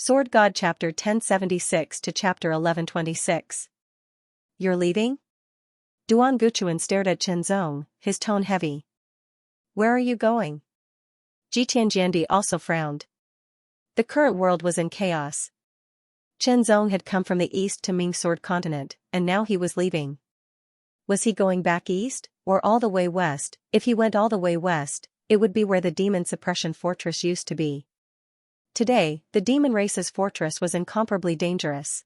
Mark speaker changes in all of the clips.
Speaker 1: Sword God Chapter 1076 to Chapter 1126. You're leaving? Duan Guchuan stared at Chen Zong, his tone heavy. Where are you going? Ji Tianjiandi also frowned. The current world was in chaos. Chen Zong had come from the east to Ming Sword Continent, and now he was leaving. Was he going back east, or all the way west? If he went all the way west, it would be where the demon suppression fortress used to be. Today, the demon race's fortress was incomparably dangerous.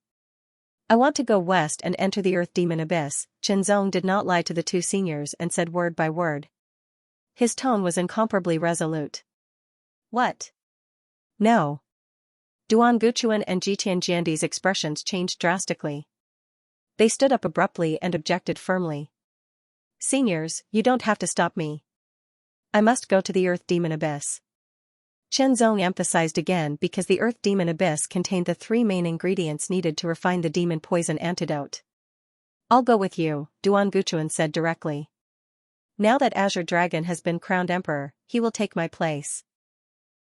Speaker 1: I want to go west and enter the earth demon abyss. Chen Zong did not lie to the two seniors and said word by word. His tone was incomparably resolute. What? No. Duan Guchuan and Ji Tianjiandi's expressions changed drastically. They stood up abruptly and objected firmly. Seniors, you don't have to stop me. I must go to the earth demon abyss. Chen Zong emphasized again because the earth demon abyss contained the three main ingredients needed to refine the demon poison antidote. I'll go with you, Duan Guchuan said directly. Now that Azure Dragon has been crowned emperor, he will take my place.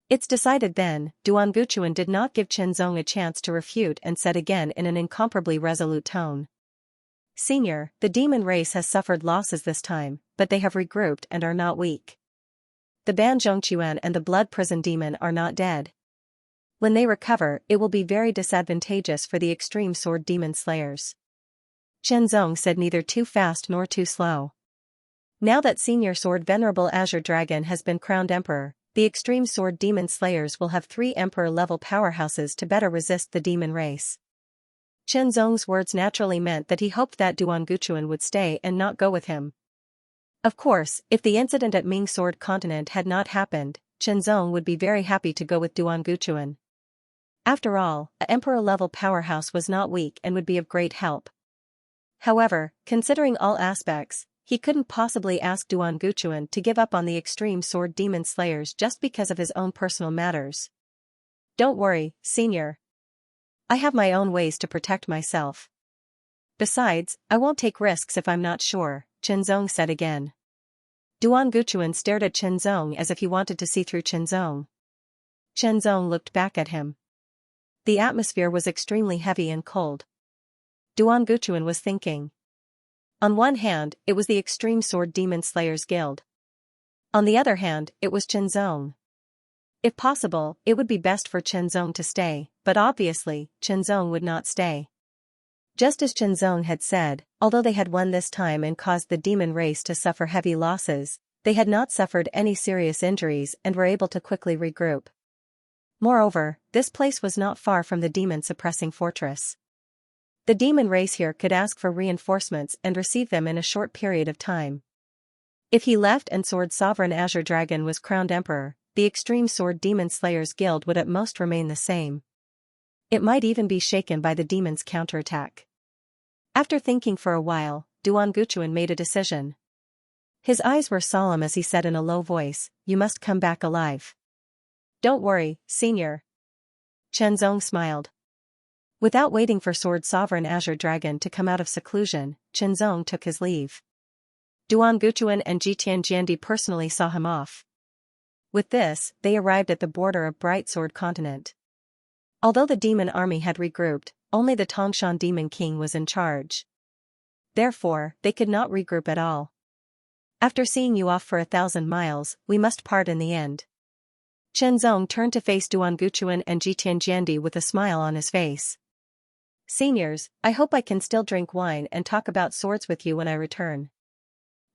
Speaker 1: It's decided then. Duan Guchuan did not give Chen Zong a chance to refute and said again in an incomparably resolute tone. Senior, the demon race has suffered losses this time, but they have regrouped and are not weak. The Ban Zhongquan and the Blood Prison Demon are not dead. When they recover, it will be very disadvantageous for the extreme sword demon slayers. Chen Zong said neither too fast nor too slow. Now that Senior Sword Venerable Azure Dragon has been crowned emperor, the extreme sword demon slayers will have 3 emperor-level powerhouses to better resist the demon race. Chen Zong's words naturally meant that he hoped that Duan Guchuan would stay and not go with him. Of course, if the incident at Ming Sword Continent had not happened, Chen Zong would be very happy to go with Duan Guchuan. After all, a emperor-level powerhouse was not weak and would be of great help. However, considering all aspects, he couldn't possibly ask Duan Guchuan to give up on the extreme sword demon slayers just because of his own personal matters. Don't worry, Senior. I have my own ways to protect myself. Besides, I won't take risks if I'm not sure, Chen Zong said again. Duan Guchuan stared at Chen Zong as if he wanted to see through Chen Zong. Chen Zong looked back at him. The atmosphere was extremely heavy and cold. Duan Guchuan was thinking. On one hand, it was the Extreme Sword Demon Slayers Guild. On the other hand, it was Chen Zong. If possible, it would be best for Chen Zong to stay, but obviously, Chen Zong would not stay. Just as Chen Zong had said, although they had won this time and caused the demon race to suffer heavy losses, they had not suffered any serious injuries and were able to quickly regroup. Moreover, this place was not far from the demon-suppressing fortress. The demon race here could ask for reinforcements and receive them in a short period of time. If he left and Sword Sovereign Azure Dragon was crowned emperor, the Extreme Sword Demon Slayers Guild would at most remain the same. It might even be shaken by the demon's counterattack. After thinking for a while, Duan Guchuan made a decision. His eyes were solemn as he said in a low voice, "You must come back alive." "Don't worry, Senior." Chen Zong smiled. Without waiting for Sword Sovereign Azure Dragon to come out of seclusion, Chen Zong took his leave. Duan Guchuan and Ji Tianjiandi personally saw him off. With this, they arrived at the border of Bright Sword Continent. Although the demon army had regrouped, only the Tongshan Demon King was in charge. Therefore, they could not regroup at all. "After seeing you off for 1,000 miles, we must part in the end." Chen Zong turned to face Duan Guchuan and Ji Tianjiandi with a smile on his face. "Seniors, I hope I can still drink wine and talk about swords with you when I return."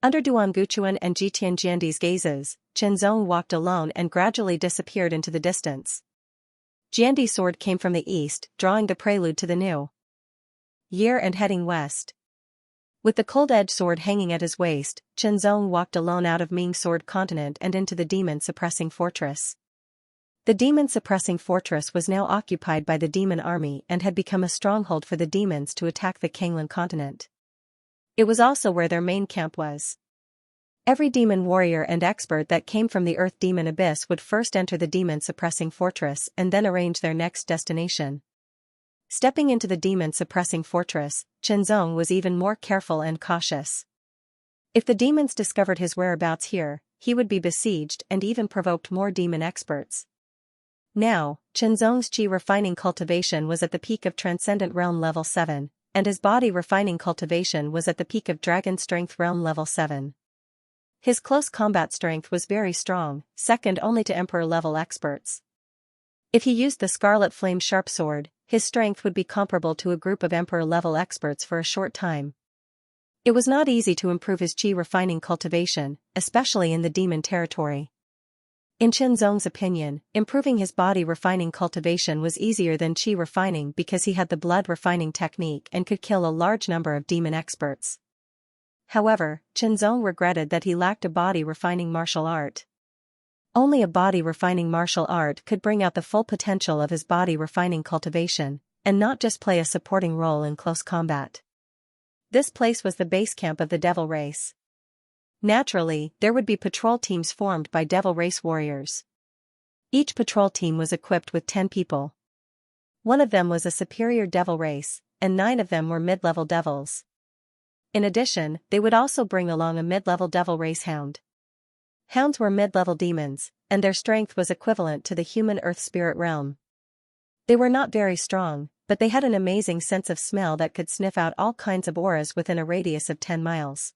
Speaker 1: Under Duan Guchuan and Ji Tianjiandi's gazes, Chen Zong walked alone and gradually disappeared into the distance. Jiandi's sword came from the east, drawing the prelude to the new year and heading west. With the cold-edged sword hanging at his waist, Chen Zong walked alone out of Ming Sword Continent and into the demon-suppressing fortress. The demon-suppressing fortress was now occupied by the demon army and had become a stronghold for the demons to attack the Kanglan continent. It was also where their main camp was. Every demon warrior and expert that came from the Earth Demon Abyss would first enter the demon-suppressing fortress and then arrange their next destination. Stepping into the demon-suppressing fortress, Chen Zong was even more careful and cautious. If the demons discovered his whereabouts here, he would be besieged and even provoked more demon experts. Now, Chenzong's Qi refining cultivation was at the peak of Transcendent Realm Level 7, and his body refining cultivation was at the peak of Dragon Strength Realm Level 7. His close combat strength was very strong, second only to Emperor-level experts. If he used the Scarlet Flame Sharp Sword, his strength would be comparable to a group of Emperor-level experts for a short time. It was not easy to improve his Qi refining cultivation, especially in the demon territory. In Chenzong's opinion, improving his body refining cultivation was easier than Qi refining because he had the blood refining technique and could kill a large number of demon experts. However, Chenzong regretted that he lacked a body refining martial art. Only a body refining martial art could bring out the full potential of his body refining cultivation, and not just play a supporting role in close combat. This place was the base camp of the Devil Race. Naturally, there would be patrol teams formed by Devil Race warriors. Each patrol team was equipped with 10 people. One of them was a superior Devil Race, and 9 of them were mid-level devils. In addition, they would also bring along a mid-level Devil Race hound. Hounds were mid-level demons, and their strength was equivalent to the human earth spirit realm. They were not very strong, but they had an amazing sense of smell that could sniff out all kinds of auras within a radius of 10 miles.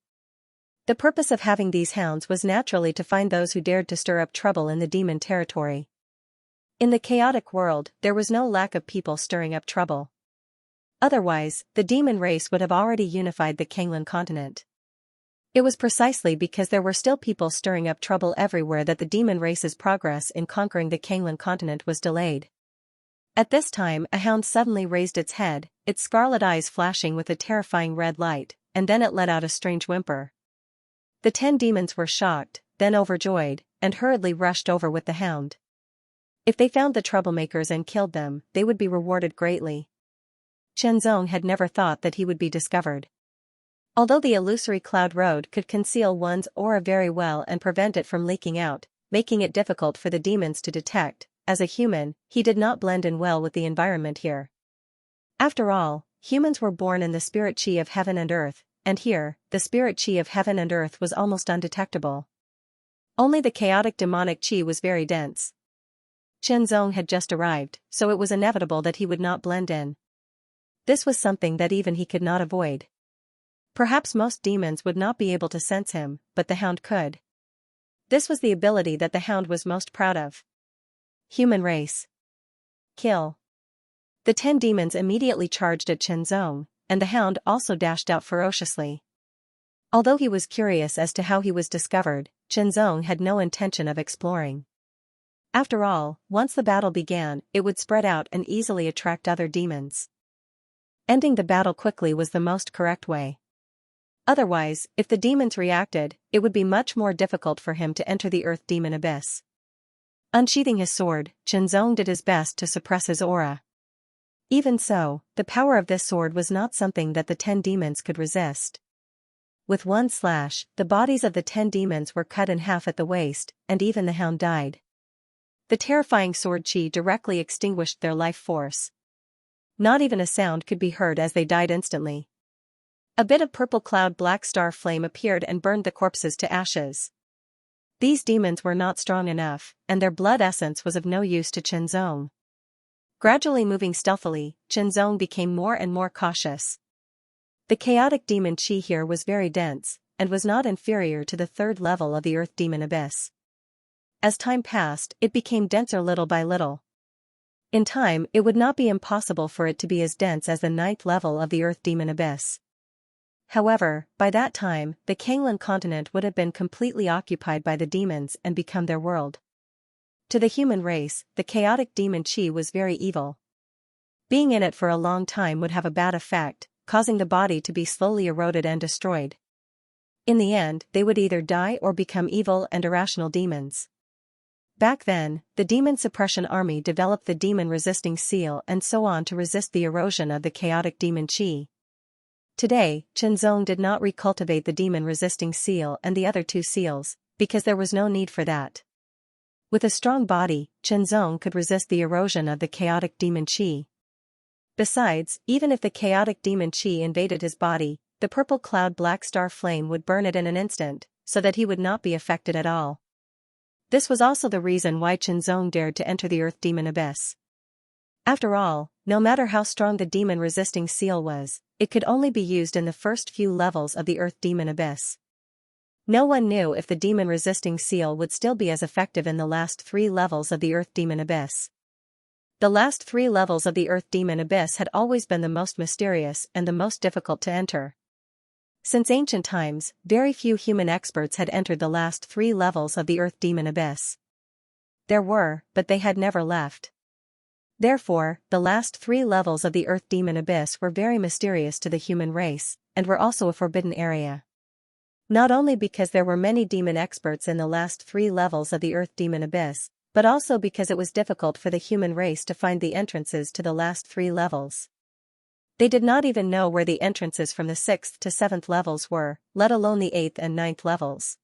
Speaker 1: The purpose of having these hounds was naturally to find those who dared to stir up trouble in the demon territory. In the chaotic world, there was no lack of people stirring up trouble. Otherwise, the demon race would have already unified the Kanglan continent. It was precisely because there were still people stirring up trouble everywhere that the demon race's progress in conquering the Kanglan continent was delayed. At this time, a hound suddenly raised its head, its scarlet eyes flashing with a terrifying red light, and then it let out a strange whimper. The 10 demons were shocked, then overjoyed, and hurriedly rushed over with the hound. If they found the troublemakers and killed them, they would be rewarded greatly. Chenzong had never thought that he would be discovered. Although the illusory cloud road could conceal one's aura very well and prevent it from leaking out, making it difficult for the demons to detect, as a human, he did not blend in well with the environment here. After all, humans were born in the spirit Qi of heaven and earth, and here, the spirit Qi of heaven and earth was almost undetectable. Only the chaotic demonic Qi was very dense. Chenzong had just arrived, so it was inevitable that he would not blend in. This was something that even he could not avoid. Perhaps most demons would not be able to sense him, but the hound could. This was the ability that the hound was most proud of. Human race. Kill. The 10 demons immediately charged at Chenzong, and the hound also dashed out ferociously. Although he was curious as to how he was discovered, Chenzong had no intention of exploring. After all, once the battle began, it would spread out and easily attract other demons. Ending the battle quickly was the most correct way. Otherwise, if the demons reacted, it would be much more difficult for him to enter the Earth Demon Abyss. Unsheathing his sword, Chenzong did his best to suppress his aura. Even so, the power of this sword was not something that the 10 demons could resist. With one slash, the bodies of the 10 demons were cut in half at the waist, and even the hound died. The terrifying sword Qi directly extinguished their life force. Not even a sound could be heard as they died instantly. A bit of purple cloud black star flame appeared and burned the corpses to ashes. These demons were not strong enough, and their blood essence was of no use to Chenzong. Gradually moving stealthily, Chenzong became more and more cautious. The chaotic demon Qi here was very dense, and was not inferior to the 3rd level of the Earth Demon Abyss. As time passed, it became denser little by little. In time, it would not be impossible for it to be as dense as the 9th level of the Earth Demon Abyss. However, by that time, the Kanglan continent would have been completely occupied by the demons and become their world. To the human race, the chaotic demon Qi was very evil. Being in it for a long time would have a bad effect, causing the body to be slowly eroded and destroyed. In the end, they would either die or become evil and irrational demons. Back then, the Demon Suppression Army developed the demon-resisting seal and so on to resist the erosion of the chaotic demon Qi. Today, Chenzong did not recultivate the demon-resisting seal and the other 2 seals, because there was no need for that. With a strong body, Chenzong could resist the erosion of the chaotic demon Qi. Besides, even if the chaotic demon Qi invaded his body, the purple cloud black star flame would burn it in an instant, so that he would not be affected at all. This was also the reason why Qinzong dared to enter the Earth Demon Abyss. After all, no matter how strong the demon-resisting seal was, it could only be used in the first few levels of the Earth Demon Abyss. No one knew if the demon-resisting seal would still be as effective in the last 3 levels of the Earth Demon Abyss. The last 3 levels of the Earth Demon Abyss had always been the most mysterious and the most difficult to enter. Since ancient times, very few human experts had entered the last 3 levels of the Earth Demon Abyss. There were, but they had never left. Therefore, the last 3 levels of the Earth Demon Abyss were very mysterious to the human race, and were also a forbidden area. Not only because there were many demon experts in the last 3 levels of the Earth Demon Abyss, but also because it was difficult for the human race to find the entrances to the last 3 levels. They did not even know where the entrances from the 6th to 7th levels were, let alone the 8th and 9th levels.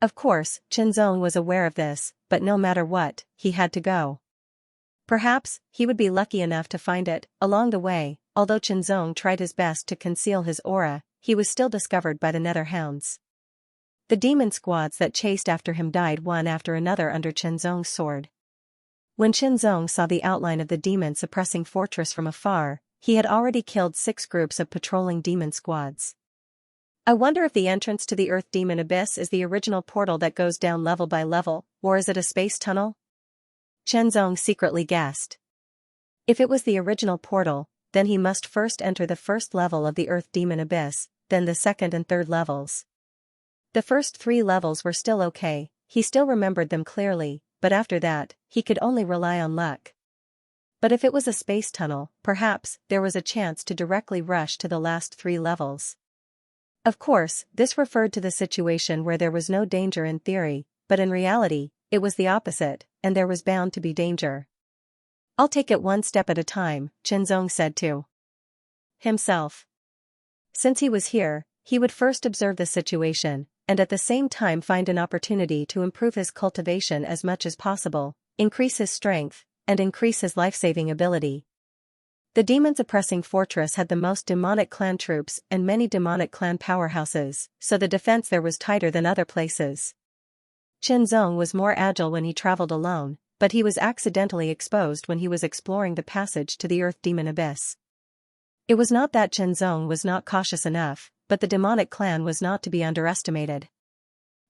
Speaker 1: Of course, Qinzong was aware of this, but no matter what, he had to go. Perhaps, he would be lucky enough to find it. Along the way, although Qinzong tried his best to conceal his aura, he was still discovered by the nether hounds. The demon squads that chased after him died one after another under Qinzong's sword. When Qinzong saw the outline of the demon-suppressing fortress from afar, he had already killed 6 groups of patrolling demon squads. I wonder if the entrance to the Earth Demon Abyss is the original portal that goes down level by level, or is it a space tunnel? Qinzong secretly guessed. If it was the original portal, then he must first enter the first level of the Earth Demon Abyss, then the 2nd and 3rd levels. The first 3 levels were still okay, he still remembered them clearly, but after that, he could only rely on luck. But if it was a space tunnel, perhaps there was a chance to directly rush to the last 3 levels. Of course, this referred to the situation where there was no danger in theory, but in reality, it was the opposite, and there was bound to be danger. I'll take it one step at a time, Qinzong said to himself. Since he was here, he would first observe the situation, and at the same time find an opportunity to improve his cultivation as much as possible, increase his strength, and increase his life-saving ability. The demon-suppressing fortress had the most demonic clan troops and many demonic clan powerhouses, so the defense there was tighter than other places. Qinzong was more agile when he traveled alone, but he was accidentally exposed when he was exploring the passage to the Earth Demon Abyss. It was not that Qinzong was not cautious enough, but the demonic clan was not to be underestimated.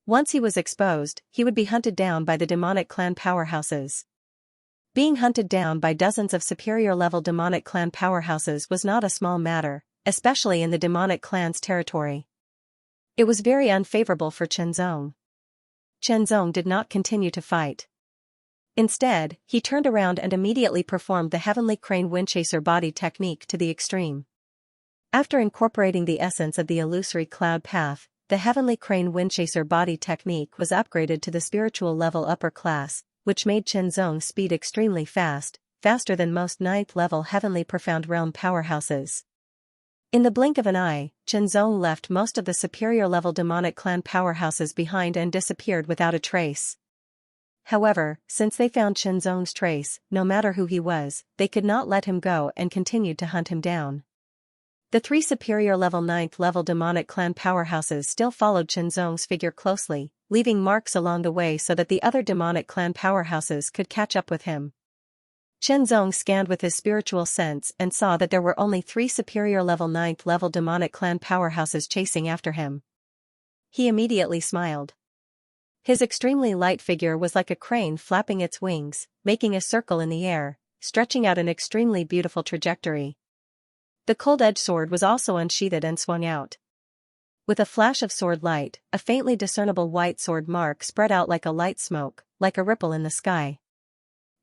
Speaker 1: Once he was exposed, he would be hunted down by the demonic clan powerhouses. Being hunted down by dozens of superior-level demonic clan powerhouses was not a small matter, especially in the demonic clan's territory. It was very unfavorable for Qinzong. Qinzong did not continue to fight. Instead, he turned around and immediately performed the Heavenly Crane Windchaser body technique to the extreme. After incorporating the essence of the illusory cloud path, the Heavenly Crane Windchaser body technique was upgraded to the spiritual level upper class, which made Qinzong's speed extremely fast, faster than most 9th-level Heavenly Profound Realm powerhouses. In the blink of an eye, Qinzong left most of the superior-level demonic clan powerhouses behind and disappeared without a trace. However, since they found Qinzong's trace, no matter who he was, they could not let him go and continued to hunt him down. The 3 superior-level 9th-level demonic clan powerhouses still followed Qinzong's figure closely, leaving marks along the way so that the other demonic clan powerhouses could catch up with him. Qinzong scanned with his spiritual sense and saw that there were only 3 superior-level 9th-level demonic clan powerhouses chasing after him. He immediately smiled. His extremely light figure was like a crane flapping its wings, making a circle in the air, stretching out an extremely beautiful trajectory. The cold-edged sword was also unsheathed and swung out. With a flash of sword light, a faintly discernible white sword mark spread out like a light smoke, like a ripple in the sky.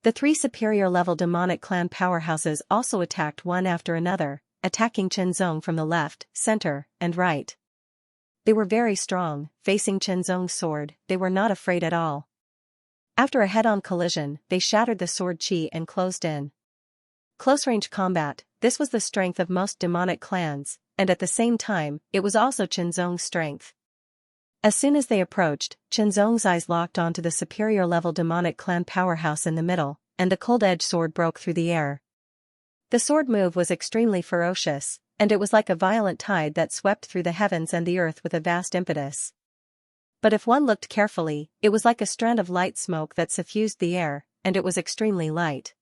Speaker 1: The 3 superior-level demonic clan powerhouses also attacked one after another, attacking Qinzong from the left, center, and right. They were very strong, facing Qinzong's sword, they were not afraid at all. After a head-on collision, they shattered the sword chi and closed in. Close-range combat, this was the strength of most demonic clans, and at the same time, it was also Qinzong's strength. As soon as they approached, Qinzong's eyes locked onto the superior-level demonic clan powerhouse in the middle, and the cold-edged sword broke through the air. The sword move was extremely ferocious, and it was like a violent tide that swept through the heavens and the earth with a vast impetus. But if one looked carefully, it was like a strand of light smoke that suffused the air, and it was extremely light.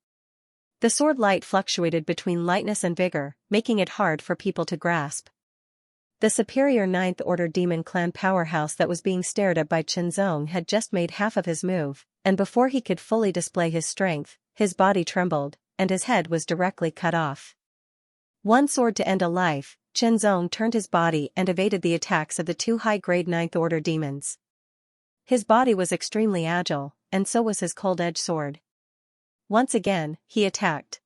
Speaker 1: The sword light fluctuated between lightness and vigor, making it hard for people to grasp. The superior Ninth Order Demon Clan powerhouse that was being stared at by Qianzong had just made half of his move, and before he could fully display his strength, his body trembled, and his head was directly cut off. One sword to end a life, Qianzong turned his body and evaded the attacks of the two high-grade Ninth Order demons. His body was extremely agile, and so was his cold-edged sword. Once again, he attacked.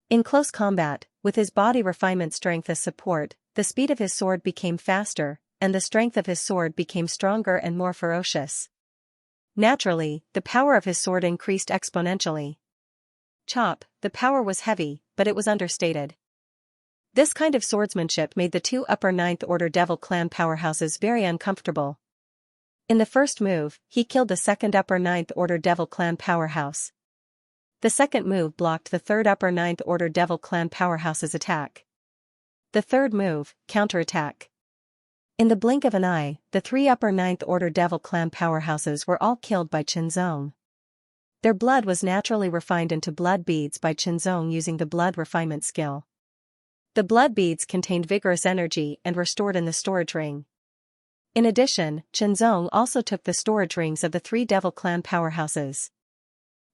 Speaker 1: In close combat, with his body refinement strength as support, the speed of his sword became faster, and the strength of his sword became stronger and more ferocious. Naturally, the power of his sword increased exponentially. Chop, the power was heavy, but it was understated. This kind of swordsmanship made the two upper Ninth Order Devil Clan powerhouses very uncomfortable. In the first move, he killed the second upper Ninth Order Devil Clan powerhouse. The second move blocked the third upper Ninth Order Devil Clan powerhouse's attack. The third move, counterattack. In the blink of an eye, the three upper Ninth Order Devil Clan powerhouses were all killed by Qianzong. Their blood was naturally refined into blood beads by Qianzong using the blood refinement skill. The blood beads contained vigorous energy and were stored in the storage ring. In addition, Qianzong also took the storage rings of the three Devil Clan powerhouses.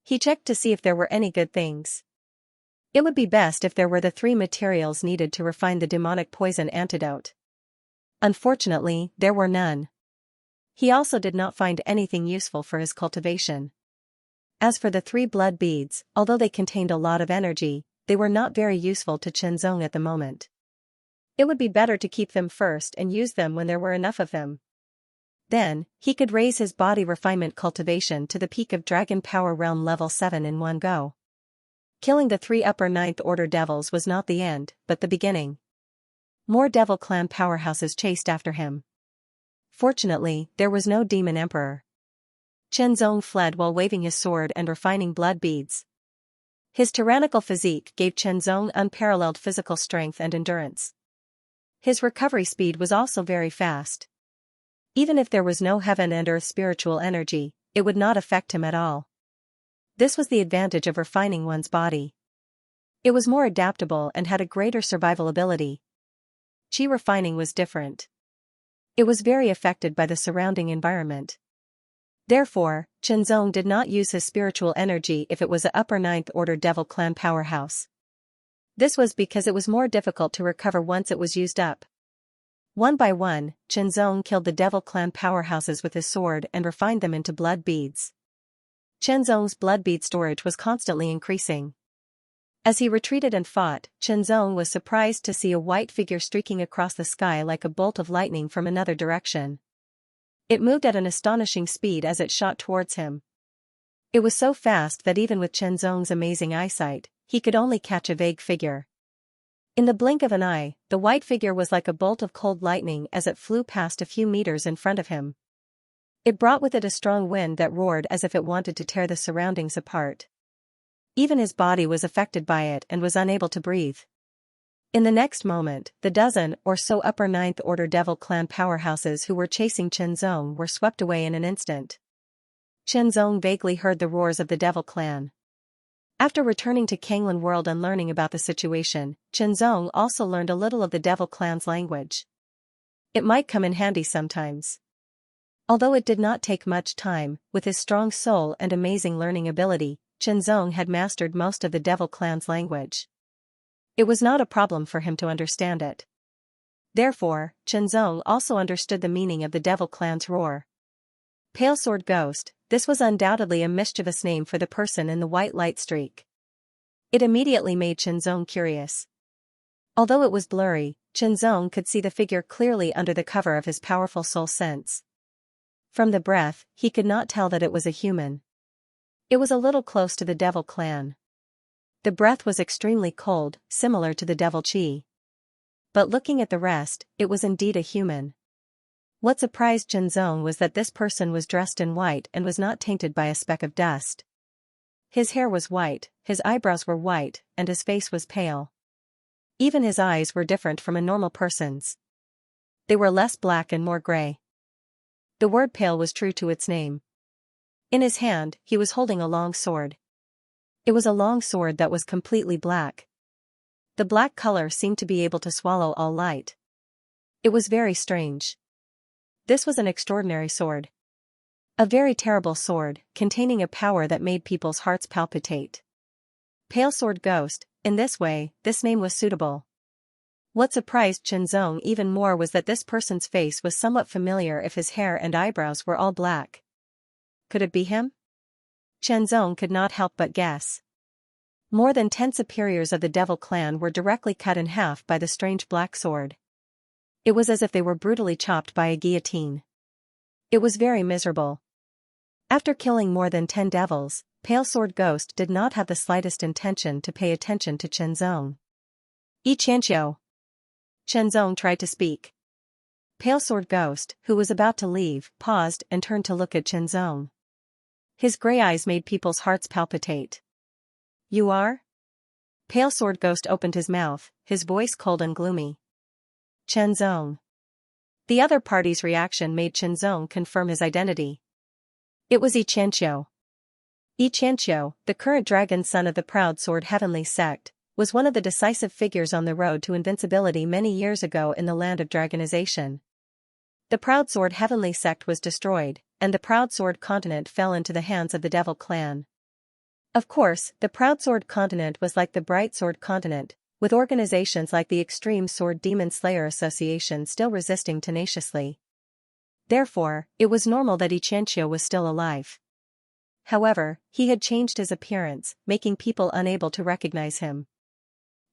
Speaker 1: He checked to see if there were any good things. It would be best if there were the three materials needed to refine the demonic poison antidote. Unfortunately, there were none. He also did not find anything useful for his cultivation. As for the three blood beads, although they contained a lot of energy, they were not very useful to Qianzong at the moment. It would be better to keep them first and use them when there were enough of them. Then, he could raise his body refinement cultivation to the peak of Dragon Power Realm level 7 in one go. Killing the three upper Ninth Order devils was not the end, but the beginning. More Devil Clan powerhouses chased after him. Fortunately, there was no Demon Emperor. Qianzong fled while waving his sword and refining blood beads. His tyrannical physique gave Qianzong unparalleled physical strength and endurance. His recovery speed was also very fast. Even if there was no heaven and earth spiritual energy, it would not affect him at all. This was the advantage of refining one's body. It was more adaptable and had a greater survival ability. Qi refining was different. It was very affected by the surrounding environment. Therefore, Qianzong did not use his spiritual energy if it was a upper Ninth Order Devil Clan powerhouse. This was because it was more difficult to recover once it was used up. One by one, Qianzong killed the Devil Clan powerhouses with his sword and refined them into blood beads. Qianzong's blood bead storage was constantly increasing. As he retreated and fought, Qianzong was surprised to see a white figure streaking across the sky like a bolt of lightning from another direction. It moved at an astonishing speed as it shot towards him. It was so fast that even with Qianzong's amazing eyesight, he could only catch a vague figure. In the blink of an eye, the white figure was like a bolt of cold lightning as it flew past a few meters in front of him. It brought with it a strong wind that roared as if it wanted to tear the surroundings apart. Even his body was affected by it and was unable to breathe. In the next moment, the dozen or so upper Ninth Order Devil Clan powerhouses who were chasing Qianzong were swept away in an instant. Qianzong vaguely heard the roars of the Devil Clan. After returning to Kanglan World and learning about the situation, Qianzong also learned a little of the Devil Clan's language. It might come in handy sometimes. Although it did not take much time, with his strong soul and amazing learning ability, Qianzong had mastered most of the Devil Clan's language. It was not a problem for him to understand it. Therefore, Qianzong also understood the meaning of the Devil Clan's roar. Pale Sword Ghost, this was undoubtedly a mischievous name for the person in the white light streak. It immediately made Qianzong curious. Although it was blurry, Qianzong could see the figure clearly under the cover of his powerful soul sense. From the breath, he could not tell that it was a human. It was a little close to the Devil Clan. The breath was extremely cold, similar to the Devil Qi. But looking at the rest, it was indeed a human. What surprised Qianzong was that this person was dressed in white and was not tainted by a speck of dust. His hair was white, his eyebrows were white, and his face was pale. Even his eyes were different from a normal person's. They were less black and more gray. The word pale was true to its name. In his hand, he was holding a long sword. It was a long sword that was completely black. The black color seemed to be able to swallow all light. It was very strange. This was an extraordinary sword. A very terrible sword, containing a power that made people's hearts palpitate. Pale Sword Ghost, in this way, this name was suitable. What surprised Xianxia even more was that this person's face was somewhat familiar if his hair and eyebrows were all black. Could it be him? Xianxia could not help but guess. More than 10 superiors of the Devil clan were directly cut in half by the strange black sword. It was as if they were brutally chopped by a guillotine. It was very miserable. After killing more than 10 devils, Pale Sword Ghost did not have the slightest intention to pay attention to Xianxia. Xianxia. Xianxia tried to speak. Pale Sword Ghost, who was about to leave, paused and turned to look at Xianxia. His gray eyes made people's hearts palpitate. You are? Pale Sword Ghost opened his mouth, his voice cold and gloomy. Xianxia. The other party's reaction made Xianxia confirm his identity. It was Xianxia. Xianxia, the current dragon son of the Proud Sword Heavenly Sect, was one of the decisive figures on the road to invincibility many years ago in the land of dragonization. The Proud Sword Heavenly Sect was destroyed, and the Proud Sword Continent fell into the hands of the Devil clan. Of course, the Proud Sword Continent was like the Bright Sword Continent, with organizations like the Extreme Sword Demon Slayer Association still resisting tenaciously. Therefore, it was normal that Xianxia was still alive. However, he had changed his appearance, making people unable to recognize him.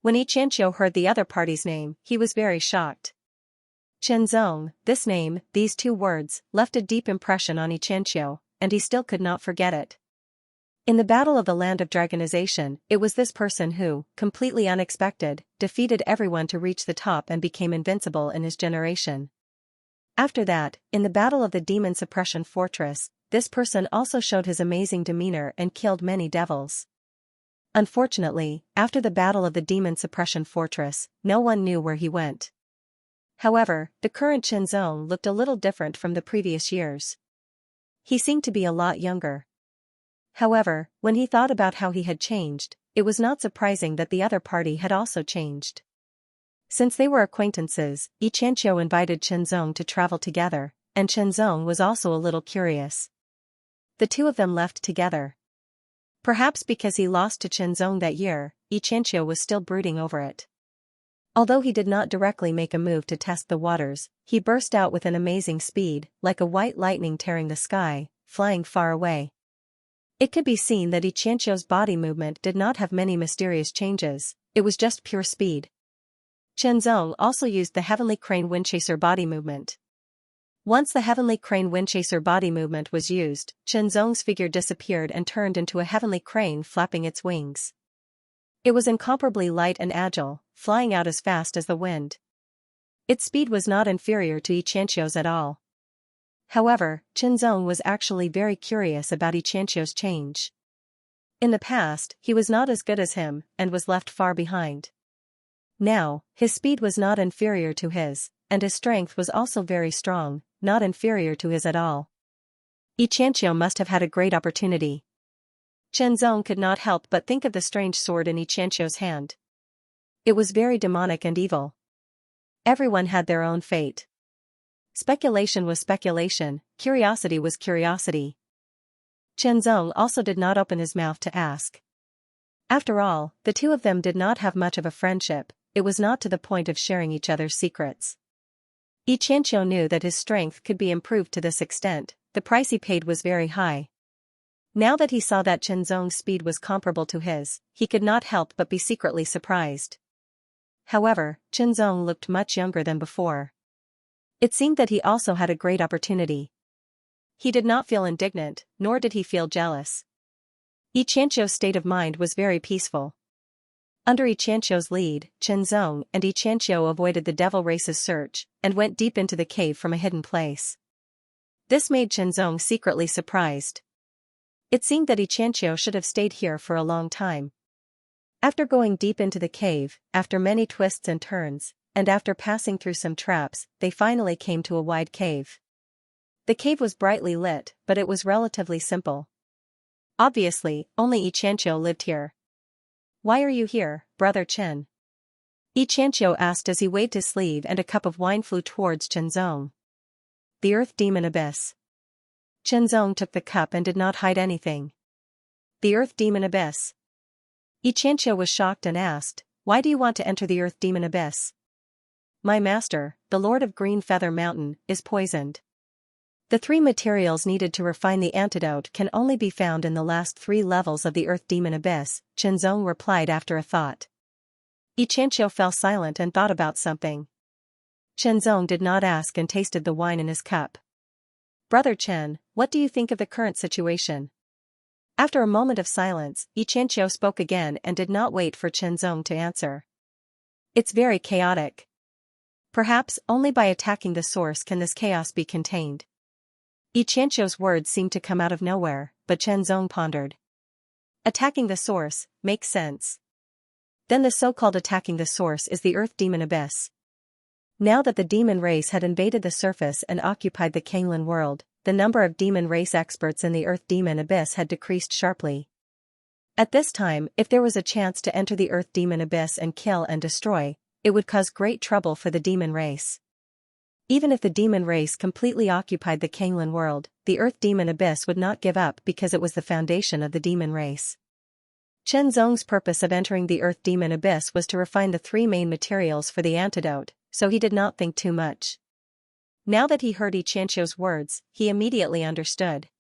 Speaker 1: When Xianxia heard the other party's name, he was very shocked. Xianxia, this name, these two words, left a deep impression on Xianxia, and he still could not forget it. In the battle of the land of dragonization, it was this person who, completely unexpected, defeated everyone to reach the top and became invincible in his generation. After that, in the battle of the Demon Suppression Fortress, this person also showed his amazing demeanor and killed many devils. Unfortunately, after the battle of the Demon Suppression Fortress, no one knew where he went. However, the current Xianxia looked a little different from the previous years. He seemed to be a lot younger. However, when he thought about how he had changed, it was not surprising that the other party had also changed. Since they were acquaintances, Xianxia invited Xianxia to travel together, and Xianxia was also a little curious. The two of them left together. Perhaps because he lost to Xianxia that year, Xianxia was still brooding over it. Although he did not directly make a move to test the waters, he burst out with an amazing speed, like a white lightning tearing the sky, flying far away. It could be seen that Xianxia's body movement did not have many mysterious changes, it was just pure speed. Xianxia also used the Heavenly Crane Windchaser body movement. Once the Heavenly Crane Windchaser body movement was used, Xianxia's figure disappeared and turned into a heavenly crane flapping its wings. It was incomparably light and agile, flying out as fast as the wind. Its speed was not inferior to Xianxia's at all. However, Xianxia was actually very curious about Xianxia's change. In the past, he was not as good as him, and was left far behind. Now, his speed was not inferior to his, and his strength was also very strong, not inferior to his at all. Xianxia must have had a great opportunity. Xianxia could not help but think of the strange sword in Xianxia's hand. It was very demonic and evil. Everyone had their own fate. Speculation was speculation, curiosity was curiosity. Xianxia also did not open his mouth to ask. After all, the two of them did not have much of a friendship, it was not to the point of sharing each other's secrets. Xianxia knew that his strength could be improved to this extent, the price he paid was very high. Now that he saw that Xianxia's speed was comparable to his, he could not help but be secretly surprised. However, Xianxia looked much younger than before. It seemed that he also had a great opportunity. He did not feel indignant, nor did he feel jealous. Xianxia's state of mind was very peaceful. Under Xianxia's lead, Xianxia and Xianxia avoided the devil race's search, and went deep into the cave from a hidden place. This made Xianxia secretly surprised. It seemed that Xianxia should have stayed here for a long time. After going deep into the cave, after many twists and turns, and after passing through some traps, they finally came to a wide cave. The cave was brightly lit, but it was relatively simple. Obviously, only Xianxia lived here. "Why are you here, Brother Chen?" Xianxia asked as he waved his sleeve and a cup of wine flew towards Chenzong. "The Earth Demon Abyss." Chenzong took the cup and did not hide anything. "The Earth Demon Abyss?" Xianxia was shocked and asked, "Why do you want to enter the Earth Demon Abyss?" "My master, the Lord of Green Feather Mountain, is poisoned. The 3 materials needed to refine the antidote can only be found in the last 3 levels of the Earth Demon Abyss," Chenzong replied after a thought. Xianxia fell silent and thought about something. Chenzong did not ask and tasted the wine in his cup. "Brother Chen, what do you think of the current situation?" After a moment of silence, Xianxia spoke again and did not wait for Chenzong to answer. "It's very chaotic. Perhaps only by attacking the source can this chaos be contained." Xianxia's words seemed to come out of nowhere, but Chenzong pondered. "Attacking the source makes sense. Then the so-called attacking the source is the Earth Demon Abyss." Now that the demon race had invaded the surface and occupied the Kanglan world, the number of demon race experts in the Earth Demon Abyss had decreased sharply. At this time, if there was a chance to enter the Earth Demon Abyss and kill and destroy, it would cause great trouble for the demon race. Even if the demon race completely occupied the Kanglan world, the Earth Demon Abyss would not give up because it was the foundation of the demon race. Chenzong's purpose of entering the Earth Demon Abyss was to refine the 3 main materials for the antidote, so he did not think too much. Now that he heard Xianxia's words, he immediately understood.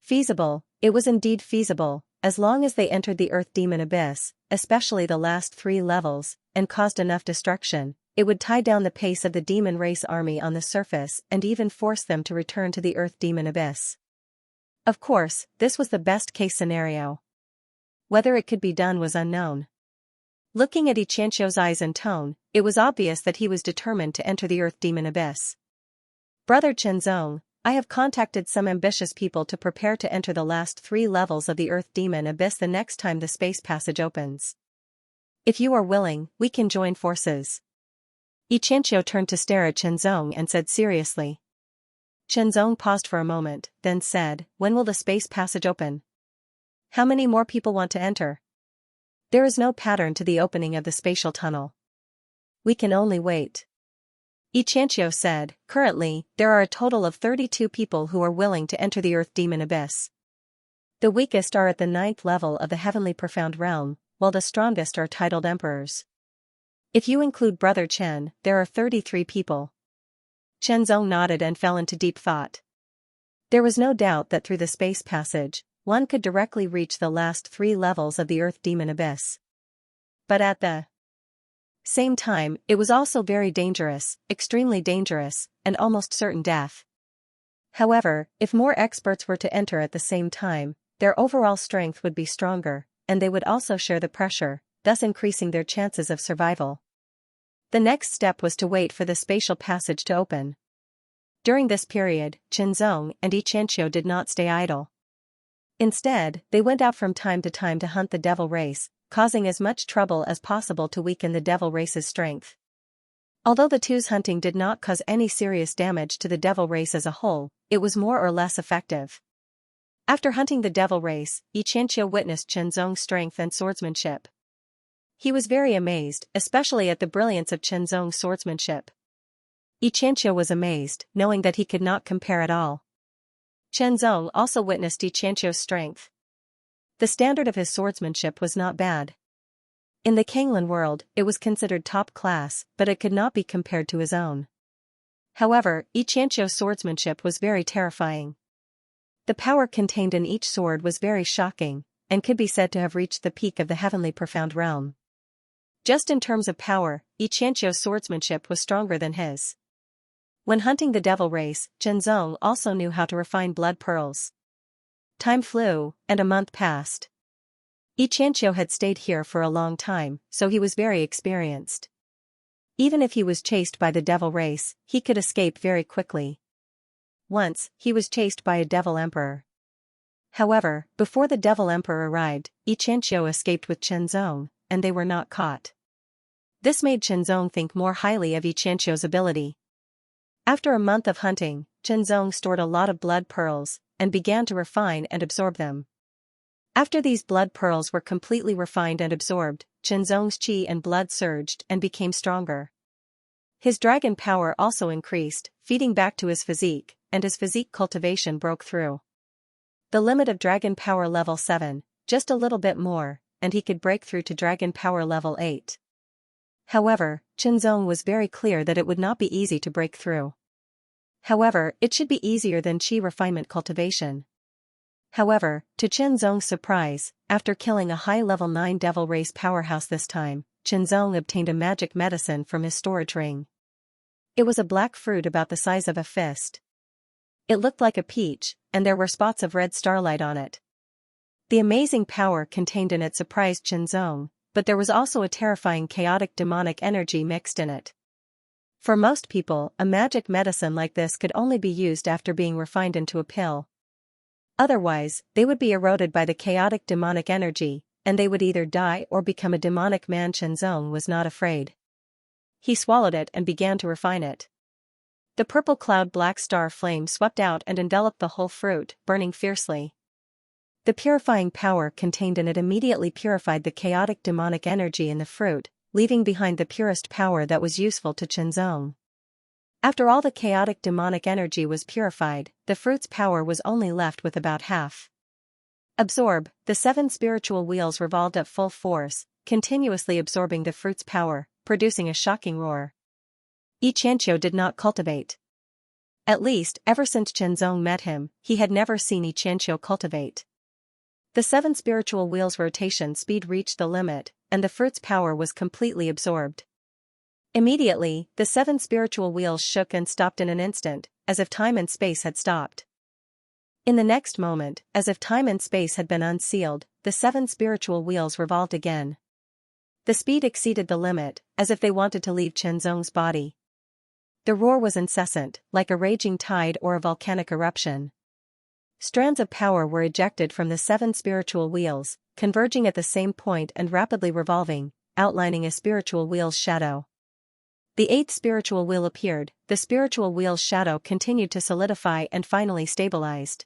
Speaker 1: Feasible, it was indeed feasible, as long as they entered the Earth Demon Abyss, especially the last 3 levels, and caused enough destruction, it would tie down the pace of the demon race army on the surface and even force them to return to the Earth Demon Abyss. Of course, this was the best-case scenario. Whether it could be done was unknown. Looking at Xianxia's eyes and tone, it was obvious that he was determined to enter the Earth Demon Abyss. "Brother Chenzong, I have contacted some ambitious people to prepare to enter the last 3 levels of the Earth Demon Abyss the next time the space passage opens. If you are willing, we can join forces." Xianxia turned to stare at Chenzong and said seriously. Chenzong paused for a moment, then said, "When will the space passage open? How many more people want to enter? There is no pattern to the opening of the spatial tunnel. We can only wait." Xianxia said, "Currently, there are a total of 32 people who are willing to enter the Earth Demon Abyss. The weakest are at the 9th level of the Heavenly Profound Realm, while the strongest are titled Emperors. If you include Brother Chen, there are 33 people." Chenzong nodded and fell into deep thought. There was no doubt that through the space passage, one could directly reach the last 3 levels of the Earth Demon Abyss. But at the same time, it was also very dangerous, extremely dangerous, and almost certain death. However, if more experts were to enter at the same time, their overall strength would be stronger, and they would also share the pressure, thus increasing their chances of survival. The next step was to wait for the spatial passage to open. During this period, Chenzong and Xianxia did not stay idle. Instead, they went out from time to hunt the devil race, causing as much trouble as possible to weaken the devil race's strength. Although the two's hunting did not cause any serious damage to the devil race as a whole, it was more or less effective. After hunting the devil race, Xianxia witnessed Chenzong's strength and swordsmanship. He was very amazed, especially at the brilliance of Chenzong's swordsmanship. Xianxia was amazed, knowing that he could not compare at all. Chenzong also witnessed Xianxia's strength. The standard of his swordsmanship was not bad. In the Kanglan world, it was considered top class, but it could not be compared to his own. However, Xianxia's swordsmanship was very terrifying. The power contained in each sword was very shocking, and could be said to have reached the peak of the Heavenly Profound Realm. Just in terms of power, Xianxia's swordsmanship was stronger than his. When hunting the devil race, Chenzong also knew how to refine blood pearls. Time flew, and a month passed. Xianxia had stayed here for a long time, so he was very experienced. Even if he was chased by the devil race, he could escape very quickly. Once, he was chased by a devil emperor. However, before the devil emperor arrived, Xianxia escaped with Chenzong, and they were not caught. This made Chenzong think more highly of Xianxia's ability. After a month of hunting, Chenzong stored a lot of blood pearls, and began to refine and absorb them. After these blood pearls were completely refined and absorbed, Chenzong's qi and blood surged and became stronger. His dragon power also increased, feeding back to his physique, and his physique cultivation broke through the limit of dragon power level 7, just a little bit more, and he could break through to dragon power level 8. However, Chenzong was very clear that it would not be easy to break through. However, it should be easier than qi refinement cultivation. However, to Chenzong's surprise, after killing a high-level 9 devil race powerhouse this time, Chenzong obtained a magic medicine from his storage ring. It was a black fruit about the size of a fist. It looked like a peach, and there were spots of red starlight on it. The amazing power contained in it surprised Chenzong, but there was also a terrifying chaotic demonic energy mixed in it. For most people, a magic medicine like this could only be used after being refined into a pill. Otherwise, they would be eroded by the chaotic demonic energy, and they would either die or become a demonic man. Chenzong was not afraid. He swallowed it and began to refine it. The purple cloud black star flame swept out and enveloped the whole fruit, burning fiercely. The purifying power contained in it immediately purified the chaotic demonic energy in the fruit, leaving behind the purest power that was useful to Chenzong. After all the chaotic demonic energy was purified, the fruit's power was only left with about half. Absorb, the 7 spiritual wheels revolved at full force, continuously absorbing the fruit's power, producing a shocking roar. Xianxia did not cultivate. At least, ever since Chenzong met him, he had never seen Xianxia cultivate. The 7 spiritual wheels' rotation speed reached the limit, and the fruit's power was completely absorbed. Immediately, the 7 spiritual wheels shook and stopped in an instant, as if time and space had stopped. In the next moment, as if time and space had been unsealed, the 7 spiritual wheels revolved again. The speed exceeded the limit, as if they wanted to leave Chenzong's body. The roar was incessant, like a raging tide or a volcanic eruption. Strands of power were ejected from the 7 spiritual wheels, converging at the same point and rapidly revolving, outlining a spiritual wheel's shadow. The 8th spiritual wheel appeared, the spiritual wheel's shadow continued to solidify and finally stabilized.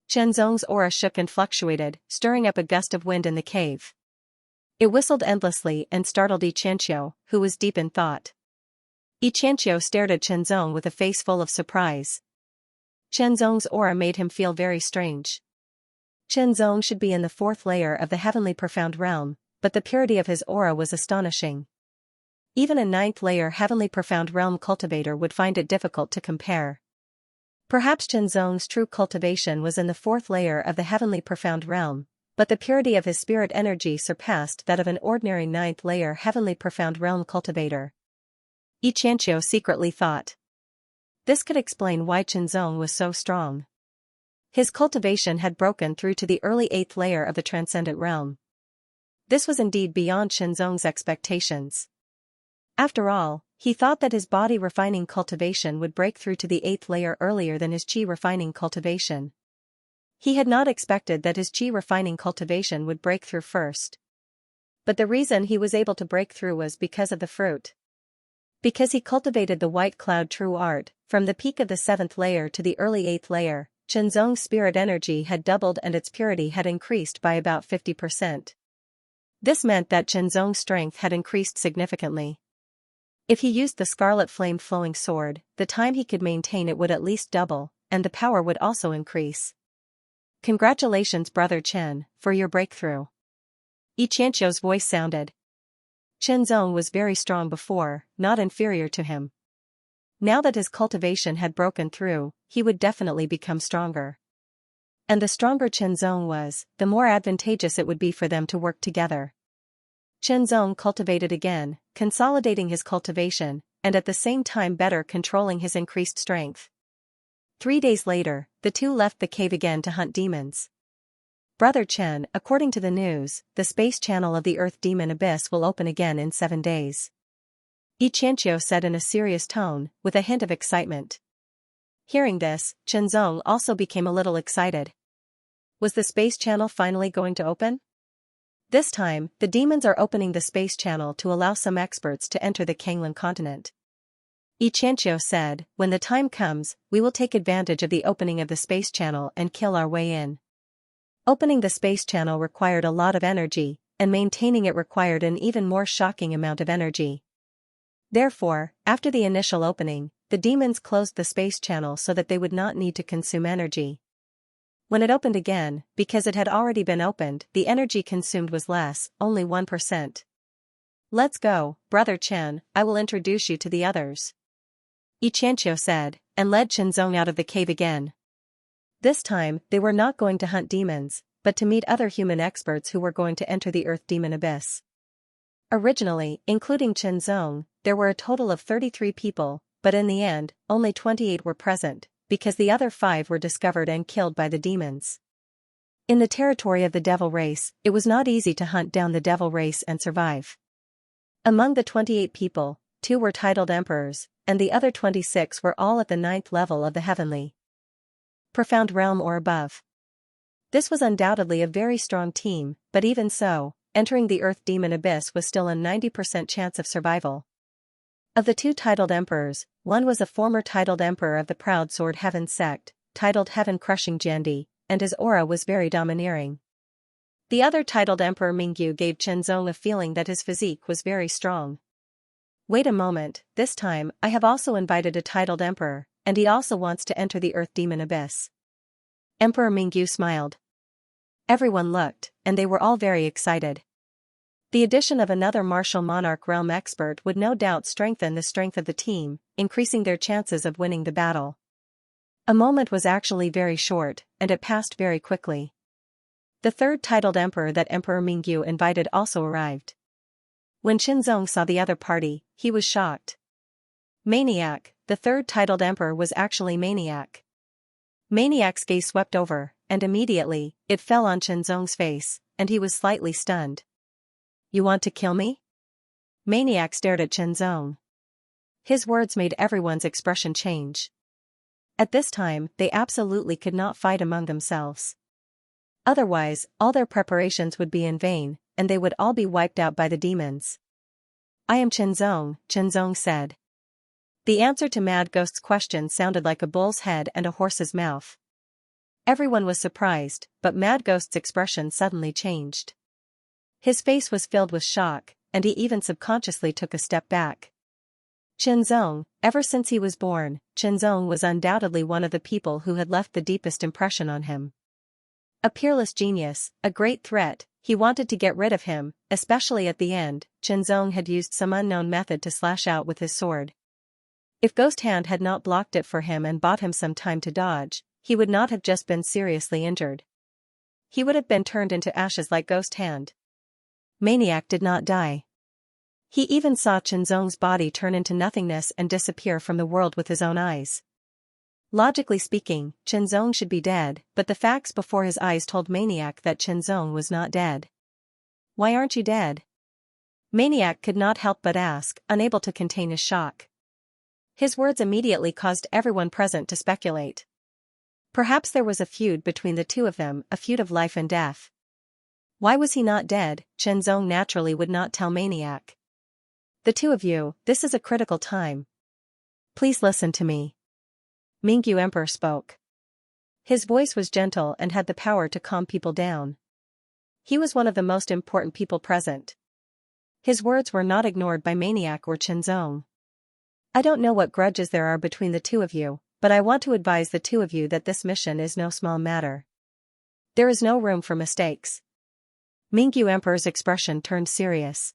Speaker 1: Chenzong's aura shook and fluctuated, stirring up a gust of wind in the cave. It whistled endlessly and startled Xianxia, who was deep in thought. Xianxia stared at Chenzong with a face full of surprise. Chenzong's aura made him feel very strange. Chenzong should be in the 4th layer of the heavenly profound realm, but the purity of his aura was astonishing. Even a 9th layer heavenly profound realm cultivator would find it difficult to compare. Perhaps Chenzong's true cultivation was in the 4th layer of the heavenly profound realm, but the purity of his spirit energy surpassed that of an ordinary 9th layer heavenly profound realm cultivator. Xianxia secretly thought. This could explain why Chenzong was so strong. His cultivation had broken through to the early 8th layer of the transcendent realm. This was indeed beyond Chenzong's expectations. After all, he thought that his body refining cultivation would break through to the 8th layer earlier than his qi refining cultivation. He had not expected that his qi refining cultivation would break through first. But the reason he was able to break through was because of the fruit. Because he cultivated the white cloud true art, from the peak of the 7th layer to the early 8th layer, Chenzong's spirit energy had doubled and its purity had increased by about 50%. This meant that Chenzong's strength had increased significantly. If he used the scarlet flame flowing sword, the time he could maintain it would at least double, and the power would also increase. Congratulations, Brother Chen, for your breakthrough. Xianxia's voice sounded. Chenzong was very strong before, not inferior to him. Now that his cultivation had broken through, he would definitely become stronger. And the stronger Chenzong was, the more advantageous it would be for them to work together. Chenzong cultivated again, consolidating his cultivation, and at the same time better controlling his increased strength. 3 days later, the two left the cave again to hunt demons. Brother Chen, according to the news, the space channel of the Earth Demon Abyss will open again in 7 days. Xianxia said in a serious tone, with a hint of excitement. Hearing this, Chenzong also became a little excited. Was the space channel finally going to open? This time, the demons are opening the space channel to allow some experts to enter the Kanglan continent. Xianxia said, when the time comes, we will take advantage of the opening of the space channel and kill our way in. Opening the space channel required a lot of energy, and maintaining it required an even more shocking amount of energy. Therefore, after the initial opening, the demons closed the space channel so that they would not need to consume energy. When it opened again, because it had already been opened, the energy consumed was less, only 1%. Let's go, Brother Chen, I will introduce you to the others. Xianxia said, and led Shenzong out of the cave again. This time, they were not going to hunt demons, but to meet other human experts who were going to enter the Earth Demon Abyss. Originally, including Shenzong, there were a total of 33 people, but in the end, only 28 were present, because the other 5 were discovered and killed by the demons. In the territory of the devil race, it was not easy to hunt down the devil race and survive. Among the 28 people, 2 were titled emperors, and the other 26 were all at the 9th level of the heavenly profound realm or above. This was undoubtedly a very strong team, but even so, entering the Earth Demon Abyss was still a 90% chance of survival. Of the 2 titled emperors, one was a former titled emperor of the Proud Sword Heaven sect, titled Heaven Crushing Jandi, and his aura was very domineering. The other titled emperor Mingyu gave Shenzong a feeling that his physique was very strong. Wait a moment, this time, I have also invited a titled emperor, and he also wants to enter the Earth Demon Abyss. Emperor Mingyu smiled. Everyone looked, and they were all very excited. The addition of another martial monarch realm expert would no doubt strengthen the strength of the team, increasing their chances of winning the battle. A moment was actually very short, and it passed very quickly. The third titled emperor that Emperor Mingyu invited also arrived. When Shenzong saw the other party, he was shocked. Maniac, the third titled emperor was actually Maniac. Maniac's gaze swept over, and immediately, it fell on Shenzong's face, and he was slightly stunned. You want to kill me? Maniac stared at Shenzong. His words made everyone's expression change. At this time, they absolutely could not fight among themselves. Otherwise, all their preparations would be in vain, and they would all be wiped out by the demons. I am Shenzong, Shenzong said. The answer to Mad Ghost's question sounded like a bull's head and a horse's mouth. Everyone was surprised, but Mad Ghost's expression suddenly changed. His face was filled with shock, and he even subconsciously took a step back. Shenzong, ever since he was born, Shenzong was undoubtedly one of the people who had left the deepest impression on him. A peerless genius, a great threat, he wanted to get rid of him, especially at the end. Shenzong had used some unknown method to slash out with his sword. If Ghost Hand had not blocked it for him and bought him some time to dodge, he would not have just been seriously injured. He would have been turned into ashes like Ghost Hand. Maniac did not die. He even saw Shenzong's body turn into nothingness and disappear from the world with his own eyes. Logically speaking, Shenzong should be dead, but the facts before his eyes told Maniac that Shenzong was not dead. Why aren't you dead? Maniac could not help but ask, unable to contain his shock. His words immediately caused everyone present to speculate. Perhaps there was a feud between the two of them, a feud of life and death. Why was he not dead? Shenzong naturally would not tell Maniac. The two of you, this is a critical time. Please listen to me. Mingyu Emperor spoke. His voice was gentle and had the power to calm people down. He was one of the most important people present. His words were not ignored by Maniac or Shenzong. I don't know what grudges there are between the two of you, but I want to advise the two of you that this mission is no small matter. There is no room for mistakes. Mingyu Emperor's expression turned serious.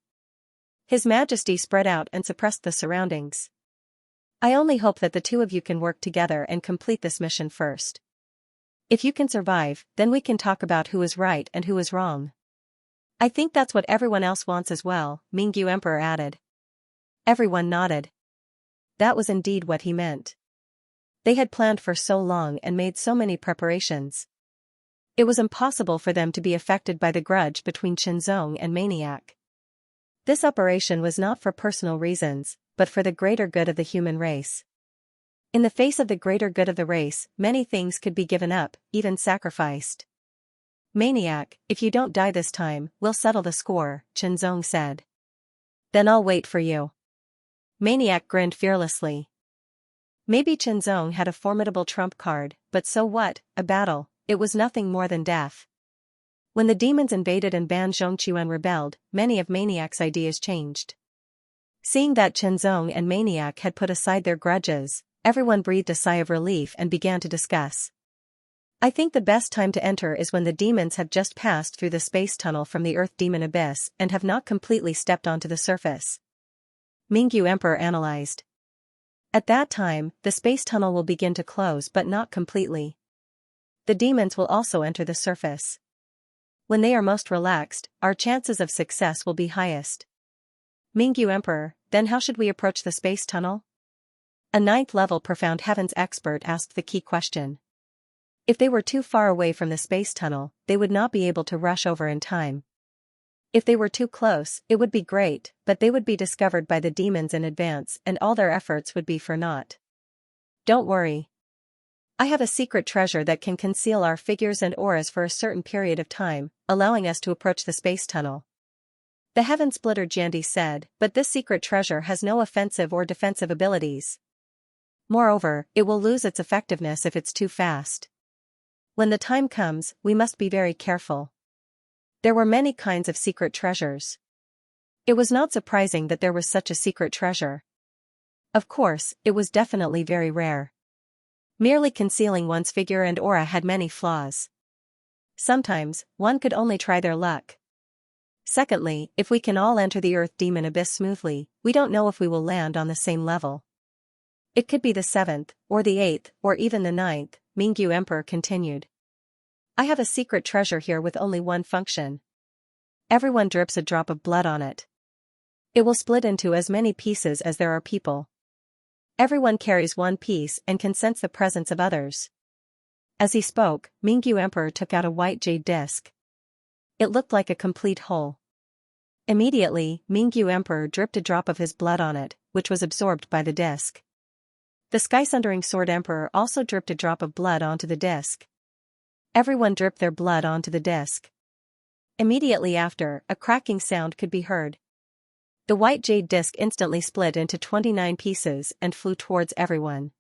Speaker 1: His Majesty spread out and suppressed the surroundings. I only hope that the two of you can work together and complete this mission first. If you can survive, then we can talk about who is right and who is wrong. I think that's what everyone else wants as well, Mingyu Emperor added. Everyone nodded. That was indeed what he meant. They had planned for so long and made so many preparations. It was impossible for them to be affected by the grudge between Shenzong and Maniac. This operation was not for personal reasons, but for the greater good of the human race. In the face of the greater good of the race, many things could be given up, even sacrificed. Maniac, if you don't die this time, we'll settle the score, Shenzong said. Then I'll wait for you. Maniac grinned fearlessly. Maybe Qianzong had a formidable trump card, but so what, a battle, it was nothing more than death. When the demons invaded and Ban Zhongquan rebelled, many of Maniac's ideas changed. Seeing that Qianzong and Maniac had put aside their grudges, everyone breathed a sigh of relief and began to discuss. I think the best time to enter is when the demons have just passed through the space tunnel from the Earth Demon Abyss and have not completely stepped onto the surface. Mingyu Emperor analyzed. At that time, the space tunnel will begin to close but not completely. The demons will also enter the surface. When they are most relaxed, our chances of success will be highest. Mingyu Emperor, then how should we approach the space tunnel? A 9th level Profound Heavens expert asked the key question. If they were too far away from the space tunnel, they would not be able to rush over in time. If they were too close, it would be great, but they would be discovered by the demons in advance and all their efforts would be for naught. Don't worry. I have a secret treasure that can conceal our figures and auras for a certain period of time, allowing us to approach the space tunnel. The Heaven Splitter Jiandi said, but this secret treasure has no offensive or defensive abilities. Moreover, it will lose its effectiveness if it's too fast. When the time comes, we must be very careful. There were many kinds of secret treasures. It was not surprising that there was such a secret treasure. Of course, it was definitely very rare. Merely concealing one's figure and aura had many flaws. Sometimes, one could only try their luck. Secondly, if we can all enter the Earth Demon Abyss smoothly, we don't know if we will land on the same level. It could be the 7th, or the 8th, or even the 9th, Mingyu Emperor continued. I have a secret treasure here with only one function. Everyone drips a drop of blood on it. It will split into as many pieces as there are people. Everyone carries one piece and can sense the presence of others. As he spoke, Mingyu Emperor took out a white jade disc. It looked like a complete whole. Immediately, Mingyu Emperor dripped a drop of his blood on it, which was absorbed by the disc. The Sky-Sundering Sword Emperor also dripped a drop of blood onto the disc. Everyone dripped their blood onto the disc. Immediately after, a cracking sound could be heard. The white jade disc instantly split into 29 pieces and flew towards everyone.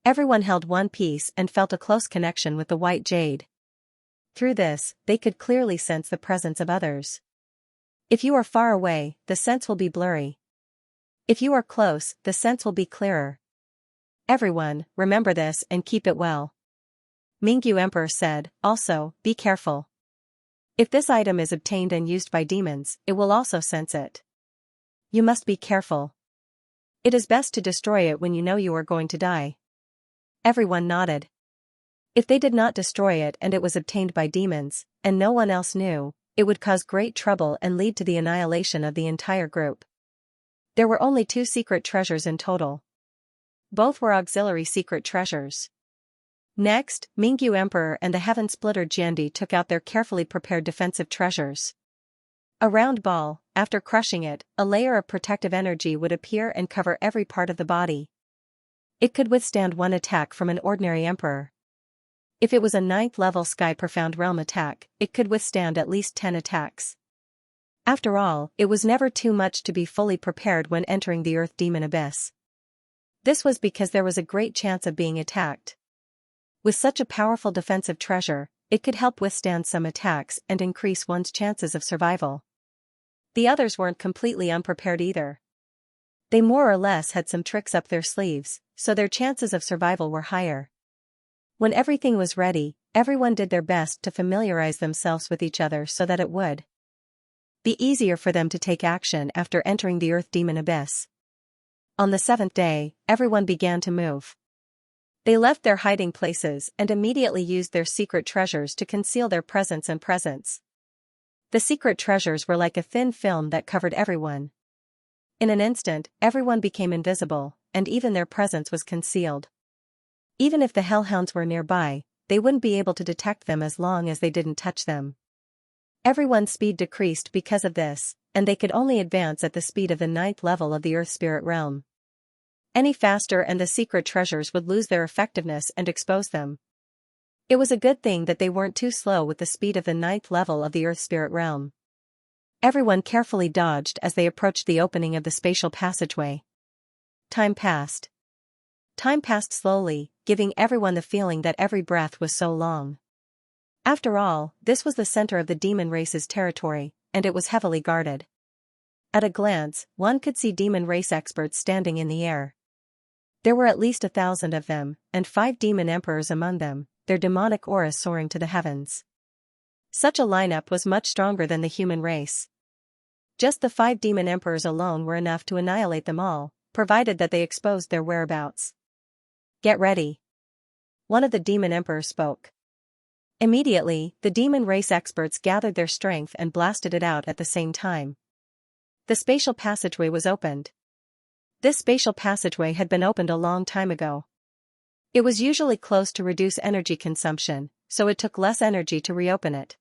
Speaker 1: Everyone held one piece and felt a close connection with the white jade. Through this, they could clearly sense the presence of others. If you are far away, the sense will be blurry. If you are close, the sense will be clearer. Everyone, remember this and keep it well. Mingyu Emperor said, also, be careful. If this item is obtained and used by demons, it will also sense it. You must be careful. It is best to destroy it when you know you are going to die. Everyone nodded. If they did not destroy it and it was obtained by demons, and no one else knew, it would cause great trouble and lead to the annihilation of the entire group. There were only 2 secret treasures in total. Both were auxiliary secret treasures. Next, Mingyu Emperor and the Heaven Splitter Jiandi took out their carefully prepared defensive treasures. A round ball, after crushing it, a layer of protective energy would appear and cover every part of the body. It could withstand one attack from an ordinary emperor. If it was a 9th level Sky Profound Realm attack, it could withstand at least 10 attacks. After all, it was never too much to be fully prepared when entering the Earth Demon Abyss. This was because there was a great chance of being attacked. With such a powerful defensive treasure, it could help withstand some attacks and increase one's chances of survival. The others weren't completely unprepared either. They more or less had some tricks up their sleeves, so their chances of survival were higher. When everything was ready, everyone did their best to familiarize themselves with each other so that it would be easier for them to take action after entering the Earth Demon Abyss. On the 7th day, everyone began to move. They left their hiding places and immediately used their secret treasures to conceal their presence and presence. The secret treasures were like a thin film that covered everyone. In an instant, everyone became invisible, and even their presence was concealed. Even if the hellhounds were nearby, they wouldn't be able to detect them as long as they didn't touch them. Everyone's speed decreased because of this, and they could only advance at the speed of the 9th level of the Earth Spirit Realm. Any faster and the secret treasures would lose their effectiveness and expose them. It was a good thing that they weren't too slow with the speed of the 9th level of the Earth Spirit Realm. Everyone carefully dodged as they approached the opening of the spatial passageway. Time passed. Time passed slowly, giving everyone the feeling that every breath was so long. After all, this was the center of the demon race's territory, and it was heavily guarded. At a glance, one could see demon race experts standing in the air. There were at least 1,000 of them, and 5 demon emperors among them, their demonic auras soaring to the heavens. Such a lineup was much stronger than the human race. Just the 5 demon emperors alone were enough to annihilate them all, provided that they exposed their whereabouts. "Get ready." One of the demon emperors spoke. Immediately, the demon race experts gathered their strength and blasted it out at the same time. The spatial passageway was opened. This spatial passageway had been opened a long time ago. It was usually closed to reduce energy consumption, so it took less energy to reopen it.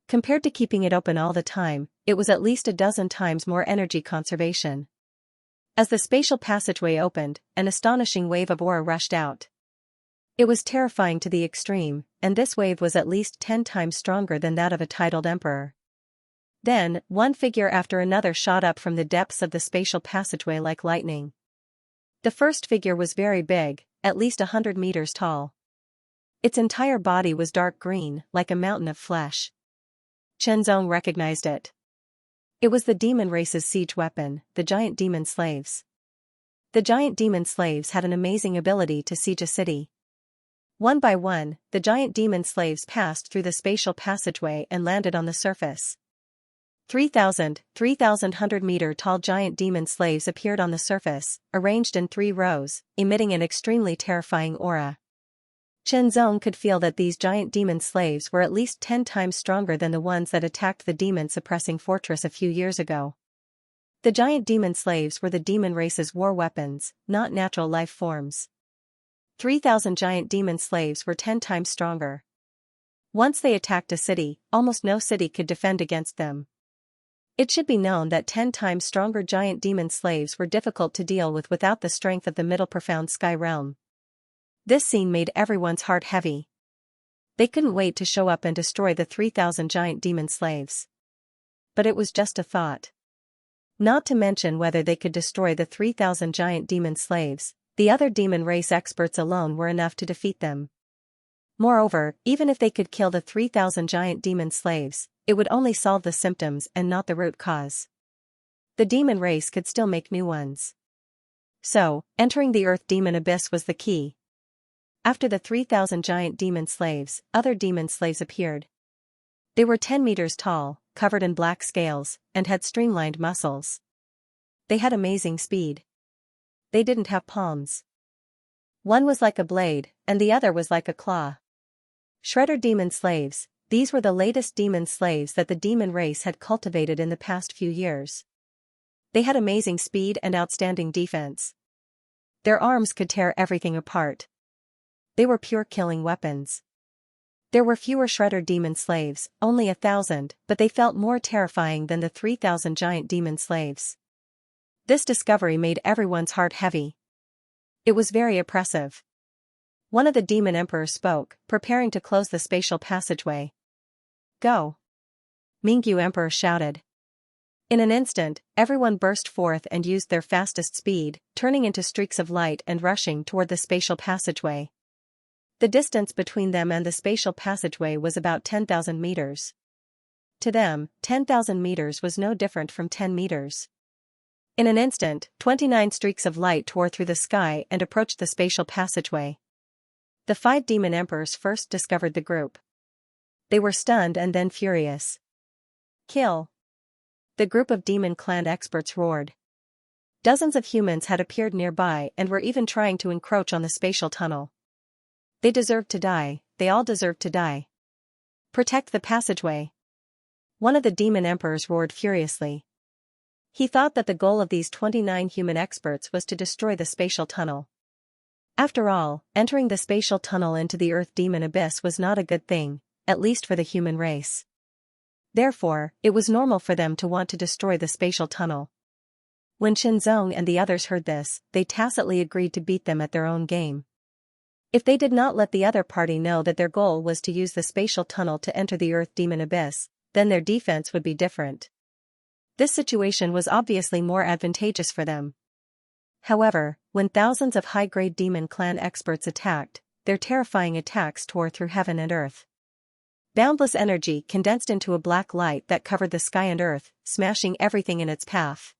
Speaker 1: Compared to keeping it open all the time, it was at least a dozen times more energy conservation. As the spatial passageway opened, an astonishing wave of aura rushed out. It was terrifying to the extreme, and this wave was at least 10 times stronger than that of a titled emperor. Then, one figure after another shot up from the depths of the spatial passageway like lightning. The first figure was very big, at least 100 meters tall. Its entire body was dark green, like a mountain of flesh. Shenzong recognized it. It was the demon race's siege weapon, the giant demon slaves. The giant demon slaves had an amazing ability to siege a city. One by one, the giant demon slaves passed through the spatial passageway and landed on the surface. 3,100-meter tall giant demon slaves appeared on the surface, arranged in 3 rows, emitting an extremely terrifying aura. Shenzong could feel that these giant demon slaves were at least 10 times stronger than the ones that attacked the demon-suppressing fortress a few years ago. The giant demon slaves were the demon race's war weapons, not natural life forms. 3,000 giant demon slaves were 10 times stronger. Once they attacked a city, almost no city could defend against them. It should be known that 10 times stronger giant demon slaves were difficult to deal with without the strength of the middle profound sky realm. This scene made everyone's heart heavy. They couldn't wait to show up and destroy the 3,000 giant demon slaves. But it was just a thought. Not to mention whether they could destroy the 3,000 giant demon slaves, the other demon race experts alone were enough to defeat them. Moreover, even if they could kill the 3,000 giant demon slaves, it would only solve the symptoms and not the root cause. The demon race could still make new ones. So, entering the earth demon abyss was the key. After the 3,000 giant demon slaves, other demon slaves appeared. They were 10 meters tall, covered in black scales, and had streamlined muscles. They had amazing speed. They didn't have palms. One was like a blade, and the other was like a claw. Shredder demon slaves, these were the latest demon slaves that the demon race had cultivated in the past few years. They had amazing speed and outstanding defense. Their arms could tear everything apart. They were pure killing weapons. There were fewer Shredder demon slaves, only 1,000, but they felt more terrifying than the 3,000 giant demon slaves. This discovery made everyone's heart heavy. It was very oppressive. One of the demon emperors spoke, preparing to close the spatial passageway. "Go!" Mingyu Emperor shouted. In an instant, everyone burst forth and used their fastest speed, turning into streaks of light and rushing toward the spatial passageway. The distance between them and the spatial passageway was about 10,000 meters. To them, 10,000 meters was no different from 10 meters. In an instant, 29 streaks of light tore through the sky and approached the spatial passageway. The 5 demon emperors first discovered the group. They were stunned and then furious. "Kill!" The group of demon clan experts roared. Dozens of humans had appeared nearby and were even trying to encroach on the spatial tunnel. They deserved to die, they all deserved to die. "Protect the passageway!" One of the demon emperors roared furiously. He thought that the goal of these 29 human experts was to destroy the spatial tunnel. After all, entering the spatial tunnel into the Earth demon abyss was not a good thing, at least for the human race. Therefore, it was normal for them to want to destroy the spatial tunnel. When Shenzong and the others heard this, they tacitly agreed to beat them at their own game. If they did not let the other party know that their goal was to use the spatial tunnel to enter the Earth demon abyss, then their defense would be different. This situation was obviously more advantageous for them. However, when thousands of high-grade demon clan experts attacked, their terrifying attacks tore through heaven and earth. Boundless energy condensed into a black light that covered the sky and earth, smashing everything in its path.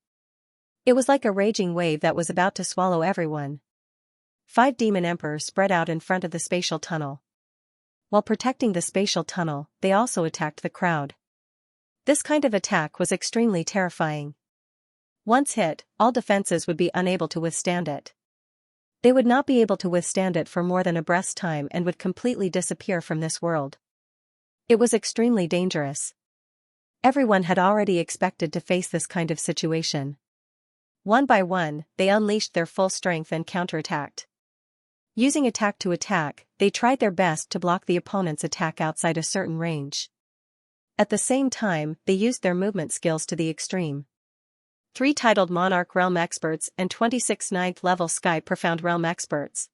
Speaker 1: It was like a raging wave that was about to swallow everyone. 5 demon emperors spread out in front of the spatial tunnel. While protecting the spatial tunnel, they also attacked the crowd. This kind of attack was extremely terrifying. Once hit, all defenses would be unable to withstand it. They would not be able to withstand it for more than a breath's time and would completely disappear from this world. It was extremely dangerous. Everyone had already expected to face this kind of situation. One by one, they unleashed their full strength and counterattacked. Using attack to attack, they tried their best to block the opponent's attack outside a certain range. At the same time, they used their movement skills to the extreme. 3 titled Monarch Realm experts and 26 9th level Sky Profound Realm experts.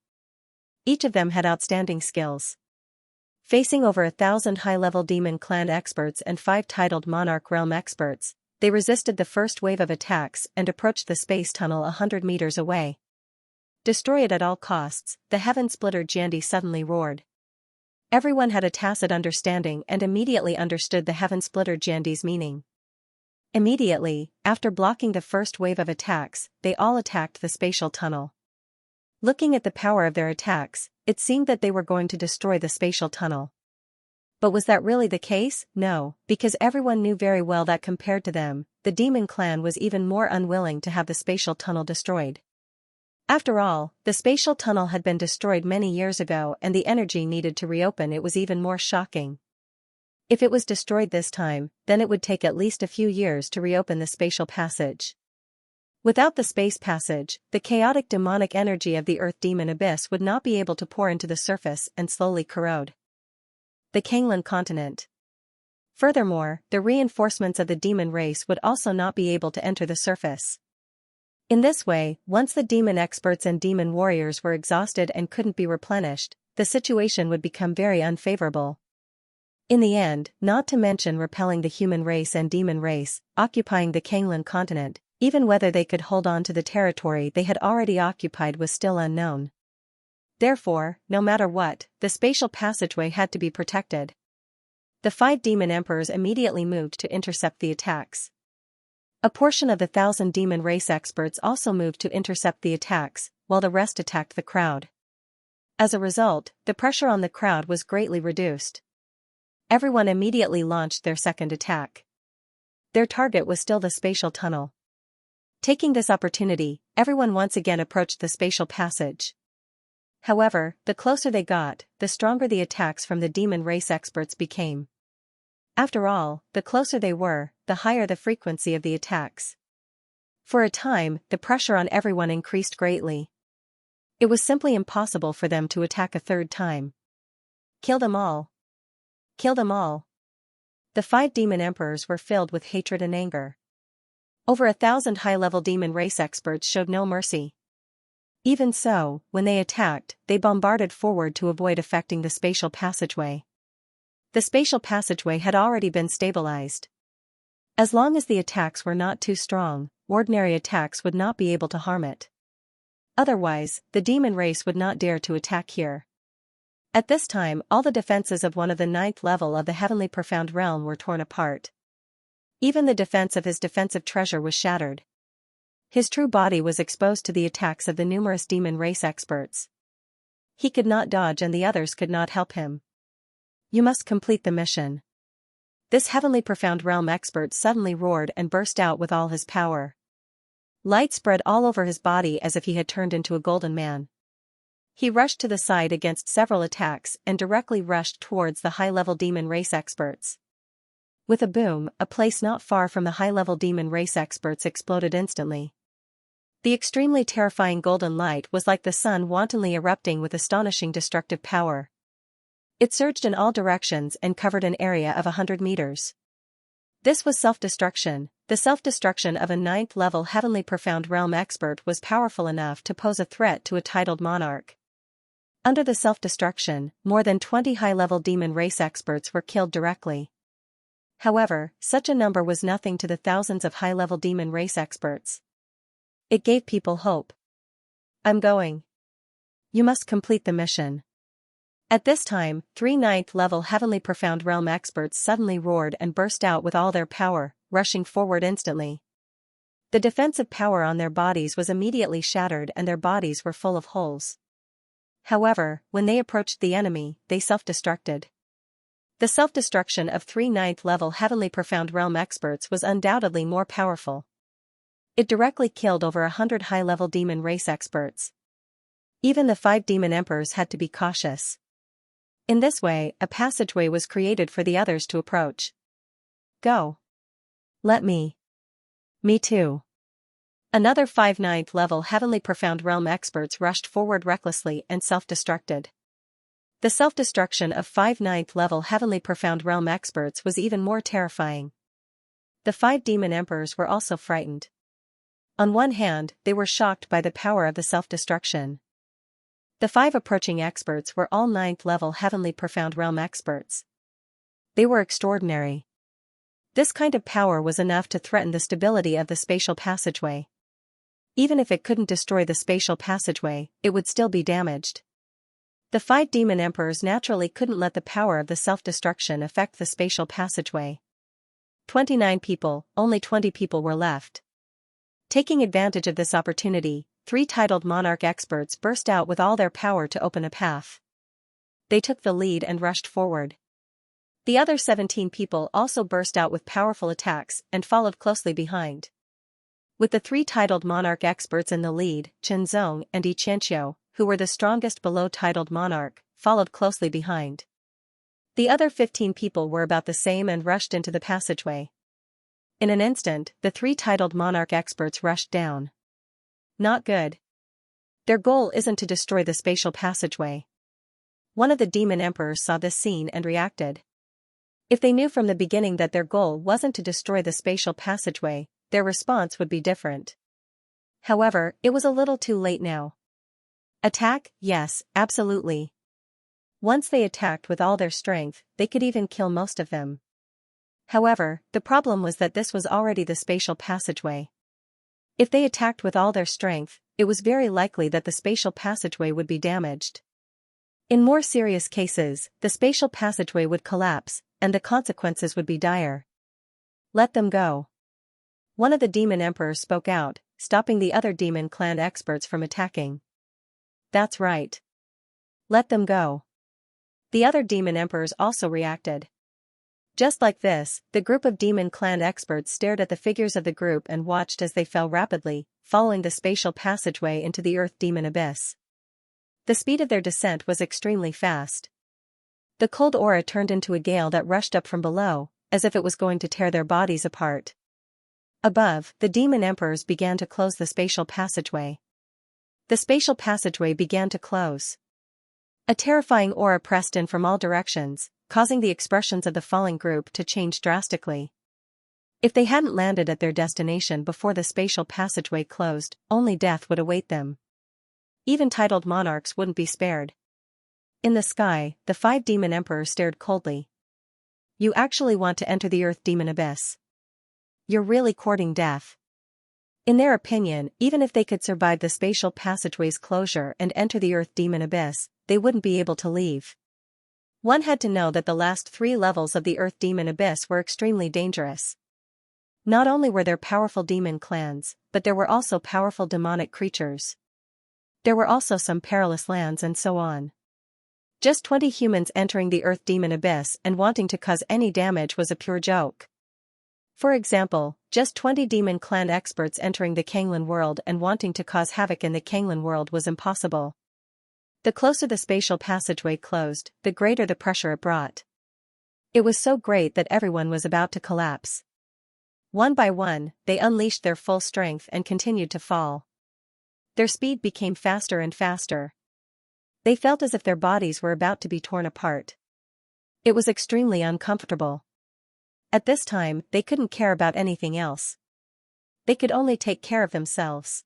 Speaker 1: Each of them had outstanding skills. Facing over 1,000 high-level Demon Clan experts and 5 titled Monarch Realm experts, they resisted the first wave of attacks and approached the space tunnel 100 meters away. Destroy it at all costs, the Heaven Splitter Jiandi suddenly roared. Everyone had a tacit understanding and immediately understood the Heaven Splitter Jiandi's meaning. Immediately, after blocking the first wave of attacks, they all attacked the spatial tunnel. Looking at the power of their attacks, it seemed that they were going to destroy the spatial tunnel. But was that really the case? No, because everyone knew very well that compared to them, the Demon Clan was even more unwilling to have the spatial tunnel destroyed. After all, the spatial tunnel had been destroyed many years ago and the energy needed to reopen it was even more shocking. If it was destroyed this time, then it would take at least a few years to reopen the spatial passage. Without the space passage, the chaotic demonic energy of the Earth Demon Abyss would not be able to pour into the surface and slowly corrode the Kanglan continent. Furthermore, the reinforcements of the demon race would also not be able to enter the surface. In this way, once the demon experts and demon warriors were exhausted and couldn't be replenished, the situation would become very unfavorable. In the end, not to mention repelling the human race and demon race, occupying the Kanglan continent, even whether they could hold on to the territory they had already occupied was still unknown. Therefore, no matter what, the spatial passageway had to be protected. The 5 demon emperors immediately moved to intercept the attacks. A portion of the 1,000 demon race experts also moved to intercept the attacks, while the rest attacked the crowd. As a result, the pressure on the crowd was greatly reduced. Everyone immediately launched their second attack. Their target was still the spatial tunnel. Taking this opportunity, everyone once again approached the spatial passage. However, the closer they got, the stronger the attacks from the demon race experts became. After all, the closer they were, the higher the frequency of the attacks. For a time, the pressure on everyone increased greatly. It was simply impossible for them to attack a third time. Kill them all. Kill them all. The 5 demon emperors were filled with hatred and anger. Over 1,000 high-level demon race experts showed no mercy. Even so, when they attacked, they bombarded forward to avoid affecting the spatial passageway. The spatial passageway had already been stabilized. As long as the attacks were not too strong, ordinary attacks would not be able to harm it. Otherwise, the demon race would not dare to attack here. At this time, all the defenses of one of the 9th level of the Heavenly Profound Realm were torn apart. Even the defense of his defensive treasure was shattered. His true body was exposed to the attacks of the numerous demon race experts. He could not dodge and the others could not help him. You must complete the mission. This Heavenly Profound Realm expert suddenly roared and burst out with all his power. Light spread all over his body as if he had turned into a golden man. He rushed to the side against several attacks and directly rushed towards the high-level demon race experts. With a boom, a place not far from the high-level demon race experts exploded instantly. The extremely terrifying golden light was like the sun wantonly erupting with astonishing destructive power. It surged in all directions and covered an area of 100 meters. This was self-destruction. The self-destruction of a 9th level Heavenly Profound Realm expert was powerful enough to pose a threat to a titled monarch. Under the self-destruction, more than 20 high-level demon race experts were killed directly. However, such a number was nothing to the thousands of high-level demon race experts. It gave people hope. I'm going. You must complete the mission. At this time, 3 ninth-level Heavenly Profound Realm experts suddenly roared and burst out with all their power, rushing forward instantly. The defensive power on their bodies was immediately shattered and their bodies were full of holes. However, when they approached the enemy, they self-destructed. The self-destruction of 3 ninth-level Heavenly Profound Realm experts was undoubtedly more powerful. It directly killed over 100 high-level demon race experts. Even the 5 demon emperors had to be cautious. In this way, a passageway was created for the others to approach. Go. Let me. Me too. Another 5 ninth-level Heavenly Profound Realm experts rushed forward recklessly and self-destructed. The self-destruction of 5 ninth-level Heavenly Profound Realm experts was even more terrifying. The 5 demon emperors were also frightened. On one hand, they were shocked by the power of the self-destruction. The 5 approaching experts were all 9th-level Heavenly Profound Realm experts. They were extraordinary. This kind of power was enough to threaten the stability of the spatial passageway. Even if it couldn't destroy the spatial passageway, it would still be damaged. The 5 demon emperors naturally couldn't let the power of the self-destruction affect the spatial passageway. 29 people, only 20 people were left. Taking advantage of this opportunity, 3 titled monarch experts burst out with all their power to open a path. They took the lead and rushed forward. The other 17 people also burst out with powerful attacks and followed closely behind. With the 3 titled monarch experts in the lead, Xianxia and Xianxia, who were the strongest below titled monarch, followed closely behind. The other 15 people were about the same and rushed into the passageway. In an instant, the 3 titled monarch experts rushed down. Not good. Their goal isn't to destroy the spatial passageway. One of the demon emperors saw this scene and reacted. If they knew from the beginning that their goal wasn't to destroy the spatial passageway, their response would be different. However, it was a little too late now. Attack? Yes, absolutely. Once they attacked with all their strength, they could even kill most of them. However, the problem was that this was already the spatial passageway. If they attacked with all their strength, it was very likely that the spatial passageway would be damaged. In more serious cases, the spatial passageway would collapse, and the consequences would be dire. Let them go. One of the demon emperors spoke out, stopping the other demon clan experts from attacking. That's right. Let them go. The other demon emperors also reacted. Just like this, the group of demon clan experts stared at the figures of the group and watched as they fell rapidly, following the spatial passageway into the earth demon abyss. The speed of their descent was extremely fast. The cold aura turned into a gale that rushed up from below, as if it was going to tear their bodies apart. Above, the demon emperors began to close the spatial passageway. The spatial passageway began to close. A terrifying aura pressed in from all directions, causing the expressions of the falling group to change drastically. If they hadn't landed at their destination before the spatial passageway closed, only death would await them. Even titled monarchs wouldn't be spared. In the sky, the 5 demon emperors stared coldly. You actually want to enter the earth demon abyss? You're really courting death. In their opinion, even if they could survive the spatial passageway's closure and enter the earth demon abyss, they wouldn't be able to leave. One had to know that the last 3 levels of the earth demon abyss were extremely dangerous. Not only were there powerful demon clans, but there were also powerful demonic creatures. There were also some perilous lands and so on. Just 20 humans entering the earth demon abyss and wanting to cause any damage was a pure joke. For example, just 20 demon clan experts entering the Kanglan world and wanting to cause havoc in the Kanglan world was impossible. The closer the spatial passageway closed, the greater the pressure it brought. It was so great that everyone was about to collapse. One by one, they unleashed their full strength and continued to fall. Their speed became faster and faster. They felt as if their bodies were about to be torn apart. It was extremely uncomfortable. At this time, they couldn't care about anything else. They could only take care of themselves.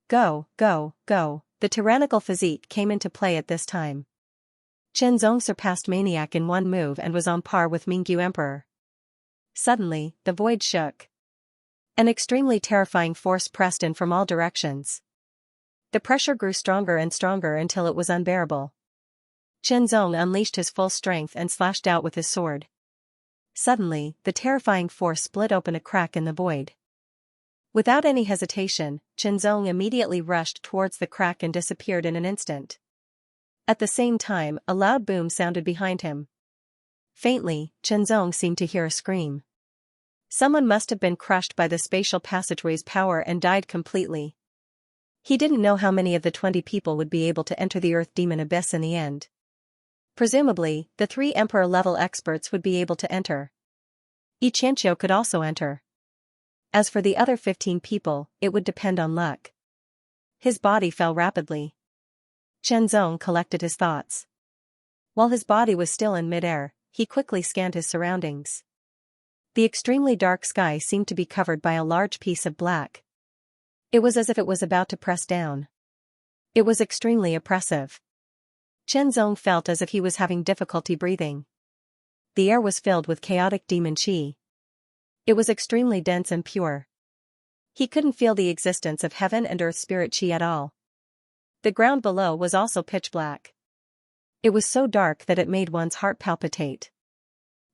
Speaker 1: Go, go, go. The tyrannical physique came into play at this time. Xianxia surpassed Maniac in one move and was on par with Mingyu Emperor. Suddenly, the void shook. An extremely terrifying force pressed in from all directions. The pressure grew stronger and stronger until it was unbearable. Zhenzong unleashed his full strength and slashed out with his sword. Suddenly, the terrifying force split open a crack in the void. Without any hesitation, Zhenzong immediately rushed towards the crack and disappeared in an instant. At the same time, a loud boom sounded behind him. Faintly, Zhenzong seemed to hear a scream. Someone must have been crushed by the spatial passageway's power and died completely. He didn't know how many of the 20 people would be able to enter the Earth Demon Abyss in the end. Presumably, the 3 Emperor-level experts would be able to enter. Xianxia could also enter. As for the other 15 people, it would depend on luck. His body fell rapidly. Zhenzong collected his thoughts. While his body was still in midair, he quickly scanned his surroundings. The extremely dark sky seemed to be covered by a large piece of black. It was as if it was about to press down. It was extremely oppressive. Zhenzong felt as if he was having difficulty breathing. The air was filled with chaotic demon qi. It was extremely dense and pure. He couldn't feel the existence of heaven and earth spirit qi at all. The ground below was also pitch black. It was so dark that it made one's heart palpitate.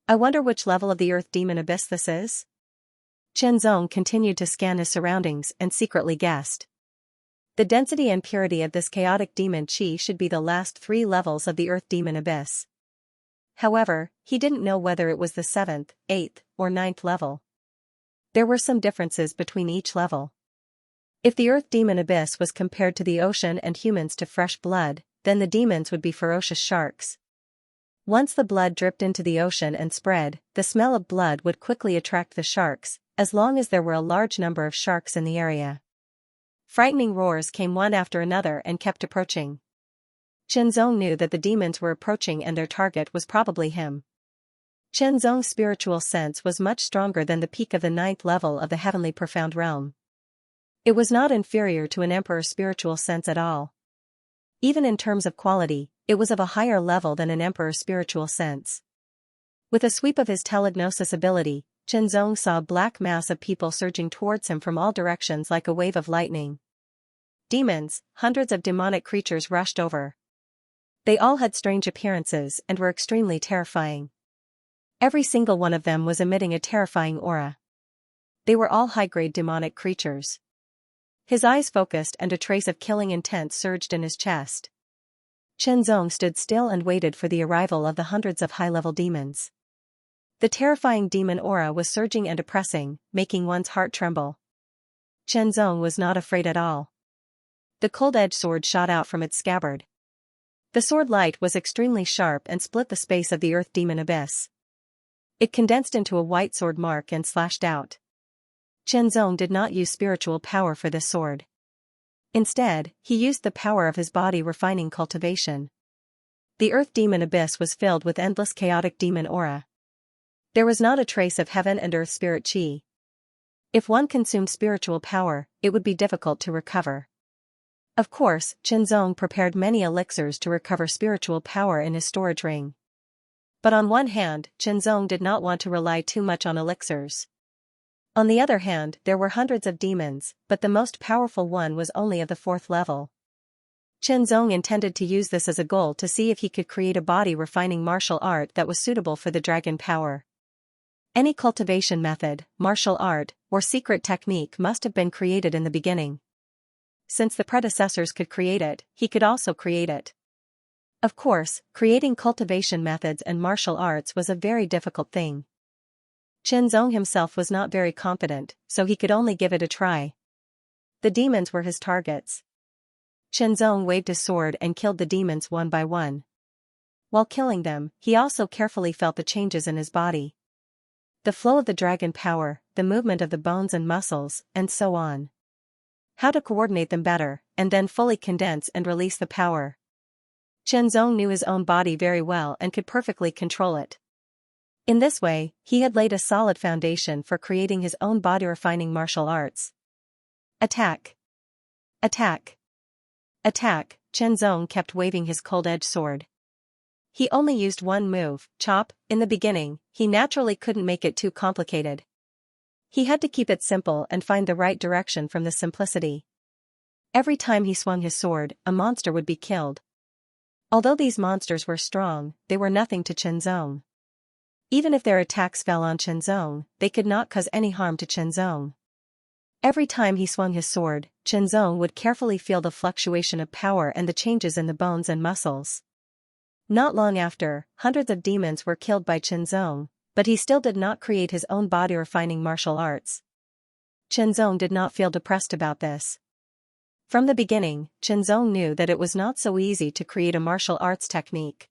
Speaker 1: I wonder which level of the Earth Demon Abyss this is? Zhenzong continued to scan his surroundings and secretly guessed. The density and purity of this chaotic demon qi should be the last 3 levels of the Earth Demon Abyss. However, he didn't know whether it was the 7th, 8th, or 9th level. There were some differences between each level. If the Earth Demon Abyss was compared to the ocean and humans to fresh blood, then the demons would be ferocious sharks. Once the blood dripped into the ocean and spread, the smell of blood would quickly attract the sharks, as long as there were a large number of sharks in the area. Frightening roars came one after another and kept approaching. Zhenzong knew that the demons were approaching and their target was probably him. Zhenzong's spiritual sense was much stronger than the peak of the 9th level of the heavenly profound realm. It was not inferior to an emperor's spiritual sense at all. Even in terms of quality, it was of a higher level than an emperor's spiritual sense. With a sweep of his telegnosis ability, Zhenzong saw a black mass of people surging towards him from all directions like a wave of lightning. Demons, hundreds of demonic creatures rushed over. They all had strange appearances and were extremely terrifying. Every single one of them was emitting a terrifying aura. They were all high-grade demonic creatures. His eyes focused and a trace of killing intent surged in his chest. Zhenzong stood still and waited for the arrival of the hundreds of high-level demons. The terrifying demon aura was surging and oppressing, making one's heart tremble. Zhenzong was not afraid at all. The cold-edged sword shot out from its scabbard. The sword light was extremely sharp and split the space of the Earth Demon Abyss. It condensed into a white sword mark and slashed out. Zhenzong did not use spiritual power for this sword. Instead, he used the power of his body refining cultivation. The Earth Demon Abyss was filled with endless chaotic demon aura. There was not a trace of heaven and earth spirit qi. If one consumed spiritual power, it would be difficult to recover. Of course, Zhenzong prepared many elixirs to recover spiritual power in his storage ring. But on one hand, Zhenzong did not want to rely too much on elixirs. On the other hand, there were hundreds of demons, but the most powerful one was only of the 4th level. Zhenzong intended to use this as a goal to see if he could create a body-refining martial art that was suitable for the dragon power. Any cultivation method, martial art, or secret technique must have been created in the beginning. Since the predecessors could create it, he could also create it. Of course, creating cultivation methods and martial arts was a very difficult thing. Zhenzong himself was not very confident, so he could only give it a try. The demons were his targets. Zhenzong waved his sword and killed the demons one by one. While killing them, he also carefully felt the changes in his body. The flow of the dragon power, the movement of the bones and muscles, and so on. How to coordinate them better, and then fully condense and release the power. Zhenzong knew his own body very well and could perfectly control it. In this way, he had laid a solid foundation for creating his own body-refining martial arts. Attack! Attack! Attack! Zhenzong kept waving his cold-edged sword. He only used one move, chop. In the beginning, he naturally couldn't make it too complicated. He had to keep it simple and find the right direction from the simplicity. Every time he swung his sword, a monster would be killed. Although these monsters were strong, they were nothing to Chenzong. Even if their attacks fell on Chenzong, they could not cause any harm to Chenzong. Every time he swung his sword, Chenzong would carefully feel the fluctuation of power and the changes in the bones and muscles. Not long after, hundreds of demons were killed by Chenzong, but he still did not create his own body-refining martial arts. Chenzong did not feel depressed about this. From the beginning, Chenzong knew that it was not so easy to create a martial arts technique.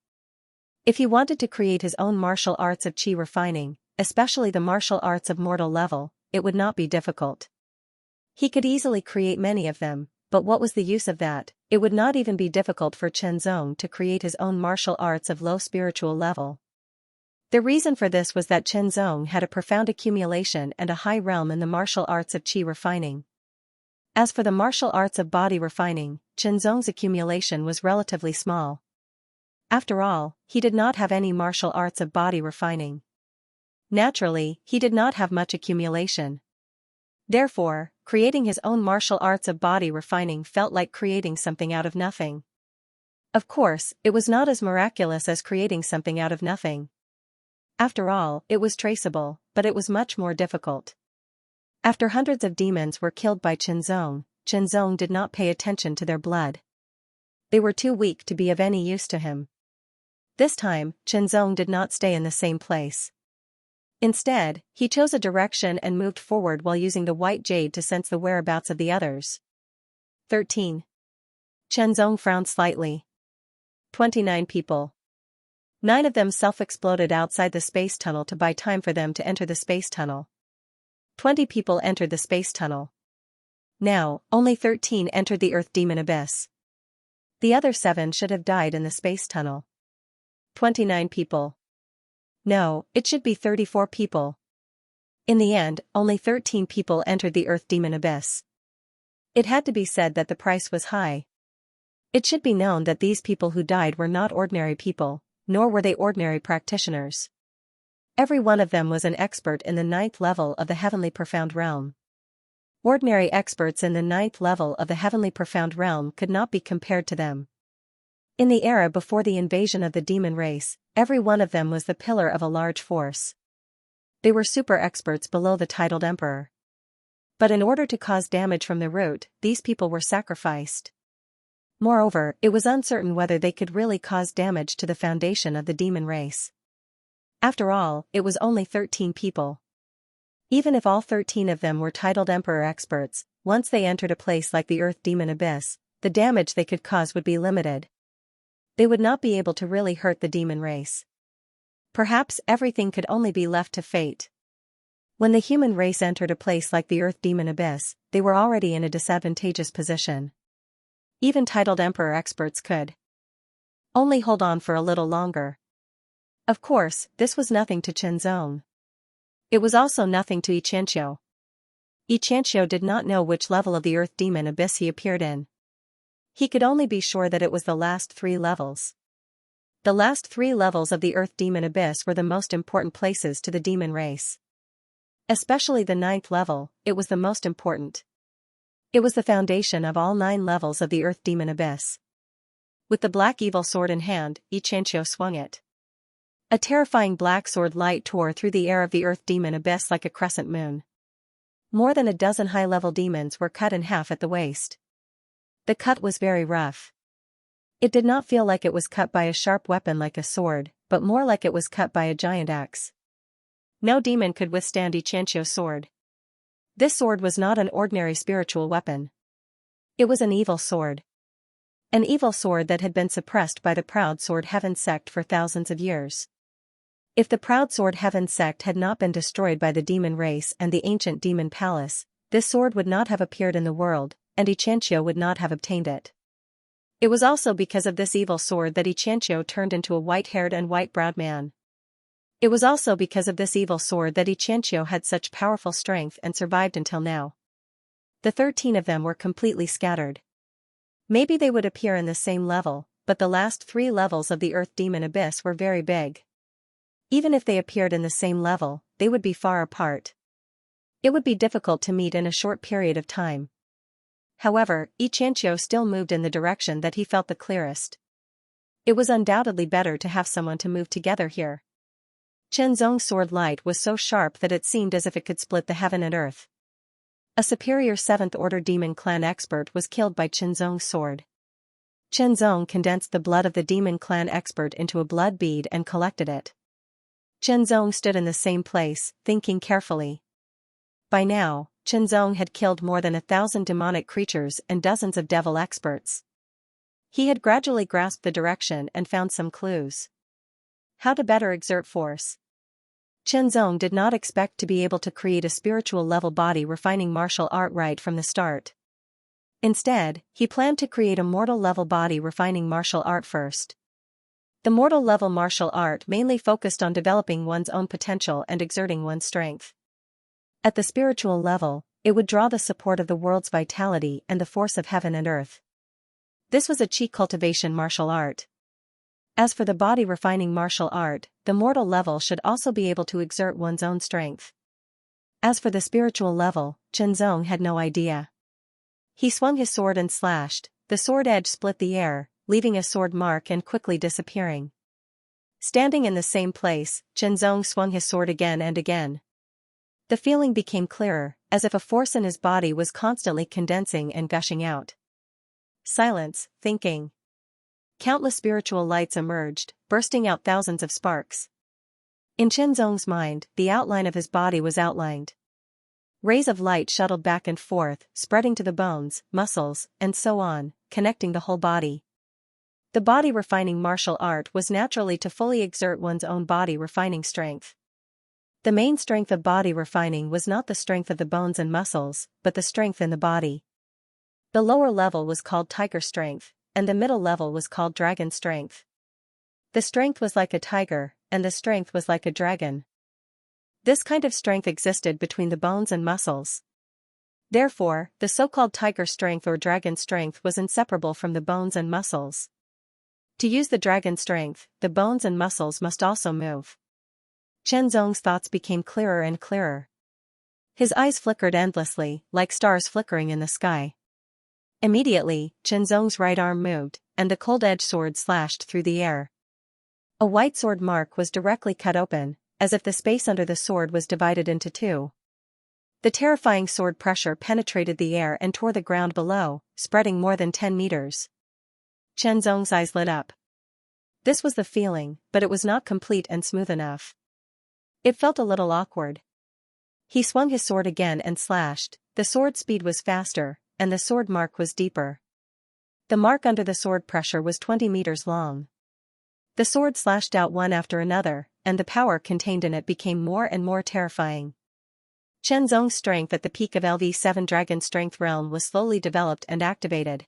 Speaker 1: If he wanted to create his own martial arts of qi refining, especially the martial arts of mortal level, it would not be difficult. He could easily create many of them, but what was the use of that? It would not even be difficult for Chenzong to create his own martial arts of low spiritual level. The reason for this was that Chenzong had a profound accumulation and a high realm in the martial arts of qi refining. As for the martial arts of body refining, Chenzong's accumulation was relatively small. After all, he did not have any martial arts of body refining. Naturally, he did not have much accumulation. Therefore, creating his own martial arts of body refining felt like creating something out of nothing. Of course, it was not as miraculous as creating something out of nothing. After all, it was traceable, but it was much more difficult. After hundreds of demons were killed by Chenzong, Chenzong did not pay attention to their blood. They were too weak to be of any use to him. This time, Chenzong did not stay in the same place. Instead, he chose a direction and moved forward while using the white jade to sense the whereabouts of the others. 13. Chenzong frowned slightly. 29 people. 9 of them self-exploded outside the space tunnel to buy time for them to enter the space tunnel. 20 people entered the space tunnel. Now, only 13 entered the Earth Demon Abyss. The other 7 should have died in the space tunnel. 29 people. No, it should be 34 people. In the end, only 13 people entered the Earth Demon Abyss. It had to be said that the price was high. It should be known that these people who died were not ordinary people, nor were they ordinary practitioners. Every one of them was an expert in the 9th level of the Heavenly Profound Realm. Ordinary experts in the 9th level of the Heavenly Profound Realm could not be compared to them. In the era before the invasion of the demon race, every one of them was the pillar of a large force. They were super experts below the titled emperor. But in order to cause damage from the root, these people were sacrificed. Moreover, it was uncertain whether they could really cause damage to the foundation of the demon race. After all, it was only 13 people. Even if all 13 of them were titled emperor experts, once they entered a place like the Earth Demon Abyss, the damage they could cause would be limited. They would not be able to really hurt the demon race. Perhaps everything could only be left to fate. When the human race entered a place like the Earth Demon Abyss, they were already in a disadvantageous position. Even titled emperor experts could only hold on for a little longer. Of course, this was nothing to Chenzong. It was also nothing to Xianxia. Xianxia did not know which level of the Earth Demon Abyss he appeared in. He could only be sure that it was the last 3 levels. The last 3 levels of the Earth Demon Abyss were the most important places to the demon race. Especially the 9th level, it was the most important. It was the foundation of all 9 levels of the Earth Demon Abyss. With the black evil sword in hand, Xianxia swung it. A terrifying black sword light tore through the air of the Earth Demon Abyss like a crescent moon. More than a dozen high-level demons were cut in half at the waist. The cut was very rough. It did not feel like it was cut by a sharp weapon like a sword, but more like it was cut by a giant axe. No demon could withstand Xianxia's sword. This sword was not an ordinary spiritual weapon. It was an evil sword. An evil sword that had been suppressed by the Proud Sword Heaven sect for thousands of years. If the Proud Sword Heaven sect had not been destroyed by the demon race and the ancient demon palace, this sword would not have appeared in the world, and Xianxia would not have obtained it. It was also because of this evil sword that Xianxia turned into a white-haired and white-browed man. It was also because of this evil sword that Xianxia had such powerful strength and survived until now. The 13 of them were completely scattered. Maybe they would appear in the same level, but the last 3 levels of the Earth Demon Abyss were very big. Even if they appeared in the same level, they would be far apart. It would be difficult to meet in a short period of time. However, Xianxia still moved in the direction that he felt the clearest. It was undoubtedly better to have someone to move together here. Chen Zong's sword light was so sharp that it seemed as if it could split the heaven and earth. A superior 7th Order Demon Clan expert was killed by Chen Zong's sword. Chen Zong condensed the blood of the Demon Clan expert into a blood bead and collected it. Chen Zong stood in the same place, thinking carefully. By now, Chen Zong had killed more than 1,000 demonic creatures and dozens of devil experts. He had gradually grasped the direction and found some clues. How to better exert force. Chen Zong did not expect to be able to create a spiritual level body refining martial art right from the start. Instead, he planned to create a mortal level body refining martial art first. The mortal level martial art mainly focused on developing one's own potential and exerting one's strength. At the spiritual level, it would draw the support of the world's vitality and the force of heaven and earth. This was a Qi cultivation martial art. As for the body refining martial art, the mortal level should also be able to exert one's own strength. As for the spiritual level, Chen Zong had no idea. He swung his sword and slashed, the sword edge split the air, leaving a sword mark and quickly disappearing. Standing in the same place, Chen Zong swung his sword again and again. The feeling became clearer, as if a force in his body was constantly condensing and gushing out. Silence, thinking. Countless spiritual lights emerged, bursting out thousands of sparks. In Chen Zong's mind, the outline of his body was outlined. Rays of light shuttled back and forth, spreading to the bones, muscles, and so on, connecting the whole body. The body refining martial art was naturally to fully exert one's own body refining strength. The main strength of body refining was not the strength of the bones and muscles, but the strength in the body. The lower level was called tiger strength, and the middle level was called dragon strength. The strength was like a tiger, and the strength was like a dragon. This kind of strength existed between the bones and muscles. Therefore, the so-called tiger strength or dragon strength was inseparable from the bones and muscles. To use the dragon strength, the bones and muscles must also move. Chen Zong's thoughts became clearer and clearer. His eyes flickered endlessly, like stars flickering in the sky. Immediately, Chen Zong's right arm moved, and the cold-edged sword slashed through the air. A white sword mark was directly cut open, as if the space under the sword was divided into two. The terrifying sword pressure penetrated the air and tore the ground below, spreading more than 10 meters. Chen Zong's eyes lit up. This was the feeling, but it was not complete and smooth enough. It felt a little awkward. He swung his sword again and slashed. The sword speed was faster, and the sword mark was deeper. The mark under the sword pressure was 20 meters long. The sword slashed out one after another, and the power contained in it became more and more terrifying. Chen Zong's strength at the peak of LV7 Dragon Strength realm was slowly developed and activated.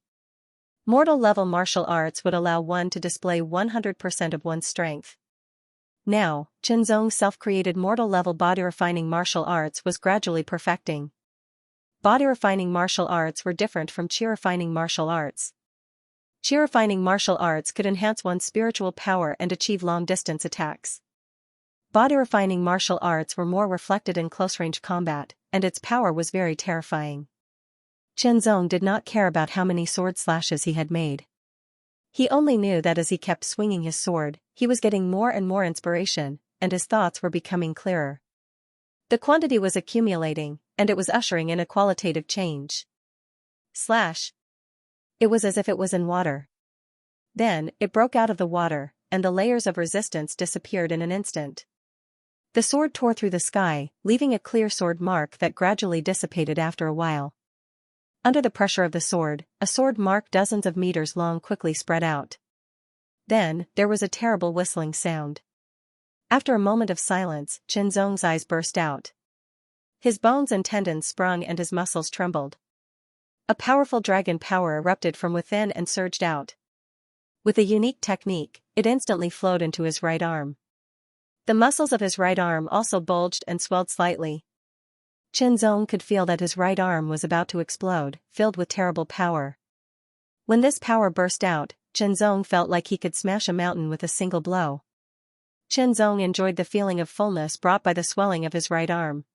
Speaker 1: Mortal level martial arts would allow one to display 100% of one's strength. Now, Chen Zong's self-created mortal-level body-refining martial arts was gradually perfecting. Body-refining martial arts were different from chi-refining martial arts. Chi-refining martial arts could enhance one's spiritual power and achieve long-distance attacks. Body-refining martial arts were more reflected in close-range combat, and its power was very terrifying. Chen Zong did not care about how many sword slashes he had made. He only knew that as he kept swinging his sword, he was getting more and more inspiration, and his thoughts were becoming clearer. The quantity was accumulating, and it was ushering in a qualitative change. Slash. It was as if it was in water. Then, it broke out of the water, and the layers of resistance disappeared in an instant. The sword tore through the sky, leaving a clear sword mark that gradually dissipated after a while. Under the pressure of the sword, a sword mark dozens of meters long quickly spread out. Then, there was a terrible whistling sound. After a moment of silence, Chen Zong's eyes burst out. His bones and tendons sprung and his muscles trembled. A powerful dragon power erupted from within and surged out. With a unique technique, it instantly flowed into his right arm. The muscles of his right arm also bulged and swelled slightly. Chen Zong could feel that his right arm was about to explode, filled with terrible power. When this power burst out, Chen Zong felt like he could smash a mountain with a single blow. Chen Zong enjoyed the feeling of fullness brought by the swelling of his right arm.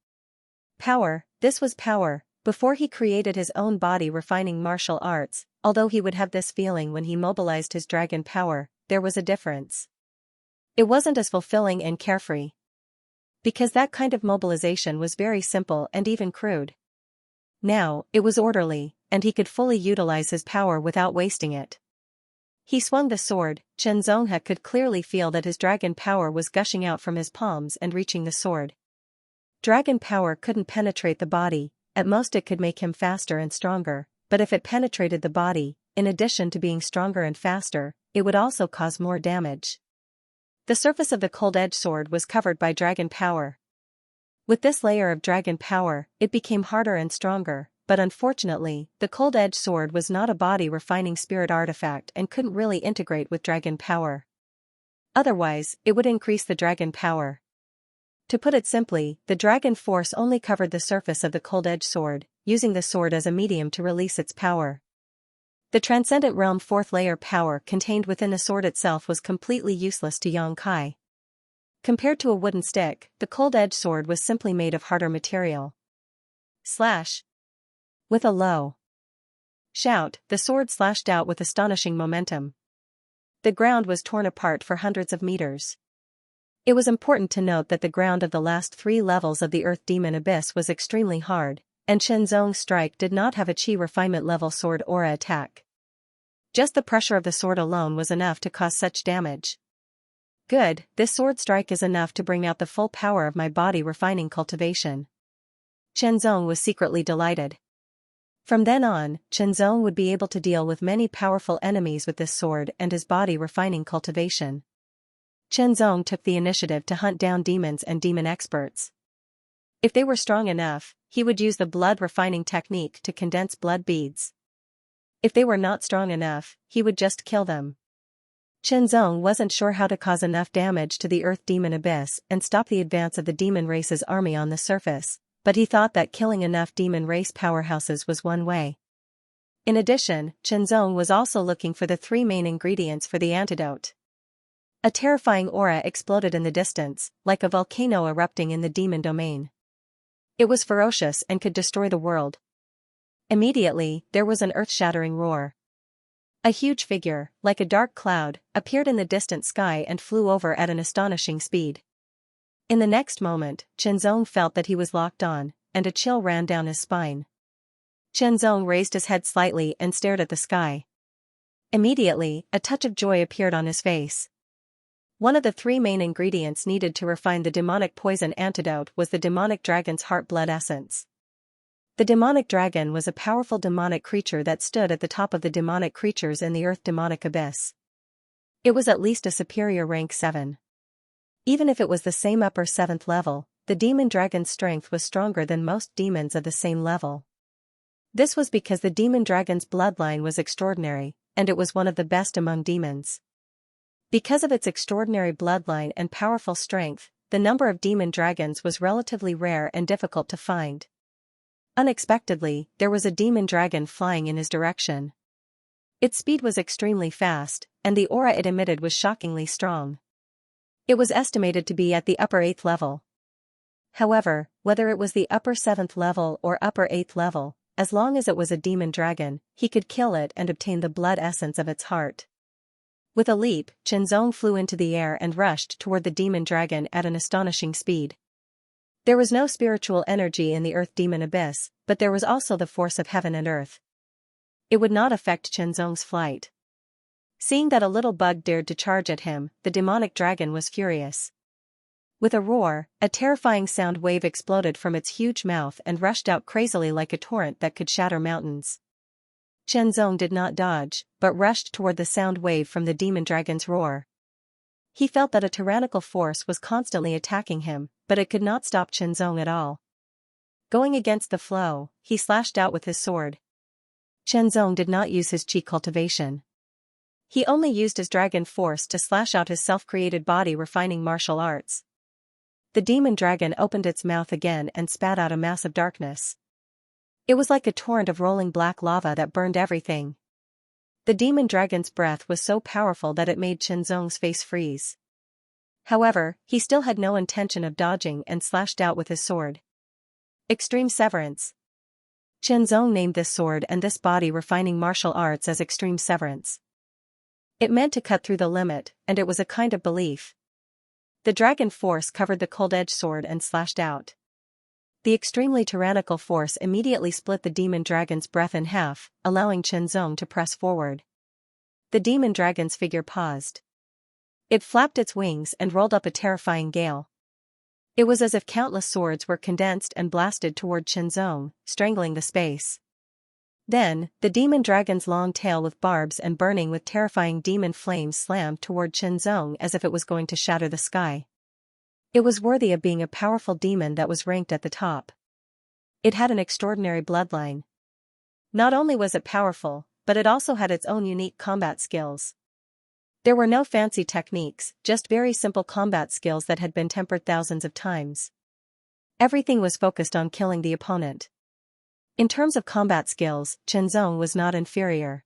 Speaker 1: Power, this was power, Before he created his own body-refining martial arts, although he would have this feeling when he mobilized his dragon power, there was a difference. It wasn't as fulfilling and carefree. Because that kind of mobilization was very simple and even crude. Now, it was orderly, and he could fully utilize his power without wasting it. He swung the sword. Xianxia could clearly feel that his dragon power was gushing out from his palms and reaching the sword. Dragon power couldn't penetrate the body, at most it could make him faster and stronger, but if it penetrated the body, in addition to being stronger and faster, it would also cause more damage. The surface of the cold-edged sword was covered by dragon power. With this layer of dragon power, it became harder and stronger, but unfortunately, the cold-edged sword was not a body-refining spirit artifact and couldn't really integrate with dragon power. Otherwise, it would increase the dragon power. To put it simply, the dragon force only covered the surface of the cold-edged sword, using the sword as a medium to release its power. The Transcendent Realm fourth layer power contained within the sword itself was completely useless to Yang Kai. Compared to a wooden stick, the cold-edged sword was simply made of harder material. Slash! With a low shout, the sword slashed out with astonishing momentum. The ground was torn apart for hundreds of meters. It was important to note that the ground of the last 3 levels of the Earth Demon Abyss was extremely hard, and Xianxia's strike did not have a Qi refinement level sword aura attack. Just the pressure of the sword alone was enough to cause such damage. Good, this sword strike is enough to bring out the full power of my body refining cultivation. Xianxia was secretly delighted. From then on, Xianxia would be able to deal with many powerful enemies with this sword and his body refining cultivation. Xianxia took the initiative to hunt down demons and demon experts. If they were strong enough, he would use the blood refining technique to condense blood beads. If they were not strong enough, he would just kill them. Xianxia wasn't sure how to cause enough damage to the Earth Demon Abyss and stop the advance of the demon race's army on the surface, but he thought that killing enough demon race powerhouses was one way. In addition, Xianxia was also looking for the 3 main ingredients for the antidote. A terrifying aura exploded in the distance, like a volcano erupting in the demon domain. It was ferocious and could destroy the world. Immediately, there was an earth-shattering roar. A huge figure, like a dark cloud, appeared in the distant sky and flew over at an astonishing speed. In the next moment, Xianxia felt that he was locked on, and a chill ran down his spine. Xianxia raised his head slightly and stared at the sky. Immediately, a touch of joy appeared on his face. One of the 3 main ingredients needed to refine the demonic poison antidote was the demonic dragon's heart blood essence. The demonic dragon was a powerful demonic creature that stood at the top of the demonic creatures in the Earth Demonic Abyss. It was at least a superior rank 7. Even if it was the same upper 7th level, the demon dragon's strength was stronger than most demons of the same level. This was because the demon dragon's bloodline was extraordinary, and it was one of the best among demons. Because of its extraordinary bloodline and powerful strength, the number of demon dragons was relatively rare and difficult to find. Unexpectedly, there was a demon dragon flying in his direction. Its speed was extremely fast, and the aura it emitted was shockingly strong. It was estimated to be at the upper 8th level. However, whether it was the upper 7th level or upper 8th level, as long as it was a demon dragon, he could kill it and obtain the blood essence of its heart. With a leap, Xianxia flew into the air and rushed toward the demon dragon at an astonishing speed. There was no spiritual energy in the Earth Demon Abyss, but there was also the force of heaven and earth. It would not affect Xianxia's flight. Seeing that a little bug dared to charge at him, the demonic dragon was furious. With a roar, a terrifying sound wave exploded from its huge mouth and rushed out crazily like a torrent that could shatter mountains. Xianxia did not dodge, but rushed toward the sound wave from the demon dragon's roar. He felt that a tyrannical force was constantly attacking him, but it could not stop Xianxia at all. Going against the flow, he slashed out with his sword. Xianxia did not use his Qi cultivation. He only used his dragon force to slash out his self-created body refining martial arts. The demon dragon opened its mouth again and spat out a mass of darkness. It was like a torrent of rolling black lava that burned everything. The demon dragon's breath was so powerful that it made Xianxia's face freeze. However, he still had no intention of dodging and slashed out with his sword. Extreme Severance. Qianzong named this sword and this body-refining martial arts as extreme severance. It meant to cut through the limit, and it was a kind of belief. The dragon force covered the cold-edged sword and slashed out. The extremely tyrannical force immediately split the demon dragon's breath in half, allowing Qianzong to press forward. The demon dragon's figure paused. It flapped its wings and rolled up a terrifying gale. It was as if countless swords were condensed and blasted toward Qianzong, strangling the space. Then, the demon dragon's long tail with barbs and burning with terrifying demon flames slammed toward Qianzong as if it was going to shatter the sky. It was worthy of being a powerful demon that was ranked at the top. It had an extraordinary bloodline. Not only was it powerful, but it also had its own unique combat skills. There were no fancy techniques, just very simple combat skills that had been tempered thousands of times. Everything was focused on killing the opponent. In terms of combat skills, Qianzong was not inferior.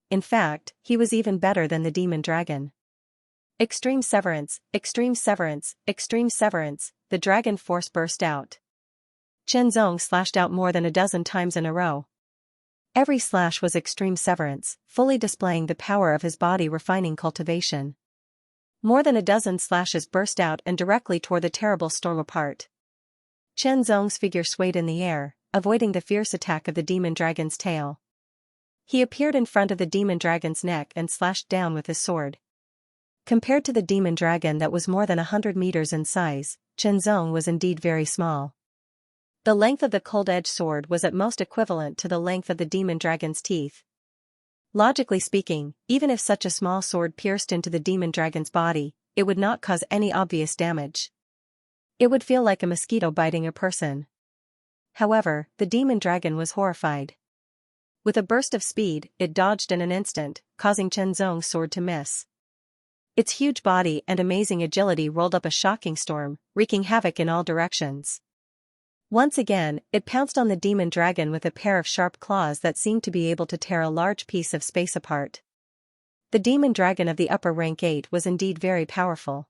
Speaker 1: In fact, he was even better than the demon dragon. Extreme severance, extreme severance, extreme severance, the dragon force burst out. Qianzong slashed out more than a dozen times in a row. Every slash was extreme severance, fully displaying the power of his body-refining cultivation. More than a dozen slashes burst out and directly tore the terrible storm apart. Qianzong's figure swayed in the air, avoiding the fierce attack of the demon dragon's tail. He appeared in front of the demon dragon's neck and slashed down with his sword. Compared to the demon dragon that was more than 100 meters in size, Qianzong was indeed very small. The length of the cold-edged sword was at most equivalent to the length of the demon dragon's teeth. Logically speaking, even if such a small sword pierced into the demon dragon's body, it would not cause any obvious damage. It would feel like a mosquito biting a person. However, the demon dragon was horrified. With a burst of speed, it dodged in an instant, causing Qianzong's sword to miss. Its huge body and amazing agility rolled up a shocking storm, wreaking havoc in all directions. Once again, it pounced on the demon dragon with a pair of sharp claws that seemed to be able to tear a large piece of space apart. The demon dragon of the upper rank 8 was indeed very powerful.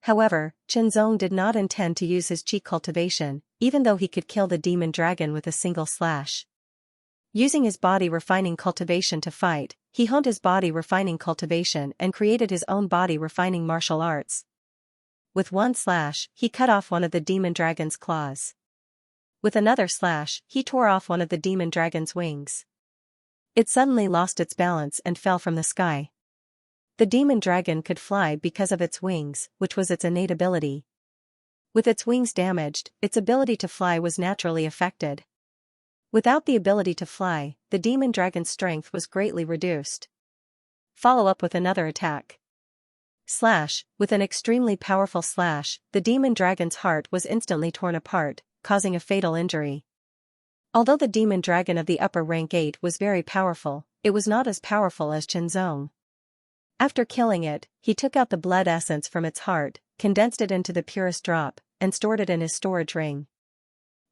Speaker 1: However, Qianzong did not intend to use his chi cultivation, even though he could kill the demon dragon with a single slash. Using his body-refining cultivation to fight, he honed his body-refining cultivation and created his own body-refining martial arts. With one slash, he cut off one of the demon dragon's claws. With another slash, he tore off one of the demon dragon's wings. It suddenly lost its balance and fell from the sky. The demon dragon could fly because of its wings, which was its innate ability. With its wings damaged, its ability to fly was naturally affected. Without the ability to fly, the demon dragon's strength was greatly reduced. Follow up with another attack. Slash, with an extremely powerful slash, the demon dragon's heart was instantly torn apart, causing a fatal injury. Although the demon dragon of the upper rank 8 was very powerful, it was not as powerful as Qianzong. After killing it, he took out the blood essence from its heart, condensed it into the purest drop, and stored it in his storage ring.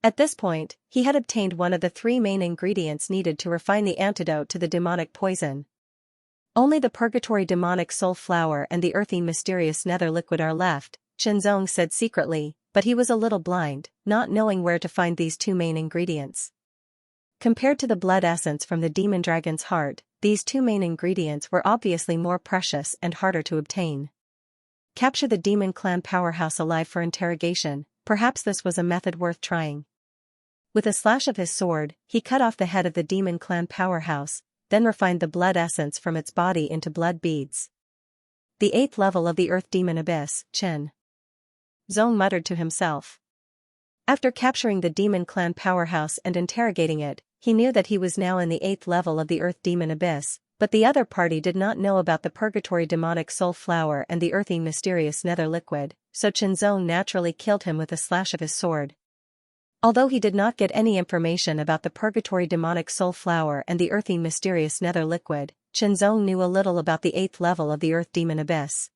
Speaker 1: At this point, he had obtained one of the 3 main ingredients needed to refine the antidote to the demonic poison. Only the purgatory demonic soul flower and the earthy mysterious nether liquid are left, Qianzong said secretly, but he was a little blind, not knowing where to find these 2 main ingredients. Compared to the blood essence from the demon dragon's heart, these 2 main ingredients were obviously more precious and harder to obtain. Capture the demon clan powerhouse alive for interrogation, perhaps this was a method worth trying. With a slash of his sword, he cut off the head of the demon clan powerhouse, then refined the blood essence from its body into blood beads. The 8th level of the earth demon abyss, Qianzong muttered to himself. After capturing the demon clan powerhouse and interrogating it, he knew that he was now in the 8th level of the earth demon abyss, but the other party did not know about the purgatory demonic soul flower and the earthy mysterious nether liquid, so Qianzong naturally killed him with a slash of his sword. Although he did not get any information about the purgatory demonic soul flower and the earthy mysterious nether liquid, Qianzong knew a little about the 8th level of the earth demon abyss.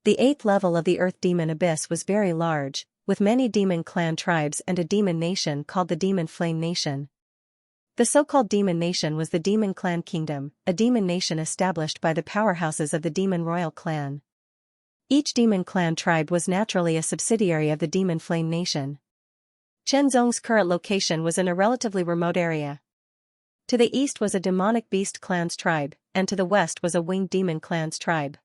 Speaker 1: The 8th level of the earth demon abyss was very large, with many demon clan tribes and a demon nation called the Demon Flame Nation. The so-called demon nation was the Demon Clan Kingdom, a demon nation established by the powerhouses of the Demon Royal Clan. Each demon clan tribe was naturally a subsidiary of the Demon Flame Nation. Chen Zong's current location was in a relatively remote area. To the east was a demonic beast clan's tribe, and to the west was a winged demon clan's tribe.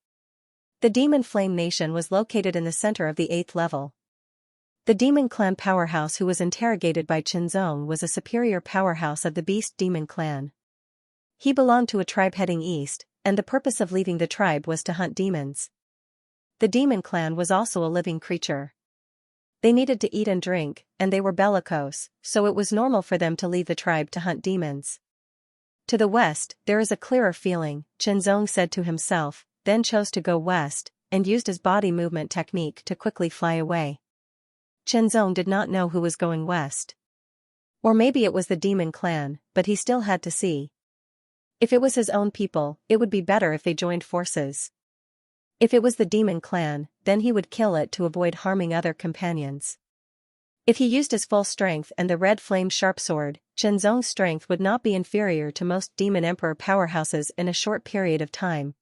Speaker 1: The Demon Flame Nation was located in the center of the 8th level. The Demon Clan powerhouse who was interrogated by Chen Zong was a superior powerhouse of the Beast Demon Clan. He belonged to a tribe heading east, and the purpose of leaving the tribe was to hunt demons. The Demon Clan was also a living creature. They needed to eat and drink, and they were bellicose, so it was normal for them to leave the tribe to hunt demons. To the west, there is a clearer feeling, Chen Zong said to himself, then chose to go west, and used his body movement technique to quickly fly away. Chen Zong did not know who was going west. Or maybe it was the Demon Clan, but he still had to see. If it was his own people, it would be better if they joined forces. If it was the Demon Clan, then he would kill it to avoid harming other companions. If he used his full strength and the red flame sharp sword, Chen Zong's strength would not be inferior to most Demon Emperor powerhouses in a short period of time.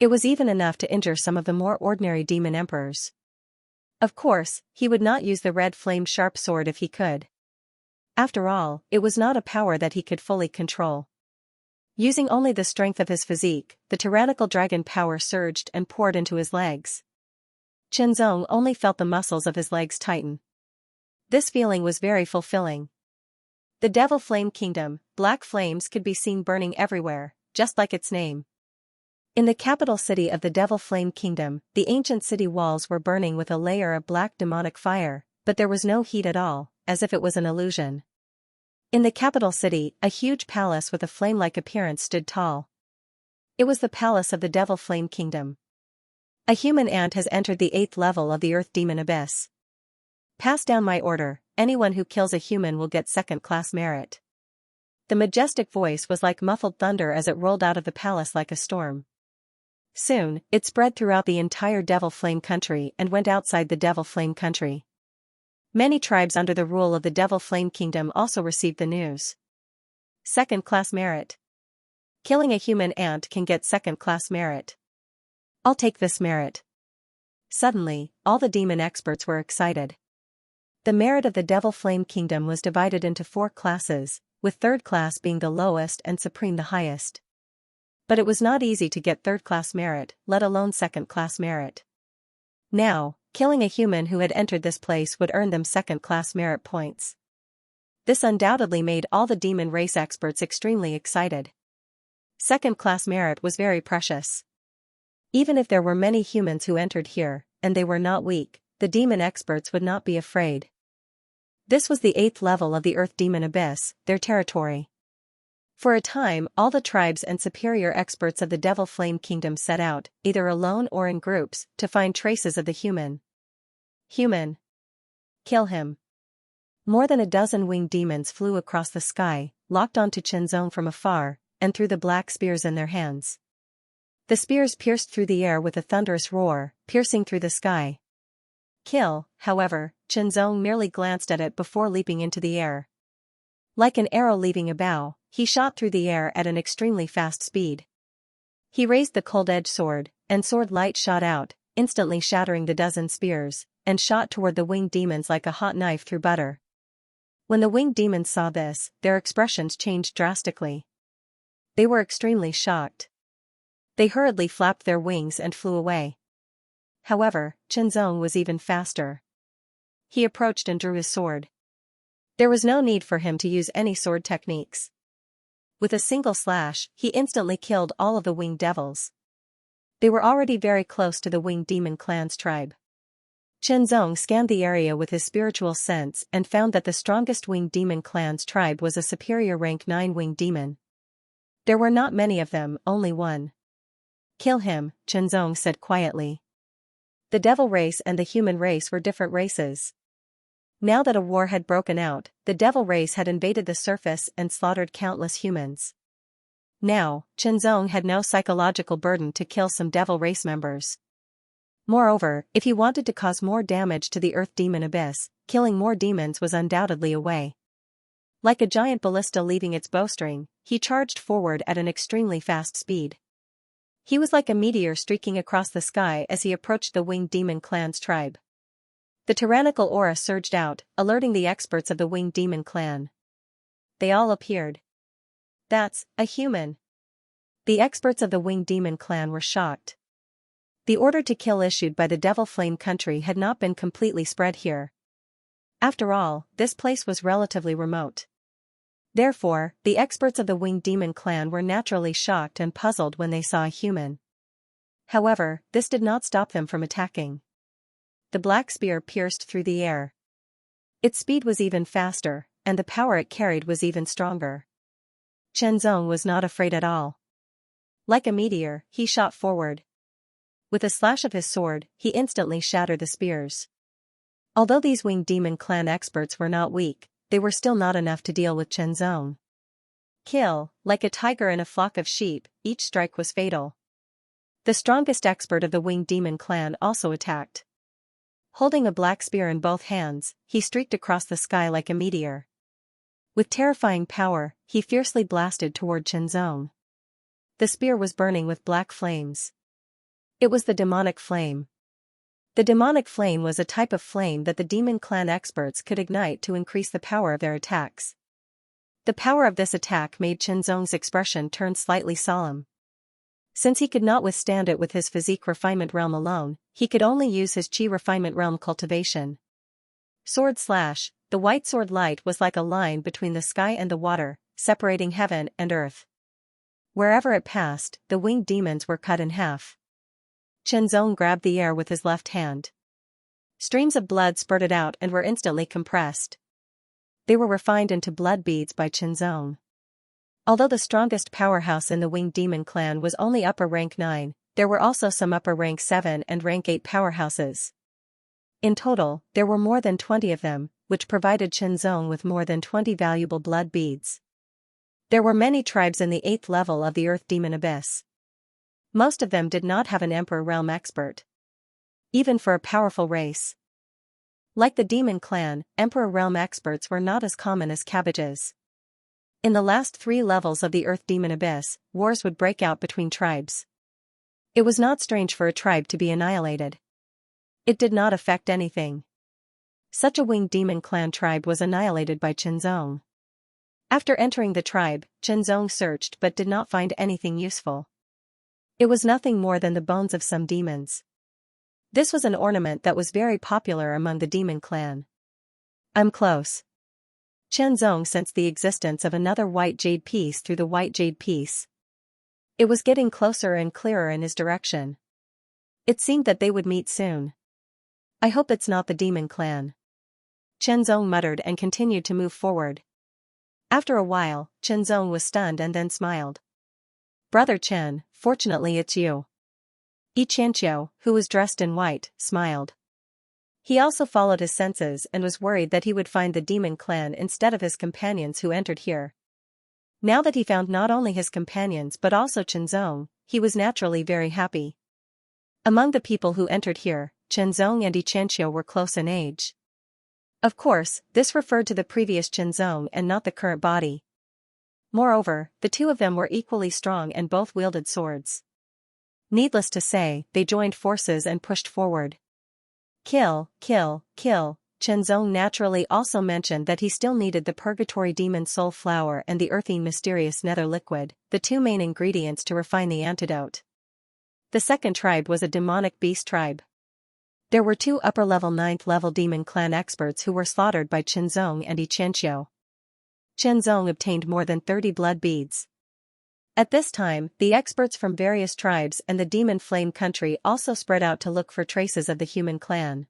Speaker 1: It was even enough to injure some of the more ordinary Demon Emperors. Of course, he would not use the red flame sharp sword if he could. After all, it was not a power that he could fully control. Using only the strength of his physique, the tyrannical dragon power surged and poured into his legs. Chen Zong only felt the muscles of his legs tighten. This feeling was very fulfilling. The Devil Flame Kingdom, black flames could be seen burning everywhere, just like its name. In the capital city of the Devil Flame Kingdom, the ancient city walls were burning with a layer of black demonic fire, but there was no heat at all, as if it was an illusion. In the capital city, a huge palace with a flame-like appearance stood tall. It was the palace of the Devil Flame Kingdom. A human ant has entered the 8th level of the Earth Demon Abyss. Pass down my order, anyone who kills a human will get second-class merit. The majestic voice was like muffled thunder as it rolled out of the palace like a storm. Soon, it spread throughout the entire Devil Flame country and went outside the Devil Flame country. Many tribes under the rule of the Devil Flame Kingdom also received the news. Second-class merit. Killing a human ant can get second-class merit. I'll take this merit. Suddenly, all the demon experts were excited. The merit of the Devil Flame Kingdom was divided into 4 classes, with 3rd class being the lowest and Supreme the highest. But it was not easy to get 3rd-class merit, let alone 2nd-class merit. Now, killing a human who had entered this place would earn them 2nd-class merit points. This undoubtedly made all the demon race experts extremely excited. 2nd-class merit was very precious. Even if there were many humans who entered here, and they were not weak, the demon experts would not be afraid. This was the 8th level of the Earth Demon Abyss, their territory. For a time, all the tribes and superior experts of the Devil Flame Kingdom set out, either alone or in groups, to find traces of the human. Human. Kill him. More than a dozen winged demons flew across the sky, locked onto Chen Zong from afar, and threw the black spears in their hands. The spears pierced through the air with a thunderous roar, piercing through the sky. Kill, however, Chen Zong merely glanced at it before leaping into the air. Like an arrow leaving a bow, he shot through the air at an extremely fast speed. He raised the cold-edged sword, and sword light shot out, instantly shattering the dozen spears, and shot toward the winged demons like a hot knife through butter. When the winged demons saw this, their expressions changed drastically. They were extremely shocked. They hurriedly flapped their wings and flew away. However, Chen Zong was even faster. He approached and drew his sword. There was no need for him to use any sword techniques. With a single slash, he instantly killed all of the winged devils. They were already very close to the winged demon clan's tribe. Chen Zong scanned the area with his spiritual sense and found that the strongest winged demon clan's tribe was a superior rank 9 winged demon. There were not many of them, only one. Kill him, Chen Zong said quietly. The devil race and the human race were different races. Now that a war had broken out, the devil race had invaded the surface and slaughtered countless humans. Now, Chen Zong had no psychological burden to kill some devil race members. Moreover, if he wanted to cause more damage to the Earth Demon Abyss, killing more demons was undoubtedly a way. Like a giant ballista leaving its bowstring, he charged forward at an extremely fast speed. He was like a meteor streaking across the sky as he approached the winged demon clan's tribe. The tyrannical aura surged out, alerting the experts of the winged demon clan. They all appeared. That's a human. The experts of the winged demon clan were shocked. The order to kill issued by the Devil Flame country had not been completely spread here. After all, this place was relatively remote. Therefore, the experts of the winged demon clan were naturally shocked and puzzled when they saw a human. However, this did not stop them from attacking. The black spear pierced through the air. Its speed was even faster, and the power it carried was even stronger. Chenzong was not afraid at all. Like a meteor, he shot forward. With a slash of his sword, he instantly shattered the spears. Although these winged demon clan experts were not weak, they were still not enough to deal with Chenzong. Kill, like a tiger in a flock of sheep, each strike was fatal. The strongest expert of the winged demon clan also attacked. Holding a black spear in both hands, he streaked across the sky like a meteor. With terrifying power, he fiercely blasted toward Chenzong. The spear was burning with black flames. It was the demonic flame. The demonic flame was a type of flame that the demon clan experts could ignite to increase the power of their attacks. The power of this attack made Chenzong's expression turn slightly solemn. Since he could not withstand it with his physique refinement realm alone, he could only use his chi refinement realm cultivation. Sword slash, the white sword light was like a line between the sky and the water, separating heaven and earth. Wherever it passed, the winged demons were cut in half. Chenzong grabbed the air with his left hand. Streams of blood spurted out and were instantly compressed. They were refined into blood beads by Chenzong. Although the strongest powerhouse in the winged demon clan was only upper rank 9, there were also some upper rank 7 and rank 8 powerhouses. In total, there were more than 20 of them, which provided Chenzong with more than 20 valuable blood beads. There were many tribes in the 8th level of the Earth Demon Abyss. Most of them did not have an Emperor Realm expert. Even for a powerful race. Like the Demon Clan, Emperor Realm experts were not as common as cabbages. In the last 3 levels of the Earth Demon Abyss, wars would break out between tribes. It was not strange for a tribe to be annihilated. It did not affect anything. Such a winged demon clan tribe was annihilated by Chenzong. After entering the tribe, Chenzong searched but did not find anything useful. It was nothing more than the bones of some demons. This was an ornament that was very popular among the demon clan. I'm close. Chenzong sensed the existence of another white jade piece through the white jade piece. It was getting closer and clearer in his direction. It seemed that they would meet soon. I hope it's not the demon clan. Chenzong muttered and continued to move forward. After a while, Chenzong was stunned and then smiled. Brother Chen, fortunately it's you. Xianxia, who was dressed in white, smiled. He also followed his senses and was worried that he would find the demon clan instead of his companions who entered here. Now that he found not only his companions but also Chenzong, he was naturally very happy. Among the people who entered here, Chenzong and Xianxia were close in age. Of course, this referred to the previous Chenzong and not the current body. Moreover, the two of them were equally strong and both wielded swords. Needless to say, they joined forces and pushed forward. Kill, kill, kill. Chenzong naturally also mentioned that he still needed the Purgatory Demon Soul Flower and the Earthy Mysterious Nether Liquid, the 2 main ingredients to refine the antidote. The second tribe was a demonic beast tribe. There were 2 upper-level 9th level demon clan experts who were slaughtered by Chenzong and Xianxia. Chenzong obtained more than 30 blood beads. At this time, the experts from various tribes and the Demon Flame country also spread out to look for traces of the human clan.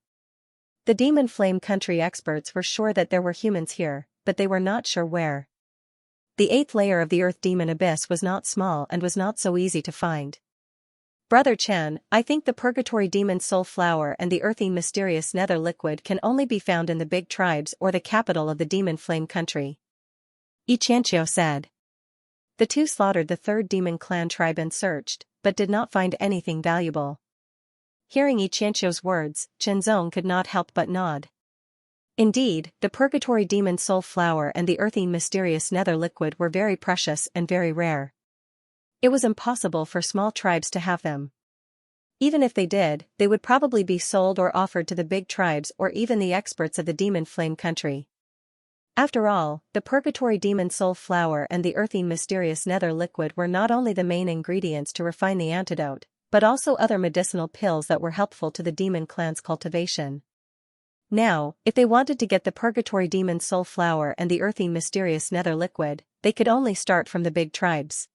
Speaker 1: The Demon Flame country experts were sure that there were humans here, but they were not sure where. The 8th layer of the Earth Demon Abyss was not small and was not so easy to find. Brother Chen, I think the Purgatory Demon Soul Flower and the Earthy Mysterious Nether Liquid can only be found in the big tribes or the capital of the Demon Flame country. Xianxia said. The 2 slaughtered the 3rd demon clan tribe and searched, but did not find anything valuable. Hearing Xianxia's words, Chenzong could not help but nod. Indeed, the Purgatory Demon Soul Flower and the Earthy Mysterious Nether Liquid were very precious and very rare. It was impossible for small tribes to have them. Even if they did, they would probably be sold or offered to the big tribes or even the experts of the demon flame country. After all, the purgatory demon soul flower and the earthy mysterious nether liquid were not only the main ingredients to refine the antidote, but also other medicinal pills that were helpful to the demon clan's cultivation. Now, if they wanted to get the purgatory demon soul flower and the earthy mysterious nether liquid, they could only start from the big tribes.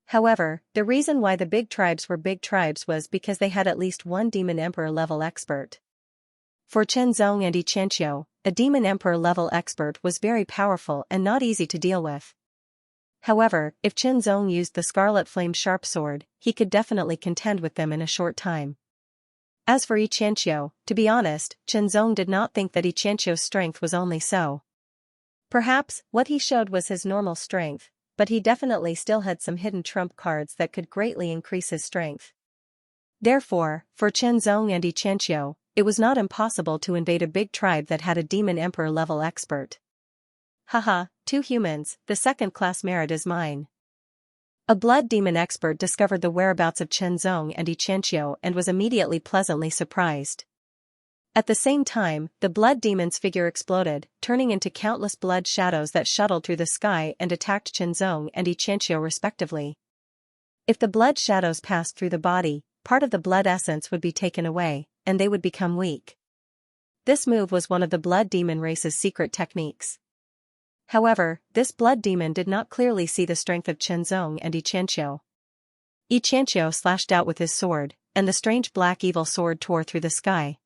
Speaker 1: However, the reason why the big tribes were big tribes was because they had at least one demon emperor level expert. For Chenzong and Xianxia, a demon emperor level expert was very powerful and not easy to deal with. However, if Chenzong used the Scarlet Flame Sharp Sword, he could definitely contend with them in a short time. As for Xianxia, to be honest, Chenzong did not think that Xianxia's strength was only so. Perhaps, what he showed was his normal strength, but he definitely still had some hidden trump cards that could greatly increase his strength. Therefore, for Chenzong and Xianxia, it was not impossible to invade a big tribe that had a demon emperor level expert. Haha, 2 humans, the second-class merit is mine. A blood demon expert discovered the whereabouts of Chenzong and Xianxia and was immediately pleasantly surprised. At the same time, the blood demon's figure exploded, turning into countless blood shadows that shuttled through the sky and attacked Chenzong and Xianxia respectively. If the blood shadows passed through the body, part of the blood essence would be taken away, and they would become weak. This move was one of the blood demon race's secret techniques. However, this blood demon did not clearly see the strength of Chenzong and Xianxia. Xianxia slashed out with his sword, and the strange black evil sword tore through the sky.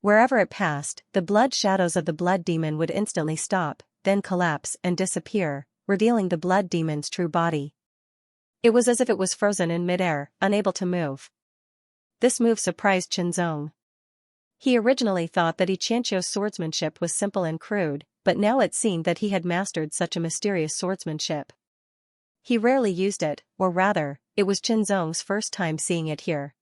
Speaker 1: Wherever it passed, the blood shadows of the blood demon would instantly stop, then collapse and disappear, revealing the blood demon's true body. It was as if it was frozen in midair, unable to move. This move surprised Chenzong. He originally thought that Xianxia's swordsmanship was simple and crude, but now it seemed that he had mastered such a mysterious swordsmanship. He rarely used it, or rather, it was Chenzong's first time seeing it here.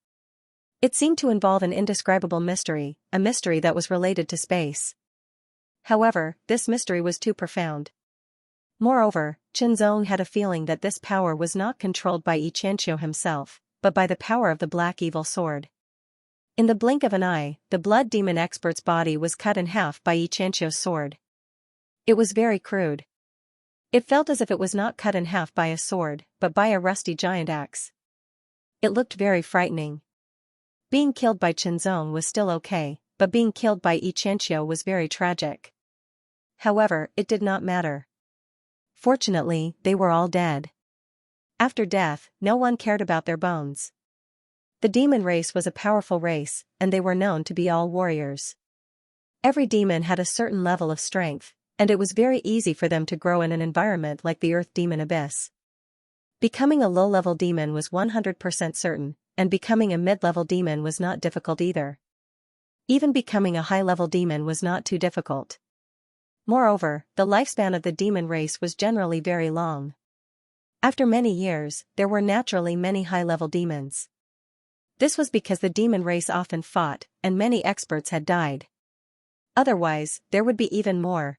Speaker 1: It seemed to involve an indescribable mystery, a mystery that was related to space. However, this mystery was too profound. Moreover, Chenzong had a feeling that this power was not controlled by Xianxia himself, but by the power of the black evil sword. In the blink of an eye, the blood demon expert's body was cut in half by Xianxia's sword. It was very crude. It felt as if it was not cut in half by a sword, but by a rusty giant axe. It looked very frightening. Being killed by Chenzong was still okay, but being killed by Xianxia was very tragic. However, it did not matter. Fortunately, they were all dead. After death, no one cared about their bones. The demon race was a powerful race, and they were known to be all warriors. Every demon had a certain level of strength, and it was very easy for them to grow in an environment like the Earth Demon Abyss. Becoming a low-level demon was 100% certain, and becoming a mid-level demon was not difficult either. Even becoming a high-level demon was not too difficult. Moreover, the lifespan of the demon race was generally very long. After many years, there were naturally many high-level demons. This was because the demon race often fought, and many experts had died. Otherwise, there would be even more.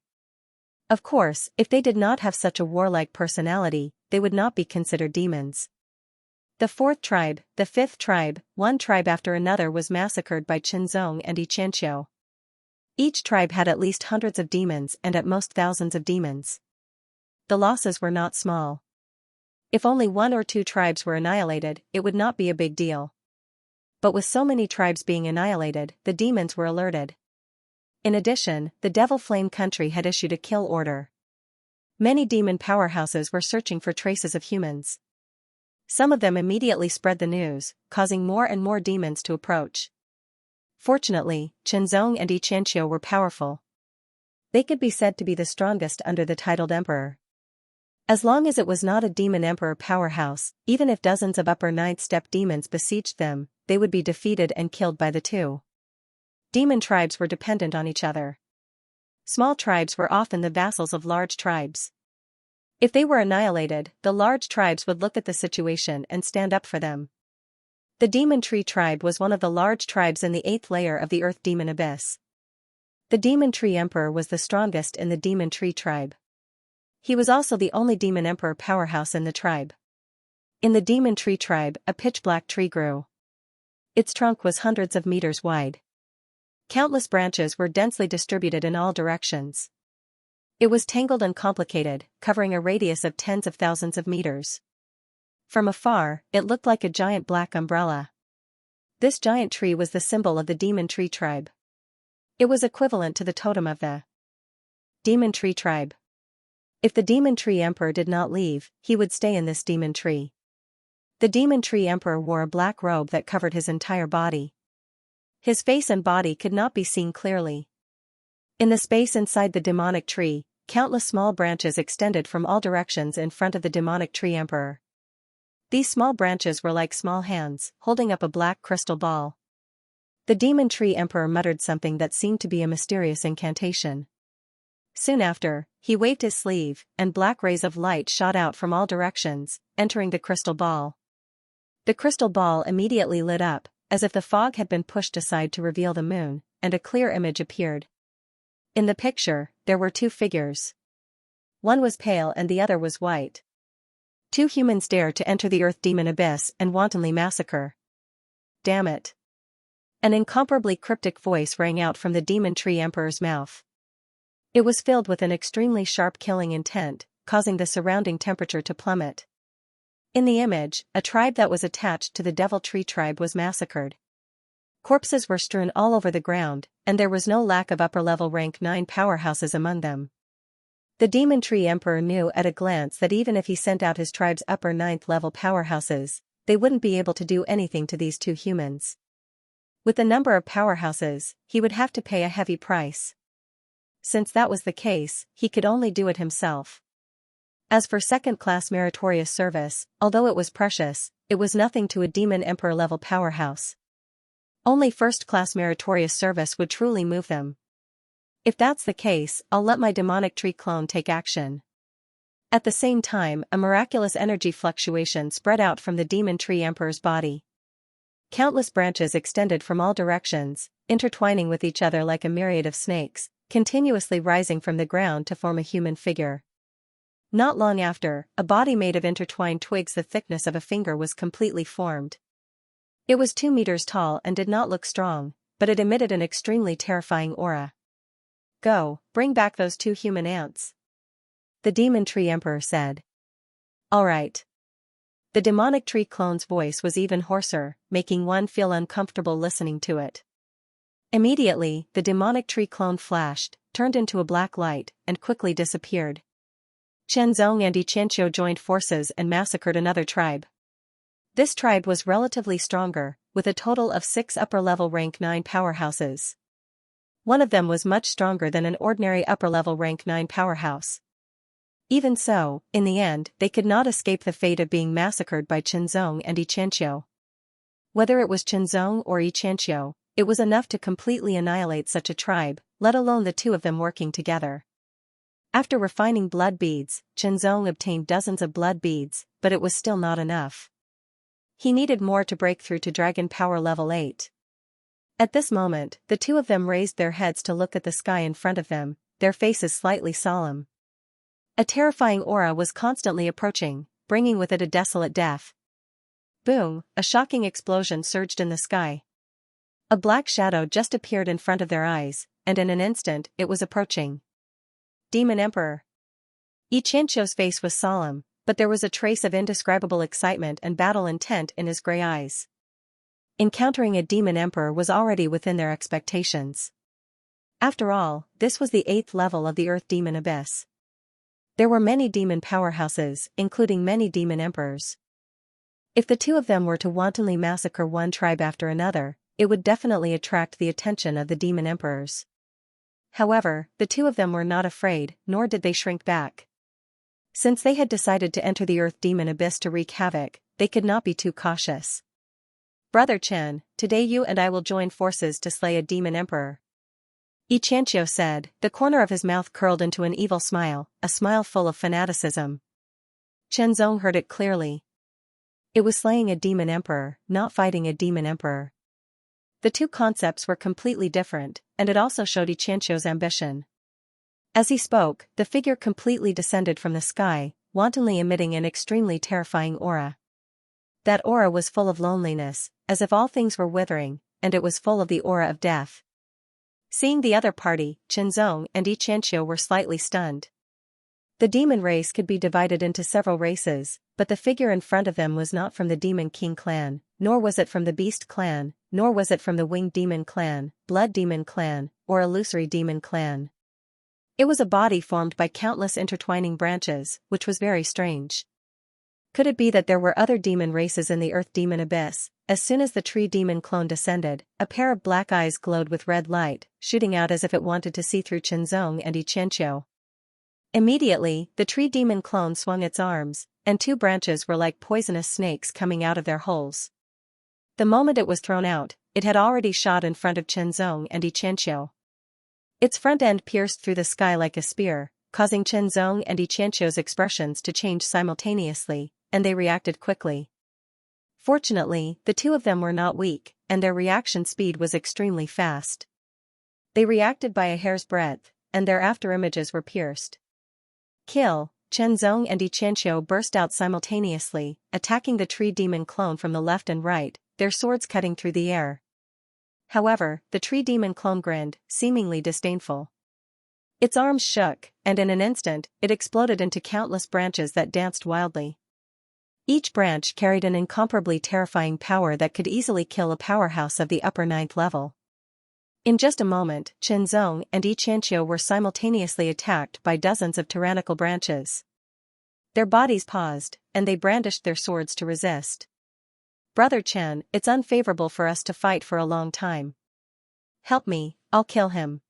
Speaker 1: Of course, if they did not have such a warlike personality, they would not be considered demons. The 4th tribe, the 5th tribe, one tribe after another was massacred by Chenzong and Xianxia. Each tribe had at least hundreds of demons and at most thousands of demons. The losses were not small. If only 1 or 2 tribes were annihilated, it would not be a big deal. But with so many tribes being annihilated, the demons were alerted. In addition, the Devil Flame country had issued a kill order. Many demon powerhouses were searching for traces of humans. Some of them immediately spread the news, causing more and more demons to approach. Fortunately, Chenzong and Xianxia were powerful. They could be said to be the strongest under the titled emperor. As long as it was not a demon emperor powerhouse, even if dozens of upper 9th step demons besieged them, they would be defeated and killed by the 2. Demon tribes were dependent on each other. Small tribes were often the vassals of large tribes. If they were annihilated, the large tribes would look at the situation and stand up for them. The Demon Tree tribe was one of the large tribes in the 8th layer of the Earth Demon Abyss. The Demon Tree Emperor was the strongest in the Demon Tree tribe. He was also the only Demon Emperor powerhouse in the tribe. In the Demon Tree tribe, a pitch-black tree grew. Its trunk was hundreds of meters wide. Countless branches were densely distributed in all directions. It was tangled and complicated, covering a radius of tens of thousands of meters. From afar, it looked like a giant black umbrella. This giant tree was the symbol of the demon tree tribe. It was equivalent to the totem of the demon tree tribe. If the demon tree emperor did not leave, he would stay in this demon tree. The demon tree emperor wore a black robe that covered his entire body. His face and body could not be seen clearly. In the space inside the demonic tree, countless small branches extended from all directions in front of the demonic tree emperor. These small branches were like small hands, holding up a black crystal ball. The demon tree emperor muttered something that seemed to be a mysterious incantation. Soon after, he waved his sleeve, and black rays of light shot out from all directions, entering the crystal ball. The crystal ball immediately lit up, as if the fog had been pushed aside to reveal the moon, and a clear image appeared. In the picture, there were two figures. One was pale and the other was white. Two humans dared to enter the Earth Demon Abyss and wantonly massacre. Damn it. An incomparably cryptic voice rang out from the Demon Tree Emperor's mouth. It was filled with an extremely sharp killing intent, causing the surrounding temperature to plummet. In the image, a tribe that was attached to the Devil Tree tribe was massacred. Corpses were strewn all over the ground, and there was no lack of upper-level rank 9 powerhouses among them. The Demon Tree Emperor knew at a glance that even if he sent out his tribe's upper 9th level powerhouses, they wouldn't be able to do anything to these two humans. With the number of powerhouses, he would have to pay a heavy price. Since that was the case, he could only do it himself. As for second-class meritorious service, although it was precious, it was nothing to a Demon Emperor-level powerhouse. Only first-class meritorious service would truly move them. If that's the case, I'll let my demonic tree clone take action. At the same time, a miraculous energy fluctuation spread out from the Demon Tree Emperor's body. Countless branches extended from all directions, intertwining with each other like a myriad of snakes, continuously rising from the ground to form a human figure. Not long after, a body made of intertwined twigs the thickness of a finger was completely formed. It was 2 meters tall and did not look strong, but it emitted an extremely terrifying aura. Go, bring back those 2 human ants. The Demon Tree Emperor said. All right. The demonic tree clone's voice was even hoarser, making one feel uncomfortable listening to it. Immediately, the demonic tree clone flashed, turned into a black light, and quickly disappeared. Xianxia and Xianxia joined forces and massacred another tribe. This tribe was relatively stronger, with a total of 6 upper-level rank 9 powerhouses. One of them was much stronger than an ordinary upper-level rank 9 powerhouse. Even so, in the end, they could not escape the fate of being massacred by Xianxia and Xianxia. Whether it was Xianxia or Xianxia, it was enough to completely annihilate such a tribe, let alone the 2 of them working together. After refining blood beads, Xianxia obtained dozens of blood beads, but it was still not enough. He needed more to break through to Dragon Power Level 8. At this moment, the 2 of them raised their heads to look at the sky in front of them, their faces slightly solemn. A terrifying aura was constantly approaching, bringing with it a desolate death. Boom, a shocking explosion surged in the sky. A black shadow just appeared in front of their eyes, and in an instant, it was approaching. Demon Emperor. Xianxia's face was solemn, but there was a trace of indescribable excitement and battle intent in his gray eyes. Encountering a Demon Emperor was already within their expectations. After all, this was the 8th level of the Earth Demon Abyss. There were many demon powerhouses, including many demon emperors. If the 2 of them were to wantonly massacre one tribe after another, it would definitely attract the attention of the demon emperors. However, the 2 of them were not afraid, nor did they shrink back. Since they had decided to enter the Earth Demon Abyss to wreak havoc, they could not be too cautious. Brother Chen, today you and I will join forces to slay a demon emperor. Xianxia said, the corner of his mouth curled into an evil smile, a smile full of fanaticism. Xianxia heard it clearly. It was slaying a demon emperor, not fighting a demon emperor. The 2 concepts were completely different, and it also showed Xianxia's ambition. As he spoke, the figure completely descended from the sky, wantonly emitting an extremely terrifying aura. That aura was full of loneliness, as if all things were withering, and it was full of the aura of death. Seeing the other party, Qianzong and Xianxia were slightly stunned. The demon race could be divided into several races, but the figure in front of them was not from the Demon King clan, nor was it from the Beast clan, nor was it from the Winged Demon clan, Blood Demon clan, or Illusory Demon clan. It was a body formed by countless intertwining branches, which was very strange. Could it be that there were other demon races in the Earth Demon Abyss? As soon as the tree demon clone descended, a pair of black eyes glowed with red light, shooting out as if it wanted to see through Qianzong and Xianxia. Immediately, the tree demon clone swung its arms, and two branches were like poisonous snakes coming out of their holes. The moment it was thrown out, it had already shot in front of Qianzong and Xianxia. Its front end pierced through the sky like a spear, causing Qianzong and Xianxia's expressions to change simultaneously, and they reacted quickly. Fortunately, the two of them were not weak, and their reaction speed was extremely fast. They reacted by a hair's breadth, and their afterimages were pierced. Kill! Qianzong and Xianxia burst out simultaneously, attacking the tree demon clone from the left and right, their swords cutting through the air. However, the tree demon clone grinned, seemingly disdainful. Its arms shook, and in an instant, it exploded into countless branches that danced wildly. Each branch carried an incomparably terrifying power that could easily kill a powerhouse of the upper 9th level. In just a moment, Qianzong and Xianxia were simultaneously attacked by dozens of tyrannical branches. Their bodies paused, and they brandished their swords to resist. "Brother Chen, it's unfavorable for us to fight for a long time. Help me, I'll kill him."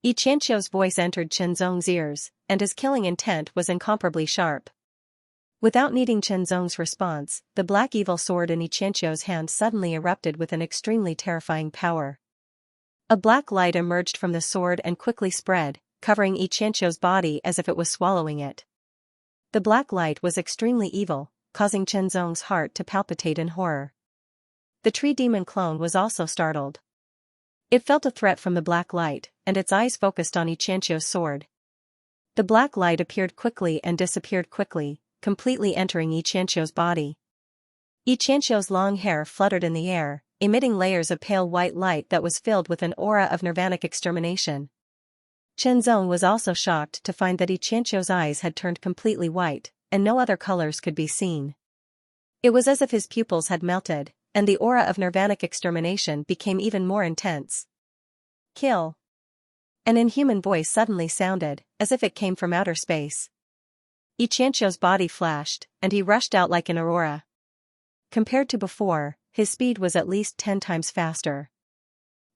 Speaker 1: Xianxia's voice entered Qianzong's ears, and his killing intent was incomparably sharp. Without needing Qianzong's response, the black evil sword in Xianxia's hand suddenly erupted with an extremely terrifying power. A black light emerged from the sword and quickly spread, covering Xianxia's body as if it was swallowing it. The black light was extremely evil, causing Qianzong's heart to palpitate in horror. The tree demon clone was also startled. It felt a threat from the black light, and its eyes focused on Xianxia's sword. The black light appeared quickly and disappeared quickly, completely entering Xianxia's body. Xianxia's long hair fluttered in the air, emitting layers of pale white light that was filled with an aura of nirvanic extermination. Qianzong was also shocked to find that Xianxia's eyes had turned completely white, and no other colors could be seen. It was as if his pupils had melted, and the aura of nirvanic extermination became even more intense. "Kill!" An inhuman voice suddenly sounded, as if it came from outer space. Xianxia's body flashed, and he rushed out like an aurora. Compared to before, his speed was at least 10 times faster.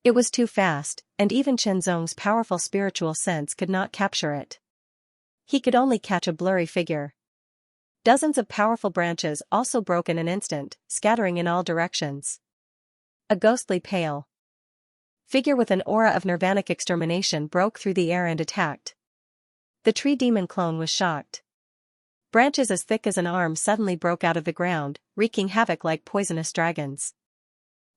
Speaker 1: It was too fast, and even Qianzong's powerful spiritual sense could not capture it. He could only catch a blurry figure. Dozens of powerful branches also broke in an instant, scattering in all directions. A ghostly pale figure with an aura of nirvanic extermination broke through the air and attacked. The tree demon clone was shocked. Branches as thick as an arm suddenly broke out of the ground, wreaking havoc like poisonous dragons.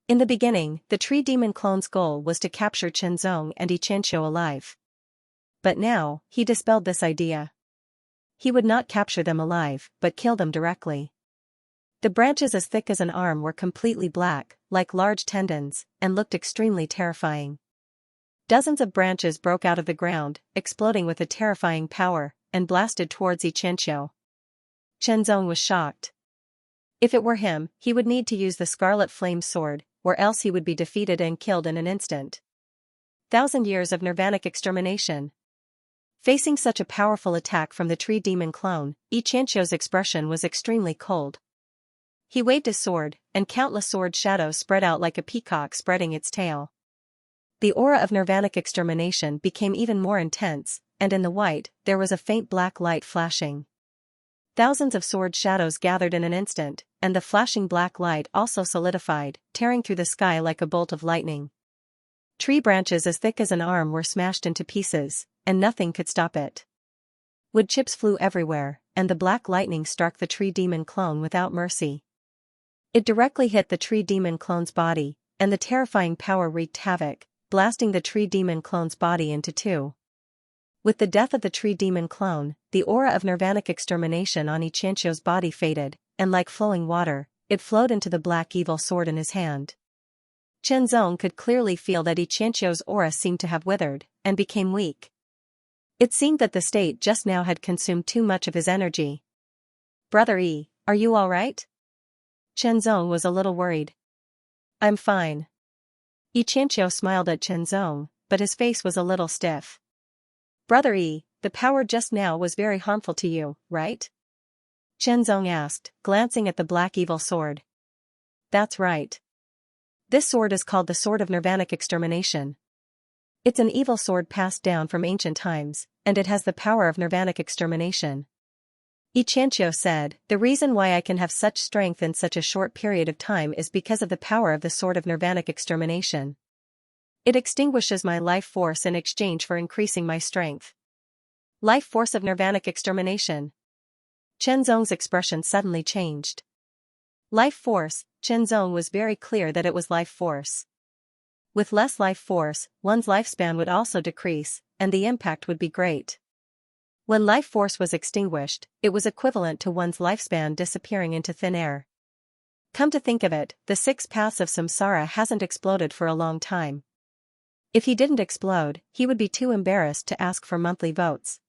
Speaker 1: In the beginning, the tree demon clone's goal was to capture Qianzong and Xianxia alive. But now, he dispelled this idea. He would not capture them alive, but kill them directly. The branches as thick as an arm were completely black, like large tendons, and looked extremely terrifying. Dozens of branches broke out of the ground, exploding with a terrifying power, and blasted towards Xianxia. Qianzong was shocked. If it were him, he would need to use the Scarlet Flame Sword, or else he would be defeated and killed in an instant. 1,000 years of nirvanic extermination. Facing such a powerful attack from the tree demon clone, Xianxia's expression was extremely cold. He waved his sword, and countless sword shadows spread out like a peacock spreading its tail. The aura of nirvanic extermination became even more intense, and in the white, there was a faint black light flashing. Thousands of sword shadows gathered in an instant, and the flashing black light also solidified, tearing through the sky like a bolt of lightning. Tree branches as thick as an arm were smashed into pieces, and nothing could stop it. Wood chips flew everywhere, and the black lightning struck the tree demon clone without mercy. It directly hit the tree demon clone's body, and the terrifying power wreaked havoc, blasting the tree demon clone's body into two. With the death of the tree demon clone, the aura of nirvanic extermination on Xianxia's body faded, and like flowing water, it flowed into the black evil sword in his hand. Chenzong could clearly feel that Xianxia's aura seemed to have withered, and became weak. It seemed that the state just now had consumed too much of his energy. "Brother Yi, are you all right?" Chenzong was a little worried. "I'm fine." Xianxia smiled at Chenzong, but his face was a little stiff. "Brother Yi, the power just now was very harmful to you, right?" Chenzong asked, glancing at the black evil sword. "That's right. This sword is called the Sword of Nirvanic Extermination. It's an evil sword passed down from ancient times, and it has the power of nirvanic extermination." Xianxia said, "The reason why I can have such strength in such a short period of time is because of the power of the Sword of Nirvanic Extermination. It extinguishes my life force in exchange for increasing my strength." Life force of Nirvanic Extermination. Chenzong's expression suddenly changed. Life force. Chenzong was very clear that it was life force. With less life force, one's lifespan would also decrease, and the impact would be great. When life force was extinguished, it was equivalent to one's lifespan disappearing into thin air. Come to think of it, the 6 paths of samsara hasn't exploded for a long time. If he didn't explode, he would be too embarrassed to ask for monthly votes.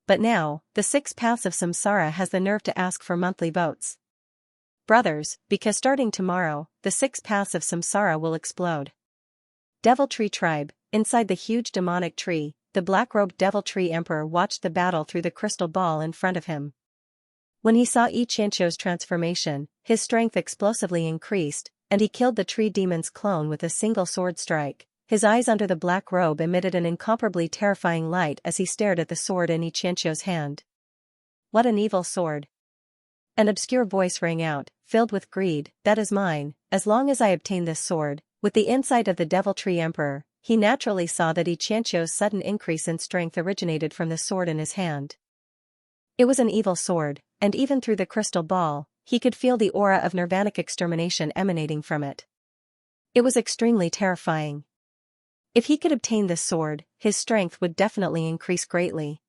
Speaker 1: But now, the 6 paths of samsara has the nerve to ask for monthly votes. Brothers, because starting tomorrow, the 6 paths of samsara will explode. Devil Tree Tribe. Inside the huge demonic tree, the black-robed Devil Tree Emperor watched the battle through the crystal ball in front of him. When he saw Xianxia's transformation, his strength explosively increased, and he killed the tree demon's clone with a single sword strike. His eyes under the black robe emitted an incomparably terrifying light as he stared at the sword in Xianxia's hand. "What an evil sword!" An obscure voice rang out, filled with greed. "That is mine, as long as I obtain this sword." With the insight of the Devil Tree Emperor, he naturally saw that Xianxia's sudden increase in strength originated from the sword in his hand. It was an evil sword, and even through the crystal ball, he could feel the aura of nirvanic extermination emanating from it. It was extremely terrifying. If he could obtain this sword, his strength would definitely increase greatly.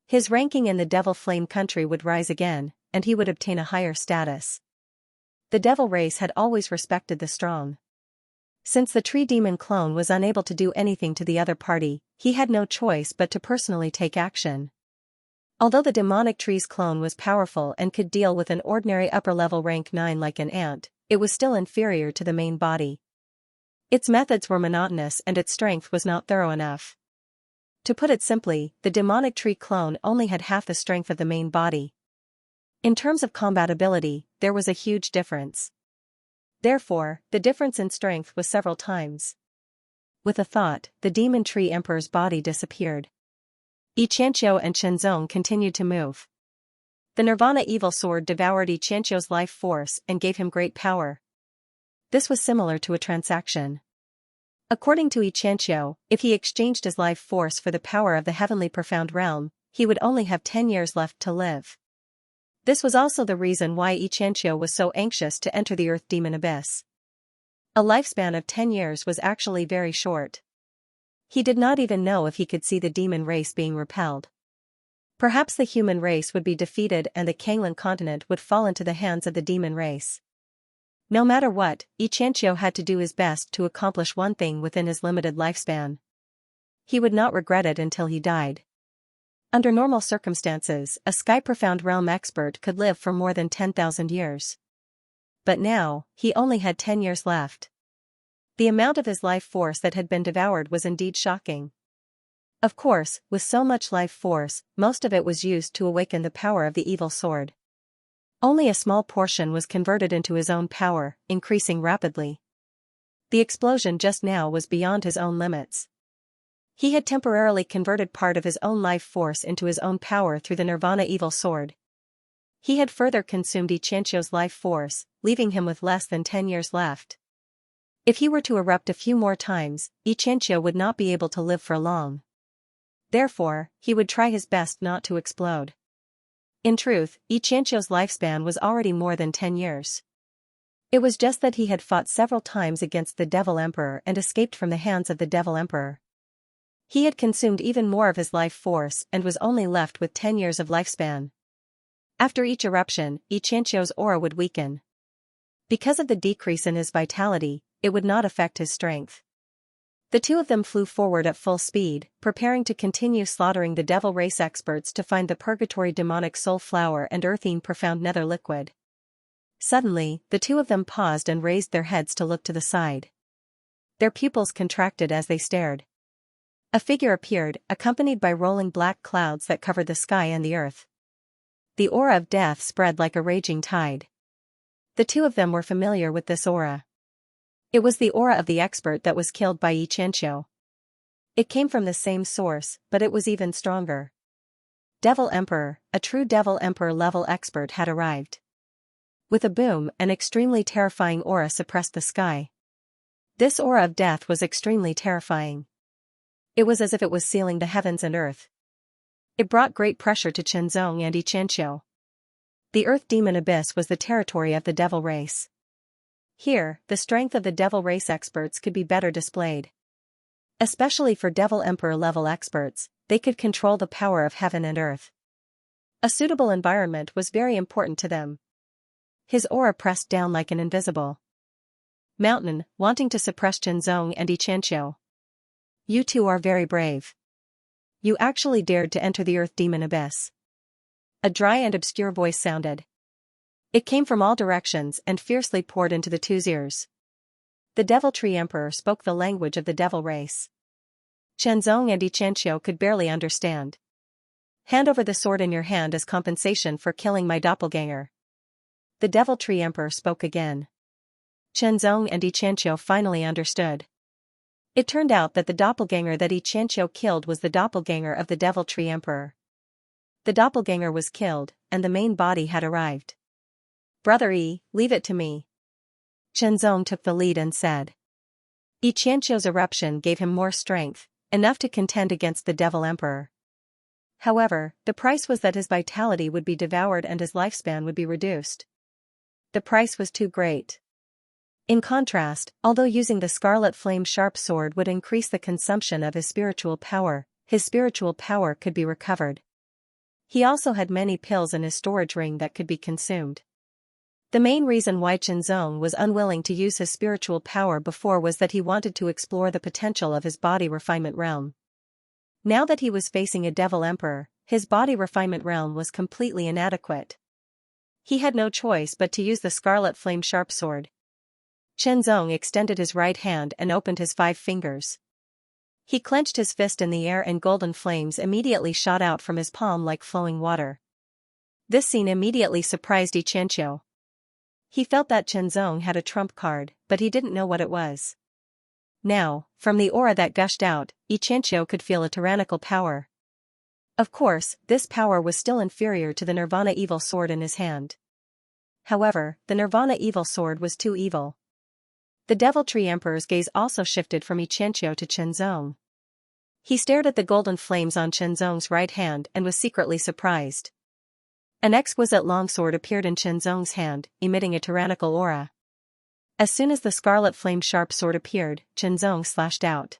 Speaker 1: His ranking in the Devil Flame country would rise again, and he would obtain a higher status. The Devil race had always respected the strong. Since the tree demon clone was unable to do anything to the other party, he had no choice but to personally take action. Although the demonic tree's clone was powerful and could deal with an ordinary upper-level rank 9 like an ant, it was still inferior to the main body. Its methods were monotonous and its strength was not thorough enough. To put it simply, the demonic tree clone only had half the strength of the main body. In terms of combatability, there was a huge difference. Therefore, the difference in strength was several times. With a thought, the Demon Tree Emperor's body disappeared. Xianxia and Chenzong continued to move. The Nirvana Evil Sword devoured Xianxia's life force and gave him great power. This was similar to a transaction. According to Xianxia, if he exchanged his life force for the power of the Heavenly Profound Realm, he would only have 10 years left to live. This was also the reason why Xianxia was so anxious to enter the Earth Demon Abyss. A lifespan of 10 years was actually very short. He did not even know if he could see the demon race being repelled. Perhaps the human race would be defeated and the Kanglan continent would fall into the hands of the demon race. No matter what, Xianxia had to do his best to accomplish one thing within his limited lifespan. He would not regret it until he died. Under normal circumstances, a Sky Profound Realm expert could live for more than 10,000 years. But now, he only had 10 years left. The amount of his life force that had been devoured was indeed shocking. Of course, with so much life force, most of it was used to awaken the power of the evil sword. Only a small portion was converted into his own power, increasing rapidly. The explosion just now was beyond his own limits. He had temporarily converted part of his own life force into his own power through the Nirvana Evil Sword. He had further consumed Xianxia's life force, leaving him with less than 10 years left. If he were to erupt a few more times, Xianxia would not be able to live for long. Therefore, he would try his best not to explode. In truth, Xianxia's lifespan was already more than 10 years. It was just that he had fought several times against the Devil Emperor and escaped from the hands of the Devil Emperor. He had consumed even more of his life force and was only left with 10 years of lifespan. After each eruption, Xianxia's aura would weaken. Because of the decrease in his vitality, it would not affect his strength. The two of them flew forward at full speed, preparing to continue slaughtering the devil race experts to find the purgatory demonic soul flower and earthine profound nether liquid. Suddenly, the two of them paused and raised their heads to look to the side. Their pupils contracted as they stared. A figure appeared, accompanied by rolling black clouds that covered the sky and the earth. The aura of death spread like a raging tide. The two of them were familiar with this aura. It was the aura of the expert that was killed by Xianxia. It came from the same source, but it was even stronger. Devil Emperor, a true Devil Emperor level expert had arrived. With a boom, an extremely terrifying aura suppressed the sky. This aura of death was extremely terrifying. It was as if it was sealing the heavens and earth. It brought great pressure to Xianxia and Xianxia. The Earth Demon Abyss was the territory of the Devil Race. Here, the strength of the Devil Race experts could be better displayed. Especially for Devil Emperor level experts, they could control the power of heaven and earth. A suitable environment was very important to them. His aura pressed down like an invisible mountain, wanting to suppress Xianxia and Xianxia. You two are very brave. You actually dared to enter the Earth Demon Abyss. A dry and obscure voice sounded. It came from all directions and fiercely poured into the two's ears. The Devil Tree Emperor spoke the language of the Devil Race. Xianxia and Xianxia could barely understand. Hand over the sword in your hand as compensation for killing my doppelganger. The Devil Tree Emperor spoke again. Xianxia and Xianxia finally understood. It turned out that the doppelganger that Xianxia killed was the doppelganger of the Devil Tree Emperor. The doppelganger was killed, and the main body had arrived. Brother E, leave it to me. Xianxia took the lead and said. Xianxia's eruption gave him more strength, enough to contend against the Devil Emperor. However, the price was that his vitality would be devoured and his lifespan would be reduced. The price was too great. In contrast, although using the Scarlet Flame Sharp Sword would increase the consumption of his spiritual power could be recovered. He also had many pills in his storage ring that could be consumed. The main reason why Xianxia was unwilling to use his spiritual power before was that he wanted to explore the potential of his body refinement realm. Now that he was facing a Devil Emperor, his body refinement realm was completely inadequate. He had no choice but to use the Scarlet Flame Sharp Sword. Xianxia extended his right hand and opened his 5 fingers. He clenched his fist in the air and golden flames immediately shot out from his palm like flowing water. This scene immediately surprised Xianxia. He felt that Xianxia had a trump card, but he didn't know what it was. Now, from the aura that gushed out, Xianxia could feel a tyrannical power. Of course, this power was still inferior to the Nirvana Evil Sword in his hand. However, the Nirvana Evil Sword was too evil. The Devil Tree Emperor's gaze also shifted from Xianxia to Xianxia. He stared at the golden flames on Xianxia's right hand and was secretly surprised. An exquisite longsword appeared in Xianxia's hand, emitting a tyrannical aura. As soon as the Scarlet Flame Sharp Sword appeared, Xianxia slashed out.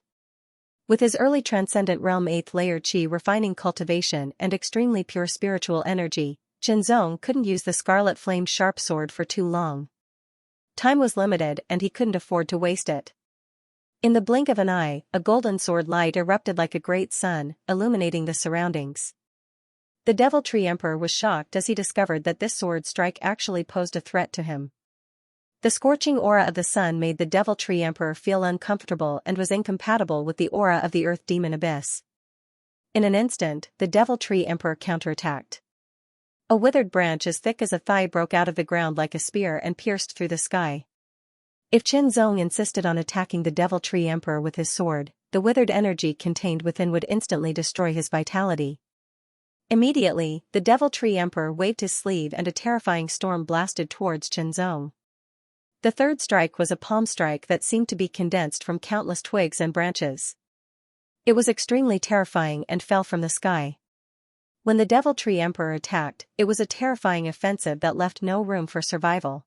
Speaker 1: With his early Transcendent Realm 8th layer Qi refining cultivation and extremely pure spiritual energy, Xianxia couldn't use the Scarlet Flame Sharp Sword for too long. Time was limited and he couldn't afford to waste it. In the blink of an eye, a golden sword light erupted like a great sun, illuminating the surroundings. The Devil Tree Emperor was shocked as he discovered that this sword strike actually posed a threat to him. The scorching aura of the sun made the Devil Tree Emperor feel uncomfortable and was incompatible with the aura of the Earth Demon Abyss. In an instant, the Devil Tree Emperor counterattacked. A withered branch as thick as a thigh broke out of the ground like a spear and pierced through the sky. If Xianxia insisted on attacking the Devil Tree Emperor with his sword, the withered energy contained within would instantly destroy his vitality. Immediately, the Devil Tree Emperor waved his sleeve and a terrifying storm blasted towards Xianxia. The third strike was a palm strike that seemed to be condensed from countless twigs and branches. It was extremely terrifying and fell from the sky. When the Devil Tree Emperor attacked, it was a terrifying offensive that left no room for survival.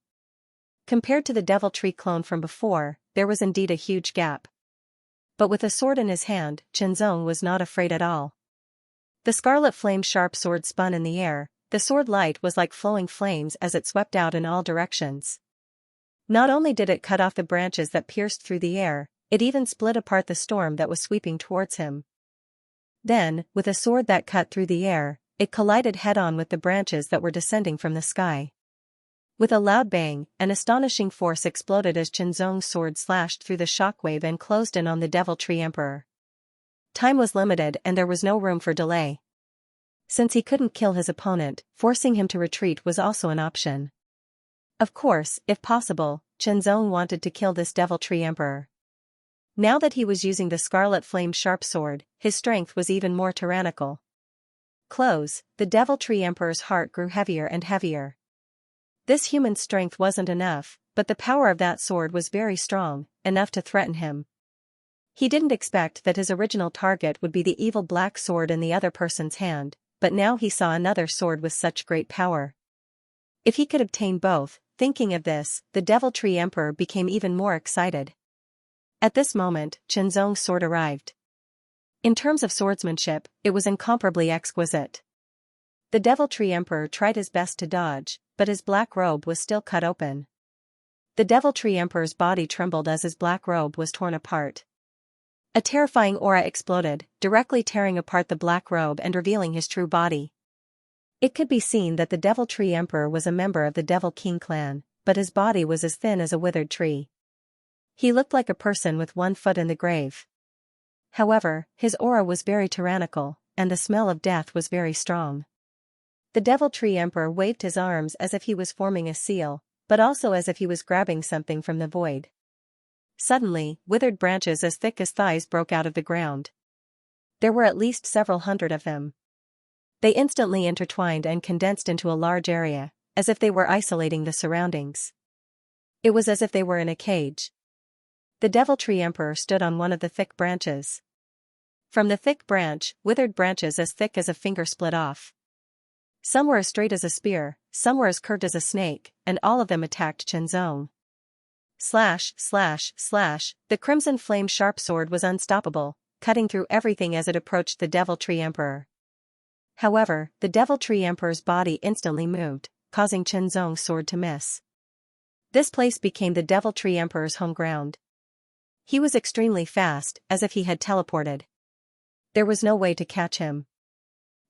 Speaker 1: Compared to the Devil Tree clone from before, there was indeed a huge gap. But with a sword in his hand, Xianxia was not afraid at all. The Scarlet Flame Sharp Sword spun in the air, the sword light was like flowing flames as it swept out in all directions. Not only did it cut off the branches that pierced through the air, it even split apart the storm that was sweeping towards him. Then, with a sword that cut through the air, it collided head-on with the branches that were descending from the sky. With a loud bang, an astonishing force exploded as Chenzong's sword slashed through the shockwave and closed in on the Devil Tree Emperor. Time was limited and there was no room for delay. Since he couldn't kill his opponent, forcing him to retreat was also an option. Of course, if possible, Chenzong wanted to kill this Devil Tree Emperor. Now that he was using the Scarlet Flame sharp sword, his strength was even more tyrannical. The Devil Tree Emperor's heart grew heavier and heavier. This human strength wasn't enough, but the power of that sword was very strong, enough to threaten him. He didn't expect that his original target would be the evil black sword in the other person's hand, but now he saw another sword with such great power. If he could obtain both, thinking of this, the Devil Tree Emperor became even more excited. At this moment, Chenzong's sword arrived. In terms of swordsmanship, it was incomparably exquisite. The Devil Tree Emperor tried his best to dodge, but his black robe was still cut open. The Devil Tree Emperor's body trembled as his black robe was torn apart. A terrifying aura exploded, directly tearing apart the black robe and revealing his true body. It could be seen that the Devil Tree Emperor was a member of the Devil King clan, but his body was as thin as a withered tree. He looked like a person with one foot in the grave. However, his aura was very tyrannical, and the smell of death was very strong. The Devil Tree Emperor waved his arms as if he was forming a seal, but also as if he was grabbing something from the void. Suddenly, withered branches as thick as thighs broke out of the ground. There were at least several hundred of them. They instantly intertwined and condensed into a large area, as if they were isolating the surroundings. It was as if they were in a cage. The Devil Tree Emperor stood on one of the thick branches. From the thick branch, withered branches as thick as a finger split off. Some were as straight as a spear, some were as curved as a snake, and all of them attacked Chenzong. Slash, slash, slash, the crimson flame sharp sword was unstoppable, cutting through everything as it approached the Devil Tree Emperor. However, the Devil Tree Emperor's body instantly moved, causing Chenzong's sword to miss. This place became the Devil Tree Emperor's home ground. He was extremely fast, as if he had teleported. There was no way to catch him.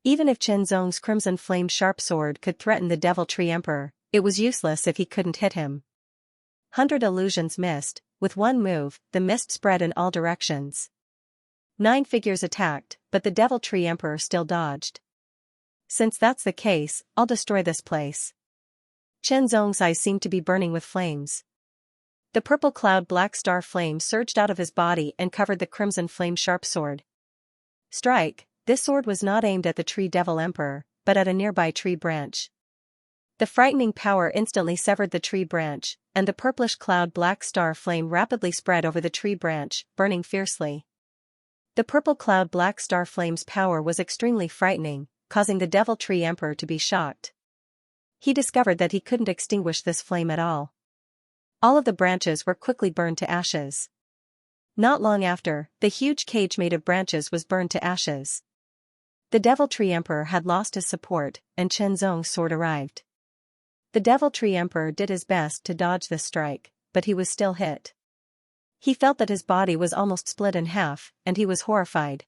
Speaker 1: Even if Chenzong's crimson flame sharp sword could threaten the Devil Tree Emperor, it was useless if he couldn't hit him. 100 illusions missed, with one move, the mist spread in all directions. 9 figures attacked, but the Devil Tree Emperor still dodged. Since that's the case, I'll destroy this place. Chenzong's eyes seemed to be burning with flames. The purple cloud black star flame surged out of his body and covered the crimson flame sharp sword. Strike! This sword was not aimed at the Tree Devil Emperor, but at a nearby tree branch. The frightening power instantly severed the tree branch, and the purplish cloud black star flame rapidly spread over the tree branch, burning fiercely. The purple cloud black star flame's power was extremely frightening, causing the Devil Tree Emperor to be shocked. He discovered that he couldn't extinguish this flame at all. All of the branches were quickly burned to ashes. Not long after, the huge cage made of branches was burned to ashes. The Devil Tree Emperor had lost his support, and Chenzong's sword arrived. The Devil Tree Emperor did his best to dodge this strike, but he was still hit. He felt that his body was almost split in half, and he was horrified.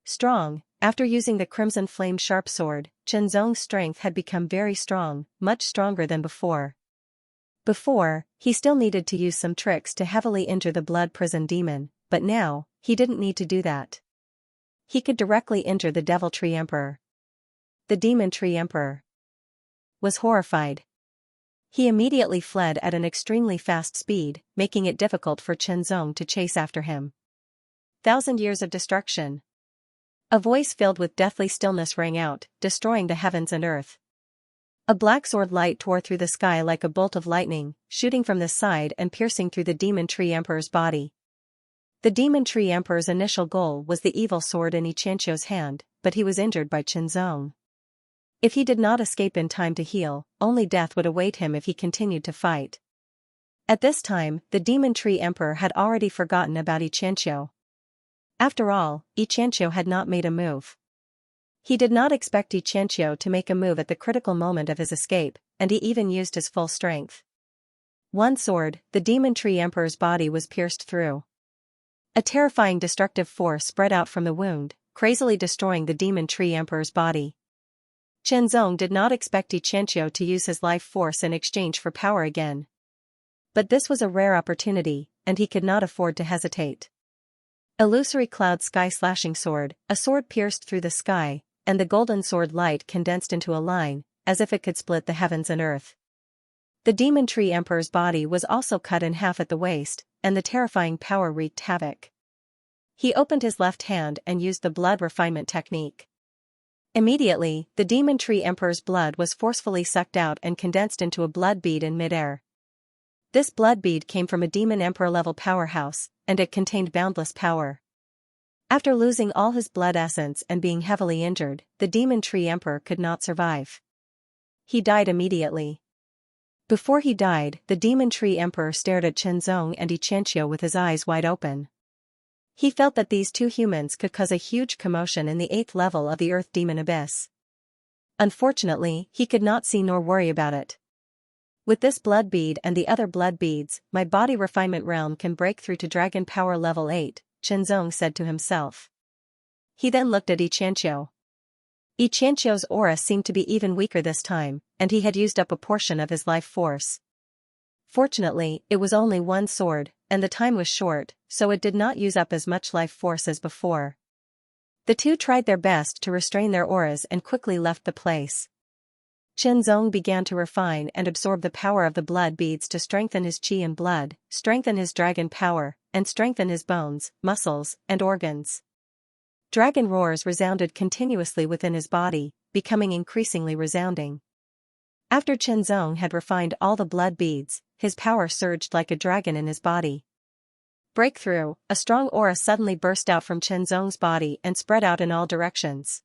Speaker 1: Strong, after using the crimson flame sharp sword, Chenzong's strength had become very strong, much stronger than before. Before, he still needed to use some tricks to heavily injure the blood prison demon, but now, he didn't need to do that. He could directly injure the Devil Tree Emperor. The Demon Tree Emperor was horrified. He immediately fled at an extremely fast speed, making it difficult for Chenzong to chase after him. 1,000 years of destruction. A voice filled with deathly stillness rang out, destroying the heavens and earth. A black sword light tore through the sky like a bolt of lightning, shooting from the side and piercing through the Demon Tree Emperor's body. The Demon Tree Emperor's initial goal was the evil sword in Xianxia's hand, but he was injured by Chenzong. If he did not escape in time to heal, only death would await him if he continued to fight. At this time, the Demon Tree Emperor had already forgotten about Xianxia. After all, Xianxia had not made a move. He did not expect Xianxia to make a move at the critical moment of his escape, and he even used his full strength. One sword, the Demon Tree Emperor's body was pierced through. A terrifying destructive force spread out from the wound, crazily destroying the Demon Tree Emperor's body. Chenzong did not expect Xianxia to use his life force in exchange for power again. But this was a rare opportunity, and he could not afford to hesitate. Illusory Cloud Sky Slashing Sword, a sword pierced through the sky, and the golden sword light condensed into a line, as if it could split the heavens and earth. The Demon Tree Emperor's body was also cut in half at the waist, and the terrifying power wreaked havoc. He opened his left hand and used the blood refinement technique. Immediately, the Demon Tree Emperor's blood was forcefully sucked out and condensed into a blood bead in midair. This blood bead came from a Demon Emperor-level powerhouse, and it contained boundless power. After losing all his blood essence and being heavily injured, the Demon Tree Emperor could not survive. He died immediately. Before he died, the Demon Tree Emperor stared at Chenzong and Xianxia with his eyes wide open. He felt that these two humans could cause a huge commotion in the 8th level of the Earth Demon Abyss. Unfortunately, he could not see nor worry about it. With this blood bead and the other blood beads, my body refinement realm can break through to Dragon Power Level 8, Chenzong said to himself. He then looked at Xianxia. Xianxia's aura seemed to be even weaker this time, and he had used up a portion of his life force. Fortunately, it was only one sword, and the time was short, so it did not use up as much life force as before. The two tried their best to restrain their auras and quickly left the place. Chenzong began to refine and absorb the power of the blood beads to strengthen his chi and blood, strengthen his dragon power, and strengthen his bones, muscles, and organs. Dragon roars resounded continuously within his body, becoming increasingly resounding. After Chenzong had refined all the blood beads, his power surged like a dragon in his body. Breakthrough, a strong aura suddenly burst out from Chenzong's body and spread out in all directions.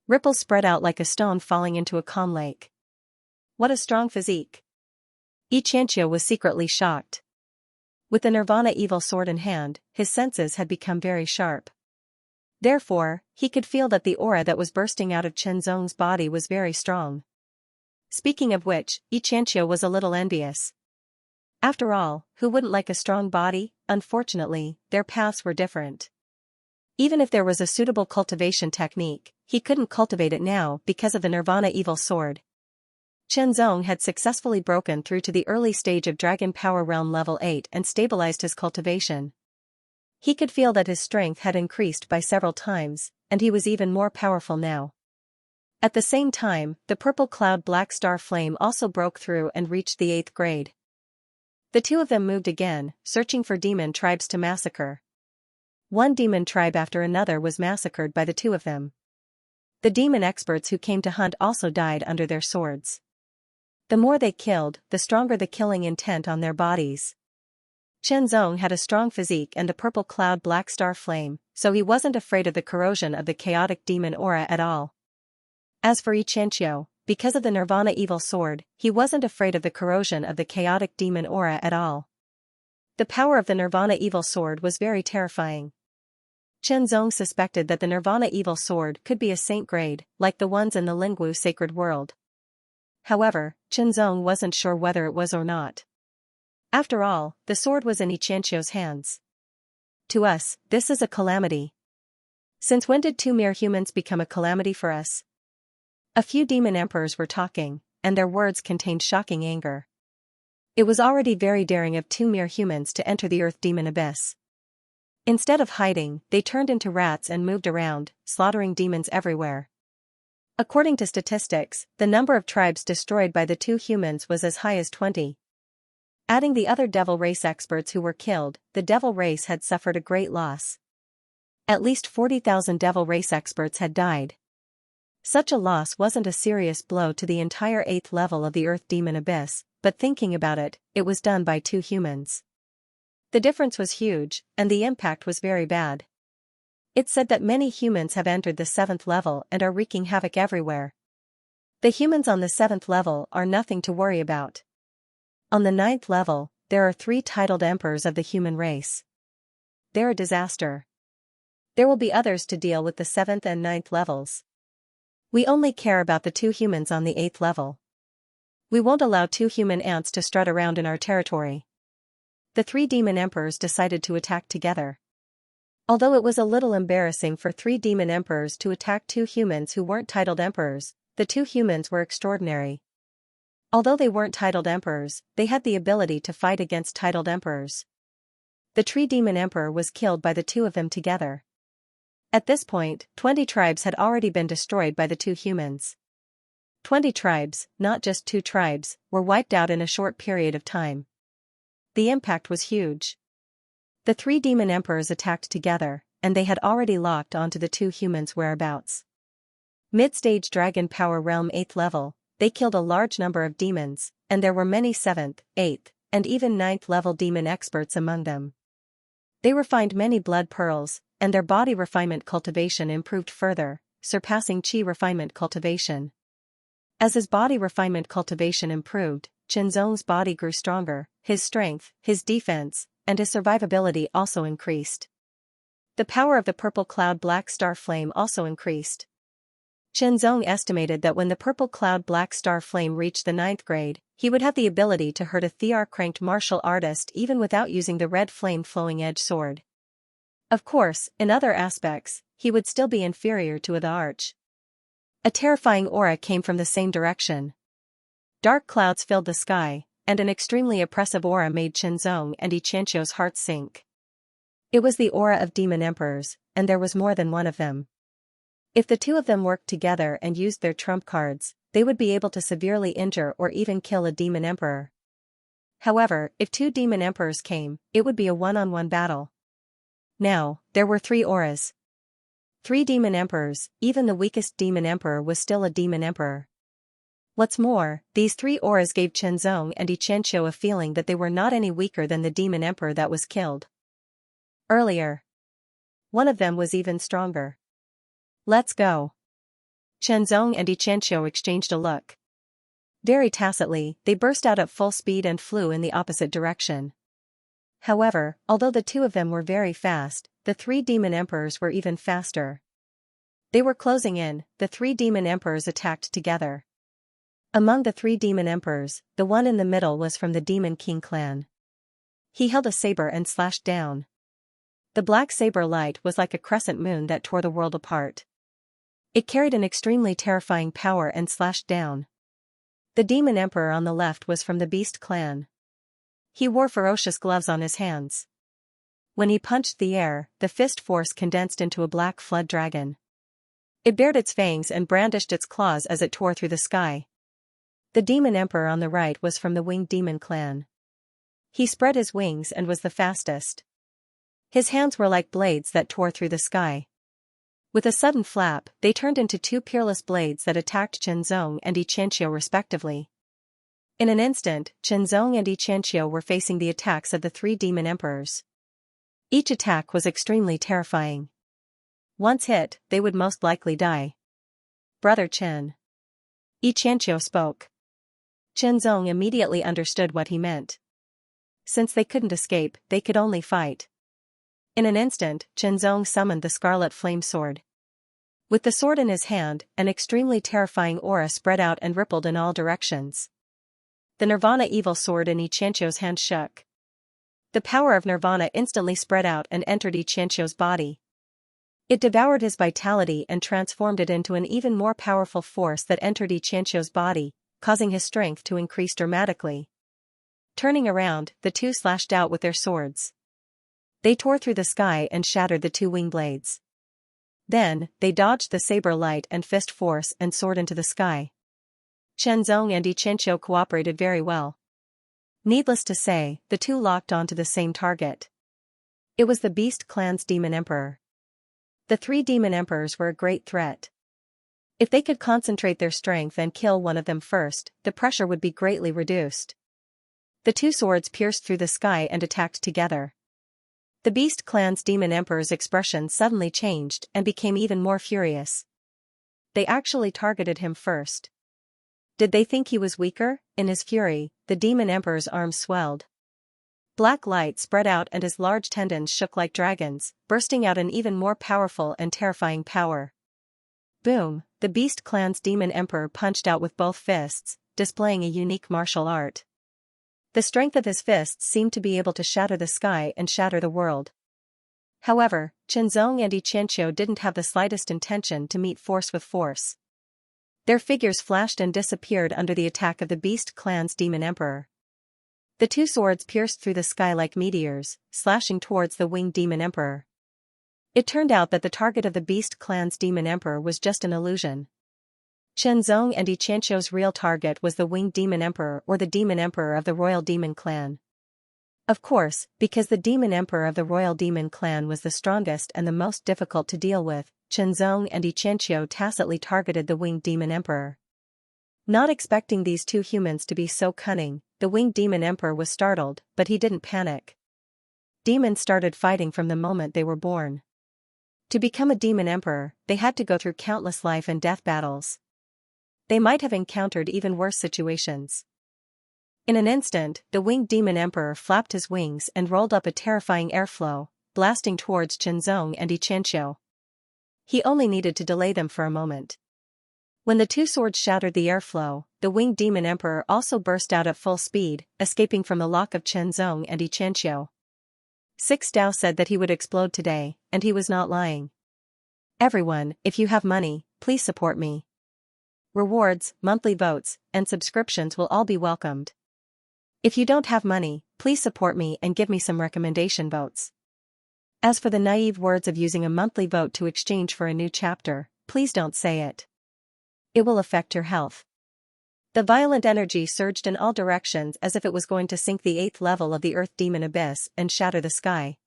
Speaker 1: Ripples spread out like a stone falling into a calm lake. What a strong physique! Xianxia was secretly shocked. With the Nirvana Evil Sword in hand, his senses had become very sharp. Therefore, he could feel that the aura that was bursting out of Chenzong's body was very strong. Speaking of which, Xianxia was a little envious. After all, who wouldn't like a strong body? Unfortunately, their paths were different. Even if there was a suitable cultivation technique, he couldn't cultivate it now because of the Nirvana Evil Sword. Chenzong had successfully broken through to the early stage of Dragon Power Realm Level 8 and stabilized his cultivation. He could feel that his strength had increased by several times, and he was even more powerful now. At the same time, the purple cloud black star flame also broke through and reached the 8th grade. The two of them moved again, searching for demon tribes to massacre. One demon tribe after another was massacred by the two of them. The demon experts who came to hunt also died under their swords. The more they killed, the stronger the killing intent on their bodies. Chenzong had a strong physique and the purple cloud black star flame, so he wasn't afraid of the corrosion of the chaotic demon aura at all. As for Xianxia, because of the Nirvana Evil Sword, he wasn't afraid of the corrosion of the chaotic demon aura at all. The power of the Nirvana Evil Sword was very terrifying. Chenzong suspected that the Nirvana Evil Sword could be a saint grade, like the ones in the Lingwu Sacred World. However, Chenzong wasn't sure whether it was or not. After all, the sword was in Xianxia's hands. To us, this is a calamity. Since when did two mere humans become a calamity for us? A few demon emperors were talking, and their words contained shocking anger. It was already very daring of two mere humans to enter the Earth Demon Abyss. Instead of hiding, they turned into rats and moved around, slaughtering demons everywhere. According to statistics, the number of tribes destroyed by the two humans was as high as 20. Adding the other devil race experts who were killed, the devil race had suffered a great loss. At least 40,000 devil race experts had died. Such a loss wasn't a serious blow to the entire 8th level of the Earth Demon Abyss, but thinking about it, it was done by two humans. The difference was huge, and the impact was very bad. It's said that many humans have entered the 7th level and are wreaking havoc everywhere. The humans on the 7th level are nothing to worry about. On the 9th level, there are 3 titled emperors of the human race. They're a disaster. There will be others to deal with the 7th and 9th levels. We only care about the two humans on the 8th level. We won't allow 2 human ants to strut around in our territory. The 3 demon emperors decided to attack together. Although it was a little embarrassing for 3 demon emperors to attack 2 humans who weren't titled emperors, the 2 humans were extraordinary. Although they weren't titled emperors, they had the ability to fight against titled emperors. The tree demon emperor was killed by the 2 of them together. At this point, 20 tribes had already been destroyed by the 2 humans. 20 tribes, not just 2 tribes, were wiped out in a short period of time. The impact was huge. The 3 demon emperors attacked together, and they had already locked onto the 2 humans' whereabouts. Mid-stage dragon power realm 8th level, they killed a large number of demons, and there were many 7th, 8th, and even 9th level demon experts among them. They refined many blood pearls, and their body refinement cultivation improved further, surpassing chi refinement cultivation. As his body refinement cultivation improved, Qianzong's body grew stronger, his strength, his defense, and his survivability also increased. The power of the purple cloud black star flame also increased. Qianzong estimated that when the purple cloud black star flame reached the 9th grade, he would have the ability to hurt a Thear-cranked martial artist even without using the red flame flowing edge sword. Of course, in other aspects, he would still be inferior to the arch. A terrifying aura came from the same direction. Dark clouds filled the sky, and an extremely oppressive aura made Qianzong and Xianxia's hearts sink. It was the aura of demon emperors, and there was more than one of them. If the 2 of them worked together and used their trump cards, they would be able to severely injure or even kill a demon emperor. However, if 2 demon emperors came, it would be a one-on-one battle. Now, there were 3 auras. 3 demon emperors, even the weakest demon emperor was still a demon emperor. What's more, these 3 auras gave Qianzong and Xianxia a feeling that they were not any weaker than the demon emperor that was killed earlier. One of them was even stronger. Let's go. Qianzong and Xianxia exchanged a look. Very tacitly, they burst out at full speed and flew in the opposite direction. However, although the 2 of them were very fast, the 3 demon emperors were even faster. They were closing in, the 3 demon emperors attacked together. Among the 3 demon emperors, the one in the middle was from the Demon King clan. He held a saber and slashed down. The black saber light was like a crescent moon that tore the world apart. It carried an extremely terrifying power and slashed down. The demon emperor on the left was from the Beast clan. He wore ferocious gloves on his hands. When he punched the air, the fist force condensed into a black flood dragon. It bared its fangs and brandished its claws as it tore through the sky. The demon emperor on the right was from the Winged Demon clan. He spread his wings and was the fastest. His hands were like blades that tore through the sky. With a sudden flap, they turned into 2 peerless blades that attacked Qianzong and Xianxia respectively. In an instant, Qianzong and Xianxia were facing the attacks of the 3 demon emperors. Each attack was extremely terrifying. Once hit, they would most likely die. Brother Chen. Xianxia spoke. Qianzong immediately understood what he meant. Since they couldn't escape, they could only fight. In an instant, Qianzong summoned the Scarlet Flame Sword. With the sword in his hand, an extremely terrifying aura spread out and rippled in all directions. The Nirvana Evil Sword in Xianxia's hand shook. The power of Nirvana instantly spread out and entered Xianxia's body. It devoured his vitality and transformed it into an even more powerful force that entered Xianxia's body, causing his strength to increase dramatically. Turning around, the 2 slashed out with their swords. They tore through the sky and shattered the 2 wing blades. Then, they dodged the saber light and fist force and soared into the sky. Qianzong and Xianxia cooperated very well. Needless to say, the 2 locked onto the same target. It was the Beast clan's demon emperor. The 3 demon emperors were a great threat. If they could concentrate their strength and kill one of them first, the pressure would be greatly reduced. The 2 swords pierced through the sky and attacked together. The Beast clan's demon emperor's expression suddenly changed and became even more furious. They actually targeted him first. Did they think he was weaker? In his fury, the demon emperor's arms swelled. Black light spread out and his large tendons shook like dragons, bursting out an even more powerful and terrifying power. Boom! The Beast clan's demon emperor punched out with both fists, displaying a unique martial art. The strength of his fists seemed to be able to shatter the sky and shatter the world. However, Qianzong and Xianxia didn't have the slightest intention to meet force with force. Their figures flashed and disappeared under the attack of the Beast Clan's Demon Emperor. The two swords pierced through the sky like meteors, slashing towards the Winged Demon Emperor. It turned out that the target of the Beast Clan's Demon Emperor was just an illusion. Qianzong and Xianxia's real target was the Winged Demon Emperor, or the Demon Emperor of the Royal Demon Clan. Of course, because the Demon Emperor of the Royal Demon Clan was the strongest and the most difficult to deal with, Qianzong and Xianxia tacitly targeted the Winged Demon Emperor. Not expecting these two humans to be so cunning, the Winged Demon Emperor was startled, but he didn't panic. Demons started fighting from the moment they were born. To become a Demon Emperor, they had to go through countless life and death battles. They might have encountered even worse situations. In an instant, the Winged Demon Emperor flapped his wings and rolled up a terrifying airflow, blasting towards Qianzong and Xianxia. He only needed to delay them for a moment. When the two swords shattered the airflow, the Winged Demon Emperor also burst out at full speed, escaping from the lock of Qianzong and Xianxia. Six Dao said that he would explode today, and he was not lying. Everyone, if you have money, please support me. Rewards, monthly votes, and subscriptions will all be welcomed. If you don't have money, please support me and give me some recommendation votes. As for the naive words of using a monthly vote to exchange for a new chapter, please don't say it. It will affect your health. The violent energy surged in all directions as if it was going to sink the 8th level of the Earth Demon Abyss and shatter the sky.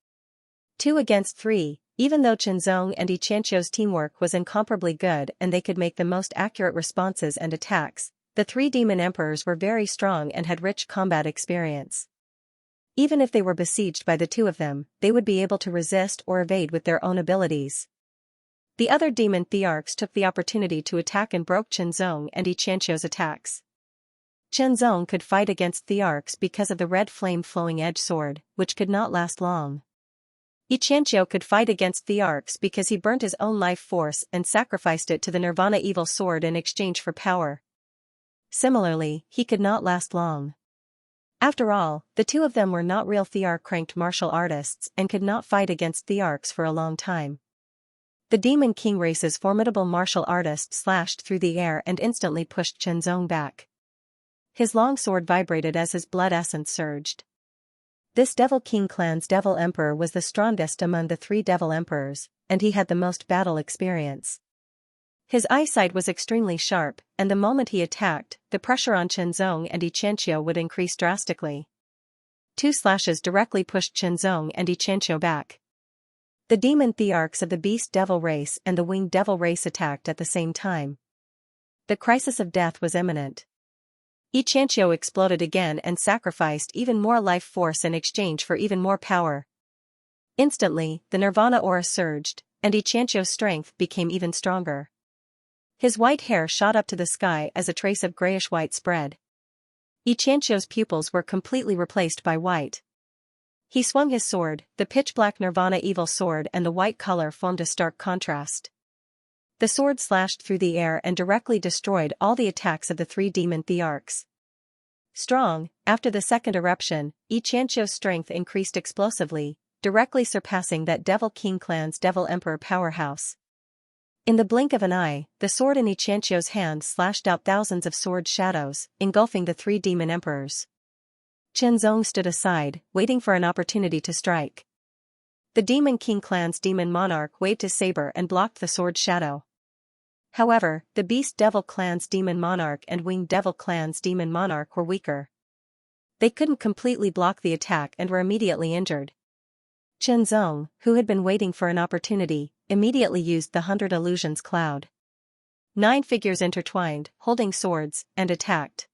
Speaker 1: 2 against 3, even though Qianzong and Xianxia's teamwork was incomparably good and they could make the most accurate responses and attacks, the 3 Demon Emperors were very strong and had rich combat experience. Even if they were besieged by the two of them, they would be able to resist or evade with their own abilities. The other demon thearchs took the opportunity to attack and broke Qianzong and Xianxia's attacks. Qianzong could fight against thearchs because of the red flame-flowing edge sword, which could not last long. Xianxia could fight against thearchs because he burnt his own life force and sacrificed it to the Nirvana Evil Sword in exchange for power. Similarly, he could not last long. After all, the two of them were not real thearch-cranked martial artists and could not fight against thearchs for a long time. The Demon King race's formidable martial artist slashed through the air and instantly pushed Qianzong back. His long sword vibrated as his blood essence surged. This Devil King clan's Devil Emperor was the strongest among the 3 Devil Emperors, and he had the most battle experience. His eyesight was extremely sharp, and the moment he attacked, the pressure on Qianzong and Xianxia would increase drastically. 2 slashes directly pushed Qianzong and Xianxia back. The demon thearchs of the Beast Devil race and the Winged Devil race attacked at the same time. The crisis of death was imminent. Xianxia exploded again and sacrificed even more life force in exchange for even more power. Instantly, the Nirvana aura surged, and Xianxia's strength became even stronger. His white hair shot up to the sky as a trace of grayish-white spread. Xianxia's pupils were completely replaced by white. He swung his sword, the pitch-black Nirvana Evil Sword, and the white color formed a stark contrast. The sword slashed through the air and directly destroyed all the attacks of the 3 demon thearchs. Strong, after the second eruption, Xianxia's strength increased explosively, directly surpassing that Devil King clan's Devil Emperor powerhouse. In the blink of an eye, the sword in Xianxia's hand slashed out thousands of sword shadows, engulfing the 3 demon emperors. Qianzong stood aside, waiting for an opportunity to strike. The Demon King clan's Demon Monarch waved his saber and blocked the sword shadow. However, the Beast Devil clan's Demon Monarch and Winged Devil clan's Demon Monarch were weaker. They couldn't completely block the attack and were immediately injured. Qianzong, who had been waiting for an opportunity, immediately used the 100 Illusions Cloud. 9 figures intertwined, holding swords, and attacked.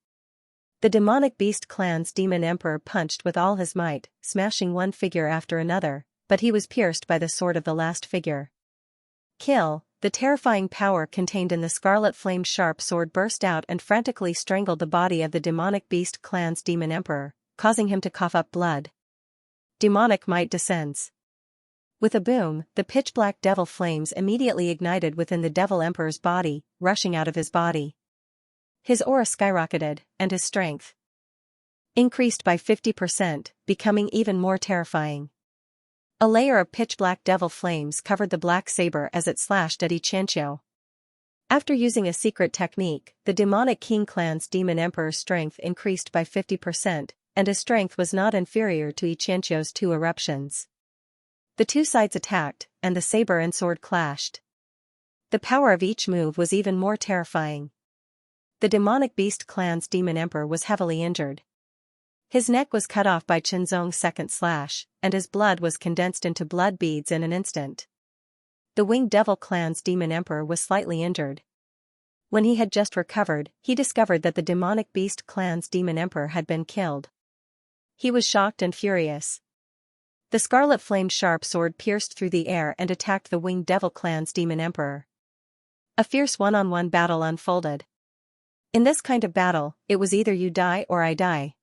Speaker 1: The Demonic Beast clan's Demon Emperor punched with all his might, smashing one figure after another, but he was pierced by the sword of the last figure. Kill! The terrifying power contained in the scarlet flame sharp sword burst out and frantically strangled the body of the Demonic Beast clan's Demon Emperor, causing him to cough up blood. Demonic might descends. With a boom, the pitch-black devil flames immediately ignited within the Devil Emperor's body, rushing out of his body. His aura skyrocketed, and his strength increased by 50%, becoming even more terrifying. A layer of pitch-black devil flames covered the black saber as it slashed at Xianxia. After using a secret technique, the demonic King clan's demon emperor's strength increased by 50%, and his strength was not inferior to Xianxia's 2 eruptions. The two sides attacked, and the saber and sword clashed. The power of each move was even more terrifying. The demonic beast clan's demon emperor was heavily injured. His neck was cut off by Qianzong's second slash, and his blood was condensed into blood beads in an instant. The winged devil clan's demon emperor was slightly injured. When he had just recovered, he discovered that the demonic beast clan's demon emperor had been killed. He was shocked and furious. The scarlet flamed sharp sword pierced through the air and attacked the winged devil clan's demon emperor. A fierce one-on-one battle unfolded. In this kind of battle, it was either you die or I die.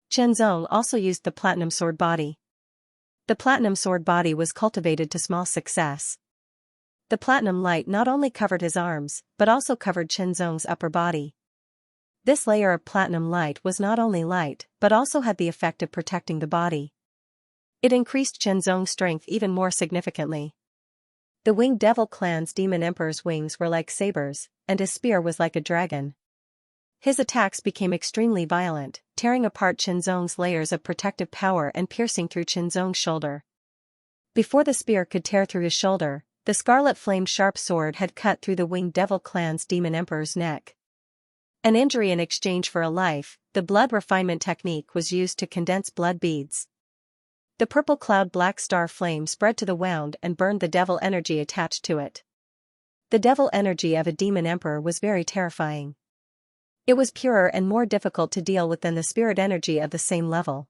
Speaker 1: Qianzong also used the platinum sword body. The platinum sword body was cultivated to small success. The platinum light not only covered his arms, but also covered Qianzong's upper body. This layer of platinum light was not only light, but also had the effect of protecting the body. It increased Qianzong's strength even more significantly. The winged devil clan's demon emperor's wings were like sabers, and his spear was like a dragon. His attacks became extremely violent, tearing apart Qianzong's layers of protective power and piercing through Qianzong's shoulder. Before the spear could tear through his shoulder, the scarlet flamed sharp sword had cut through the winged devil clan's demon emperor's neck. An injury in exchange for a life, the blood refinement technique was used to condense blood beads. The purple cloud black star flame spread to the wound and burned the devil energy attached to it. The devil energy of a demon emperor was very terrifying. It was purer and more difficult to deal with than the spirit energy of the same level.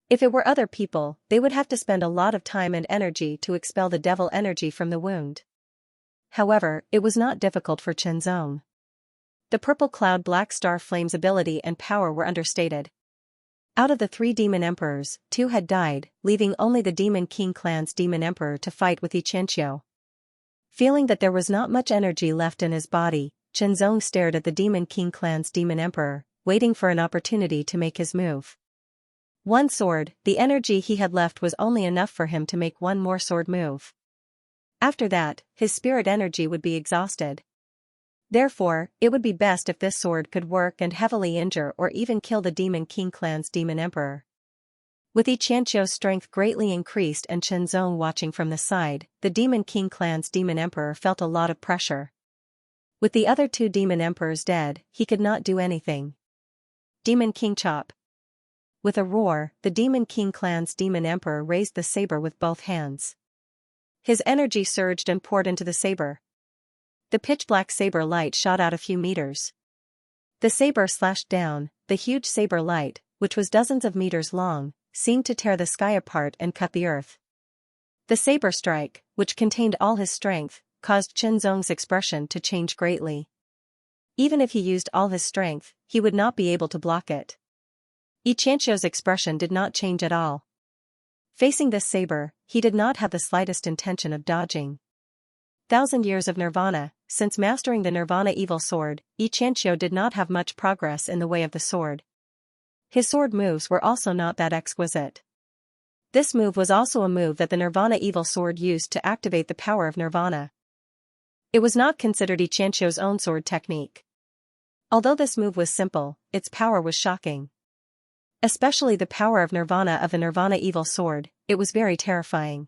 Speaker 1: If it were other people, they would have to spend a lot of time and energy to expel the devil energy from the wound. However, it was not difficult for Qianzong. The purple cloud black star flame's ability and power were understated. Out of the 3 demon emperors, 2 had died, leaving only the demon king clan's demon emperor to fight with Xianxia. Feeling that there was not much energy left in his body, Qianzong stared at the demon king clan's demon emperor, waiting for an opportunity to make his move. One sword, the energy he had left was only enough for him to make one more sword move. After that, his spirit energy would be exhausted. Therefore, it would be best if this sword could work and heavily injure or even kill the demon king clan's demon emperor. With Xianxia's strength greatly increased and Qianzong watching from the side, the demon king clan's demon emperor felt a lot of pressure. With the other 2 demon emperors dead, he could not do anything. Demon King Chop. With a roar, the demon king clan's demon emperor raised the saber with both hands. His energy surged and poured into the saber. The pitch-black saber light shot out a few meters. The saber slashed down, the huge saber light, which was dozens of meters long, seemed to tear the sky apart and cut the earth. The saber strike, which contained all his strength, caused Qianzong's expression to change greatly. Even if he used all his strength, he would not be able to block it. Xianxia's expression did not change at all. Facing this saber, he did not have the slightest intention of dodging. 1,000 years of nirvana, since mastering the nirvana evil sword, Xianxia did not have much progress in the way of the sword. His sword moves were also not that exquisite. This move was also a move that the nirvana evil sword used to activate the power of nirvana. It was not considered Xianxia's own sword technique. Although this move was simple, its power was shocking. Especially the power of the nirvana evil sword, it was very terrifying.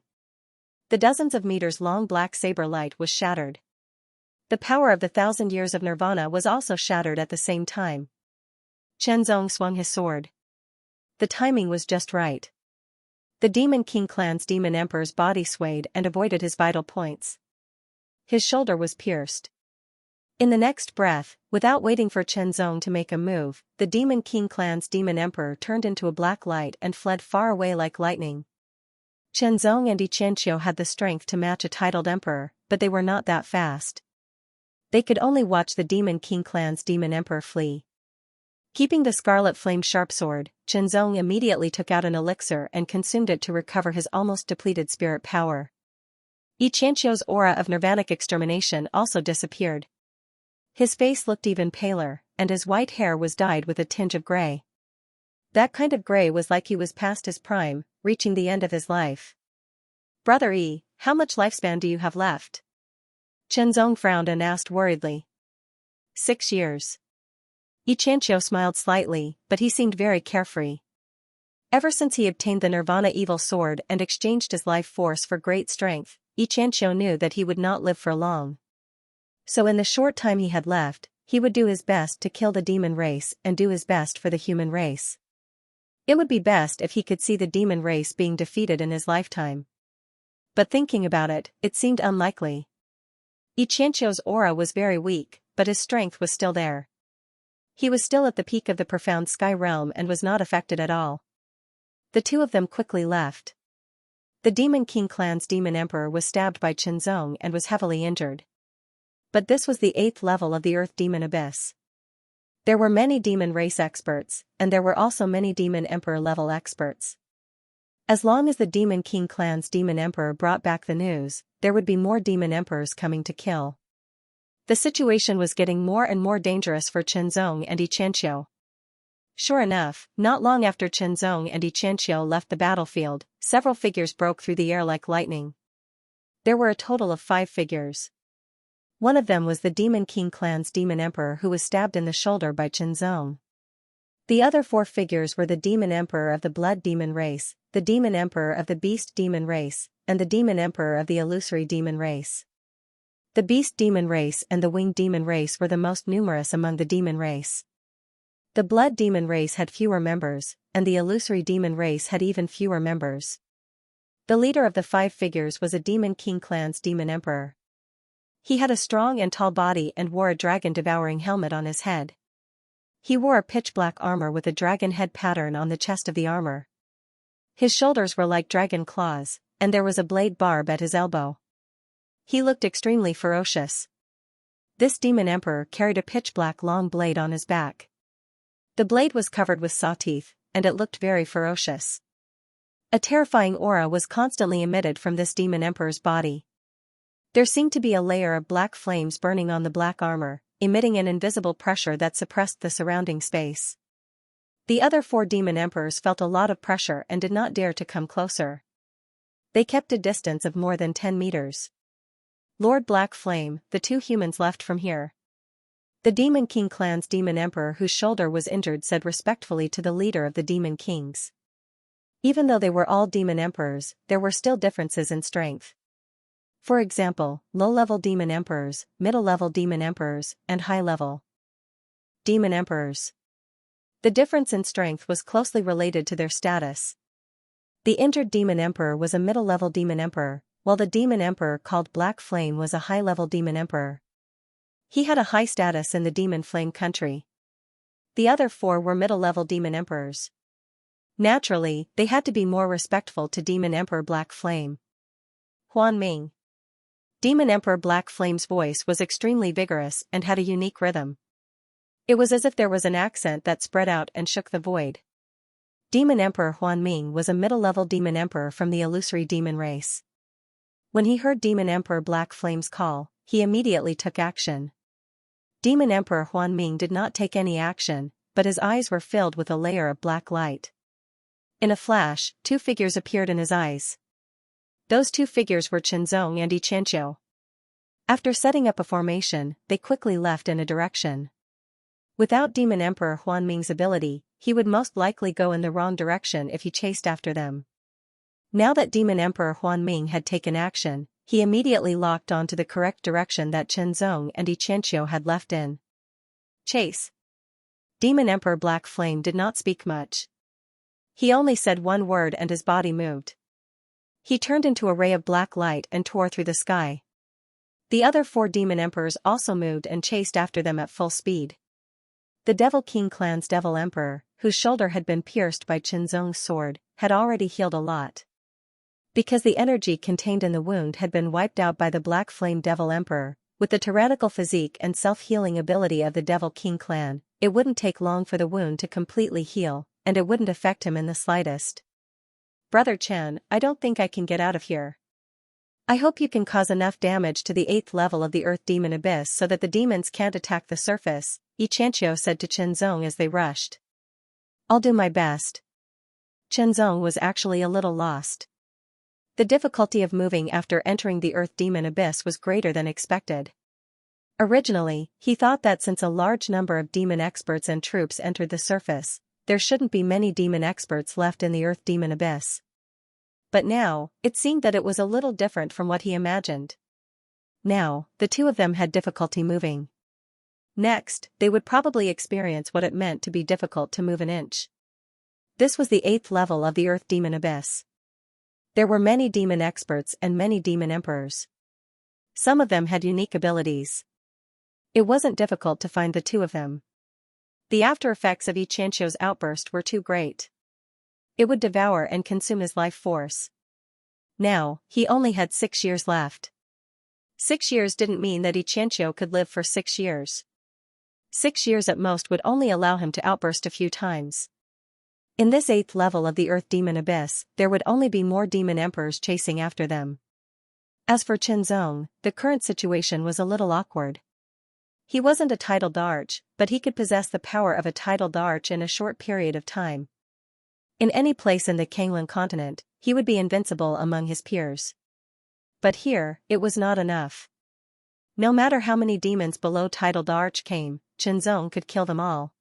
Speaker 1: The dozens of meters long black saber light was shattered. The power of the 1,000 years of nirvana was also shattered at the same time. Qianzong swung his sword. The timing was just right. The demon king clan's demon emperor's body swayed and avoided his vital points. His shoulder was pierced. In the next breath, without waiting for Qianzong to make a move, the demon king clan's demon emperor turned into a black light and fled far away like lightning. Qianzong and Xianxia had the strength to match a titled emperor, but they were not that fast. They could only watch the demon king clan's demon emperor flee. Keeping the scarlet flame sharp sword, Qianzong immediately took out an elixir and consumed it to recover his almost depleted spirit power. Xianxia's aura of nirvanic extermination also disappeared. His face looked even paler, and his white hair was dyed with a tinge of gray. That kind of gray was like he was past his prime, reaching the end of his life. Brother Yi, how much lifespan do you have left? Chenzong frowned and asked worriedly. 6 years. Xianxia smiled slightly, but he seemed very carefree. Ever since he obtained the Nirvana evil sword and exchanged his life force for great strength, Xianxia knew that he would not live for long. So in the short time he had left, he would do his best to kill the demon race and do his best for the human race. It would be best if he could see the demon race being defeated in his lifetime. But thinking about it, it seemed unlikely. Xianxia's aura was very weak, but his strength was still there. He was still at the peak of the profound sky realm and was not affected at all. The two of them quickly left. The Demon King clan's demon emperor was stabbed by Chenzong and was heavily injured. But this was the 8th level of the Earth Demon Abyss. There were many demon race experts, and there were also many demon emperor level experts. As long as the Demon King clan's demon emperor brought back the news, there would be more demon emperors coming to kill. The situation was getting more and more dangerous for Chenzong and Xianxia. Sure enough, not long after Chenzong and Xianxia left the battlefield, several figures broke through the air like lightning. There were a total of 5 figures. One of them was the Demon King clan's demon emperor who was stabbed in the shoulder by Chenzong. The other 4 figures were the demon emperor of the blood demon race, the demon emperor of the beast demon race, and the demon emperor of the illusory demon race. The beast demon race and the winged demon race were the most numerous among the demon race. The blood demon race had fewer members, and the illusory demon race had even fewer members. The leader of the 5 figures was a Demon King clan's demon emperor. He had a strong and tall body and wore a dragon-devouring helmet on his head. He wore a pitch-black armor with a dragon head pattern on the chest of the armor. His shoulders were like dragon claws, and there was a blade barb at his elbow. He looked extremely ferocious. This demon emperor carried a pitch-black long blade on his back. The blade was covered with saw teeth, and it looked very ferocious. A terrifying aura was constantly emitted from this demon emperor's body. There seemed to be a layer of black flames burning on the black armor, emitting an invisible pressure that suppressed the surrounding space. The other 4 demon emperors felt a lot of pressure and did not dare to come closer. They kept a distance of more than 10 meters. Lord Black Flame, the 2 humans left from here. The Demon King clan's demon emperor whose shoulder was injured said respectfully to the leader of the Demon Kings. Even though they were all demon emperors, there were still differences in strength. For example, low-level demon emperors, middle-level demon emperors, and high-level demon emperors. The difference in strength was closely related to their status. The injured demon emperor was a middle-level demon emperor, while the demon emperor called Black Flame was a high-level demon emperor. He had a high status in the Demon Flame country. The other 4 were middle-level demon emperors. Naturally, they had to be more respectful to Demon Emperor Black Flame. Huan Ming. Demon Emperor Black Flame's voice was extremely vigorous and had a unique rhythm. It was as if there was an accent that spread out and shook the void. Demon Emperor Huan Ming was a middle-level demon emperor from the illusory demon race. When he heard Demon Emperor Black Flame's call, he immediately took action. Demon Emperor Huan Ming did not take any action, but his eyes were filled with a layer of black light. In a flash, 2 figures appeared in his eyes. Those 2 figures were Chenzong and Xianxia. After setting up a formation, they quickly left in a direction. Without Demon Emperor Huan Ming's ability, he would most likely go in the wrong direction if he chased after them. Now that Demon Emperor Huan Ming had taken action, he immediately locked on to the correct direction that Chenzong and Xianxia had left in. Chase. Demon Emperor Black Flame did not speak much. He only said one word and his body moved. He turned into a ray of black light and tore through the sky. The other 4 demon emperors also moved and chased after them at full speed. The Devil King clan's Devil Emperor, whose shoulder had been pierced by Chenzong's sword, had already healed a lot. Because the energy contained in the wound had been wiped out by the Black Flame Devil Emperor, with the tyrannical physique and self-healing ability of the Devil King clan, it wouldn't take long for the wound to completely heal, and it wouldn't affect him in the slightest. Brother Chen, I don't think I can get out of here. I hope you can cause enough damage to the 8th level of the Earth Demon Abyss so that the demons can't attack the surface, Xianxia said to Chenzong as they rushed. I'll do my best. Chenzong was actually a little lost. The difficulty of moving after entering the Earth Demon Abyss was greater than expected. Originally, he thought that since a large number of demon experts and troops entered the surface, there shouldn't be many demon experts left in the Earth Demon Abyss. But now, it seemed that it was a little different from what he imagined. Now, the two of them had difficulty moving. Next, they would probably experience what it meant to be difficult to move an inch. This was the 8th level of the Earth Demon Abyss. There were many demon experts and many demon emperors. Some of them had unique abilities. It wasn't difficult to find the two of them. The after effects of Xianxia's outburst were too great. It would devour and consume his life force. Now, he only had 6 years left. 6 years didn't mean that Xianxia could live for 6 years. 6 years at most would only allow him to outburst a few times. In this 8th level of the Earth Demon Abyss, there would only be more demon emperors chasing after them. As for Chenzong, the current situation was a little awkward. He wasn't a titled arch, but he could possess the power of a titled arch in a short period of time. In any place in the Kanglan continent, he would be invincible among his peers. But here, it was not enough. No matter how many demons below titled arch came, Chenzong could kill them all.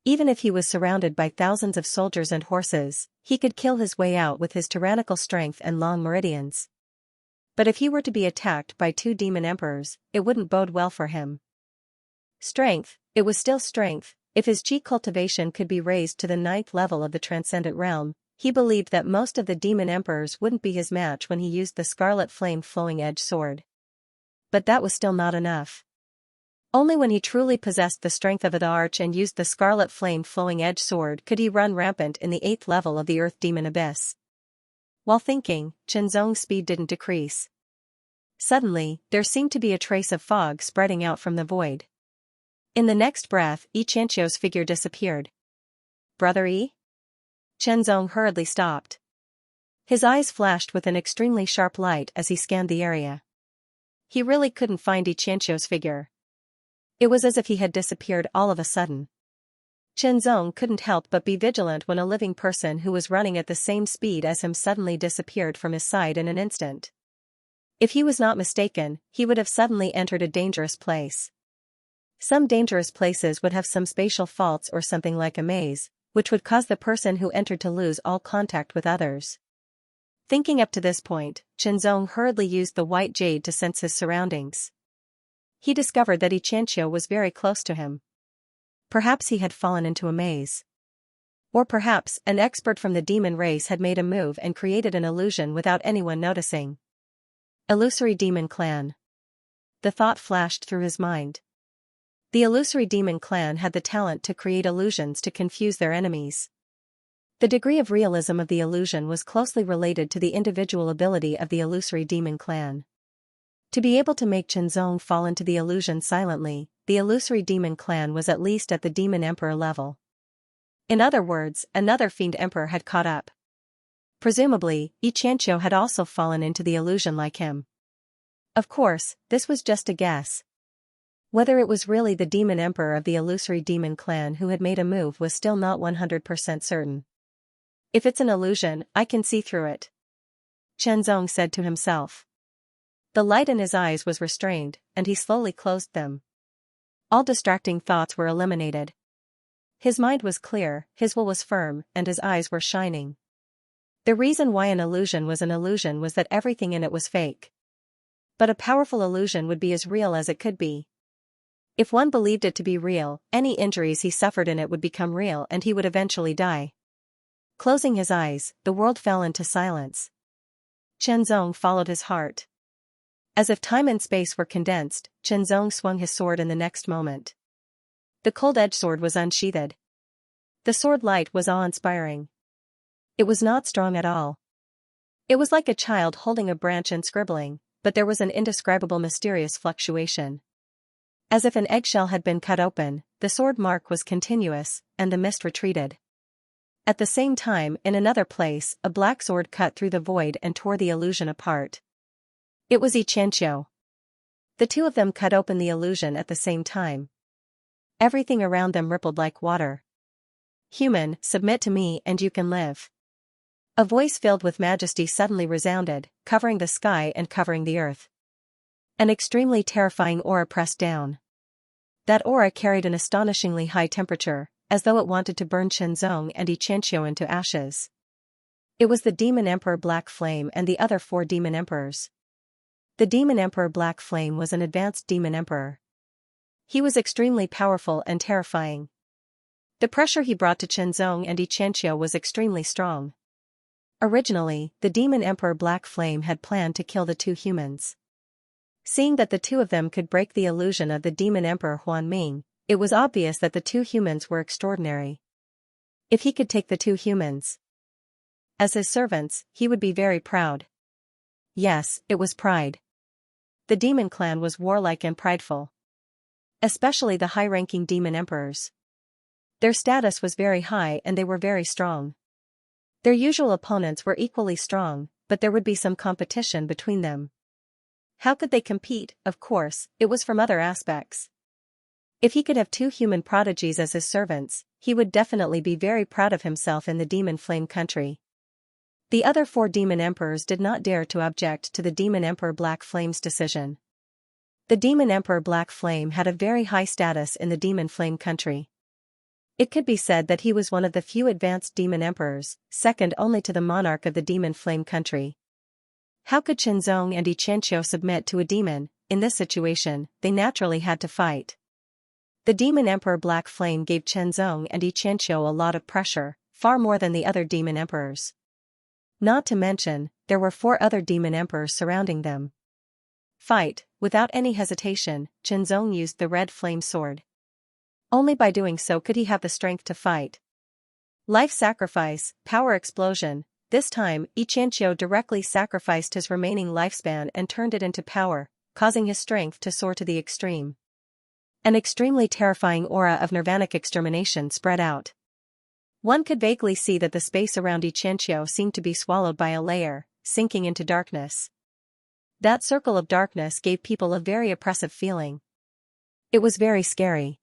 Speaker 1: Even if he was surrounded by thousands of soldiers and horses, he could kill his way out with his tyrannical strength and long meridians. But if he were to be attacked by 2 demon emperors, it wouldn't bode well for him. Strength, it was still strength. If his chi cultivation could be raised to the 9th level of the transcendent realm, he believed that most of the demon emperors wouldn't be his match when he used the scarlet flame flowing edge sword. But that was still not enough. Only when he truly possessed the strength of the arch and used the scarlet flame flowing edge sword could he run rampant in the 8th level of the Earth Demon Abyss. While thinking, Chenzong's speed didn't decrease. Suddenly, there seemed to be a trace of fog spreading out from the void. In the next breath, Xianxia's figure disappeared. Brother Yi? Chenzong hurriedly stopped. His eyes flashed with an extremely sharp light as he scanned the area. He really couldn't find Xianxia's figure. It was as if he had disappeared all of a sudden. Chenzong couldn't help but be vigilant when a living person who was running at the same speed as him suddenly disappeared from his sight in an instant. If he was not mistaken, he would have suddenly entered a dangerous place. Some dangerous places would have some spatial faults or something like a maze, which would cause the person who entered to lose all contact with others. Thinking up to this point, Chenzong hurriedly used the white jade to sense his surroundings. He discovered that Xianxia was very close to him. Perhaps he had fallen into a maze. Or perhaps an expert from the demon race had made a move and created an illusion without anyone noticing. Illusory Demon Clan. The thought flashed through his mind. The Illusory Demon Clan had the talent to create illusions to confuse their enemies. The degree of realism of the illusion was closely related to the individual ability of the Illusory Demon Clan. To be able to make Chenzong fall into the illusion silently, the Illusory Demon Clan was at least at the Demon Emperor level. In other words, another Fiend Emperor had caught up. Presumably, Xianxia had also fallen into the illusion like him. Of course, this was just a guess. Whether it was really the Demon Emperor of the Illusory Demon Clan who had made a move was still not 100% certain. If it's an illusion, I can see through it, Chenzong said to himself. The light in his eyes was restrained, and he slowly closed them. All distracting thoughts were eliminated. His mind was clear, his will was firm, and his eyes were shining. The reason why an illusion was that everything in it was fake. But a powerful illusion would be as real as it could be. If one believed it to be real, any injuries he suffered in it would become real and he would eventually die. Closing his eyes, the world fell into silence. Chenzong followed his heart. As if time and space were condensed, Chenzong swung his sword in the next moment. The cold edge sword was unsheathed. The sword light was awe-inspiring. It was not strong at all. It was like a child holding a branch and scribbling, but there was an indescribable mysterious fluctuation. As if an eggshell had been cut open, the sword mark was continuous, and the mist retreated. At the same time, in another place, a black sword cut through the void and tore the illusion apart. It was Xianxia. The two of them cut open the illusion at the same time. Everything around them rippled like water. Human, submit to me and you can live. A voice filled with majesty suddenly resounded, covering the sky and covering the earth. An extremely terrifying aura pressed down. That aura carried an astonishingly high temperature, as though it wanted to burn Xianxia and Xianxia into ashes. It was the Demon Emperor Black Flame and the other 4 Demon Emperors. The Demon Emperor Black Flame was an advanced Demon Emperor. He was extremely powerful and terrifying. The pressure he brought to Xianxia and Xianxia was extremely strong. Originally, the Demon Emperor Black Flame had planned to kill the 2 humans. Seeing that the 2 of them could break the illusion of the Demon Emperor Huanming, it was obvious that the 2 humans were extraordinary. If he could take the 2 humans as his servants, he would be very proud. Yes, it was pride. The demon clan was warlike and prideful. Especially the high-ranking demon emperors. Their status was very high and they were very strong. Their usual opponents were equally strong, but there would be some competition between them. How could they compete? Of course, it was from other aspects. If he could have 2 human prodigies as his servants, he would definitely be very proud of himself in the Demon Flame country. The other 4 Demon Emperors did not dare to object to the Demon Emperor Black Flame's decision. The Demon Emperor Black Flame had a very high status in the Demon Flame country. It could be said that he was one of the few advanced Demon Emperors, second only to the monarch of the Demon Flame country. How could Xianxia and Xianxia submit to a demon? In this situation, they naturally had to fight. The Demon Emperor Black Flame gave Xianxia and Xianxia a lot of pressure, far more than the other Demon Emperors. Not to mention, there were 4 other Demon Emperors surrounding them. Fight, without any hesitation, Xianxia used the red flame sword. Only by doing so could he have the strength to fight. Life sacrifice, power explosion. This time, Xianxia directly sacrificed his remaining lifespan and turned it into power, causing his strength to soar to the extreme. An extremely terrifying aura of nirvanic extermination spread out. One could vaguely see that the space around Xianxia seemed to be swallowed by a layer, sinking into darkness. That circle of darkness gave people a very oppressive feeling. It was very scary.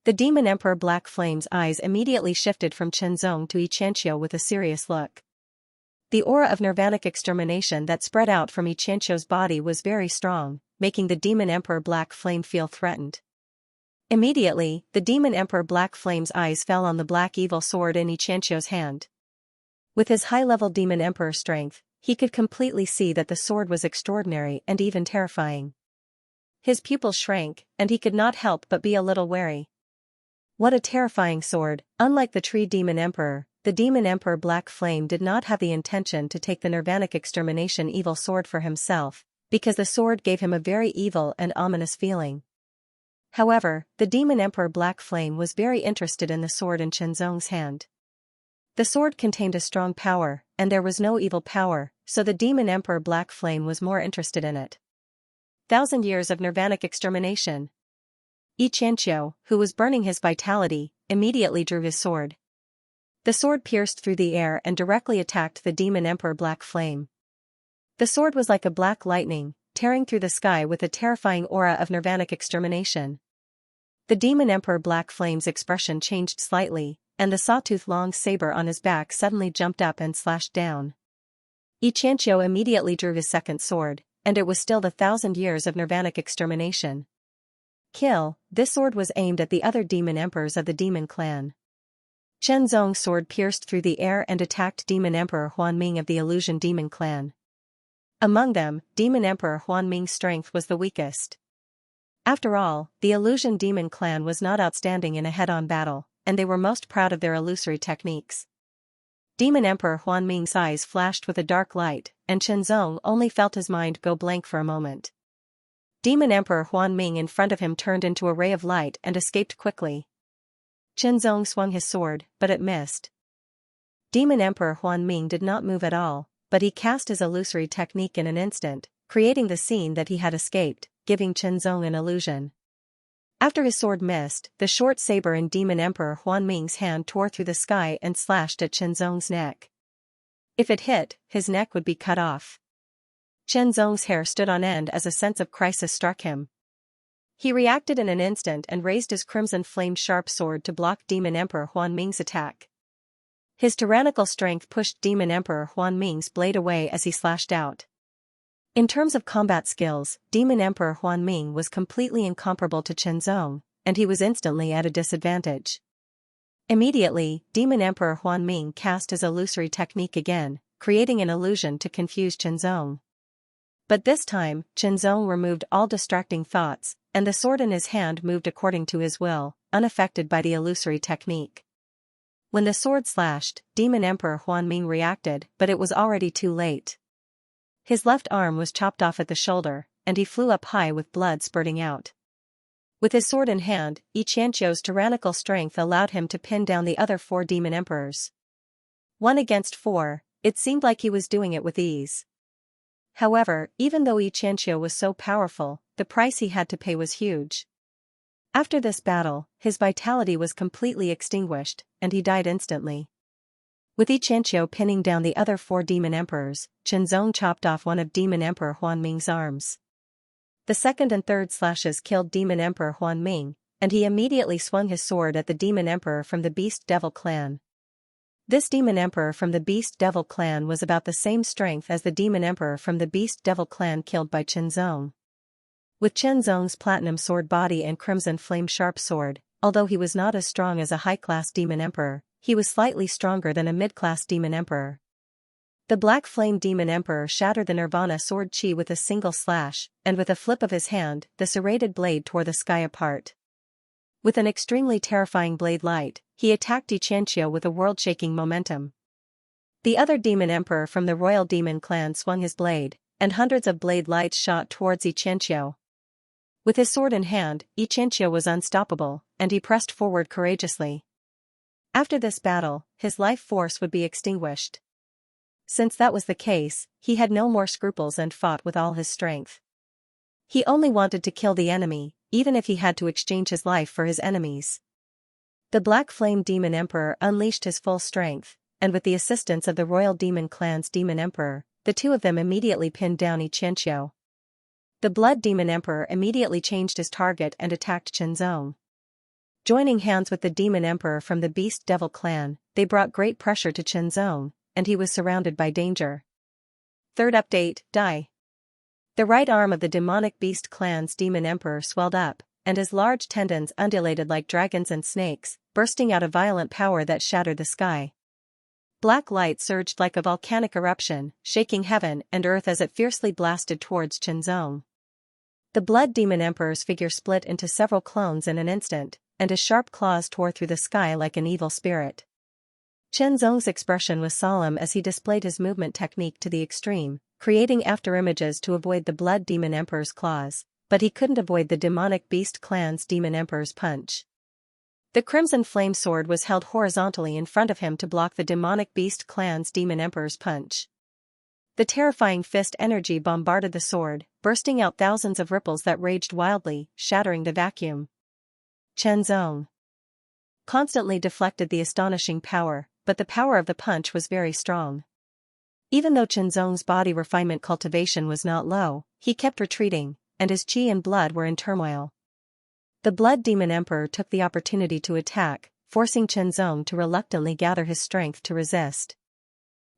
Speaker 1: The Demon Emperor Black Flame's eyes immediately shifted from Xianxia to Xianxia with a serious look. The aura of nirvanic extermination that spread out from Xianxia's body was very strong, making the Demon Emperor Black Flame feel threatened. Immediately, the Demon Emperor Black Flame's eyes fell on the black evil sword in Xianxia's hand. With his high-level Demon Emperor strength, he could completely see that the sword was extraordinary and even terrifying. His pupils shrank, and he could not help but be a little wary. What a terrifying sword! Unlike the Tree Demon Emperor, the Demon Emperor Black Flame did not have the intention to take the nirvanic extermination evil sword for himself, because the sword gave him a very evil and ominous feeling. However, the Demon Emperor Black Flame was very interested in the sword in Xianxia's hand. The sword contained a strong power, and there was no evil power, so the Demon Emperor Black Flame was more interested in it. 1,000 years of nirvanic extermination. Xianxia, who was burning his vitality, immediately drew his sword. The sword pierced through the air and directly attacked the Demon Emperor Black Flame. The sword was like a black lightning, tearing through the sky with a terrifying aura of nirvanic extermination. The Demon Emperor Black Flame's expression changed slightly, and the sawtooth-long saber on his back suddenly jumped up and slashed down. Xianxia immediately drew his second sword, and it was still the 1,000 years of nirvanic extermination. Kill. This sword was aimed at the other demon emperors of the demon clan. Xianxia's sword pierced through the air and attacked Demon Emperor Huanming of the Illusion Demon clan. Among them, Demon Emperor Huanming's strength was the weakest. After all, the Illusion Demon clan was not outstanding in a head-on battle, and they were most proud of their illusory techniques. Demon Emperor Huanming's eyes flashed with a dark light, and Xianxia only felt his mind go blank for a moment. Demon Emperor Huanming in front of him turned into a ray of light and escaped quickly. Xianxia swung his sword, but it missed. Demon Emperor Huanming did not move at all, but he cast his illusory technique in an instant, creating the scene that he had escaped, giving Xianxia an illusion. After his sword missed, the short saber in Demon Emperor Huanming's hand tore through the sky and slashed at Xianxia's neck. If it hit, his neck would be cut off. Chen Zong's hair stood on end as a sense of crisis struck him. He reacted in an instant and raised his crimson flame sharp sword to block Demon Emperor Huan Ming's attack. His tyrannical strength pushed Demon Emperor Huan Ming's blade away as he slashed out. In terms of combat skills, Demon Emperor Huan Ming was completely incomparable to Chen Zong, and he was instantly at a disadvantage. Immediately, Demon Emperor Huan Ming cast his illusory technique again, creating an illusion to confuse Chen Zong. But this time, Chen Zong removed all distracting thoughts, and the sword in his hand moved according to his will, unaffected by the illusory technique. When the sword slashed, Demon Emperor Huan Ming reacted, but it was already too late. His left arm was chopped off at the shoulder, and he flew up high with blood spurting out. With his sword in hand, Xianxia's tyrannical strength allowed him to pin down the other 4 demon emperors. 1 against 4, it seemed like he was doing it with ease. However, even though Xianxia was so powerful, the price he had to pay was huge. After this battle, his vitality was completely extinguished, and he died instantly. With Xianxia pinning down the other 4 demon emperors, Chen Zong chopped off one of Demon Emperor Huan Ming's arms. The second and third slashes killed Demon Emperor Huan Ming, and he immediately swung his sword at the Demon Emperor from the Beast Devil clan. This Demon Emperor from the Beast Devil clan was about the same strength as the Demon Emperor from the Beast Devil clan killed by Chen Zong. With Chen Zong's platinum sword body and crimson flame sharp sword, although he was not as strong as a high-class Demon Emperor, he was slightly stronger than a mid-class Demon Emperor. The Black Flame Demon Emperor shattered the Nirvana sword chi with a single slash, and with a flip of his hand, the serrated blade tore the sky apart. With an extremely terrifying blade light, he attacked Xianxia with a world-shaking momentum. The other Demon Emperor from the Royal Demon clan swung his blade, and hundreds of blade lights shot towards Xianxia. With his sword in hand, Xianxia was unstoppable, and he pressed forward courageously. After this battle, his life force would be extinguished. Since that was the case, he had no more scruples and fought with all his strength. He only wanted to kill the enemy, even if he had to exchange his life for his enemies. The Black Flame Demon Emperor unleashed his full strength, and with the assistance of the Royal Demon clan's Demon Emperor, the two of them immediately pinned down Xianxia. The Blood Demon Emperor immediately changed his target and attacked Chen Zong. Joining hands with the Demon Emperor from the Beast Devil clan, they brought great pressure to Chen Zong, and he was surrounded by danger. Third update, Die. The right arm of the Demonic Beast clan's Demon Emperor swelled up, and his large tendons undulated like dragons and snakes, bursting out a violent power that shattered the sky. Black light surged like a volcanic eruption, shaking heaven and earth as it fiercely blasted towards Chen Zong. The Blood Demon Emperor's figure split into several clones in an instant, and his sharp claws tore through the sky like an evil spirit. Chen Zong's expression was solemn as he displayed his movement technique to the extreme, creating afterimages to avoid the Blood Demon Emperor's claws, but he couldn't avoid the Demonic Beast clan's Demon Emperor's punch. The Crimson Flame Sword was held horizontally in front of him to block the Demonic Beast clan's Demon Emperor's punch. The terrifying fist energy bombarded the sword, bursting out thousands of ripples that raged wildly, shattering the vacuum. Chen Zong constantly deflected the astonishing power, but the power of the punch was very strong. Even though Chen Zong's body refinement cultivation was not low, he kept retreating, and his chi and blood were in turmoil. The Blood Demon Emperor took the opportunity to attack, forcing Chen Zong to reluctantly gather his strength to resist.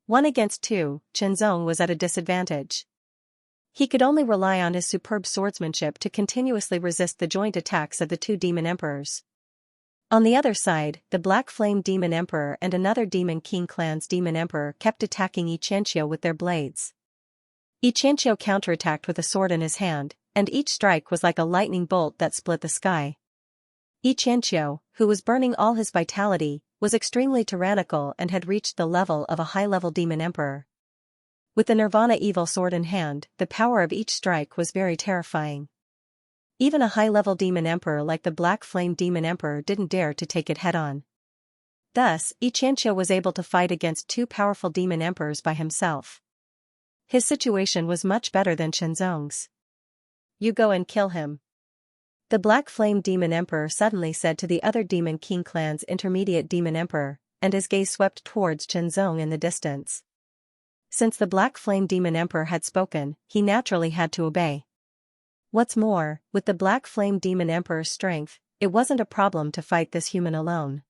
Speaker 1: 1 against 2, Chen Zong was at a disadvantage. He could only rely on his superb swordsmanship to continuously resist the joint attacks of the 2 Demon Emperors. On the other side, the Black Flame Demon Emperor and another Demon King clan's Demon Emperor kept attacking Xianxia with their blades. Xianxia counterattacked with a sword in his hand, and each strike was like a lightning bolt that split the sky. Xianxia, who was burning all his vitality, was extremely tyrannical and had reached the level of a high-level Demon Emperor. With the Nirvana Evil Sword in hand, the power of each strike was very terrifying. Even a high-level Demon Emperor like the Black Flame Demon Emperor didn't dare to take it head-on. Thus, Xianxia was able to fight against 2 powerful Demon Emperors by himself. His situation was much better than Chen Zong's. You go and kill him. The Black Flame Demon Emperor suddenly said to the other Demon King clan's intermediate Demon Emperor, and his gaze swept towards Chen Zong in the distance. Since the Black Flame Demon Emperor had spoken, he naturally had to obey. What's more, with the Black Flame Demon Emperor's strength, it wasn't a problem to fight this human alone.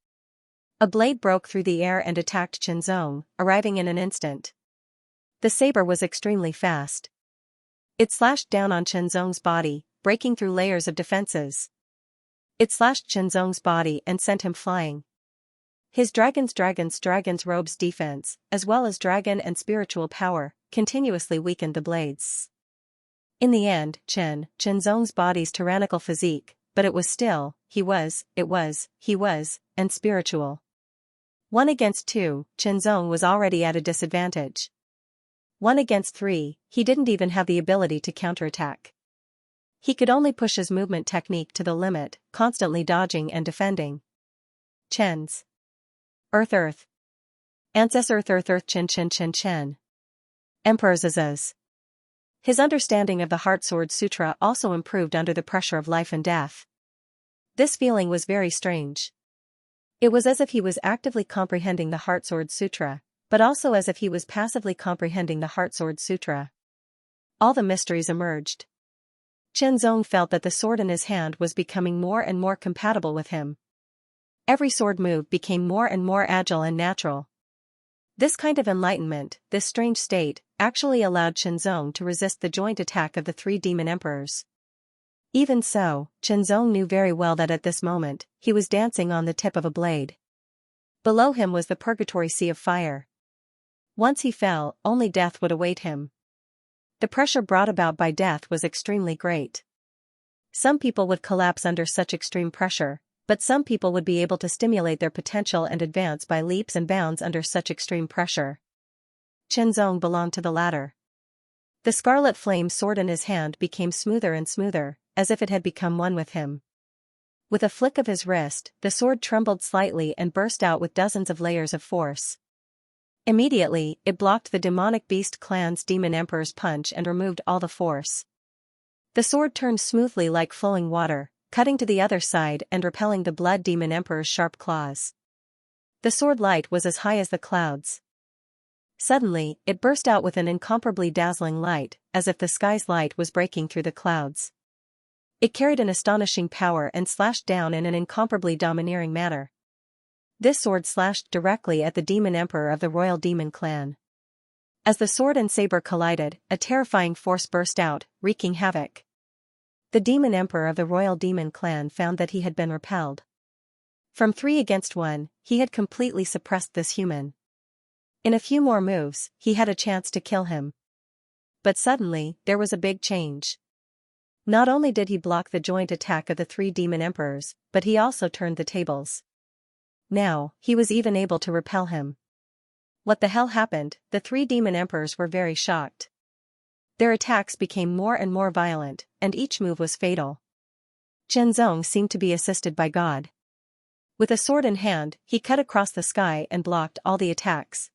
Speaker 1: A blade broke through the air and attacked Qianzong, arriving in an instant. The saber was extremely fast. It slashed down on Qianzong's body, breaking through layers of defenses. It slashed Qianzong's body and sent him flying. His dragon's robes defense, as well as dragon and spiritual power, continuously weakened the blades. In the end, Qianzong's body's tyrannical physique, but it was still, he was, and spiritual. 1 against 2, Qianzong was already at a disadvantage. 1 against 3, he didn't even have the ability to counterattack. He could only push his movement technique to the limit, constantly dodging and defending. Chen's Earth. Ances Earth Chen. Emperor's Azaz. His understanding of the Heart Sword Sutra also improved under the pressure of life and death. This feeling was very strange. It was as if he was actively comprehending the Heart Sword Sutra, but also as if he was passively comprehending the Heart Sword Sutra. All the mysteries emerged. Qianzong felt that the sword in his hand was becoming more and more compatible with him. Every sword move became more and more agile and natural. This kind of enlightenment, this strange state, actually allowed Qianzong to resist the joint attack of the 3 demon emperors. Even so, Qianzong knew very well that at this moment, he was dancing on the tip of a blade. Below him was the purgatory sea of fire. Once he fell, only death would await him. The pressure brought about by death was extremely great. Some people would collapse under such extreme pressure, but some people would be able to stimulate their potential and advance by leaps and bounds under such extreme pressure. Qianzong belonged to the latter. The scarlet flame sword in his hand became smoother and smoother, as if it had become one with him. With a flick of his wrist, the sword trembled slightly and burst out with dozens of layers of force. Immediately, it blocked the demonic beast clan's demon emperor's punch and removed all the force. The sword turned smoothly like flowing water, cutting to the other side and repelling the blood demon emperor's sharp claws. The sword light was as high as the clouds. Suddenly, it burst out with an incomparably dazzling light, as if the sky's light was breaking through the clouds. It carried an astonishing power and slashed down in an incomparably domineering manner. This sword slashed directly at the demon emperor of the royal demon clan. As the sword and saber collided, a terrifying force burst out, wreaking havoc. The demon emperor of the royal demon clan found that he had been repelled. From 3 against 1, he had completely suppressed this human. In a few more moves, he had a chance to kill him. But suddenly, there was a big change. Not only did he block the joint attack of the 3 demon emperors, but he also turned the tables. Now, he was even able to repel him. What the hell happened? The 3 demon emperors were very shocked. Their attacks became more and more violent, and each move was fatal. Qianzong seemed to be assisted by God. With a sword in hand, he cut across the sky and blocked all the attacks.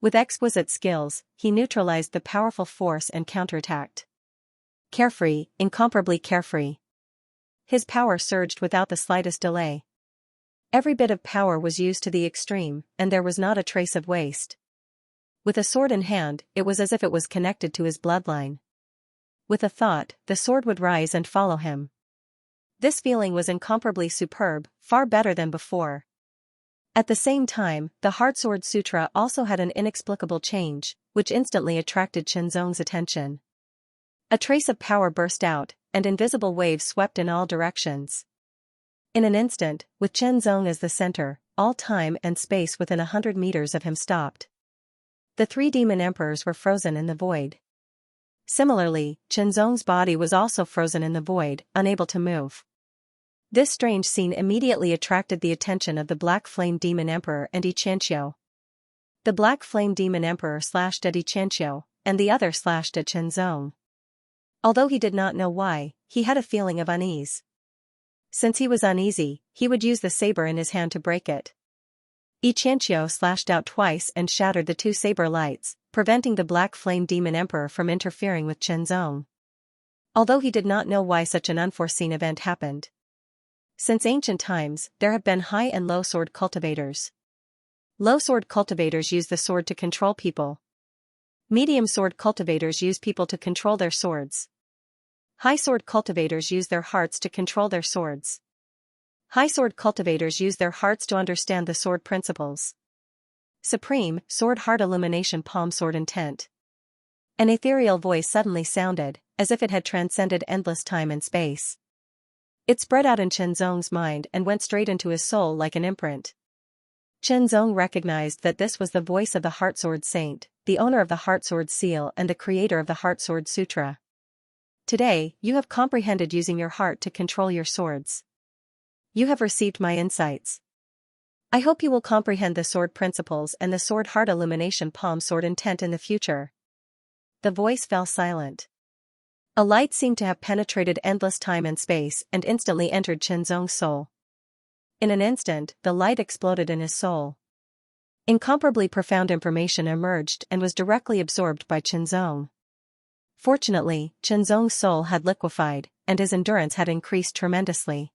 Speaker 1: With exquisite skills, he neutralized the powerful force and counterattacked. Carefree, incomparably carefree. His power surged without the slightest delay. Every bit of power was used to the extreme, and there was not a trace of waste. With a sword in hand, it was as if it was connected to his bloodline. With a thought, the sword would rise and follow him. This feeling was incomparably superb, far better than before. At the same time, the Heart Sword Sutra also had an inexplicable change, which instantly attracted Qianzong's attention. A trace of power burst out, and invisible waves swept in all directions. In an instant, with Qianzong as the center, all time and space within 100 meters of him stopped. The 3 demon emperors were frozen in the void. Similarly, Qianzong's body was also frozen in the void, unable to move. This strange scene immediately attracted the attention of the Black Flame Demon Emperor and Xianxia. The Black Flame Demon Emperor slashed at Xianxia, and the other slashed at Qianzong. Although he did not know why, he had a feeling of unease. Since he was uneasy, he would use the saber in his hand to break it. Xianxia slashed out twice and shattered the 2 saber lights, preventing the Black Flame Demon Emperor from interfering with Qianzong. Although he did not know why such an unforeseen event happened. Since ancient times, there have been high and low sword cultivators. Low sword cultivators use the sword to control people. Medium sword cultivators use people to control their swords. High sword cultivators use their hearts to control their swords. High sword cultivators use their hearts to understand the sword principles. Supreme, sword heart illumination palm sword intent. An ethereal voice suddenly sounded, as if it had transcended endless time and space. It spread out in Chenzong's mind and went straight into his soul like an imprint. Chenzong recognized that this was the voice of the Heartsword Saint, the owner of the Heartsword Seal and the creator of the Heartsword Sutra. Today, you have comprehended using your heart to control your swords. You have received my insights. I hope you will comprehend the sword principles and the sword heart illumination palm sword intent in the future. The voice fell silent. A light seemed to have penetrated endless time and space and instantly entered Chenzong's soul. In an instant, the light exploded in his soul. Incomparably profound information emerged and was directly absorbed by Chenzong. Fortunately, Chenzong's soul had liquefied, and his endurance had increased tremendously.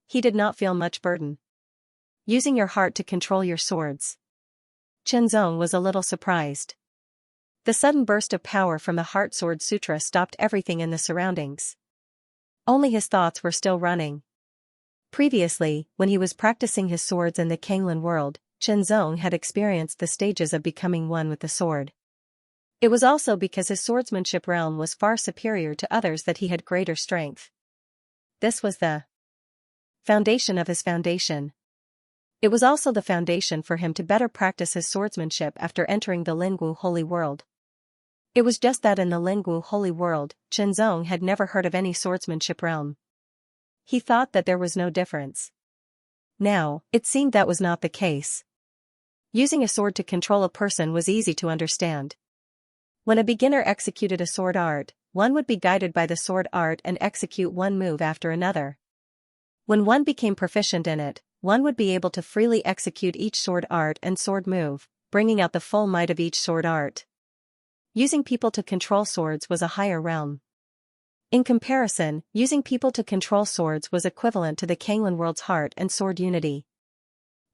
Speaker 1: He did not feel much burden. Using your heart to control your swords. Chenzong was a little surprised. The sudden burst of power from the Heart Sword Sutra stopped everything in the surroundings. Only his thoughts were still running. Previously, when he was practicing his swords in the Kanglan world, Chenzong had experienced the stages of becoming one with the sword. It was also because his swordsmanship realm was far superior to others that he had greater strength. This was the foundation of his foundation. It was also the foundation for him to better practice his swordsmanship after entering the Lingwu Holy World. It was just that in the Lingwu Holy World, Chenzong had never heard of any swordsmanship realm. He thought that there was no difference. Now, it seemed that was not the case. Using a sword to control a person was easy to understand. When a beginner executed a sword art, one would be guided by the sword art and execute one move after another. When one became proficient in it, one would be able to freely execute each sword art and sword move, bringing out the full might of each sword art. Using people to control swords was a higher realm. In comparison, using people to control swords was equivalent to the Kanglan world's heart and sword unity.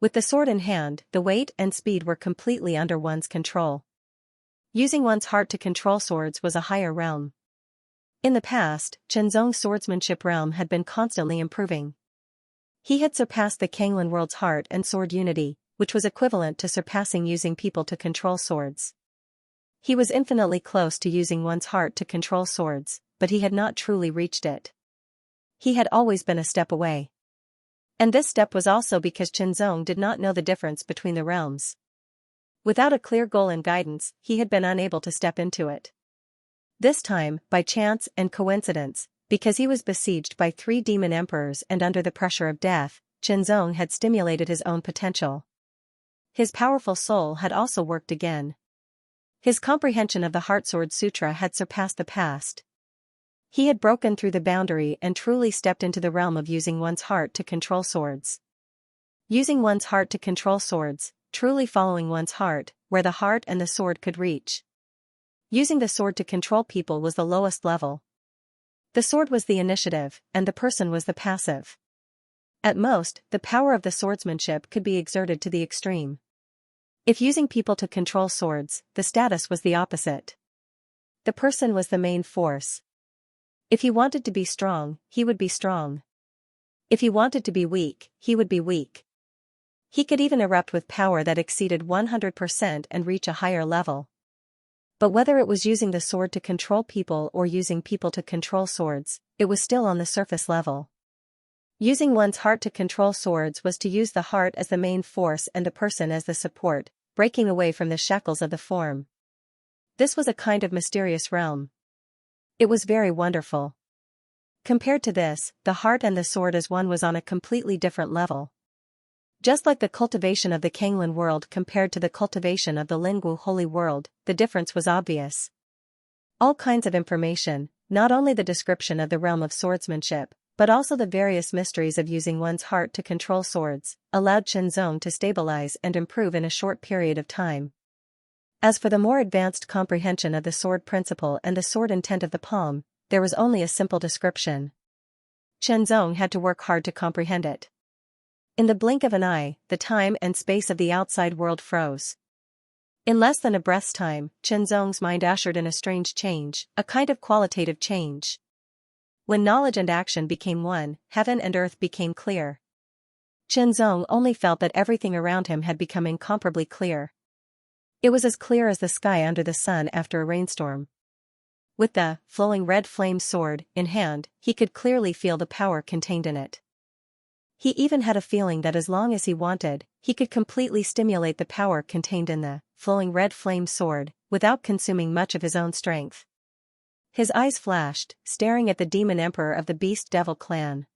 Speaker 1: With the sword in hand, the weight and speed were completely under one's control. Using one's heart to control swords was a higher realm. In the past, Chenzong's swordsmanship realm had been constantly improving. He had surpassed the Kanglan world's heart and sword unity, which was equivalent to surpassing using people to control swords. He was infinitely close to using one's heart to control swords, but he had not truly reached it. He had always been a step away. And this step was also because Chenzong did not know the difference between the realms. Without a clear goal and guidance, he had been unable to step into it. This time, by chance and coincidence, because he was besieged by 3 demon emperors and under the pressure of death, Chenzong had stimulated his own potential. His powerful soul had also worked again. His comprehension of the Heartsword Sutra had surpassed the past. He had broken through the boundary and truly stepped into the realm of using one's heart to control swords. Using one's heart to control swords, truly following one's heart, where the heart and the sword could reach. Using the sword to control people was the lowest level. The sword was the initiative, and the person was the passive. At most, the power of the swordsmanship could be exerted to the extreme. If using people to control swords, the status was the opposite. The person was the main force. If he wanted to be strong, he would be strong. If he wanted to be weak, he would be weak. He could even erupt with power that exceeded 100% and reach a higher level. But whether it was using the sword to control people or using people to control swords, it was still on the surface level. Using one's heart to control swords was to use the heart as the main force and the person as the support, breaking away from the shackles of the form. This was a kind of mysterious realm. It was very wonderful. Compared to this, the heart and the sword as one was on a completely different level. Just like the cultivation of the Kanglan world compared to the cultivation of the Lingwu Holy World, the difference was obvious. All kinds of information, not only the description of the realm of swordsmanship, but also the various mysteries of using one's heart to control swords, allowed Chenzong to stabilize and improve in a short period of time. As for the more advanced comprehension of the sword principle and the sword intent of the palm, there was only a simple description. Chenzong had to work hard to comprehend it. In the blink of an eye, the time and space of the outside world froze. In less than a breath's time, Chenzong's mind ushered in a strange change, a kind of qualitative change. When knowledge and action became one, heaven and earth became clear. Chenzong only felt that everything around him had become incomparably clear. It was as clear as the sky under the sun after a rainstorm. With the flowing red flame sword in hand, he could clearly feel the power contained in it. He even had a feeling that as long as he wanted, he could completely stimulate the power contained in the flowing red flame sword, without consuming much of his own strength. His eyes flashed, staring at the demon emperor of the beast devil clan.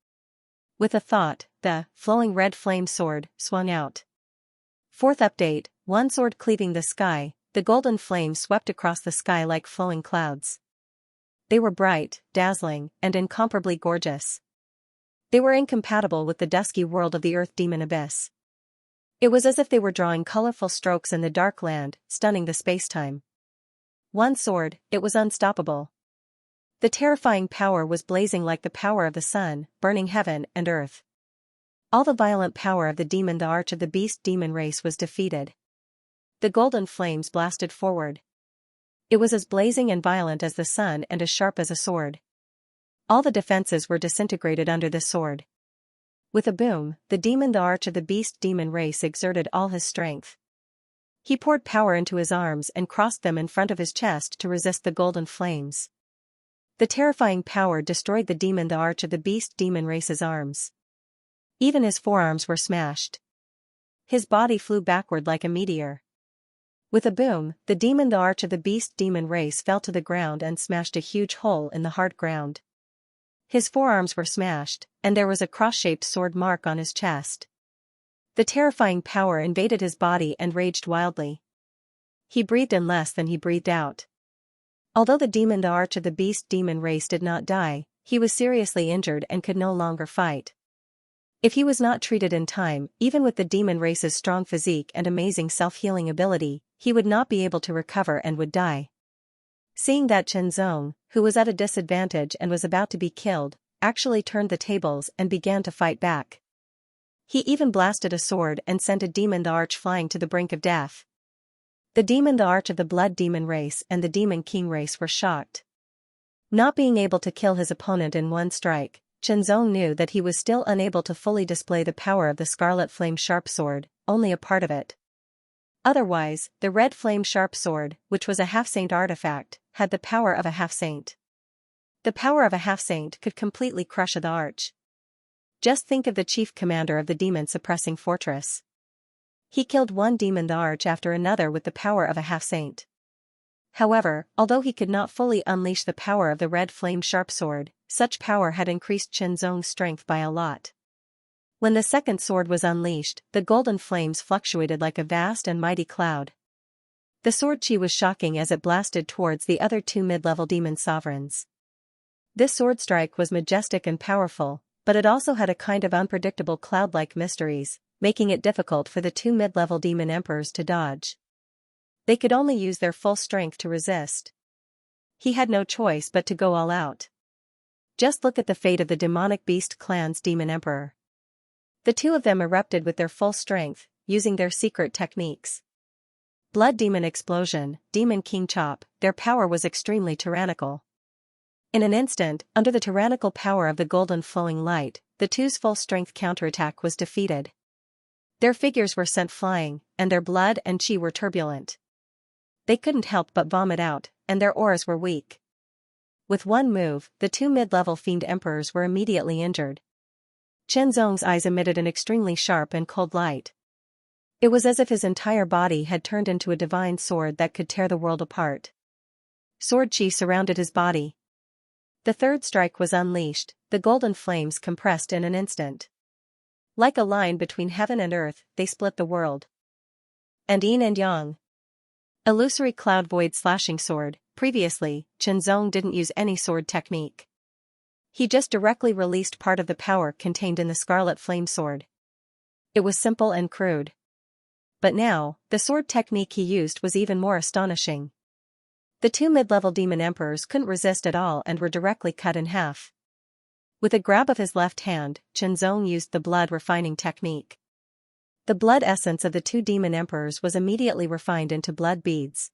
Speaker 1: With a thought, the flowing red flame sword swung out. Fourth update, one sword cleaving the sky, the golden flame swept across the sky like flowing clouds. They were bright, dazzling, and incomparably gorgeous. They were incompatible with the dusky world of the earth demon abyss. It was as if they were drawing colorful strokes in the dark land, stunning the spacetime. One sword, it was unstoppable. The terrifying power was blazing like the power of the sun, burning heaven and earth. All the violent power of the arch of the beast demon race was defeated. The golden flames blasted forward. It was as blazing and violent as the sun and as sharp as a sword. All the defenses were disintegrated under the sword. With a boom, the arch of the beast demon race exerted all his strength. He poured power into his arms and crossed them in front of his chest to resist the golden flames. The terrifying power destroyed the arch of the beast demon race's arms. Even his forearms were smashed. His body flew backward like a meteor. With a boom, the arch of the beast demon race fell to the ground and smashed a huge hole in the hard ground. His forearms were smashed, and there was a cross-shaped sword mark on his chest. The terrifying power invaded his body and raged wildly. He breathed in less than he breathed out. Although the arch of the beast demon race did not die, he was seriously injured and could no longer fight. If he was not treated in time, even with the demon race's strong physique and amazing self-healing ability, he would not be able to recover and would die. Seeing that, Chenzong, who was at a disadvantage and was about to be killed, actually turned the tables and began to fight back. He even blasted a sword and sent a arch flying to the brink of death. The arch of the blood demon race and the demon king race were shocked. Not being able to kill his opponent in one strike, Chenzong knew that he was still unable to fully display the power of the scarlet flame sharp sword, only a part of it. Otherwise, the red flame sharp sword, which was a half-saint artifact, had the power of a half-saint. The power of a half-saint could completely crush the arch. Just think of the chief commander of the demon-suppressing fortress. He killed one arch after another with the power of a half-saint. However, although he could not fully unleash the power of the red flame sharp sword, such power had increased Chenzong's strength by a lot. When the second sword was unleashed, the golden flames fluctuated like a vast and mighty cloud. The sword chi was shocking as it blasted towards the other two mid-level demon sovereigns. This sword strike was majestic and powerful, but it also had a kind of unpredictable cloud-like mysteries, making it difficult for the two mid-level demon emperors to dodge. They could only use their full strength to resist. He had no choice but to go all out. Just look at the fate of the demonic beast clan's demon emperor. The two of them erupted with their full strength, using their secret techniques. Blood demon explosion, demon king chop, their power was extremely tyrannical. In an instant, under the tyrannical power of the golden flowing light, the two's full strength counterattack was defeated. Their figures were sent flying, and their blood and chi were turbulent. They couldn't help but vomit out, and their auras were weak. With one move, the two mid-level fiend emperors were immediately injured. Chenzong's eyes emitted an extremely sharp and cold light. It was as if his entire body had turned into a divine sword that could tear the world apart. Sword chi surrounded his body. The third strike was unleashed, the golden flames compressed in an instant. Like a line between heaven and earth, they split the world. And yin and yang. Illusory cloud void slashing sword. Previously, Chenzong didn't use any sword technique. He just directly released part of the power contained in the scarlet flame sword. It was simple and crude. But now, the sword technique he used was even more astonishing. The two mid-level demon emperors couldn't resist at all and were directly cut in half. With a grab of his left hand, Chenzong used the blood refining technique. The blood essence of the two demon emperors was immediately refined into blood beads.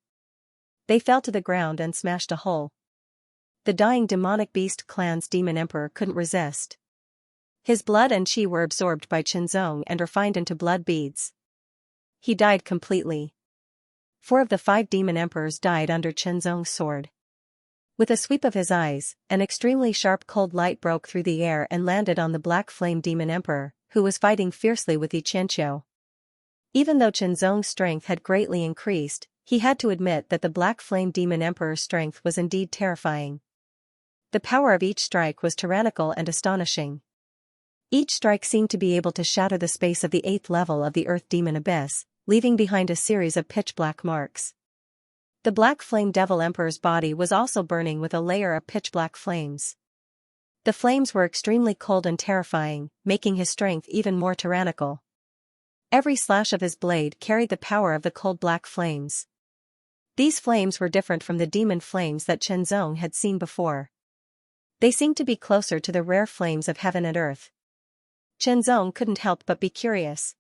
Speaker 1: They fell to the ground and smashed a hole. The dying demonic beast clan's demon emperor couldn't resist. His blood and chi were absorbed by Qianzong and refined into blood beads. He died completely. 4 of the 5 demon emperors died under Qianzong's sword. With a sweep of his eyes, an extremely sharp cold light broke through the air and landed on the black flame demon emperor, who was fighting fiercely with Xianxia. Even though Qianzong's strength had greatly increased, he had to admit that the black flame demon emperor's strength was indeed terrifying. The power of each strike was tyrannical and astonishing. Each strike seemed to be able to shatter the space of the 8th level of the Earth Demon Abyss, leaving behind a series of pitch-black marks. The Black Flame Devil Emperor's body was also burning with a layer of pitch-black flames. The flames were extremely cold and terrifying, making his strength even more tyrannical. Every slash of his blade carried the power of the cold black flames. These flames were different from the demon flames that Qianzong had seen before. They seemed to be closer to the rare flames of heaven and earth. Qianzong couldn't help but be curious.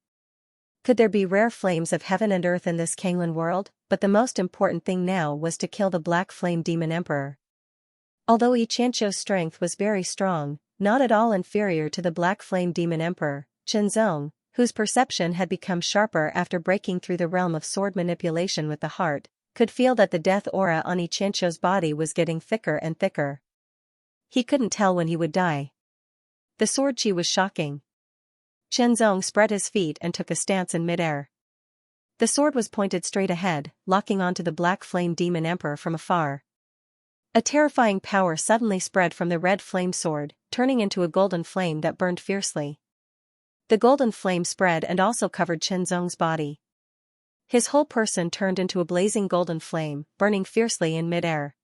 Speaker 1: Could there be rare flames of heaven and earth in this Kanglan world? But the most important thing now was to kill the Black Flame Demon Emperor. Although Xianxia's strength was very strong, not at all inferior to the Black Flame Demon Emperor, Qianzong, whose perception had become sharper after breaking through the realm of sword manipulation with the heart, could feel that the death aura on Xianxia's body was getting thicker and thicker. He couldn't tell when he would die. The sword chi was shocking. Qianzong spread his feet and took a stance in midair. The sword was pointed straight ahead, locking onto the Black Flame Demon Emperor from afar. A terrifying power suddenly spread from the red flame sword, turning into a golden flame that burned fiercely. The golden flame spread and also covered Qianzong's body. His whole person turned into a blazing golden flame, burning fiercely in midair.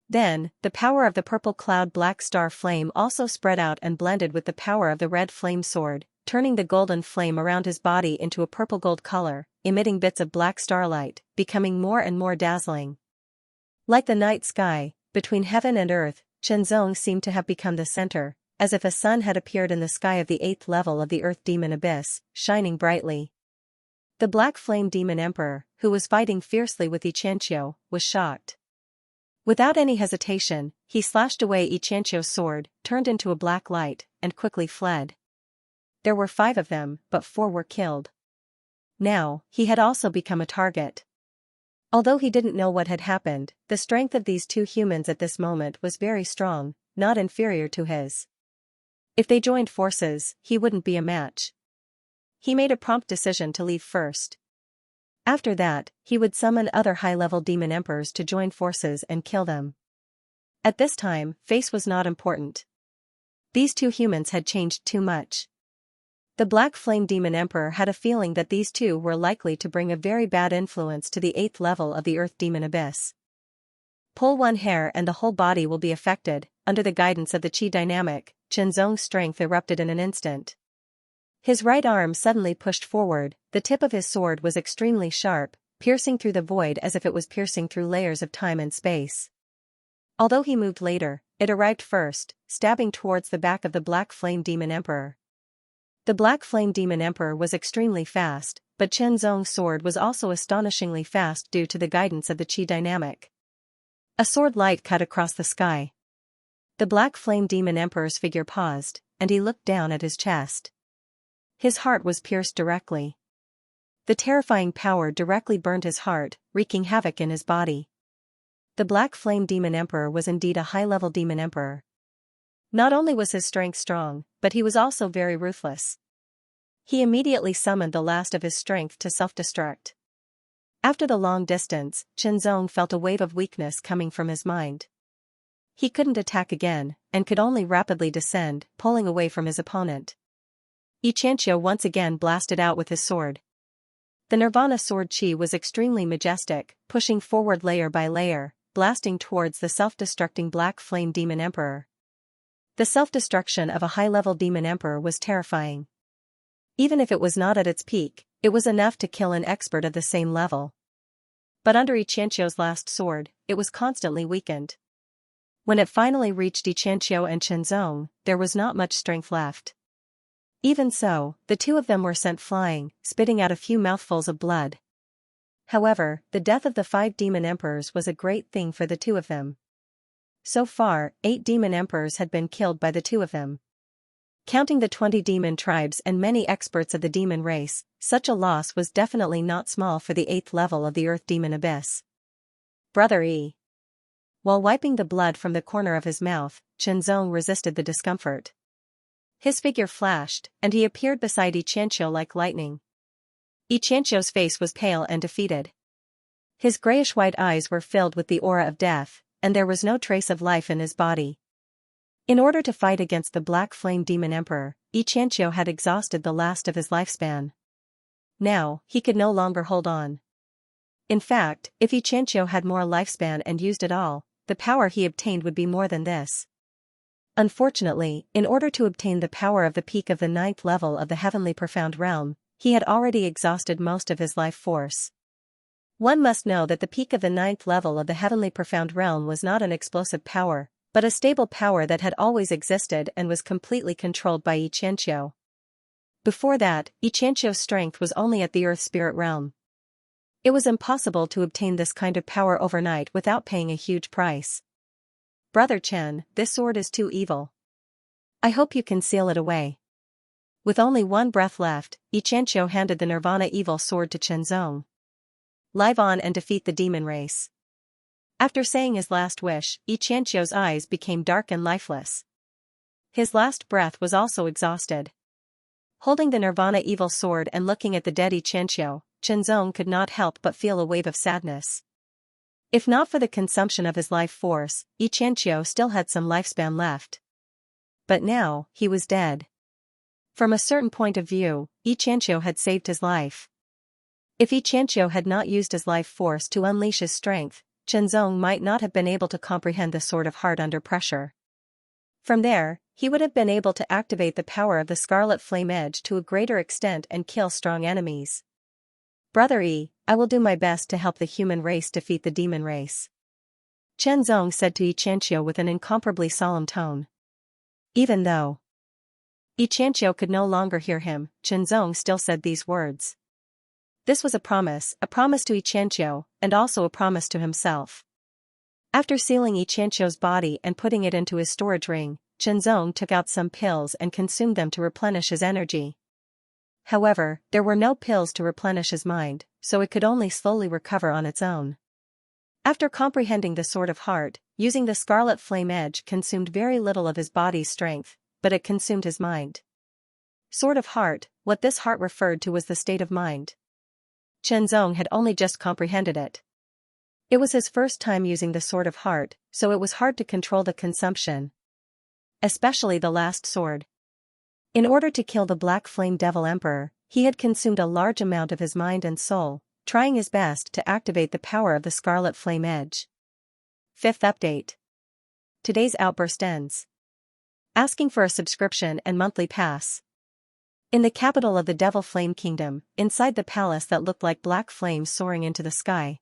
Speaker 1: Then, the power of the purple cloud black star flame also spread out and blended with the power of the red flame sword, turning the golden flame around his body into a purple gold color, emitting bits of black starlight, becoming more and more dazzling. Like the night sky, between heaven and earth, Qianzong seemed to have become the center, as if a sun had appeared in the sky of the 8th level of the Earth Demon Abyss, shining brightly. The Black Flame Demon Emperor, who was fighting fiercely with Xianxia, was shocked. Without any hesitation, he slashed away Xianxia's sword, turned into a black light, and quickly fled. There were 5 of them, but 4 were killed. Now, he had also become a target. Although he didn't know what had happened, the strength of these 2 humans at this moment was very strong, not inferior to his. If they joined forces, he wouldn't be a match. He made a prompt decision to leave first. After that, he would summon other high-level demon emperors to join forces and kill them. At this time, face was not important. These 2 humans had changed too much. The Black Flame Demon Emperor had a feeling that these 2 were likely to bring a very bad influence to the 8th level of the Earth Demon Abyss. Pull one hair and the whole body will be affected. Under the guidance of the chi dynamic, Qianzong's strength erupted in an instant. His right arm suddenly pushed forward, the tip of his sword was extremely sharp, piercing through the void as if it was piercing through layers of time and space. Although he moved later, it arrived first, stabbing towards the back of the Black Flame Demon Emperor. The Black Flame Demon Emperor was extremely fast, but Qianzong's sword was also astonishingly fast due to the guidance of the chi dynamic. A sword light cut across the sky. The Black Flame Demon Emperor's figure paused, and he looked down at his chest. His heart was pierced directly. The terrifying power directly burned his heart, wreaking havoc in his body. The Black Flame Demon Emperor was indeed a high-level demon emperor. Not only was his strength strong, but he was also very ruthless. He immediately summoned the last of his strength to self-destruct. After the long distance, Qianzong felt a wave of weakness coming from his mind. He couldn't attack again, and could only rapidly descend, pulling away from his opponent. Xianxia once again blasted out with his sword. The Nirvana sword chi was extremely majestic, pushing forward layer by layer, blasting towards the self-destructing Black Flame Demon Emperor. The self-destruction of a high-level demon emperor was terrifying. Even if it was not at its peak, it was enough to kill an expert of the same level. But under Xianxia's last sword, it was constantly weakened. When it finally reached Xianxia and Qianzong, there was not much strength left. Even so, the two of them were sent flying, spitting out a few mouthfuls of blood. However, the death of the 5 demon emperors was a great thing for the two of them. So far, 8 demon emperors had been killed by the two of them. Counting the 20 demon tribes and many experts of the demon race, such a loss was definitely not small for the 8th level of the Earth Demon Abyss. Brother E. While wiping the blood from the corner of his mouth, Xianxia resisted the discomfort. His figure flashed, and he appeared beside Xianxia like lightning. Xianxia's face was pale and defeated. His grayish-white eyes were filled with the aura of death, and there was no trace of life in his body. In order to fight against the Black Flame Demon Emperor, Xianxia had exhausted the last of his lifespan. Now, he could no longer hold on. In fact, if Xianxia had more lifespan and used it all, the power he obtained would be more than this. Unfortunately, in order to obtain the power of the peak of the 9th level of the Heavenly Profound Realm, he had already exhausted most of his life force. One must know that the peak of the 9th level of the Heavenly Profound Realm was not an explosive power, but a stable power that had always existed and was completely controlled by Xianxia. Before that, Xianxia's strength was only at the Earth Spirit Realm. It was impossible to obtain this kind of power overnight without paying a huge price. Brother Chen, this sword is too evil. I hope you can seal it away. With only one breath left, Xianxia handed the Nirvana Evil Sword to Xianxia. Live on and defeat the demon race. After saying his last wish, Xianxia's eyes became dark and lifeless. His last breath was also exhausted. Holding the Nirvana Evil Sword and looking at the dead Xianxia could not help but feel a wave of sadness. If not for the consumption of his life force, Xianxia still had some lifespan left. But now, he was dead. From a certain point of view, Xianxia had saved his life. If Xianxia had not used his life force to unleash his strength, Xianxia might not have been able to comprehend the Sword of Heart under pressure. From there, he would have been able to activate the power of the Scarlet Flame Edge to a greater extent and kill strong enemies. Brother E, I will do my best to help the human race defeat the demon race. Xianxia said to Xianxia with an incomparably solemn tone. Even though Xianxia could no longer hear him, Xianxia still said these words. This was a promise to Xianxia, and also a promise to himself. After sealing Xianxia's body and putting it into his storage ring, Xianxia took out some pills and consumed them to replenish his energy. However, there were no pills to replenish his mind, so it could only slowly recover on its own. After comprehending the Sword of Heart, using the Scarlet Flame Edge consumed very little of his body's strength, but it consumed his mind. Sword of Heart, what this heart referred to was the state of mind. Xianxia had only just comprehended it. It was his first time using the Sword of Heart, so it was hard to control the consumption. Especially the last sword. In order to kill the Black Flame Devil Emperor, he had consumed a large amount of his mind and soul, trying his best to activate the power of the Scarlet Flame Edge. 5th update. Today's outburst ends. Asking for a subscription and monthly pass. In the capital of the Devil Flame Kingdom, inside the palace that looked like black flames soaring into the sky,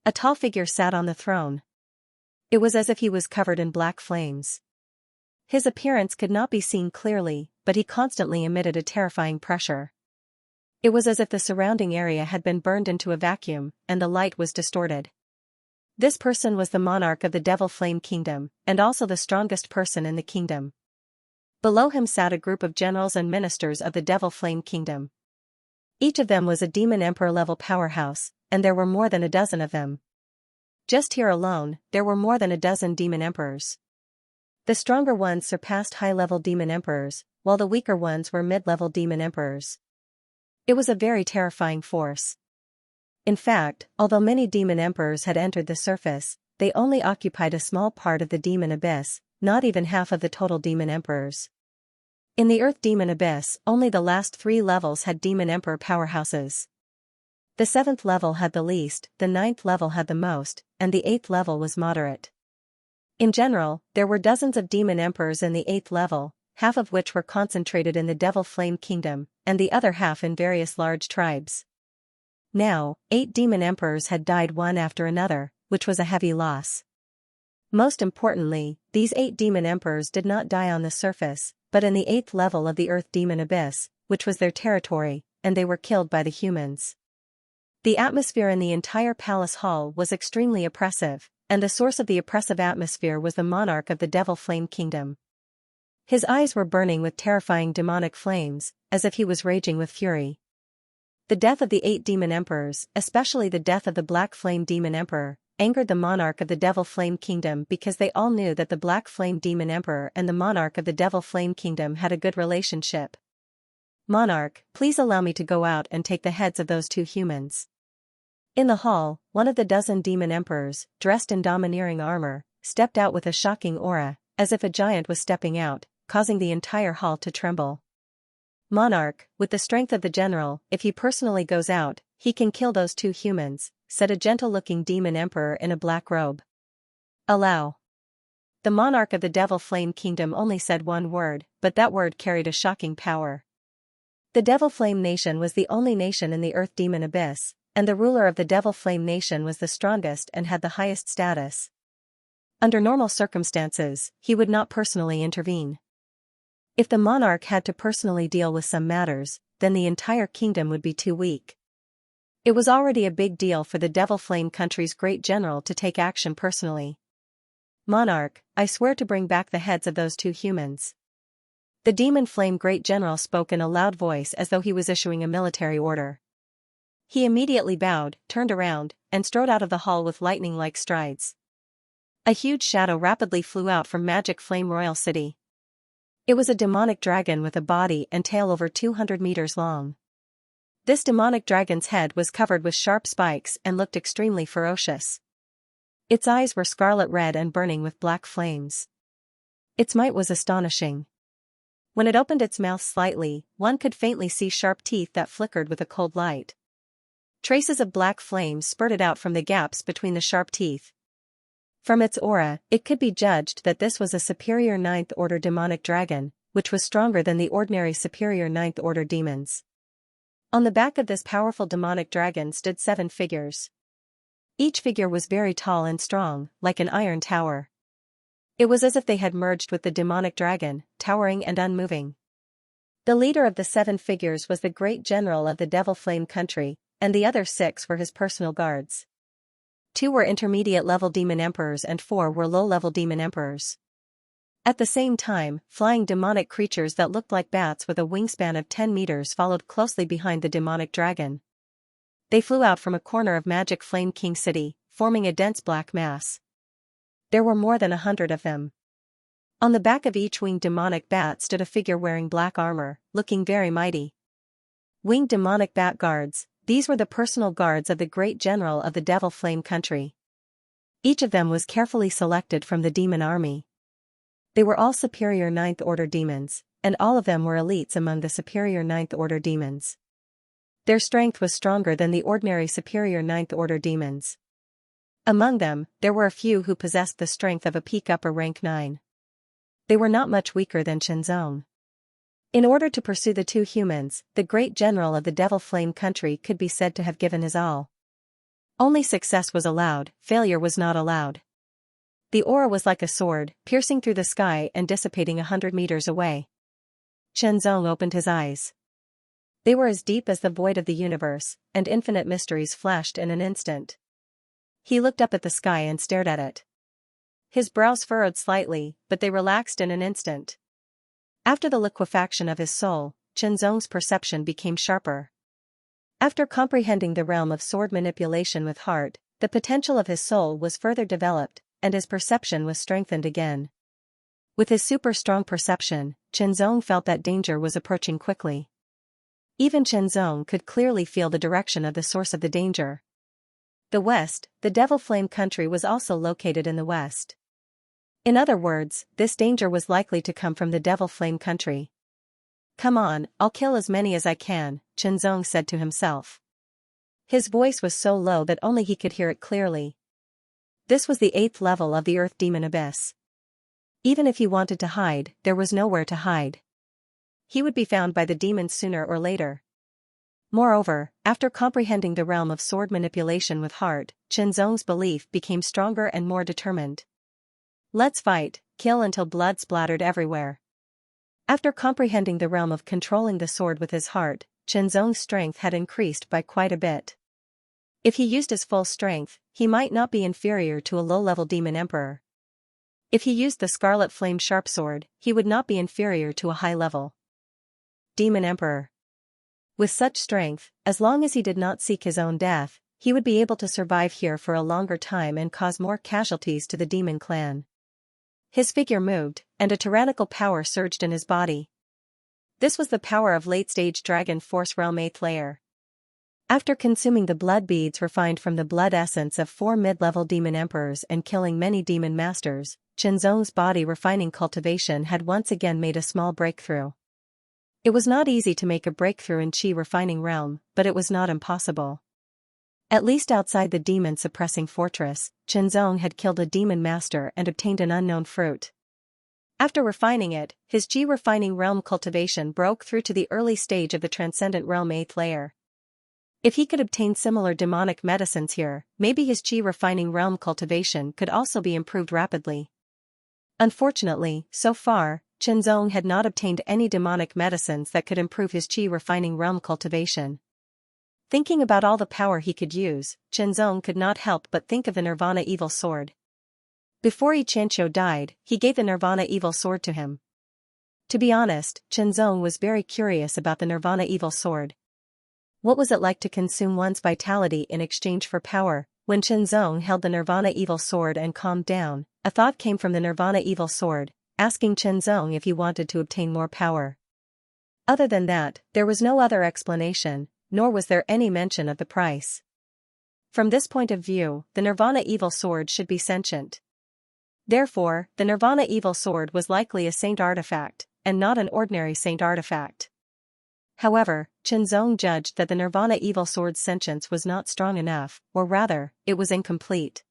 Speaker 1: a tall figure sat on the throne. It was as if he was covered in black flames. His appearance could not be seen clearly, but he constantly emitted a terrifying pressure. It was as if the surrounding area had been burned into a vacuum, and the light was distorted. This person was the monarch of the Devil Flame Kingdom, and also the strongest person in the kingdom. Below him sat a group of generals and ministers of the Devil Flame Kingdom. Each of them was a demon emperor-level powerhouse, and there were more than a dozen of them. Just here alone, there were more than a dozen demon emperors. The stronger ones surpassed high-level demon emperors, while the weaker ones were mid-level demon emperors. It was a very terrifying force. In fact, although many demon emperors had entered the surface, they only occupied a small part of the demon abyss, not even half of the total demon emperors. In the Earth Demon Abyss, only the last 3 levels had demon emperor powerhouses. The 7th level had the least, the 9th level had the most, and the 8th level was moderate. In general, there were dozens of demon emperors in the 8th level, half of which were concentrated in the Devil Flame Kingdom, and the other half in various large tribes. Now, 8 demon emperors had died one after another, which was a heavy loss. Most importantly, these 8 demon emperors did not die on the surface, but in the 8th level of the Earth Demon Abyss, which was their territory, and they were killed by the humans. The atmosphere in the entire palace hall was extremely oppressive, and the source of the oppressive atmosphere was the monarch of the Devil Flame Kingdom. His eyes were burning with terrifying demonic flames, as if he was raging with fury. The death of the 8 demon emperors, especially the death of the Black Flame Demon Emperor, angered the monarch of the Devil Flame Kingdom because they all knew that the Black Flame Demon Emperor and the monarch of the Devil Flame Kingdom had a good relationship. "Monarch, please allow me to go out and take the heads of those 2 humans." In the hall, one of the dozen demon emperors, dressed in domineering armor, stepped out with a shocking aura, as if a giant was stepping out, causing the entire hall to tremble. "Monarch, with the strength of the general, if he personally goes out, he can kill those 2 humans," said a gentle-looking demon emperor in a black robe. "Allow." The monarch of the Devil Flame Kingdom only said one word, but that word carried a shocking power. The Devil Flame Nation was the only nation in the Earth Demon Abyss, and the ruler of the Devil Flame Nation was the strongest and had the highest status. Under normal circumstances, he would not personally intervene. If the monarch had to personally deal with some matters, then the entire kingdom would be too weak. It was already a big deal for the Devil Flame country's great general to take action personally. "Monarch, I swear to bring back the heads of those 2 humans." The Demon Flame Great General spoke in a loud voice as though he was issuing a military order. He immediately bowed, turned around, and strode out of the hall with lightning-like strides. A huge shadow rapidly flew out from Magic Flame Royal City. It was a demonic dragon with a body and tail over 200 meters long. This demonic dragon's head was covered with sharp spikes and looked extremely ferocious. Its eyes were scarlet red and burning with black flames. Its might was astonishing. When it opened its mouth slightly, one could faintly see sharp teeth that flickered with a cold light. Traces of black flames spurted out from the gaps between the sharp teeth. From its aura, it could be judged that this was a superior 9th Order demonic dragon, which was stronger than the ordinary superior 9th Order demons. On the back of this powerful demonic dragon stood 7 figures. Each figure was very tall and strong, like an iron tower. It was as if they had merged with the demonic dragon, towering and unmoving. The leader of the 7 figures was the great general of the Devil Flame country, and the other 6 were his personal guards. 2 were intermediate-level demon emperors and 4 were low-level demon emperors. At the same time, flying demonic creatures that looked like bats with a wingspan of 10 meters followed closely behind the demonic dragon. They flew out from a corner of Magic Flame King City, forming a dense black mass. There were more than 100 of them. On the back of each winged demonic bat stood a figure wearing black armor, looking very mighty. Winged demonic bat guards, these were the personal guards of the great general of the Devil Flame country. Each of them was carefully selected from the demon army. They were all superior 9th Order demons, and all of them were elites among the superior 9th Order demons. Their strength was stronger than the ordinary superior 9th Order demons. Among them, there were a few who possessed the strength of a peak upper rank 9. They were not much weaker than Xianxia. In order to pursue the 2 humans, the great general of the Devil Flame country could be said to have given his all. Only success was allowed, failure was not allowed. The aura was like a sword, piercing through the sky and dissipating 100 meters away. Xianxia opened his eyes. They were as deep as the void of the universe, and infinite mysteries flashed in an instant. He looked up at the sky and stared at it. His brows furrowed slightly, but they relaxed in an instant. After the liquefaction of his soul, Xianxia's perception became sharper. After comprehending the realm of sword manipulation with heart, the potential of his soul was further developed, and his perception was strengthened again. With his super-strong perception, Xianxia felt that danger was approaching quickly. Even Xianxia could clearly feel the direction of the source of the danger. The West, the Devil Flame country was also located in the West. In other words, this danger was likely to come from the Devil Flame country. "Come on, I'll kill as many as I can," Xianxia said to himself. His voice was so low that only he could hear it clearly. This was the 8th level of the Earth Demon Abyss. Even if he wanted to hide, there was nowhere to hide. He would be found by the demons sooner or later. Moreover, after comprehending the realm of sword manipulation with heart, Xianxia's belief became stronger and more determined. "Let's fight, kill until blood splattered everywhere." After comprehending the realm of controlling the sword with his heart, Chenzong's strength had increased by quite a bit. If he used his full strength, he might not be inferior to a low-level demon emperor. If he used the Scarlet Flame Sharp Sword, he would not be inferior to a high-level demon emperor. With such strength, as long as he did not seek his own death, he would be able to survive here for a longer time and cause more casualties to the demon clan. His figure moved, and a tyrannical power surged in his body. This was the power of late-stage Dragon Force Realm 8th layer. After consuming the blood beads refined from the blood essence of 4 mid-level demon emperors and killing many demon masters, Chenzong's body refining cultivation had once again made a small breakthrough. It was not easy to make a breakthrough in Qi refining realm, but it was not impossible. At least outside the demon-suppressing fortress, Chenzong had killed a demon master and obtained an unknown fruit. After refining it, his Qi refining realm cultivation broke through to the early stage of the transcendent realm 8th layer. If he could obtain similar demonic medicines here, maybe his Qi refining realm cultivation could also be improved rapidly. Unfortunately, so far, Chenzong had not obtained any demonic medicines that could improve his Qi refining realm cultivation. Thinking about all the power he could use, Chenzong could not help but think of the Nirvana Evil Sword. Before Xianxia died, he gave the Nirvana Evil Sword to him. To be honest, Chenzong was very curious about the Nirvana Evil Sword. What was it like to consume one's vitality in exchange for power? When Chenzong held the Nirvana Evil Sword and calmed down, a thought came from the Nirvana Evil Sword, asking Chenzong if he wanted to obtain more power. Other than that, there was no other explanation, nor was there any mention of the price. From this point of view, the Nirvana Evil Sword should be sentient. Therefore, the Nirvana Evil Sword was likely a saint artifact, and not an ordinary saint artifact. However, Chenzong judged that the Nirvana Evil Sword's sentience was not strong enough, or rather, it was incomplete.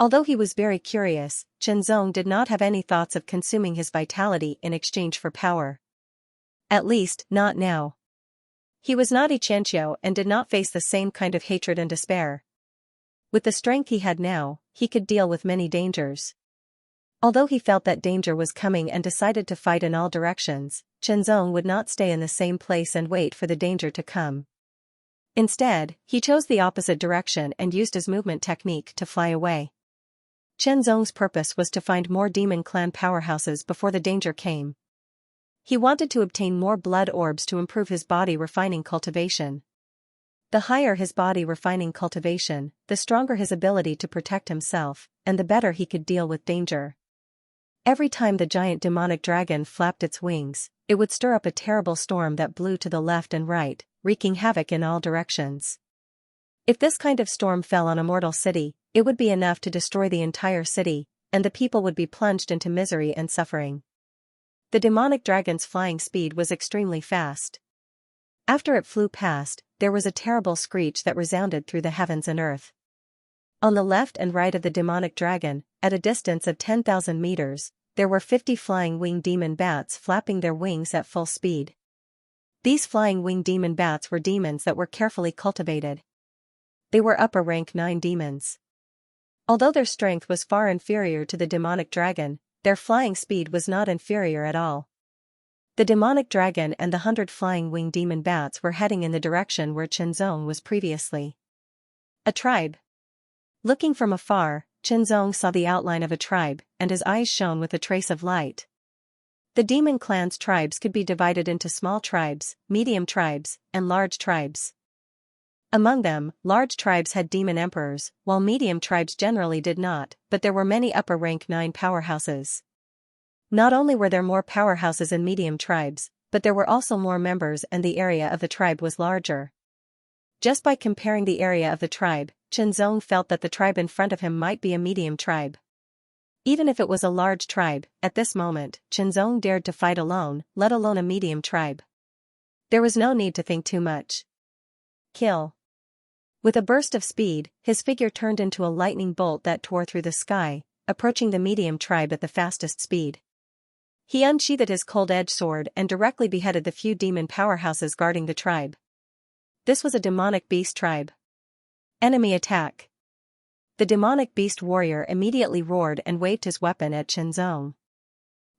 Speaker 1: Although he was very curious, Chenzong did not have any thoughts of consuming his vitality in exchange for power. At least, not now. He was not Xianxia and did not face the same kind of hatred and despair. With the strength he had now, he could deal with many dangers. Although he felt that danger was coming and decided to fight in all directions, Chenzong would not stay in the same place and wait for the danger to come. Instead, he chose the opposite direction and used his movement technique to fly away. Chenzong's purpose was to find more demon clan powerhouses before the danger came. He wanted to obtain more blood orbs to improve his body refining cultivation. The higher his body refining cultivation, the stronger his ability to protect himself, and the better he could deal with danger. Every time the giant demonic dragon flapped its wings, it would stir up a terrible storm that blew to the left and right, wreaking havoc in all directions. If this kind of storm fell on a mortal city, it would be enough to destroy the entire city, and the people would be plunged into misery and suffering. The demonic dragon's flying speed was extremely fast. After it flew past, there was a terrible screech that resounded through the heavens and earth. On the left and right of the demonic dragon, at a distance of 10,000 meters, there were 50 flying winged demon bats flapping their wings at full speed. These flying winged demon bats were demons that were carefully cultivated. They were upper rank 9 demons. Although their strength was far inferior to the demonic dragon, their flying speed was not inferior at all. The demonic dragon and the 100 flying winged demon bats were heading in the direction where Chenzong was previously. A tribe. Looking from afar, Chenzong saw the outline of a tribe, and his eyes shone with a trace of light. The demon clan's tribes could be divided into small tribes, medium tribes, and large tribes. Among them, large tribes had demon emperors, while medium tribes generally did not, but there were many upper rank 9 powerhouses. Not only were there more powerhouses in medium tribes, but there were also more members and the area of the tribe was larger. Just by comparing the area of the tribe, Chenzong felt that the tribe in front of him might be a medium tribe. Even if it was a large tribe, at this moment, Chenzong dared to fight alone, let alone a medium tribe. There was no need to think too much. Kill. With a burst of speed, his figure turned into a lightning bolt that tore through the sky, approaching the medium tribe at the fastest speed. He unsheathed his cold-edged sword and directly beheaded the few demon powerhouses guarding the tribe. This was a demonic beast tribe. Enemy attack. The demonic beast warrior immediately roared and waved his weapon at Chenzong.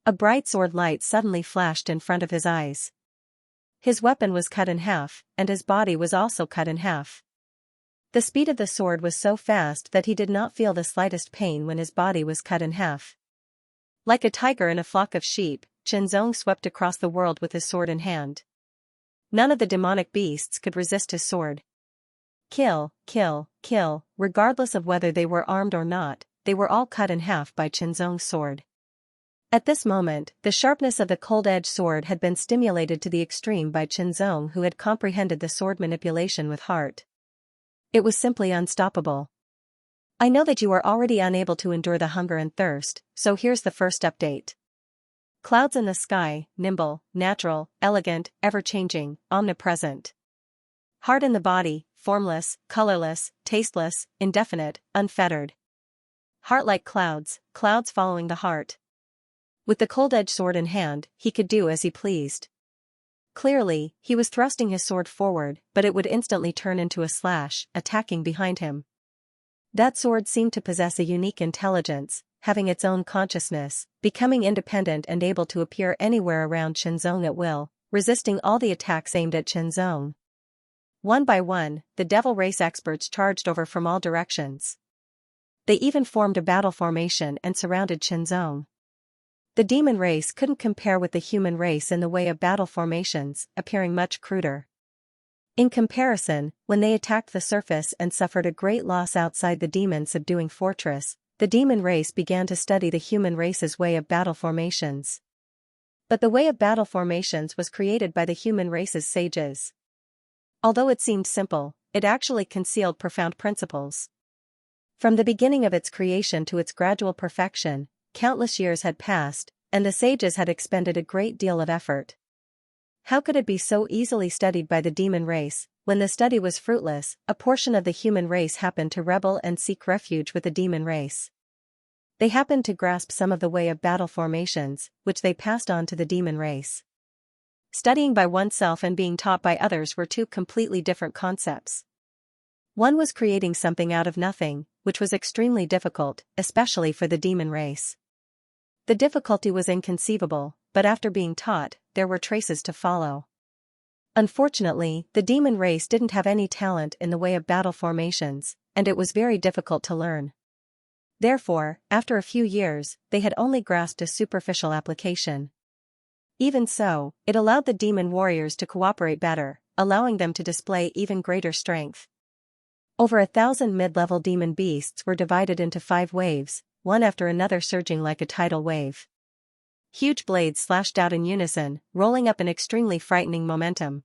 Speaker 1: A bright sword light suddenly flashed in front of his eyes. His weapon was cut in half, and his body was also cut in half. The speed of the sword was so fast that he did not feel the slightest pain when his body was cut in half. Like a tiger in a flock of sheep, Qianzong swept across the world with his sword in hand. None of the demonic beasts could resist his sword. Kill, kill, kill, regardless of whether they were armed or not, they were all cut in half by Qianzong's sword. At this moment, the sharpness of the cold-edged sword had been stimulated to the extreme by Qianzong, who had comprehended the sword manipulation with heart. It was simply unstoppable. I know that you are already unable to endure the hunger and thirst, so here's the first update. Clouds in the sky, nimble, natural, elegant, ever-changing, omnipresent. Heart in the body, formless, colorless, tasteless, indefinite, unfettered. Heart like clouds, clouds following the heart. With the cold-edged sword in hand, he could do as he pleased. Clearly, he was thrusting his sword forward, but it would instantly turn into a slash, attacking behind him. That sword seemed to possess a unique intelligence, having its own consciousness, becoming independent and able to appear anywhere around Qianzong at will, resisting all the attacks aimed at Qianzong. One by one, the devil race experts charged over from all directions. They even formed a battle formation and surrounded Qianzong. The demon race couldn't compare with the human race in the way of battle formations, appearing much cruder. In comparison, when they attacked the surface and suffered a great loss outside the demon-subduing fortress, the demon race began to study the human race's way of battle formations. But the way of battle formations was created by the human race's sages. Although it seemed simple, it actually concealed profound principles. From the beginning of its creation to its gradual perfection, countless years had passed, and the sages had expended a great deal of effort. How could it be so easily studied by the demon race? When the study was fruitless, a portion of the human race happened to rebel and seek refuge with the demon race. They happened to grasp some of the way of battle formations, which they passed on to the demon race. Studying by oneself and being taught by others were two completely different concepts. One was creating something out of nothing, which was extremely difficult, especially for the demon race. The difficulty was inconceivable, but after being taught, there were traces to follow. Unfortunately, the demon race didn't have any talent in the way of battle formations, and it was very difficult to learn. Therefore, after a few years, they had only grasped a superficial application. Even so, it allowed the demon warriors to cooperate better, allowing them to display even greater strength. Over 1,000 mid-level demon beasts were divided into 5 waves, one after another surging like a tidal wave. Huge blades slashed out in unison, rolling up an extremely frightening momentum.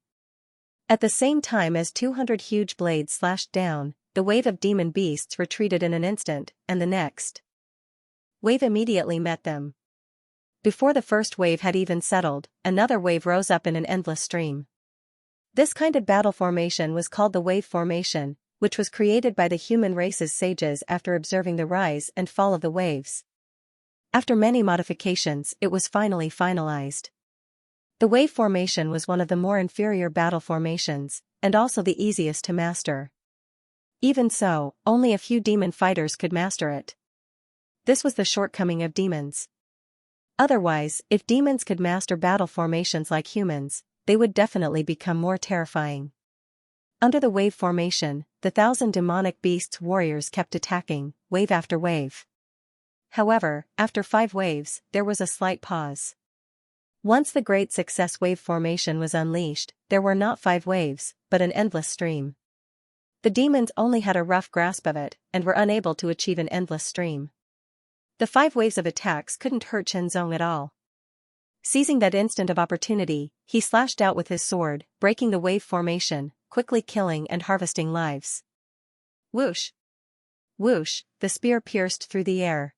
Speaker 1: At the same time as 200 huge blades slashed down, the wave of demon beasts retreated in an instant, and the next wave immediately met them. Before the first wave had even settled, another wave rose up in an endless stream. This kind of battle formation was called the wave formation, which was created by the human race's sages after observing the rise and fall of the waves. After many modifications, it was finally finalized. The wave formation was one of the more inferior battle formations, and also the easiest to master. Even so, only a few demon fighters could master it. This was the shortcoming of demons. Otherwise, if demons could master battle formations like humans, they would definitely become more terrifying. Under the wave formation, the 1,000 demonic beasts warriors kept attacking, wave after wave. However, after 5 waves, there was a slight pause. Once the great success wave formation was unleashed, there were not 5 waves, but an endless stream. The demons only had a rough grasp of it, and were unable to achieve an endless stream. The 5 waves of attacks couldn't hurt Qianzong at all. Seizing that instant of opportunity, he slashed out with his sword, breaking the wave formation, quickly killing and harvesting lives. Whoosh! Whoosh! The spear pierced through the air.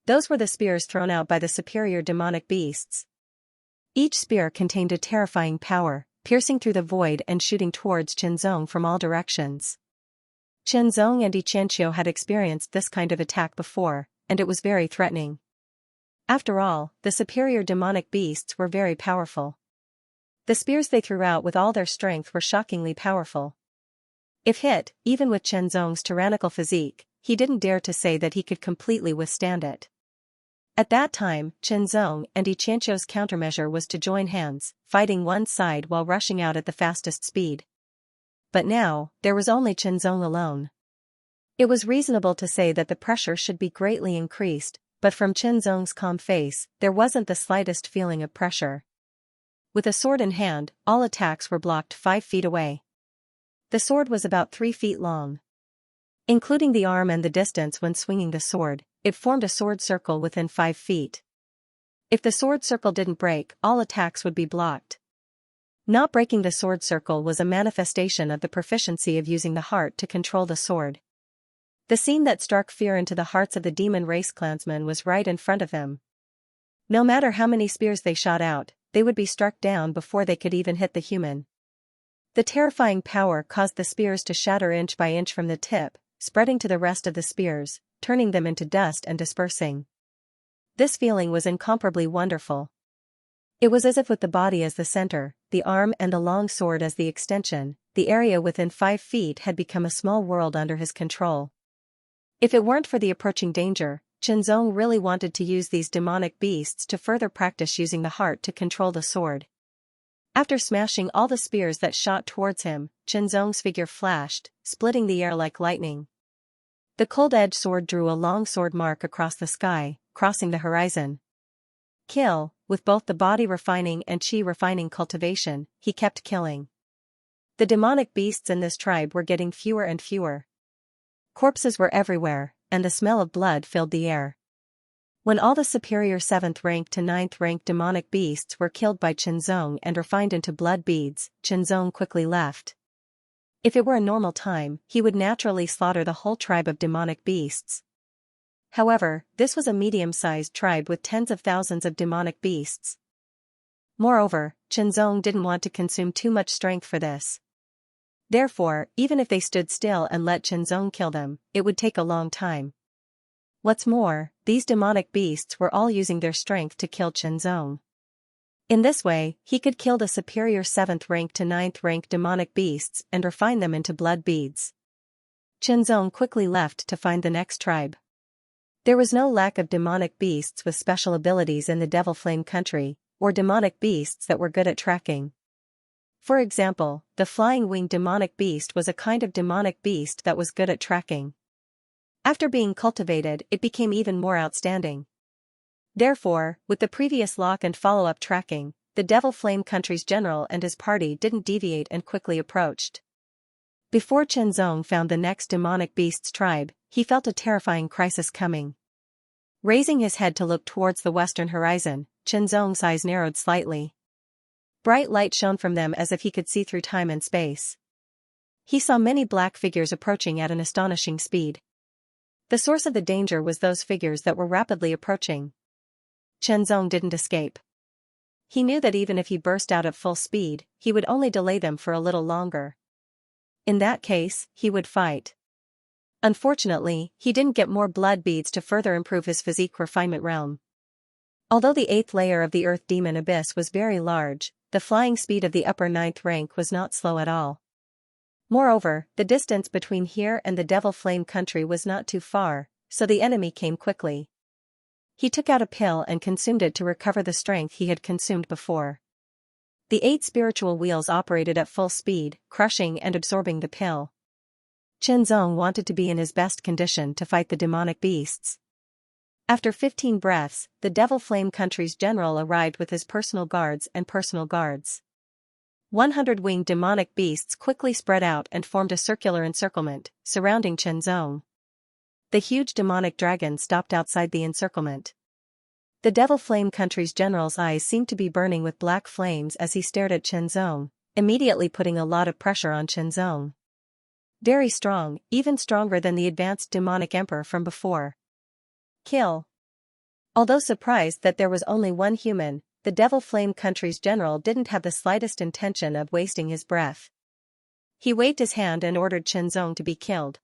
Speaker 1: Those were the spears thrown out by the superior demonic beasts. Each spear contained a terrifying power, piercing through the void and shooting towards Qianzong from all directions. Qianzong and Xianxia had experienced this kind of attack before, and it was very threatening. After all, the superior demonic beasts were very powerful. The spears they threw out with all their strength were shockingly powerful. If hit, even with Qianzong's tyrannical physique, he didn't dare to say that he could completely withstand it. At that time, Chenzong and Xianxia's countermeasure was to join hands, fighting one side while rushing out at the fastest speed. But now, there was only Chenzong alone. It was reasonable to say that the pressure should be greatly increased, but from Chenzong's calm face, there wasn't the slightest feeling of pressure. With a sword in hand, all attacks were blocked 5 feet away. The sword was about 3 feet long. Including the arm and the distance when swinging the sword, it formed a sword circle within 5 feet. If the sword circle didn't break, all attacks would be blocked. Not breaking the sword circle was a manifestation of the proficiency of using the heart to control the sword. The scene that struck fear into the hearts of the demon race clansmen was right in front of them. No matter how many spears they shot out, they would be struck down before they could even hit the human. The terrifying power caused the spears to shatter inch by inch from the tip, spreading to the rest of the spears, turning them into dust and dispersing. This feeling was incomparably wonderful. It was as if with the body as the center, the arm and the long sword as the extension, the area within 5 feet had become a small world under his control. If it weren't for the approaching danger, Chenzong really wanted to use these demonic beasts to further practice using the heart to control the sword. After smashing all the spears that shot towards him, Chenzong's figure flashed, splitting the air like lightning. The cold-edged sword drew a long sword mark across the sky, crossing the horizon. Kill, with both the body refining and chi refining cultivation, he kept killing. The demonic beasts in this tribe were getting fewer and fewer. Corpses were everywhere, and the smell of blood filled the air. When all the superior 7th rank to 9th rank demonic beasts were killed by Chenzong and refined into blood beads, Chenzong quickly left. If it were a normal time, he would naturally slaughter the whole tribe of demonic beasts. However, this was a medium-sized tribe with tens of thousands of demonic beasts. Moreover, Chenzong didn't want to consume too much strength for this. Therefore, even if they stood still and let Chenzong kill them, it would take a long time. What's more, these demonic beasts were all using their strength to kill Chenzong. In this way, he could kill the superior 7th rank to 9th rank demonic beasts and refine them into blood beads. Chenzong quickly left to find the next tribe. There was no lack of demonic beasts with special abilities in the Devil Flame country, or demonic beasts that were good at tracking. For example, the flying-winged demonic beast was a kind of demonic beast that was good at tracking. After being cultivated, it became even more outstanding. Therefore, with the previous lock and follow-up tracking, the Devil Flame country's general and his party didn't deviate and quickly approached. Before Chenzong found the next demonic beast's tribe, he felt a terrifying crisis coming. Raising his head to look towards the western horizon, Chenzong's eyes narrowed slightly. Bright light shone from them as if he could see through time and space. He saw many black figures approaching at an astonishing speed. The source of the danger was those figures that were rapidly approaching. Chenzong didn't escape. He knew that even if he burst out at full speed, he would only delay them for a little longer. In that case, he would fight. Unfortunately, he didn't get more blood beads to further improve his physique refinement realm. Although the 8th layer of the Earth Demon Abyss was very large, the flying speed of the upper 9th rank was not slow at all. Moreover, the distance between here and the Devil Flame country was not too far, so the enemy came quickly. He took out a pill and consumed it to recover the strength he had consumed before. The 8 spiritual wheels operated at full speed, crushing and absorbing the pill. Chenzong wanted to be in his best condition to fight the demonic beasts. After 15 breaths, the Devil Flame country's general arrived with his personal guards and personal guards. 100 winged demonic beasts quickly spread out and formed a circular encirclement, surrounding Chenzong. The huge demonic dragon stopped outside the encirclement. The Devil Flame country's general's eyes seemed to be burning with black flames as he stared at Chenzong, immediately putting a lot of pressure on Chenzong. Very strong, even stronger than the advanced demonic emperor from before. Kill. Although surprised that there was only one human, the Devil Flame country's general didn't have the slightest intention of wasting his breath. He waved his hand and ordered Chenzong to be killed.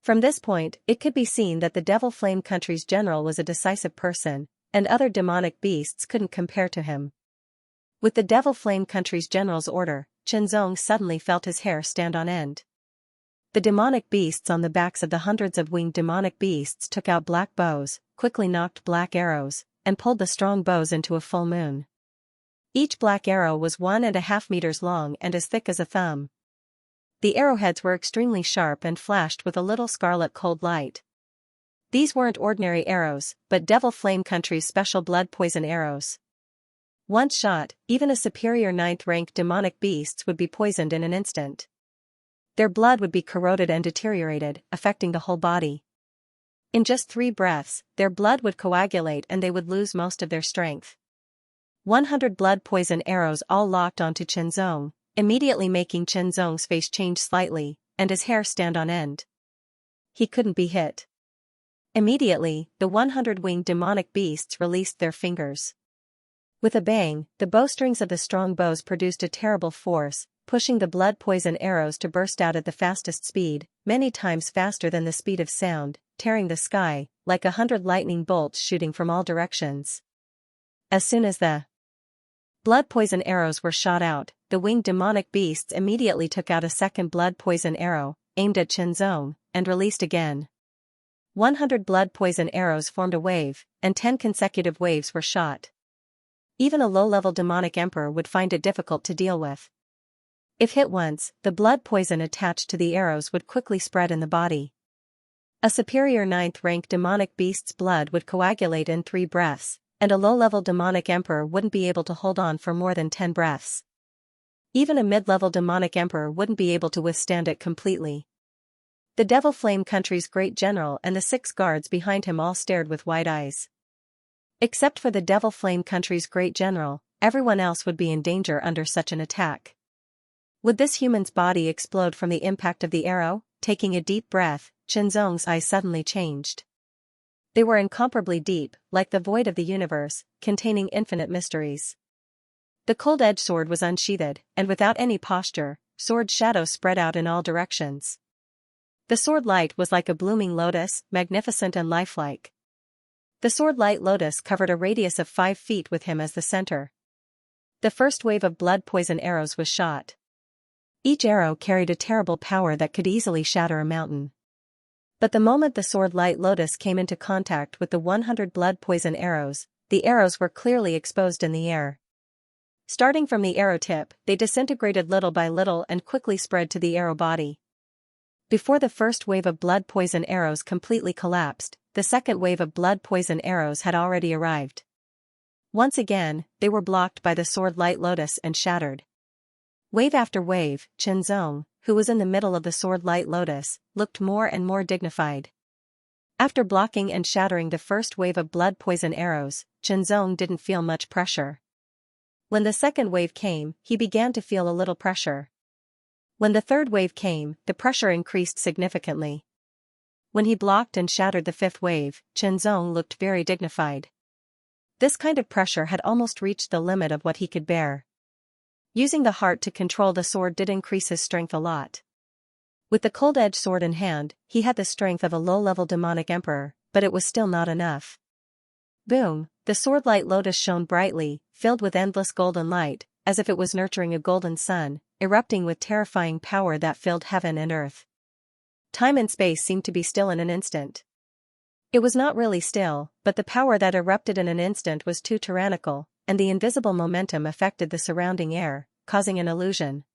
Speaker 1: From this point, it could be seen that the Devil Flame country's general was a decisive person, and other demonic beasts couldn't compare to him. With the Devil Flame country's general's order, Chenzong suddenly felt his hair stand on end. The demonic beasts on the backs of the hundreds of winged demonic beasts took out black bows, quickly knocked black arrows, and pulled the strong bows into a full moon. Each black arrow was 1.5 meters long and as thick as a thumb. The arrowheads were extremely sharp and flashed with a little scarlet cold light. These weren't ordinary arrows, but Devil Flame Country's special blood poison arrows. Once shot, even a superior 9th-rank demonic beasts would be poisoned in an instant. Their blood would be corroded and deteriorated, affecting the whole body. In just 3 breaths, their blood would coagulate and they would lose most of their strength. 100 blood poison arrows all locked onto Qianzong, immediately making Qianzong's face change slightly, and his hair stand on end. He couldn't be hit. Immediately, the 100-winged demonic beasts released their fingers. With a bang, the bowstrings of the strong bows produced a terrible force, pushing the blood poison arrows to burst out at the fastest speed, many times faster than the speed of sound, tearing the sky, like 100 lightning bolts shooting from all directions. As soon as the blood poison arrows were shot out, the winged demonic beasts immediately took out a second blood poison arrow, aimed at Qianzong, and released again. 100 blood poison arrows formed a wave, and 10 consecutive waves were shot. Even a low-level demonic emperor would find it difficult to deal with. If hit once, the blood poison attached to the arrows would quickly spread in the body. A superior 9th-rank demonic beast's blood would coagulate in 3 breaths, and a low-level demonic emperor wouldn't be able to hold on for more than 10 breaths. Even a mid-level demonic emperor wouldn't be able to withstand it completely. The Devil Flame Country's great general and the 6 guards behind him all stared with wide eyes. Except for the Devil Flame Country's great general, everyone else would be in danger under such an attack. Would this human's body explode from the impact of the arrow? Taking a deep breath, Qianzong's eyes suddenly changed. They were incomparably deep, like the void of the universe, containing infinite mysteries. The cold-edged sword was unsheathed, and without any posture, sword shadows spread out in all directions. The sword light was like a blooming lotus, magnificent and lifelike. The sword-light lotus covered a radius of 5 feet with him as the center. The first wave of blood poison arrows was shot. Each arrow carried a terrible power that could easily shatter a mountain. But the moment the sword-light lotus came into contact with the 100 blood poison arrows, the arrows were clearly exposed in the air. Starting from the arrow tip, they disintegrated little by little and quickly spread to the arrow body. Before the first wave of blood poison arrows completely collapsed, the second wave of blood poison arrows had already arrived. Once again, they were blocked by the sword-light lotus and shattered. Wave after wave, Qianzong, who was in the middle of the sword-light lotus, looked more and more dignified. After blocking and shattering the first wave of blood poison arrows, Qianzong didn't feel much pressure. When the second wave came, he began to feel a little pressure. When the third wave came, the pressure increased significantly. When he blocked and shattered the 5th wave, Qianzong looked very dignified. This kind of pressure had almost reached the limit of what he could bear. Using the heart to control the sword did increase his strength a lot. With the cold-edged sword in hand, he had the strength of a low-level demonic emperor, but it was still not enough. Boom, the sword-light lotus shone brightly, filled with endless golden light, as if it was nurturing a golden sun, erupting with terrifying power that filled heaven and earth. Time and space seemed to be still in an instant. It was not really still, but the power that erupted in an instant was too tyrannical, and the invisible momentum affected the surrounding air, causing an illusion.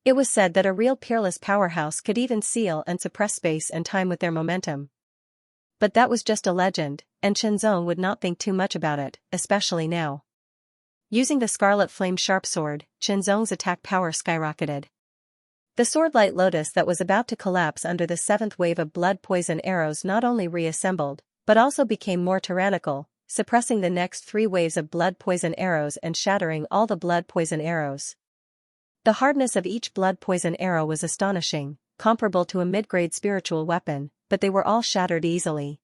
Speaker 1: It was said that a real peerless powerhouse could even seal and suppress space and time with their momentum. But that was just a legend, and Qianzong would not think too much about it, especially now. Using the Scarlet Flame Sharp Sword, Qianzong's attack power skyrocketed. The sword-light lotus that was about to collapse under the 7th wave of blood poison arrows not only reassembled, but also became more tyrannical, suppressing the next 3 waves of blood poison arrows and shattering all the blood poison arrows. The hardness of each blood poison arrow was astonishing, comparable to a mid-grade spiritual weapon, but they were all shattered easily.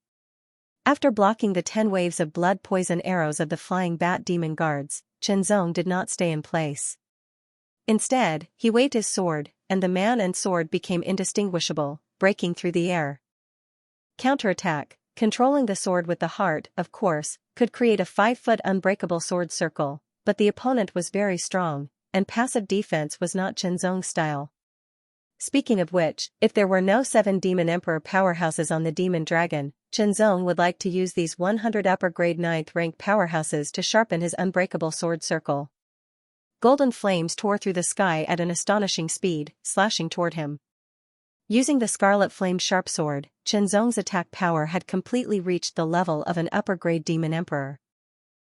Speaker 1: After blocking the 10 waves of blood poison arrows of the flying bat demon guards, Qianzong did not stay in place. Instead, he waved his sword, and the man and sword became indistinguishable, breaking through the air. Counterattack, controlling the sword with the heart, of course, could create a 5-foot unbreakable sword circle, but the opponent was very strong, and passive defense was not Qianzong's style. Speaking of which, if there were no 7 Demon Emperor powerhouses on the Demon Dragon, Qianzong would like to use these 100 upper-grade 9th rank powerhouses to sharpen his unbreakable sword circle. Golden flames tore through the sky at an astonishing speed, slashing toward him. Using the Scarlet Flame sharp sword, Qianzong's attack power had completely reached the level of an upper-grade Demon Emperor.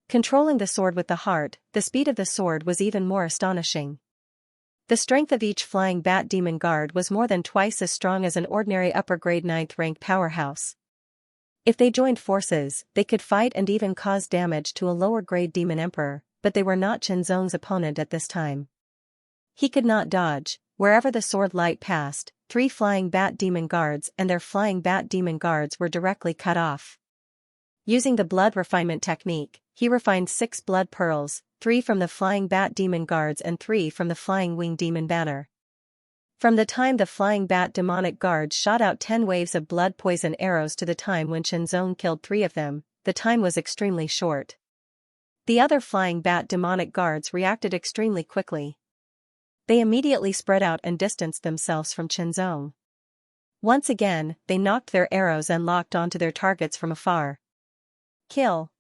Speaker 1: Controlling the sword with the heart, the speed of the sword was even more astonishing. The strength of each flying bat demon guard was more than twice as strong as an ordinary upper-grade 9th rank powerhouse. If they joined forces, they could fight and even cause damage to a lower-grade demon emperor, but they were not Qianzong's opponent at this time. He could not dodge. Wherever the sword light passed, 3 flying bat demon guards and their flying bat demon guards were directly cut off. Using the blood refinement technique, he refined 6 blood pearls, 3 from the flying bat demon guards and 3 from the flying wing demon banner. From the time the flying bat demonic guards shot out 10 waves of blood poison arrows to the time when Qianzong killed 3 of them, the time was extremely short. The other flying bat demonic guards reacted extremely quickly. They immediately spread out and distanced themselves from Qianzong. Once again, they knocked their arrows and locked onto their targets from afar. Kill.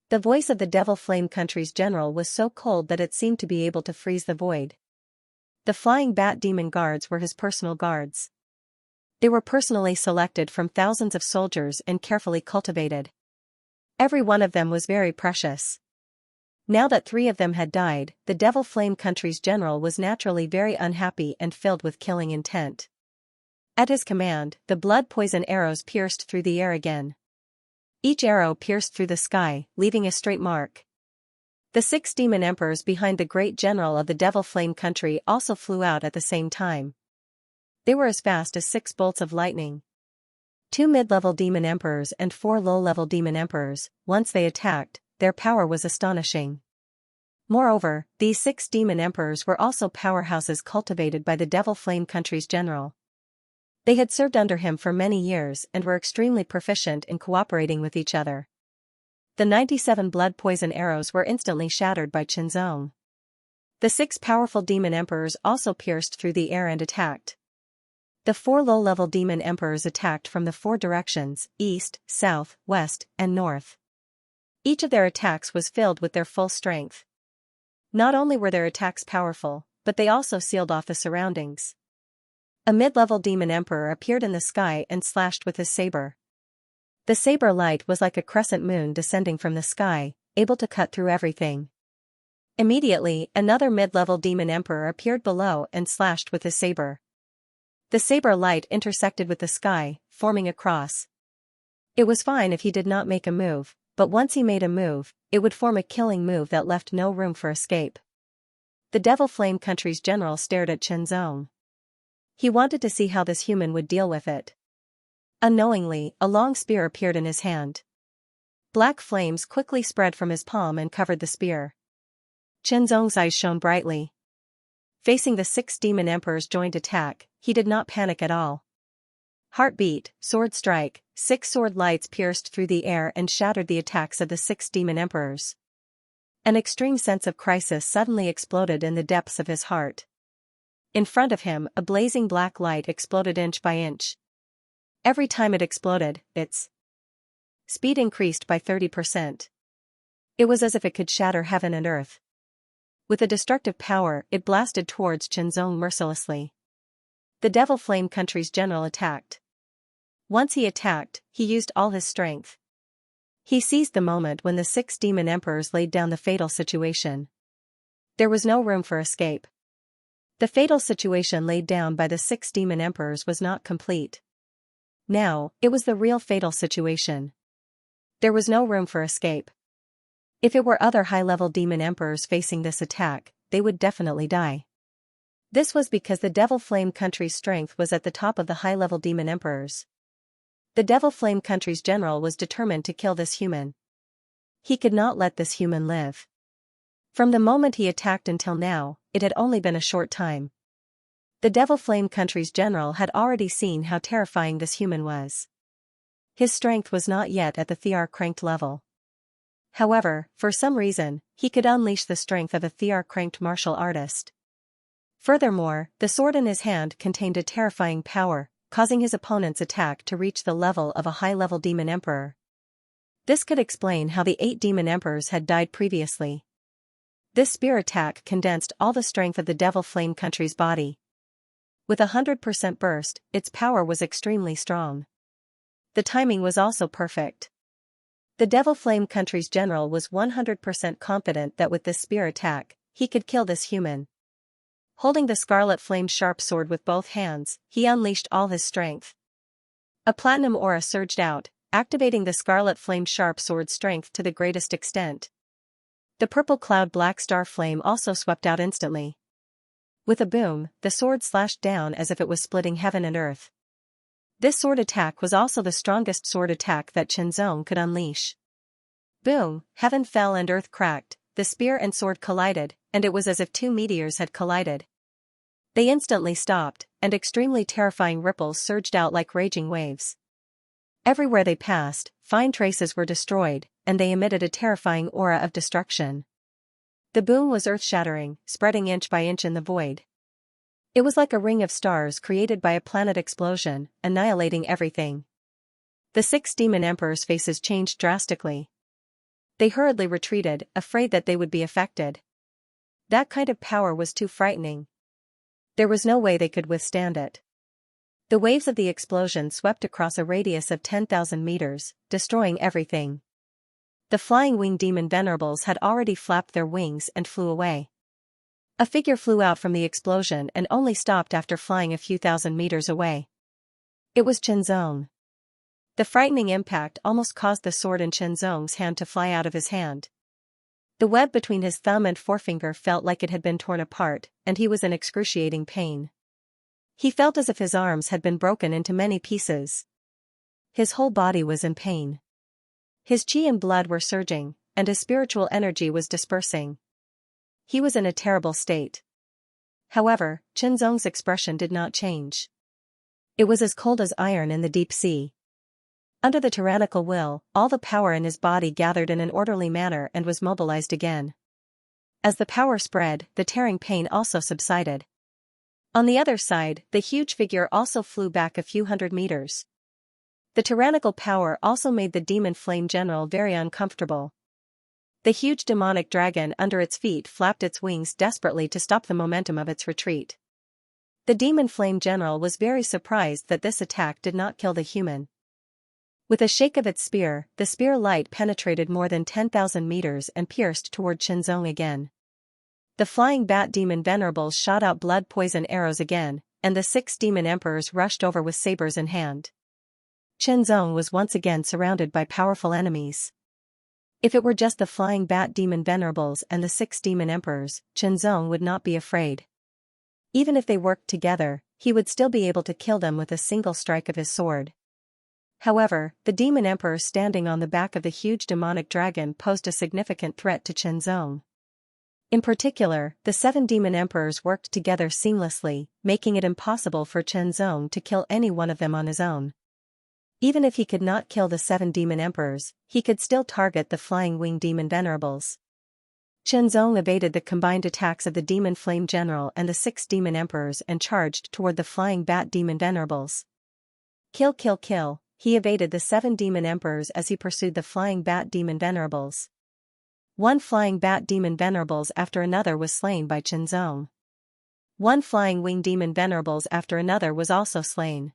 Speaker 1: The voice of the Devil Flame Country's general was so cold that it seemed to be able to freeze the void. The flying bat demon guards were his personal guards. They were personally selected from thousands of soldiers and carefully cultivated. Every one of them was very precious. Now that 3 of them had died, the Devil Flame Country's general was naturally very unhappy and filled with killing intent. At his command, the blood poison arrows pierced through the air again. Each arrow pierced through the sky, leaving a straight mark. The 6 demon emperors behind the great general of the Devil Flame Country also flew out at the same time. They were as fast as 6 bolts of lightning. 2 mid-level demon emperors and 4 low-level demon emperors, once they attacked, their power was astonishing. Moreover, these 6 demon emperors were also powerhouses cultivated by the Devil Flame Country's general. They had served under him for many years and were extremely proficient in cooperating with each other. The 97 blood poison arrows were instantly shattered by Qianzong. The 6 powerful demon emperors also pierced through the air and attacked. The 4 low-level demon emperors attacked from the 4 directions, east, south, west, and north. Each of their attacks was filled with their full strength. Not only were their attacks powerful, but they also sealed off the surroundings. A mid-level demon emperor appeared in the sky and slashed with his saber. The saber light was like a crescent moon descending from the sky, able to cut through everything. Immediately, another mid-level demon emperor appeared below and slashed with his saber. The saber light intersected with the sky, forming a cross. It was fine if he did not make a move, but once he made a move, it would form a killing move that left no room for escape. The Devil Flame Country's general stared at Qianzong. He wanted to see how this human would deal with it. Unknowingly, a long spear appeared in his hand. Black flames quickly spread from his palm and covered the spear. Qianzong's eyes shone brightly. Facing the 6 demon emperors' joint attack, he did not panic at all. Heartbeat, sword strike, 6 sword lights pierced through the air and shattered the attacks of the 6 demon emperors. An extreme sense of crisis suddenly exploded in the depths of his heart. In front of him, a blazing black light exploded inch by inch. Every time it exploded, its speed increased by 30%. It was as if it could shatter heaven and earth. With a destructive power, it blasted towards Qianzong mercilessly. The Devil Flame Country's general attacked. Once he attacked, he used all his strength. He seized the moment when the 6 demon emperors laid down the fatal situation. There was no room for escape. The fatal situation laid down by the 6 demon emperors was not complete. Now, it was the real fatal situation. There was no room for escape. If it were other high-level demon emperors facing this attack, they would definitely die. This was because the Devil Flame Country's strength was at the top of the high-level demon emperors. The Devil Flame Country's general was determined to kill this human. He could not let this human live. From the moment he attacked until now, it had only been a short time. The Devil Flame Country's general had already seen how terrifying this human was. His strength was not yet at the Thear-cranked level. However, for some reason, he could unleash the strength of a Thear-cranked martial artist. Furthermore, the sword in his hand contained a terrifying power, causing his opponent's attack to reach the level of a high-level demon emperor. This could explain how the 8 demon emperors had died previously. This spear attack condensed all the strength of the Devil Flame Country's body. With 100% burst, its power was extremely strong. The timing was also perfect. The Devil Flame Country's general was 100% confident that with this spear attack, he could kill this human. Holding the Scarlet Flame sharp sword with both hands, he unleashed all his strength. A platinum aura surged out, activating the Scarlet Flame sharp sword's strength to the greatest extent. The purple cloud black star flame also swept out instantly. With a boom, the sword slashed down as if it was splitting heaven and earth. This sword attack was also the strongest sword attack that Xianxia could unleash. Boom, heaven fell and earth cracked, the spear and sword collided, and it was as if 2 meteors had collided. They instantly stopped, and extremely terrifying ripples surged out like raging waves. Everywhere they passed, fine traces were destroyed, and they emitted a terrifying aura of destruction. The boom was earth-shattering, spreading inch by inch in the void. It was like a ring of stars created by a planet explosion, annihilating everything. The 6 demon emperors' faces changed drastically. They hurriedly retreated, afraid that they would be affected. That kind of power was too frightening. There was no way they could withstand it. The waves of the explosion swept across a radius of 10,000 meters, destroying everything. The flying winged demon venerables had already flapped their wings and flew away. A figure flew out from the explosion and only stopped after flying a few thousand meters away. It was Xianxia. The frightening impact almost caused the sword in Xianxia's hand to fly out of his hand. The web between his thumb and forefinger felt like it had been torn apart, and he was in excruciating pain. He felt as if his arms had been broken into many pieces. His whole body was in pain. His qi and blood were surging, and his spiritual energy was dispersing. He was in a terrible state. However, Xianxia's expression did not change. It was as cold as iron in the deep sea. Under the tyrannical will, all the power in his body gathered in an orderly manner and was mobilized again. As the power spread, the tearing pain also subsided. On the other side, the huge figure also flew back a few hundred meters. The tyrannical power also made the demon flame general very uncomfortable. The huge demonic dragon under its feet flapped its wings desperately to stop the momentum of its retreat. The demon flame general was very surprised that this attack did not kill the human. With a shake of its spear, the spear light penetrated more than 10,000 meters and pierced toward Xianxia again. The flying bat demon venerables shot out blood poison arrows again, and the 6 demon emperors rushed over with sabers in hand. Xianxia was once again surrounded by powerful enemies. If it were just the flying bat demon venerables and the 6 demon emperors, Xianxia would not be afraid. Even if they worked together, he would still be able to kill them with a single strike of his sword. However, the demon emperor standing on the back of the huge demonic dragon posed a significant threat to Xianxia. In particular, the 7 demon emperors worked together seamlessly, making it impossible for Xianxia to kill any one of them on his own. Even if he could not kill the 7 demon emperors, he could still target the flying winged demon venerables. Xianxia evaded the combined attacks of the demon flame general and the 6 demon emperors and charged toward the flying bat demon venerables. Kill kill kill, he evaded the 7 demon emperors as he pursued the flying bat demon venerables. One flying bat demon venerables after another was slain by Xianxia. One flying winged demon venerables after another was also slain.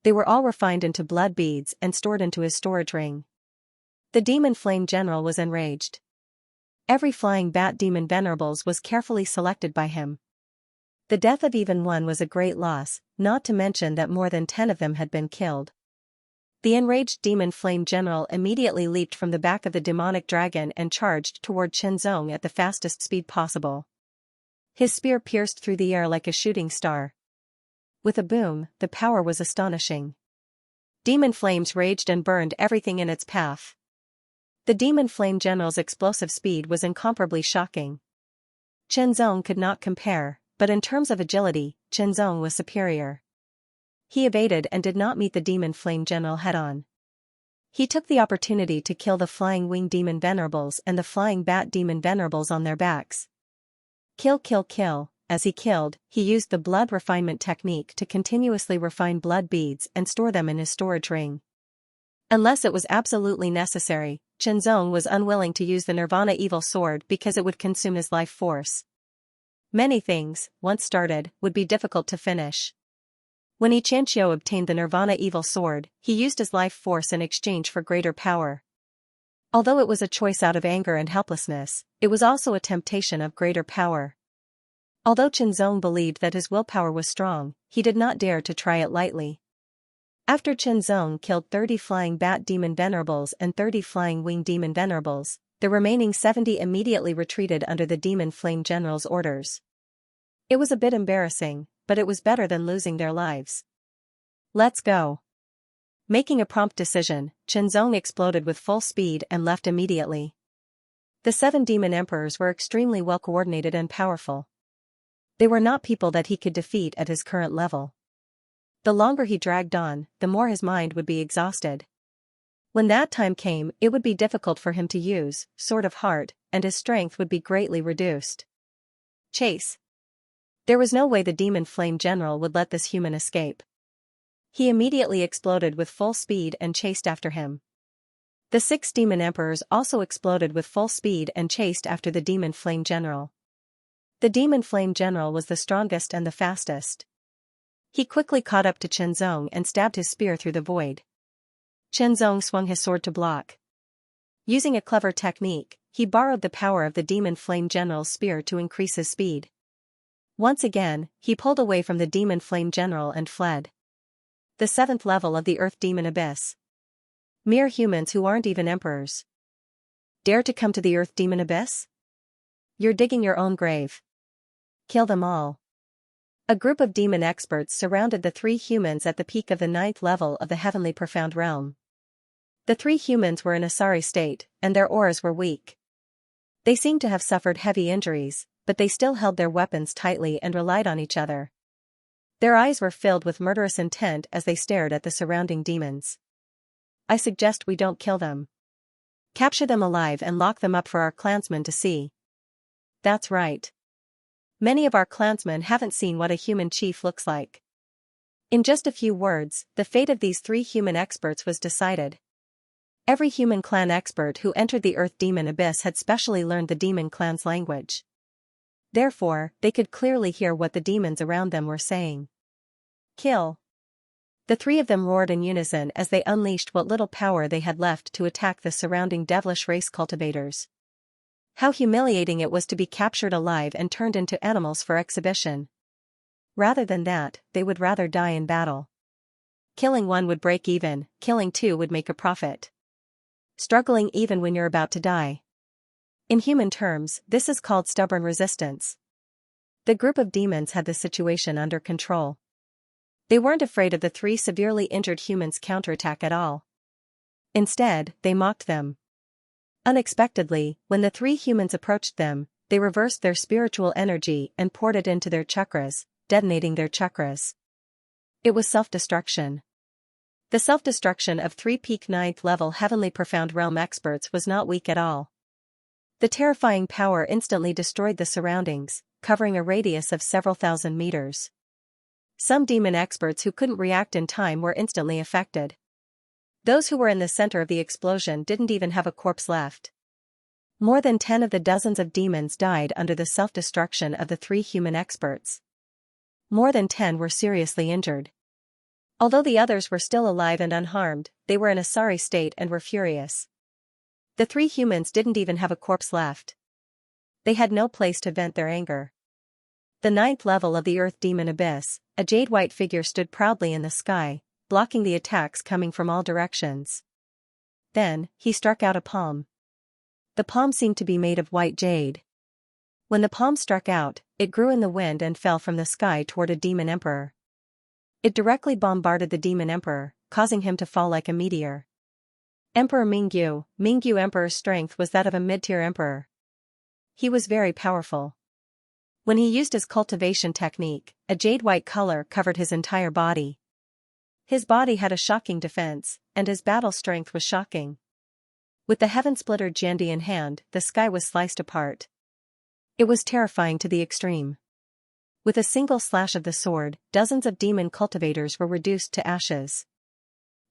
Speaker 1: They were all refined into blood beads and stored into his storage ring. The demon flame general was enraged. Every flying bat demon venerables was carefully selected by him. The death of even one was a great loss, not to mention that more than 10 of them had been killed. The enraged demon flame general immediately leaped from the back of the demonic dragon and charged toward Xianxia at the fastest speed possible. His spear pierced through the air like a shooting star. With a boom, the power was astonishing. Demon flames raged and burned everything in its path. The demon flame general's explosive speed was incomparably shocking. Xianxia could not compare, but in terms of agility, Xianxia was superior. He evaded and did not meet the demon flame general head-on. He took the opportunity to kill the flying winged demon venerables and the flying bat demon venerables on their backs. Kill kill kill, as he killed, he used the blood refinement technique to continuously refine blood beads and store them in his storage ring. Unless it was absolutely necessary, Chenzong was unwilling to use the Nirvana evil sword because it would consume his life force. Many things, once started, would be difficult to finish. When Xianxia obtained the Nirvana evil sword, he used his life force in exchange for greater power. Although it was a choice out of anger and helplessness, it was also a temptation of greater power. Although Chenzong believed that his willpower was strong, he did not dare to try it lightly. After Chenzong killed 30 flying bat demon venerables and 30 flying wing demon venerables, the remaining 70 immediately retreated under the demon flame general's orders. It was a bit embarrassing, but it was better than losing their lives. Let's go. Making a prompt decision, Chenzong exploded with full speed and left immediately. The 7 demon emperors were extremely well coordinated and powerful. They were not people that he could defeat at his current level. The longer he dragged on, the more his mind would be exhausted. When that time came, it would be difficult for him to use Sword of Heart, and his strength would be greatly reduced. Chase. There was no way the demon flame general would let this human escape. He immediately exploded with full speed and chased after him. The 6 demon emperors also exploded with full speed and chased after the demon flame general. The demon flame general was the strongest and the fastest. He quickly caught up to Chenzong and stabbed his spear through the void. Chenzong swung his sword to block. Using a clever technique, he borrowed the power of the demon flame general's spear to increase his speed. Once again, he pulled away from the demon flame general and fled. The 7th level of the Earth Demon Abyss. Mere humans who aren't even emperors. Dare to come to the Earth Demon Abyss? You're digging your own grave. Kill them all. A group of demon experts surrounded the 3 humans at the peak of the 9th level of the Heavenly Profound Realm. The 3 humans were in a sorry state, and their auras were weak. They seemed to have suffered heavy injuries, but they still held their weapons tightly and relied on each other. Their eyes were filled with murderous intent as they stared at the surrounding demons. I suggest we don't kill them. Capture them alive and lock them up for our clansmen to see. That's right. Many of our clansmen haven't seen what a human chief looks like. In just a few words, the fate of these 3 human experts was decided. Every human clan expert who entered the Earth Demon Abyss had specially learned the demon clan's language. Therefore, they could clearly hear what the demons around them were saying. Kill. The 3 of them roared in unison as they unleashed what little power they had left to attack the surrounding devilish race cultivators. How humiliating it was to be captured alive and turned into animals for exhibition. Rather than that, they would rather die in battle. Killing 1 would break even, killing 2 would make a profit. Struggling even when you're about to die. In human terms, this is called stubborn resistance. The group of demons had the situation under control. They weren't afraid of the 3 severely injured humans' counterattack at all. Instead, they mocked them. Unexpectedly, when the 3 humans approached them, they reversed their spiritual energy and poured it into their chakras, detonating their chakras. It was self-destruction. The self-destruction of 3 peak 9th level Heavenly Profound Realm experts was not weak at all. The terrifying power instantly destroyed the surroundings, covering a radius of several thousand meters. Some demon experts who couldn't react in time were instantly affected. Those who were in the center of the explosion didn't even have a corpse left. More than 10 of the dozens of demons died under the self-destruction of the 3 human experts. More than 10 were seriously injured. Although the others were still alive and unharmed, they were in a sorry state and were furious. The 3 humans didn't even have a corpse left. They had no place to vent their anger. The 9th level of the Earth Demon Abyss, a jade-white figure stood proudly in the sky, blocking the attacks coming from all directions. Then, he struck out a palm. The palm seemed to be made of white jade. When the palm struck out, it grew in the wind and fell from the sky toward a demon emperor. It directly bombarded the demon emperor, causing him to fall like a meteor. Emperor Mingyu Emperor's strength was that of a mid-tier emperor. He was very powerful. When he used his cultivation technique, a jade-white color covered his entire body. His body had a shocking defense, and his battle strength was shocking. With the Heaven Splitter Jandi in hand, the sky was sliced apart. It was terrifying to the extreme. With a single slash of the sword, dozens of demon cultivators were reduced to ashes.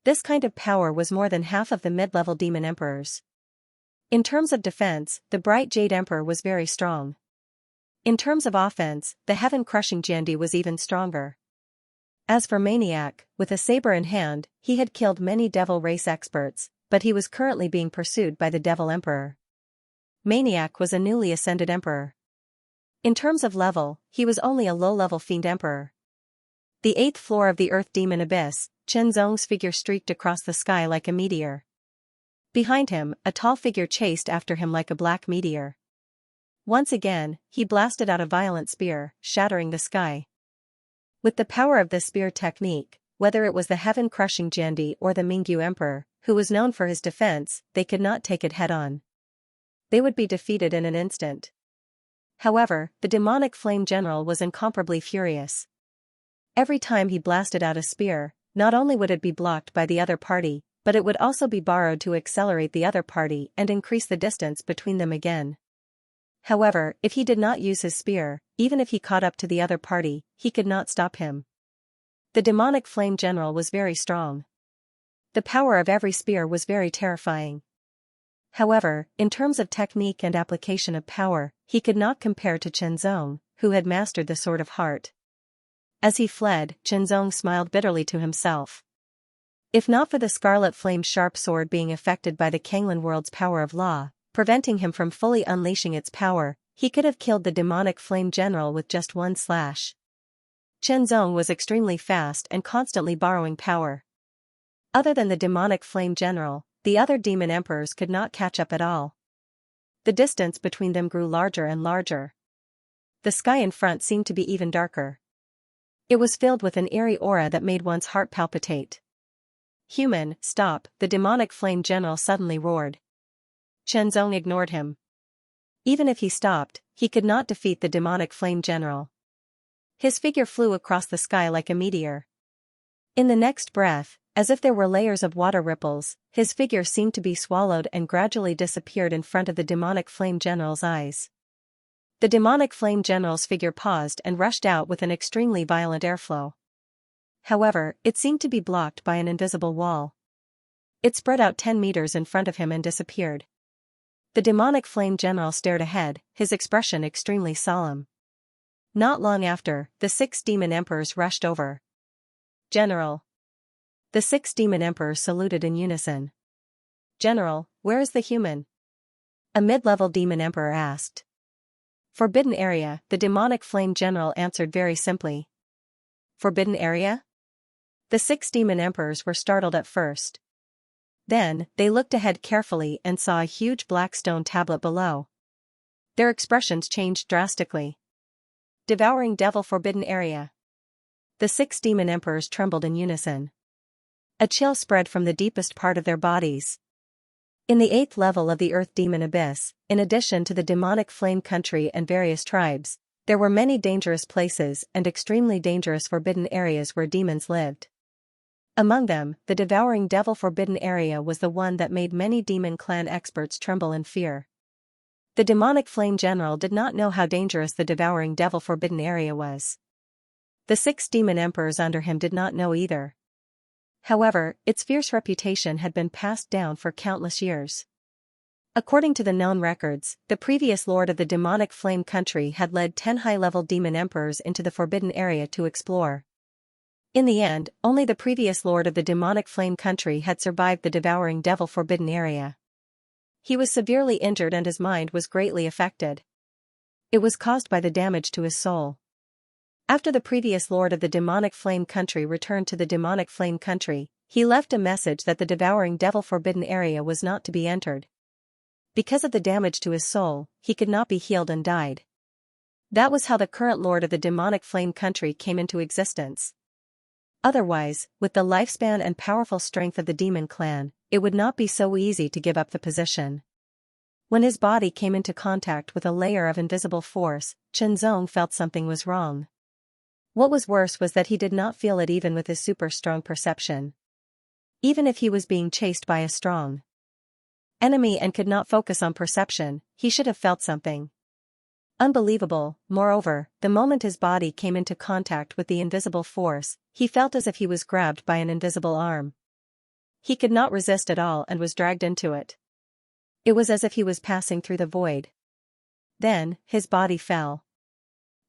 Speaker 1: This kind of power was more than half of the mid-level demon emperors. In terms of defense, the Bright Jade Emperor was very strong. In terms of offense, the heaven-crushing Jiandi was even stronger. As for Maniac, with a saber in hand, he had killed many devil race experts, but he was currently being pursued by the Devil Emperor. Maniac was a newly ascended emperor. In terms of level, he was only a low-level fiend emperor. The 8th floor of the Earth Demon Abyss, Chen Zong's figure streaked across the sky like a meteor. Behind him, a tall figure chased after him like a black meteor. Once again, he blasted out a violent spear, shattering the sky. With the power of the spear technique, whether it was the heaven-crushing Jiandi or the Mingyu Emperor, who was known for his defense, they could not take it head-on. They would be defeated in an instant. However, the demonic flame general was incomparably furious. Every time he blasted out a spear, not only would it be blocked by the other party, but it would also be borrowed to accelerate the other party and increase the distance between them again. However, if he did not use his spear, even if he caught up to the other party, he could not stop him. The demonic flame general was very strong. The power of every spear was very terrifying. However, in terms of technique and application of power, he could not compare to Chen Zong, who had mastered the Sword of Heart. As he fled, Chen Zong smiled bitterly to himself. If not for the Scarlet Flame's sharp sword being affected by the Kanglan world's power of law, preventing him from fully unleashing its power, he could have killed the demonic flame general with just one slash. Chen Zong was extremely fast and constantly borrowing power. Other than the demonic flame general, the other demon emperors could not catch up at all. The distance between them grew larger and larger. The sky in front seemed to be even darker. It was filled with an eerie aura that made one's heart palpitate. "Human, stop," the demonic flame general suddenly roared. Chen Zong ignored him. Even if he stopped, he could not defeat the demonic flame general. His figure flew across the sky like a meteor. In the next breath, as if there were layers of water ripples, his figure seemed to be swallowed and gradually disappeared in front of the demonic flame general's eyes. The demonic flame general's figure paused and rushed out with an extremely violent airflow. However, it seemed to be blocked by an invisible wall. It spread out 10 meters in front of him and disappeared. The demonic flame general stared ahead, his expression extremely solemn. Not long after, the 6 demon emperors rushed over. "General." The 6 demon emperors saluted in unison. "General, where is the human?" a mid-level demon emperor asked. "Forbidden area," the demonic flame general answered very simply. "Forbidden area?" The 6 demon emperors were startled at first. Then, they looked ahead carefully and saw a huge black stone tablet below. Their expressions changed drastically. "Devouring Devil Forbidden Area." The 6 demon emperors trembled in unison. A chill spread from the deepest part of their bodies. In the 8th level of the Earth Demon Abyss, in addition to the demonic flame country and various tribes, there were many dangerous places and extremely dangerous forbidden areas where demons lived. Among them, the Devouring Devil Forbidden Area was the one that made many demon clan experts tremble in fear. The demonic flame general did not know how dangerous the Devouring Devil Forbidden Area was. The 6 demon emperors under him did not know either. However, its fierce reputation had been passed down for countless years. According to the known records, the previous lord of the demonic flame country had led 10 high-level demon emperors into the forbidden area to explore. In the end, only the previous lord of the demonic flame country had survived the Devouring Devil Forbidden Area. He was severely injured and his mind was greatly affected. It was caused by the damage to his soul. After the previous lord of the demonic flame country returned to the demonic flame country, he left a message that the Devouring Devil Forbidden Area was not to be entered. Because of the damage to his soul, he could not be healed and died. That was how the current lord of the demonic flame country came into existence. Otherwise, with the lifespan and powerful strength of the demon clan, it would not be so easy to give up the position. When his body came into contact with a layer of invisible force, Chen Zong felt something was wrong. What was worse was that he did not feel it even with his super strong perception. Even if he was being chased by a strong enemy and could not focus on perception, he should have felt something. Unbelievable. Moreover, the moment his body came into contact with the invisible force, he felt as if he was grabbed by an invisible arm. He could not resist at all and was dragged into it. It was as if he was passing through the void. Then, his body fell.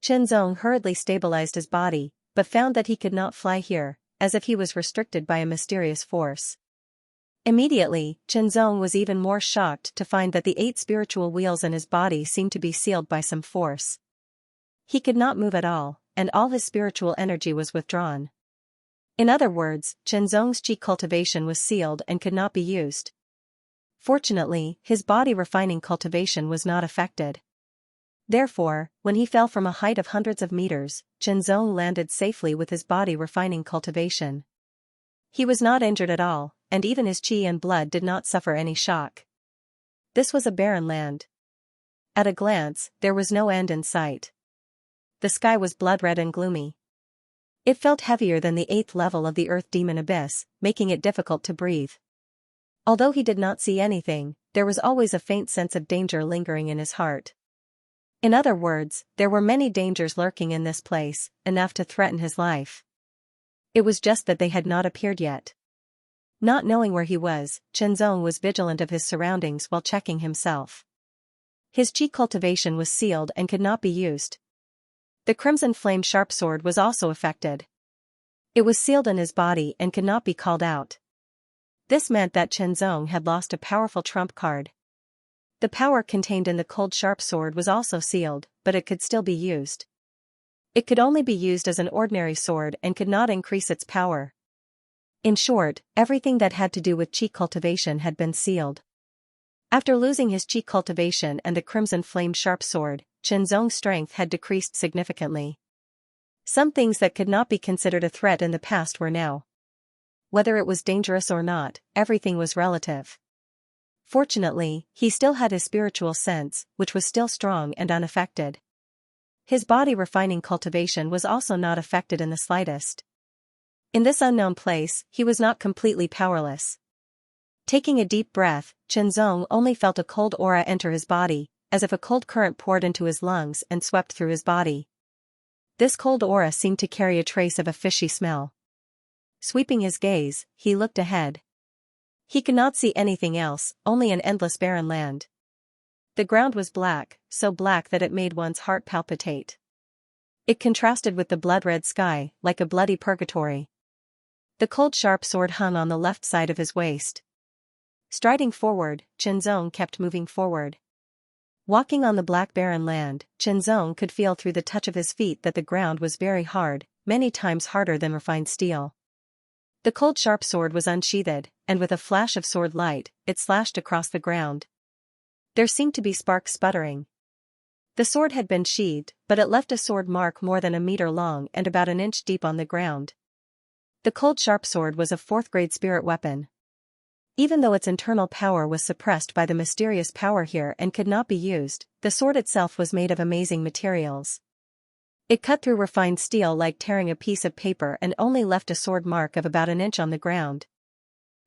Speaker 1: Qianzong hurriedly stabilized his body, but found that he could not fly here, as if he was restricted by a mysterious force. Immediately, Qianzong was even more shocked to find that the 8 spiritual wheels in his body seemed to be sealed by some force. He could not move at all, and all his spiritual energy was withdrawn. In other words, Qianzong's qi cultivation was sealed and could not be used. Fortunately, his body refining cultivation was not affected. Therefore, when he fell from a height of hundreds of meters, Qianzong landed safely with his body refining cultivation. He was not injured at all, and even his qi and blood did not suffer any shock. This was a barren land. At a glance, there was no end in sight. The sky was blood-red and gloomy. It felt heavier than the 8th level of the Earth Demon Abyss, making it difficult to breathe. Although he did not see anything, there was always a faint sense of danger lingering in his heart. In other words, there were many dangers lurking in this place, enough to threaten his life. It was just that they had not appeared yet. Not knowing where he was, Qianzong was vigilant of his surroundings while checking himself. His qi cultivation was sealed and could not be used. The crimson flame sharp sword was also affected. It was sealed in his body and could not be called out. This meant that Qianzong had lost a powerful trump card. The power contained in the cold sharp sword was also sealed, but it could still be used. It could only be used as an ordinary sword and could not increase its power. In short, everything that had to do with qi cultivation had been sealed. After losing his qi cultivation and the crimson flame sharp sword, Qianzong's strength had decreased significantly. Some things that could not be considered a threat in the past were now. Whether it was dangerous or not, everything was relative. Fortunately, he still had his spiritual sense, which was still strong and unaffected. His body refining cultivation was also not affected in the slightest. In this unknown place, he was not completely powerless. Taking a deep breath, Qianzong only felt a cold aura enter his body, as if a cold current poured into his lungs and swept through his body. This cold aura seemed to carry a trace of a fishy smell. Sweeping his gaze, he looked ahead. He could not see anything else, only an endless barren land. The ground was black, so black that it made one's heart palpitate. It contrasted with the blood-red sky, like a bloody purgatory. The cold sharp sword hung on the left side of his waist. Striding forward, Qianzong kept moving forward. Walking on the black barren land, Qianzong could feel through the touch of his feet that the ground was very hard, many times harder than refined steel. The cold sharp sword was unsheathed, and with a flash of sword light, it slashed across the ground. There seemed to be sparks sputtering. The sword had been sheathed, but it left a sword mark more than a meter long and about an inch deep on the ground. The cold sharp sword was a 4th-grade spirit weapon. Even though its internal power was suppressed by the mysterious power here and could not be used, the sword itself was made of amazing materials. It cut through refined steel like tearing a piece of paper and only left a sword mark of about an inch on the ground.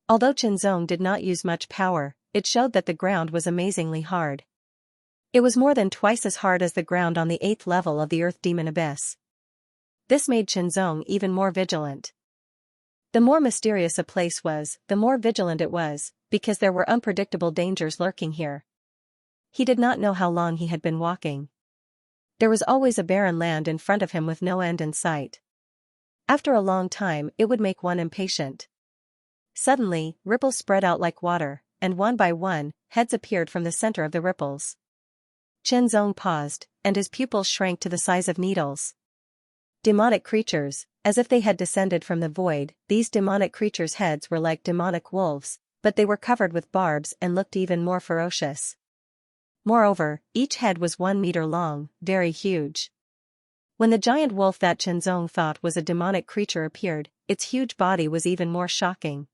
Speaker 1: Although Qianzong did not use much power, it showed that the ground was amazingly hard. It was more than twice as hard as the ground on the 8th level of the Earth Demon Abyss. This made Qianzong even more vigilant. The more mysterious a place was, the more vigilant it was, because there were unpredictable dangers lurking here. He did not know how long he had been walking. There was always a barren land in front of him with no end in sight. After a long time, it would make one impatient. Suddenly, ripples spread out like water, and one by one, heads appeared from the center of the ripples. Qianzong paused, and his pupils shrank to the size of needles. Demonic creatures, as if they had descended from the void, these demonic creatures' heads were like demonic wolves, but they were covered with barbs and looked even more ferocious. Moreover, each head was 1 meter long, very huge. When the giant wolf that Qianzong thought was a demonic creature appeared, its huge body was even more shocking.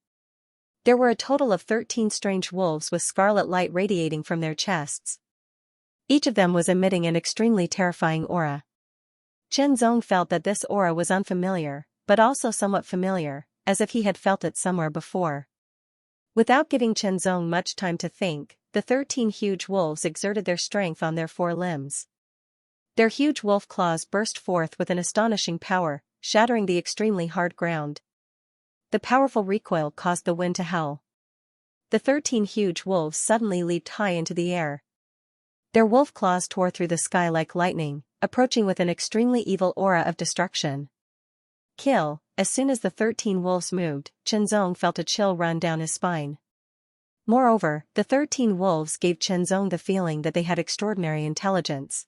Speaker 1: There were a total of 13 strange wolves with scarlet light radiating from their chests. Each of them was emitting an extremely terrifying aura. Qianzong felt that this aura was unfamiliar, but also somewhat familiar, as if he had felt it somewhere before. Without giving Qianzong much time to think, the 13 huge wolves exerted their strength on their 4 limbs. Their huge wolf claws burst forth with an astonishing power, shattering the extremely hard ground. The powerful recoil caused the wind to howl. The 13 huge wolves suddenly leaped high into the air. Their wolf claws tore through the sky like lightning, approaching with an extremely evil aura of destruction. Kill. As soon as the 13 wolves moved, Chenzong felt a chill run down his spine. Moreover, the 13 wolves gave Chenzong the feeling that they had extraordinary intelligence.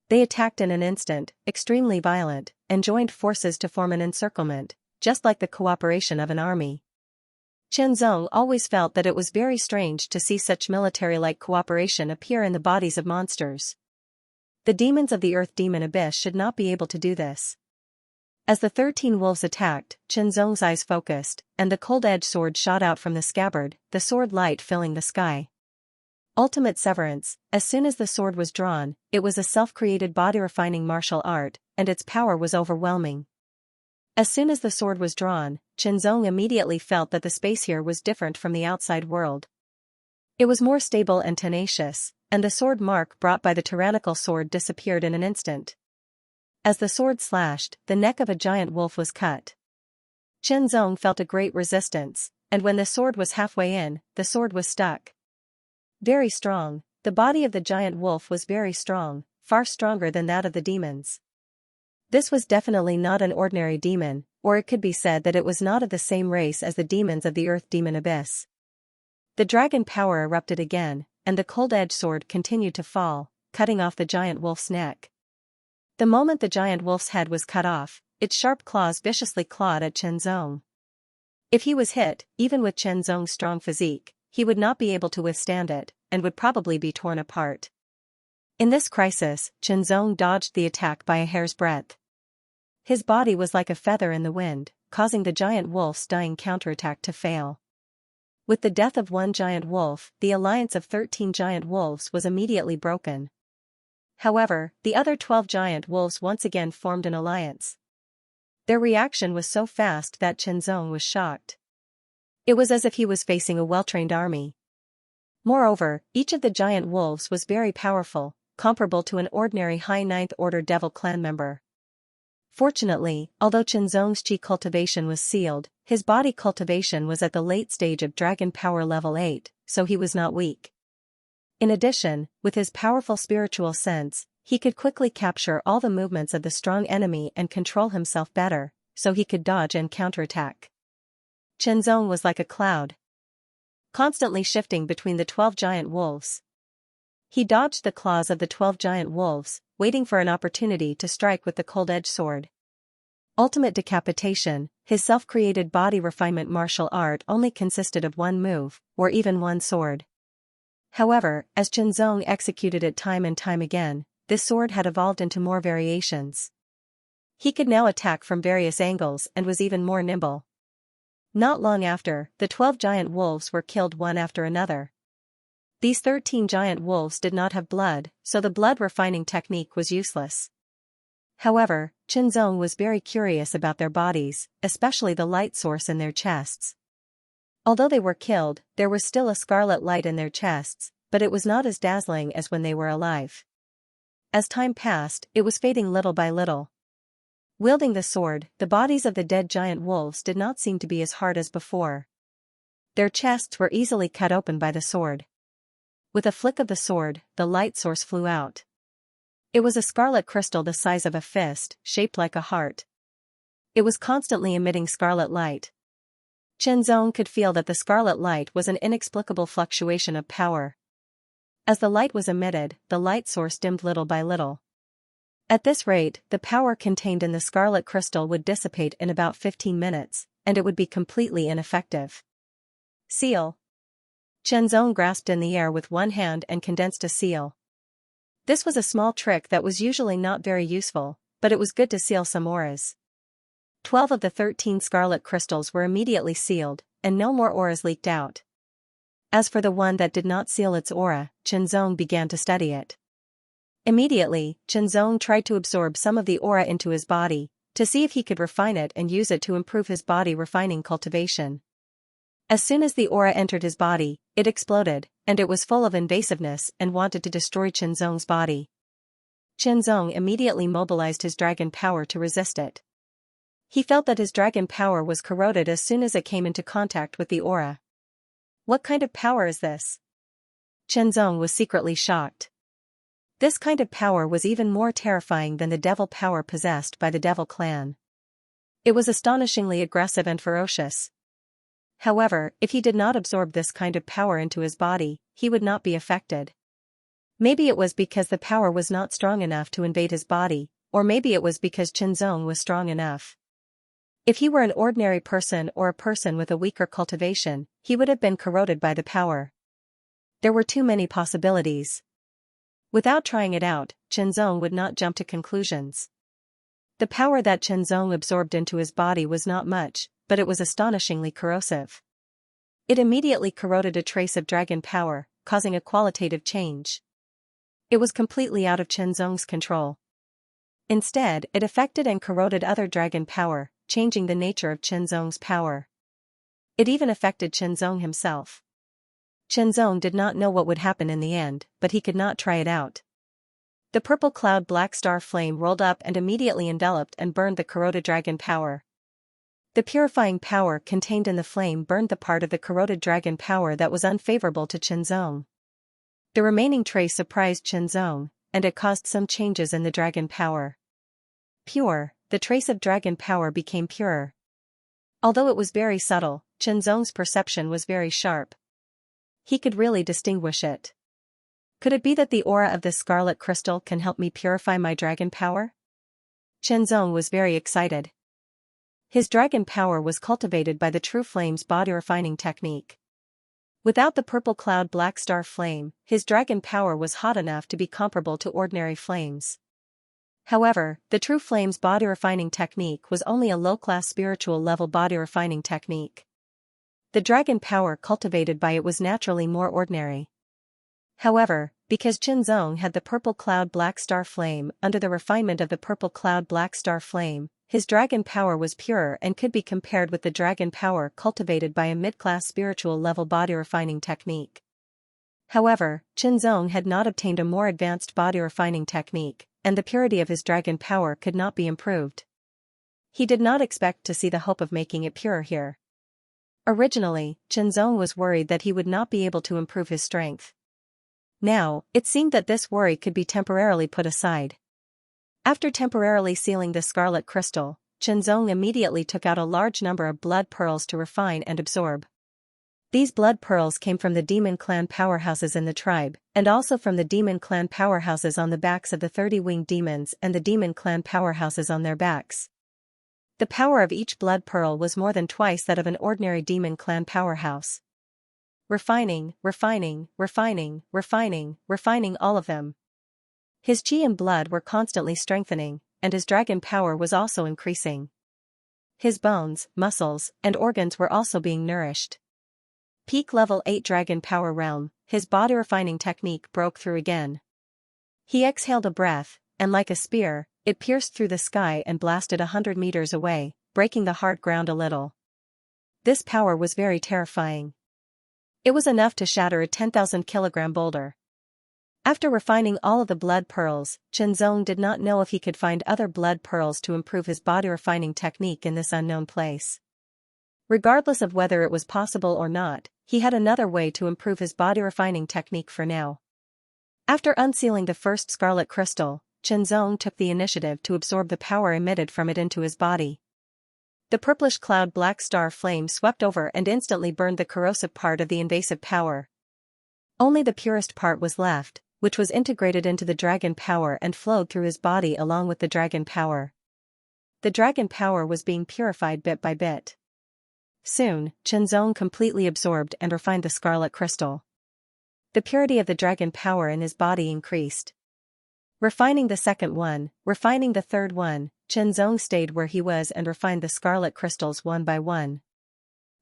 Speaker 1: They attacked in an instant, extremely violent, and joined forces to form an encirclement, just like the cooperation of an army. Chenzong always felt that it was very strange to see such military-like cooperation appear in the bodies of monsters. The demons of the earth demon abyss should not be able to do this. As the 13 wolves attacked, Chenzong's eyes focused, and the cold-edged sword shot out from the scabbard, the sword light filling the sky. Ultimate severance. As soon as the sword was drawn, it was a self-created body-refining martial art, and its power was overwhelming. As soon as the sword was drawn, Chenzong immediately felt that the space here was different from the outside world. It was more stable and tenacious, and the sword mark brought by the tyrannical sword disappeared in an instant. As the sword slashed, the neck of a giant wolf was cut. Chenzong felt a great resistance, and when the sword was halfway in, the sword was stuck. Very strong. The body of the giant wolf was very strong, far stronger than that of the demons. This was definitely not an ordinary demon, or it could be said that it was not of the same race as the demons of the earth demon abyss. The dragon power erupted again, and the cold-edged sword continued to fall, cutting off the giant wolf's neck. The moment the giant wolf's head was cut off, its sharp claws viciously clawed at Chenzong. If he was hit, even with Chenzong's strong physique, he would not be able to withstand it, and would probably be torn apart. In this crisis, Chenzong dodged the attack by a hair's breadth. His body was like a feather in the wind, causing the giant wolf's dying counterattack to fail. With the death of one giant wolf, the alliance of 13 giant wolves was immediately broken. However, the other 12 giant wolves once again formed an alliance. Their reaction was so fast that Chenzong was shocked. It was as if he was facing a well-trained army. Moreover, each of the giant wolves was very powerful, comparable to an ordinary high ninth order devil clan member. Fortunately, although Chenzong's chi cultivation was sealed, his body cultivation was at the late stage of dragon power level 8, so he was not weak. In addition, with his powerful spiritual sense, he could quickly capture all the movements of the strong enemy and control himself better, so he could dodge and counterattack. Chenzong was like a cloud, constantly shifting between the 12 giant wolves. He dodged the claws of the 12 giant wolves, waiting for an opportunity to strike with the cold-edged sword. Ultimate decapitation. His self-created body refinement martial art only consisted of one move, or even one sword. However, as Chenzong executed it time and time again, this sword had evolved into more variations. He could now attack from various angles and was even more nimble. Not long after, the 12 giant wolves were killed one after another. These 13 giant wolves did not have blood, so the blood-refining technique was useless. However, Chenzong was very curious about their bodies, especially the light source in their chests. Although they were killed, there was still a scarlet light in their chests, but it was not as dazzling as when they were alive. As time passed, it was fading little by little. Wielding the sword, the bodies of the dead giant wolves did not seem to be as hard as before. Their chests were easily cut open by the sword. With a flick of the sword, the light source flew out. It was a scarlet crystal the size of a fist, shaped like a heart. It was constantly emitting scarlet light. Chenzong could feel that the scarlet light was an inexplicable fluctuation of power. As the light was emitted, the light source dimmed little by little. At this rate, the power contained in the scarlet crystal would dissipate in about 15 minutes, and it would be completely ineffective. Seal. Chenzong grasped in the air with one hand and condensed a seal. This was a small trick that was usually not very useful, but it was good to seal some auras. 12 of the 13 scarlet crystals were immediately sealed, and no more auras leaked out. As for the one that did not seal its aura, Chenzong began to study it. Immediately, Chenzong tried to absorb some of the aura into his body, to see if he could refine it and use it to improve his body refining cultivation. As soon as the aura entered his body, it exploded, and it was full of invasiveness and wanted to destroy Chenzong's body. Zong immediately mobilized his dragon power to resist it. He felt that his dragon power was corroded as soon as it came into contact with the aura. What kind of power is this? Zong was secretly shocked. This kind of power was even more terrifying than the devil power possessed by the devil clan. It was astonishingly aggressive and ferocious. However, if he did not absorb this kind of power into his body, he would not be affected. Maybe it was because the power was not strong enough to invade his body, or maybe it was because Zong was strong enough. If he were an ordinary person or a person with a weaker cultivation, he would have been corroded by the power. There were too many possibilities. Without trying it out, Zong would not jump to conclusions. The power that Zong absorbed into his body was not much, but it was astonishingly corrosive. It immediately corroded a trace of dragon power, causing a qualitative change. It was completely out of Zong's control. Instead, it affected and corroded other dragon power, changing the nature of Zong's power. It even affected Zong himself. Zong did not know what would happen in the end, but he could not try it out. The purple cloud black star flame rolled up and immediately enveloped and burned the corroded dragon power. The purifying power contained in the flame burned the part of the corroded dragon power that was unfavorable to Zong. The remaining trace surprised Zong, and it caused some changes in the dragon power. Pure, the trace of dragon power became purer. Although it was very subtle, Zong's perception was very sharp. He could really distinguish it. Could it be that the aura of this scarlet crystal can help me purify my dragon power? Zong was very excited. His dragon power was cultivated by the true flame's body refining technique. Without the purple cloud black star flame, his dragon power was hot enough to be comparable to ordinary flames. However, the true flame's body refining technique was only a low-class spiritual level body refining technique. The dragon power cultivated by it was naturally more ordinary. However, because Zong had the purple cloud black star flame under the refinement of the purple cloud black star flame, his dragon power was purer and could be compared with the dragon power cultivated by a mid-class spiritual level body refining technique. However, Zong had not obtained a more advanced body refining technique, and the purity of his dragon power could not be improved. He did not expect to see the hope of making it purer here. Originally, Zong was worried that he would not be able to improve his strength. Now, it seemed that this worry could be temporarily put aside. After temporarily sealing the scarlet crystal, Zong immediately took out a large number of blood pearls to refine and absorb. These blood pearls came from the demon clan powerhouses in the tribe, and also from the demon clan powerhouses on the backs of the 30-winged demons and the demon clan powerhouses on their backs. The power of each blood pearl was more than twice that of an ordinary demon clan powerhouse. Refining, refining, refining, refining, refining all of them. His chi and blood were constantly strengthening, and his dragon power was also increasing. His bones, muscles, and organs were also being nourished. Peak level 8 dragon power realm, his body refining technique broke through again. He exhaled a breath, and like a spear, it pierced through the sky and blasted 100 meters away, breaking the hard ground a little. This power was very terrifying. It was enough to shatter a 10,000-kilogram boulder. After refining all of the blood pearls, Zong did not know if he could find other blood pearls to improve his body refining technique in this unknown place. Regardless of whether it was possible or not, he had another way to improve his body refining technique for now. After unsealing the first scarlet crystal, Zong took the initiative to absorb the power emitted from it into his body. The purplish cloud black star flame swept over and instantly burned the corrosive part of the invasive power. Only the purest part was left, which was integrated into the dragon power and flowed through his body along with the dragon power. The dragon power was being purified bit by bit. Soon, Zong completely absorbed and refined the scarlet crystal. The purity of the dragon power in his body increased. Refining the second one, refining the third one, Zong stayed where he was and refined the scarlet crystals one by one.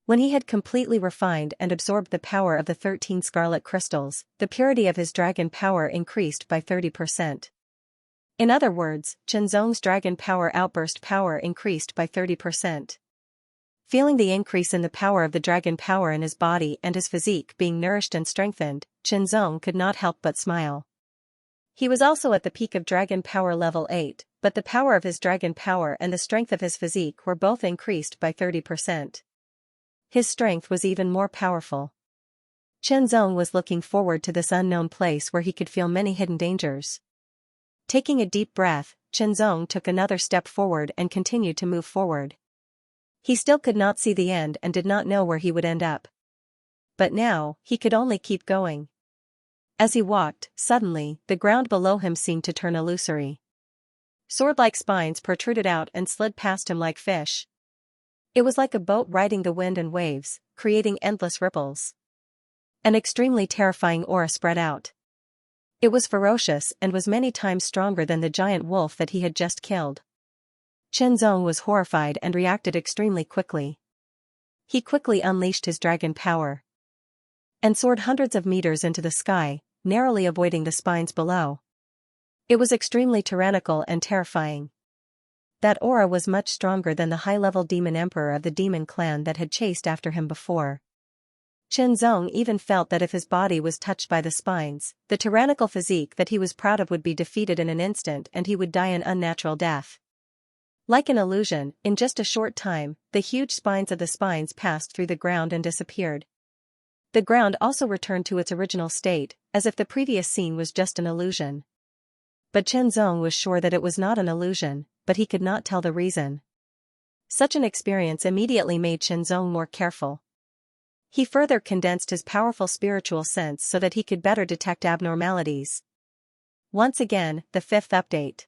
Speaker 1: When he had completely refined and absorbed the power of the 13 scarlet crystals, the purity of his dragon power increased by 30%. In other words, Zong's dragon power outburst power increased by 30%. Feeling the increase in the power of the dragon power in his body and his physique being nourished and strengthened, Zong could not help but smile. He was also at the peak of dragon power level 8, but the power of his dragon power and the strength of his physique were both increased by 30%. His strength was even more powerful. Chenzong was looking forward to this unknown place where he could feel many hidden dangers. Taking a deep breath, Chenzong took another step forward and continued to move forward. He still could not see the end and did not know where he would end up. But now, he could only keep going. As he walked, suddenly, the ground below him seemed to turn illusory. Sword-like spines protruded out and slid past him like fish. It was like a boat riding the wind and waves, creating endless ripples. An extremely terrifying aura spread out. It was ferocious and was many times stronger than the giant wolf that he had just killed. Chenzong was horrified and reacted extremely quickly. He quickly unleashed his dragon power and soared hundreds of meters into the sky, narrowly avoiding the spines below. It was extremely tyrannical and terrifying. That aura was much stronger than the high-level demon emperor of the demon clan that had chased after him before. Chenzong even felt that if his body was touched by the spines, the tyrannical physique that he was proud of would be defeated in an instant and he would die an unnatural death. Like an illusion, in just a short time, the huge spines of the spines passed through the ground and disappeared. The ground also returned to its original state, as if the previous scene was just an illusion. But Chenzong was sure that it was not an illusion, but he could not tell the reason. Such an experience immediately made Chenzong more careful. He further condensed his powerful spiritual sense so that he could better detect abnormalities. Once again, the 5th update.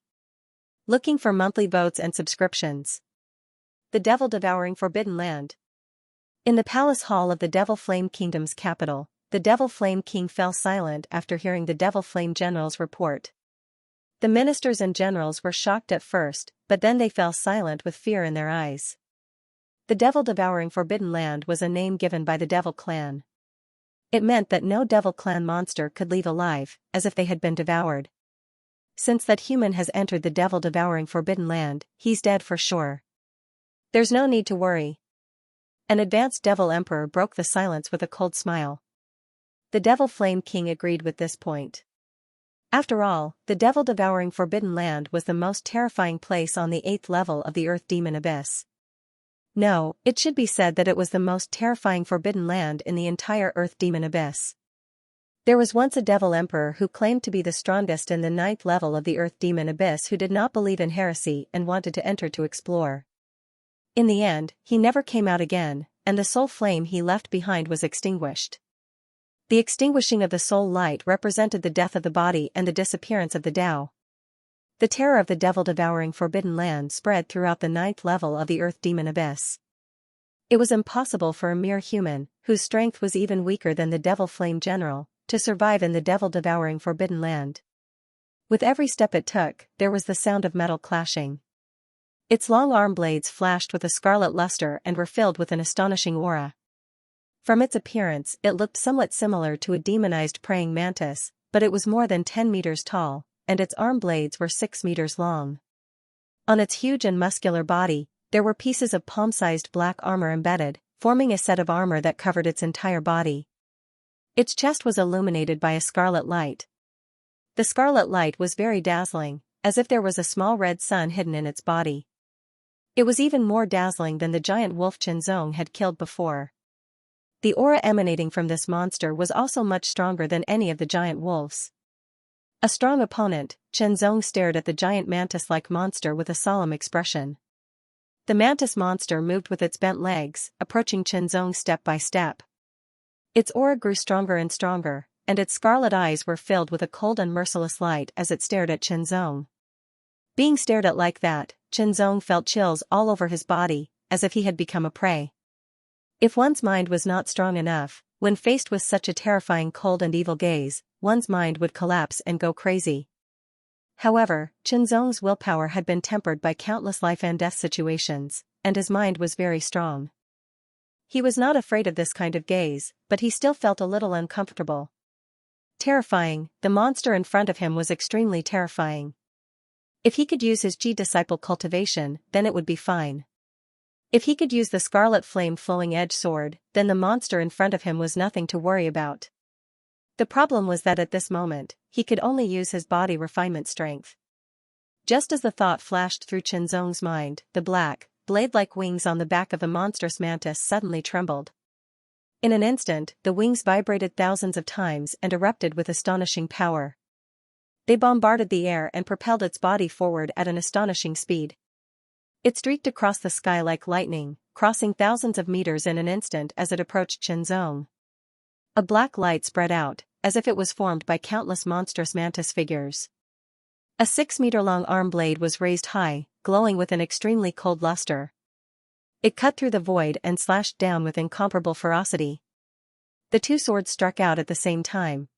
Speaker 1: Looking for monthly votes and subscriptions. The Devil Devouring Forbidden Land. In the palace hall of the Devil Flame Kingdom's capital, the Devil Flame King fell silent after hearing the Devil Flame General's report. The ministers and generals were shocked at first, but then they fell silent with fear in their eyes. The Devil Devouring Forbidden Land was a name given by the Devil Clan. It meant that no Devil Clan monster could leave alive, as if they had been devoured. Since that human has entered the Devil Devouring Forbidden Land, he's dead for sure. There's no need to worry. An advanced Devil Emperor broke the silence with a cold smile. The Devil Flame King agreed with this point. After all, the Devil Devouring Forbidden Land was the most terrifying place on the 8th level of the Earth Demon Abyss. No, it should be said that it was the most terrifying forbidden land in the entire Earth Demon Abyss. There was once a Devil Emperor who claimed to be the strongest in the 9th level of the Earth Demon Abyss who did not believe in heresy and wanted to enter to explore. In the end, he never came out again, and the soul flame he left behind was extinguished. The extinguishing of the soul light represented the death of the body and the disappearance of the Tao. The terror of the Devil Devouring Forbidden Land spread throughout the 9th level of the Earth Demon Abyss. It was impossible for a mere human, whose strength was even weaker than the Devil Flame General, to survive in the Devil Devouring Forbidden Land. With every step it took, there was the sound of metal clashing. Its long arm blades flashed with a scarlet luster and were filled with an astonishing aura. From its appearance, it looked somewhat similar to a demonized praying mantis, but it was more than 10 meters tall, and its arm blades were 6 meters long. On its huge and muscular body, there were pieces of palm-sized black armor embedded, forming a set of armor that covered its entire body. Its chest was illuminated by a scarlet light. The scarlet light was very dazzling, as if there was a small red sun hidden in its body. It was even more dazzling than the giant wolf Chenzong had killed before. The aura emanating from this monster was also much stronger than any of the giant wolves. A strong opponent, Chenzong stared at the giant mantis-like monster with a solemn expression. The mantis monster moved with its bent legs, approaching Chenzong step by step. Its aura grew stronger and stronger, and its scarlet eyes were filled with a cold and merciless light as it stared at Chenzong. Being stared at like that, Chenzong felt chills all over his body, as if he had become a prey. If one's mind was not strong enough, when faced with such a terrifying cold and evil gaze, one's mind would collapse and go crazy. However, Chenzong's willpower had been tempered by countless life and death situations, and his mind was very strong. He was not afraid of this kind of gaze, but he still felt a little uncomfortable. Terrifying, the monster in front of him was extremely terrifying. If he could use his G-disciple cultivation, then it would be fine. If he could use the scarlet flame flowing edge sword, then the monster in front of him was nothing to worry about. The problem was that at this moment, he could only use his body refinement strength. Just as the thought flashed through Qianzong's mind, the black, blade-like wings on the back of the monstrous mantis suddenly trembled. In an instant, the wings vibrated thousands of times and erupted with astonishing power. They bombarded the air and propelled its body forward at an astonishing speed. It streaked across the sky like lightning, crossing thousands of meters in an instant as it approached Qianzong. A black light spread out, as if it was formed by countless monstrous mantis figures. A 6-meter-long arm blade was raised high, glowing with an extremely cold luster. It cut through the void and slashed down with incomparable ferocity. The two swords struck out at the same time.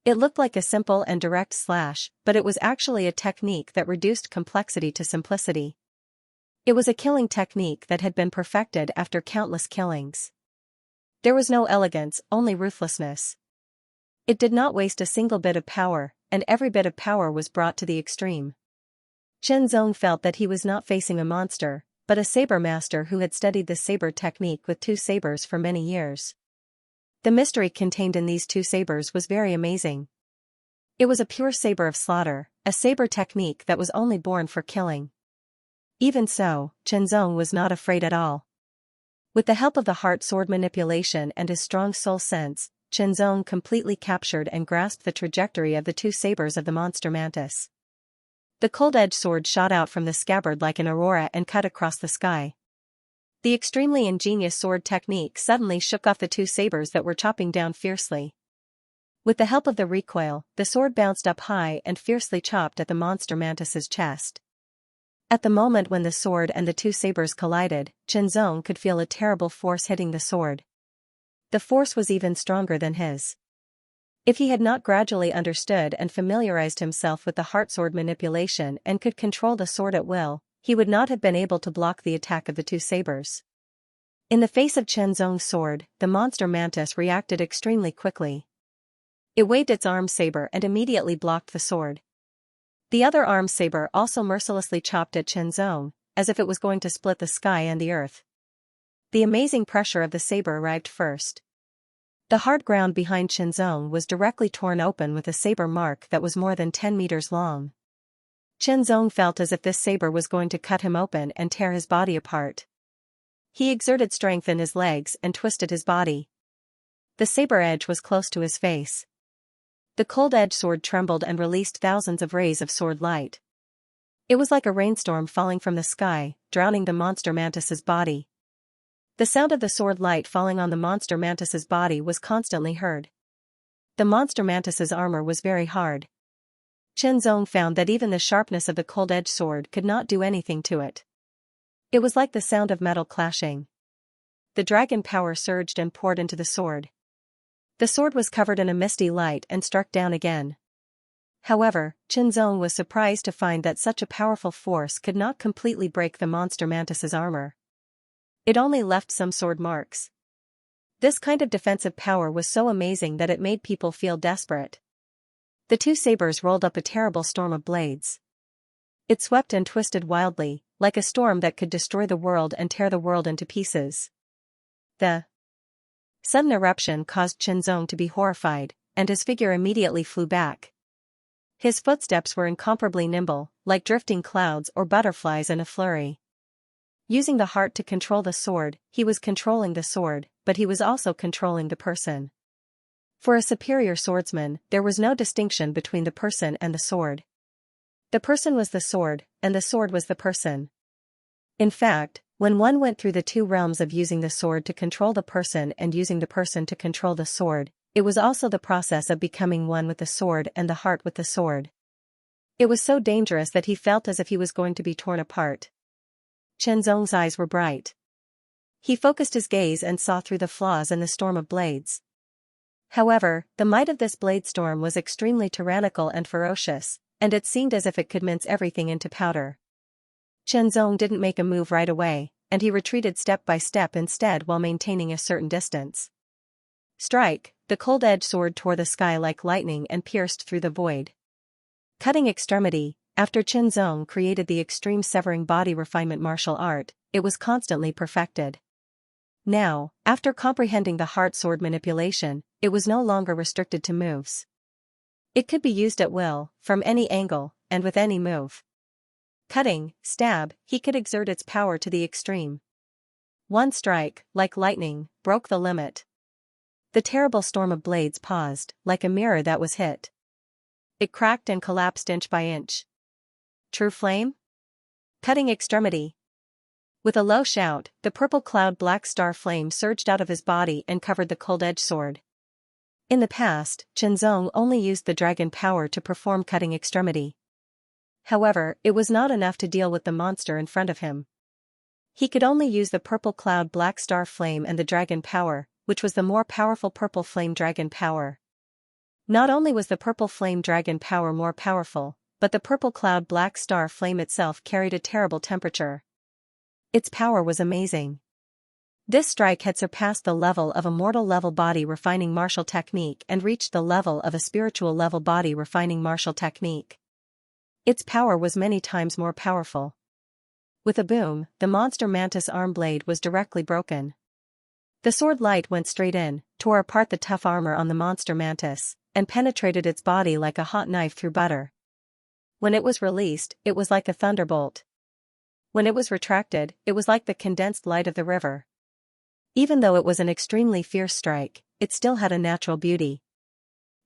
Speaker 1: It looked like a simple and direct slash, but it was actually a technique that reduced complexity to simplicity. It was a killing technique that had been perfected after countless killings. There was no elegance, only ruthlessness. It did not waste a single bit of power, and every bit of power was brought to the extreme. Qianzong felt that he was not facing a monster, but a saber master who had studied the saber technique with two sabers for many years. The mystery contained in these two sabers was very amazing. It was a pure saber of slaughter, a saber technique that was only born for killing. Even so, Qianzong was not afraid at all. With the help of the heart sword manipulation and his strong soul sense, Qianzong completely captured and grasped the trajectory of the two sabers of the monster mantis. The cold-edged sword shot out from the scabbard like an aurora and cut across the sky. The extremely ingenious sword technique suddenly shook off the two sabers that were chopping down fiercely. With the help of the recoil, the sword bounced up high and fiercely chopped at the monster mantis's chest. At the moment when the sword and the two sabers collided, Qianzong could feel a terrible force hitting the sword. The force was even stronger than his. If he had not gradually understood and familiarized himself with the heart sword manipulation and could control the sword at will, he would not have been able to block the attack of the two sabers. In the face of Qianzong's sword, the monster mantis reacted extremely quickly. It waved its arm saber and immediately blocked the sword. The other arm saber also mercilessly chopped at Qianzong, as if it was going to split the sky and the earth. The amazing pressure of the saber arrived first. The hard ground behind Qianzong was directly torn open with a saber mark that was more than 10 meters long. Qianzong felt as if this saber was going to cut him open and tear his body apart. He exerted strength in his legs and twisted his body. The saber edge was close to his face. The cold-edged sword trembled and released thousands of rays of sword light. It was like a rainstorm falling from the sky, drowning the monster mantis's body. The sound of the sword light falling on the monster mantis's body was constantly heard. The monster mantis's armor was very hard. Qianzong found that even the sharpness of the cold-edged sword could not do anything to it. It was like the sound of metal clashing. The dragon power surged and poured into the sword. The sword was covered in a misty light and struck down again. However, Qianzong was surprised to find that such a powerful force could not completely break the monster mantis's armor. It only left some sword marks. This kind of defensive power was so amazing that it made people feel desperate. The two sabers rolled up a terrible storm of blades. It swept and twisted wildly, like a storm that could destroy the world and tear the world into pieces. The sudden eruption caused Qianzong to be horrified, and his figure immediately flew back. His footsteps were incomparably nimble, like drifting clouds or butterflies in a flurry. Using the heart to control the sword, he was controlling the sword, but he was also controlling the person. For a superior swordsman, there was no distinction between the person and the sword. The person was the sword, and the sword was the person. In fact, when one went through the two realms of using the sword to control the person and using the person to control the sword, it was also the process of becoming one with the sword and the heart with the sword. It was so dangerous that he felt as if he was going to be torn apart. Qianzong's eyes were bright. He focused his gaze and saw through the flaws in the storm of blades. However, the might of this blade storm was extremely tyrannical and ferocious, and it seemed as if it could mince everything into powder. Qianzong didn't make a move right away, and he retreated step by step instead while maintaining a certain distance. Strike! The cold-edged sword tore the sky like lightning and pierced through the void. Cutting extremity, after Qianzong created the extreme severing body refinement martial art, it was constantly perfected. Now, after comprehending the heart sword manipulation, it was no longer restricted to moves. It could be used at will, from any angle, and with any move. Cutting, stab, he could exert its power to the extreme. One strike, like lightning, broke the limit. The terrible storm of blades paused, like a mirror that was hit. It cracked and collapsed inch by inch. True flame? Cutting extremity. With a low shout, the purple cloud black star flame surged out of his body and covered the cold-edged sword. In the past, Chenzong only used the dragon power to perform cutting extremity. However, it was not enough to deal with the monster in front of him. He could only use the purple cloud black star flame and the dragon power, which was the more powerful purple flame dragon power. Not only was the purple flame dragon power more powerful, but the purple cloud black star flame itself carried a terrible temperature. Its power was amazing. This strike had surpassed the level of a mortal level body refining martial technique and reached the level of a spiritual level body refining martial technique. Its power was many times more powerful. With a boom, the monster mantis arm blade was directly broken. The sword light went straight in, tore apart the tough armor on the monster mantis, and penetrated its body like a hot knife through butter. When it was released, it was like a thunderbolt. When it was retracted, it was like the condensed light of the river. Even though it was an extremely fierce strike, it still had a natural beauty.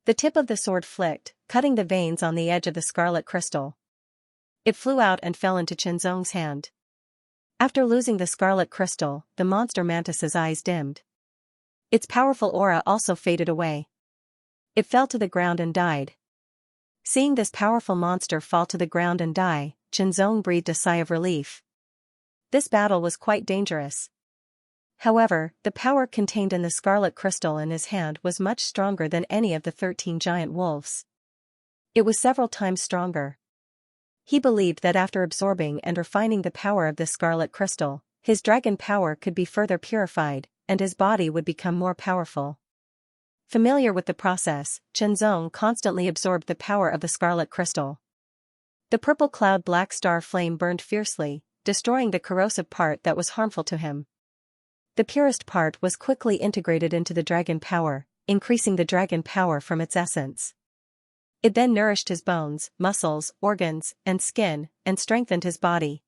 Speaker 1: The tip of the sword flicked, cutting the veins on the edge of the scarlet crystal. It flew out and fell into Chenzong's hand. After losing the scarlet crystal, the monster mantis's eyes dimmed. Its powerful aura also faded away. It fell to the ground and died. Seeing this powerful monster fall to the ground and die, Chenzong breathed a sigh of relief. This battle was quite dangerous. However, the power contained in the scarlet crystal in his hand was much stronger than any of the 13 giant wolves. It was several times stronger. He believed that after absorbing and refining the power of the scarlet crystal, his dragon power could be further purified, and his body would become more powerful. Familiar with the process, Chenzong constantly absorbed the power of the scarlet crystal. The purple cloud black star flame burned fiercely, destroying the corrosive part that was harmful to him. The purest part was quickly integrated into the dragon power, increasing the dragon power from its essence. It then nourished his bones, muscles, organs, and skin, and strengthened his body.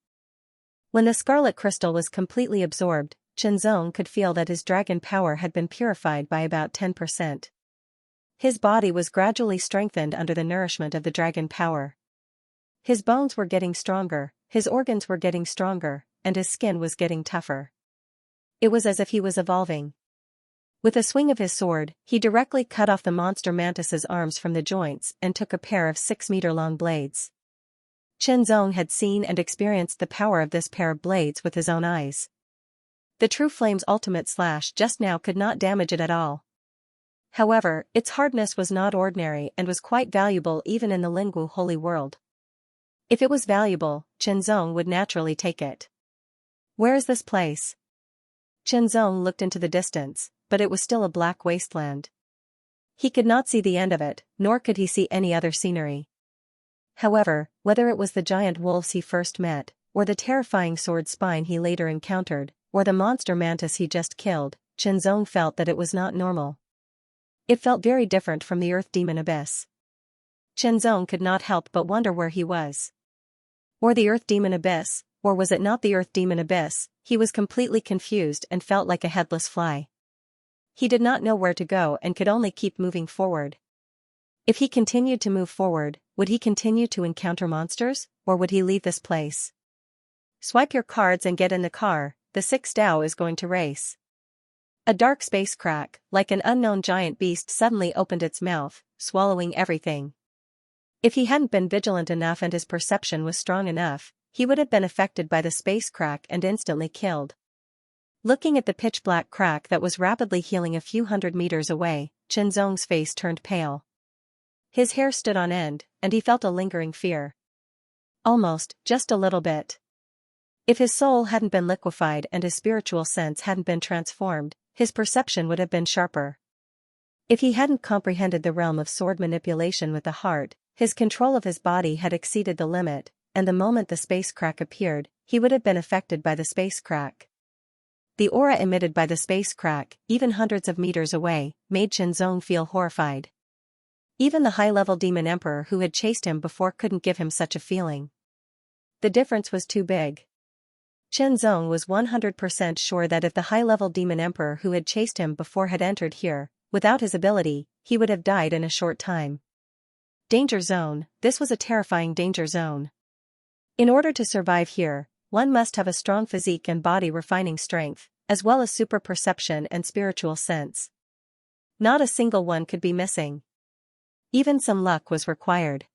Speaker 1: When the scarlet crystal was completely absorbed, Chenzong could feel that his dragon power had been purified by about 10%. His body was gradually strengthened under the nourishment of the dragon power. His bones were getting stronger, his organs were getting stronger, and his skin was getting tougher. It was as if he was evolving. With a swing of his sword, he directly cut off the monster mantis's arms from the joints and took a pair of 6-meter-long blades. Chenzong had seen and experienced the power of this pair of blades with his own eyes. The True Flame's ultimate slash just now could not damage it at all. However, its hardness was not ordinary and was quite valuable even in the Lingwu holy world. If it was valuable, Chenzong would naturally take it. Where is this place? Chenzong looked into the distance, but it was still a black wasteland. He could not see the end of it, nor could he see any other scenery. However, whether it was the giant wolves he first met, or the terrifying sword spine he later encountered, or the monster mantis he just killed, Chenzong felt that it was not normal. It felt very different from the Earth Demon Abyss. Chenzong could not help but wonder where he was. Or the Earth Demon Abyss, or was it not the Earth Demon Abyss? He was completely confused and felt like a headless fly. He did not know where to go and could only keep moving forward. If he continued to move forward, would he continue to encounter monsters, or would he leave this place? Swipe your cards and get in the car, the 6 Dao is going to race. A dark space crack, like an unknown giant beast, suddenly opened its mouth, swallowing everything. If he hadn't been vigilant enough and his perception was strong enough, he would have been affected by the space crack and instantly killed. Looking at the pitch-black crack that was rapidly healing a few hundred meters away, Chenzong's face turned pale. His hair stood on end, and he felt a lingering fear. Almost, just a little bit. If his soul hadn't been liquefied and his spiritual sense hadn't been transformed, his perception would have been sharper. If he hadn't comprehended the realm of sword manipulation with the heart, his control of his body had exceeded the limit, and the moment the space crack appeared, he would have been affected by the space crack. The aura emitted by the space crack, even hundreds of meters away, made Qianzong feel horrified. Even the high-level demon emperor who had chased him before couldn't give him such a feeling. The difference was too big. Qianzong was 100% sure that if the high-level demon emperor who had chased him before had entered here, without his ability, he would have died in a short time. Danger zone, this was a terrifying danger zone. In order to survive here, one must have a strong physique and body refining strength, as well as super perception and spiritual sense. Not a single one could be missing. Even some luck was required.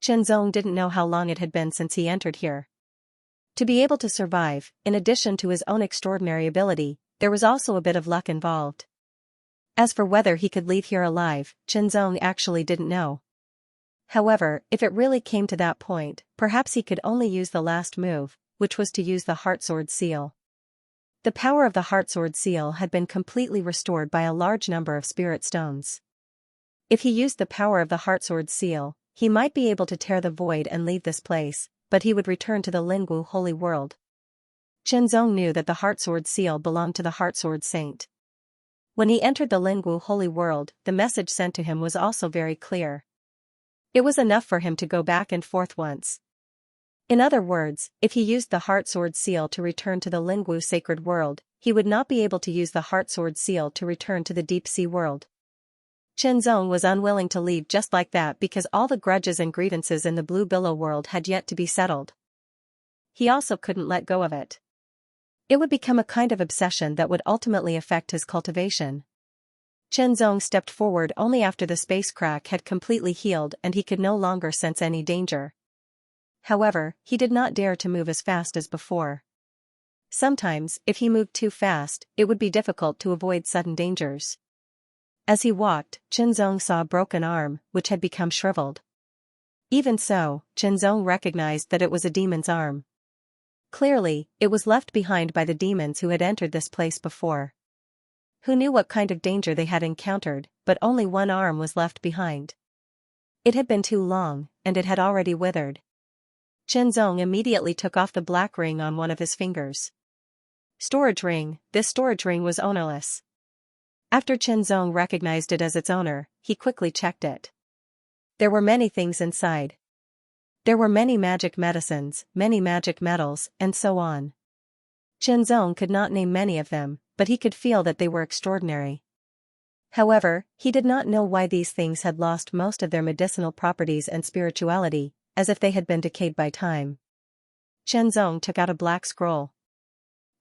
Speaker 1: Qianzong didn't know how long it had been since he entered here. To be able to survive, in addition to his own extraordinary ability, there was also a bit of luck involved. As for whether he could leave here alive, Qianzong actually didn't know. However, if it really came to that point, perhaps he could only use the last move, which was to use the Heartsword Seal. The power of the Heartsword Seal had been completely restored by a large number of spirit stones. If he used the power of the Heartsword Seal, he might be able to tear the void and leave this place, but he would return to the Lingwu Holy World. Qianzong knew that the Heartsword Seal belonged to the Heartsword Saint. When he entered the Lingwu Holy World, the message sent to him was also very clear. It was enough for him to go back and forth once. In other words, if he used the Heartsword Seal to return to the Lingwu Sacred World, he would not be able to use the Heartsword Seal to return to the Deep Sea World. Qianzong was unwilling to leave just like that because all the grudges and grievances in the Blue Billow world had yet to be settled. He also couldn't let go of it. It would become a kind of obsession that would ultimately affect his cultivation. Qianzong stepped forward only after the space crack had completely healed and he could no longer sense any danger. However, he did not dare to move as fast as before. Sometimes, if he moved too fast, it would be difficult to avoid sudden dangers. As he walked, Qianzong saw a broken arm, which had become shriveled. Even so, Qianzong recognized that it was a demon's arm. Clearly, it was left behind by the demons who had entered this place before. Who knew what kind of danger they had encountered, but only one arm was left behind. It had been too long, and it had already withered. Qianzong immediately took off the black ring on one of his fingers. Storage ring, this storage ring was ownerless. After Qianzong recognized it as its owner, he quickly checked it. There were many things inside. There were many magic medicines, many magic metals, and so on. Qianzong could not name many of them, but he could feel that they were extraordinary. However, he did not know why these things had lost most of their medicinal properties and spirituality, as if they had been decayed by time. Qianzong took out a black scroll.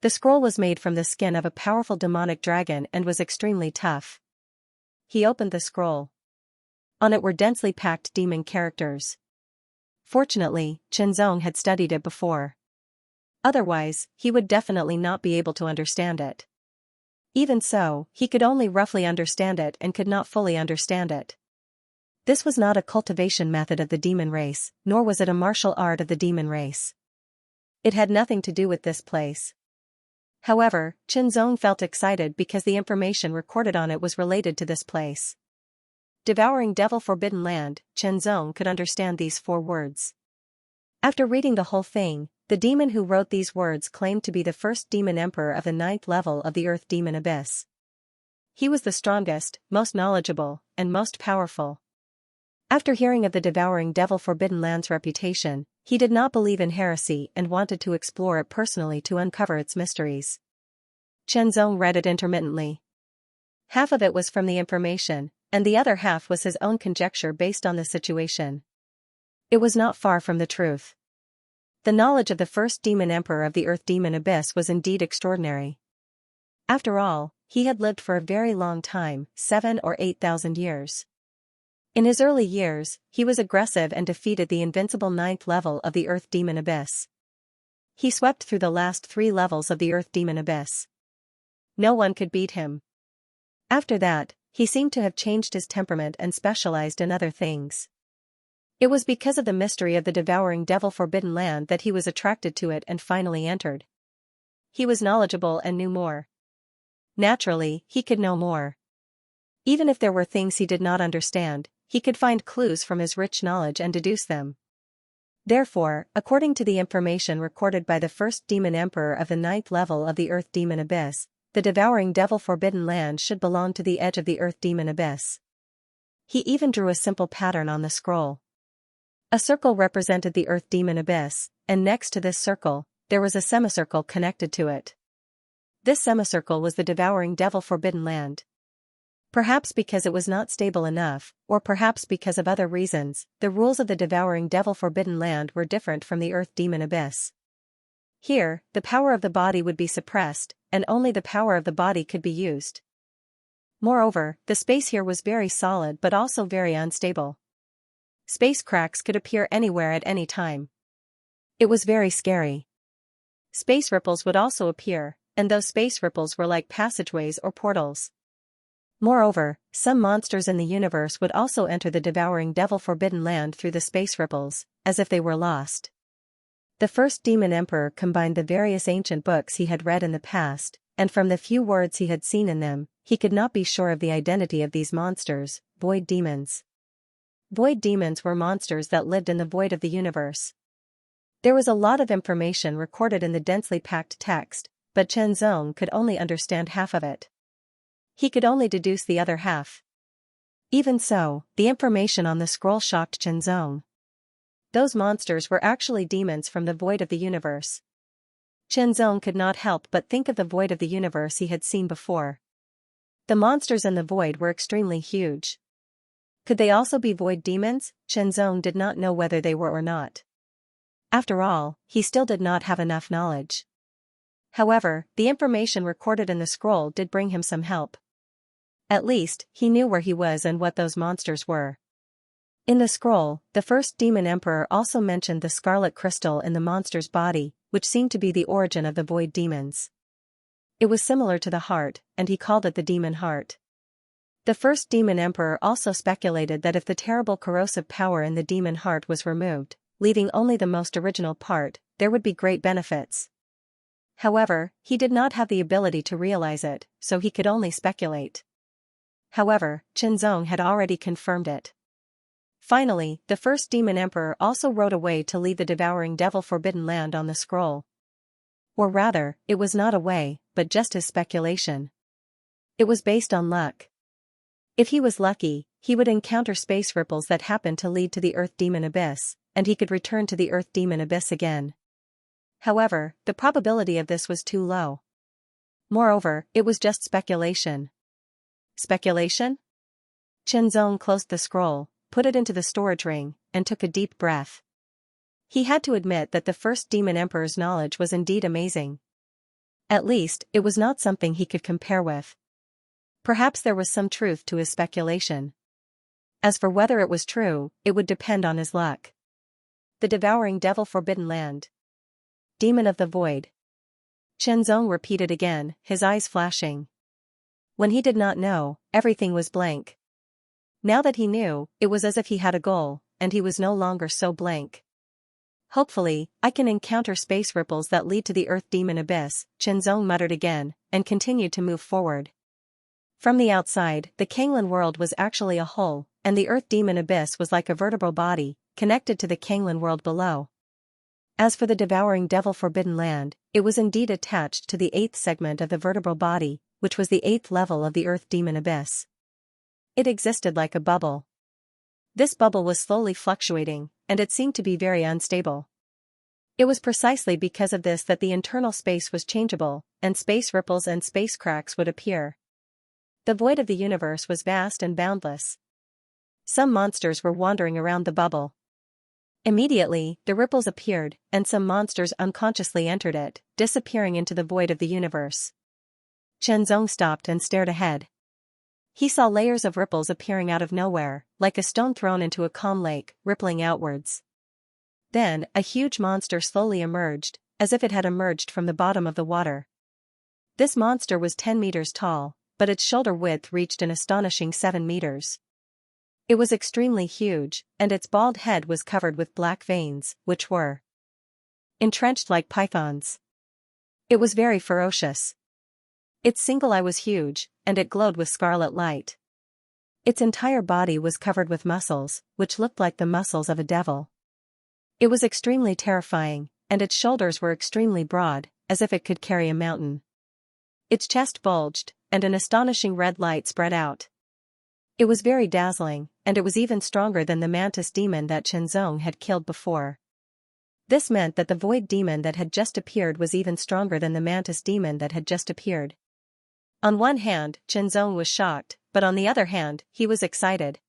Speaker 1: The scroll was made from the skin of a powerful demonic dragon and was extremely tough. He opened the scroll. On it were densely packed demon characters. Fortunately, Qianzong had studied it before. Otherwise, he would definitely not be able to understand it. Even so, he could only roughly understand it and could not fully understand it. This was not a cultivation method of the demon race, nor was it a martial art of the demon race. It had nothing to do with this place. However, Qianzong felt excited because the information recorded on it was related to this place. Devouring Devil Forbidden Land, Qianzong could understand these 4 words. After reading the whole thing, the demon who wrote these words claimed to be the first demon emperor of the 9th level of the Earth Demon Abyss. He was the strongest, most knowledgeable, and most powerful. After hearing of the Devouring Devil Forbidden Land's reputation, he did not believe in heresy and wanted to explore it personally to uncover its mysteries. Qianzong read it intermittently. Half of it was from the information, and the other half was his own conjecture based on the situation. It was not far from the truth. The knowledge of the first demon emperor of the Earth Demon Abyss was indeed extraordinary. After all, he had lived for a very long time, 7 or 8,000 years. In his early years, he was aggressive and defeated the invincible 9th level of the Earth Demon Abyss. He swept through the last 3 levels of the Earth Demon Abyss. No one could beat him. After that, he seemed to have changed his temperament and specialized in other things. It was because of the mystery of the Devouring Devil Forbidden Land that he was attracted to it and finally entered. He was knowledgeable and knew more. Naturally, he could know more. Even if there were things he did not understand, he could find clues from his rich knowledge and deduce them. Therefore, according to the information recorded by the first demon emperor of the 9th level of the Earth Demon Abyss, the devouring devil Forbidden Land should belong to the edge of the Earth Demon Abyss. He even drew a simple pattern on the scroll. A circle represented the Earth Demon Abyss, and next to this circle, there was a semicircle connected to it. This semicircle was the devouring devil Forbidden Land. Perhaps because it was not stable enough, or perhaps because of other reasons, the rules of the devouring devil Forbidden Land were different from the Earth Demon Abyss. Here, the power of the body would be suppressed, and only the power of the body could be used. Moreover, the space here was very solid but also very unstable. Space cracks could appear anywhere at any time. It was very scary. Space ripples would also appear, and those space ripples were like passageways or portals. Moreover, some monsters in the universe would also enter the devouring devil Forbidden Land through the space ripples, as if they were lost. The first demon emperor combined the various ancient books he had read in the past, and from the few words he had seen in them, he could not be sure of the identity of these monsters, void demons. Void demons were monsters that lived in the void of the universe. There was a lot of information recorded in the densely packed text, but Chen Zong could only understand half of it. He could only deduce the other half. Even so, the information on the scroll shocked Chen Zong. Those monsters were actually demons from the void of the universe. Chen Zong could not help but think of the void of the universe he had seen before. The monsters in the void were extremely huge. Could they also be void demons? Chen Zong did not know whether they were or not. After all, he still did not have enough knowledge. However, the information recorded in the scroll did bring him some help. At least, he knew where he was and what those monsters were. In the scroll, the first demon emperor also mentioned the scarlet crystal in the monster's body, which seemed to be the origin of the void demons. It was similar to the heart, and he called it the demon heart. The first demon emperor also speculated that if the terrible corrosive power in the demon heart was removed, leaving only the most original part, there would be great benefits. However, he did not have the ability to realize it, so he could only speculate. However, Chen Zong had already confirmed it. Finally, the first demon emperor also wrote a way to leave the devouring devil Forbidden Land on the scroll. Or rather, it was not a way, but just his speculation. It was based on luck. If he was lucky, he would encounter space ripples that happened to lead to the Earth Demon Abyss, and he could return to the Earth Demon Abyss again. However, the probability of this was too low. Moreover, it was just speculation. Speculation? Chen Zong closed the scroll, put it into the storage ring, and took a deep breath. He had to admit that the first demon emperor's knowledge was indeed amazing. At least, it was not something he could compare with. Perhaps there was some truth to his speculation. As for whether it was true, it would depend on his luck. The devouring devil Forbidden Land. Demon of the Void. Chen Zong repeated again, his eyes flashing. When he did not know, everything was blank. Now that he knew, it was as if he had a goal, and he was no longer so blank. Hopefully, I can encounter space ripples that lead to the Earth Demon Abyss, Chen Zong muttered again, and continued to move forward. From the outside, the Kanglan world was actually a hole, and the Earth Demon Abyss was like a vertebral body, connected to the Kanglan world below. As for the devouring devil Forbidden Land, it was indeed attached to the 8th segment of the vertebral body, which was the 8th level of the Earth Demon Abyss. It existed like a bubble. This bubble was slowly fluctuating, and it seemed to be very unstable. It was precisely because of this that the internal space was changeable, and space ripples and space cracks would appear. The void of the universe was vast and boundless. Some monsters were wandering around the bubble. Immediately, the ripples appeared, and some monsters unconsciously entered it, disappearing into the void of the universe. Chen Zong stopped and stared ahead. He saw layers of ripples appearing out of nowhere, like a stone thrown into a calm lake, rippling outwards. Then, a huge monster slowly emerged, as if it had emerged from the bottom of the water. This monster was 10 meters tall, but its shoulder width reached an astonishing 7 meters. It was extremely huge, and its bald head was covered with black veins, which were entrenched like pythons. It was very ferocious. Its single eye was huge, and it glowed with scarlet light. Its entire body was covered with muscles, which looked like the muscles of a devil. It was extremely terrifying, and its shoulders were extremely broad, as if it could carry a mountain. Its chest bulged, and an astonishing red light spread out. It was very dazzling, and it was even stronger than the mantis demon that Xianxia had killed before. This meant that the void demon that had just appeared was even stronger than the mantis demon that had just appeared. On one hand, Xianxia was shocked, but on the other hand, he was excited.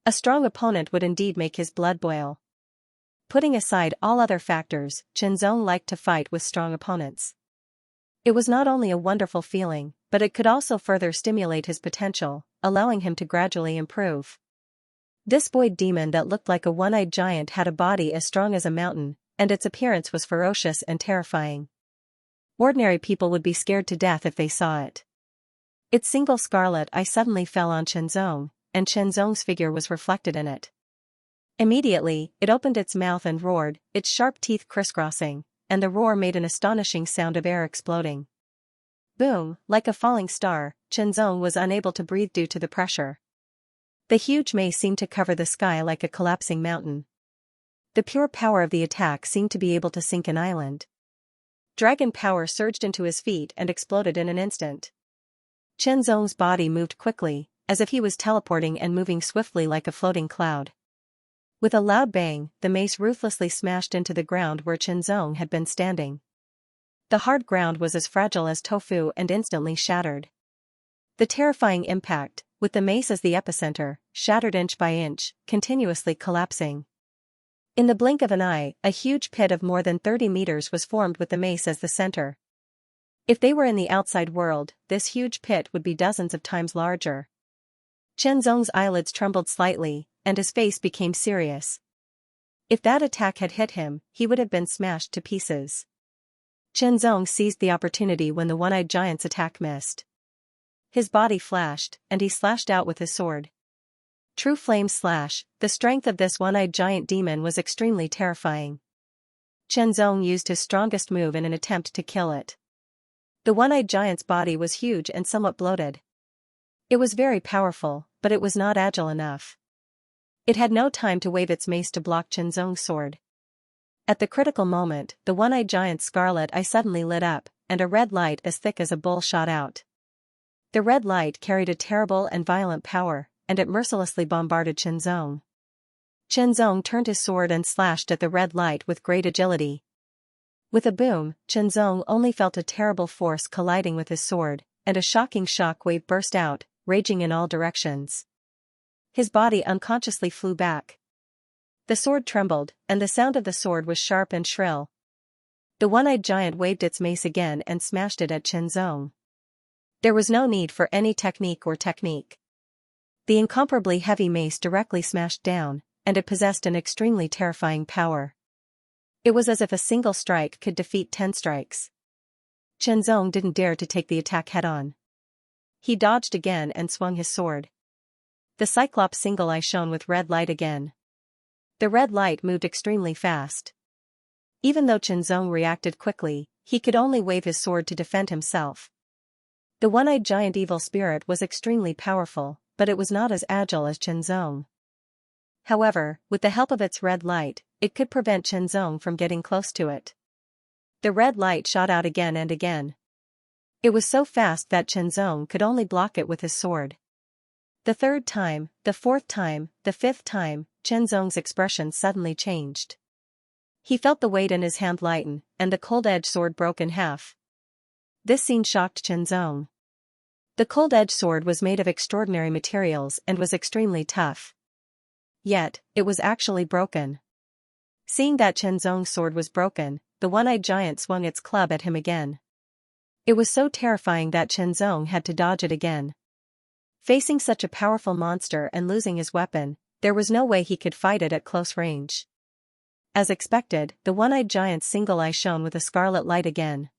Speaker 1: A strong opponent would indeed make his blood boil. Putting aside all other factors, Xianxia liked to fight with strong opponents. It was not only a wonderful feeling, but it could also further stimulate his potential, allowing him to gradually improve. This void demon that looked like a one-eyed giant had a body as strong as a mountain, and its appearance was ferocious and terrifying. Ordinary people would be scared to death if they saw it. Its single scarlet eye suddenly fell on Xianxia, and Xianxia's figure was reflected in it. Immediately, it opened its mouth and roared, its sharp teeth crisscrossing, and the roar made an astonishing sound of air exploding. Boom, like a falling star, Xianxia was unable to breathe due to the pressure. The huge mace seemed to cover the sky like a collapsing mountain. The pure power of the attack seemed to be able to sink an island. Dragon power surged into his feet and exploded in an instant. Xianxia's body moved quickly, as if he was teleporting and moving swiftly like a floating cloud. With a loud bang, the mace ruthlessly smashed into the ground where Xianxia had been standing. The hard ground was as fragile as tofu and instantly shattered. The terrifying impact, with the mace as the epicenter, shattered inch by inch, continuously collapsing. In the blink of an eye, a huge pit of more than 30 meters was formed with the mace as the center. If they were in the outside world, this huge pit would be dozens of times larger. Xianxia's eyelids trembled slightly, and his face became serious. If that attack had hit him, he would have been smashed to pieces. Xianxia seized the opportunity when the one-eyed giant's attack missed. His body flashed, and he slashed out with his sword. True flame slash, the strength of this one-eyed giant demon was extremely terrifying. Xianxia used his strongest move in an attempt to kill it. The one-eyed giant's body was huge and somewhat bloated. It was very powerful, but it was not agile enough. It had no time to wave its mace to block Xianxia's sword. At the critical moment, the one-eyed giant's scarlet eye suddenly lit up, and a red light as thick as a bull shot out. The red light carried a terrible and violent power, and it mercilessly bombarded Xianxia. Xianxia turned his sword and slashed at the red light with great agility. With a boom, Xianxia only felt a terrible force colliding with his sword, and a shocking shock wave burst out, raging in all directions. His body unconsciously flew back. The sword trembled, and the sound of the sword was sharp and shrill. The one-eyed giant waved its mace again and smashed it at Xianxia. There was no need for any technique. The incomparably heavy mace directly smashed down, and it possessed an extremely terrifying power. It was as if a single strike could defeat 10 strikes. Xianxia didn't dare to take the attack head-on. He dodged again and swung his sword. The Cyclops single eye shone with red light again. The red light moved extremely fast. Even though Xianxia reacted quickly, he could only wave his sword to defend himself. The one-eyed giant evil spirit was extremely powerful, but it was not as agile as Xianxia. However, with the help of its red light, it could prevent Xianxia from getting close to it. The red light shot out again and again. It was so fast that Xianxia could only block it with his sword. The third time, the fourth time, the fifth time, Xianxia's expression suddenly changed. He felt the weight in his hand lighten, and the cold-edged sword broke in half. This scene shocked Xianxia. The cold-edged sword was made of extraordinary materials and was extremely tough. Yet, it was actually broken. Seeing that Xianxia's sword was broken, the one-eyed giant swung its club at him again. It was so terrifying that Xianxia had to dodge it again. Facing such a powerful monster and losing his weapon, there was no way he could fight it at close range. As expected, the one-eyed giant's single eye shone with a scarlet light again.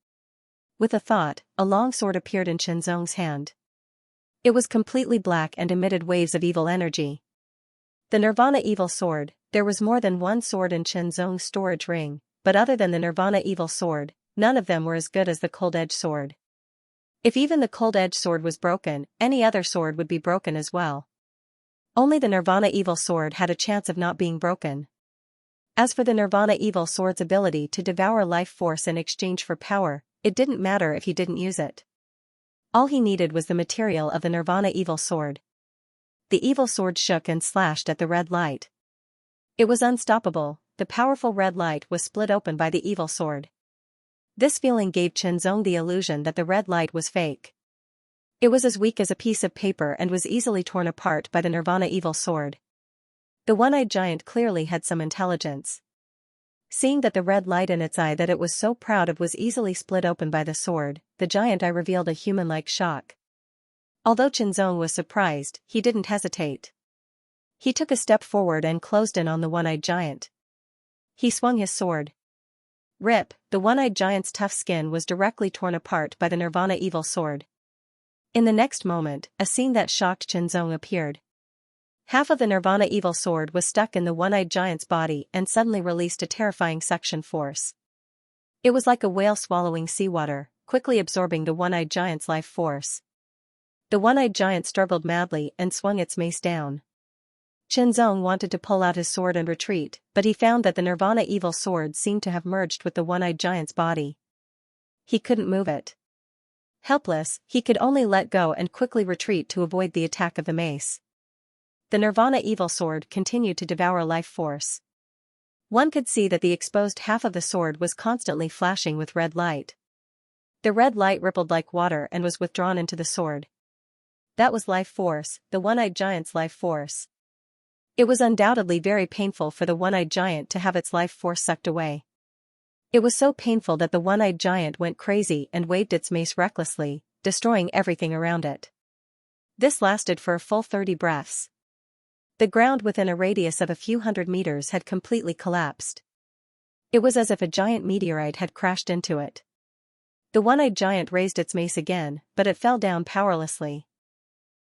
Speaker 1: With a thought, a long sword appeared in Xianxia's hand. It was completely black and emitted waves of evil energy. The Nirvana Evil Sword. There was more than one sword in Xianxia's storage ring, but other than the Nirvana Evil Sword, none of them were as good as the Cold-Edged Sword. If even the Cold-Edged Sword was broken, any other sword would be broken as well. Only the Nirvana Evil Sword had a chance of not being broken. As for the Nirvana Evil Sword's ability to devour life force in exchange for power, it didn't matter if he didn't use it. All he needed was the material of the Nirvana Evil Sword. The evil sword shook and slashed at the red light. It was unstoppable. The powerful red light was split open by the evil sword. This feeling gave Chenzong the illusion that the red light was fake. It was as weak as a piece of paper and was easily torn apart by the Nirvana Evil Sword. The one-eyed giant clearly had some intelligence. Seeing that the red light in its eye that it was so proud of was easily split open by the sword, the giant eye revealed a human-like shock. Although Chenzong was surprised, he didn't hesitate. He took a step forward and closed in on the one-eyed giant. He swung his sword. Rip, the one-eyed giant's tough skin was directly torn apart by the Nirvana Evil Sword. In the next moment, a scene that shocked Chenzong appeared. Half of the Nirvana Evil Sword was stuck in the one-eyed giant's body and suddenly released a terrifying suction force. It was like a whale swallowing seawater, quickly absorbing the one-eyed giant's life force. The one-eyed giant struggled madly and swung its mace down. Chenzong wanted to pull out his sword and retreat, but he found that the Nirvana Evil Sword seemed to have merged with the one-eyed giant's body. He couldn't move it. Helpless, he could only let go and quickly retreat to avoid the attack of the mace. The Nirvana Evil Sword continued to devour life force. One could see that the exposed half of the sword was constantly flashing with red light. The red light rippled like water and was withdrawn into the sword. That was life force, the one-eyed giant's life force. It was undoubtedly very painful for the one-eyed giant to have its life force sucked away. It was so painful that the one-eyed giant went crazy and waved its mace recklessly, destroying everything around it. This lasted for a full 30 breaths. The ground within a radius of a few hundred meters had completely collapsed. It was as if a giant meteorite had crashed into it. The one-eyed giant raised its mace again, but it fell down powerlessly.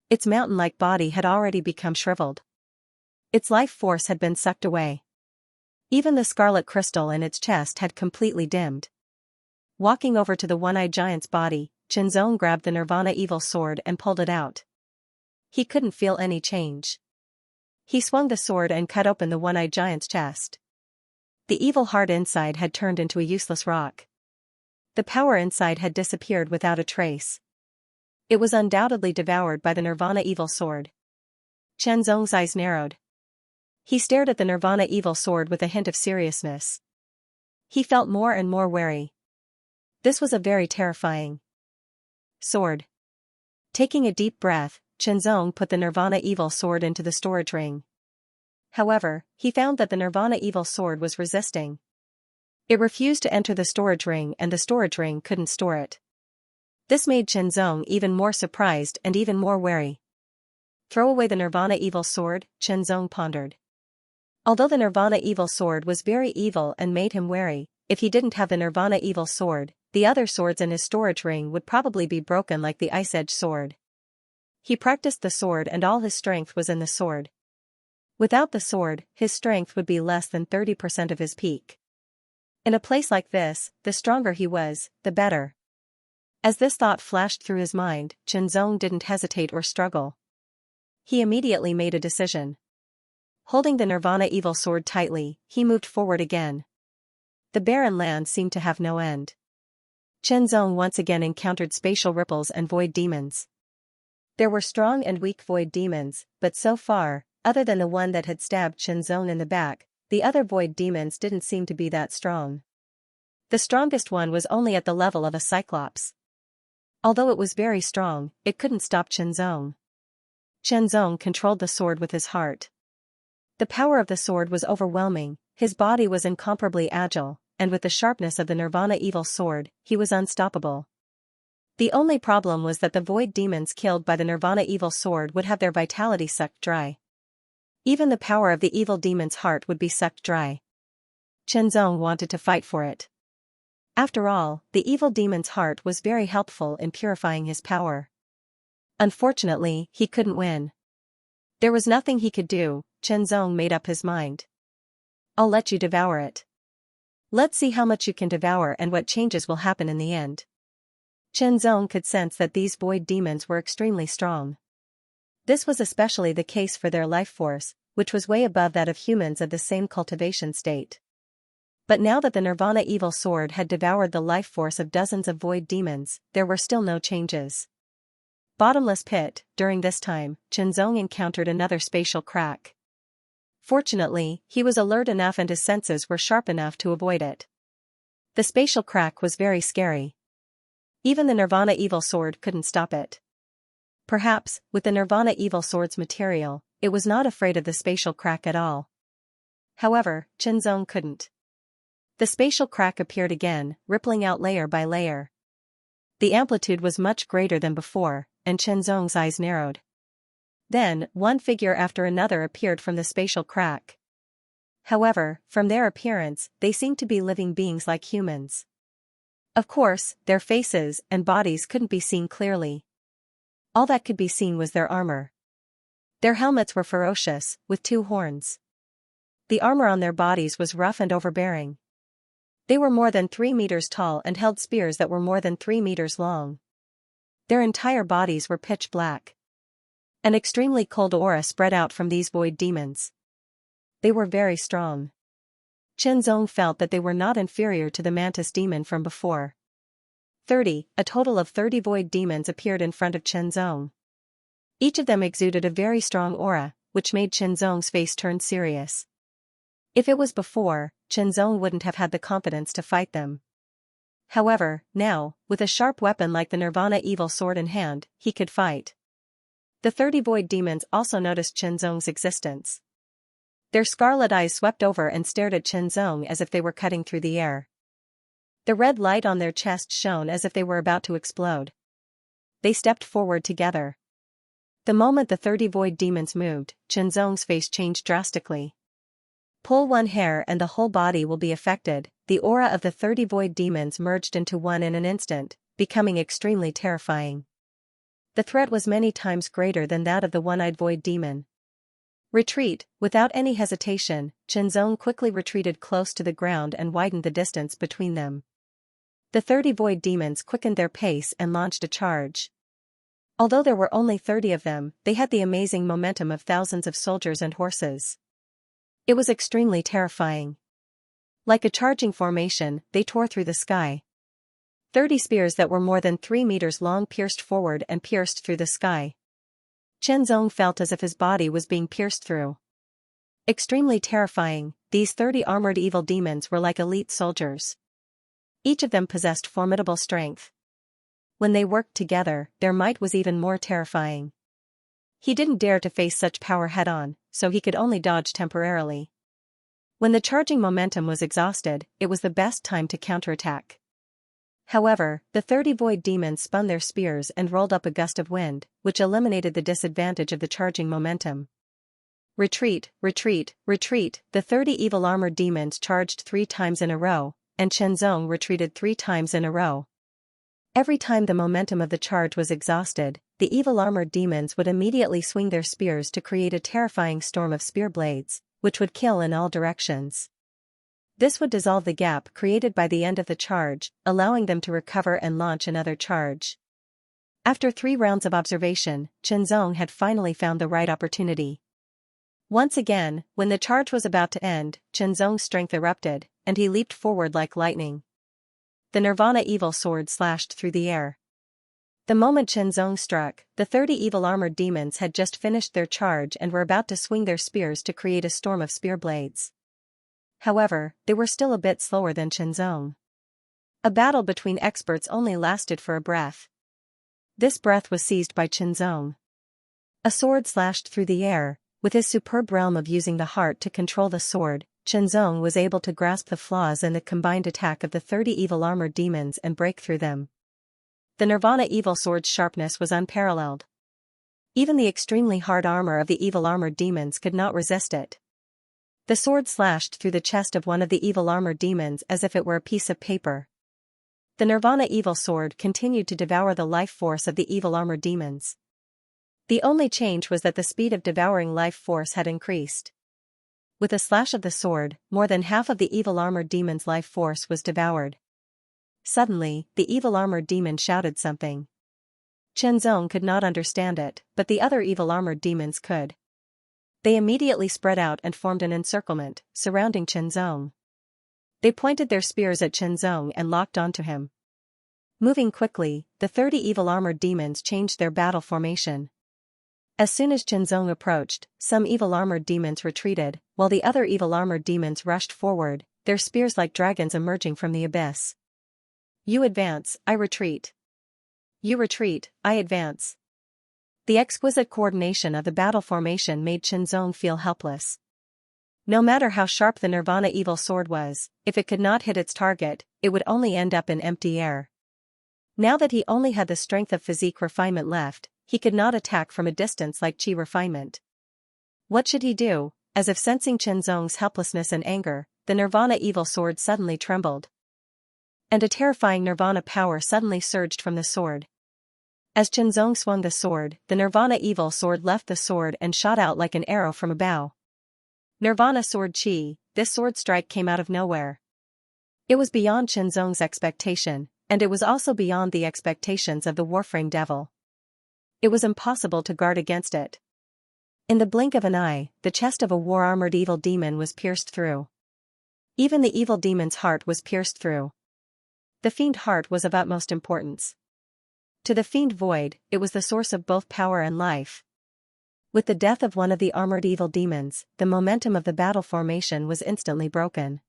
Speaker 1: Its mountain-like body had already become shriveled. Its life force had been sucked away. Even the scarlet crystal in its chest had completely dimmed. Walking over to the one-eyed giant's body, Chenzong grabbed the Nirvana Evil Sword and pulled it out. He couldn't feel any change. He swung the sword and cut open the one-eyed giant's chest. The evil heart inside had turned into a useless rock. The power inside had disappeared without a trace. It was undoubtedly devoured by the Nirvana Evil Sword. Chenzong's eyes narrowed. He stared at the Nirvana Evil Sword with a hint of seriousness. He felt more and more wary. This was a very terrifying sword. Taking a deep breath, Chenzong put the Nirvana Evil Sword into the storage ring. However, he found that the Nirvana Evil Sword was resisting. It refused to enter the storage ring and the storage ring couldn't store it. This made Chenzong even more surprised and even more wary. Throw away the Nirvana Evil Sword, Chenzong pondered. Although the Nirvana Evil Sword was very evil and made him wary, if he didn't have the Nirvana Evil Sword, the other swords in his storage ring would probably be broken like the Ice Edge Sword. He practiced the sword and all his strength was in the sword. Without the sword, his strength would be less than 30% of his peak. In a place like this, the stronger he was, the better. As this thought flashed through his mind, Chenzong didn't hesitate or struggle. He immediately made a decision. Holding the Nirvana Evil Sword tightly, he moved forward again. The barren land seemed to have no end. Chenzong once again encountered spatial ripples and void demons. There were strong and weak void demons, but so far, other than the one that had stabbed Chenzong in the back, the other void demons didn't seem to be that strong. The strongest one was only at the level of a cyclops. Although it was very strong, it couldn't stop Chenzong. Chenzong controlled the sword with his heart. The power of the sword was overwhelming, his body was incomparably agile, and with the sharpness of the Nirvana Evil Sword, he was unstoppable. The only problem was that the void demons killed by the Nirvana Evil Sword would have their vitality sucked dry. Even the power of the evil demon's heart would be sucked dry. Chenzong wanted to fight for it. After all, the evil demon's heart was very helpful in purifying his power. Unfortunately, he couldn't win. There was nothing he could do. Chenzong made up his mind. I'll let you devour it. Let's see how much you can devour and what changes will happen in the end. Chenzong could sense that these void demons were extremely strong. This was especially the case for their life force, which was way above that of humans of the same cultivation state. But now that the Nirvana evil sword had devoured the life force of dozens of void demons, there were still no changes. Bottomless pit. During this time, Chenzong encountered another spatial crack. Fortunately, he was alert enough and his senses were sharp enough to avoid it. The spatial crack was very scary. Even the Nirvana evil sword couldn't stop it. Perhaps, with the Nirvana evil sword's material, it was not afraid of the spatial crack at all. However, Chenzong couldn't. The spatial crack appeared again, rippling out layer by layer. The amplitude was much greater than before, and Chenzong's eyes narrowed. Then, one figure after another appeared from the spatial crack. However, from their appearance, they seemed to be living beings like humans. Of course, their faces and bodies couldn't be seen clearly. All that could be seen was their armor. Their helmets were ferocious, with 2 horns. The armor on their bodies was rough and overbearing. They were more than 3 meters tall and held spears that were more than 3 meters long. Their entire bodies were pitch black. An extremely cold aura spread out from these void demons. They were very strong. Chenzong felt that they were not inferior to the mantis demon from before. A total of 30 void demons appeared in front of Chenzong. Each of them exuded a very strong aura, which made Chenzong's face turn serious. If it was before, Chenzong wouldn't have had the confidence to fight them. However, now, with a sharp weapon like the Nirvana evil sword in hand, he could fight. The 30 void demons also noticed Chenzong's existence. Their scarlet eyes swept over and stared at Chenzong as if they were cutting through the air. The red light on their chest shone as if they were about to explode. They stepped forward together. The moment the 30 void demons moved, Chenzong's face changed drastically. Pull one hair and the whole body will be affected. The aura of the 30 void demons merged into one in an instant, becoming extremely terrifying. The threat was many times greater than that of the one-eyed void demon. Retreat. Without any hesitation, Chenzong quickly retreated close to the ground and widened the distance between them. The 30 void demons quickened their pace and launched a charge. Although there were only 30 of them, they had the amazing momentum of thousands of soldiers and horses. It was extremely terrifying. Like a charging formation, they tore through the sky. 30 spears that were more than 3 meters long pierced forward and pierced through the sky. Chenzong felt as if his body was being pierced through. Extremely terrifying, these 30 armored evil demons were like elite soldiers. Each of them possessed formidable strength. When they worked together, their might was even more terrifying. He didn't dare to face such power head-on, so he could only dodge temporarily. When the charging momentum was exhausted, it was the best time to counterattack. However, the 30 void demons spun their spears and rolled up a gust of wind, which eliminated the disadvantage of the charging momentum. Retreat, retreat, retreat. The 30 evil armored demons charged 3 times in a row, and Chenzong retreated 3 times in a row. Every time the momentum of the charge was exhausted, the evil armored demons would immediately swing their spears to create a terrifying storm of spear blades, which would kill in all directions. This would dissolve the gap created by the end of the charge, allowing them to recover and launch another charge. After 3 rounds of observation, Chenzong had finally found the right opportunity. Once again, when the charge was about to end, Chenzong's strength erupted, and he leaped forward like lightning. The Nirvana evil sword slashed through the air. The moment Chenzong struck, the 30 evil armored demons had just finished their charge and were about to swing their spears to create a storm of spear blades. However, they were still a bit slower than Chenzong. A battle between experts only lasted for a breath. This breath was seized by Chenzong. A sword slashed through the air. With his superb realm of using the heart to control the sword, Chenzong was able to grasp the flaws in the combined attack of the 30 evil armored demons and break through them. The Nirvana evil sword's sharpness was unparalleled. Even the extremely hard armor of the evil armored demons could not resist it. The sword slashed through the chest of one of the evil armored demons as if it were a piece of paper. The Nirvana evil sword continued to devour the life force of the evil armored demons. The only change was that the speed of devouring life force had increased. With a slash of the sword, more than half of the evil armored demon's life force was devoured. Suddenly, the evil armored demon shouted something. Chenzong could not understand it, but the other evil armored demons could. They immediately spread out and formed an encirclement, surrounding Qianzong. They pointed their spears at Qianzong and locked onto him. Moving quickly, the 30 evil armored demons changed their battle formation. As soon as Qianzong approached, some evil armored demons retreated, while the other evil armored demons rushed forward, their spears like dragons emerging from the abyss. You advance, I retreat. You retreat, I advance. The exquisite coordination of the battle formation made Qianzong feel helpless. No matter how sharp the Nirvana evil sword was, if it could not hit its target, it would only end up in empty air. Now that he only had the strength of physique refinement left, he could not attack from a distance like chi refinement. What should he do? As if sensing Qianzong's helplessness and anger, the Nirvana evil sword suddenly trembled. And a terrifying Nirvana power suddenly surged from the sword. As Qianzong swung the sword, the Nirvana evil sword left the sword and shot out like an arrow from a bow. Nirvana sword chi, this sword strike came out of nowhere. It was beyond Qianzong's expectation, and it was also beyond the expectations of the Warframe Devil. It was impossible to guard against it. In the blink of an eye, the chest of a war-armored evil demon was pierced through. Even the evil demon's heart was pierced through. The fiend heart was of utmost importance. To the fiend void, it was the source of both power and life. With the death of one of the armored evil demons, the momentum of the battle formation was instantly broken.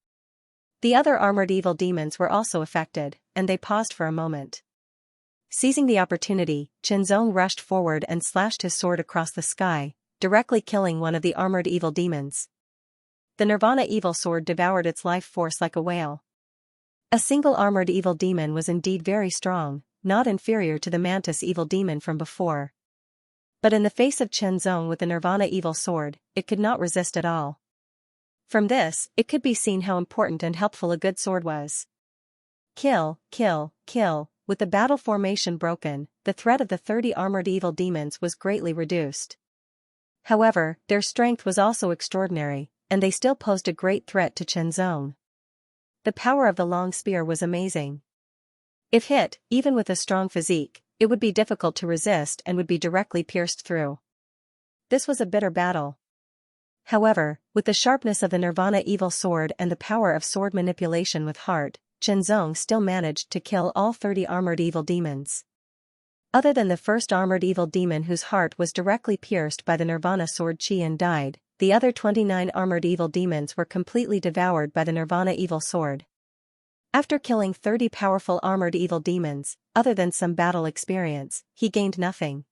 Speaker 1: The other armored evil demons were also affected, and they paused for a moment. Seizing the opportunity, Qianzong rushed forward and slashed his sword across the sky, directly killing one of the armored evil demons. The Nirvana evil sword devoured its life force like a whale. A single armored evil demon was indeed very strong, not inferior to the Mantis evil demon from before. But in the face of Qianzong with the Nirvana evil sword, it could not resist at all. From this, it could be seen how important and helpful a good sword was. Kill, kill, kill. With the battle formation broken, the threat of the 30 armored evil demons was greatly reduced. However, their strength was also extraordinary, and they still posed a great threat to Qianzong. The power of the long spear was amazing. If hit, even with a strong physique, it would be difficult to resist and would be directly pierced through. This was a bitter battle. However, with the sharpness of the Nirvana evil sword and the power of sword manipulation with heart, Qianzong still managed to kill all 30 armored evil demons. Other than the first armored evil demon whose heart was directly pierced by the Nirvana sword chi and died, the other 29 armored evil demons were completely devoured by the Nirvana evil sword. After killing 30 powerful armored evil demons, other than some battle experience, he gained nothing.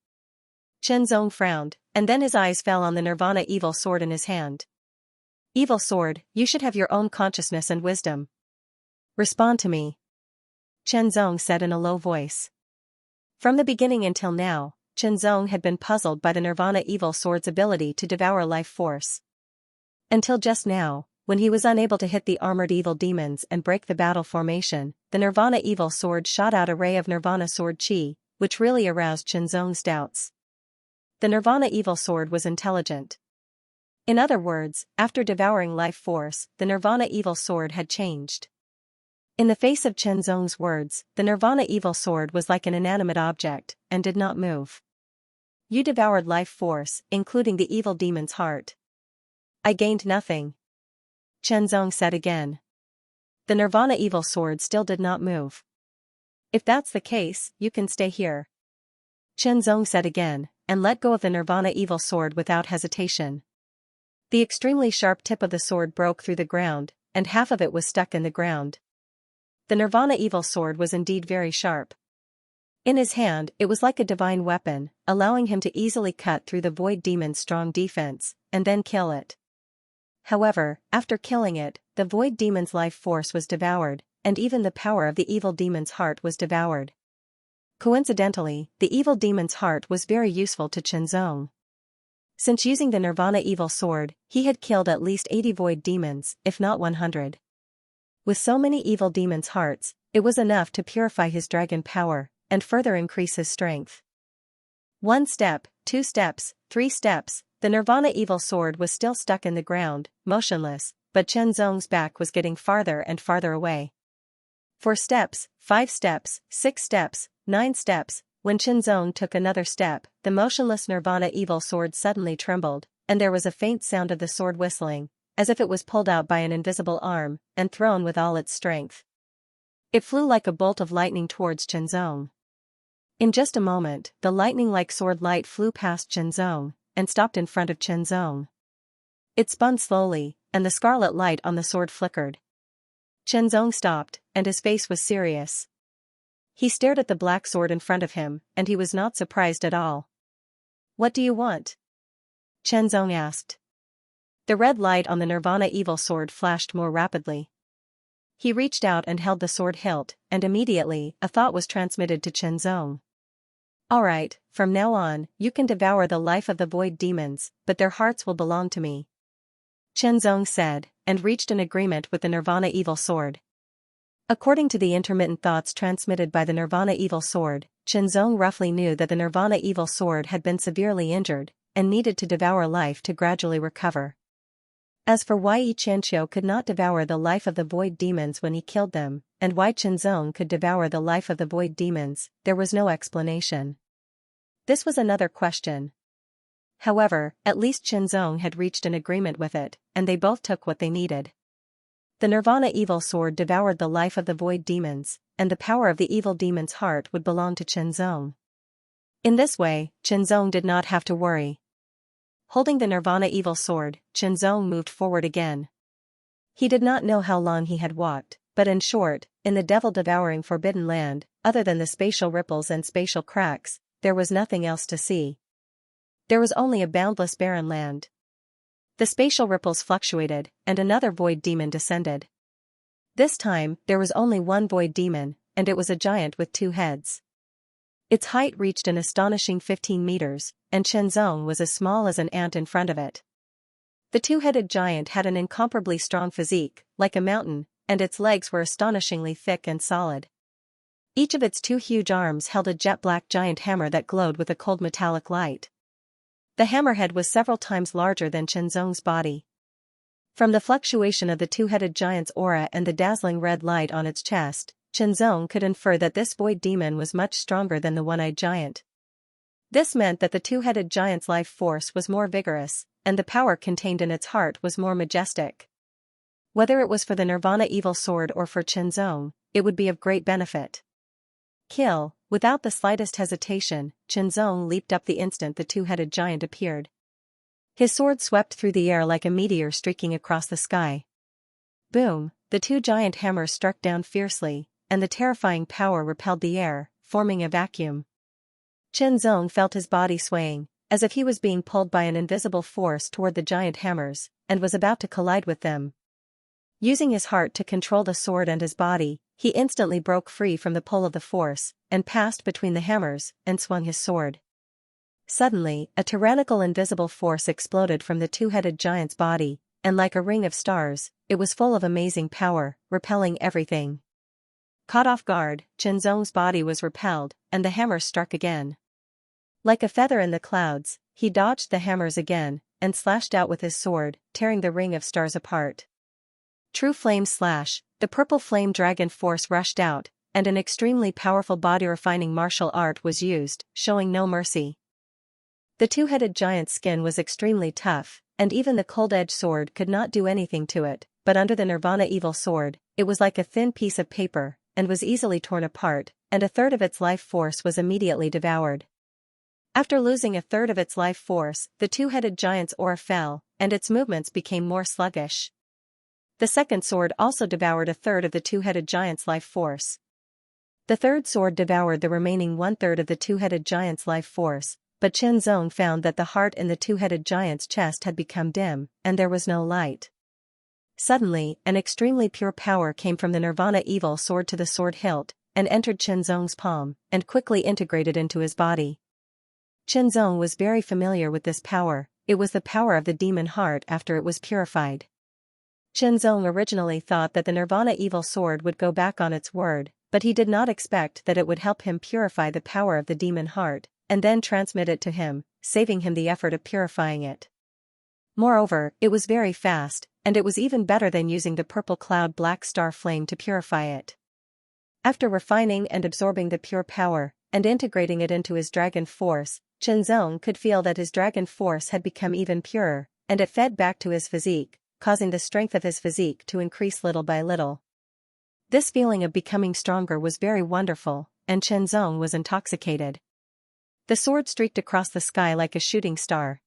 Speaker 1: Qianzong frowned, and then his eyes fell on the Nirvana evil sword in his hand. Evil sword, you should have your own consciousness and wisdom. Respond to me. Qianzong said in a low voice. From the beginning until now, Qianzong had been puzzled by the Nirvana evil sword's ability to devour life force. Until just now, when he was unable to hit the armored evil demons and break the battle formation, the Nirvana evil sword shot out a ray of Nirvana sword chi, which really aroused Qianzong's doubts. The Nirvana evil sword was intelligent. In other words, after devouring life force, the Nirvana evil sword had changed. In the face of Qianzong's words, the Nirvana evil sword was like an inanimate object, and did not move. You devoured life force, including the evil demon's heart. I gained nothing. Qianzong said again. The Nirvana evil sword still did not move. If that's the case, you can stay here. Qianzong said again, and let go of the Nirvana evil sword without hesitation. The extremely sharp tip of the sword broke through the ground, and half of it was stuck in the ground. The Nirvana evil sword was indeed very sharp. In his hand, it was like a divine weapon, allowing him to easily cut through the void demon's strong defense, and then kill it. However, after killing it, the void demon's life force was devoured, and even the power of the evil demon's heart was devoured. Coincidentally, the evil demon's heart was very useful to Qianzong. Since using the Nirvana evil sword, he had killed at least 80 void demons, if not 100. With so many evil demons' hearts, it was enough to purify his dragon power, and further increase his strength. 1 step, 2 steps, 3 steps, the Nirvana evil sword was still stuck in the ground, motionless, but Qianzong's back was getting farther and farther away. 4 steps, 5 steps, 6 steps, 9 steps, when Qianzong took another step, the motionless Nirvana evil sword suddenly trembled, and there was a faint sound of the sword whistling, as if it was pulled out by an invisible arm, and thrown with all its strength. It flew like a bolt of lightning towards Chenzong. In just a moment, the lightning-like sword light flew past Chenzong, and stopped in front of Chenzong. It spun slowly, and the scarlet light on the sword flickered. Chenzong stopped, and his face was serious. He stared at the black sword in front of him, and he was not surprised at all. "What do you want?" Chenzong asked. The red light on the Nirvana evil sword flashed more rapidly. He reached out and held the sword hilt, and immediately, a thought was transmitted to Chenzong. "All right, from now on, you can devour the life of the void demons, but their hearts will belong to me," Chenzong said, and reached an agreement with the Nirvana evil sword. According to the intermittent thoughts transmitted by the Nirvana evil sword, Chenzong roughly knew that the Nirvana evil sword had been severely injured, and needed to devour life to gradually recover. As for why Xianxia could not devour the life of the void demons when he killed them, and why Chenzong could devour the life of the void demons, there was no explanation. This was another question. However, at least Chenzong had reached an agreement with it, and they both took what they needed. The Nirvana evil sword devoured the life of the void demons, and the power of the evil demon's heart would belong to Chenzong. In this way, Chenzong did not have to worry. Holding the Nirvana evil sword, Chenzong moved forward again. He did not know how long he had walked, but in short, in the devil-devouring forbidden land, other than the spatial ripples and spatial cracks, there was nothing else to see. There was only a boundless barren land. The spatial ripples fluctuated, and another void demon descended. This time, there was only one void demon, and it was a giant with 2 heads. Its height reached an astonishing 15 meters, and Chenzong was as small as an ant in front of it. The 2-headed giant had an incomparably strong physique, like a mountain, and its legs were astonishingly thick and solid. Each of its 2 huge arms held a jet-black giant hammer that glowed with a cold metallic light. The hammerhead was several times larger than Chenzong's body. From the fluctuation of the 2-headed giant's aura and the dazzling red light on its chest, Chenzong could infer that this void demon was much stronger than the one-eyed giant. This meant that the 2-headed giant's life force was more vigorous, and the power contained in its heart was more majestic. Whether it was for the Nirvana evil sword or for Chenzong, it would be of great benefit. Kill. Without the slightest hesitation, Chenzong leaped up the instant the 2-headed giant appeared. His sword swept through the air like a meteor streaking across the sky. Boom! The 2 giant hammers struck down fiercely, and the terrifying power repelled the air, forming a vacuum. Chenzong felt his body swaying, as if he was being pulled by an invisible force toward the giant hammers, and was about to collide with them. Using his heart to control the sword and his body, he instantly broke free from the pull of the force, and passed between the hammers, and swung his sword. Suddenly, a tyrannical invisible force exploded from the 2-headed giant's body, and like a ring of stars, it was full of amazing power, repelling everything. Caught off guard, Chenzong's body was repelled, and the hammers struck again. Like a feather in the clouds, he dodged the hammers again, and slashed out with his sword, tearing the ring of stars apart. True flame slash, the purple flame dragon force rushed out, and an extremely powerful body-refining martial art was used, showing no mercy. The 2-headed giant's skin was extremely tough, and even the cold-edged sword could not do anything to it, but under the Nirvana evil sword, it was like a thin piece of paper, and was easily torn apart, and a third of its life force was immediately devoured. After losing a third of its life force, the 2-headed giant's aura fell, and its movements became more sluggish. The second sword also devoured a third of the 2-headed giant's life force. The third sword devoured the remaining 1/3 of the 2-headed giant's life force, but Chenzong found that the heart in the 2-headed giant's chest had become dim, and there was no light. Suddenly, an extremely pure power came from the Nirvana evil sword to the sword hilt, and entered Chenzong's palm, and quickly integrated into his body. Chenzong was very familiar with this power. It was the power of the demon heart after it was purified. Chenzong originally thought that the Nirvana evil sword would go back on its word, but he did not expect that it would help him purify the power of the demon heart, and then transmit it to him, saving him the effort of purifying it. Moreover, it was very fast, and it was even better than using the purple cloud black star flame to purify it. After refining and absorbing the pure power, and integrating it into his dragon force, Chenzong could feel that his dragon force had become even purer, and it fed back to his physique, causing the strength of his physique to increase little by little. This feeling of becoming stronger was very wonderful, and Chenzong was intoxicated. The sword streaked across the sky like a shooting star.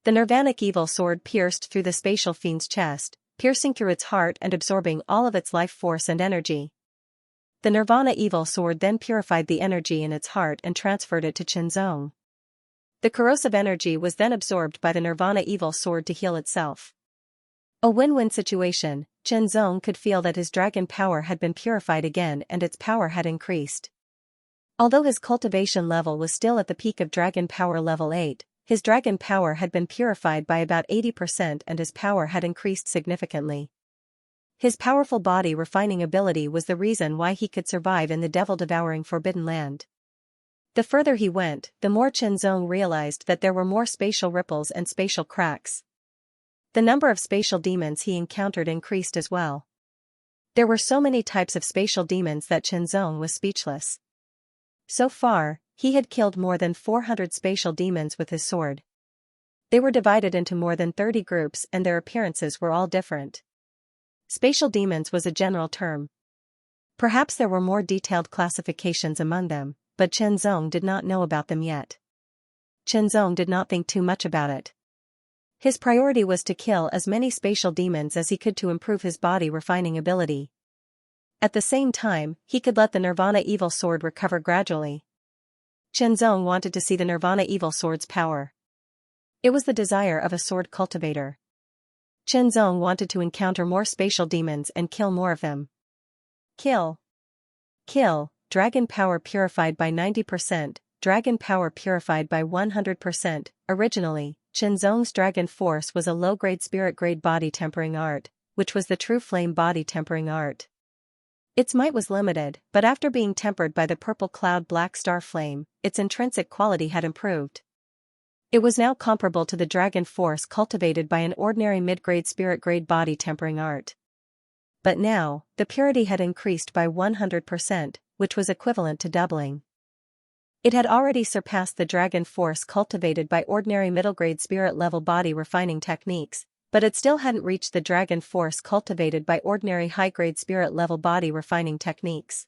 Speaker 1: The Nirvanic evil sword pierced through the spatial fiend's chest, piercing through its heart and absorbing all of its life force and energy. The Nirvana evil sword then purified the energy in its heart and transferred it to Chenzong. The corrosive energy was then absorbed by the Nirvana evil sword to heal itself. A win-win situation. Chenzong could feel that his dragon power had been purified again and its power had increased. Although his cultivation level was still at the peak of dragon power level 8, his dragon power had been purified by about 80% and his power had increased significantly. His powerful body refining ability was the reason why he could survive in the devil-devouring Forbidden Land. The further he went, the more Chenzong realized that there were more spatial ripples and spatial cracks. The number of spatial demons he encountered increased as well. There were so many types of spatial demons that Chenzong was speechless. So far, he had killed more than 400 spatial demons with his sword. They were divided into more than 30 groups and their appearances were all different. Spatial demons was a general term. Perhaps there were more detailed classifications among them, but Chenzong did not know about them yet. Chenzong did not think too much about it. His priority was to kill as many spatial demons as he could to improve his body refining ability. At the same time, he could let the Nirvana evil sword recover gradually. Chenzong wanted to see the Nirvana evil sword's power. It was the desire of a sword cultivator. Chenzong wanted to encounter more spatial demons and kill more of them. Kill. Kill. Dragon power purified by 90%, dragon power purified by 100%. Originally, Chenzong's dragon force was a low-grade spirit-grade body tempering art, which was the true flame body tempering art. Its might was limited, but after being tempered by the purple cloud black star flame, its intrinsic quality had improved. It was now comparable to the dragon force cultivated by an ordinary mid-grade spirit-grade body tempering art. But now, the purity had increased by 100%, which was equivalent to doubling. It had already surpassed the dragon force cultivated by ordinary middle-grade spirit-level body refining techniques, but it still hadn't reached the dragon force cultivated by ordinary high-grade spirit-level body refining techniques.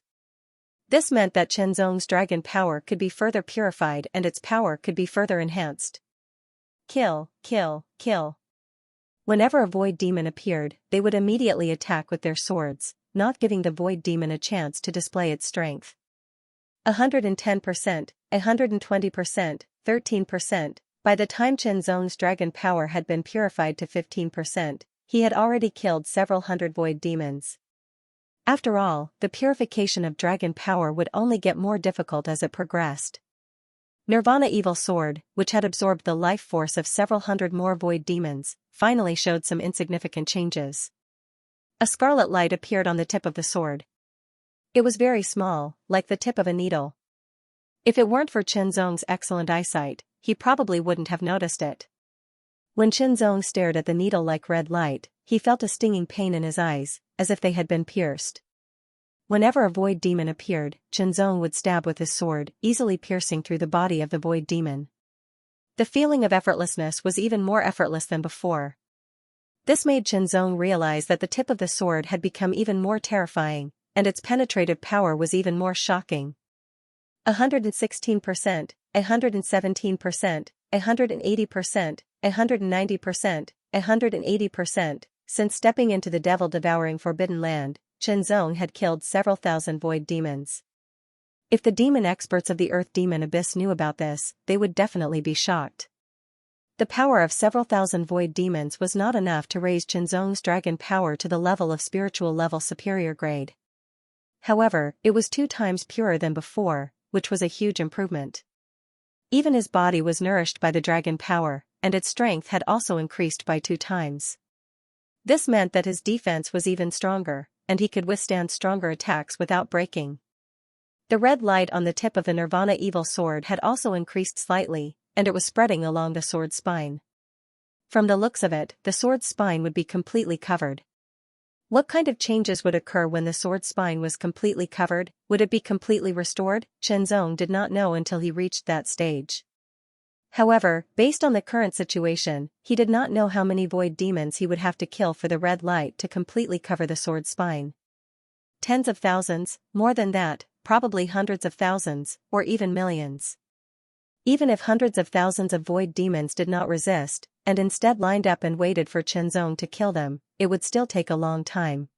Speaker 1: This meant that Chenzong's dragon power could be further purified and its power could be further enhanced. Kill, kill, kill. Whenever a void demon appeared, they would immediately attack with their swords, not giving the void demon a chance to display its strength. 110%, 120%, 13%. By the time Chenzong's dragon power had been purified to 15%, he had already killed several hundred void demons. After all, the purification of dragon power would only get more difficult as it progressed. Nirvana Evil Sword, which had absorbed the life force of several hundred more void demons, finally showed some insignificant changes. A scarlet light appeared on the tip of the sword. It was very small, like the tip of a needle. If it weren't for Chenzong's excellent eyesight, he probably wouldn't have noticed it. When Chenzong stared at the needle-like red light, he felt a stinging pain in his eyes, as if they had been pierced. Whenever a void demon appeared, Chenzong would stab with his sword, easily piercing through the body of the void demon. The feeling of effortlessness was even more effortless than before. This made Chenzong realize that the tip of the sword had become even more terrifying, and its penetrative power was even more shocking. 116%, 117%, 180%, 190%, 180%. Since stepping into the devil-devouring Forbidden Land, Chenzong had killed several thousand void demons. If the demon experts of the Earth Demon Abyss knew about this, they would definitely be shocked. The power of several thousand void demons was not enough to raise Chenzong's dragon power to the level of spiritual level superior grade. However, it was 2 times purer than before, which was a huge improvement. Even his body was nourished by the dragon power, and its strength had also increased by 2 times. This meant that his defense was even stronger, and he could withstand stronger attacks without breaking. The red light on the tip of the Nirvana Evil Sword had also increased slightly, and it was spreading along the sword's spine. From the looks of it, the sword's spine would be completely covered. What kind of changes would occur when the sword's spine was completely covered? Would it be completely restored? Chenzong did not know until he reached that stage. However, based on the current situation, he did not know how many void demons he would have to kill for the red light to completely cover the sword's spine. Tens of thousands, more than that, probably hundreds of thousands, or even millions. Even if hundreds of thousands of void demons did not resist, and instead lined up and waited for Chenzong to kill them, it would still take a long time.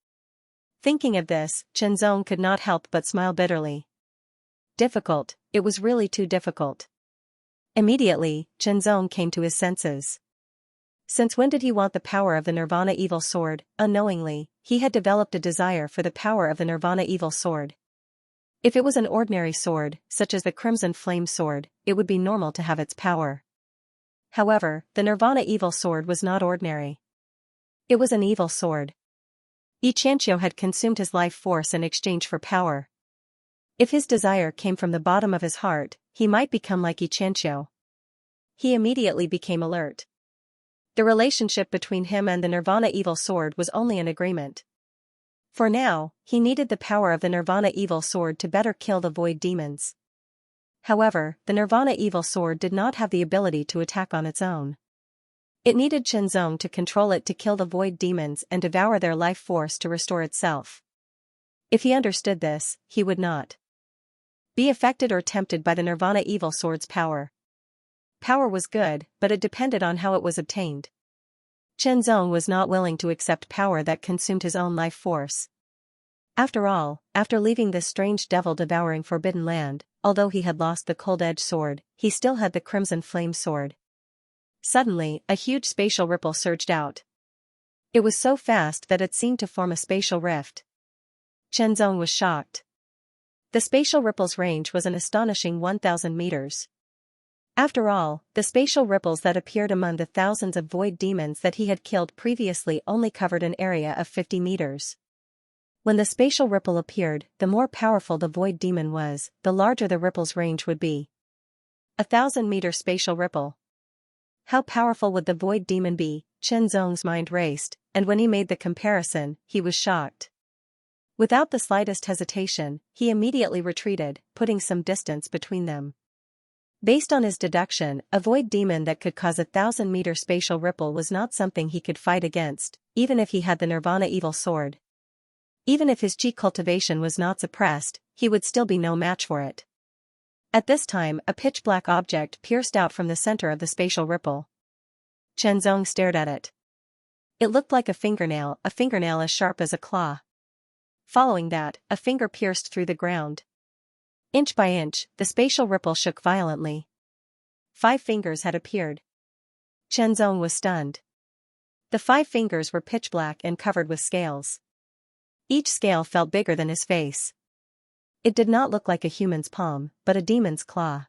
Speaker 1: Thinking of this, Chenzong could not help but smile bitterly. Difficult, it was really too difficult. Immediately, Chenzong came to his senses. Since when did he want the power of the Nirvana Evil Sword? Unknowingly, he had developed a desire for the power of the Nirvana Evil Sword. If it was an ordinary sword, such as the Crimson Flame Sword, it would be normal to have its power. However, the Nirvana Evil Sword was not ordinary. It was an evil sword. Xianxia had consumed his life force in exchange for power. If his desire came from the bottom of his heart, he might become like Xianxia. He immediately became alert. The relationship between him and the Nirvana Evil Sword was only an agreement. For now, he needed the power of the Nirvana Evil Sword to better kill the void demons. However, the Nirvana Evil Sword did not have the ability to attack on its own. It needed Chenzong to control it to kill the void demons and devour their life force to restore itself. If he understood this, he would not be affected or tempted by the Nirvana Evil Sword's power. Power was good, but it depended on how it was obtained. Chenzong was not willing to accept power that consumed his own life force. After all, after leaving this strange devil-devouring forbidden land, although he had lost the cold-edged sword, he still had the Crimson Flame Sword. Suddenly, a huge spatial ripple surged out. It was so fast that it seemed to form a spatial rift. Chenzong was shocked. The spatial ripple's range was an astonishing 1,000 meters. After all, the spatial ripples that appeared among the thousands of void demons that he had killed previously only covered an area of 50 meters. When the spatial ripple appeared, the more powerful the void demon was, the larger the ripple's range would be. 1,000-meter spatial ripple. How powerful would the void demon be? Chenzong's mind raced, and when he made the comparison, he was shocked. Without the slightest hesitation, he immediately retreated, putting some distance between them. Based on his deduction, a void demon that could cause 1,000-meter spatial ripple was not something he could fight against, even if he had the Nirvana Evil Sword. Even if his chi cultivation was not suppressed, he would still be no match for it. At this time, a pitch-black object pierced out from the center of the spatial ripple. Chenzong stared at it. It looked like a fingernail as sharp as a claw. Following that, a finger pierced through the ground. Inch by inch, the spatial ripple shook violently. 5 fingers had appeared. Chenzong was stunned. The 5 fingers were pitch black and covered with scales. Each scale felt bigger than his face. It did not look like a human's palm, but a demon's claw.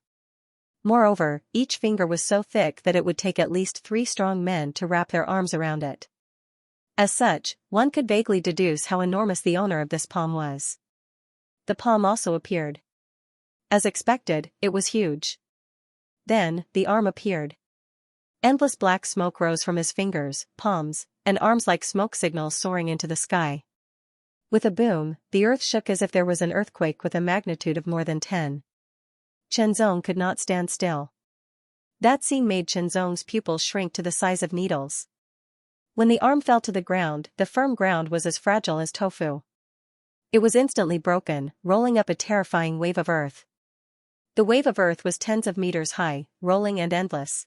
Speaker 1: Moreover, each finger was so thick that it would take at least 3 strong men to wrap their arms around it. As such, one could vaguely deduce how enormous the owner of this palm was. The palm also appeared. As expected, it was huge. Then, the arm appeared. Endless black smoke rose from his fingers, palms, and arms like smoke signals soaring into the sky. With a boom, the earth shook as if there was an earthquake with a magnitude of more than 10. Chenzong could not stand still. That scene made Chenzong's pupils shrink to the size of needles. When the arm fell to the ground, the firm ground was as fragile as tofu. It was instantly broken, rolling up a terrifying wave of earth. The wave of earth was tens of meters high, rolling and endless.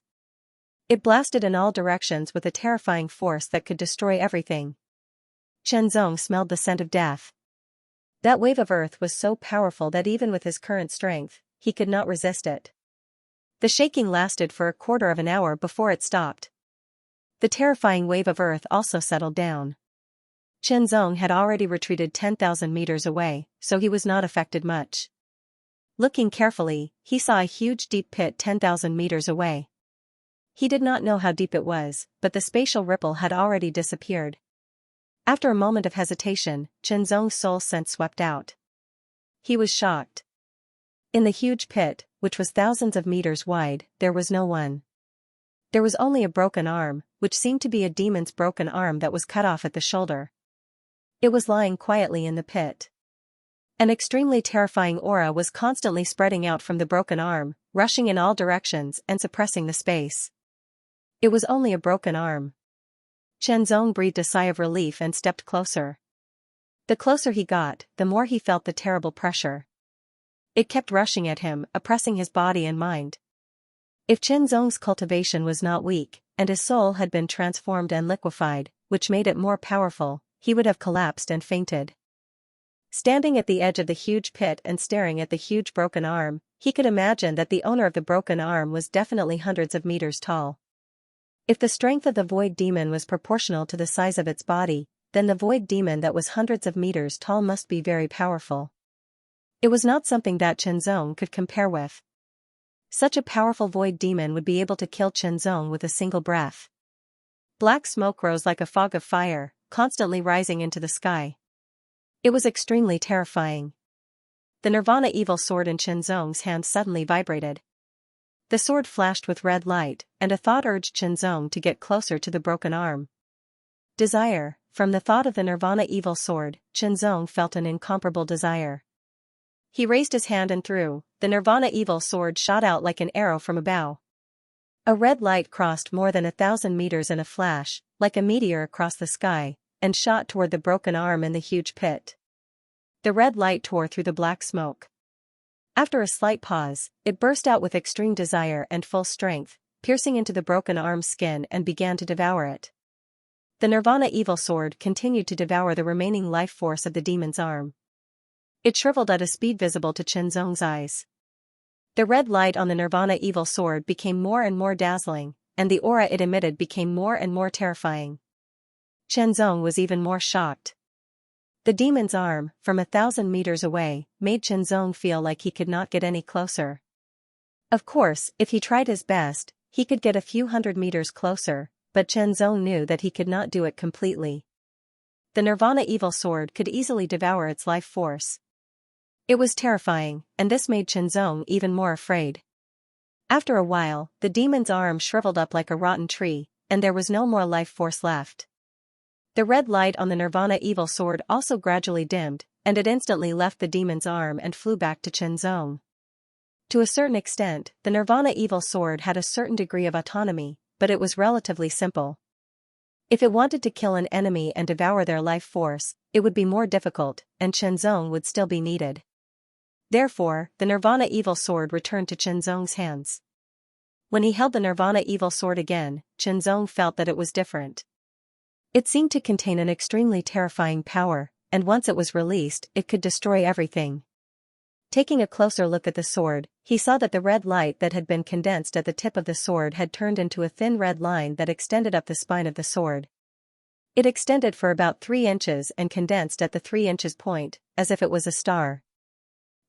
Speaker 1: It blasted in all directions with a terrifying force that could destroy everything. Chenzong smelled the scent of death. That wave of earth was so powerful that even with his current strength, he could not resist it. The shaking lasted for a quarter of an hour before it stopped. The terrifying wave of earth also settled down. Chenzong had already retreated 10,000 meters away, so he was not affected much. Looking carefully, he saw a huge deep pit 10,000 meters away. He did not know how deep it was, but the spatial ripple had already disappeared. After a moment of hesitation, Chenzong's soul sense swept out. He was shocked. In the huge pit, which was thousands of meters wide, there was no one. There was only a broken arm, which seemed to be a demon's broken arm that was cut off at the shoulder. It was lying quietly in the pit. An extremely terrifying aura was constantly spreading out from the broken arm, rushing in all directions and suppressing the space. It was only a broken arm. Chen Zong breathed a sigh of relief and stepped closer. The closer he got, the more he felt the terrible pressure. It kept rushing at him, oppressing his body and mind. If Chen Zong's cultivation was not weak, and his soul had been transformed and liquefied, which made it more powerful, he would have collapsed and fainted. Standing at the edge of the huge pit and staring at the huge broken arm, he could imagine that the owner of the broken arm was definitely hundreds of meters tall. If the strength of the void demon was proportional to the size of its body, then the void demon that was hundreds of meters tall must be very powerful. It was not something that Chen Zong could compare with. Such a powerful void demon would be able to kill Chen Zong with a single breath. Black smoke rose like a fog of fire, constantly rising into the sky. It was extremely terrifying. The Nirvana evil sword in Chen Zong's hand suddenly vibrated. The sword flashed with red light, and a thought urged Chen Zong to get closer to the broken arm. Desire. From the thought of the Nirvana evil sword, Chen Zong felt an incomparable desire. He raised his hand and threw. The Nirvana evil sword shot out like an arrow from a bow. A red light crossed more than 1,000 meters in a flash, like a meteor across the sky, and shot toward the broken arm in the huge pit. The red light tore through the black smoke. After a slight pause, it burst out with extreme desire and full strength, piercing into the broken arm's skin and began to devour it. The Nirvana evil sword continued to devour the remaining life force of the demon's arm. It shriveled at a speed visible to Chen Zong's eyes. The red light on the Nirvana evil sword became more and more dazzling, and the aura it emitted became more and more terrifying. Chen Zong was even more shocked. The demon's arm, from 1,000 meters away, made Chen Zong feel like he could not get any closer. Of course, if he tried his best, he could get a few hundred meters closer, but Chen Zong knew that he could not do it completely. The Nirvana evil sword could easily devour its life force. It was terrifying, and this made Chen Zong even more afraid. After a while, the demon's arm shriveled up like a rotten tree, and there was no more life force left. The red light on the Nirvana evil sword also gradually dimmed, and it instantly left the demon's arm and flew back to Chen Zong. To a certain extent, the Nirvana evil sword had a certain degree of autonomy, but it was relatively simple. If it wanted to kill an enemy and devour their life force, it would be more difficult, and Chen Zong would still be needed. Therefore, the Nirvana evil sword returned to Chen Zong's hands. When he held the Nirvana evil sword again, Chen Zong felt that it was different. It seemed to contain an extremely terrifying power, and once it was released, it could destroy everything. Taking a closer look at the sword, he saw that the red light that had been condensed at the tip of the sword had turned into a thin red line that extended up the spine of the sword. It extended for about 3 inches and condensed at the 3 inches point, as if it was a star.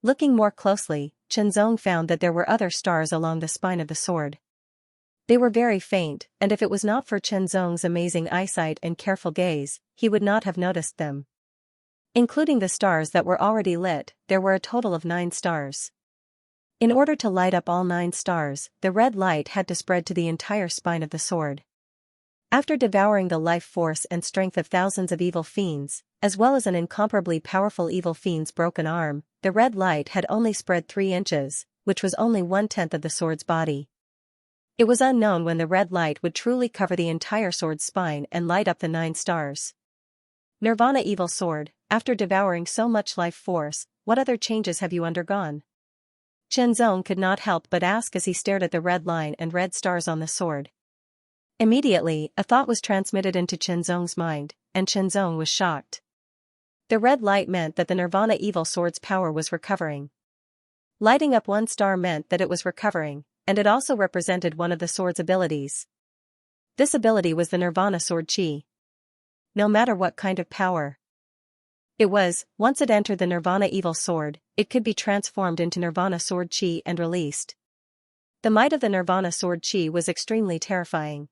Speaker 1: Looking more closely, Chen Zong found that there were other stars along the spine of the sword. They were very faint, and if it was not for Chen Zong's amazing eyesight and careful gaze, he would not have noticed them. Including the stars that were already lit, there were a total of 9 stars. In order to light up all 9 stars, the red light had to spread to the entire spine of the sword. After devouring the life force and strength of thousands of evil fiends, as well as an incomparably powerful evil fiend's broken arm, the red light had only spread 3 inches, which was only 1/10 of the sword's body. It was unknown when the red light would truly cover the entire sword's spine and light up the 9 stars. Nirvana evil sword, after devouring so much life force, what other changes have you undergone? Chen Zong could not help but ask as he stared at the red line and red stars on the sword. Immediately, a thought was transmitted into Chen Zong's mind, and Chen Zong was shocked. The red light meant that the Nirvana evil sword's power was recovering. Lighting up 1 star meant that it was recovering, and it also represented one of the sword's abilities. This ability was the Nirvana sword chi. No matter what kind of power it was, once it entered the Nirvana evil sword, it could be transformed into Nirvana sword chi and released. The might of the Nirvana sword chi was extremely terrifying.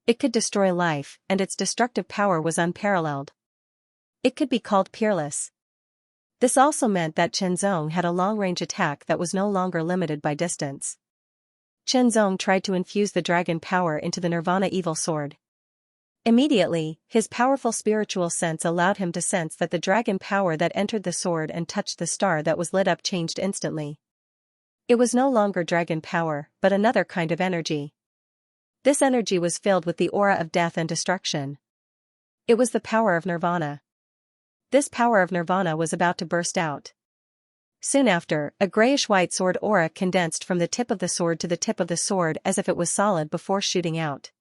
Speaker 1: It could destroy life, and its destructive power was unparalleled. It could be called peerless. This also meant that Chen Zong had a long-range attack that was no longer limited by distance. Chen Zong tried to infuse the dragon power into the Nirvana evil sword. Immediately, his powerful spiritual sense allowed him to sense that the dragon power that entered the sword and touched the star that was lit up changed instantly. It was no longer dragon power, but another kind of energy. This energy was filled with the aura of death and destruction. It was the power of nirvana. This power of nirvana was about to burst out. Soon after, a grayish-white sword aura condensed from the tip of the sword to the tip of the sword as if it was solid before shooting out.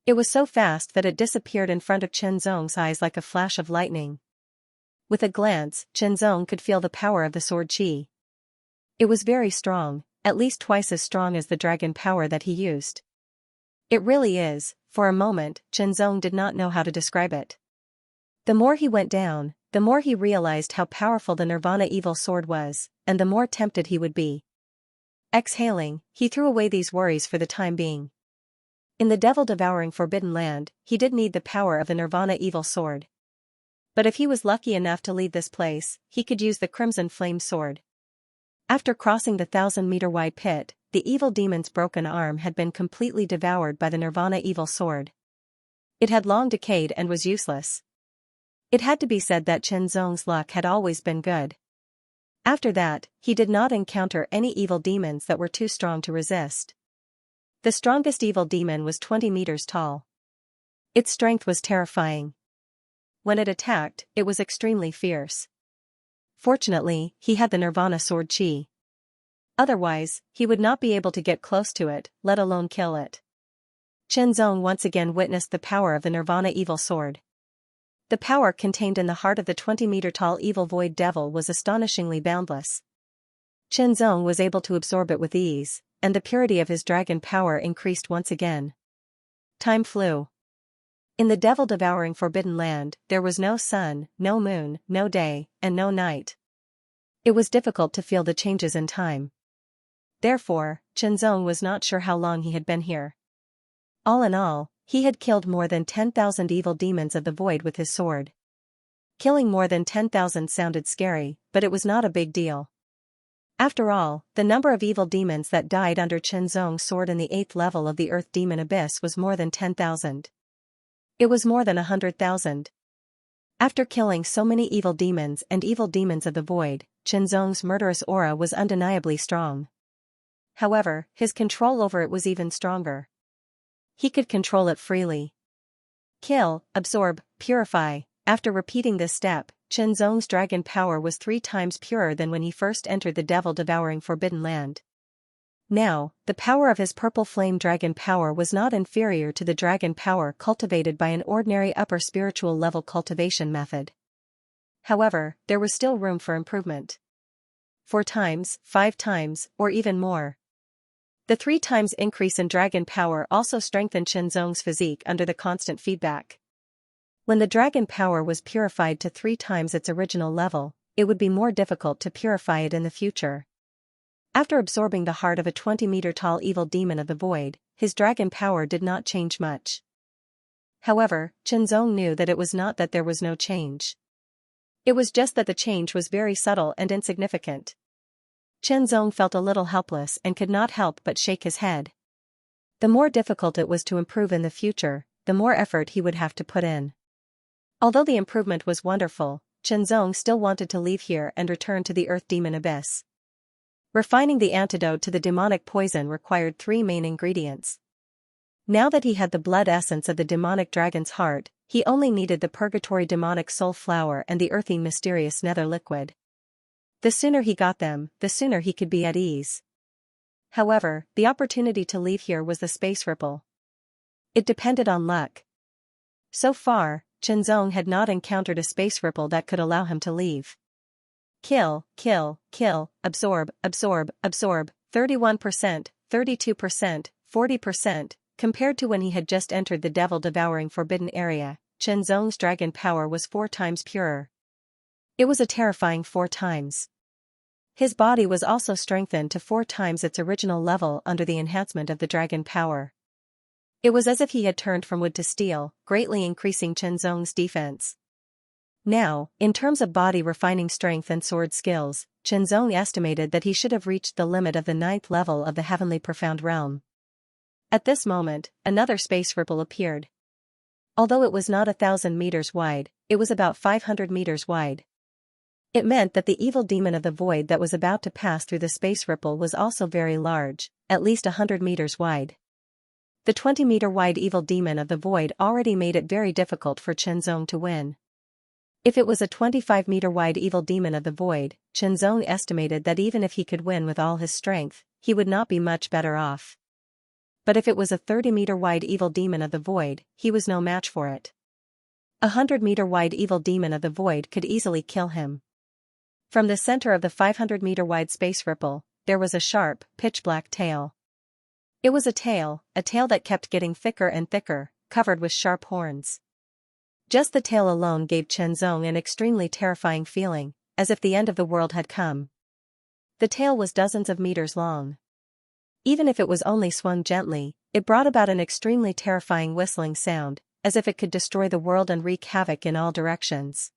Speaker 1: It was so fast that it disappeared in front of Chen Zong's eyes like a flash of lightning. With a glance, Chen Zong could feel the power of the sword qi. It was very strong, at least twice as strong as the dragon power that he used. It really is. For a moment, Chen Zong did not know how to describe it. The more he went down, the more he realized how powerful the Nirvana evil sword was, and the more tempted he would be. Exhaling, he threw away these worries for the time being. In the devil-devouring Forbidden Land, he did need the power of the Nirvana evil sword. But if he was lucky enough to leave this place, he could use the Crimson Flame sword. After crossing the 1,000-meter-wide pit, the evil demon's broken arm had been completely devoured by the Nirvana evil sword. It had long decayed and was useless. It had to be said that Chen Zong's luck had always been good. After that, he did not encounter any evil demons that were too strong to resist. The strongest evil demon was 20 meters tall. Its strength was terrifying. When it attacked, it was extremely fierce. Fortunately, he had the Nirvana sword qi. Otherwise, he would not be able to get close to it, let alone kill it. Chen Zong once again witnessed the power of the Nirvana evil sword. The power contained in the heart of the 20-meter-tall evil void devil was astonishingly boundless. Chen Zong was able to absorb it with ease, and the purity of his dragon power increased once again. Time flew. In the devil-devouring Forbidden Land, there was no sun, no moon, no day, and no night. It was difficult to feel the changes in time. Therefore, Chen Zong was not sure how long he had been here. All in all, he had killed more than 10,000 evil demons of the void with his sword. Killing more than 10,000 sounded scary, but it was not a big deal. After all, the number of evil demons that died under Chen Zong's sword in the 8th level of the Earth Demon Abyss was more than 10,000. It was more than 100,000. After killing so many evil demons and evil demons of the void, Chen Zong's murderous aura was undeniably strong. However, his control over it was even stronger. He could control it freely. Kill, absorb, purify. After repeating this step, Chen Zong's dragon power was 3 times purer than when he first entered the devil-devouring Forbidden Land. Now, the power of his purple flame dragon power was not inferior to the dragon power cultivated by an ordinary upper spiritual level cultivation method. However, there was still room for improvement. 4 times, 5 times, or even more. The 3 times increase in dragon power also strengthened Chen Zong's physique under the constant feedback. When the dragon power was purified to 3 times its original level, it would be more difficult to purify it in the future. After absorbing the heart of a 20-meter-tall evil demon of the void, his dragon power did not change much. However, Chen Zong knew that it was not that there was no change. It was just that the change was very subtle and insignificant. Chen Zong felt a little helpless and could not help but shake his head. The more difficult it was to improve in the future, the more effort he would have to put in. Although the improvement was wonderful, Chen Zong still wanted to leave here and return to the Earth Demon Abyss. Refining the antidote to the demonic poison required 3 main ingredients. Now that he had the blood essence of the demonic dragon's heart, he only needed the purgatory demonic soul flower and the earthy mysterious nether liquid. The sooner he got them, the sooner he could be at ease. However, the opportunity to leave here was the space ripple. It depended on luck. So far, Chen Zong had not encountered a space ripple that could allow him to leave. Kill, kill, kill, absorb, absorb, absorb, 31%, 32%, 40%, compared to when he had just entered the devil-devouring forbidden area, Chen Zong's dragon power was 4 times purer. It was a terrifying 4 times. His body was also strengthened to 4 times its original level under the enhancement of the dragon power. It was as if he had turned from wood to steel, greatly increasing Chen Zong's defense. Now, in terms of body refining strength and sword skills, Chen Zong estimated that he should have reached the limit of the 9th level of the Heavenly Profound Realm. At this moment, another space ripple appeared. Although it was not 1,000 meters wide, it was about 500 meters wide. It meant that the evil demon of the void that was about to pass through the space ripple was also very large, at least 100 meters wide. The 20-meter-wide evil demon of the void already made it very difficult for Chenzong to win. If it was a 25-meter-wide evil demon of the void, Chenzong estimated that even if he could win with all his strength, he would not be much better off. But if it was a 30-meter-wide evil demon of the void, he was no match for it. A 100-meter-wide evil demon of the void could easily kill him. From the center of the 500-meter-wide space ripple, there was a sharp, pitch-black tail. It was a tail that kept getting thicker and thicker, covered with sharp horns. Just the tail alone gave Chenzong an extremely terrifying feeling, as if the end of the world had come. The tail was dozens of meters long. Even if it was only swung gently, it brought about an extremely terrifying whistling sound, as if it could destroy the world and wreak havoc in all directions.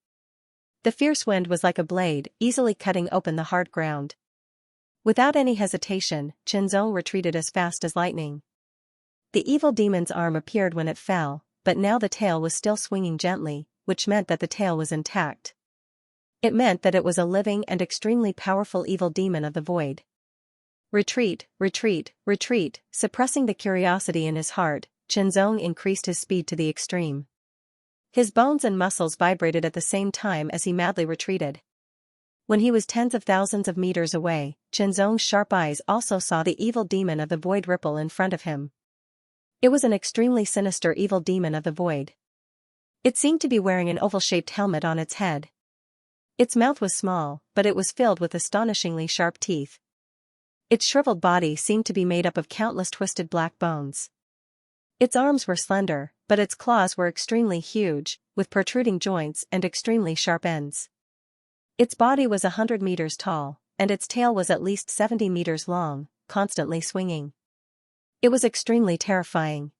Speaker 1: The fierce wind was like a blade, easily cutting open the hard ground. Without any hesitation, Chenzong retreated as fast as lightning. The evil demon's arm appeared when it fell, but now the tail was still swinging gently, which meant that the tail was intact. It meant that it was a living and extremely powerful evil demon of the void. Retreat, retreat, retreat. Suppressing the curiosity in his heart, Chenzong increased his speed to the extreme. His bones and muscles vibrated at the same time as he madly retreated. When he was tens of thousands of meters away, Chenzong's sharp eyes also saw the evil demon of the void ripple in front of him. It was an extremely sinister evil demon of the void. It seemed to be wearing an oval-shaped helmet on its head. Its mouth was small, but it was filled with astonishingly sharp teeth. Its shriveled body seemed to be made up of countless twisted black bones. Its arms were slender, but its claws were extremely huge, with protruding joints and extremely sharp ends. Its body was 100 meters tall, and its tail was at least 70 meters long, constantly swinging. It was extremely terrifying.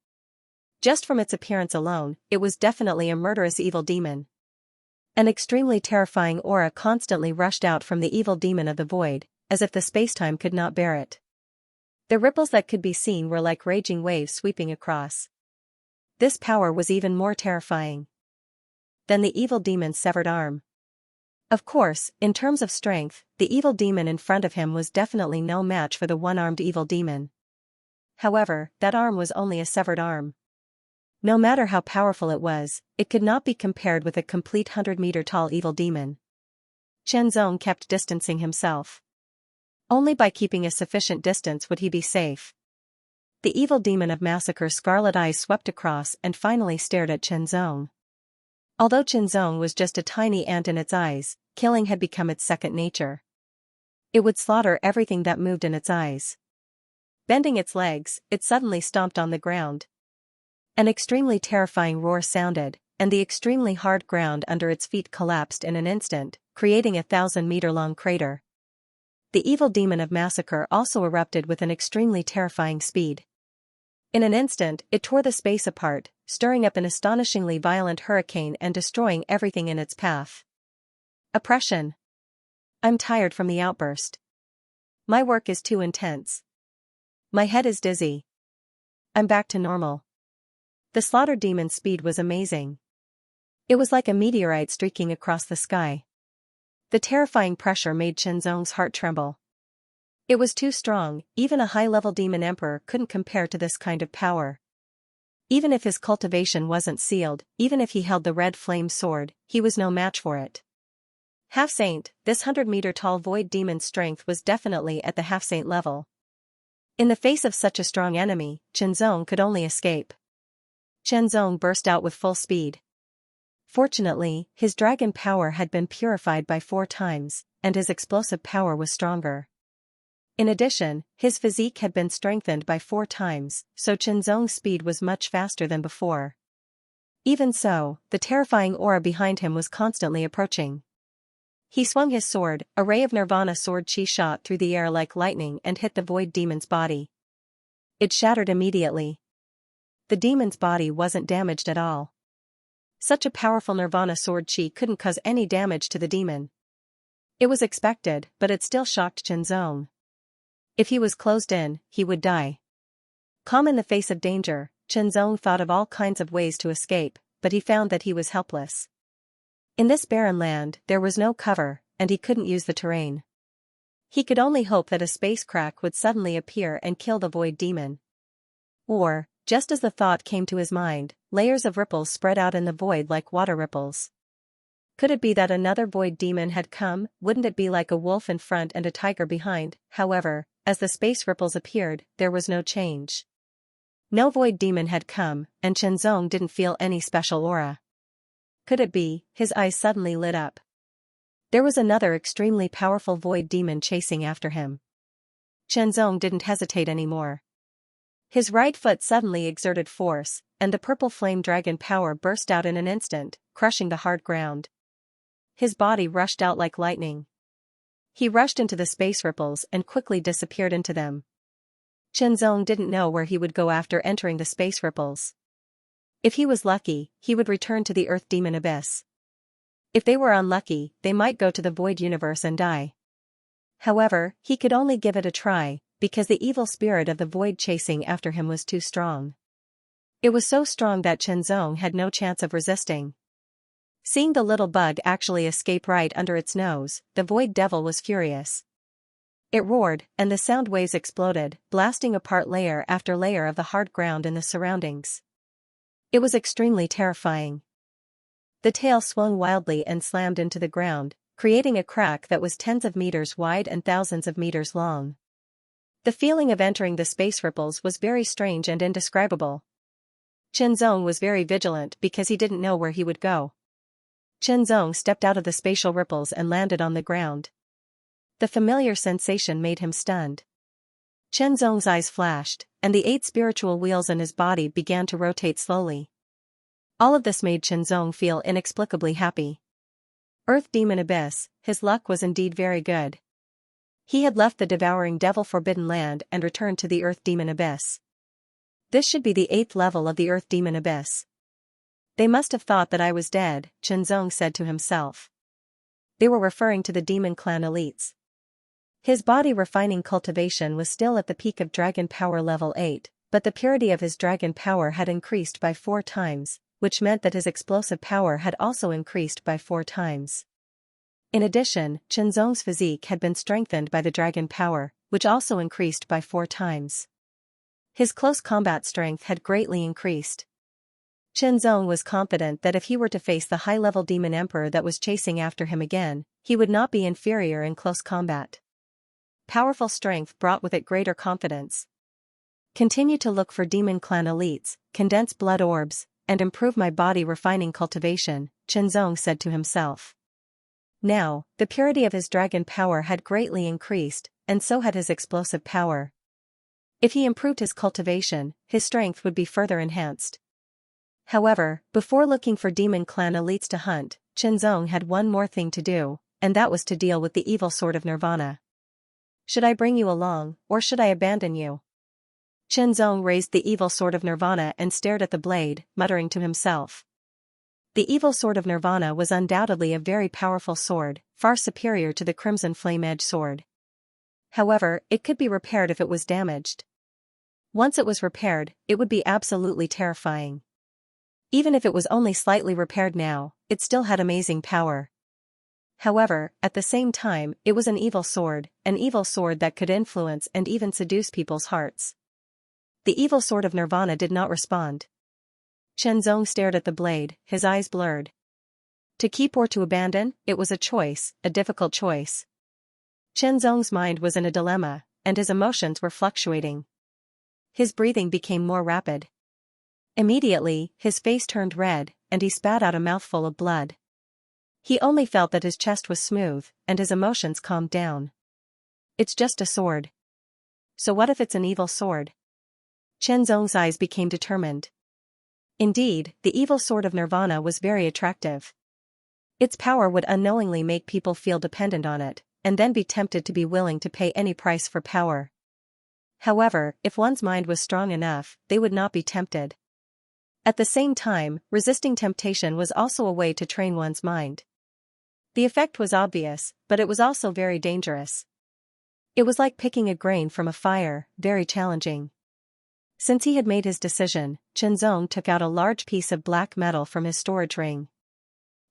Speaker 1: Just from its appearance alone, it was definitely a murderous evil demon. An extremely terrifying aura constantly rushed out from the evil demon of the void, as if the spacetime could not bear it. The ripples that could be seen were like raging waves sweeping across. This power was even more terrifying than the evil demon's severed arm. Of course, in terms of strength, the evil demon in front of him was definitely no match for the one-armed evil demon. However, that arm was only a severed arm. No matter how powerful it was, it could not be compared with a complete 100-meter-tall evil demon. Chenzong kept distancing himself. Only by keeping a sufficient distance would he be safe. The evil demon of massacre's scarlet eyes swept across and finally stared at Chenzong. Although Chenzong was just a tiny ant in its eyes, killing had become its second nature. It would slaughter everything that moved in its eyes. Bending its legs, it suddenly stomped on the ground. An extremely terrifying roar sounded, and the extremely hard ground under its feet collapsed in an instant, creating a 1,000-meter-long crater. The evil demon of massacre also erupted with an extremely terrifying speed. In an instant, it tore the space apart, stirring up an astonishingly violent hurricane and destroying everything in its path. Oppression. I'm tired from the outburst. My work is too intense. My head is dizzy. I'm back to normal. The slaughter demon's speed was amazing. It was like a meteorite streaking across the sky. The terrifying pressure made Chenzong's heart tremble. It was too strong, even a high-level demon emperor couldn't compare to this kind of power. Even if his cultivation wasn't sealed, even if he held the red flame sword, he was no match for it. Half-saint, this 100-meter-tall void demon's strength was definitely at the half-saint level. In the face of such a strong enemy, Chenzong could only escape. Chenzong burst out with full speed. Fortunately, his dragon power had been purified by 4 times, and his explosive power was stronger. In addition, his physique had been strengthened by 4 times, so Chenzong's speed was much faster than before. Even so, the terrifying aura behind him was constantly approaching. He swung his sword, a ray of nirvana sword chi shot through the air like lightning and hit the void demon's body. It shattered immediately. The demon's body wasn't damaged at all. Such a powerful nirvana sword chi couldn't cause any damage to the demon. It was expected, but it still shocked Chenzong. If he was closed in, he would die. Calm in the face of danger, Chenzong thought of all kinds of ways to escape, but he found that he was helpless. In this barren land, there was no cover, and he couldn't use the terrain. He could only hope that a space crack would suddenly appear and kill the void demon. Or, just as the thought came to his mind, layers of ripples spread out in the void like water ripples. Could it be that another void demon had come? Wouldn't it be like a wolf in front and a tiger behind? However, as the space ripples appeared, there was no change. No void demon had come, and Shenzong didn't feel any special aura. Could it be? His eyes suddenly lit up. There was another extremely powerful void demon chasing after him. Shenzong didn't hesitate anymore. His right foot suddenly exerted force, and the purple flame dragon power burst out in an instant, crushing the hard ground. His body rushed out like lightning. He rushed into the space ripples and quickly disappeared into them. Shenzong didn't know where he would go after entering the space ripples. If he was lucky, he would return to the Earth Demon Abyss. If they were unlucky, they might go to the Void Universe and die. However, he could only give it a try, because the evil spirit of the void chasing after him was too strong. It was so strong that Shenzong had no chance of resisting. Seeing the little bug actually escape right under its nose, the void devil was furious. It roared, and the sound waves exploded, blasting apart layer after layer of the hard ground in the surroundings. It was extremely terrifying. The tail swung wildly and slammed into the ground, creating a crack that was tens of meters wide and thousands of meters long. The feeling of entering the space ripples was very strange and indescribable. Shenzong was very vigilant because he didn't know where he would go. Shenzong stepped out of the spatial ripples and landed on the ground. The familiar sensation made him stunned. Shenzong's eyes flashed, and the 8 spiritual wheels in his body began to rotate slowly. All of this made Shenzong feel inexplicably happy. Earth Demon Abyss, his luck was indeed very good. He had left the devouring devil forbidden land and returned to the Earth Demon Abyss. This should be the 8th level of the Earth Demon Abyss. They must have thought that I was dead, Shenzong said to himself. They were referring to the Demon Clan elites. His body refining cultivation was still at the peak of dragon power level 8, but the purity of his dragon power had increased by 4 times, which meant that his explosive power had also increased by 4 times. In addition, Shenzong's physique had been strengthened by the dragon power, which also increased by 4 times. His close combat strength had greatly increased. Shenzong was confident that if he were to face the high-level demon emperor that was chasing after him again, he would not be inferior in close combat. Powerful strength brought with it greater confidence. Continue to look for demon clan elites, condense blood orbs, and improve my body refining cultivation, Shenzong said to himself. Now, the purity of his dragon power had greatly increased, and so had his explosive power. If he improved his cultivation, his strength would be further enhanced. However, before looking for demon clan elites to hunt, Shenzong had one more thing to do, and that was to deal with the evil sword of Nirvana. Should I bring you along, or should I abandon you? Shenzong raised the evil sword of Nirvana and stared at the blade, muttering to himself. The evil sword of Nirvana was undoubtedly a very powerful sword, far superior to the crimson flame edge sword. However, it could be repaired if it was damaged. Once it was repaired, it would be absolutely terrifying. Even if it was only slightly repaired now, it still had amazing power. However, at the same time, it was an evil sword that could influence and even seduce people's hearts. The evil sword of Nirvana did not respond. Shenzong stared at the blade, his eyes blurred. To keep or to abandon, it was a choice, a difficult choice. Shenzong's mind was in a dilemma, and his emotions were fluctuating. His breathing became more rapid. Immediately, his face turned red, and he spat out a mouthful of blood. He only felt that his chest was smooth, and his emotions calmed down. It's just a sword. So what if it's an evil sword? Shenzong's eyes became determined. Indeed, the evil sword of Nirvana was very attractive. Its power would unknowingly make people feel dependent on it, and then be tempted to be willing to pay any price for power. However, if one's mind was strong enough, they would not be tempted. At the same time, resisting temptation was also a way to train one's mind. The effect was obvious, but it was also very dangerous. It was like picking a grain from a fire, very challenging. Since he had made his decision, Chenzong took out a large piece of black metal from his storage ring.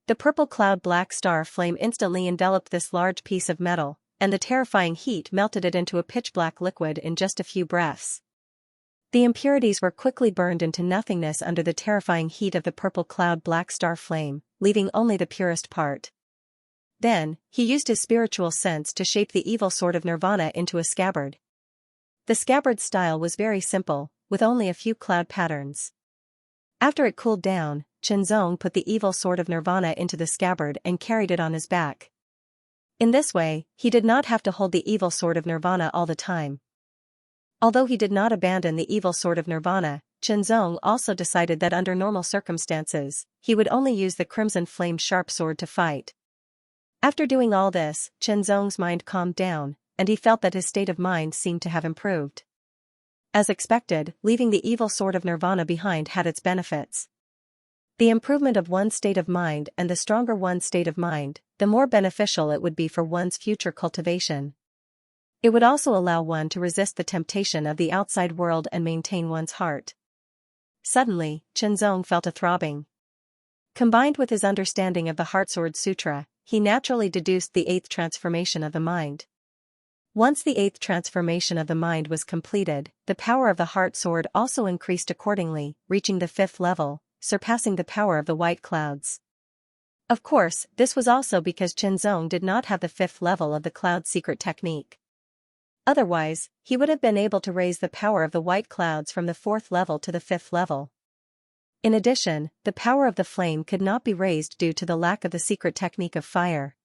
Speaker 1: The purple cloud black star flame instantly enveloped this large piece of metal, and the terrifying heat melted it into a pitch-black liquid in just a few breaths. The impurities were quickly burned into nothingness under the terrifying heat of the purple cloud black star flame, leaving only the purest part. Then, he used his spiritual sense to shape the evil sword of Nirvana into a scabbard. The scabbard style was very simple, with only a few cloud patterns. After it cooled down, Chenzong put the evil sword of Nirvana into the scabbard and carried it on his back. In this way, he did not have to hold the evil sword of Nirvana all the time. Although he did not abandon the evil sword of Nirvana, Chenzong also decided that under normal circumstances, he would only use the crimson flame sharp sword to fight. After doing all this, Chenzong's mind calmed down, and he felt that his state of mind seemed to have improved. As expected, leaving the evil sword of Nirvana behind had its benefits. The improvement of one's state of mind and the stronger one's state of mind, the more beneficial it would be for one's future cultivation. It would also allow one to resist the temptation of the outside world and maintain one's heart. Suddenly, Chenzong felt a throbbing. Combined with his understanding of the Heartsword Sutra, he naturally deduced the 8th transformation of the mind. Once the 8th transformation of the mind was completed, the power of the Heart Sword also increased accordingly, reaching the 5th level, surpassing the power of the white clouds. Of course, this was also because Chenzong did not have the 5th level of the cloud secret technique. Otherwise, he would have been able to raise the power of the white clouds from the 4th level to the 5th level. In addition, the power of the flame could not be raised due to the lack of the secret technique of fire.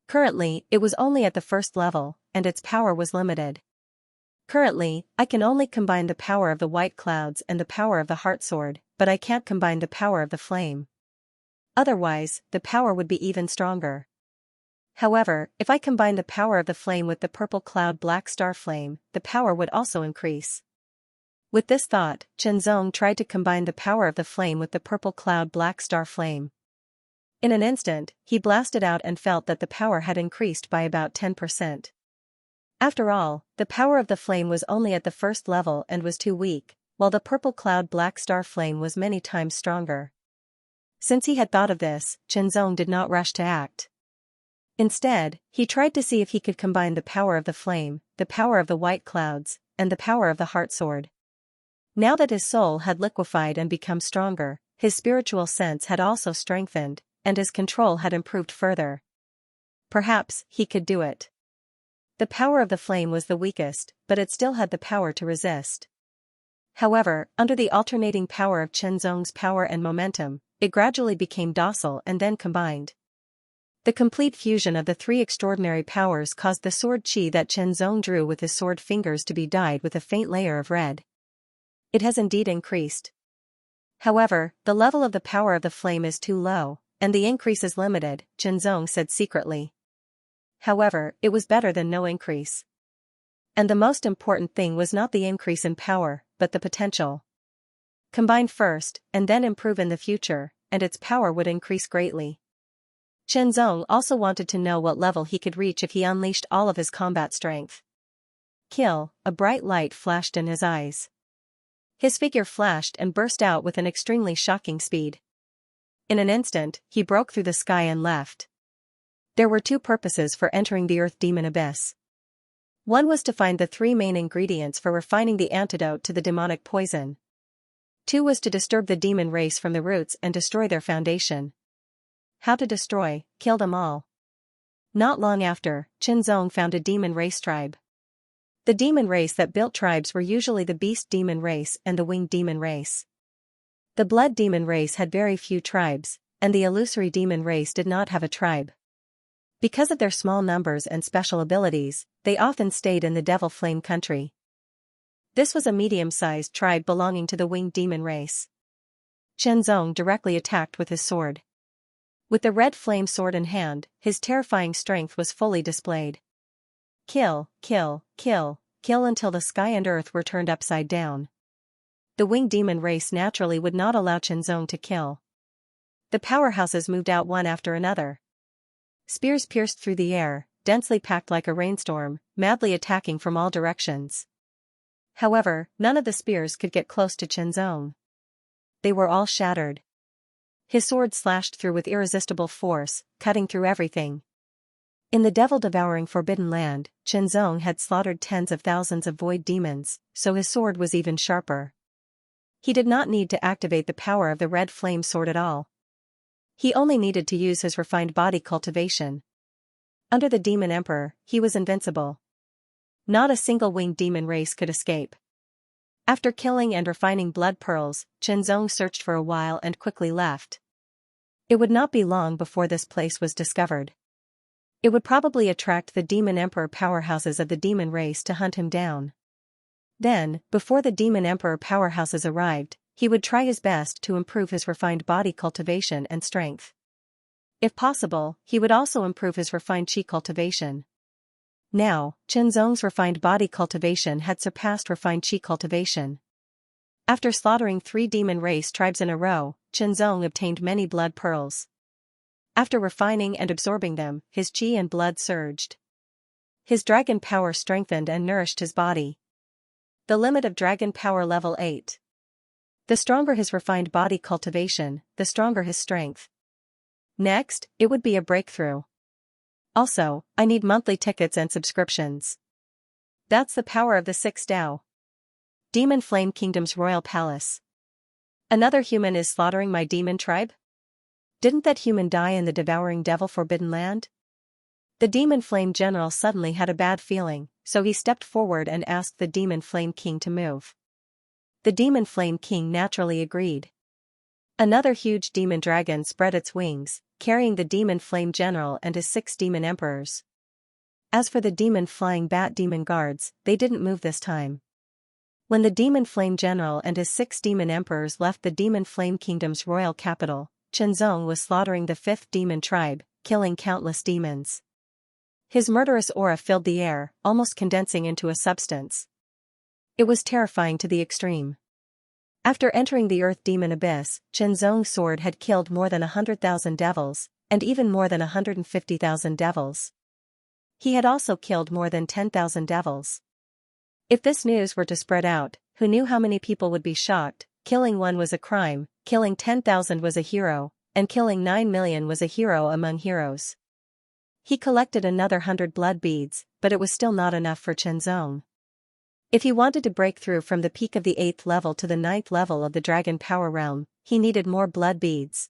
Speaker 1: Currently, it was only at the 1st level, and its power was limited. Currently, I can only combine the power of the white clouds and the power of the heart sword, but I can't combine the power of the flame. Otherwise, the power would be even stronger. However, if I combine the power of the flame with the purple cloud black star flame, the power would also increase. With this thought, Chenzong tried to combine the power of the flame with the purple cloud black star flame. In an instant, he blasted out and felt that the power had increased by about 10%. After all, the power of the flame was only at the 1st level and was too weak, while the purple cloud black star flame was many times stronger. Since he had thought of this, Chenzong did not rush to act. Instead, he tried to see if he could combine the power of the flame, the power of the white clouds, and the power of the heart sword. Now that his soul had liquefied and become stronger, his spiritual sense had also strengthened, and his control had improved further. Perhaps he could do it. The power of the flame was the weakest, but it still had the power to resist. However, under the alternating power of Chenzong's power and momentum, it gradually became docile and then combined. The complete fusion of the 3 extraordinary powers caused the sword chi that Chenzong drew with his sword fingers to be dyed with a faint layer of red. It has indeed increased. However, the level of the power of the flame is too low, and the increase is limited, Chenzong said secretly. However, it was better than no increase. And the most important thing was not the increase in power, but the potential. Combine first, and then improve in the future, and its power would increase greatly. Chenzong also wanted to know what level he could reach if he unleashed all of his combat strength. Kill, a bright light flashed in his eyes. His figure flashed and burst out with an extremely shocking speed. In an instant, he broke through the sky and left. There were 2 purposes for entering the Earth Demon Abyss. One was to find the 3 main ingredients for refining the antidote to the demonic poison. 2 was to disturb the demon race from the roots and destroy their foundation. How to destroy, kill them all. Not long after, Chenzong found a demon race tribe. The demon race that built tribes were usually the beast demon race and the winged demon race. The blood demon race had very few tribes, and the illusory demon race did not have a tribe. Because of their small numbers and special abilities, they often stayed in the Devil Flame country. This was a medium-sized tribe belonging to the winged demon race. Chenzong directly attacked with his sword. With the red flame sword in hand, his terrifying strength was fully displayed. Kill, kill, kill, kill until the sky and earth were turned upside down. The winged demon race naturally would not allow Chenzong to kill. The powerhouses moved out one after another. Spears pierced through the air, densely packed like a rainstorm, madly attacking from all directions. However, none of the spears could get close to Qianzong. They were all shattered. His sword slashed through with irresistible force, cutting through everything. In the devil-devouring Forbidden Land, Qianzong had slaughtered tens of thousands of void demons, so his sword was even sharper. He did not need to activate the power of the red flame sword at all. He only needed to use his refined body cultivation. Under the Demon Emperor, he was invincible. Not a single winged demon race could escape. After killing and refining blood pearls, Qianzong searched for a while and quickly left. It would not be long before this place was discovered. It would probably attract the Demon Emperor powerhouses of the demon race to hunt him down. Then, before the Demon Emperor powerhouses arrived, he would try his best to improve his refined body cultivation and strength. If possible, he would also improve his refined chi cultivation. Now, Qianzong's refined body cultivation had surpassed refined chi cultivation. After slaughtering 3 demon race tribes in a row, Qianzong obtained many blood pearls. After refining and absorbing them, his chi and blood surged. His dragon power strengthened and nourished his body. The limit of dragon power level 8. The stronger his refined body cultivation, the stronger his strength. Next, it would be a breakthrough. Also, I need monthly tickets and subscriptions. That's the power of the 6 Dao. Demon Flame Kingdom's Royal Palace. Another human is slaughtering my demon tribe? Didn't that human die in the devouring devil Forbidden Land? The Demon Flame General suddenly had a bad feeling, so he stepped forward and asked the Demon Flame King to move. The Demon Flame King naturally agreed. Another huge demon dragon spread its wings, carrying the Demon Flame General and his 6 demon emperors. As for the demon flying bat demon guards, they didn't move this time. When the Demon Flame General and his 6 demon emperors left the Demon Flame Kingdom's royal capital, Qianzong was slaughtering the 5th demon tribe, killing countless demons. His murderous aura filled the air, almost condensing into a substance. It was terrifying to the extreme. After entering the Earth Demon Abyss, Qianzong's sword had killed more than 100,000 devils, and even more than 150,000 devils. He had also killed more than 10,000 devils. If this news were to spread out, who knew how many people would be shocked? Killing one was a crime, killing 10,000 was a hero, and killing 9 million was a hero among heroes. He collected another 100 blood beads, but it was still not enough for Qianzong. If he wanted to break through from the peak of the 8th level to the 9th level of the Dragon Power Realm, he needed more blood beads.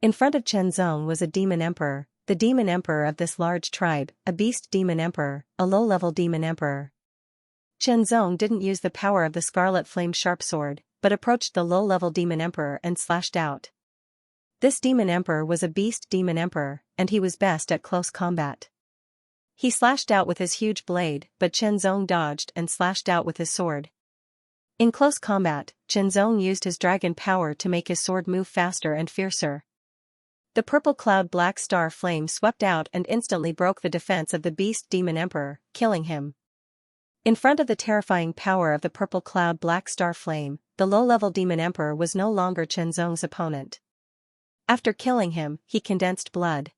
Speaker 1: In front of Qianzong was a Demon Emperor, the Demon Emperor of this large tribe, a Beast Demon Emperor, a low-level Demon Emperor. Qianzong didn't use the power of the Scarlet Flame Sharp Sword, but approached the low-level Demon Emperor and slashed out. This Demon Emperor was a Beast Demon Emperor, and he was best at close combat. He slashed out with his huge blade, but Qianzong dodged and slashed out with his sword. In close combat, Qianzong used his dragon power to make his sword move faster and fiercer. The purple cloud black star flame swept out and instantly broke the defense of the Beast Demon Emperor, killing him. In front of the terrifying power of the purple cloud black star flame, the low-level Demon Emperor was no longer Qianzong's opponent. After killing him, he condensed blood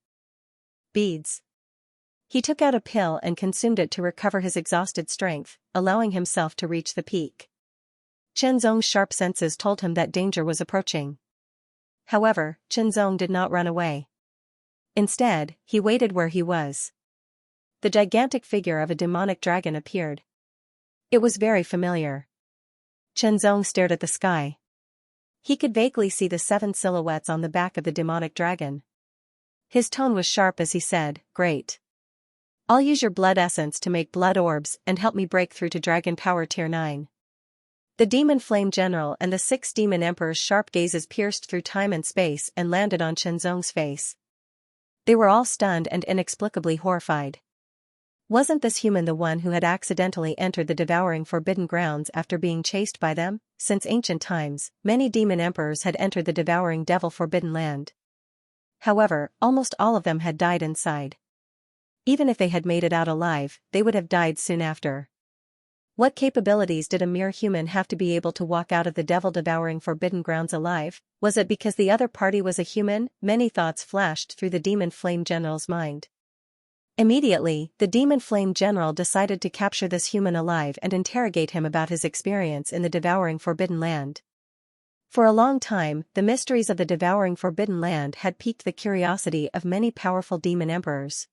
Speaker 1: beads. He took out a pill and consumed it to recover his exhausted strength, allowing himself to reach the peak. Qianzong's sharp senses told him that danger was approaching. However, Qianzong did not run away. Instead, he waited where he was. The gigantic figure of a demonic dragon appeared. It was very familiar. Qianzong stared at the sky. He could vaguely see the 7 silhouettes on the back of the demonic dragon. His tone was sharp as he said, "Great. I'll use your blood essence to make blood orbs and help me break through to Dragon Power Tier 9. The Demon Flame General and the 6 Demon Emperors' sharp gazes pierced through time and space and landed on Qianzong's face. They were all stunned and inexplicably horrified. Wasn't this human the one who had accidentally entered the devouring forbidden grounds after being chased by them? Since ancient times, many demon emperors had entered the devouring devil forbidden land. However, almost all of them had died inside. Even if they had made it out alive, they would have died soon after. What capabilities did a mere human have to be able to walk out of the devil-devouring forbidden grounds alive? Was it because the other party was a human? Many thoughts flashed through the Demon Flame General's mind. Immediately, the demon flame general decided to capture this human alive and interrogate him about his experience in the devouring Forbidden Land. For a long time, the mysteries of the devouring Forbidden Land had piqued the curiosity of many powerful demon emperors.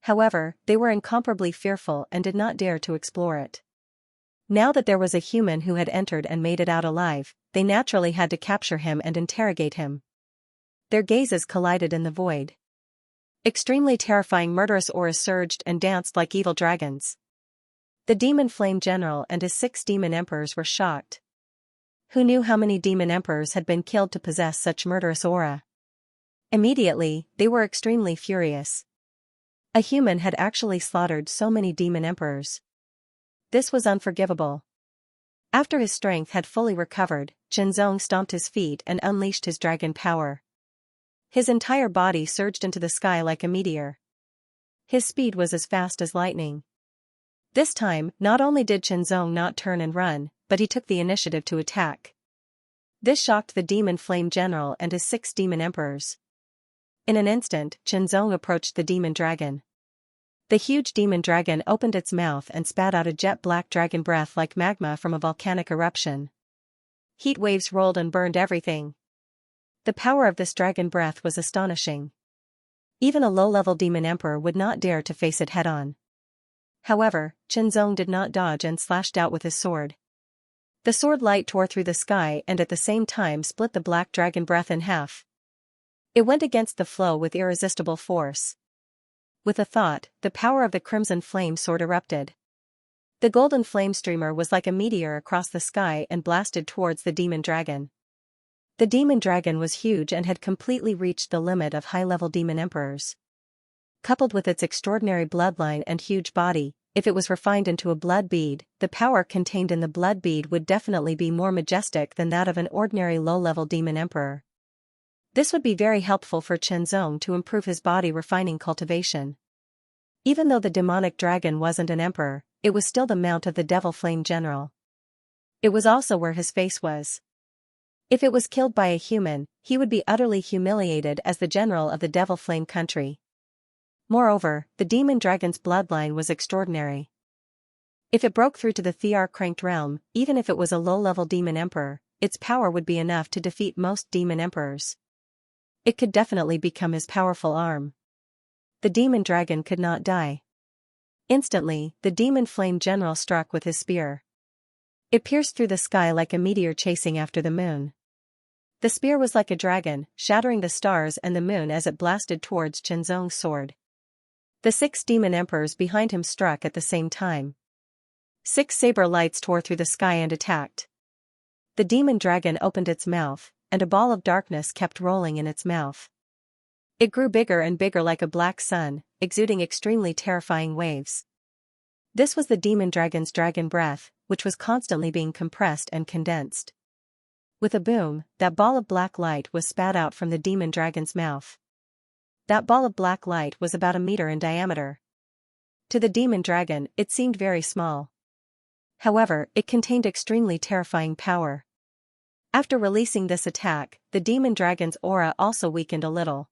Speaker 1: However, they were incomparably fearful and did not dare to explore it. Now that there was a human who had entered and made it out alive, they naturally had to capture him and interrogate him. Their gazes collided in the void. Extremely terrifying murderous auras surged and danced like evil dragons. The demon flame general and his 6 demon emperors were shocked. Who knew how many demon emperors had been killed to possess such murderous aura? Immediately, they were extremely furious. A human had actually slaughtered so many demon emperors. This was unforgivable. After his strength had fully recovered, Xianxia stomped his feet and unleashed his dragon power. His entire body surged into the sky like a meteor. His speed was as fast as lightning. This time, not only did Xianxia not turn and run, but he took the initiative to attack. This shocked the demon flame general and his 6 demon emperors. In an instant, Xianxia approached the demon dragon. The huge demon dragon opened its mouth and spat out a jet-black dragon breath like magma from a volcanic eruption. Heat waves rolled and burned everything. The power of this dragon breath was astonishing. Even a low-level demon emperor would not dare to face it head-on. However, Xianxia did not dodge and slashed out with his sword. The sword light tore through the sky and at the same time split the black dragon breath in half. It went against the flow with irresistible force. With a thought, the power of the crimson flame sword erupted. The golden flame streamer was like a meteor across the sky and blasted towards the demon dragon. The demon dragon was huge and had completely reached the limit of high-level demon emperors. Coupled with its extraordinary bloodline and huge body, if it was refined into a blood bead, the power contained in the blood bead would definitely be more majestic than that of an ordinary low-level demon emperor. This would be very helpful for Xianxia to improve his body refining cultivation. Even though the demonic dragon wasn't an emperor, it was still the mount of the devil flame general. It was also where his face was. If it was killed by a human, he would be utterly humiliated as the general of the devil flame country. Moreover, the demon dragon's bloodline was extraordinary. If it broke through to the Thear-cranked realm, even if it was a low-level demon emperor, its power would be enough to defeat most demon emperors. It could definitely become his powerful arm. The demon dragon could not die. Instantly, the demon flame general struck with his spear. It pierced through the sky like a meteor chasing after the moon. The spear was like a dragon, shattering the stars and the moon as it blasted towards Xianxia's sword. The 6 demon emperors behind him struck at the same time. 6 saber lights tore through the sky and attacked. The demon dragon opened its mouth, and a ball of darkness kept rolling in its mouth. It grew bigger and bigger like a black sun, exuding extremely terrifying waves. This was the demon dragon's dragon breath, which was constantly being compressed and condensed. With a boom, that ball of black light was spat out from the demon dragon's mouth. That ball of black light was about a meter in diameter. To the demon dragon, it seemed very small. However, it contained extremely terrifying power. After releasing this attack, the demon dragon's aura also weakened a little.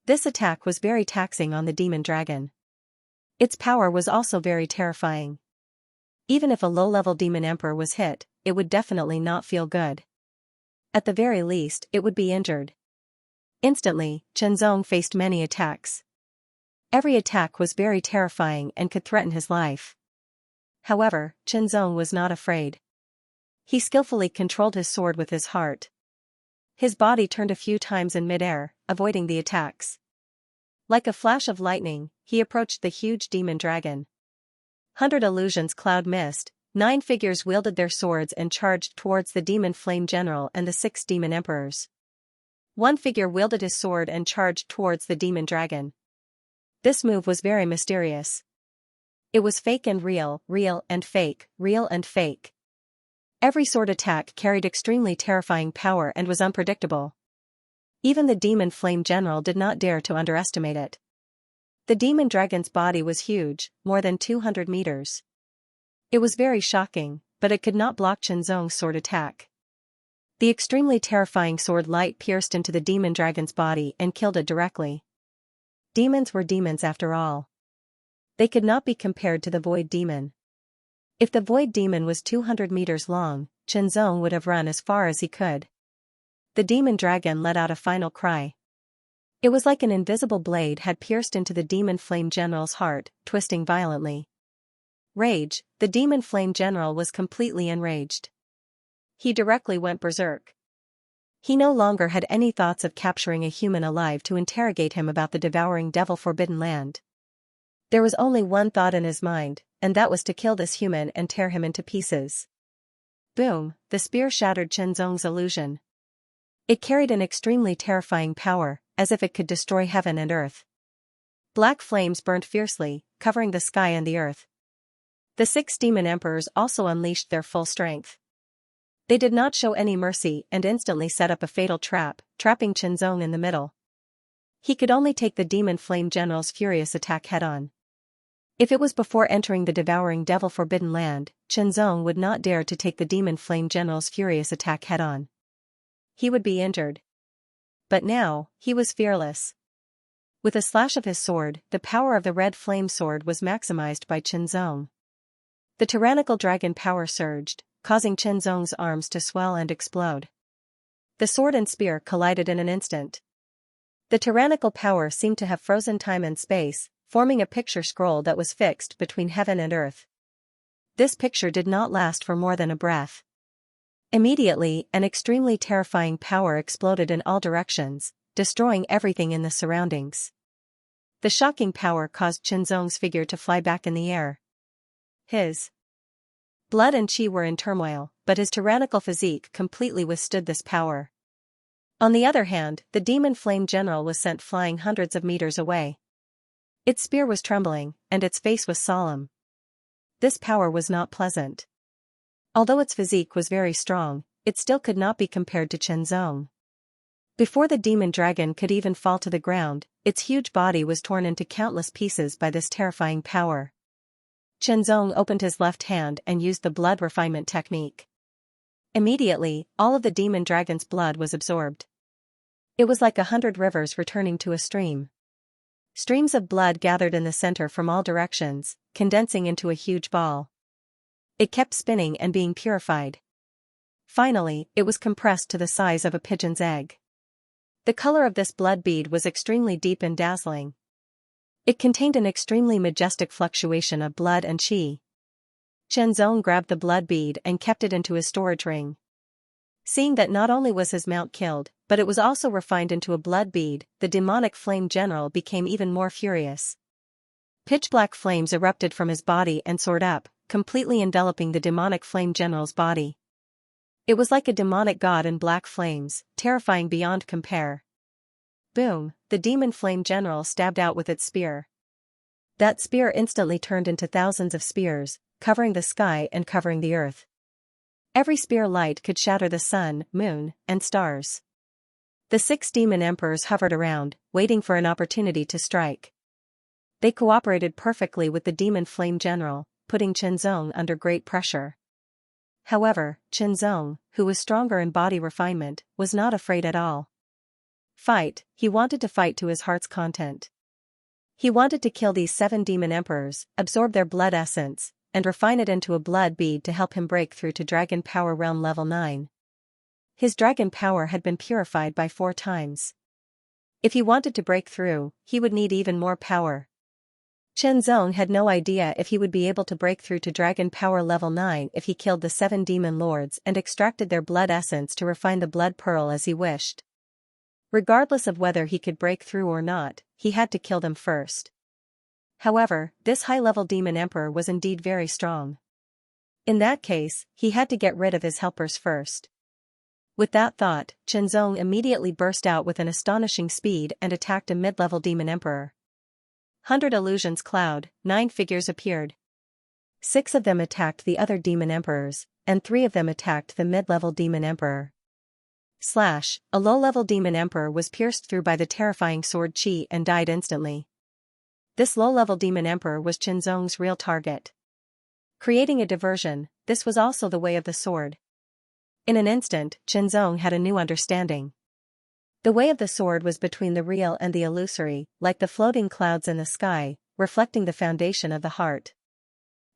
Speaker 1: This attack was very taxing on the demon dragon. Its power was also very terrifying. Even if a low-level demon emperor was hit, it would definitely not feel good. At the very least, it would be injured. Instantly, Xianxia faced many attacks. Every attack was very terrifying and could threaten his life. However, Xianxia was not afraid. He skillfully controlled his sword with his heart. His body turned a few times in midair, avoiding the attacks. Like a flash of lightning, he approached the huge demon dragon. 100 illusions cloud mist, 9 figures wielded their swords and charged towards the demon flame general and the 6 demon emperors. 1 figure wielded his sword and charged towards the demon dragon. This move was very mysterious. It was fake and real, real and fake, real and fake. Every sword attack carried extremely terrifying power and was unpredictable. Even the demon flame general did not dare to underestimate it. The demon dragon's body was huge, more than 200 meters. It was very shocking, but it could not block Xianxia's sword attack. The extremely terrifying sword light pierced into the demon dragon's body and killed it directly. Demons were demons after all. They could not be compared to the Void Demon. If the Void Demon was 200 meters long, Chenzong would have run as far as he could. The demon dragon let out a final cry. It was like an invisible blade had pierced into the demon flame general's heart, twisting violently. Rage, the demon flame general was completely enraged. He directly went berserk. He no longer had any thoughts of capturing a human alive to interrogate him about the devouring devil-forbidden land. There was only one thought in his mind, and that was to kill this human and tear him into pieces. Boom, the spear shattered Chenzong's illusion. It carried an extremely terrifying power, as if it could destroy heaven and earth. Black flames burned fiercely, covering the sky and the earth. The 6 demon emperors also unleashed their full strength. They did not show any mercy and instantly set up a fatal trap, trapping Chenzong in the middle. He could only take the demon flame general's furious attack head-on. If it was before entering the devouring devil-forbidden land, Chenzong would not dare to take the demon flame general's furious attack head-on. He would be injured. But now, he was fearless. With a slash of his sword, the power of the red flame sword was maximized by Chenzong. The tyrannical dragon power surged, causing Chenzong's arms to swell and explode. The sword and spear collided in an instant. The tyrannical power seemed to have frozen time and space, forming a picture scroll that was fixed between heaven and earth. This picture did not last for more than a breath. Immediately, an extremely terrifying power exploded in all directions, destroying everything in the surroundings. The shocking power caused Chenzong's figure to fly back in the air. His blood and chi were in turmoil, but his tyrannical physique completely withstood this power. On the other hand, the demon flame general was sent flying hundreds of meters away. Its spear was trembling, and its face was solemn. This power was not pleasant. Although its physique was very strong, it still could not be compared to Chenzong. Before the demon dragon could even fall to the ground, its huge body was torn into countless pieces by this terrifying power. Chenzong opened his left hand and used the blood refinement technique. Immediately, all of the demon dragon's blood was absorbed. It was like 100 rivers returning to a stream. Streams of blood gathered in the center from all directions, condensing into a huge ball. It kept spinning and being purified. Finally, it was compressed to the size of a pigeon's egg. The color of this blood bead was extremely deep and dazzling. It contained an extremely majestic fluctuation of blood and chi. Chenzong grabbed the blood bead and kept it into his storage ring. Seeing that not only was his mount killed, but it was also refined into a blood bead, the demonic flame general became even more furious. Pitch-black flames erupted from his body and soared up, completely enveloping the demonic flame general's body. It was like a demonic god in black flames, terrifying beyond compare. Boom, the demon flame general stabbed out with its spear. That spear instantly turned into thousands of spears, covering the sky and covering the earth. Every spear light could shatter the sun, moon, and stars. The 6 demon emperors hovered around, waiting for an opportunity to strike. They cooperated perfectly with the demon flame general, putting Chenzong under great pressure. However, Chenzong, who was stronger in body refinement, was not afraid at all. Fight, he wanted to fight to his heart's content. He wanted to kill these 7 demon emperors, absorb their blood essence, and refine it into a blood bead to help him break through to Dragon Power Realm Level 9. His dragon power had been purified by 4 times. If he wanted to break through, he would need even more power. Chenzong had no idea if he would be able to break through to Dragon Power Level 9 if he killed the 7 demon lords and extracted their blood essence to refine the blood pearl as he wished. Regardless of whether he could break through or not, he had to kill them first. However, this high-level demon emperor was indeed very strong. In that case, he had to get rid of his helpers first. With that thought, Chenzong immediately burst out with an astonishing speed and attacked a mid-level demon emperor. 100 illusions cloud, 9 figures appeared. 6 of them attacked the other demon emperors, and 3 of them attacked the mid-level demon emperor. Slash, a low-level demon emperor was pierced through by the terrifying sword chi and died instantly. This low-level demon emperor was Chenzong's real target. Creating a diversion, this was also the way of the sword. In an instant, Chenzong had a new understanding. The way of the sword was between the real and the illusory, like the floating clouds in the sky, reflecting the foundation of the heart.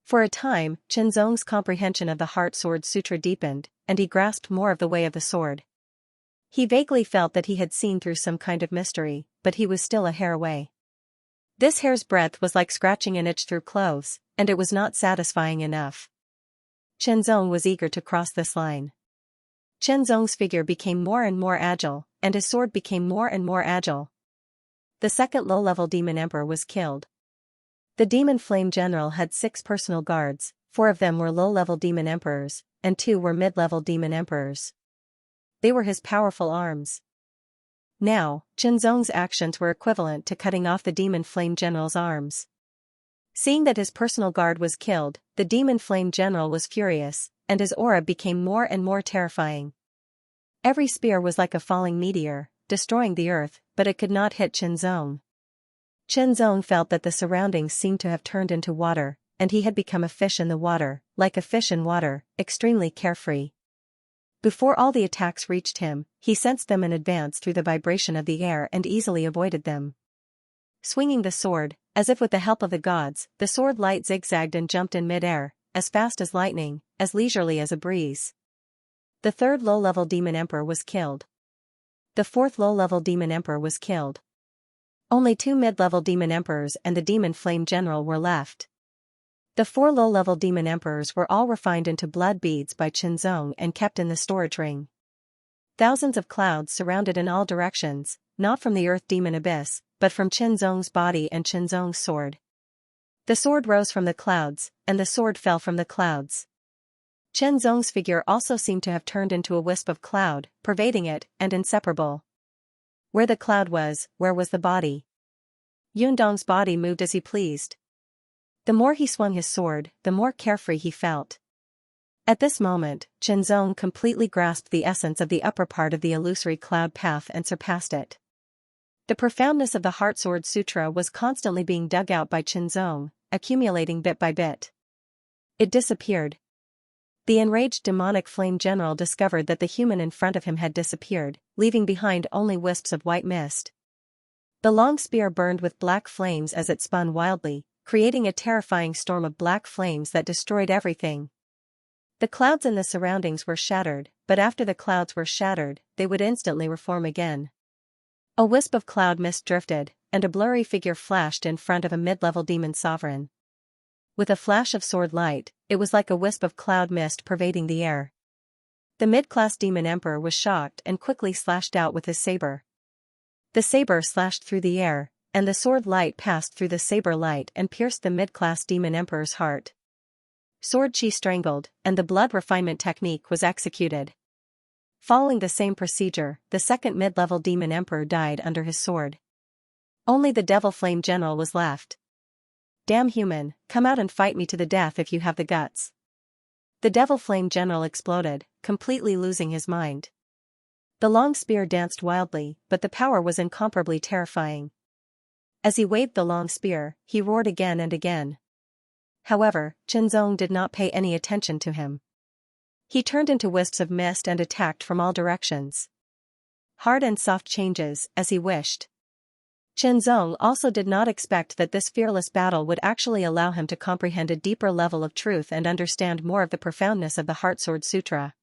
Speaker 1: For a time, Qinzong's comprehension of the Heart Sword Sutra deepened, and he grasped more of the way of the sword. He vaguely felt that he had seen through some kind of mystery, but he was still a hair away. This hair's breadth was like scratching an itch through clothes, and it was not satisfying enough. Qinzong was eager to cross this line. Qinzong's figure became more and more agile, and his sword became more and more agile. The second low-level demon emperor was killed. The demon flame general had 6 personal guards, 4 of them were low-level demon emperors, and 2 were mid-level demon emperors. They were his powerful arms. Now, Qinzong's actions were equivalent to cutting off the demon flame general's arms. Seeing that his personal guard was killed, the demon flame general was furious, and his aura became more and more terrifying. Every spear was like a falling meteor, destroying the earth, but it could not hit Qinzong. Qinzong felt that the surroundings seemed to have turned into water, and he had become a fish in the water, like a fish in water, extremely carefree. Before all the attacks reached him, he sensed them in advance through the vibration of the air and easily avoided them. Swinging the sword, as if with the help of the gods, the sword light zigzagged and jumped in mid-air, as fast as lightning, as leisurely as a breeze. The third low-level demon emperor was killed. The fourth low-level demon emperor was killed. Only 2 mid-level demon emperors and the demon flame general were left. The 4 low-level demon emperors were all refined into blood beads by Qinzong and kept in the storage ring. Thousands of clouds surrounded in all directions, not from the earth demon abyss, but from Qinzong's body and Qinzong's sword. The sword rose from the clouds, and the sword fell from the clouds. Qinzong's figure also seemed to have turned into a wisp of cloud, pervading it, and inseparable. Where the cloud was, where was the body? Yundong's body moved as he pleased. The more he swung his sword, the more carefree he felt. At this moment, Qinzong completely grasped the essence of the upper part of the illusory cloud path and surpassed it. The profoundness of the Heart Sword Sutra was constantly being dug out by Qinzong, accumulating bit by bit. It disappeared. The enraged demonic flame general discovered that the human in front of him had disappeared, leaving behind only wisps of white mist. The long spear burned with black flames as it spun wildly, creating a terrifying storm of black flames that destroyed everything. The clouds in the surroundings were shattered, but after the clouds were shattered, they would instantly reform again. A wisp of cloud mist drifted, and a blurry figure flashed in front of a mid-level demon sovereign. With a flash of sword light, it was like a wisp of cloud mist pervading the air. The mid-class demon emperor was shocked and quickly slashed out with his saber. The saber slashed through the air, and the sword light passed through the saber light and pierced the mid-class demon emperor's heart. Sword chi strangled, and the blood refinement technique was executed. Following the same procedure, the second mid-level demon emperor died under his sword. Only the devil flame general was left. "Damn human, come out and fight me to the death if you have the guts." The devil flame general exploded, completely losing his mind. The long spear danced wildly, but the power was incomparably terrifying. As he waved the long spear, he roared again and again. However, Qinzong did not pay any attention to him. He turned into wisps of mist and attacked from all directions. Hard and soft changes, as he wished. Qinzong also did not expect that this fearless battle would actually allow him to comprehend a deeper level of truth and understand more of the profoundness of the Heart Sword Sutra.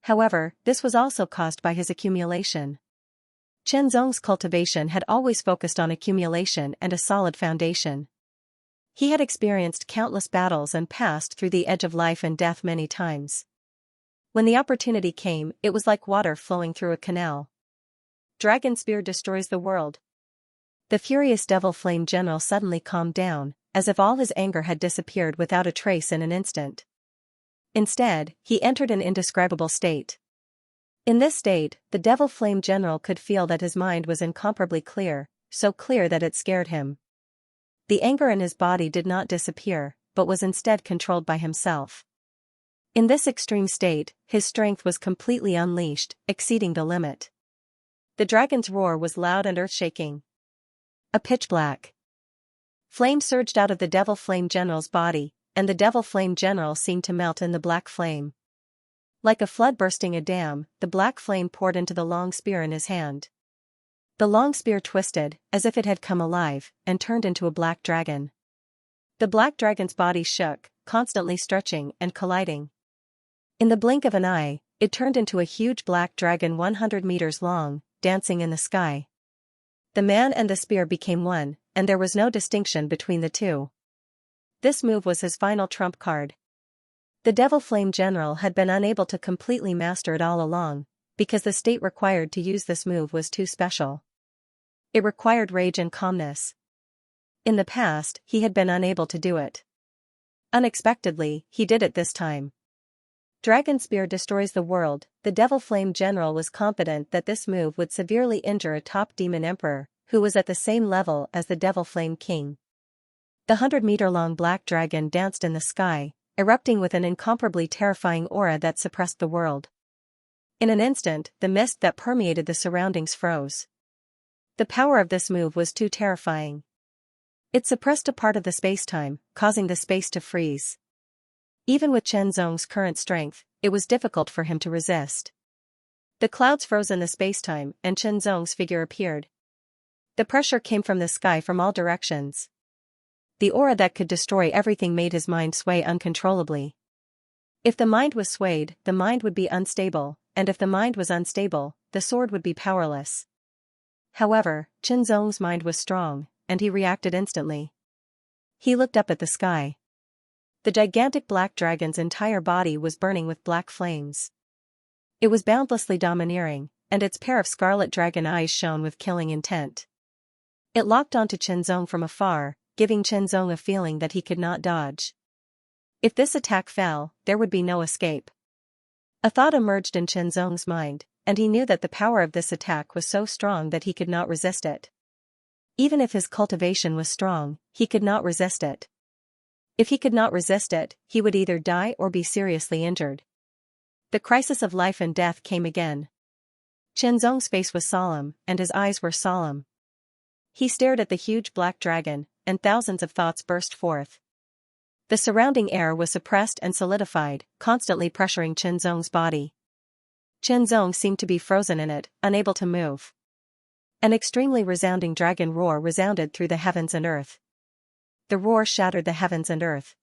Speaker 1: However, this was also caused by his accumulation. Qinzong's cultivation had always focused on accumulation and a solid foundation. He had experienced countless battles and passed through the edge of life and death many times. When the opportunity came, it was like water flowing through a canal. Dragon spear destroys the world. The furious devil flame general suddenly calmed down, as if all his anger had disappeared without a trace in an instant. Instead, he entered an indescribable state. In this state, the devil flame general could feel that his mind was incomparably clear, so clear that it scared him. The anger in his body did not disappear, but was instead controlled by himself. In this extreme state, his strength was completely unleashed, exceeding the limit. The dragon's roar was loud and earth-shaking. A pitch-black flame surged out of the devil flame general's body, and the devil flame general seemed to melt in the black flame. Like a flood bursting a dam, the black flame poured into the long spear in his hand. The long spear twisted, as if it had come alive, and turned into a black dragon. The black dragon's body shook, constantly stretching and colliding. In the blink of an eye, it turned into a huge black dragon 100 meters long, dancing in the sky. The man and the spear became one, and there was no distinction between the two. This move was his final trump card. The Devil Flame General had been unable to completely master it all along, because the state required to use this move was too special. It required rage and calmness. In the past, he had been unable to do it. Unexpectedly, he did it this time. Dragon Spear destroys the world. The Devil Flame General was confident that this move would severely injure a top demon emperor, who was at the same level as the Devil Flame King. The 100-meter-long black dragon danced in the sky, erupting with an incomparably terrifying aura that suppressed the world. In an instant, the mist that permeated the surroundings froze. The power of this move was too terrifying. It suppressed a part of the space-time, causing the space to freeze. Even with Chen Zong's current strength, it was difficult for him to resist. The clouds froze in the space-time, and Chen Zong's figure appeared. The pressure came from the sky from all directions. The aura that could destroy everything made his mind sway uncontrollably. If the mind was swayed, the mind would be unstable, and if the mind was unstable, the sword would be powerless. However, Chen Zong's mind was strong, and he reacted instantly. He looked up at the sky. The gigantic black dragon's entire body was burning with black flames. It was boundlessly domineering, and its pair of scarlet dragon eyes shone with killing intent. It locked onto Chen Zong from afar, giving Chen Zong a feeling that he could not dodge. If this attack fell, there would be no escape. A thought emerged in Chen Zong's mind, and he knew that the power of this attack was so strong that he could not resist it. Even if his cultivation was strong, he could not resist it. If he could not resist it, he would either die or be seriously injured. The crisis of life and death came again. Chen Zong's face was solemn, and his eyes were solemn. He stared at the huge black dragon, and thousands of thoughts burst forth. The surrounding air was suppressed and solidified, constantly pressuring Chen Zong's body. Chen Zong seemed to be frozen in it, unable to move. An extremely resounding dragon roar resounded through the heavens and earth. The roar shattered the heavens and earth.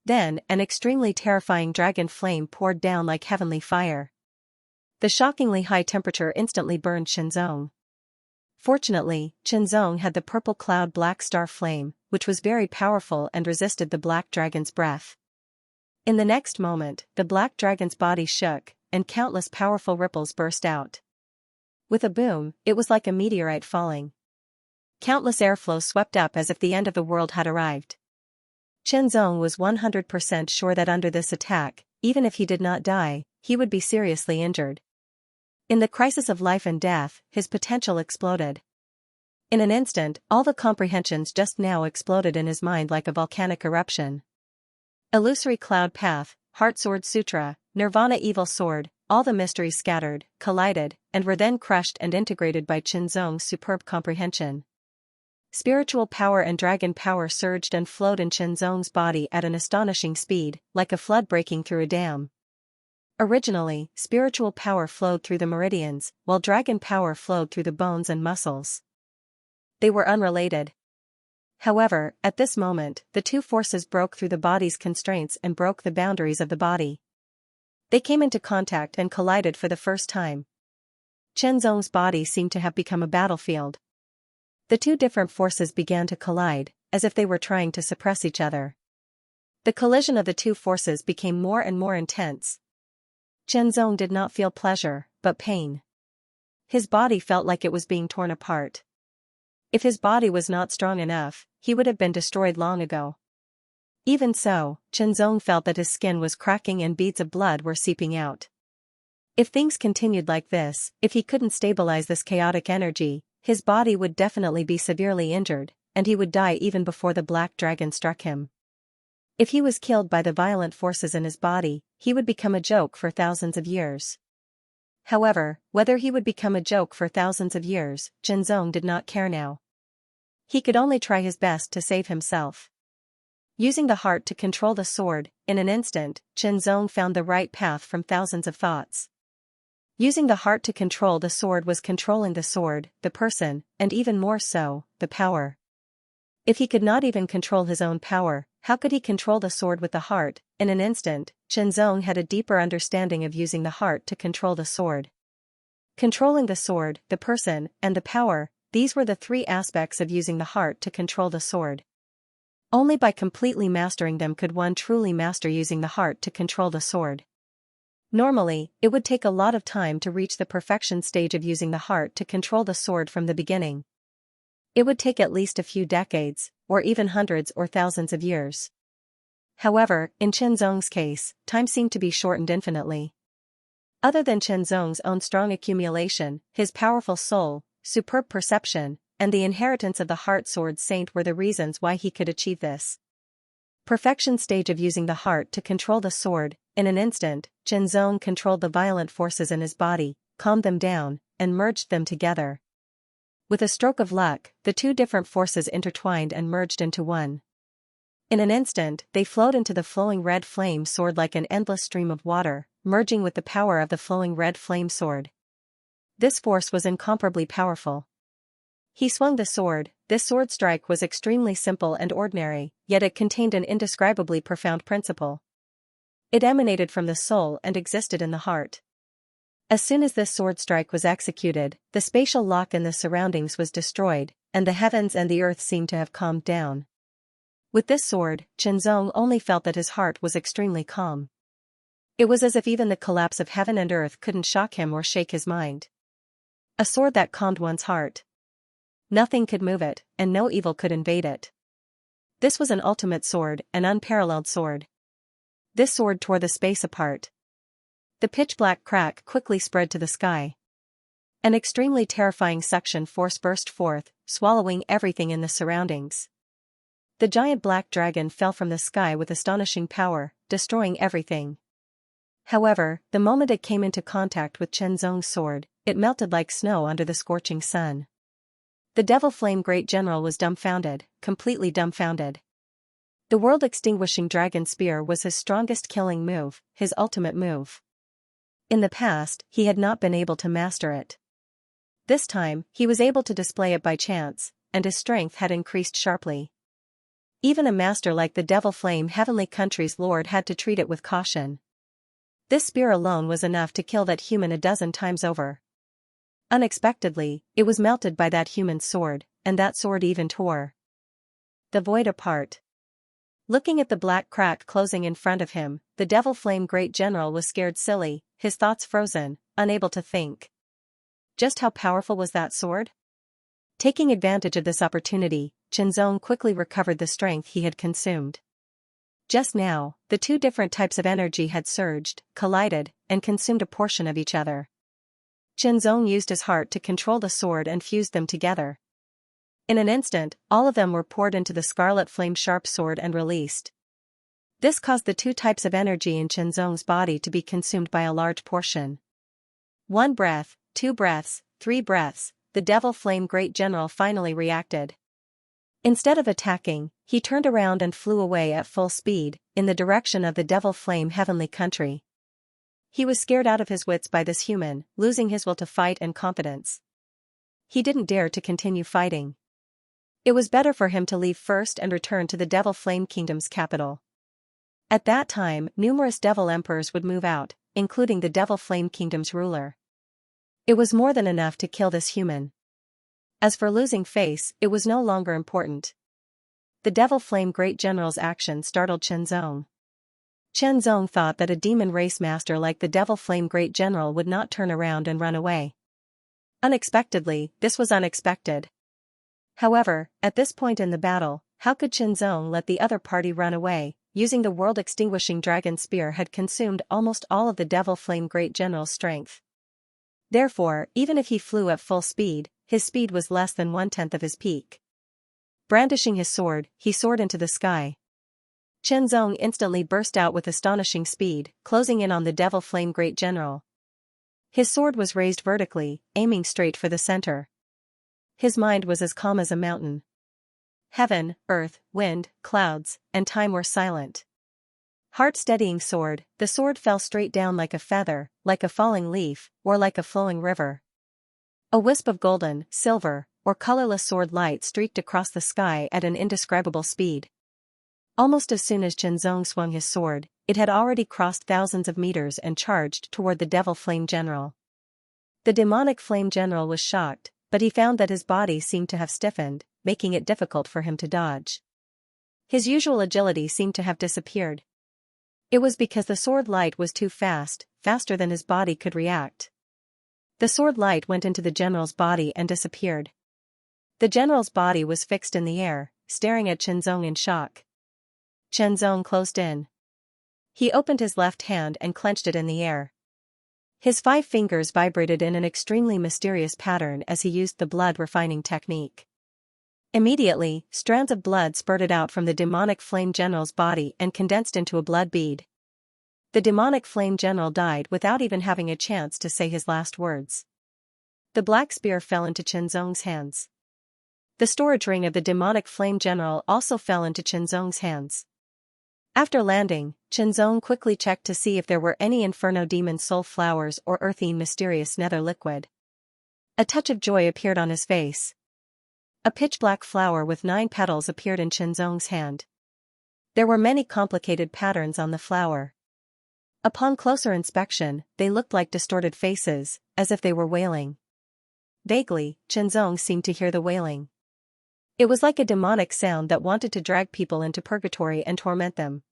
Speaker 1: Then, an extremely terrifying dragon flame poured down like heavenly fire. The shockingly high temperature instantly burned Chen Zong. Fortunately, Chen Zong had the purple cloud black star flame, which was very powerful and resisted the black dragon's breath. In the next moment, the black dragon's body shook, and countless powerful ripples burst out. With a boom, it was like a meteorite falling. Countless airflows swept up as if the end of the world had arrived. Chen Zong was 100% sure that under this attack, even if he did not die, he would be seriously injured. In the crisis of life and death, his potential exploded. In an instant, all the comprehensions just now exploded in his mind like a volcanic eruption. Illusory Cloud Path, Heart Sword Sutra, Nirvana Evil Sword, all the mysteries scattered, collided, and were then crushed and integrated by Chen Zong's superb comprehension. Spiritual power and dragon power surged and flowed in Chen Zong's body at an astonishing speed, like a flood breaking through a dam. Originally, spiritual power flowed through the meridians, while dragon power flowed through the bones and muscles. They were unrelated. However, at this moment, the two forces broke through the body's constraints and broke the boundaries of the body. They came into contact and collided for the first time. Chen Zong's body seemed to have become a battlefield. The two different forces began to collide, as if they were trying to suppress each other. The collision of the two forces became more and more intense. Chen Zong did not feel pleasure, but pain. His body felt like it was being torn apart. If his body was not strong enough, he would have been destroyed long ago. Even so, Chen Zong felt that his skin was cracking and beads of blood were seeping out. If things continued like this, if he couldn't stabilize this chaotic energy, his body would definitely be severely injured, and he would die even before the black dragon struck him. If he was killed by the violent forces in his body, he would become a joke for thousands of years. However, whether he would become a joke for thousands of years, Chen Zong did not care now. He could only try his best to save himself. Using the heart to control the sword, in an instant, Chen Zong found the right path from thousands of thoughts. Using the heart to control the sword was controlling the sword, the person, and even more so, the power. If he could not even control his own power, how could he control the sword with the heart? In an instant, Qianzong had a deeper understanding of using the heart to control the sword. Controlling the sword, the person, and the power, these were the three aspects of using the heart to control the sword. Only by completely mastering them could one truly master using the heart to control the sword. Normally, it would take a lot of time to reach the perfection stage of using the heart to control the sword from the beginning. It would take at least a few decades, or even hundreds or thousands of years. However, in Qianzong's case, time seemed to be shortened infinitely. Other than Qianzong's own strong accumulation, his powerful soul, superb perception, and the inheritance of the heart sword saint were the reasons why he could achieve this. Perfection stage of using the heart to control the sword. In an instant, Qianzong controlled the violent forces in his body, calmed them down, and merged them together. With a stroke of luck, the two different forces intertwined and merged into one. In an instant, they flowed into the flowing red flame sword like an endless stream of water, merging with the power of the flowing red flame sword. This force was incomparably powerful. He swung the sword. This sword strike was extremely simple and ordinary, yet it contained an indescribably profound principle. It emanated from the soul and existed in the heart. As soon as this sword strike was executed, the spatial lock in the surroundings was destroyed, and the heavens and the earth seemed to have calmed down. With this sword, Qianzong only felt that his heart was extremely calm. It was as if even the collapse of heaven and earth couldn't shock him or shake his mind. A sword that calmed one's heart. Nothing could move it, and no evil could invade it. This was an ultimate sword, an unparalleled sword. This sword tore the space apart. The pitch-black crack quickly spread to the sky. An extremely terrifying suction force burst forth, swallowing everything in the surroundings. The giant black dragon fell from the sky with astonishing power, destroying everything. However, the moment it came into contact with Qianzong's sword, it melted like snow under the scorching sun. The Devil Flame Great General was dumbfounded, completely dumbfounded. The world-extinguishing dragon spear was his strongest killing move, his ultimate move. In the past, he had not been able to master it. This time, he was able to display it by chance, and his strength had increased sharply. Even a master like the Devil Flame Heavenly Country's Lord had to treat it with caution. This spear alone was enough to kill that human a dozen times over. Unexpectedly, it was melted by that human's sword, and that sword even tore the void apart. Looking at the black crack closing in front of him, the Devil Flame Great General was scared silly, his thoughts frozen, unable to think. Just how powerful was that sword? Taking advantage of this opportunity, Qianzong quickly recovered the strength he had consumed. Just now, the two different types of energy had surged, collided, and consumed a portion of each other. Qianzong used his heart to control the sword and fused them together. In an instant, all of them were poured into the scarlet flame-sharp sword and released. This caused the two types of energy in Qianzong's body to be consumed by a large portion. 1 breath, 2 breaths, 3 breaths, the Devil Flame Great General finally reacted. Instead of attacking, he turned around and flew away at full speed, in the direction of the Devil Flame Heavenly Country. He was scared out of his wits by this human, losing his will to fight and confidence. He didn't dare to continue fighting. It was better for him to leave first and return to the Devil Flame Kingdom's capital. At that time, numerous Devil Emperors would move out, including the Devil Flame Kingdom's ruler. It was more than enough to kill this human. As for losing face, it was no longer important. The Devil Flame Great General's action startled Qianzong. Qianzong thought that a demon race master like the Devil Flame Great General would not turn around and run away. Unexpectedly, this was unexpected. However, at this point in the battle, how could Qianzong let the other party run away? Using the world-extinguishing dragon spear had consumed almost all of the Devil Flame Great General's strength. Therefore, even if he flew at full speed, his speed was less than 1/10 of his peak. Brandishing his sword, he soared into the sky. Qianzong instantly burst out with astonishing speed, closing in on the Devil Flame Great General. His sword was raised vertically, aiming straight for the center. His mind was as calm as a mountain. Heaven, earth, wind, clouds, and time were silent. Heart-steadying sword, the sword fell straight down like a feather, like a falling leaf, or like a flowing river. A wisp of golden, silver, or colorless sword light streaked across the sky at an indescribable speed. Almost as soon as Chenzong swung his sword, it had already crossed thousands of meters and charged toward the Devil Flame General. The demonic Flame General was shocked, but he found that his body seemed to have stiffened, making it difficult for him to dodge. His usual agility seemed to have disappeared. It was because the sword light was too fast, faster than his body could react. The sword light went into the general's body and disappeared. The general's body was fixed in the air, staring at Chenzong in shock. Chenzong closed in. He opened his left hand and clenched it in the air. His 5 fingers vibrated in an extremely mysterious pattern as he used the blood refining technique. Immediately, strands of blood spurted out from the demonic flame general's body and condensed into a blood bead. The demonic flame general died without even having a chance to say his last words. The black spear fell into Chenzong's hands. The storage ring of the demonic flame general also fell into Chenzong's hands. After landing, Chenzong quickly checked to see if there were any Inferno Demon Soul flowers or earthy mysterious nether liquid. A touch of joy appeared on his face. A pitch-black flower with 9 petals appeared in Chenzong's hand. There were many complicated patterns on the flower. Upon closer inspection, they looked like distorted faces, as if they were wailing. Vaguely, Chenzong seemed to hear the wailing. It was like a demonic sound that wanted to drag people into purgatory and torment them.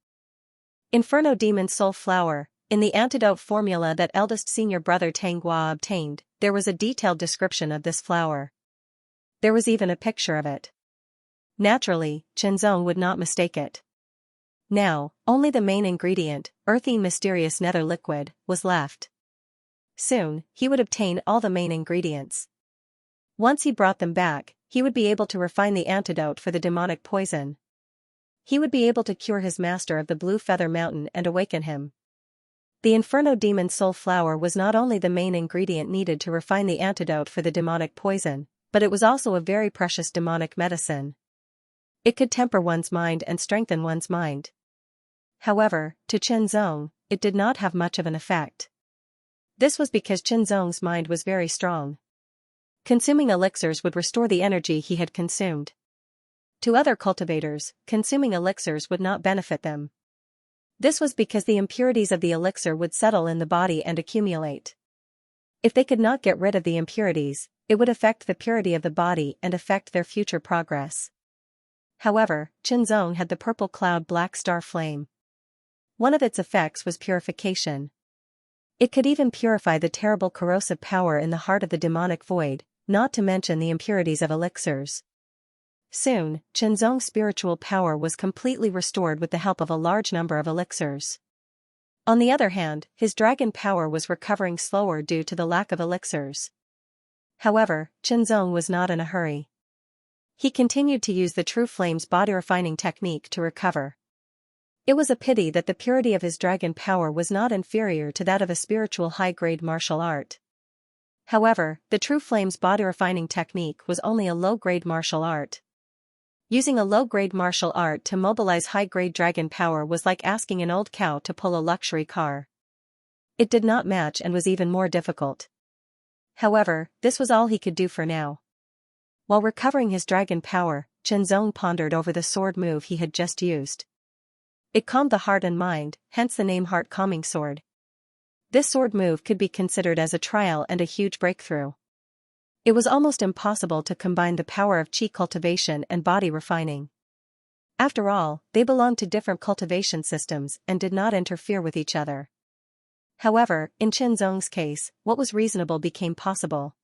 Speaker 1: Inferno Demon Soul Flower. In the antidote formula that eldest senior brother Tanghua obtained, there was a detailed description of this flower. There was even a picture of it. Naturally, Chenzong would not mistake it. Now, only the main ingredient, earthy mysterious nether liquid, was left. Soon, he would obtain all the main ingredients. Once he brought them back, he would be able to refine the antidote for the demonic poison. He would be able to cure his master of the Blue Feather Mountain and awaken him. The Inferno Demon Soul Flower was not only the main ingredient needed to refine the antidote for the demonic poison, but it was also a very precious demonic medicine. It could temper one's mind and strengthen one's mind. However, to Chenzong, it did not have much of an effect. This was because Chenzong's mind was very strong. Consuming elixirs would restore the energy he had consumed. To other cultivators, consuming elixirs would not benefit them. This was because the impurities of the elixir would settle in the body and accumulate. If they could not get rid of the impurities, it would affect the purity of the body and affect their future progress. However, Chenzong had the purple cloud black star flame. One of its effects was purification. It could even purify the terrible corrosive power in the heart of the demonic void, not to mention the impurities of elixirs. Soon, Chenzong's spiritual power was completely restored with the help of a large number of elixirs. On the other hand, his dragon power was recovering slower due to the lack of elixirs. However, Chenzong was not in a hurry. He continued to use the True Flame's body-refining technique to recover. It was a pity that the purity of his dragon power was not inferior to that of a spiritual high-grade martial art. However, the True Flame's body-refining technique was only a low-grade martial art. Using a low-grade martial art to mobilize high-grade dragon power was like asking an old cow to pull a luxury car. It did not match and was even more difficult. However, this was all he could do for now. While recovering his dragon power, Chenzong pondered over the sword move he had just used. It calmed the heart and mind, hence the name Heart Calming Sword. This sword move could be considered as a trial and a huge breakthrough. It was almost impossible to combine the power of chi cultivation and body refining. After all, they belonged to different cultivation systems and did not interfere with each other. However, in Chenzong's case, what was reasonable became possible.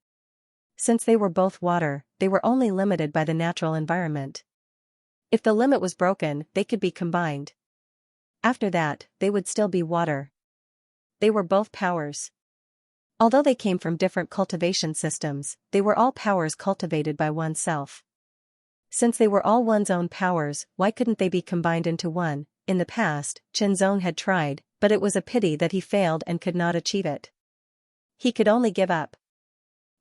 Speaker 1: Since they were both water, they were only limited by the natural environment. If the limit was broken, they could be combined. After that, they would still be water. They were both powers. Although they came from different cultivation systems, they were all powers cultivated by oneself. Since they were all one's own powers, why couldn't they be combined into one? In the past, Chenzong had tried, but it was a pity that he failed and could not achieve it. He could only give up.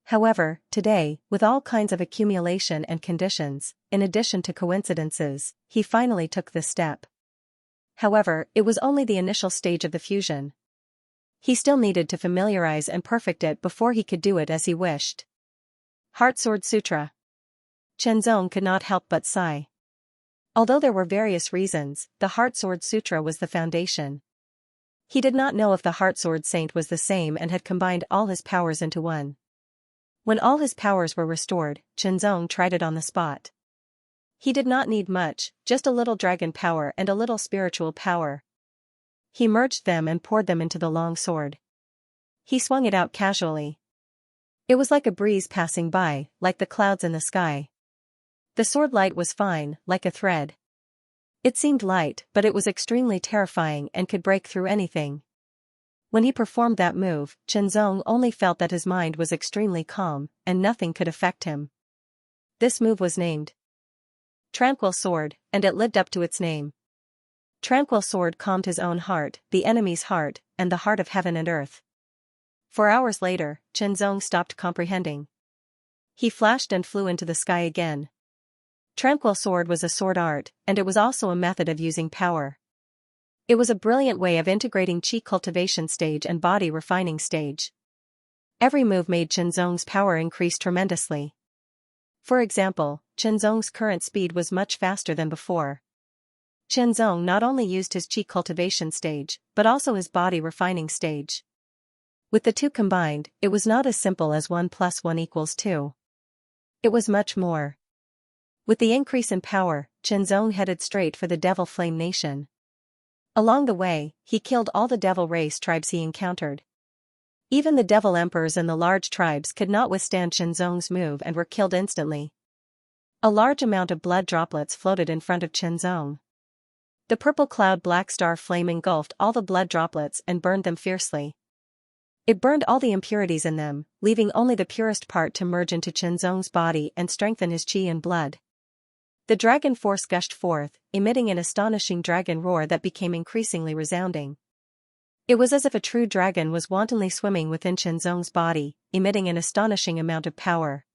Speaker 1: However, today, with all kinds of accumulation and conditions, in addition to coincidences, he finally took this step. However, it was only the initial stage of the fusion. He still needed to familiarize and perfect it before he could do it as he wished. Heart Sword Sutra. Chenzong could not help but sigh. Although there were various reasons, the Heart Sword Sutra was the foundation. He did not know if the Heart Sword Saint was the same and had combined all his powers into one. When all his powers were restored, Chenzong tried it on the spot. He did not need much, just a little dragon power and a little spiritual power. He merged them and poured them into the long sword. He swung it out casually. It was like a breeze passing by, like the clouds in the sky. The sword light was fine, like a thread. It seemed light, but it was extremely terrifying and could break through anything. When he performed that move, Chenzong only felt that his mind was extremely calm, and nothing could affect him. This move was named Tranquil Sword, and it lived up to its name. Tranquil Sword calmed his own heart, the enemy's heart, and the heart of heaven and earth. 4 hours later, Chenzong stopped comprehending. He flashed and flew into the sky again. Tranquil Sword was a sword art, and it was also a method of using power. It was a brilliant way of integrating Qi cultivation stage and body refining stage. Every move made Chenzong's power increase tremendously. For example, Chenzong's current speed was much faster than before. Chenzong not only used his Qi cultivation stage, but also his body refining stage. With the two combined, it was not as simple as 1 + 1 = 2. It was much more. With the increase in power, Chenzong headed straight for the Devil Flame Nation. Along the way, he killed all the devil race tribes he encountered. Even the devil emperors and the large tribes could not withstand Chenzong's move and were killed instantly. A large amount of blood droplets floated in front of Chenzong. The purple cloud black star flame engulfed all the blood droplets and burned them fiercely. It burned all the impurities in them, leaving only the purest part to merge into Chenzong's body and strengthen his qi and blood. The dragon force gushed forth, emitting an astonishing dragon roar that became increasingly resounding. It was as if a true dragon was wantonly swimming within Chenzong's body, emitting an astonishing amount of power.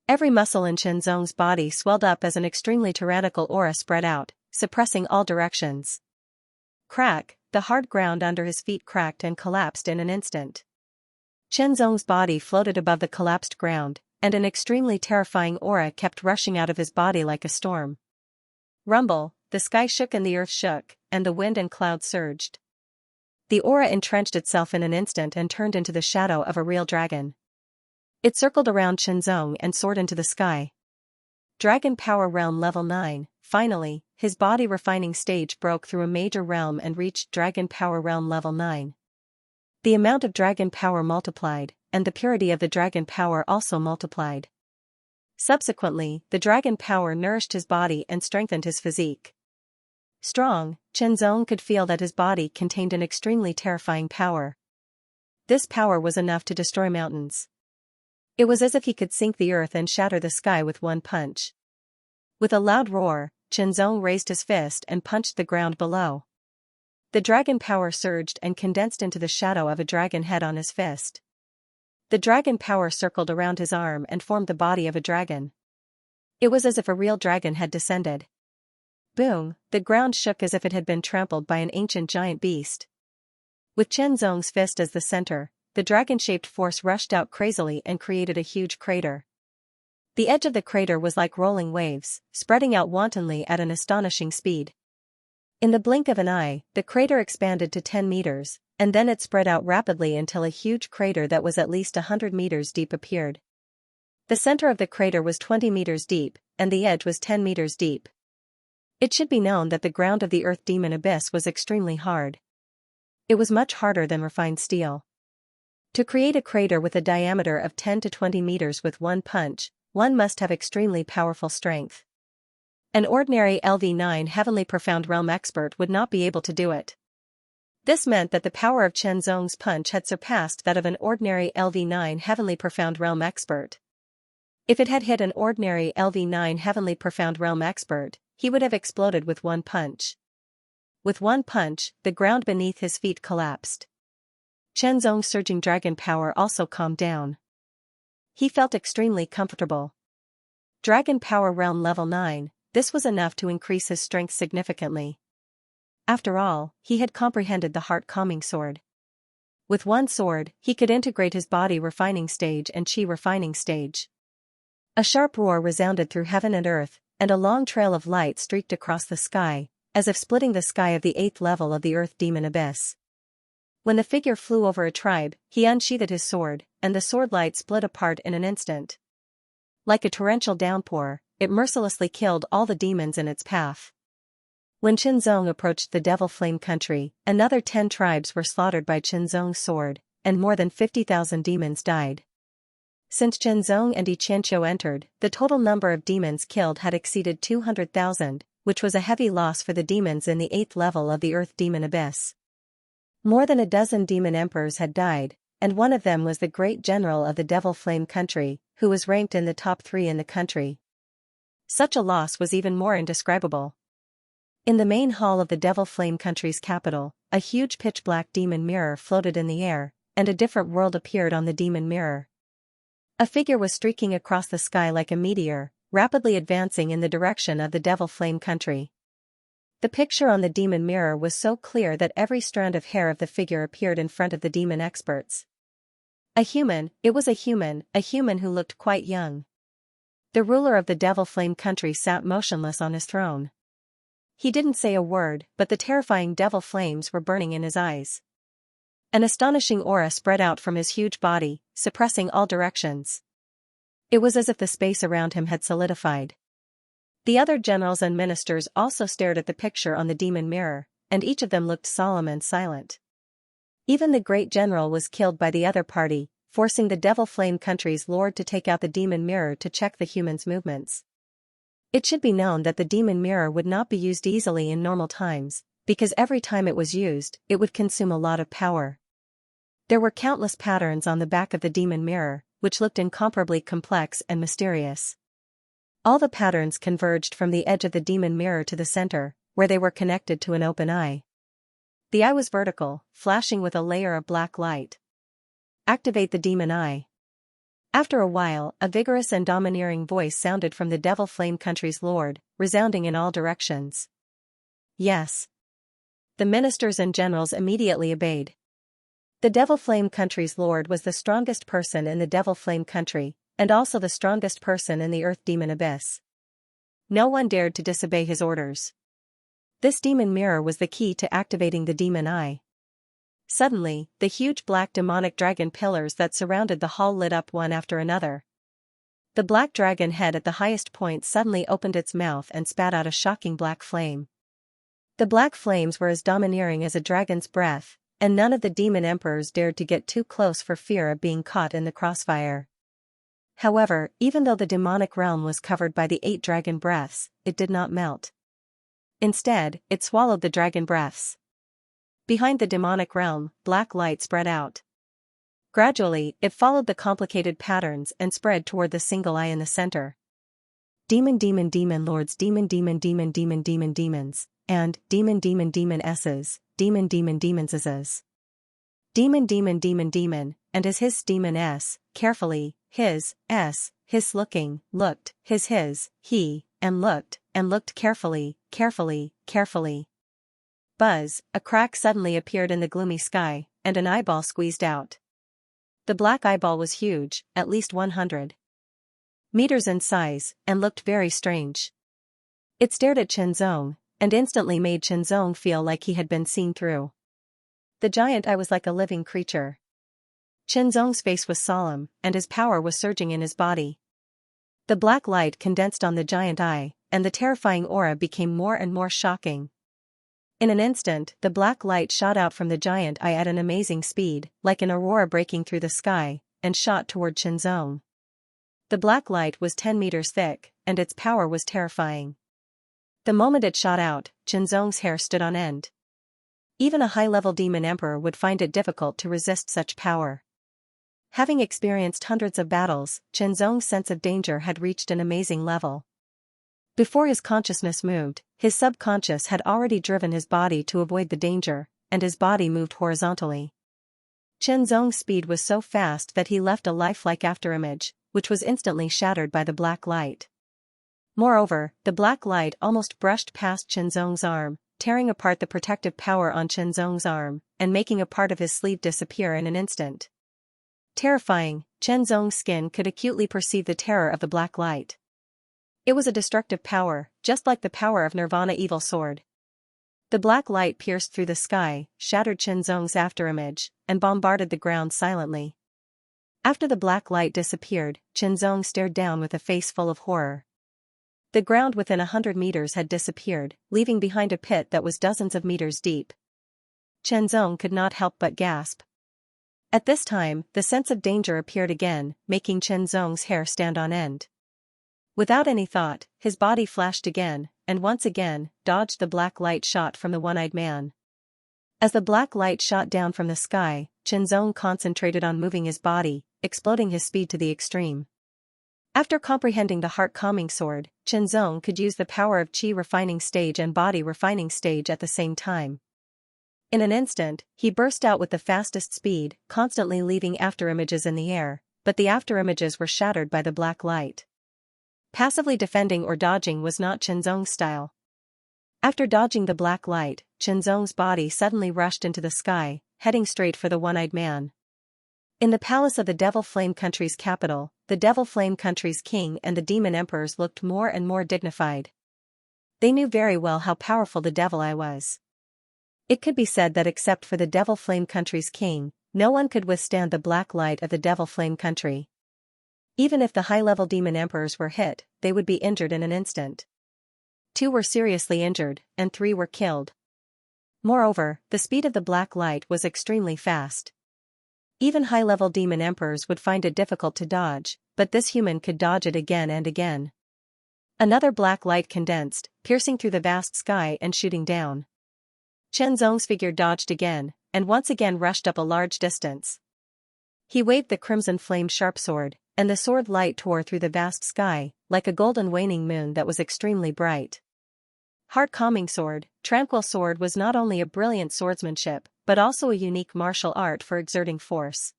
Speaker 1: Every muscle in Chenzong's body swelled up as an extremely tyrannical aura spread out, suppressing all directions. Crack, the hard ground under his feet cracked and collapsed in an instant. Chenzong's body floated above the collapsed ground, and an extremely terrifying aura kept rushing out of his body like a storm. Rumble, the sky shook and the earth shook, and the wind and clouds surged. The aura entrenched itself in an instant and turned into the shadow of a real dragon. It circled around Chenzong and soared into the sky. Dragon Power Realm Level 9, finally, his body refining stage broke through a major realm and reached Dragon Power Realm Level 9. The amount of dragon power multiplied, and the purity of the dragon power also multiplied. Subsequently, the dragon power nourished his body and strengthened his physique. Strong, Chenzong could feel that his body contained an extremely terrifying power. This power was enough to destroy mountains. It was as if he could sink the earth and shatter the sky with one punch. With a loud roar, Chenzong raised his fist and punched the ground below. The dragon power surged and condensed into the shadow of a dragon head on his fist. The dragon power circled around his arm and formed the body of a dragon. It was as if a real dragon had descended. Boom, the ground shook as if it had been trampled by an ancient giant beast. With Chenzong's fist as the center, the dragon-shaped force rushed out crazily and created a huge crater. The edge of the crater was like rolling waves, spreading out wantonly at an astonishing speed. In the blink of an eye, the crater expanded to 10 meters, and then it spread out rapidly until a huge crater that was at least 100 meters deep appeared. The center of the crater was 20 meters deep, and the edge was 10 meters deep. It should be known that the ground of the Earth Demon Abyss was extremely hard. It was much harder than refined steel. To create a crater with a diameter of 10 to 20 meters with one punch, one must have extremely powerful strength. An ordinary LV9 Heavenly Profound Realm expert would not be able to do it. This meant that the power of Chenzong's punch had surpassed that of an ordinary LV9 Heavenly Profound Realm expert. If it had hit an ordinary LV9 Heavenly Profound Realm expert, he would have exploded with one punch. With one punch, the ground beneath his feet collapsed. Chenzong's surging dragon power also calmed down. He felt extremely comfortable. Dragon Power Realm Level 9, this was enough to increase his strength significantly. After all, he had comprehended the heart-calming sword. With one sword, he could integrate his body refining stage and chi refining stage. A sharp roar resounded through heaven and earth, and a long trail of light streaked across the sky, as if splitting the sky of the 8th level of the earth demon abyss. When the figure flew over a tribe, he unsheathed his sword, and the sword light split apart in an instant. Like a torrential downpour, it mercilessly killed all the demons in its path. When Qinzong approached the Devil Flame country, another 10 tribes were slaughtered by Qinzong's sword, and more than 50,000 demons died. Since Qinzong and Xianxia entered, the total number of demons killed had exceeded 200,000, which was a heavy loss for the demons in the 8th level of the earth demon abyss. More than a dozen demon emperors had died, and one of them was the great general of the Devil Flame country, who was ranked in the top 3 in the country. Such a loss was even more indescribable. In the main hall of the Devil Flame country's capital, a huge pitch-black demon mirror floated in the air, and a different world appeared on the demon mirror. A figure was streaking across the sky like a meteor, rapidly advancing in the direction of the Devil Flame country. The picture on the demon mirror was so clear that every strand of hair of the figure appeared in front of the demon experts. A human, it was a human who looked quite young. The ruler of the Devil Flame country sat motionless on his throne. He didn't say a word, but the terrifying devil flames were burning in his eyes. An astonishing aura spread out from his huge body, suppressing all directions. It was as if the space around him had solidified. The other generals and ministers also stared at the picture on the demon mirror, and each of them looked solemn and silent. Even the great general was killed by the other party, forcing the Devil Flame country's lord to take out the demon mirror to check the human's movements. It should be known that the demon mirror would not be used easily in normal times, because every time it was used, it would consume a lot of power. There were countless patterns on the back of the demon mirror, which looked incomparably complex and mysterious. All the patterns converged from the edge of the demon mirror to the center, where they were connected to an open eye. The eye was vertical, flashing with a layer of black light. Activate the demon eye. After a while, a vigorous and domineering voice sounded from the Devil Flame country's lord, resounding in all directions. Yes. The ministers and generals immediately obeyed. The Devil Flame country's lord was the strongest person in the Devil Flame country, and also the strongest person in the earth demon abyss. No one dared to disobey his orders. This demon mirror was the key to activating the demon eye. Suddenly, the huge black demonic dragon pillars that surrounded the hall lit up one after another. The black dragon head at the highest point suddenly opened its mouth and spat out a shocking black flame. The black flames were as domineering as a dragon's breath, and none of the demon emperors dared to get too close for fear of being caught in the crossfire. However, even though the demonic realm was covered by the 8 dragon breaths, it did not melt. Instead, it swallowed the dragon breaths. Behind the demonic realm, black light spread out. Gradually, it followed the complicated patterns and spread toward the single eye in the center. Demon demon demon lords demon demon demon demon demon demons, and demon demon demon s's, demon demon demons is. Demon demon demon demon, and his demon s, carefully, his looking, looked, his, he, and looked carefully, carefully. Buzz, a crack suddenly appeared in the gloomy sky, and an eyeball squeezed out. The black eyeball was huge, at least 100 meters in size, and looked very strange. It stared at Qinzong, and instantly made Qinzong feel like he had been seen through. The giant eye was like a living creature. Qinzong's face was solemn, and his power was surging in his body. The black light condensed on the giant eye, and the terrifying aura became more and more shocking. In an instant, the black light shot out from the giant eye at an amazing speed, like an aurora breaking through the sky, and shot toward Qinzong. The black light was 10 meters thick, and its power was terrifying. The moment it shot out, Qinzong's hair stood on end. Even a high-level demon emperor would find it difficult to resist such power. Having experienced hundreds of battles, Qinzong's sense of danger had reached an amazing level. Before his consciousness moved, his subconscious had already driven his body to avoid the danger, and his body moved horizontally. Qinzong's speed was so fast that he left a lifelike afterimage, which was instantly shattered by the black light. Moreover, the black light almost brushed past Qinzong's arm, tearing apart the protective power on Chenzong's arm, and making a part of his sleeve disappear in an instant. Terrifying, Chenzong's skin could acutely perceive the terror of the black light. It was a destructive power, just like the power of Nirvana Evil Sword. The black light pierced through the sky, shattered Chenzong's afterimage, and bombarded the ground silently. After the black light disappeared, Chenzong stared down with a face full of horror. The ground within 100 meters had disappeared, leaving behind a pit that was dozens of meters deep. Chenzong could not help but gasp. At this time, the sense of danger appeared again, making Chenzong's hair stand on end. Without any thought, his body flashed again, and once again, dodged the black light shot from the one-eyed man. As the black light shot down from the sky, Chenzong concentrated on moving his body, exploding his speed to the extreme. After comprehending the heart-calming sword, Chenzong could use the power of Qi refining stage and body refining stage at the same time. In an instant, he burst out with the fastest speed, constantly leaving afterimages in the air, but the afterimages were shattered by the black light. Passively defending or dodging was not Chenzong's style. After dodging the black light, Chenzong's body suddenly rushed into the sky, heading straight for the one-eyed man. In the palace of the Devil Flame Country's capital, the Devil Flame Country's king and the demon emperors looked more and more dignified. They knew very well how powerful the Devil Eye was. It could be said that except for the Devil Flame Country's king, no one could withstand the black light of the Devil Flame Country. Even if the high-level demon emperors were hit, they would be injured in an instant. 2 were seriously injured, and 3 were killed. Moreover, the speed of the black light was extremely fast. Even high-level demon emperors would find it difficult to dodge, but this human could dodge it again and again. Another black light condensed, piercing through the vast sky and shooting down. Chenzong's figure dodged again, and once again rushed up a large distance. He waved the crimson flame sharp sword, and the sword light tore through the vast sky, like a golden waning moon that was extremely bright. Heart-calming sword, tranquil sword was not only a brilliant swordsmanship, but also a unique martial art for exerting force.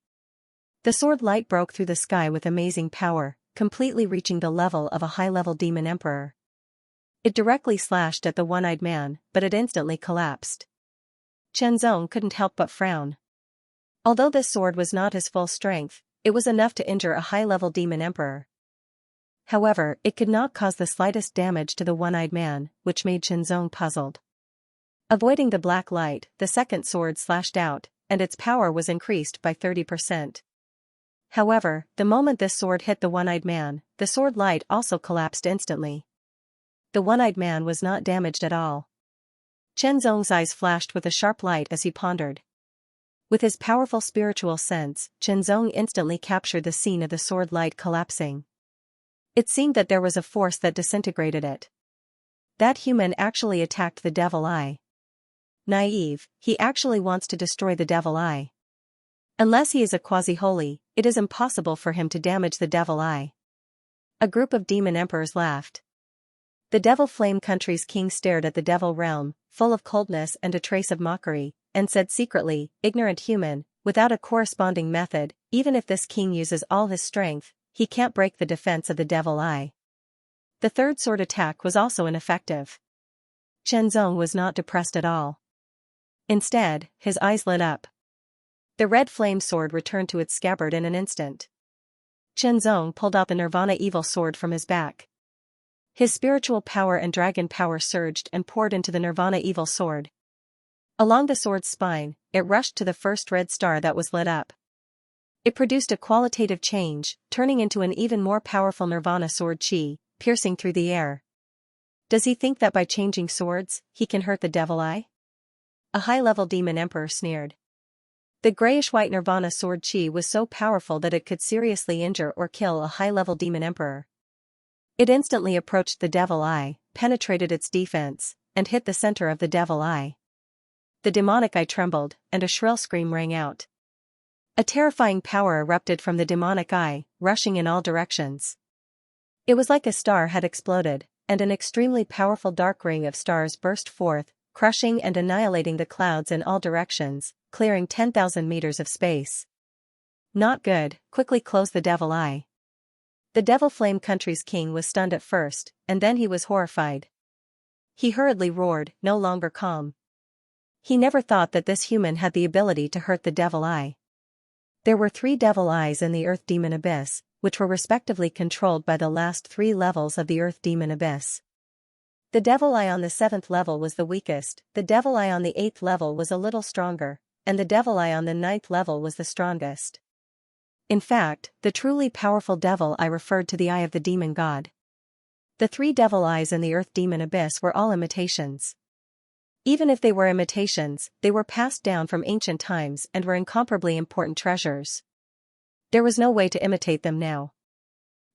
Speaker 1: The sword light broke through the sky with amazing power, completely reaching the level of a high-level demon emperor. It directly slashed at the one-eyed man, but it instantly collapsed. Chenzong couldn't help but frown. Although this sword was not his full strength, it was enough to injure a high-level demon emperor. However, it could not cause the slightest damage to the one-eyed man, which made Chenzong puzzled. Avoiding the black light, the second sword slashed out, and its power was increased by 30%. However, the moment this sword hit the one-eyed man, the sword light also collapsed instantly. The one-eyed man was not damaged at all. Chenzong's eyes flashed with a sharp light as he pondered. With his powerful spiritual sense, Chenzong instantly captured the scene of the sword light collapsing. It seemed that there was a force that disintegrated it. That human actually attacked the Devil Eye. Naive, he actually wants to destroy the Devil Eye. Unless he is a quasi-holy, it is impossible for him to damage the Devil Eye. A group of demon emperors laughed. The Devil Flame Country's king stared at the Devil Realm, full of coldness and a trace of mockery, and said secretly, "Ignorant human, without a corresponding method, even if this king uses all his strength, he can't break the defense of the Devil Eye." The third sword attack was also ineffective. Chenzong was not depressed at all. Instead, his eyes lit up. The red flame sword returned to its scabbard in an instant. Chenzong pulled out the Nirvana Evil Sword from his back. His spiritual power and dragon power surged and poured into the Nirvana Evil Sword. Along the sword's spine, it rushed to the first red star that was lit up. It produced a qualitative change, turning into an even more powerful Nirvana Sword Qi, piercing through the air. Does he think that by changing swords, he can hurt the Devil Eye? A high-level demon emperor sneered. The grayish-white Nirvana Sword Qi was so powerful that it could seriously injure or kill a high-level demon emperor. It instantly approached the Devil Eye, penetrated its defense, and hit the center of the Devil Eye. The demonic eye trembled, and a shrill scream rang out. A terrifying power erupted from the demonic eye, rushing in all directions. It was like a star had exploded, and an extremely powerful dark ring of stars burst forth, crushing and annihilating the clouds in all directions, clearing 10,000 meters of space. Not good, quickly close the Devil Eye. The Devil Flame Country's king was stunned at first, and then he was horrified. He hurriedly roared, no longer calm. He never thought that this human had the ability to hurt the devil eye. There were 3 devil eyes in the earth demon abyss, which were respectively controlled by the last 3 levels of the earth demon abyss. The devil eye on the 7th level was the weakest, the devil eye on the 8th level was a little stronger, and the devil eye on the 9th level was the strongest. In fact, the truly powerful devil eye referred to the eye of the demon god. The 3 devil eyes in the earth demon abyss were all imitations. Even if they were imitations, they were passed down from ancient times and were incomparably important treasures. There was no way to imitate them now.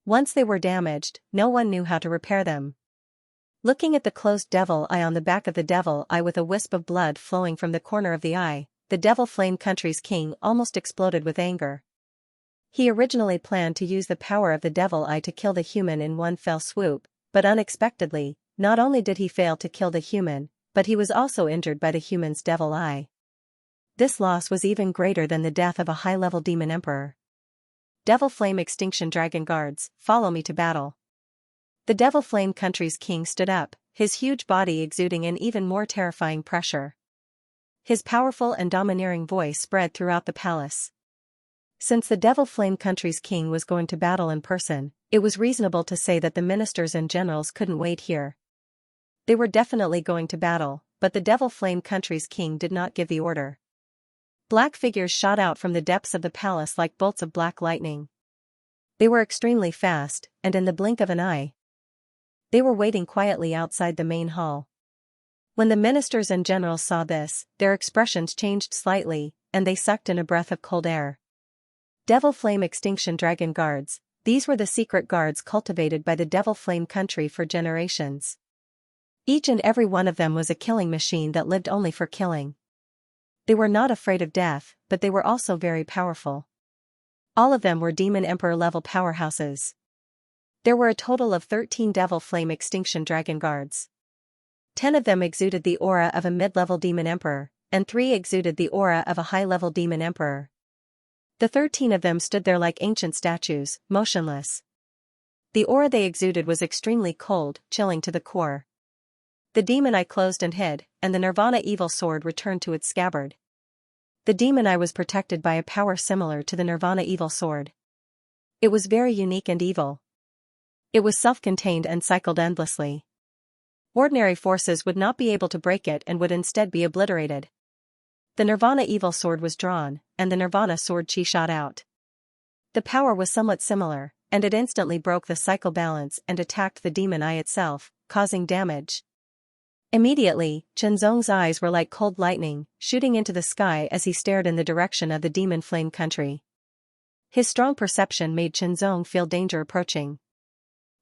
Speaker 1: Once they were damaged, no one knew how to repair them. Looking at the closed devil eye on the back of the devil eye with a wisp of blood flowing from the corner of the eye, the Devil Flame Country's king almost exploded with anger. He originally planned to use the power of the devil eye to kill the human in one fell swoop, but unexpectedly, not only did he fail to kill the human, but he was also injured by the human's devil eye. This loss was even greater than the death of a high-level demon emperor. Devil Flame Extinction Dragon Guards, follow me to battle. The Devil Flame Country's king stood up, his huge body exuding an even more terrifying pressure. His powerful and domineering voice spread throughout the palace. Since the Devil Flame Country's king was going to battle in person, it was reasonable to say that the ministers and generals couldn't wait here. They were definitely going to battle, but the Devil Flame Country's king did not give the order. Black figures shot out from the depths of the palace like bolts of black lightning. They were extremely fast, and in the blink of an eye, they were waiting quietly outside the main hall. When the ministers and generals saw this, their expressions changed slightly, and they sucked in a breath of cold air. Devil Flame Extinction Dragon Guards, these were the secret guards cultivated by the Devil Flame Country for generations. Each and every one of them was a killing machine that lived only for killing. They were not afraid of death, but they were also very powerful. All of them were Demon Emperor level powerhouses. There were a total of 13 Devil Flame Extinction Dragon Guards. 10 of them exuded the aura of a mid-level Demon Emperor, and 3 exuded the aura of a high-level Demon Emperor. The 13 of them stood there like ancient statues, motionless. The aura they exuded was extremely cold, chilling to the core. The demon eye closed and hid, and the Nirvana evil sword returned to its scabbard. The demon eye was protected by a power similar to the Nirvana evil sword. It was very unique and evil. It was self-contained and cycled endlessly. Ordinary forces would not be able to break it and would instead be obliterated. The Nirvana evil sword was drawn, and the Nirvana sword chi shot out. The power was somewhat similar, and it instantly broke the cycle balance and attacked the demon eye itself, causing damage. Immediately, Chenzong's eyes were like cold lightning, shooting into the sky as he stared in the direction of the Demon Flame Country. His strong perception made Chenzong feel danger approaching.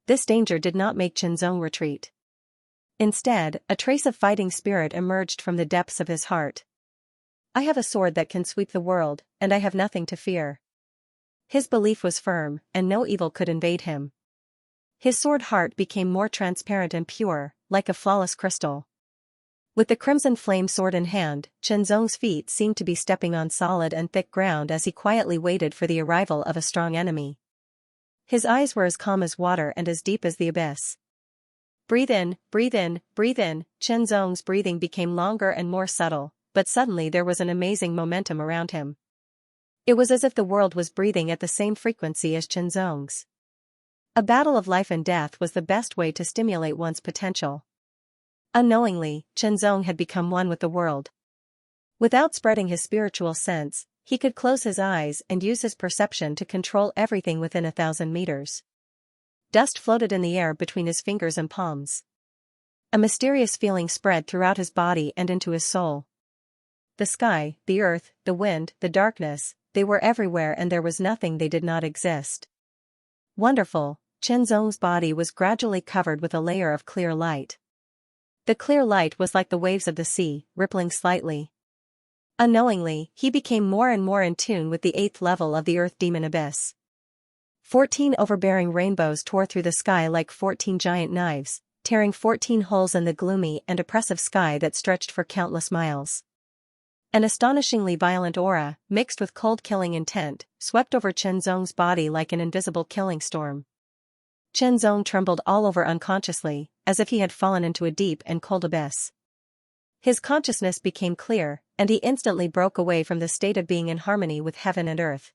Speaker 1: This danger did not make Chenzong retreat. Instead, a trace of fighting spirit emerged from the depths of his heart. I have a sword that can sweep the world, and I have nothing to fear. His belief was firm, and no evil could invade him. His sword heart became more transparent and pure, like a flawless crystal. With the crimson flame sword in hand, Chenzong's feet seemed to be stepping on solid and thick ground as he quietly waited for the arrival of a strong enemy. His eyes were as calm as water and as deep as the abyss. Breathe in, breathe in, breathe in. Chenzong's breathing became longer and more subtle, but suddenly there was an amazing momentum around him. It was as if the world was breathing at the same frequency as Chenzong's. A battle of life and death was the best way to stimulate one's potential. Unknowingly, Chenzong had become one with the world. Without spreading his spiritual sense, he could close his eyes and use his perception to control everything within 1,000 meters. Dust floated in the air between his fingers and palms. A mysterious feeling spread throughout his body and into his soul. The sky, the earth, the wind, the darkness, they were everywhere and there was nothing they did not exist. Wonderful, Chenzong's body was gradually covered with a layer of clear light. The clear light was like the waves of the sea, rippling slightly. Unknowingly, he became more and more in tune with the 8th level of the Earth Demon Abyss. 14 overbearing rainbows tore through the sky like 14 giant knives, tearing 14 holes in the gloomy and oppressive sky that stretched for countless miles. An astonishingly violent aura, mixed with cold killing intent, swept over Chenzong's body like an invisible killing storm. Chenzong trembled all over unconsciously, as if he had fallen into a deep and cold abyss. His consciousness became clear, and he instantly broke away from the state of being in harmony with heaven and earth.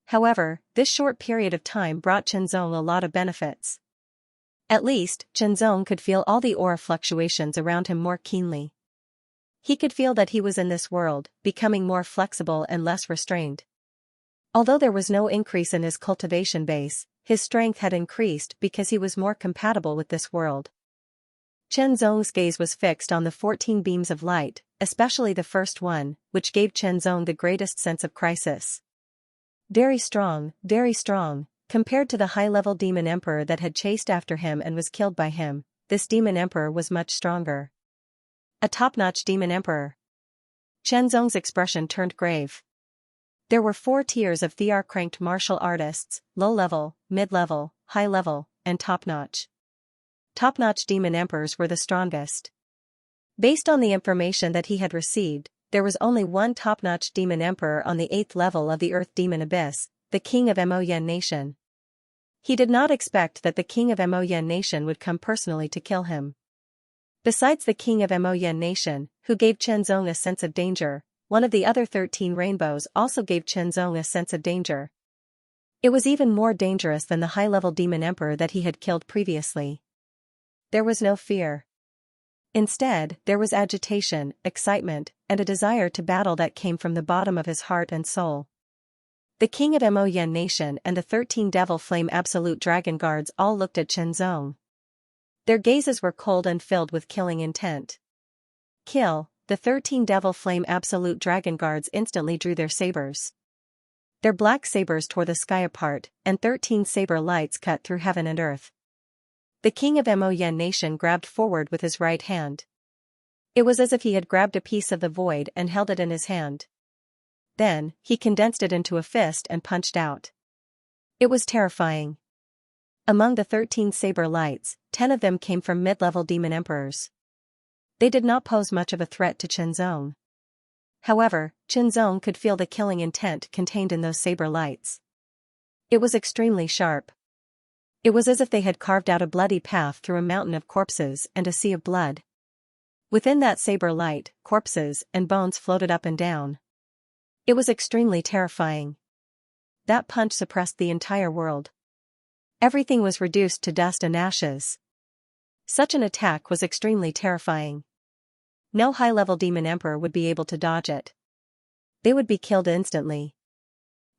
Speaker 1: However, this short period of time brought Chenzong a lot of benefits. At least, Chenzong could feel all the aura fluctuations around him more keenly. He could feel that he was in this world, becoming more flexible and less restrained. Although there was no increase in his cultivation base, his strength had increased because he was more compatible with this world. Chenzong's gaze was fixed on the 14 beams of light, especially the first one, which gave Chenzong the greatest sense of crisis. Very strong, compared to the high-level demon emperor that had chased after him and was killed by him, this demon emperor was much stronger. A top-notch demon emperor. Chenzong's expression turned grave. There were 4 tiers of thearch-ranked martial artists: low-level, mid-level, high-level, and top-notch. Top-notch demon emperors were the strongest. Based on the information that he had received, there was only one top-notch demon emperor on the 8th level of the Earth Demon Abyss, the King of Moyen Nation. He did not expect that the King of Moyen Nation would come personally to kill him. Besides the King of Moyen Nation, who gave Chenzong a sense of danger, one of the other 13 rainbows also gave Chenzong a sense of danger. It was even more dangerous than the high-level demon emperor that he had killed previously. There was no fear. Instead, there was agitation, excitement, and a desire to battle that came from the bottom of his heart and soul. The King of Moyen Nation and the 13 Devil Flame Absolute Dragon Guards all looked at Chenzong. Their gazes were cold and filled with killing intent. Kill! The 13 Devil Flame Absolute Dragon Guards instantly drew their sabers. Their black sabers tore the sky apart, and 13 saber lights cut through heaven and earth. The King of Moyen Nation grabbed forward with his right hand. It was as if he had grabbed a piece of the void and held it in his hand. Then, he condensed it into a fist and punched out. It was terrifying. Among the 13 saber lights, 10 of them came from mid-level demon emperors. They did not pose much of a threat to Chenzong. However, Chenzong could feel the killing intent contained in those saber lights. It was extremely sharp. It was as if they had carved out a bloody path through a mountain of corpses and a sea of blood. Within that saber light, corpses and bones floated up and down. It was extremely terrifying. That punch suppressed the entire world. Everything was reduced to dust and ashes. Such an attack was extremely terrifying. No high-level demon emperor would be able to dodge it. They would be killed instantly.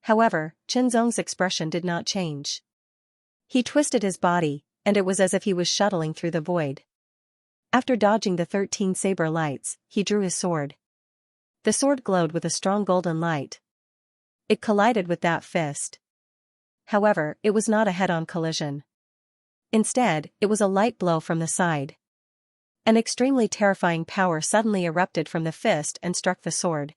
Speaker 1: However, Chenzong's expression did not change. He twisted his body, and it was as if he was shuttling through the void. After dodging the 13 saber lights, he drew his sword. The sword glowed with a strong golden light. It collided with that fist. However, it was not a head-on collision. Instead, it was a light blow from the side. An extremely terrifying power suddenly erupted from the fist and struck the sword.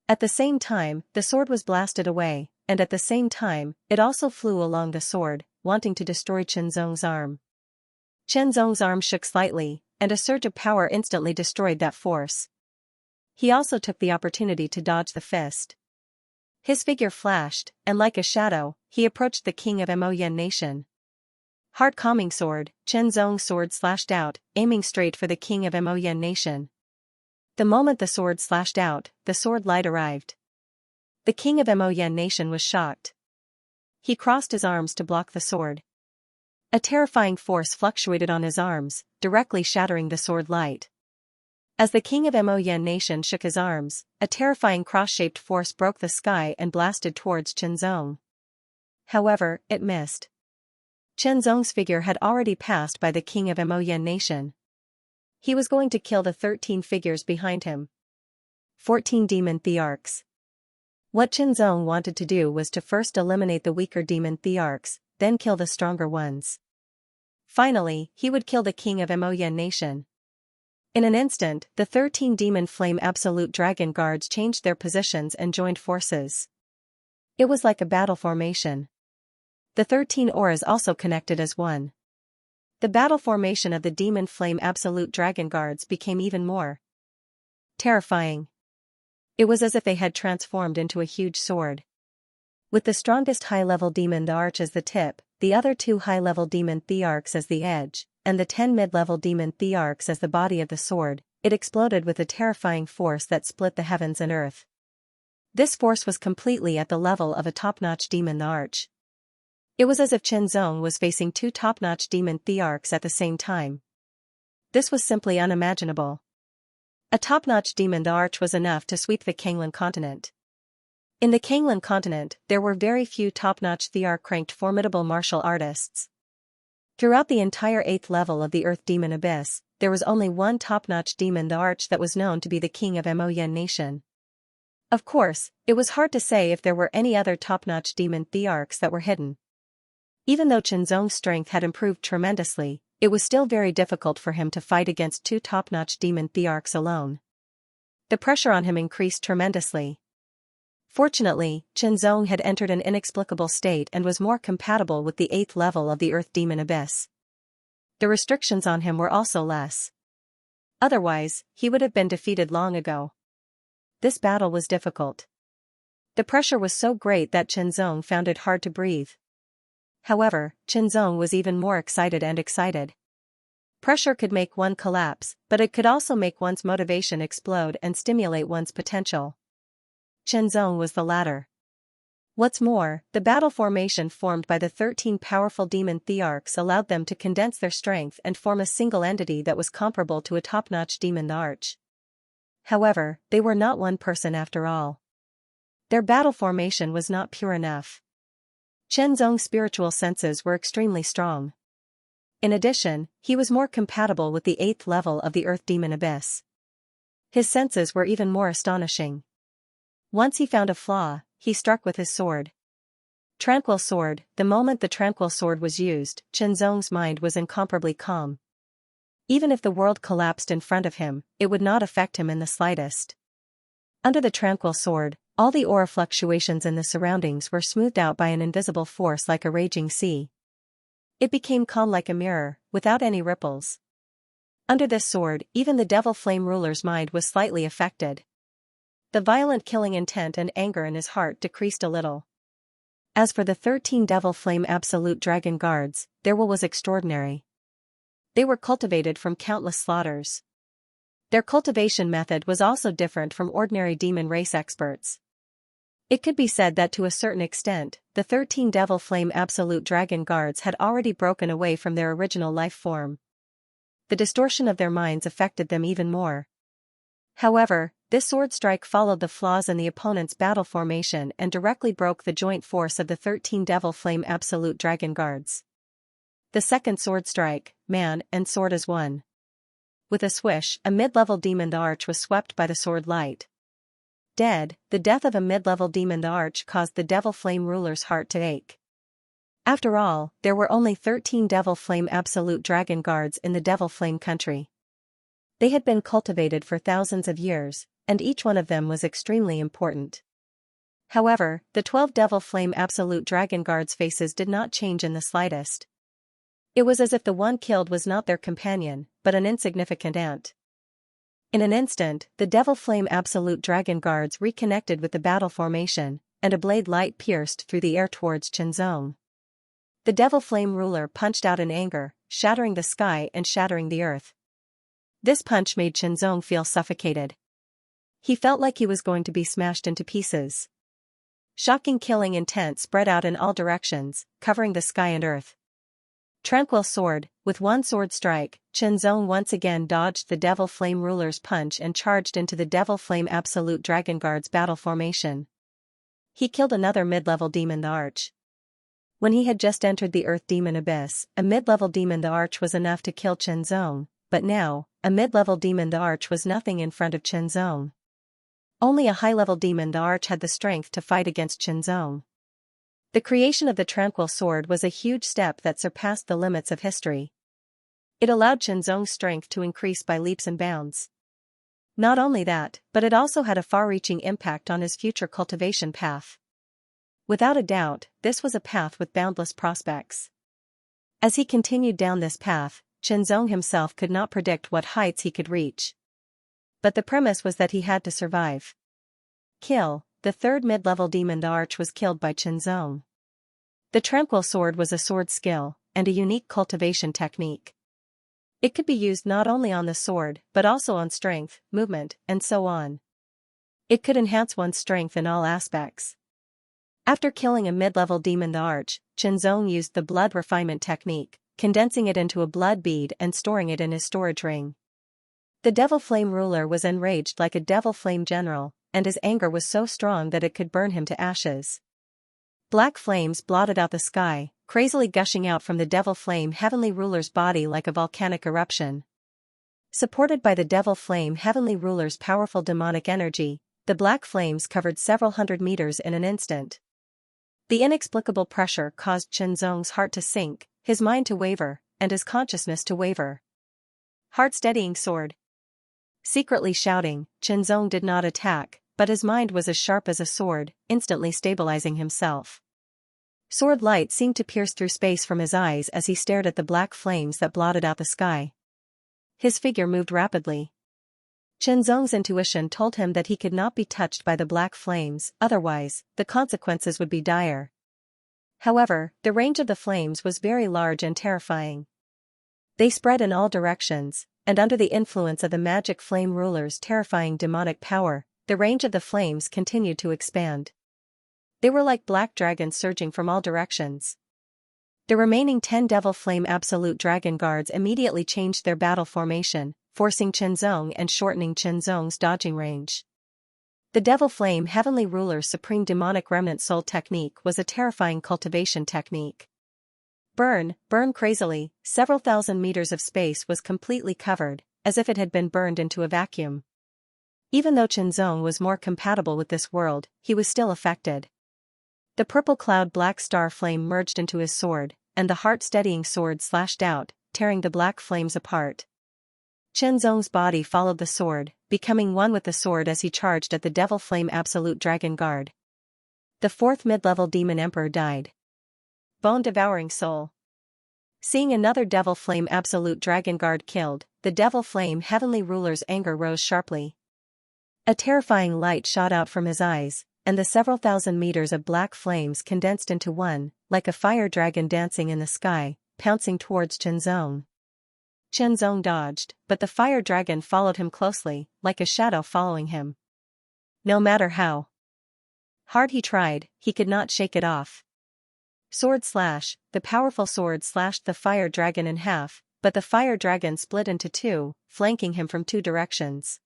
Speaker 1: At the same time, the sword was blasted away, and at the same time, it also flew along the sword, wanting to destroy Chenzong's arm. Chenzong's arm shook slightly, and a surge of power instantly destroyed that force. He also took the opportunity to dodge the fist. His figure flashed, and like a shadow, he approached the King of Moyen Nation. Heart calming sword, Chenzong's sword slashed out, aiming straight for the King of Moyen Nation. The moment the sword slashed out, the sword light arrived. The King of Moyen Nation was shocked. He crossed his arms to block the sword. A terrifying force fluctuated on his arms, directly shattering the sword light. As the King of Moyen Nation shook his arms, a terrifying cross-shaped force broke the sky and blasted towards Chenzong. However, it missed. Chenzong's figure had already passed by the King of Moyen Nation. He was going to kill the 13 figures behind him. 14 demon thearchs. What Chenzong wanted to do was to first eliminate the weaker demon thearchs, then kill the stronger ones. Finally, he would kill the King of Moyen Nation. In an instant, the 13 Demon Flame Absolute Dragon Guards changed their positions and joined forces. It was like a battle formation. The 13 auras also connected as one. The battle formation of the Demon Flame Absolute Dragon Guards became even more terrifying. It was as if they had transformed into a huge sword. With the strongest high-level demon thearch as the tip, the other 2 high-level demon thearchs as the edge, and the 10 mid-level demon thearchs as the body of the sword, it exploded with a terrifying force that split the heavens and earth. This force was completely at the level of a top-notch demon thearch. It was as if Qianzong was facing two top-notch demon thearchs at the same time. This was simply unimaginable. A top-notch demon thearch was enough to sweep the Kanglan continent. In the Kanglan continent, there were very few top-notch thearch-ranked formidable martial artists. Throughout the entire 8th level of the Earth Demon Abyss, there was only one top-notch demon thearch that was known to be the king of Moyen Nation. Of course, it was hard to say if there were any other top-notch demon thearchs that were hidden. Even though Qianzong's strength had improved tremendously, it was still very difficult for him to fight against two top-notch demon thearchs alone. The pressure on him increased tremendously. Fortunately, Qianzong had entered an inexplicable state and was more compatible with the 8th level of the Earth Demon Abyss. The restrictions on him were also less. Otherwise, he would have been defeated long ago. This battle was difficult. The pressure was so great that Qianzong found it hard to breathe. However, Qianzong was even more excited and excited. Pressure could make one collapse, but it could also make one's motivation explode and stimulate one's potential. Qianzong was the latter. What's more, the battle formation formed by the 13 powerful demon thearchs allowed them to condense their strength and form a single entity that was comparable to a top-notch demon thearch. However, they were not one person after all. Their battle formation was not pure enough. Qianzong's spiritual senses were extremely strong. In addition, he was more compatible with the 8th level of the Earth Demon Abyss. His senses were even more astonishing. Once he found a flaw, he struck with his sword. Tranquil sword. The moment the tranquil sword was used, Qianzong's mind was incomparably calm. Even if the world collapsed in front of him, it would not affect him in the slightest. Under the tranquil sword, all the aura fluctuations in the surroundings were smoothed out by an invisible force like a raging sea. It became calm like a mirror, without any ripples. Under this sword, even the devil flame ruler's mind was slightly affected. The violent killing intent and anger in his heart decreased a little. As for the 13 devil flame absolute dragon guards, their will was extraordinary. They were cultivated from countless slaughters. Their cultivation method was also different from ordinary demon race experts. It could be said that to a certain extent, the 13 devil flame absolute dragon guards had already broken away from their original life form. The distortion of their minds affected them even more. However, this sword strike followed the flaws in the opponent's battle formation and directly broke the joint force of the 13 devil flame absolute dragon guards. The second sword strike, man and sword as one. With a swish, a mid-level demon thearch was swept by the sword light. Dead, the death of a mid-level demon thearch caused the devil flame ruler's heart to ache. After all, there were only 13 devil flame absolute dragon guards in the devil flame country. They had been cultivated for thousands of years, and each one of them was extremely important. However, the 12 devil flame absolute dragon guards' faces did not change in the slightest. It was as if the one killed was not their companion, but an insignificant ant. In an instant, the devil flame absolute dragon guards reconnected with the battle formation, and a blade light pierced through the air towards Qianzong. The devil flame ruler punched out in anger, shattering the sky and shattering the earth. This punch made Qianzong feel suffocated. He felt like he was going to be smashed into pieces. Shocking killing intent spread out in all directions, covering the sky and earth. Tranquil sword. With one sword strike, Qianzong once again dodged the devil flame ruler's punch and charged into the devil flame absolute dragon guard's battle formation. He killed another mid-level demon thearch. When he had just entered the Earth Demon Abyss, a mid-level demon thearch was enough to kill Qianzong, but now, a mid-level demon thearch was nothing in front of Qianzong. Only a high-level demon thearch had the strength to fight against Qianzong. The creation of the Tranquil Sword was a huge step that surpassed the limits of history. It allowed Qianzong's strength to increase by leaps and bounds. Not only that, but it also had a far-reaching impact on his future cultivation path. Without a doubt, this was a path with boundless prospects. As he continued down this path, Qianzong himself could not predict what heights he could reach. But the premise was that he had to survive. Kill. The third mid-level demon thearch was killed by Qianzong. The Tranquil Sword was a sword skill, and a unique cultivation technique. It could be used not only on the sword but also on strength, movement, and so on. It could enhance one's strength in all aspects. After killing a mid-level demon the Arch, Qianzong used the blood refinement technique, condensing it into a blood bead and storing it in his storage ring. The Devil Flame ruler was enraged like a Devil Flame general, and his anger was so strong that it could burn him to ashes. Black flames blotted out the sky, crazily gushing out from the Devil Flame Heavenly Ruler's body like a volcanic eruption. Supported by the Devil Flame Heavenly Ruler's powerful demonic energy, the black flames covered several hundred meters in an instant. The inexplicable pressure caused Qianzong's heart to sink, his mind to waver, and his consciousness to waver. Heart-steadying sword. Secretly shouting, Qianzong did not attack, but his mind was as sharp as a sword, instantly stabilizing himself. Sword light seemed to pierce through space from his eyes as he stared at the black flames that blotted out the sky. His figure moved rapidly. Qianzong's intuition told him that he could not be touched by the black flames, otherwise, the consequences would be dire. However, the range of the flames was very large and terrifying. They spread in all directions, and under the influence of the magic flame ruler's terrifying demonic power, the range of the flames continued to expand. They were like black dragons surging from all directions. The remaining 10 Devil Flame Absolute Dragon Guards immediately changed their battle formation, forcing Qianzong and shortening Qianzong's dodging range. The Devil Flame Heavenly Ruler's Supreme Demonic Remnant Soul technique was a terrifying cultivation technique. Burn crazily, several thousand meters of space was completely covered, as if it had been burned into a vacuum. Even though Qianzong was more compatible with this world, he was still affected. The purple cloud black star flame merged into his sword, and the heart-steadying sword slashed out, tearing the black flames apart. Qianzong's body followed the sword, becoming one with the sword as he charged at the Devil Flame Absolute Dragon Guard. The fourth mid-level demon emperor died. Bone-devouring soul. Seeing another Devil Flame Absolute Dragon Guard killed, the Devil Flame Heavenly Ruler's anger rose sharply. A terrifying light shot out from his eyes, and the several thousand meters of black flames condensed into one, like a fire dragon dancing in the sky, pouncing towards Qianzong. Qianzong dodged, but the fire dragon followed him closely, like a shadow following him. No matter how hard he tried, he could not shake it off. Sword slash, the powerful sword slashed the fire dragon in half, but the fire dragon split into two, flanking him from two directions.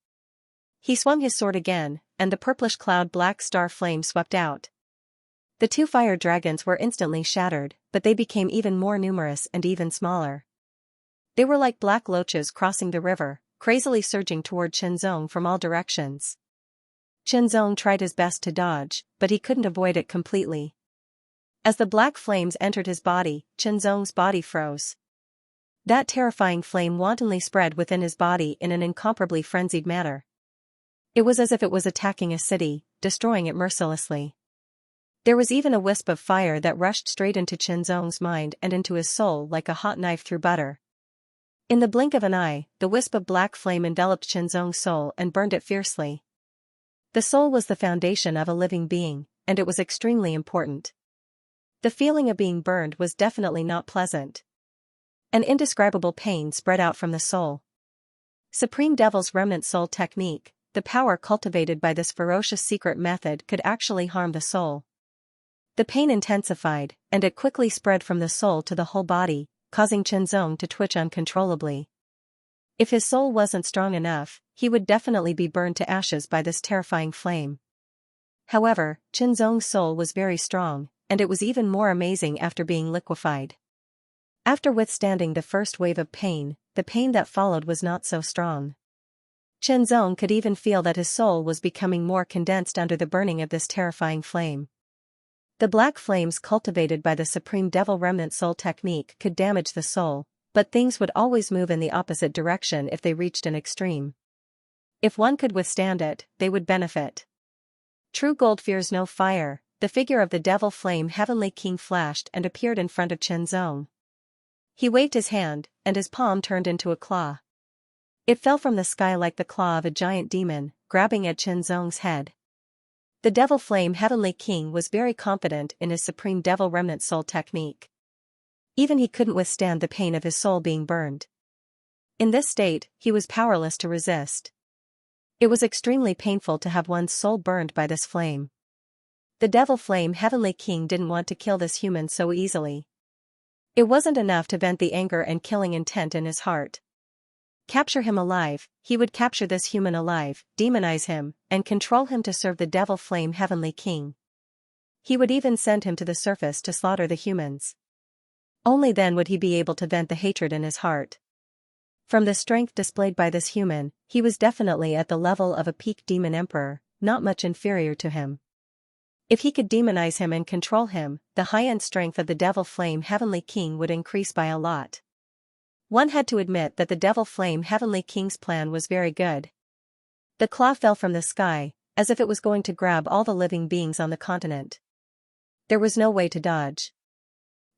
Speaker 1: He swung his sword again, and the purplish cloud black star flame swept out. The two fire dragons were instantly shattered, but they became even more numerous and even smaller. They were like black loaches crossing the river, crazily surging toward Qianzong from all directions. Qianzong tried his best to dodge, but he couldn't avoid it completely. As the black flames entered his body, Qianzong's body froze. That terrifying flame wantonly spread within his body in an incomparably frenzied manner. It was as if it was attacking a city, destroying it mercilessly. There was even a wisp of fire that rushed straight into Qianzong's mind and into his soul like a hot knife through butter. In the blink of an eye, the wisp of black flame enveloped Qianzong's soul and burned it fiercely. The soul was the foundation of a living being, and it was extremely important. The feeling of being burned was definitely not pleasant. An indescribable pain spread out from the soul. Supreme Devil's Remnant Soul technique, the power cultivated by this ferocious secret method could actually harm the soul. The pain intensified, and it quickly spread from the soul to the whole body, causing Qianzong to twitch uncontrollably. If his soul wasn't strong enough, he would definitely be burned to ashes by this terrifying flame. However, Qianzong's soul was very strong, and it was even more amazing after being liquefied. After withstanding the first wave of pain, the pain that followed was not so strong. Qianzong could even feel that his soul was becoming more condensed under the burning of this terrifying flame. The black flames cultivated by the Supreme Devil Remnant Soul technique could damage the soul, but things would always move in the opposite direction if they reached an extreme. If one could withstand it, they would benefit. True gold fears no fire. The figure of the Devil Flame Heavenly King flashed and appeared in front of Qianzong. He waved his hand, and his palm turned into a claw. It fell from the sky like the claw of a giant demon, grabbing at Qianzong's head. The Devil Flame Heavenly King was very confident in his Supreme Devil Remnant Soul technique. Even he couldn't withstand the pain of his soul being burned. In this state, he was powerless to resist. It was extremely painful to have one's soul burned by this flame. The Devil Flame Heavenly King didn't want to kill this human so easily. It wasn't enough to vent the anger and killing intent in his heart. Capture him alive, he would capture this human alive, demonize him, and control him to serve the Devil Flame Heavenly King. He would even send him to the surface to slaughter the humans. Only then would he be able to vent the hatred in his heart. From the strength displayed by this human, he was definitely at the level of a peak demon emperor, not much inferior to him. If he could demonize him and control him, the high-end strength of the Devil Flame Heavenly King would increase by a lot. One had to admit that the Devil Flame Heavenly King's plan was very good. The claw fell from the sky, as if it was going to grab all the living beings on the continent. There was no way to dodge.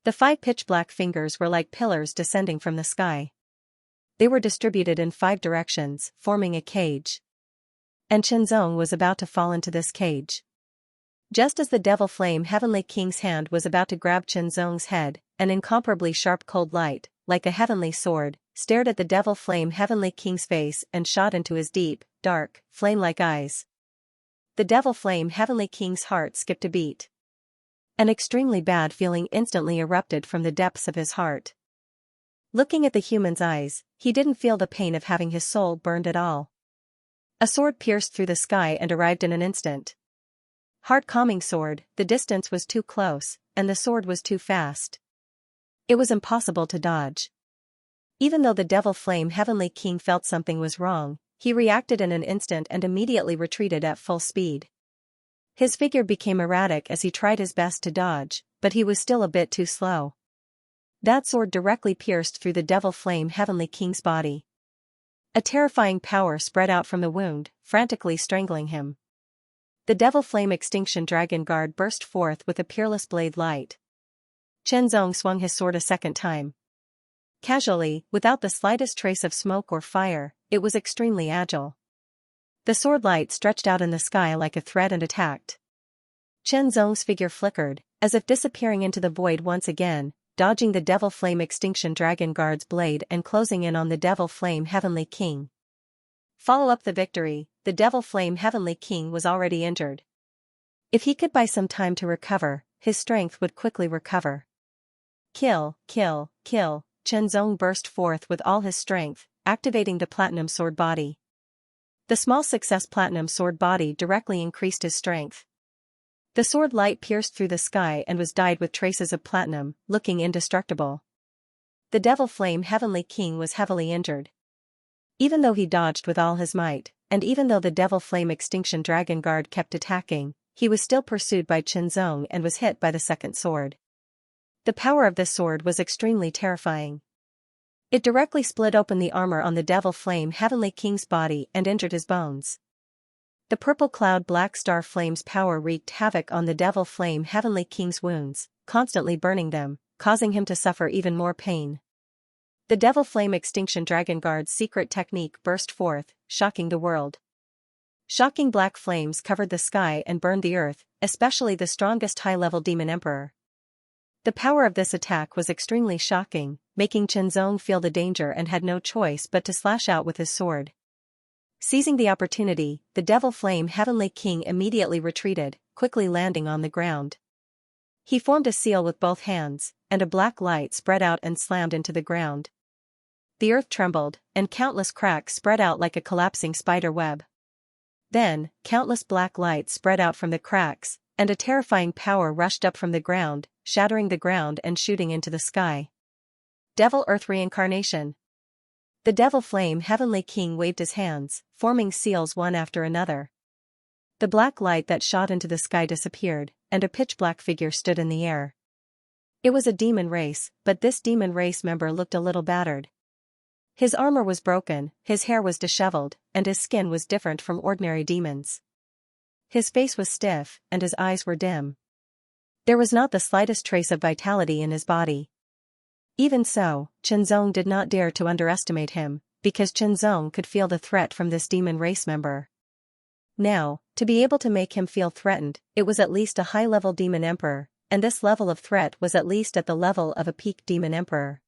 Speaker 1: The 5 pitch-black fingers were like pillars descending from the sky. They were distributed in 5 directions, forming a cage. And Xianxia was about to fall into this cage. Just as the Devil Flame Heavenly King's hand was about to grab Xianxia's head, an incomparably sharp cold light, like a heavenly sword, stared at the Devil Flame Heavenly King's face and shot into his deep, dark, flame-like eyes. The Devil Flame Heavenly King's heart skipped a beat. An extremely bad feeling instantly erupted from the depths of his heart. Looking at the human's eyes, he didn't feel the pain of having his soul burned at all. A sword pierced through the sky and arrived in an instant. Heart-calming sword, the distance was too close, and the sword was too fast. It was impossible to dodge. Even though the Devil Flame Heavenly King felt something was wrong, he reacted in an instant and immediately retreated at full speed. His figure became erratic as he tried his best to dodge, but he was still a bit too slow. That sword directly pierced through the Devil Flame Heavenly King's body. A terrifying power spread out from the wound, frantically strangling him. The Devil Flame Extinction Dragon Guard burst forth with a peerless blade light. Xianxia swung his sword a second time. Casually, without the slightest trace of smoke or fire, it was extremely agile. The sword light stretched out in the sky like a thread and attacked. Xianxia's figure flickered, as if disappearing into the void once again, dodging the Devil Flame Extinction Dragon Guard's blade and closing in on the Devil Flame Heavenly King. Follow up the victory, the Devil Flame Heavenly King was already injured. If he could buy some time to recover, his strength would quickly recover. Kill, kill, kill, Xianxia burst forth with all his strength, activating the Platinum Sword Body. The small success Platinum Sword Body directly increased his strength. The sword light pierced through the sky and was dyed with traces of platinum, looking indestructible. The Devil Flame Heavenly King was heavily injured. Even though he dodged with all his might, and even though the Devil Flame Extinction Dragon Guard kept attacking, he was still pursued by Xianxia and was hit by the second sword. The power of this sword was extremely terrifying. It directly split open the armor on the Devil Flame Heavenly King's body and injured his bones. The purple cloud Black Star Flame's power wreaked havoc on the Devil Flame Heavenly King's wounds, constantly burning them, causing him to suffer even more pain. The Devil Flame Extinction Dragon Guard's secret technique burst forth, shocking the world. Shocking black flames covered the sky and burned the earth, especially the strongest high-level Demon Emperor. The power of this attack was extremely shocking, making Xianxia feel the danger and had no choice but to slash out with his sword. Seizing the opportunity, the Devil Flame Heavenly King immediately retreated, quickly landing on the ground. He formed a seal with both hands, and a black light spread out and slammed into the ground. The earth trembled, and countless cracks spread out like a collapsing spider web. Then, countless black lights spread out from the cracks, and a terrifying power rushed up from the ground, shattering the ground and shooting into the sky. Devil Earth Reincarnation. The Devil Flame Heavenly King waved his hands, forming seals one after another. The black light that shot into the sky disappeared, and a pitch-black figure stood in the air. It was a demon race, but this demon race member looked a little battered. His armor was broken, his hair was disheveled, and his skin was different from ordinary demons. His face was stiff, and his eyes were dim. There was not the slightest trace of vitality in his body. Even so, Xianxia did not dare to underestimate him, because Xianxia could feel the threat from this demon race member. Now, to be able to make him feel threatened, it was at least a high-level demon emperor, and this level of threat was at least at the level of a peak demon emperor.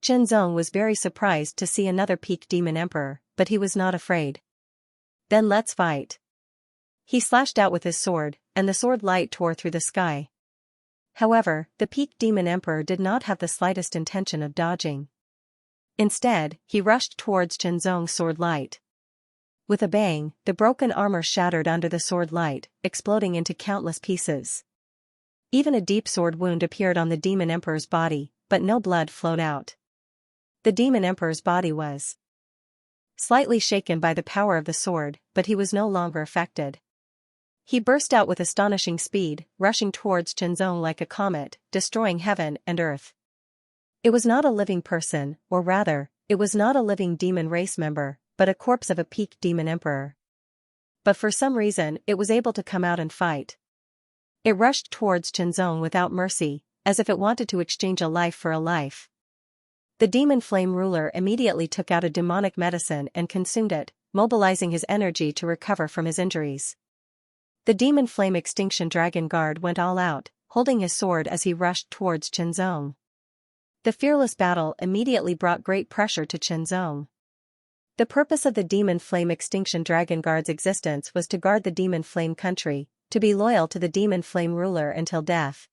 Speaker 1: Zong was very surprised to see another peak demon emperor, but he was not afraid. Then let's fight. He slashed out with his sword, and the sword light tore through the sky. However, the peak demon emperor did not have the slightest intention of dodging. Instead, he rushed towards Zong's sword light. With a bang, the broken armor shattered under the sword light, exploding into countless pieces. Even a deep sword wound appeared on the demon emperor's body, but no blood flowed out. The demon emperor's body was slightly shaken by the power of the sword, but he was no longer affected. He burst out with astonishing speed, rushing towards Zong like a comet, destroying heaven and earth. It was not a living person, or rather, it was not a living demon race member, but a corpse of a peak demon emperor. But for some reason, it was able to come out and fight. It rushed towards Zong without mercy, as if it wanted to exchange a life for a life. The demon flame ruler immediately took out a demonic medicine and consumed it, mobilizing his energy to recover from his injuries. The demon flame extinction dragon guard went all out, holding his sword as he rushed towards Zong. The fearless battle immediately brought great pressure to Zong. The purpose of the demon flame extinction dragon guard's existence was to guard the demon flame country, to be loyal to the demon flame ruler until death.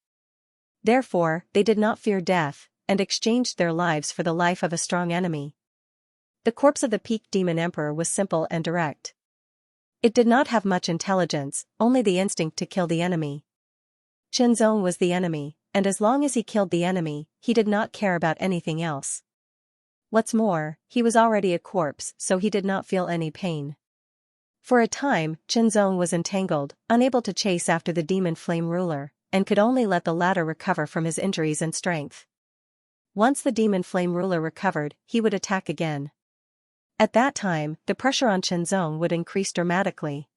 Speaker 1: Therefore, they did not fear death, and exchanged their lives for the life of a strong enemy. The corpse of the peak demon emperor was simple and direct. It did not have much intelligence, only the instinct to kill the enemy. Zong was the enemy, and as long as he killed the enemy, he did not care about anything else. What's more, he was already a corpse, so he did not feel any pain. For a time, Zong was entangled, unable to chase after the demon flame ruler, and could only let the latter recover from his injuries and strength. Once the demon flame ruler recovered, he would attack again. At that time, the pressure on Zong would increase dramatically.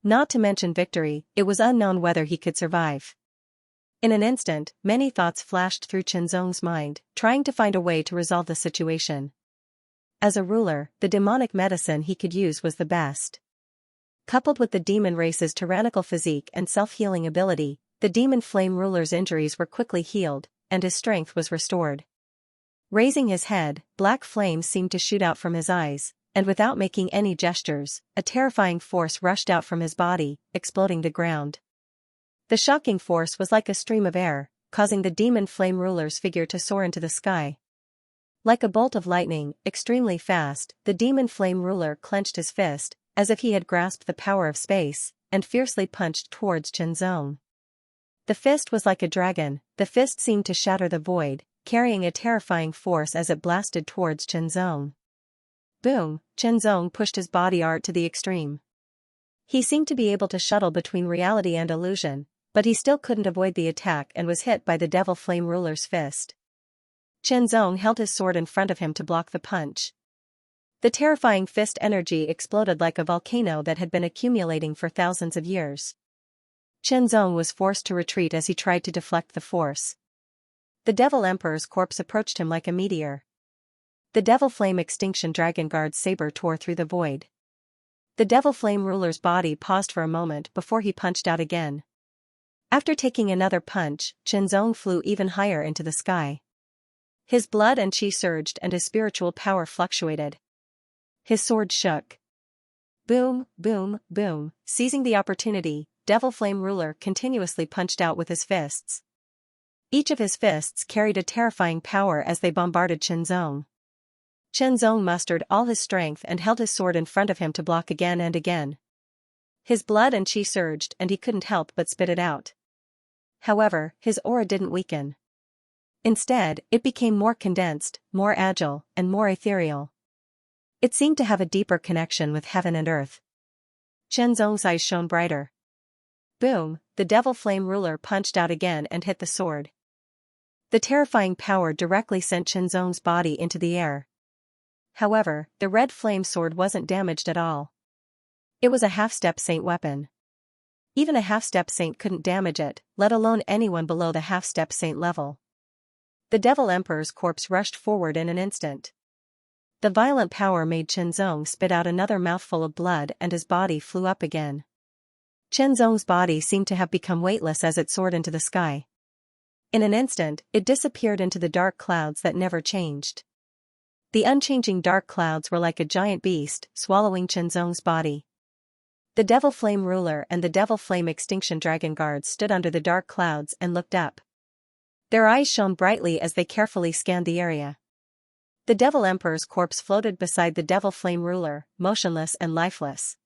Speaker 1: Not to mention victory, it was unknown whether he could survive. In an instant, many thoughts flashed through Zong's mind, trying to find a way to resolve the situation. As a ruler, the demonic medicine he could use was the best. Coupled with the demon race's tyrannical physique and self-healing ability, the demon flame ruler's injuries were quickly healed, and his strength was restored. Raising his head, black flames seemed to shoot out from his eyes, and without making any gestures, a terrifying force rushed out from his body, exploding the ground. The shocking force was like a stream of air, causing the demon flame ruler's figure to soar into the sky. Like a bolt of lightning, extremely fast, the demon flame ruler clenched his fist, as if he had grasped the power of space, and fiercely punched towards Zong. The fist was like a dragon, the fist seemed to shatter the void, carrying a terrifying force as it blasted towards Zong. Boom, Zong pushed his body art to the extreme. He seemed to be able to shuttle between reality and illusion, but he still couldn't avoid the attack and was hit by the devil flame ruler's fist. Zong held his sword in front of him to block the punch. The terrifying fist energy exploded like a volcano that had been accumulating for thousands of years. Zong was forced to retreat as he tried to deflect the force. The Devil Emperor's corpse approached him like a meteor. The Devil Flame Extinction Dragon Guard's saber tore through the void. The Devil Flame ruler's body paused for a moment before he punched out again. After taking another punch, Zong flew even higher into the sky. His blood and chi surged and his spiritual power fluctuated. His sword shook. Boom, boom, boom, seizing the opportunity, Devil Flame ruler continuously punched out with his fists. Each of his fists carried a terrifying power as they bombarded Zong. Zong mustered all his strength and held his sword in front of him to block again and again. His blood and chi surged and he couldn't help but spit it out. However, his aura didn't weaken. Instead, it became more condensed, more agile, and more ethereal. It seemed to have a deeper connection with heaven and earth. Zong's eyes shone brighter. Boom, the Devil Flame ruler punched out again and hit the sword. The terrifying power directly sent Zong's body into the air. However, the red flame sword wasn't damaged at all. It was a half-step saint weapon. Even a half-step saint couldn't damage it, let alone anyone below the half-step saint level. The Devil Emperor's corpse rushed forward in an instant. The violent power made Zong spit out another mouthful of blood and his body flew up again. Zong's body seemed to have become weightless as it soared into the sky. In an instant, it disappeared into the dark clouds that never changed. The unchanging dark clouds were like a giant beast, swallowing Qianzong's body. The Devil Flame Ruler and the Devil Flame Extinction Dragon Guards stood under the dark clouds and looked up. Their eyes shone brightly as they carefully scanned the area. The Devil Emperor's corpse floated beside the Devil Flame Ruler, motionless and lifeless.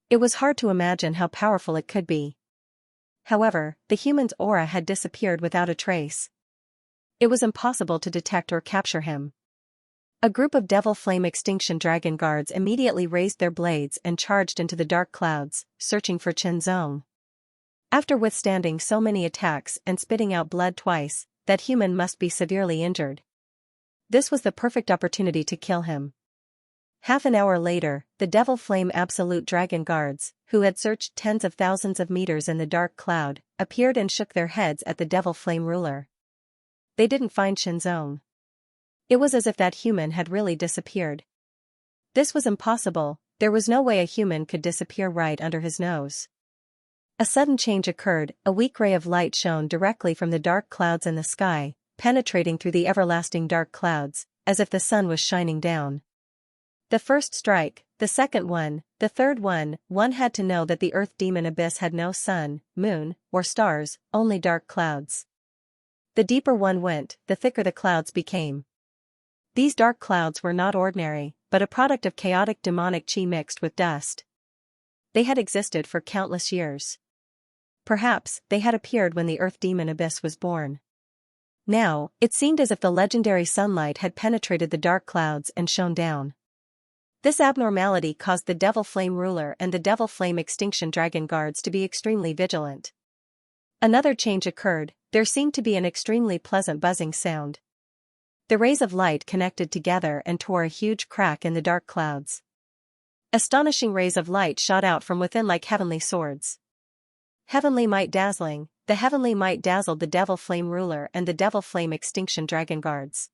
Speaker 1: It was hard to imagine how powerful it could be. However, the human's aura had disappeared without a trace. It was impossible to detect or capture him. A group of Devil Flame Extinction Dragon Guards immediately raised their blades and charged into the dark clouds, searching for Qianzong. After withstanding so many attacks and spitting out blood twice, that human must be severely injured. This was the perfect opportunity to kill him. Half an hour later, the Devil Flame Absolute Dragon Guards, who had searched tens of thousands of meters in the dark cloud, appeared and shook their heads at the Devil Flame Ruler. They didn't find Qianzong. It was as if that human had really disappeared. This was impossible, there was no way a human could disappear right under his nose. A sudden change occurred, a weak ray of light shone directly from the dark clouds in the sky, penetrating through the everlasting dark clouds, as if the sun was shining down. The first strike, the second one, the third one had to know that the Earth Demon Abyss had no sun, moon, or stars, only dark clouds. The deeper one went, the thicker the clouds became. These dark clouds were not ordinary, but a product of chaotic demonic chi mixed with dust. They had existed for countless years. Perhaps, they had appeared when the Earth Demon Abyss was born. Now, it seemed as if the legendary sunlight had penetrated the dark clouds and shone down. This abnormality caused the Devil Flame Ruler and the Devil Flame Extinction Dragon Guards to be extremely vigilant. Another change occurred, there seemed to be an extremely pleasant buzzing sound. The rays of light connected together and tore a huge crack in the dark clouds. Astonishing rays of light shot out from within like heavenly swords. Heavenly might dazzling, the heavenly might dazzled the Devil Flame Ruler and the Devil Flame Extinction Dragon Guards.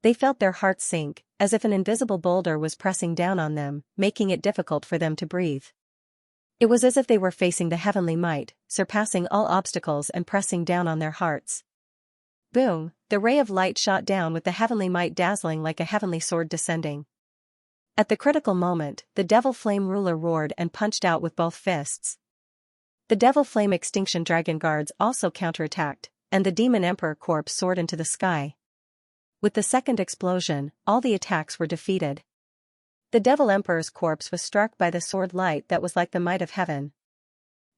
Speaker 1: They felt their hearts sink, as if an invisible boulder was pressing down on them, making it difficult for them to breathe. It was as if they were facing the heavenly might, surpassing all obstacles and pressing down on their hearts. Boom, the ray of light shot down with the heavenly might dazzling like a heavenly sword descending. At the critical moment, the Devil Flame Ruler roared and punched out with both fists. The Devil Flame Extinction Dragon Guards also counterattacked, and the Demon Emperor corpse soared into the sky. With the second explosion, all the attacks were defeated. The Devil Emperor's corpse was struck by the sword light that was like the might of heaven.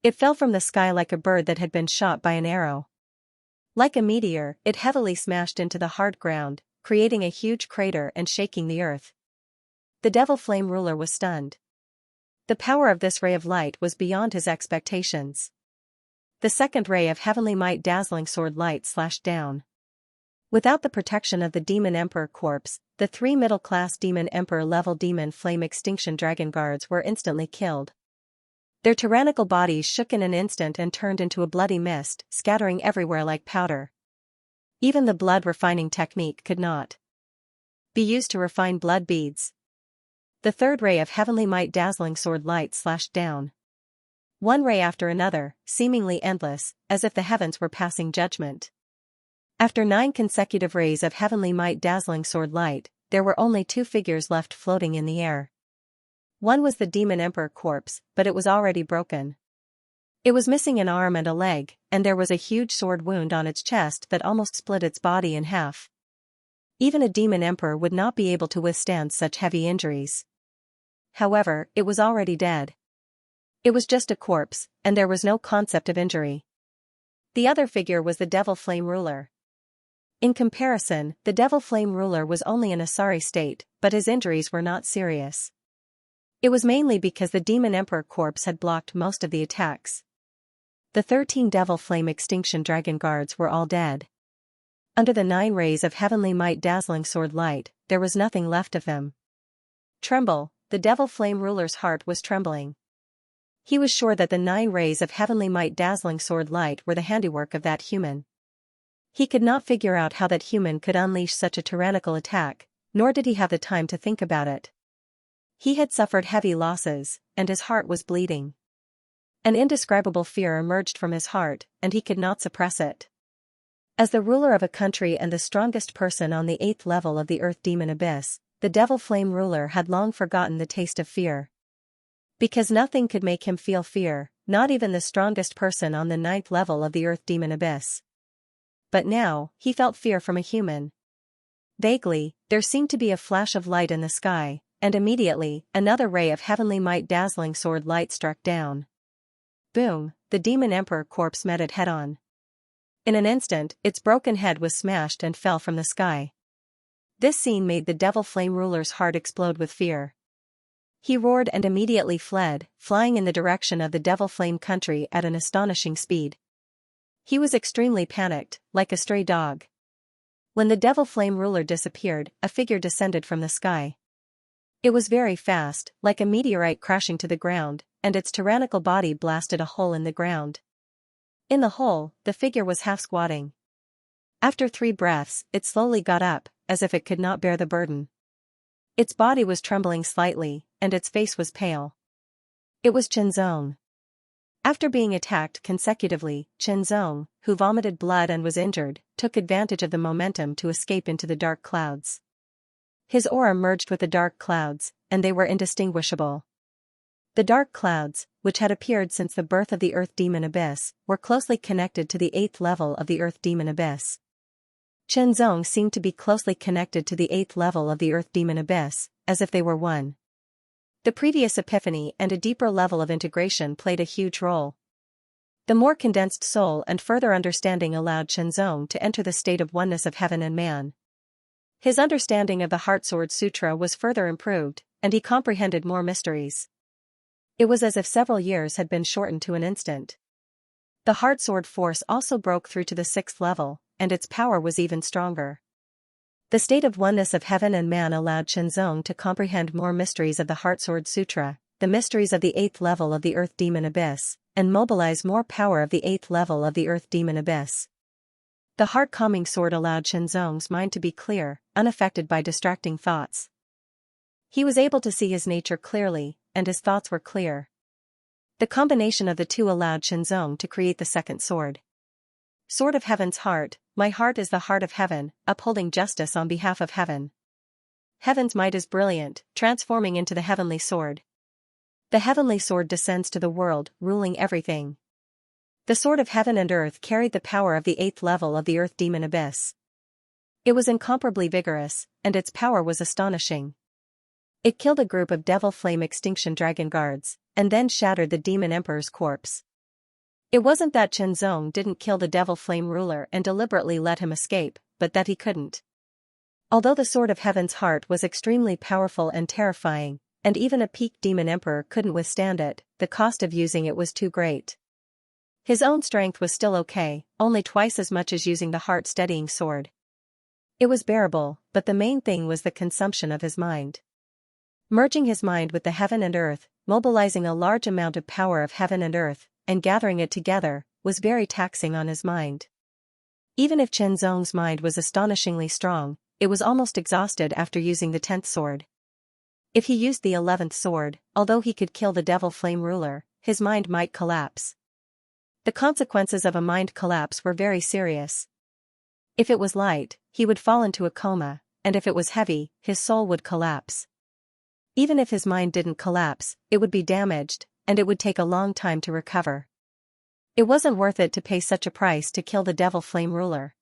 Speaker 1: It fell from the sky like a bird that had been shot by an arrow. Like a meteor, it heavily smashed into the hard ground, creating a huge crater and shaking the earth. The Devil Flame Ruler was stunned. The power of this ray of light was beyond his expectations. The second ray of heavenly might dazzling sword light slashed down. Without the protection of the Demon Emperor corpse, the 3 middle-class Demon Emperor level Demon Flame Extinction Dragon Guards were instantly killed. Their tyrannical bodies shook in an instant and turned into a bloody mist, scattering everywhere like powder. Even the blood refining technique could not be used to refine blood beads. The third ray of heavenly might dazzling sword light slashed down. One ray after another, seemingly endless, as if the heavens were passing judgment. After 9 consecutive rays of heavenly might dazzling sword light, there were only 2 figures left floating in the air. One was the Demon Emperor corpse, but it was already broken. It was missing an arm and a leg, and there was a huge sword wound on its chest that almost split its body in half. Even a Demon Emperor would not be able to withstand such heavy injuries. However, it was already dead. It was just a corpse, and there was no concept of injury. The other figure was the Devil Flame Ruler. In comparison, the Devil Flame Ruler was only in a sorry state, but his injuries were not serious. It was mainly because the Demon Emperor corpse had blocked most of the attacks. The 13 Devil Flame Extinction Dragon Guards were all dead. Under the 9 rays of heavenly might dazzling sword light, there was nothing left of them. Tremble, the Devil Flame Ruler's heart was trembling. He was sure that the 9 rays of heavenly might dazzling sword light were the handiwork of that human. He could not figure out how that human could unleash such a tyrannical attack, nor did he have the time to think about it. He had suffered heavy losses, and his heart was bleeding. An indescribable fear emerged from his heart, and he could not suppress it. As the ruler of a country and the strongest person on the 8th level of the Earth Demon Abyss, the Devil Flame ruler had long forgotten the taste of fear. Because nothing could make him feel fear, not even the strongest person on the 9th level of the Earth Demon Abyss. But now, he felt fear from a human. Vaguely, there seemed to be a flash of light in the sky, and immediately, another ray of heavenly might dazzling sword light struck down. Boom, the Demon Emperor corpse met it head-on. In an instant, its broken head was smashed and fell from the sky. This scene made the Devil Flame ruler's heart explode with fear. He roared and immediately fled, flying in the direction of the Devil Flame country at an astonishing speed. He was extremely panicked, like a stray dog. When the Devil Flame ruler disappeared, a figure descended from the sky. It was very fast, like a meteorite crashing to the ground, and its tyrannical body blasted a hole in the ground. In the hole, the figure was half squatting. After 3 breaths, it slowly got up, as if it could not bear the burden. Its body was trembling slightly, and its face was pale. It was Xianxia. After being attacked consecutively, Xianxia, who vomited blood and was injured, took advantage of the momentum to escape into the dark clouds. His aura merged with the dark clouds, and they were indistinguishable. The dark clouds, which had appeared since the birth of the Earth Demon Abyss, were closely connected to the 8th level of the Earth Demon Abyss. Xianxia seemed to be closely connected to the 8th level of the Earth Demon Abyss, as if they were one. The previous epiphany and a deeper level of integration played a huge role. The more condensed soul and further understanding allowed Xianxia to enter the state of oneness of heaven and man. His understanding of the Heartsword Sutra was further improved, and he comprehended more mysteries. It was as if several years had been shortened to an instant. The Heartsword force also broke through to the 6th level, and its power was even stronger. The state of oneness of heaven and man allowed Xianxia to comprehend more mysteries of the Heartsword Sutra, the mysteries of the 8th level of the Earth Demon Abyss, and mobilize more power of the 8th level of the Earth Demon Abyss. The heart-calming sword allowed Xianxia's mind to be clear, unaffected by distracting thoughts. He was able to see his nature clearly, and his thoughts were clear. The combination of the two allowed Xianxia to create the second sword. Sword of Heaven's Heart, my heart is the heart of heaven, upholding justice on behalf of heaven. Heaven's might is brilliant, transforming into the heavenly sword. The heavenly sword descends to the world, ruling everything. The sword of heaven and earth carried the power of the 8th level of the Earth Demon Abyss. It was incomparably vigorous, and its power was astonishing. It killed a group of Devil Flame Extinction Dragon Guards, and then shattered the Demon Emperor's corpse. It wasn't that Xianxia didn't kill the Devil Flame ruler and deliberately let him escape, but that he couldn't. Although the Sword of Heaven's Heart was extremely powerful and terrifying, and even a peak Demon Emperor couldn't withstand it, the cost of using it was too great. His own strength was still okay, only twice as much as using the heart-steadying sword. It was bearable, but the main thing was the consumption of his mind. Merging his mind with the heaven and earth, mobilizing a large amount of power of heaven and earth, and gathering it together, was very taxing on his mind. Even if Xianxia's mind was astonishingly strong, it was almost exhausted after using the 10th sword. If he used the 11th sword, although he could kill the Devil Flame ruler, his mind might collapse. The consequences of a mind collapse were very serious. If it was light, he would fall into a coma, and if it was heavy, his soul would collapse. Even if his mind didn't collapse, it would be damaged, and it would take a long time to recover. It wasn't worth it to pay such a price to kill the Devil Flame ruler.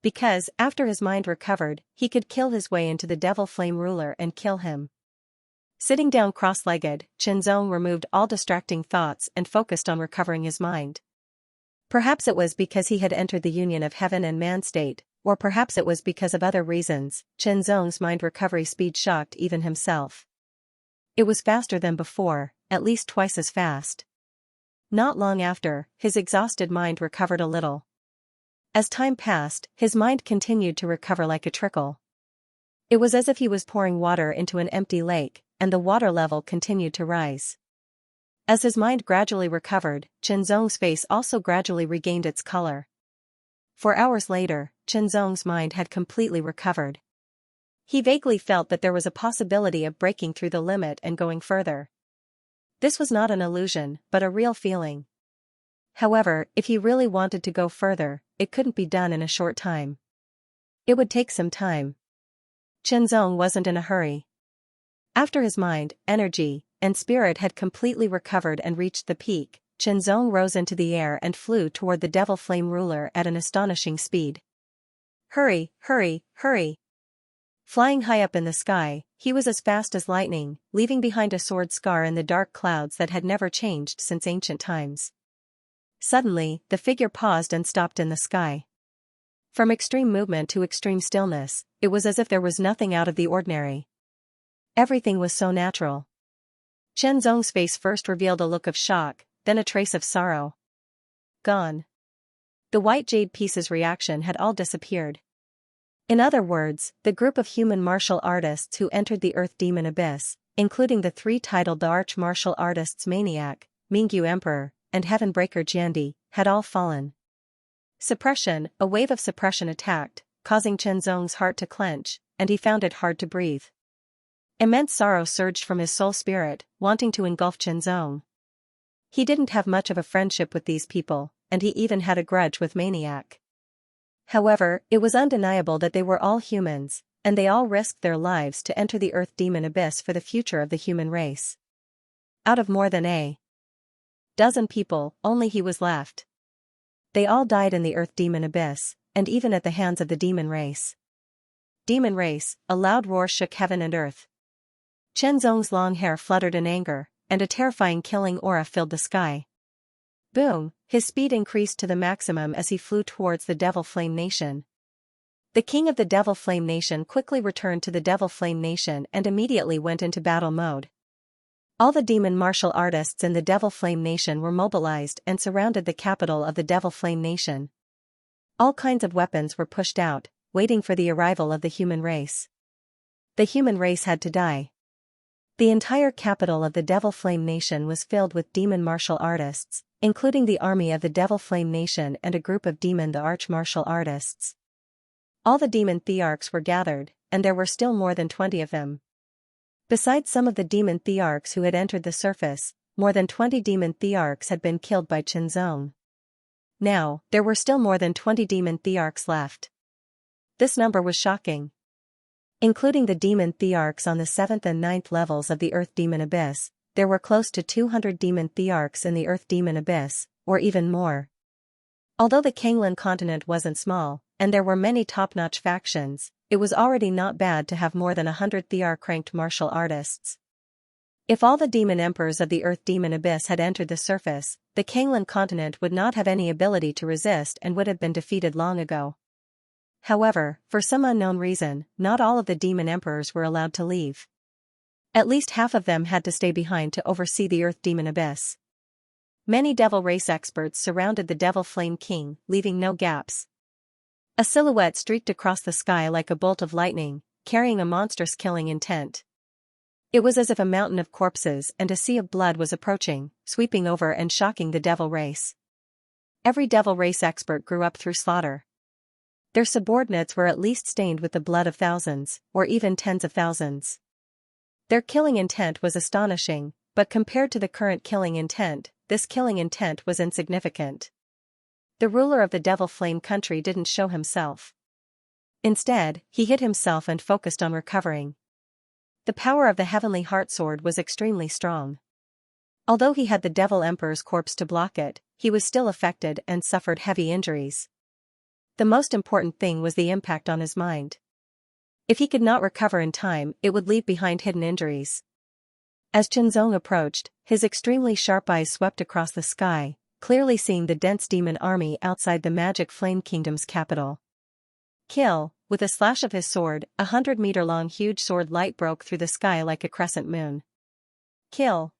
Speaker 1: Because, after his mind recovered, he could kill his way into the Devil Flame ruler and kill him. Sitting down cross-legged, Xianxia removed all distracting thoughts and focused on recovering his mind. Perhaps it was because he had entered the union of heaven and man state, or perhaps it was because of other reasons. Xianxia's mind recovery speed shocked even himself. It was faster than before, at least twice as fast. Not long after, his exhausted mind recovered a little. As time passed, his mind continued to recover like a trickle. It was as if he was pouring water into an empty lake, and the water level continued to rise. As his mind gradually recovered, Xianxia's face also gradually regained its color. 4 hours later, Xianxia's mind had completely recovered. He vaguely felt that there was a possibility of breaking through the limit and going further. This was not an illusion, but a real feeling. However, if he really wanted to go further, it couldn't be done in a short time. It would take some time. Qianzong wasn't in a hurry. After his mind, energy, and spirit had completely recovered and reached the peak, Qianzong rose into the air and flew toward the Devil Flame ruler at an astonishing speed. Hurry, hurry, hurry! Flying high up in the sky, he was as fast as lightning, leaving behind a sword scar in the dark clouds that had never changed since ancient times. Suddenly, the figure paused and stopped in the sky. From extreme movement to extreme stillness, it was as if there was nothing out of the ordinary. Everything was so natural. Qianzong's face first revealed a look of shock, then a trace of sorrow. Gone. The white jade piece's reaction had all disappeared. In other words, the group of human martial artists who entered the Earth Demon Abyss, including the three titled the Arch Martial Artists Maniac, Mingyu Emperor, and Heavenbreaker Jiandi, had all fallen. Suppression, a wave of suppression attacked, causing Qianzong's heart to clench, and he found it hard to breathe. Immense sorrow surged from his soul spirit, wanting to engulf Qianzong. He didn't have much of a friendship with these people, and he even had a grudge with Maniac. However, it was undeniable that they were all humans, and they all risked their lives to enter the Earth Demon Abyss for the future of the human race. Out of more than a dozen people, only he was left. They all died in the Earth Demon Abyss, and even at the hands of the demon race. Demon race, a loud roar shook heaven and earth. Qianzong's long hair fluttered in anger, and a terrifying killing aura filled the sky. Boom, his speed increased to the maximum as he flew towards the Devil Flame Nation. The king of the Devil Flame Nation quickly returned to the Devil Flame Nation and immediately went into battle mode. All the demon martial artists in the Devil Flame Nation were mobilized and surrounded the capital of the Devil Flame Nation. All kinds of weapons were pushed out, waiting for the arrival of the human race. The human race had to die. The entire capital of the Devil Flame Nation was filled with demon martial artists, including the army of the Devil Flame Nation and a group of demon the Arch Martial Artists. All the demon thearchs were gathered, and there were still more than 20 of them. Besides some of the demon thearchs who had entered the surface, more than 20 demon thearchs had been killed by Qianzong. Now, there were still more than 20 demon thearchs left. This number was shocking. Including the demon thearchs on the 7th and 9th levels of the Earth Demon Abyss, there were close to 200 demon thearchs in the Earth Demon Abyss, or even more. Although the Kanglan continent wasn't small, and there were many top-notch factions, it was already not bad to have more than 100 thearch-ranked martial artists. If all the demon emperors of the Earth Demon Abyss had entered the surface, the Kanglan continent would not have any ability to resist and would have been defeated long ago. However, for some unknown reason, not all of the demon emperors were allowed to leave. At least half of them had to stay behind to oversee the Earth Demon Abyss. Many devil race experts surrounded the Devil Flame King, leaving no gaps. A silhouette streaked across the sky like a bolt of lightning, carrying a monstrous killing intent. It was as if a mountain of corpses and a sea of blood was approaching, sweeping over and shocking the devil race. Every devil race expert grew up through slaughter. Their subordinates were at least stained with the blood of thousands, or even tens of thousands. Their killing intent was astonishing, but compared to the current killing intent, this killing intent was insignificant. The ruler of the Devil Flame country didn't show himself. Instead, he hid himself and focused on recovering. The power of the Heavenly Heart Sword was extremely strong. Although he had the Devil Emperor's corpse to block it, he was still affected and suffered heavy injuries. The most important thing was the impact on his mind. If he could not recover in time, it would leave behind hidden injuries. As Qianzong approached, his extremely sharp eyes swept across the sky, clearly seeing the dense demon army outside the Magic Flame Kingdom's capital. Kill! With a slash of his sword, 100-meter-long huge sword light broke through the sky like a crescent moon. Kill!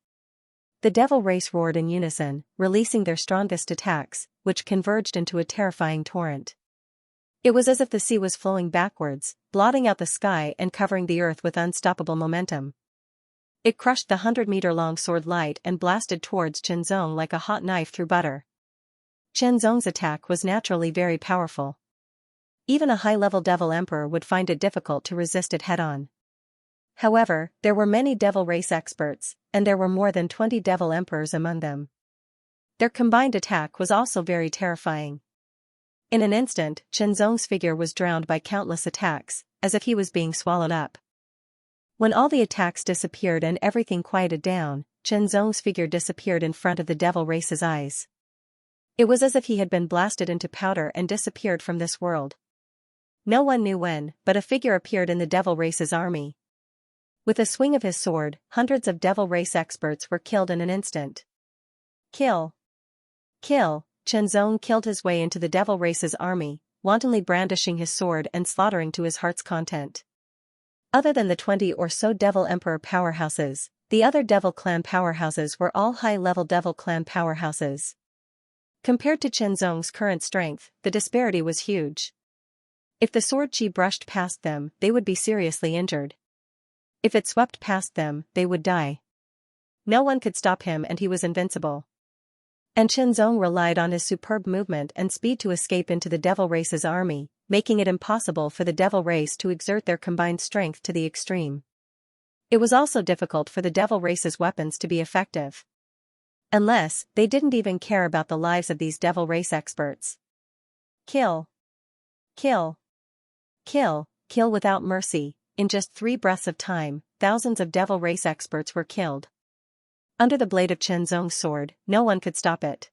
Speaker 1: The devil race roared in unison, releasing their strongest attacks, which converged into a terrifying torrent. It was as if the sea was flowing backwards, blotting out the sky and covering the earth with unstoppable momentum. It crushed the 100-meter-long sword light and blasted towards Qianzong like a hot knife through butter. Qianzong's attack was naturally very powerful. Even a high-level Devil Emperor would find it difficult to resist it head-on. However, there were many Devil Race experts, and there were more than 20 Devil Emperors among them. Their combined attack was also very terrifying. In an instant, Chenzong's figure was drowned by countless attacks, as if he was being swallowed up. When all the attacks disappeared and everything quieted down, Chenzong's figure disappeared in front of the devil race's eyes. It was as if he had been blasted into powder and disappeared from this world. No one knew when, but a figure appeared in the devil race's army. With a swing of his sword, hundreds of devil race experts were killed in an instant. Kill! Kill! Chenzong killed his way into the devil race's army, wantonly brandishing his sword and slaughtering to his heart's content. Other than the 20 or so Devil Emperor powerhouses, the other Devil Clan powerhouses were all high-level Devil Clan powerhouses. Compared to Chenzong's current strength, the disparity was huge. If the sword chi brushed past them, they would be seriously injured. If it swept past them, they would die. No one could stop him and he was invincible. And Chenzong relied on his superb movement and speed to escape into the devil race's army, making it impossible for the devil race to exert their combined strength to the extreme. It was also difficult for the devil race's weapons to be effective. Unless, they didn't even care about the lives of these devil race experts. Kill. Kill. Kill. Kill without mercy. In just 3 breaths of time, thousands of devil race experts were killed. Under the blade of Chenzong's sword, no one could stop it.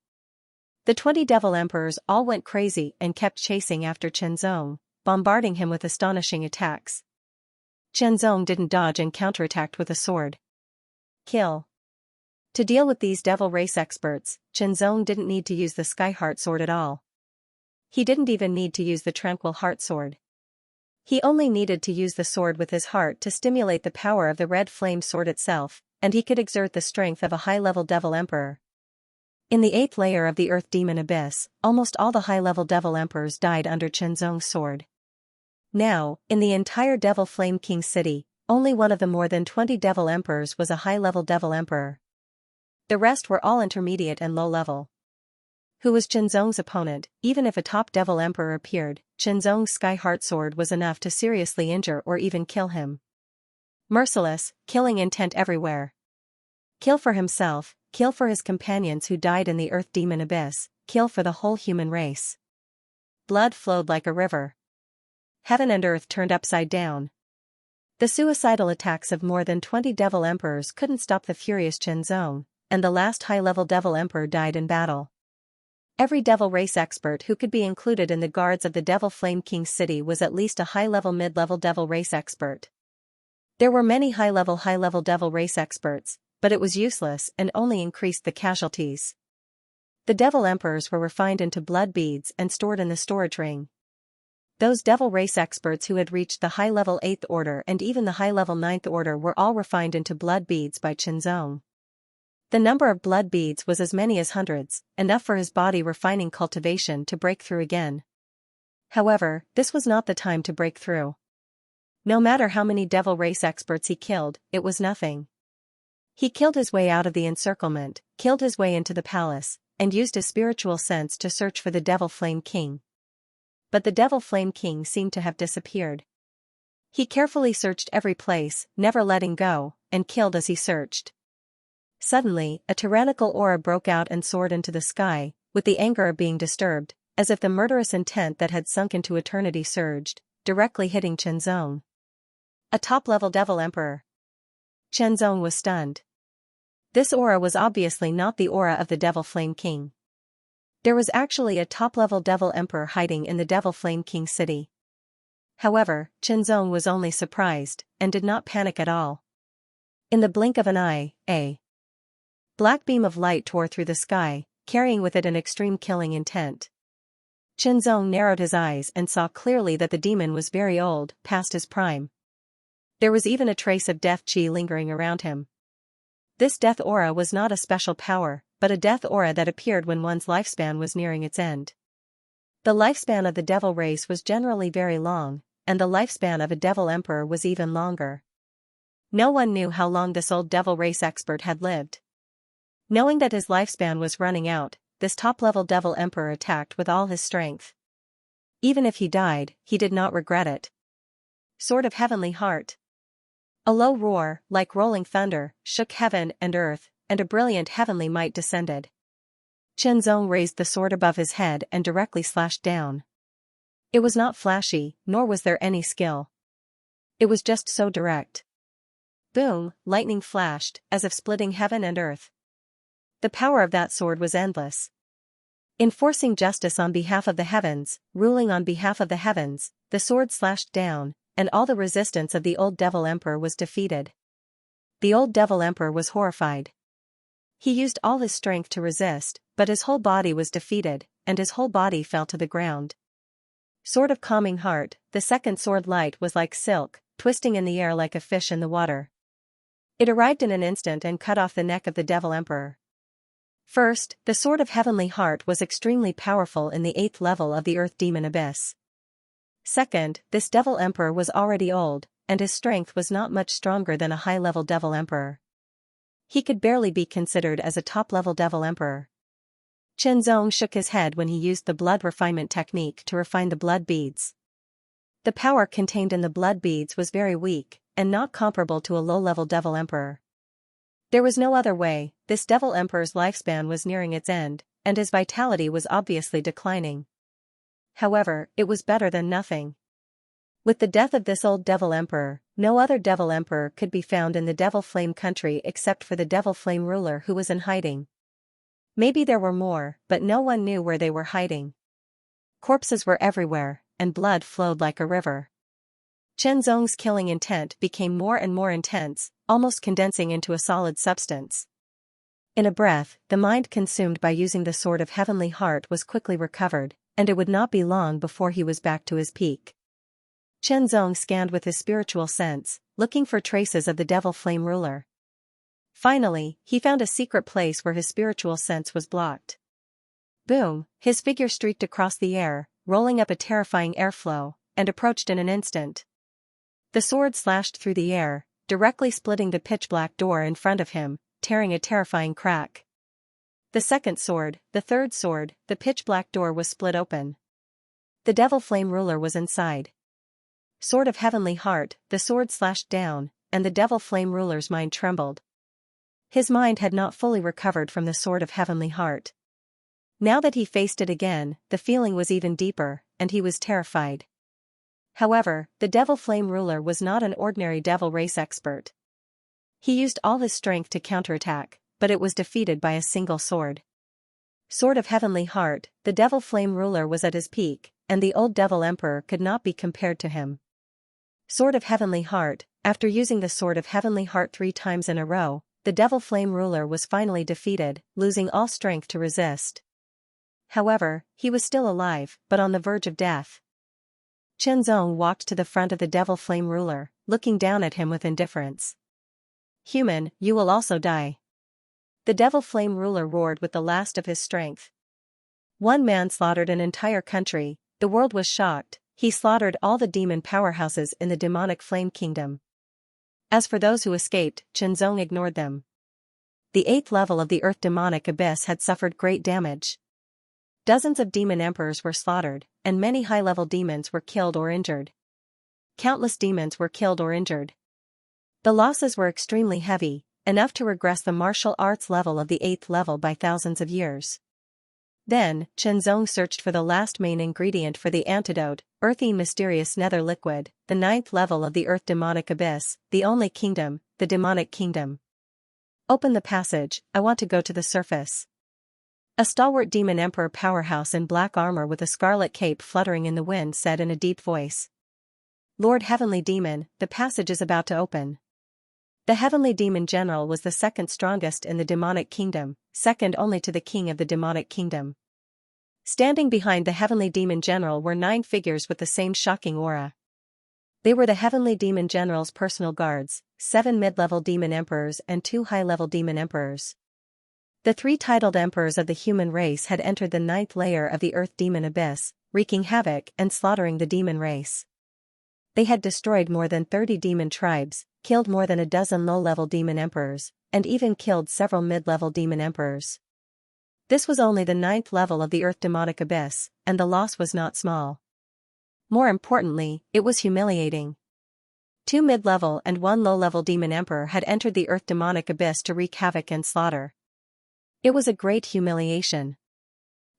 Speaker 1: The 20 devil emperors all went crazy and kept chasing after Chenzong, bombarding him with astonishing attacks. Chenzong didn't dodge and counterattacked with a sword. Kill. To deal with these devil race experts, Chenzong didn't need to use the Sky Heart Sword at all. He didn't even need to use the Tranquil Heart Sword. He only needed to use the sword with his heart to stimulate the power of the Red Flame Sword itself, and he could exert the strength of a high-level Devil Emperor. In the 8th layer of the Earth Demon Abyss, almost all the high-level Devil Emperors died under Chenzong's sword. Now, in the entire Devil Flame King city, only one of the more than 20 Devil Emperors was a high-level Devil Emperor. The rest were all intermediate and low-level. Who was Chenzong's opponent? Even if a top Devil Emperor appeared, Chenzong's Sky Heart Sword was enough to seriously injure or even kill him. Merciless, killing intent everywhere. Kill for himself, kill for his companions who died in the Earth Demon Abyss, kill for the whole human race. Blood flowed like a river. Heaven and earth turned upside down. The suicidal attacks of more than 20 Devil Emperors couldn't stop the furious Chenzong, and the last high-level Devil Emperor died in battle. Every Devil Race expert who could be included in the guards of the Devil Flame King city was at least a high-level mid-level Devil Race expert. There were many high-level Devil Race experts, but it was useless and only increased the casualties. The Devil Emperors were refined into blood beads and stored in the storage ring. Those Devil Race experts who had reached the high-level 8th Order and even the high-level 9th Order were all refined into blood beads by Chenzong. The number of blood beads was as many as hundreds, enough for his body refining cultivation to break through again. However, this was not the time to break through. No matter how many Devil Race experts he killed, it was nothing. He killed his way out of the encirclement, killed his way into the palace, and used his spiritual sense to search for the Devil Flame King. But the Devil Flame King seemed to have disappeared. He carefully searched every place, never letting go, and killed as he searched. Suddenly, a tyrannical aura broke out and soared into the sky, with the anger of being disturbed, as if the murderous intent that had sunk into eternity surged, directly hitting Chenzong. A top-level Devil Emperor. Chenzong was stunned. This aura was obviously not the aura of the Devil Flame King. There was actually a top-level Devil Emperor hiding in the Devil Flame King city. However, Chenzong was only surprised, and did not panic at all. In the blink of an eye, a black beam of light tore through the sky, carrying with it an extreme killing intent. Chenzong narrowed his eyes and saw clearly that the demon was very old, past his prime. There was even a trace of death chi lingering around him. This death aura was not a special power, but a death aura that appeared when one's lifespan was nearing its end. The lifespan of the devil race was generally very long, and the lifespan of a devil emperor was even longer. No one knew how long this old devil race expert had lived. Knowing that his lifespan was running out, this top-level devil emperor attacked with all his strength. Even if he died, he did not regret it. Sword of Heavenly Heart. A low roar, like rolling thunder, shook heaven and earth, and a brilliant heavenly might descended. Chenzong raised the sword above his head and directly slashed down. It was not flashy, nor was there any skill. It was just so direct. Boom, lightning flashed, as if splitting heaven and earth. The power of that sword was endless. Enforcing justice on behalf of the heavens, ruling on behalf of the heavens, the sword slashed down, and all the resistance of the old Devil Emperor was defeated. The old Devil Emperor was horrified. He used all his strength to resist, but his whole body was defeated, and his whole body fell to the ground. Sword of Calming Heart, the second sword light was like silk, twisting in the air like a fish in the water. It arrived in an instant and cut off the neck of the Devil Emperor. First, the Sword of Heavenly Heart was extremely powerful in the 8th level of the Earth Demon Abyss. Second, this Devil Emperor was already old, and his strength was not much stronger than a high-level Devil Emperor. He could barely be considered as a top-level Devil Emperor. Chenzong shook his head when he used the blood refinement technique to refine the blood beads. The power contained in the blood beads was very weak, and not comparable to a low-level Devil Emperor. There was no other way. This Devil Emperor's lifespan was nearing its end, and his vitality was obviously declining. However, it was better than nothing. With the death of this old Devil Emperor, no other Devil Emperor could be found in the Devil Flame country except for the Devil Flame ruler who was in hiding. Maybe there were more, but no one knew where they were hiding. Corpses were everywhere, and blood flowed like a river. Chenzong's killing intent became more and more intense, almost condensing into a solid substance. In a breath, the mind consumed by using the Sword of Heavenly Heart was quickly recovered, and it would not be long before he was back to his peak. Chenzong scanned with his spiritual sense, looking for traces of the Devil Flame ruler. Finally, he found a secret place where his spiritual sense was blocked. Boom, his figure streaked across the air, rolling up a terrifying airflow, and approached in an instant. The sword slashed through the air, directly splitting the pitch-black door in front of him, tearing a terrifying crack. The second sword, the third sword, the pitch-black door was split open. The Devil Flame ruler was inside. Sword of Heavenly Heart, the sword slashed down, and the Devil Flame ruler's mind trembled. His mind had not fully recovered from the Sword of Heavenly Heart. Now that he faced it again, the feeling was even deeper, and he was terrified. However, the Devil Flame ruler was not an ordinary devil race expert. He used all his strength to counterattack, but it was defeated by a single sword. Sword of Heavenly Heart, the Devil Flame ruler was at his peak, and the old Devil Emperor could not be compared to him. Sword of Heavenly Heart, after using the Sword of Heavenly Heart 3 times in a row, the Devil Flame ruler was finally defeated, losing all strength to resist. However, he was still alive, but on the verge of death. Chenzong walked to the front of the Devil Flame ruler, looking down at him with indifference. "Human, you will also die." The Devil Flame ruler roared with the last of his strength. One man slaughtered an entire country, the world was shocked, he slaughtered all the demon powerhouses in the demonic flame kingdom. As for those who escaped, Chenzong ignored them. The 8th level of the Earth demonic abyss had suffered great damage. Dozens of demon emperors were slaughtered, and many high-level demons were killed or injured. Countless demons were killed or injured. The losses were extremely heavy, enough to regress the martial arts level of the 8th level by thousands of years. Then, Chenzong searched for the last main ingredient for the antidote, earthy mysterious nether liquid, the 9th level of the Earth demonic abyss, the only kingdom, the demonic kingdom. "Open the passage, I want to go to the surface." A stalwart demon emperor powerhouse in black armor with a scarlet cape fluttering in the wind said in a deep voice. "Lord Heavenly Demon, the passage is about to open." The Heavenly Demon General was the second strongest in the demonic kingdom, second only to the king of the demonic kingdom. Standing behind the Heavenly Demon General were 9 figures with the same shocking aura. They were the Heavenly Demon General's personal guards, 7 mid-level demon emperors and 2 high-level demon emperors. The 3 titled emperors of the human race had entered the 9th layer of the Earth demon abyss, wreaking havoc and slaughtering the demon race. They had destroyed more than 30 demon tribes, killed more than a dozen low-level demon emperors, and even killed several mid-level demon emperors. This was only the 9th level of the Earth demonic abyss, and the loss was not small. More importantly, it was humiliating. 2 mid-level and 1 low-level demon emperor had entered the Earth demonic abyss to wreak havoc and slaughter. It was a great humiliation.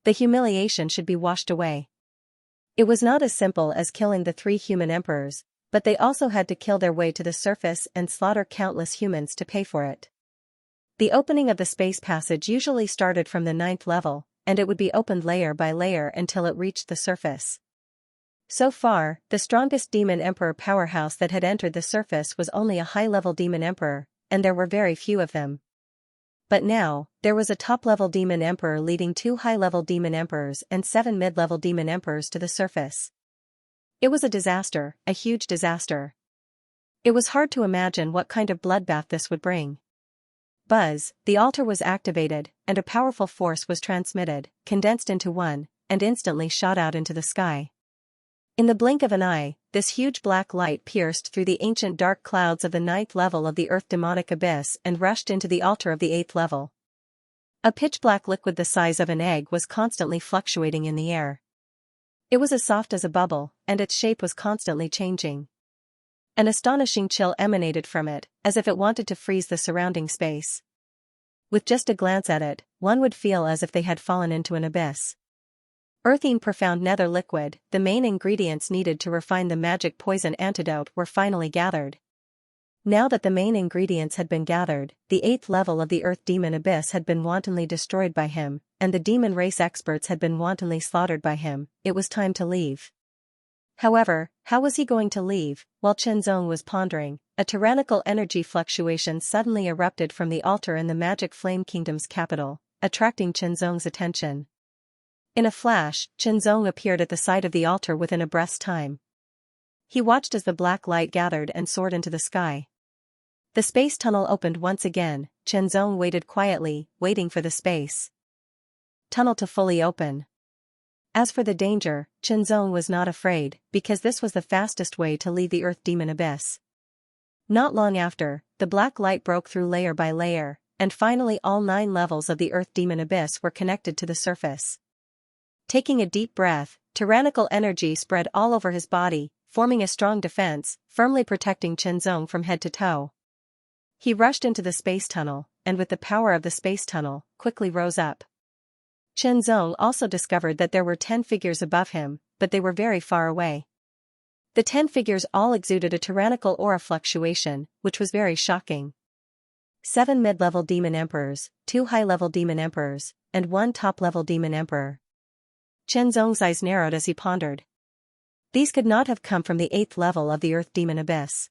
Speaker 1: The humiliation should be washed away. It was not as simple as killing the 3 human emperors, but they also had to kill their way to the surface and slaughter countless humans to pay for it. The opening of the space passage usually started from the 9th level, and it would be opened layer by layer until it reached the surface. So far, the strongest demon emperor powerhouse that had entered the surface was only a high-level demon emperor, and there were very few of them. But now, there was a top-level demon emperor leading 2 high-level demon emperors and 7 mid-level demon emperors to the surface. It was a disaster, a huge disaster. It was hard to imagine what kind of bloodbath this would bring. Buzz, the altar was activated, and a powerful force was transmitted, condensed into one, and instantly shot out into the sky. In the blink of an eye, this huge black light pierced through the ancient dark clouds of the 9th level of the Earth demonic abyss and rushed into the altar of the 8th level. A pitch-black liquid the size of an egg was constantly fluctuating in the air. It was as soft as a bubble, and its shape was constantly changing. An astonishing chill emanated from it, as if it wanted to freeze the surrounding space. With just a glance at it, one would feel as if they had fallen into an abyss. Earthine profound nether liquid, the main ingredients needed to refine the magic poison antidote were finally gathered. Now that the main ingredients had been gathered, the 8th level of the Earth demon abyss had been wantonly destroyed by him, and the demon race experts had been wantonly slaughtered by him. It was time to leave. However, how was he going to leave? While Chenzong was pondering, a tyrannical energy fluctuation suddenly erupted from the altar in the Magic Flame Kingdom's capital, attracting Chenzong's attention. In a flash, Chenzong appeared at the side of the altar within a breath's time. He watched as the black light gathered and soared into the sky. The space tunnel opened once again. Chenzong waited quietly, waiting for the space tunnel to fully open. As for the danger, Chenzong was not afraid, because this was the fastest way to leave the Earth demon abyss. Not long after, the black light broke through layer by layer, and finally all 9 levels of the Earth demon abyss were connected to the surface. Taking a deep breath, tyrannical energy spread all over his body, forming a strong defense, firmly protecting Chenzong from head to toe. He rushed into the space tunnel, and with the power of the space tunnel, quickly rose up. Chenzong also discovered that there were 10 figures above him, but they were very far away. The 10 figures all exuded a tyrannical aura fluctuation, which was very shocking. 7 mid-level demon emperors, 2 high-level demon emperors, and 1 top-level demon emperor. Chenzong's eyes narrowed as he pondered. These could not have come from the 8th level of the Earth demon abyss.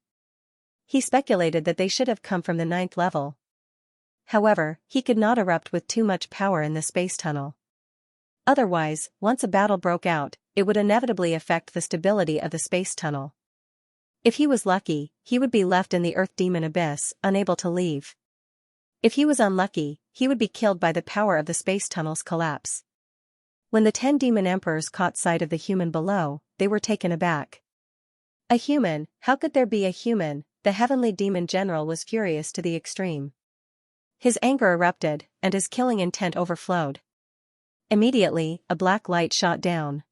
Speaker 1: He speculated that they should have come from the 9th level. However, he could not erupt with too much power in the space tunnel. Otherwise, once a battle broke out, it would inevitably affect the stability of the space tunnel. If he was lucky, he would be left in the Earth demon abyss, unable to leave. If he was unlucky, he would be killed by the power of the space tunnel's collapse. When the 10 demon emperors caught sight of the human below, they were taken aback. A human? How could there be a human? The heavenly demon general was furious to the extreme. His anger erupted, and his killing intent overflowed. Immediately, a black light shot down.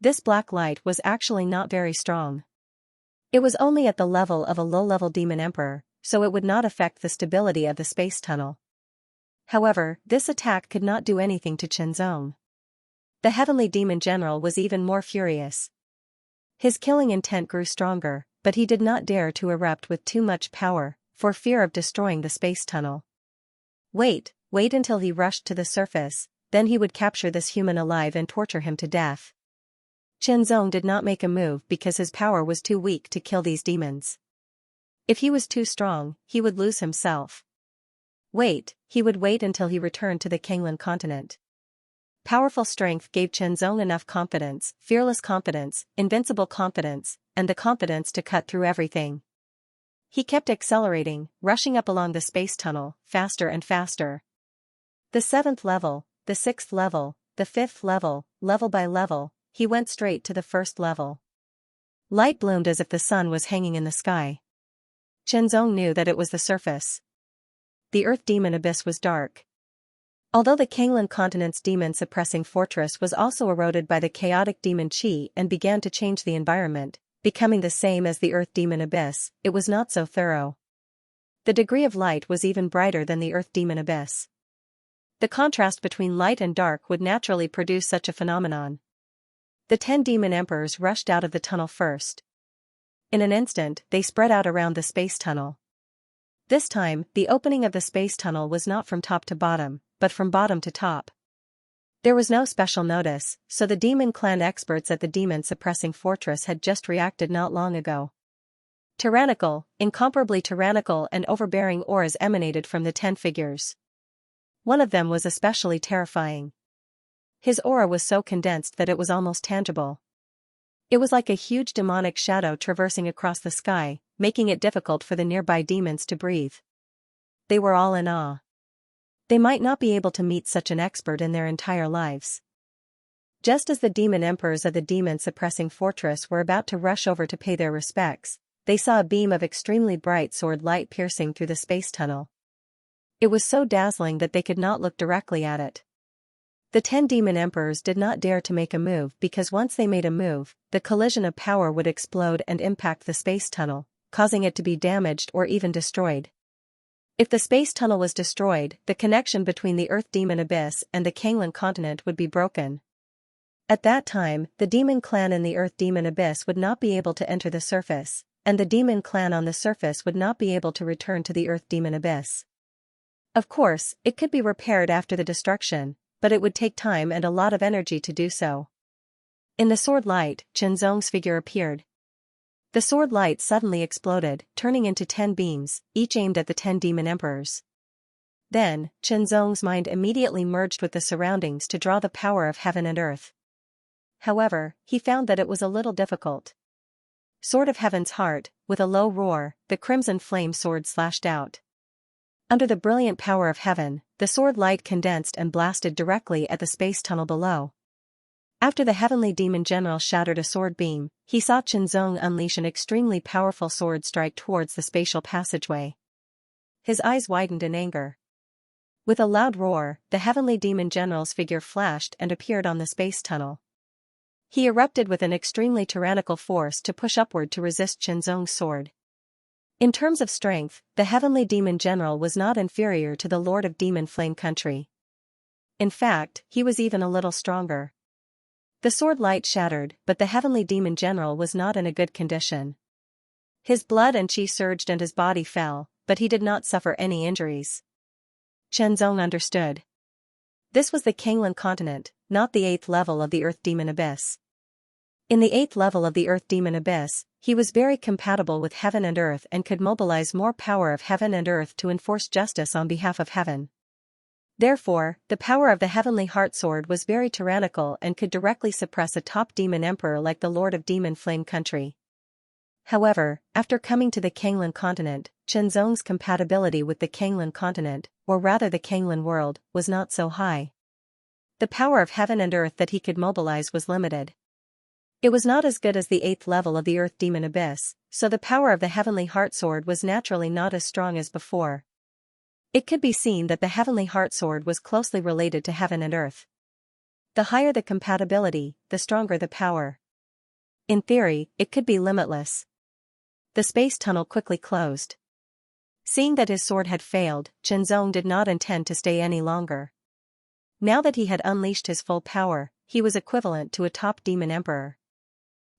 Speaker 1: This black light was actually not very strong. It was only at the level of a low-level demon emperor, so it would not affect the stability of the space tunnel. However, this attack could not do anything to Chenzong. The heavenly demon general was even more furious. His killing intent grew stronger, but he did not dare to erupt with too much power, for fear of destroying the space tunnel. Wait until he rushed to the surface, then he would capture this human alive and torture him to death. Chenzong did not make a move because his power was too weak to kill these demons. If he was too strong, he would lose himself. He would wait until he returned to the Kanglan continent. Powerful strength gave Chenzong enough confidence, fearless confidence, invincible confidence, and the confidence to cut through everything. He kept accelerating, rushing up along the space tunnel, faster and faster. The 7th level, the 6th level, the 5th level, level by level, he went straight to the 1st level. Light bloomed as if the sun was hanging in the sky. Chenzong knew that it was the surface. The Earth demon abyss was dark. Although the Kanglan continent's demon-suppressing fortress was also eroded by the chaotic demon chi and began to change the environment, becoming the same as the Earth demon abyss, it was not so thorough. The degree of light was even brighter than the Earth demon abyss. The contrast between light and dark would naturally produce such a phenomenon. The 10 demon emperors rushed out of the tunnel first. In an instant, they spread out around the space tunnel. This time, the opening of the space tunnel was not from top to bottom, but from bottom to top. There was no special notice, so the demon clan experts at the demon-suppressing fortress had just reacted not long ago. Tyrannical, incomparably tyrannical and overbearing auras emanated from the 10 figures. One of them was especially terrifying. His aura was so condensed that it was almost tangible. It was like a huge demonic shadow traversing across the sky, making it difficult for the nearby demons to breathe. They were all in awe. They might not be able to meet such an expert in their entire lives. Just as the demon emperors of the demon-suppressing fortress were about to rush over to pay their respects, they saw a beam of extremely bright sword light piercing through the space tunnel. It was so dazzling that they could not look directly at it. The 10 demon emperors did not dare to make a move because once they made a move, the collision of power would explode and impact the space tunnel, causing it to be damaged or even destroyed. If the space tunnel was destroyed, the connection between the Earth Demon Abyss and the Kanglan continent would be broken. At that time, the demon clan in the Earth Demon Abyss would not be able to enter the surface, and the demon clan on the surface would not be able to return to the Earth Demon Abyss. Of course, it could be repaired after the destruction, but it would take time and a lot of energy to do so. In the sword light, Chenzong's figure appeared. The sword light suddenly exploded, turning into 10 beams, each aimed at the 10 demon emperors. Then, Chenzong's mind immediately merged with the surroundings to draw the power of heaven and earth. However, he found that it was a little difficult. Sword of Heaven's Heart, with a low roar, the crimson flame sword slashed out. Under the brilliant power of heaven, the sword light condensed and blasted directly at the space tunnel below. After the heavenly demon general shattered a sword beam, he saw Chenzong unleash an extremely powerful sword strike towards the spatial passageway. His eyes widened in anger. With a loud roar, the heavenly demon general's figure flashed and appeared on the space tunnel. He erupted with an extremely tyrannical force to push upward to resist Chenzong's sword. In terms of strength, the heavenly demon general was not inferior to the Lord of Demon Flame Country. In fact, he was even a little stronger. The sword light shattered, but the heavenly demon general was not in a good condition. His blood and chi surged and his body fell, but he did not suffer any injuries. Chenzong understood. This was the Kanglan continent, not the 8th level of the Earth Demon Abyss. In the 8th level of the Earth Demon Abyss, he was very compatible with heaven and earth and could mobilize more power of heaven and earth to enforce justice on behalf of heaven. Therefore, the power of the heavenly heart sword was very tyrannical and could directly suppress a top demon emperor like the Lord of Demon Flame Country. However, after coming to the Kanglan continent, Chenzong's compatibility with the Kanglan continent, or rather the Kanglan world, was not so high. The power of heaven and earth that he could mobilize was limited. It was not as good as the 8th level of the Earth Demon Abyss, so the power of the heavenly heart sword was naturally not as strong as before. It could be seen that the heavenly heart sword was closely related to heaven and earth. The higher the compatibility, the stronger the power. In theory, it could be limitless. The space tunnel quickly closed. Seeing that his sword had failed, Chenzong did not intend to stay any longer. Now that he had unleashed his full power, he was equivalent to a top demon emperor.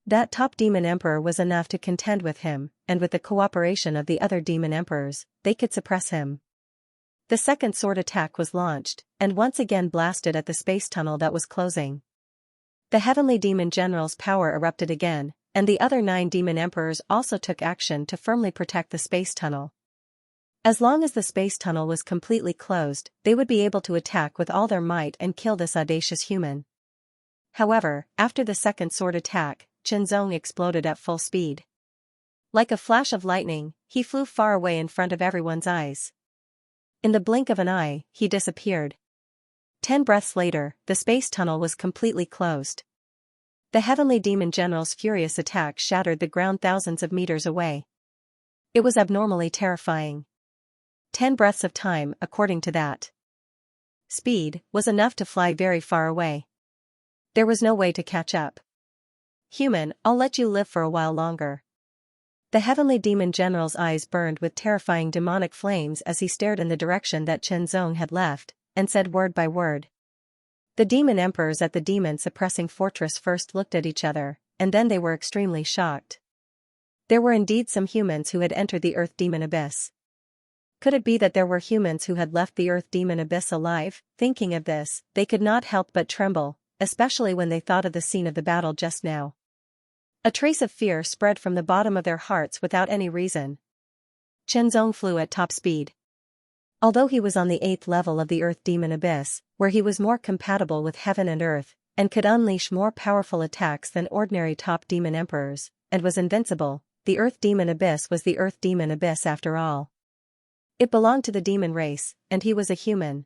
Speaker 1: That top demon emperor was enough to contend with him, and with the cooperation of the other demon emperors, they could suppress him. The second sword attack was launched, and once again blasted at the space tunnel that was closing. The heavenly demon general's power erupted again, and the other 9 demon emperors also took action to firmly protect the space tunnel. As long as the space tunnel was completely closed, they would be able to attack with all their might and kill this audacious human. However, after the second sword attack, Chenzong exploded at full speed. Like a flash of lightning, he flew far away in front of everyone's eyes. In the blink of an eye, he disappeared. 10 breaths later, the space tunnel was completely closed. The heavenly demon general's furious attack shattered the ground thousands of meters away. It was abnormally terrifying. 10 breaths of time, according to that speed, was enough to fly very far away. There was no way to catch up. Human, I'll let you live for a while longer. The heavenly demon general's eyes burned with terrifying demonic flames as he stared in the direction that Chenzong had left, and said word by word. The demon emperors at the demon-suppressing fortress first looked at each other, and then they were extremely shocked. There were indeed some humans who had entered the Earth Demon Abyss. Could it be that there were humans who had left the Earth Demon Abyss alive? Thinking of this, they could not help but tremble, especially when they thought of the scene of the battle just now. A trace of fear spread from the bottom of their hearts without any reason. Chenzong flew at top speed. Although he was on the 8th level of the Earth Demon Abyss, where he was more compatible with heaven and earth, and could unleash more powerful attacks than ordinary top demon emperors, and was invincible, the Earth Demon Abyss was the Earth Demon Abyss after all. It belonged to the demon race, and he was a human.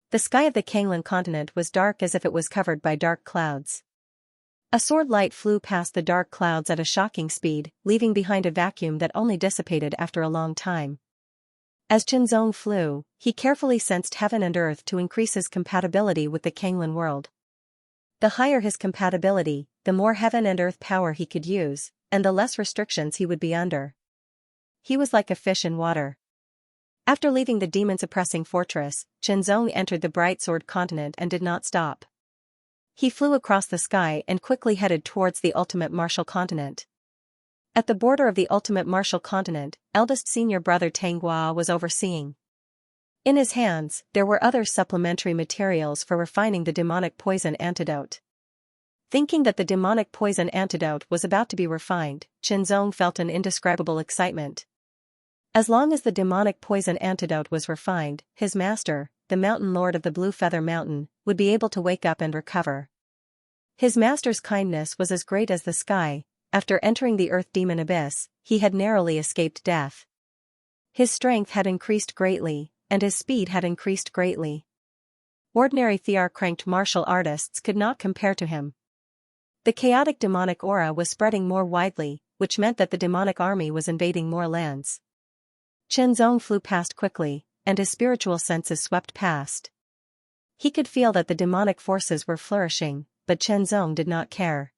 Speaker 1: The sky of the Kanglan continent was dark as if it was covered by dark clouds. A sword light flew past the dark clouds at a shocking speed, leaving behind a vacuum that only dissipated after a long time. As Chenzong flew, he carefully sensed heaven and earth to increase his compatibility with the Kanglan world. The higher his compatibility, the more heaven and earth power he could use, and the less restrictions he would be under. He was like a fish in water. After leaving the demon-suppressing fortress, Chenzong entered the Bright Sword continent and did not stop. He flew across the sky and quickly headed towards the ultimate martial continent. At the border of the ultimate martial continent, eldest senior brother Tanghua was overseeing. In his hands, there were other supplementary materials for refining the demonic poison antidote. Thinking that the demonic poison antidote was about to be refined, Chenzong felt an indescribable excitement. As long as the demonic poison antidote was refined, his master, the Mountain Lord of the Blue Feather Mountain, would be able to wake up and recover. His master's kindness was as great as the sky. After entering the Earth Demon Abyss, he had narrowly escaped death. His strength had increased greatly, and his speed had increased greatly. Ordinary Thear-cranked martial artists could not compare to him. The chaotic demonic aura was spreading more widely, which meant that the demonic army was invading more lands. Chenzong flew past quickly, and his spiritual senses swept past. He could feel that the demonic forces were flourishing, but Chenzong did not care.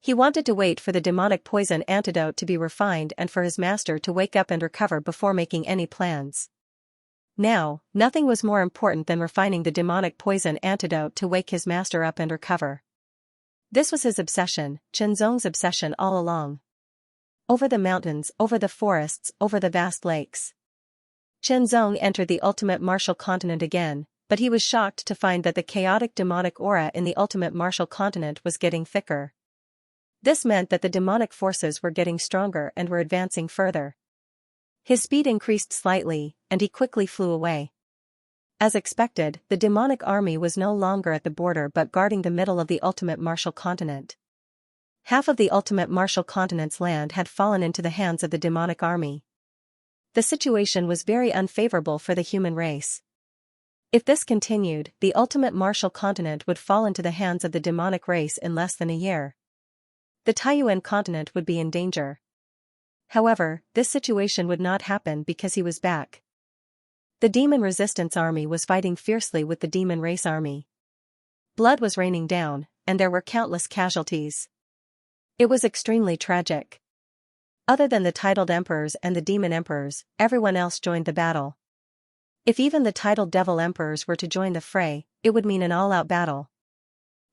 Speaker 1: He wanted to wait for the demonic poison antidote to be refined and for his master to wake up and recover before making any plans. Now, nothing was more important than refining the demonic poison antidote to wake his master up and recover. This was his obsession, Chenzong's obsession all along. Over the mountains, over the forests, over the vast lakes. Chenzong entered the ultimate martial continent again, but he was shocked to find that the chaotic demonic aura in the ultimate martial continent was getting thicker. This meant that the demonic forces were getting stronger and were advancing further. His speed increased slightly, and he quickly flew away. As expected, the demonic army was no longer at the border but guarding the middle of the ultimate martial continent. Half of the ultimate martial continent's land had fallen into the hands of the demonic army. The situation was very unfavorable for the human race. If this continued, the ultimate martial continent would fall into the hands of the demonic race in less than a year. The Taiyuan continent would be in danger. However, this situation would not happen because he was back. The demon resistance army was fighting fiercely with the demon race army. Blood was raining down, and there were countless casualties. It was extremely tragic. Other than the titled emperors and the demon emperors, everyone else joined the battle. If even the titled devil emperors were to join the fray, it would mean an all-out battle.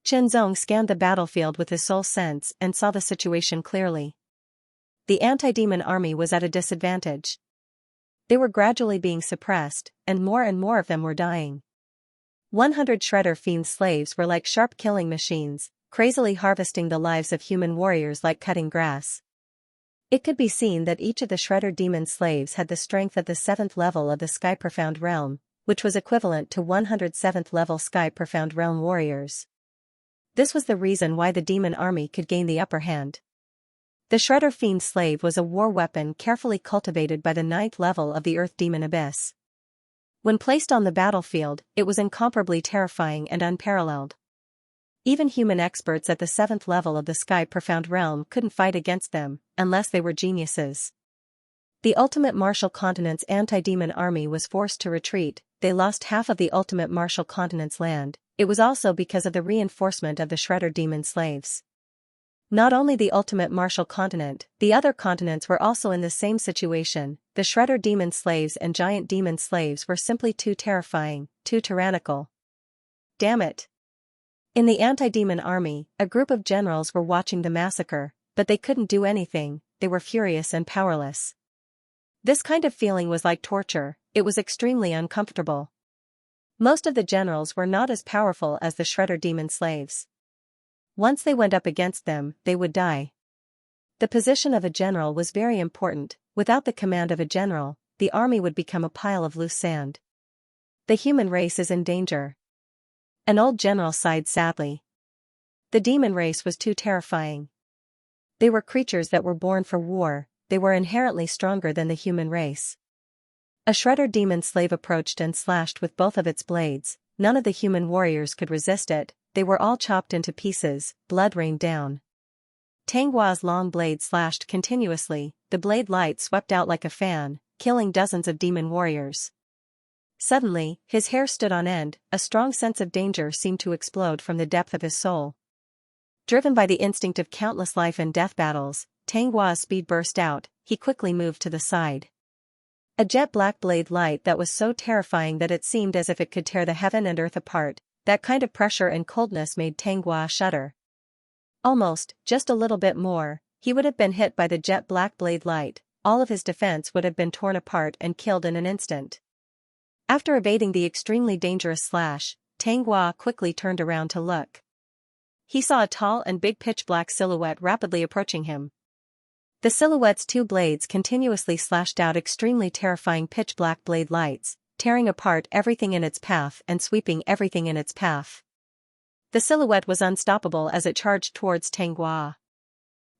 Speaker 1: Chenzong scanned the battlefield with his soul sense and saw the situation clearly. The anti-demon army was at a disadvantage. They were gradually being suppressed, and more of them were dying. 100 Shredder Fiend slaves were like sharp killing machines, crazily harvesting the lives of human warriors like cutting grass. It could be seen that each of the Shredder demon slaves had the strength of the 7th level of the Sky Profound Realm, which was equivalent to 107th level Sky Profound Realm warriors. This was the reason why the demon army could gain the upper hand. The Shredder Fiend slave was a war weapon carefully cultivated by the 9th level of the Earth Demon Abyss. When placed on the battlefield, it was incomparably terrifying and unparalleled. Even human experts at the 7th level of the Sky Profound Realm couldn't fight against them, unless they were geniuses. The ultimate martial continent's anti-demon army was forced to retreat. They lost half of the ultimate martial continent's land. It was also because of the reinforcement of the Shredder demon slaves. Not only the ultimate martial continent, the other continents were also in the same situation. The Shredder demon slaves and giant demon slaves were simply too terrifying, too tyrannical. Damn it. In the anti-demon army, a group of generals were watching the massacre, but they couldn't do anything. They were furious and powerless. This kind of feeling was like torture. It was extremely uncomfortable. Most of the generals were not as powerful as the Shredder demon slaves. Once they went up against them, they would die. The position of a general was very important. Without the command of a general, the army would become a pile of loose sand. The human race is in danger. An old general sighed sadly. The demon race was too terrifying. They were creatures that were born for war. They were inherently stronger than the human race. A Shredder demon slave approached and slashed with both of its blades. None of the human warriors could resist it. They were all chopped into pieces. Blood rained down. Tang Hua's long blade slashed continuously. The blade light swept out like a fan, killing dozens of demon warriors. Suddenly, his hair stood on end. A strong sense of danger seemed to explode from the depth of his soul. Driven by the instinct of countless life and death battles, Tang Hua's speed burst out. He quickly moved to the side. A jet black blade light that was so terrifying that it seemed as if it could tear the heaven and earth apart. That kind of pressure and coldness made Tang Hua shudder. Almost, just a little bit more, he would have been hit by the jet black blade light. All of his defense would have been torn apart and killed in an instant. After evading the extremely dangerous slash, Tang Hua quickly turned around to look. He saw a tall and big pitch-black silhouette rapidly approaching him. The silhouette's two blades continuously slashed out extremely terrifying pitch-black blade lights, tearing apart everything in its path and sweeping everything in its path. The silhouette was unstoppable as it charged towards Tang Hua.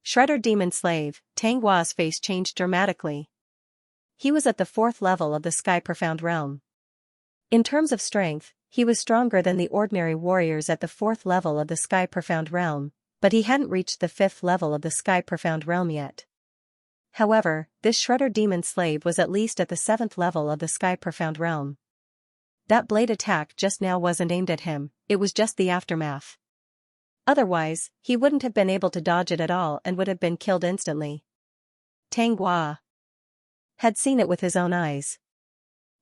Speaker 1: Shredder demon slave, Tang Hua's face changed dramatically. He was at the 4th level of the Sky Profound Realm. In terms of strength, he was stronger than the ordinary warriors at the 4th level of the Sky Profound Realm, but he hadn't reached the 5th level of the Sky Profound Realm yet. However, this Shredder demon slave was at least at the 7th level of the Sky Profound Realm. That blade attack just now wasn't aimed at him, it was just the aftermath. Otherwise, he wouldn't have been able to dodge it at all and would have been killed instantly. Tang Hua had seen it with his own eyes.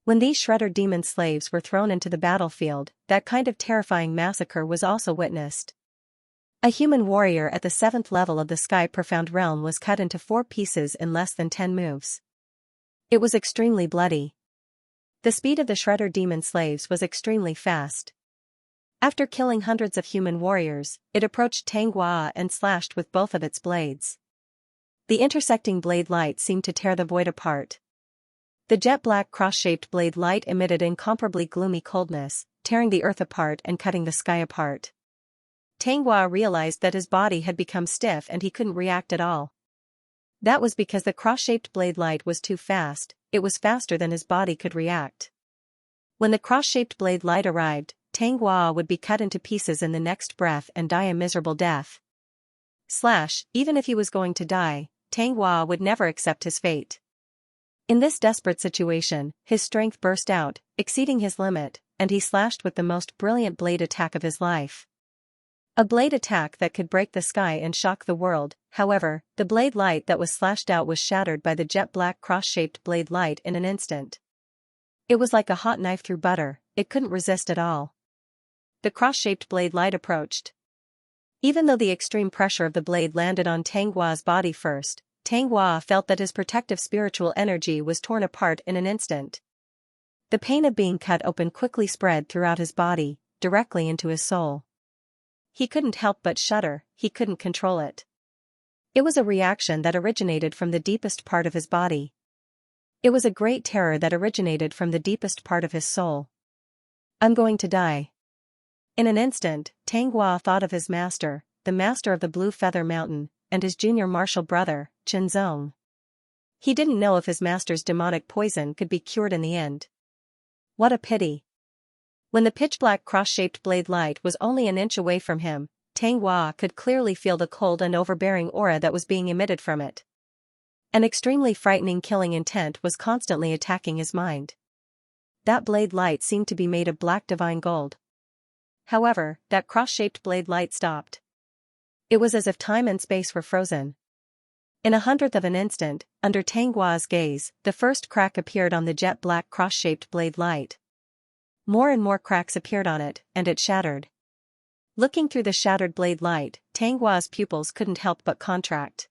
Speaker 1: When these Shredder demon slaves were thrown into the battlefield, that kind of terrifying massacre was also witnessed. A human warrior at the 7th level of the Sky Profound Realm was cut into 4 pieces in less than 10 moves. It was extremely bloody. The speed of the Shredder demon slaves was extremely fast. After killing hundreds of human warriors, it approached Tang Hua and slashed with both of its blades. The intersecting blade light seemed to tear the void apart. The jet-black cross-shaped blade light emitted incomparably gloomy coldness, tearing the earth apart and cutting the sky apart. Tang Hua realized that his body had become stiff and he couldn't react at all. That was because the cross-shaped blade light was too fast. It was faster than his body could react. When the cross-shaped blade light arrived, Tang Hua would be cut into pieces in the next breath and die a miserable death. Even if he was going to die, Tang Hua would never accept his fate. In this desperate situation, his strength burst out, exceeding his limit, and he slashed with the most brilliant blade attack of his life. A blade attack that could break the sky and shock the world. However, the blade light that was slashed out was shattered by the jet-black cross-shaped blade light in an instant. It was like a hot knife through butter, it couldn't resist at all. The cross-shaped blade light approached. Even though the extreme pressure of the blade landed on Tang Hua's body first, Tang Hua felt that his protective spiritual energy was torn apart in an instant. The pain of being cut open quickly spread throughout his body, directly into his soul. He couldn't help but shudder, he couldn't control it. It was a reaction that originated from the deepest part of his body. It was a great terror that originated from the deepest part of his soul. I'm going to die. In an instant, Tang Hua thought of his master, the master of the Blue Feather Mountain, and his junior martial brother, Xianxia. He didn't know if his master's demonic poison could be cured in the end. What a pity. When the pitch-black cross-shaped blade light was only an inch away from him, Tang Hua could clearly feel the cold and overbearing aura that was being emitted from it. An extremely frightening killing intent was constantly attacking his mind. That blade light seemed to be made of black divine gold. However, that cross-shaped blade light stopped. It was as if time and space were frozen. In a hundredth of an instant, under Tang Gua's gaze, the first crack appeared on the jet-black cross-shaped blade light. More and more cracks appeared on it, and it shattered. Looking through the shattered blade light, Tang Gua's pupils couldn't help but contract.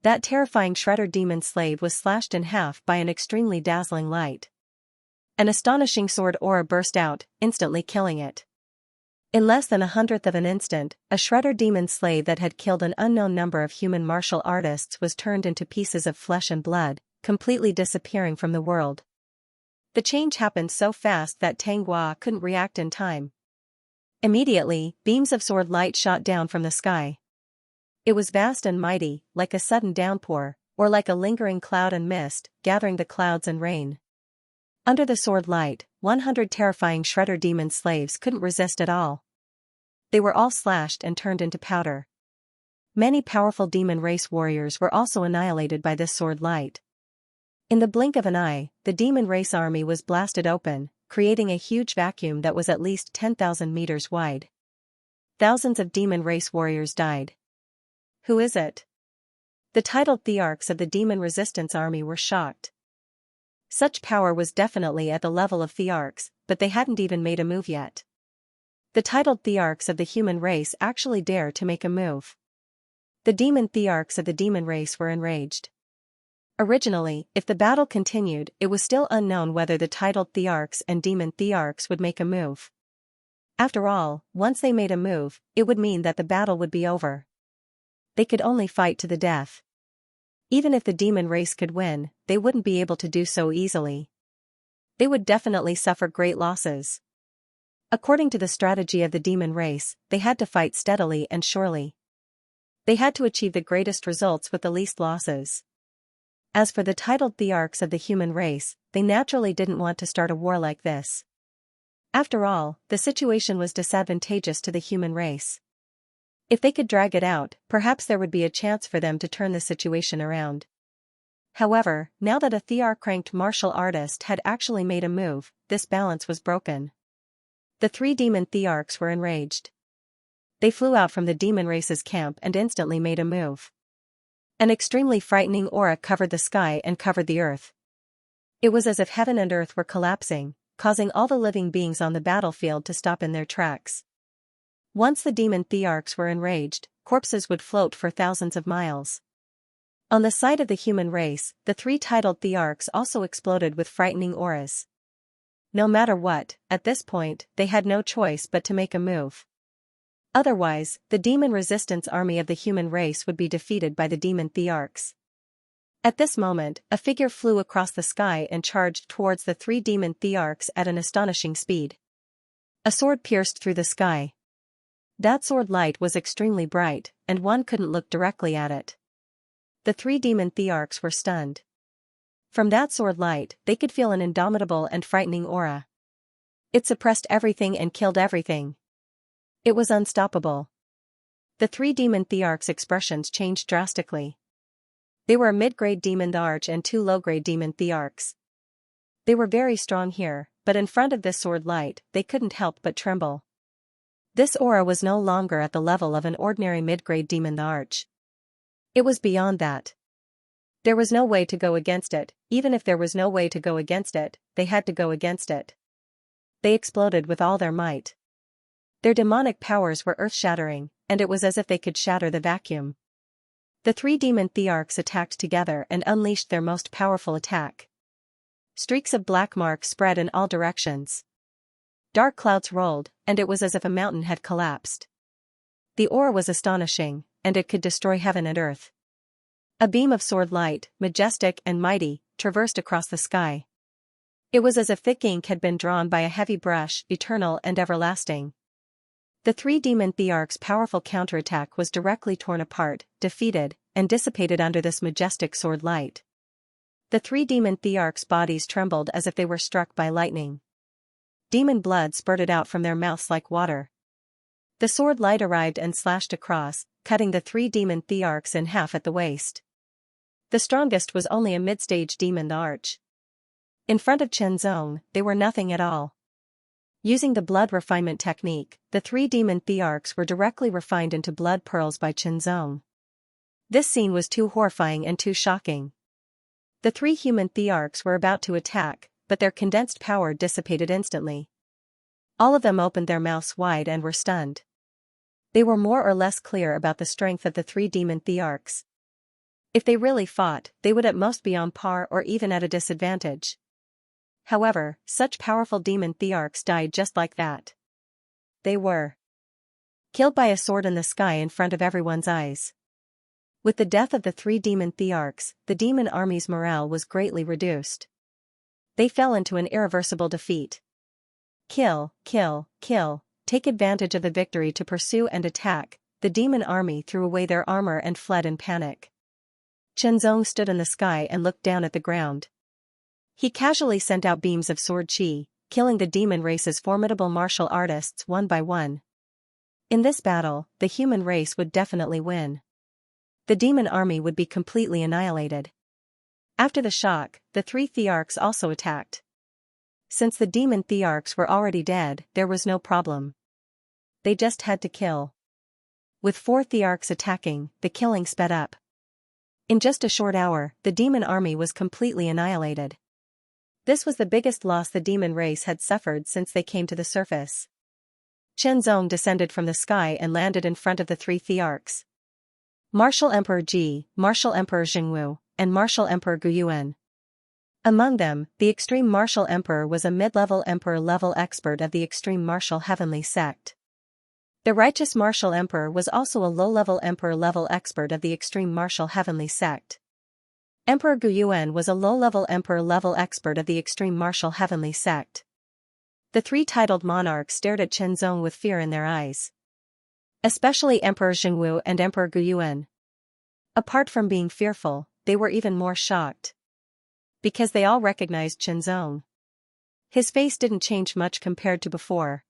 Speaker 1: That terrifying shredder demon slave was slashed in half by an extremely dazzling light. An astonishing sword aura burst out, instantly killing it. In less than a hundredth of an instant, a shredder demon slave that had killed an unknown number of human martial artists was turned into pieces of flesh and blood, completely disappearing from the world. The change happened so fast that Tang Gua couldn't react in time. Immediately, beams of sword light shot down from the sky. It was vast and mighty, like a sudden downpour, or like a lingering cloud and mist, gathering the clouds and rain. Under the sword light, 100 terrifying shredder demon slaves couldn't resist at all. They were all slashed and turned into powder. Many powerful demon race warriors were also annihilated by this sword light. In the blink of an eye, the demon race army was blasted open, creating a huge vacuum that was at least 10,000 meters wide. Thousands of demon race warriors died. Who is it? The titled Thearchs of the demon resistance army were shocked. Such power was definitely at the level of Thearchs, but they hadn't even made a move yet. The titled Thearchs of the human race actually dared to make a move. The demon Thearchs of the demon race were enraged. Originally, if the battle continued, it was still unknown whether the titled Thearchs and demon Thearchs would make a move. After all, once they made a move, it would mean that the battle would be over. They could only fight to the death. Even if the demon race could win, they wouldn't be able to do so easily. They would definitely suffer great losses. According to the strategy of the demon race, they had to fight steadily and surely. They had to achieve the greatest results with the least losses. As for the titled Thearchs of the human race, they naturally didn't want to start a war like this. After all, the situation was disadvantageous to the human race. If they could drag it out, perhaps there would be a chance for them to turn the situation around. However, now that a Thearch-ranked martial artist had actually made a move, this balance was broken. The three demon Thearchs were enraged. They flew out from the demon race's camp and instantly made a move. An extremely frightening aura covered the sky and covered the earth. It was as if heaven and earth were collapsing, causing all the living beings on the battlefield to stop in their tracks. Once the demon Thearchs were enraged, corpses would float for thousands of miles. On the side of the human race, the three titled Thearchs also exploded with frightening auras. No matter what, at this point, they had no choice but to make a move. Otherwise, the demon resistance army of the human race would be defeated by the demon Thearchs. At this moment, a figure flew across the sky and charged towards the three demon Thearchs at an astonishing speed. A sword pierced through the sky. That sword light was extremely bright, and one couldn't look directly at it. The three demon Thearchs were stunned. From that sword light, they could feel an indomitable and frightening aura. It suppressed everything and killed everything. It was unstoppable. The three demon Thearchs' expressions changed drastically. They were a mid-grade demon Thearch and two low-grade demon Thearchs. They were very strong here, but in front of this sword light, they couldn't help but tremble. This aura was no longer at the level of an ordinary mid-grade demon Thearch. It was beyond that. There was no way to go against it. Even if there was no way to go against it, they had to go against it. They exploded with all their might. Their demonic powers were earth-shattering, and it was as if they could shatter the vacuum. The three demon Thearchs attacked together and unleashed their most powerful attack. Streaks of black marks spread in all directions. Dark clouds rolled, and it was as if a mountain had collapsed. The aura was astonishing, and it could destroy heaven and earth. A beam of sword light, majestic and mighty, traversed across the sky. It was as if thick ink had been drawn by a heavy brush, eternal and everlasting. The three demon Thearchs' powerful counterattack was directly torn apart, defeated, and dissipated under this majestic sword light. The three demon Thearchs' bodies trembled as if they were struck by lightning. Demon blood spurted out from their mouths like water. The sword light arrived and slashed across, cutting the three demon Thearchs in half at the waist. The strongest was only a mid-stage demon Thearch. In front of Chenzong, they were nothing at all. Using the blood refinement technique, the 3 demon thearchs were directly refined into blood pearls by Qianzong. This scene was too horrifying and too shocking. The 3 human thearchs were about to attack, but their condensed power dissipated instantly. All of them opened their mouths wide and were stunned. They were more or less clear about the strength of the 3 demon thearchs. If they really fought, they would at most be on par or even at a disadvantage. However, such powerful demon thearchs died just like that. They were killed by a sword in the sky in front of everyone's eyes. With the death of the 3 demon thearchs, the demon army's morale was greatly reduced. They fell into an irreversible defeat. Kill, kill, kill, take advantage of the victory to pursue and attack. The demon army threw away their armor and fled in panic. Qianzong stood in the sky and looked down at the ground. He casually sent out beams of sword chi, killing the demon race's formidable martial artists one by one. In this battle, the human race would definitely win. The demon army would be completely annihilated. After the shock, the 3 thearchs also attacked. Since the demon thearchs were already dead, there was no problem. They just had to kill. With 4 thearchs attacking, the killing sped up. In just a short hour, the demon army was completely annihilated. This was the biggest loss the demon race had suffered since they came to the surface. Qianzong descended from the sky and landed in front of the 3 thearchs. Martial Emperor Ji, Martial Emperor Jingwu, and Martial Emperor Guyuan. Among them, the Extreme Martial Emperor was a mid-level emperor-level expert of the Extreme Martial Heavenly Sect. The Righteous Martial Emperor was also a low-level emperor-level expert of the Extreme Martial Heavenly Sect. Emperor Guyuan was a low-level emperor-level expert of the Extreme Martial Heavenly Sect. The 3 titled monarchs stared at Qianzong with fear in their eyes. Especially Emperor Jingwu and Emperor Guyuan. Apart from being fearful, they were even more shocked. Because they all recognized Qianzong. His face didn't change much compared to before.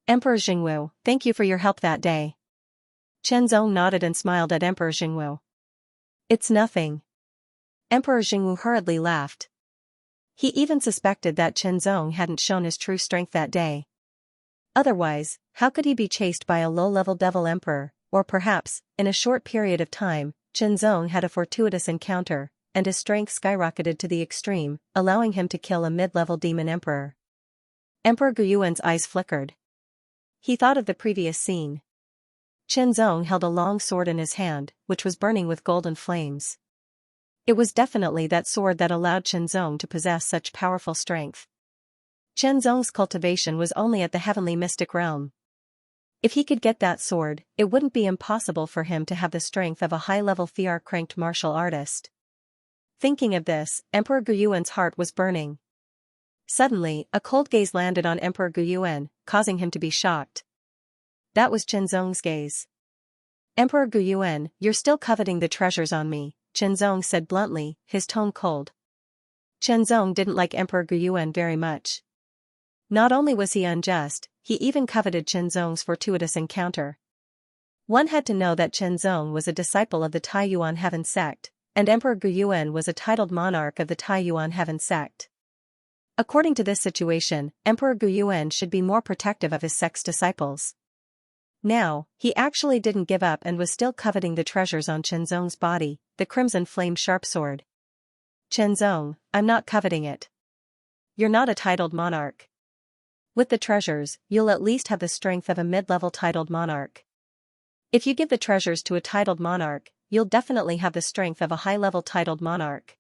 Speaker 1: Emperor Jingwu, thank you for your help that day. Qianzong nodded and smiled at Emperor Jingwu. It's nothing. Emperor Jingwu hurriedly laughed. He even suspected that Qianzong hadn't shown his true strength that day. Otherwise, how could he be chased by a low-level devil emperor, or perhaps, in a short period of time, Qianzong had a fortuitous encounter, and his strength skyrocketed to the extreme, allowing him to kill a mid-level demon emperor. Emperor Guyuan's eyes flickered. He thought of the previous scene. Qianzong held a long sword in his hand, which was burning with golden flames. It was definitely that sword that allowed Qianzong to possess such powerful strength. Qianzong's cultivation was only at the heavenly mystic realm. If he could get that sword, it wouldn't be impossible for him to have the strength of a high-level thearch-cranked martial artist. Thinking of this, Emperor Guyuan's heart was burning. Suddenly, a cold gaze landed on Emperor Guyuan, causing him to be shocked. That was Qianzong's gaze. Emperor Guyuan, you're still coveting the treasures on me, Qianzong said bluntly, his tone cold. Qianzong didn't like Emperor Guyuan very much. Not only was he unjust, he even coveted Qianzong's fortuitous encounter. One had to know that Qianzong was a disciple of the Taiyuan Heaven Sect, and Emperor Guyuan was a titled monarch of the Taiyuan Heaven Sect. According to this situation, Emperor Guyuan should be more protective of his sect's disciples. Now, he actually didn't give up and was still coveting the treasures on Qianzong's body, the crimson flame sharp sword. Qianzong, I'm not coveting it. You're not a titled monarch. With the treasures, you'll at least have the strength of a mid-level titled monarch. If you give the treasures to a titled monarch, you'll definitely have the strength of a high-level titled monarch.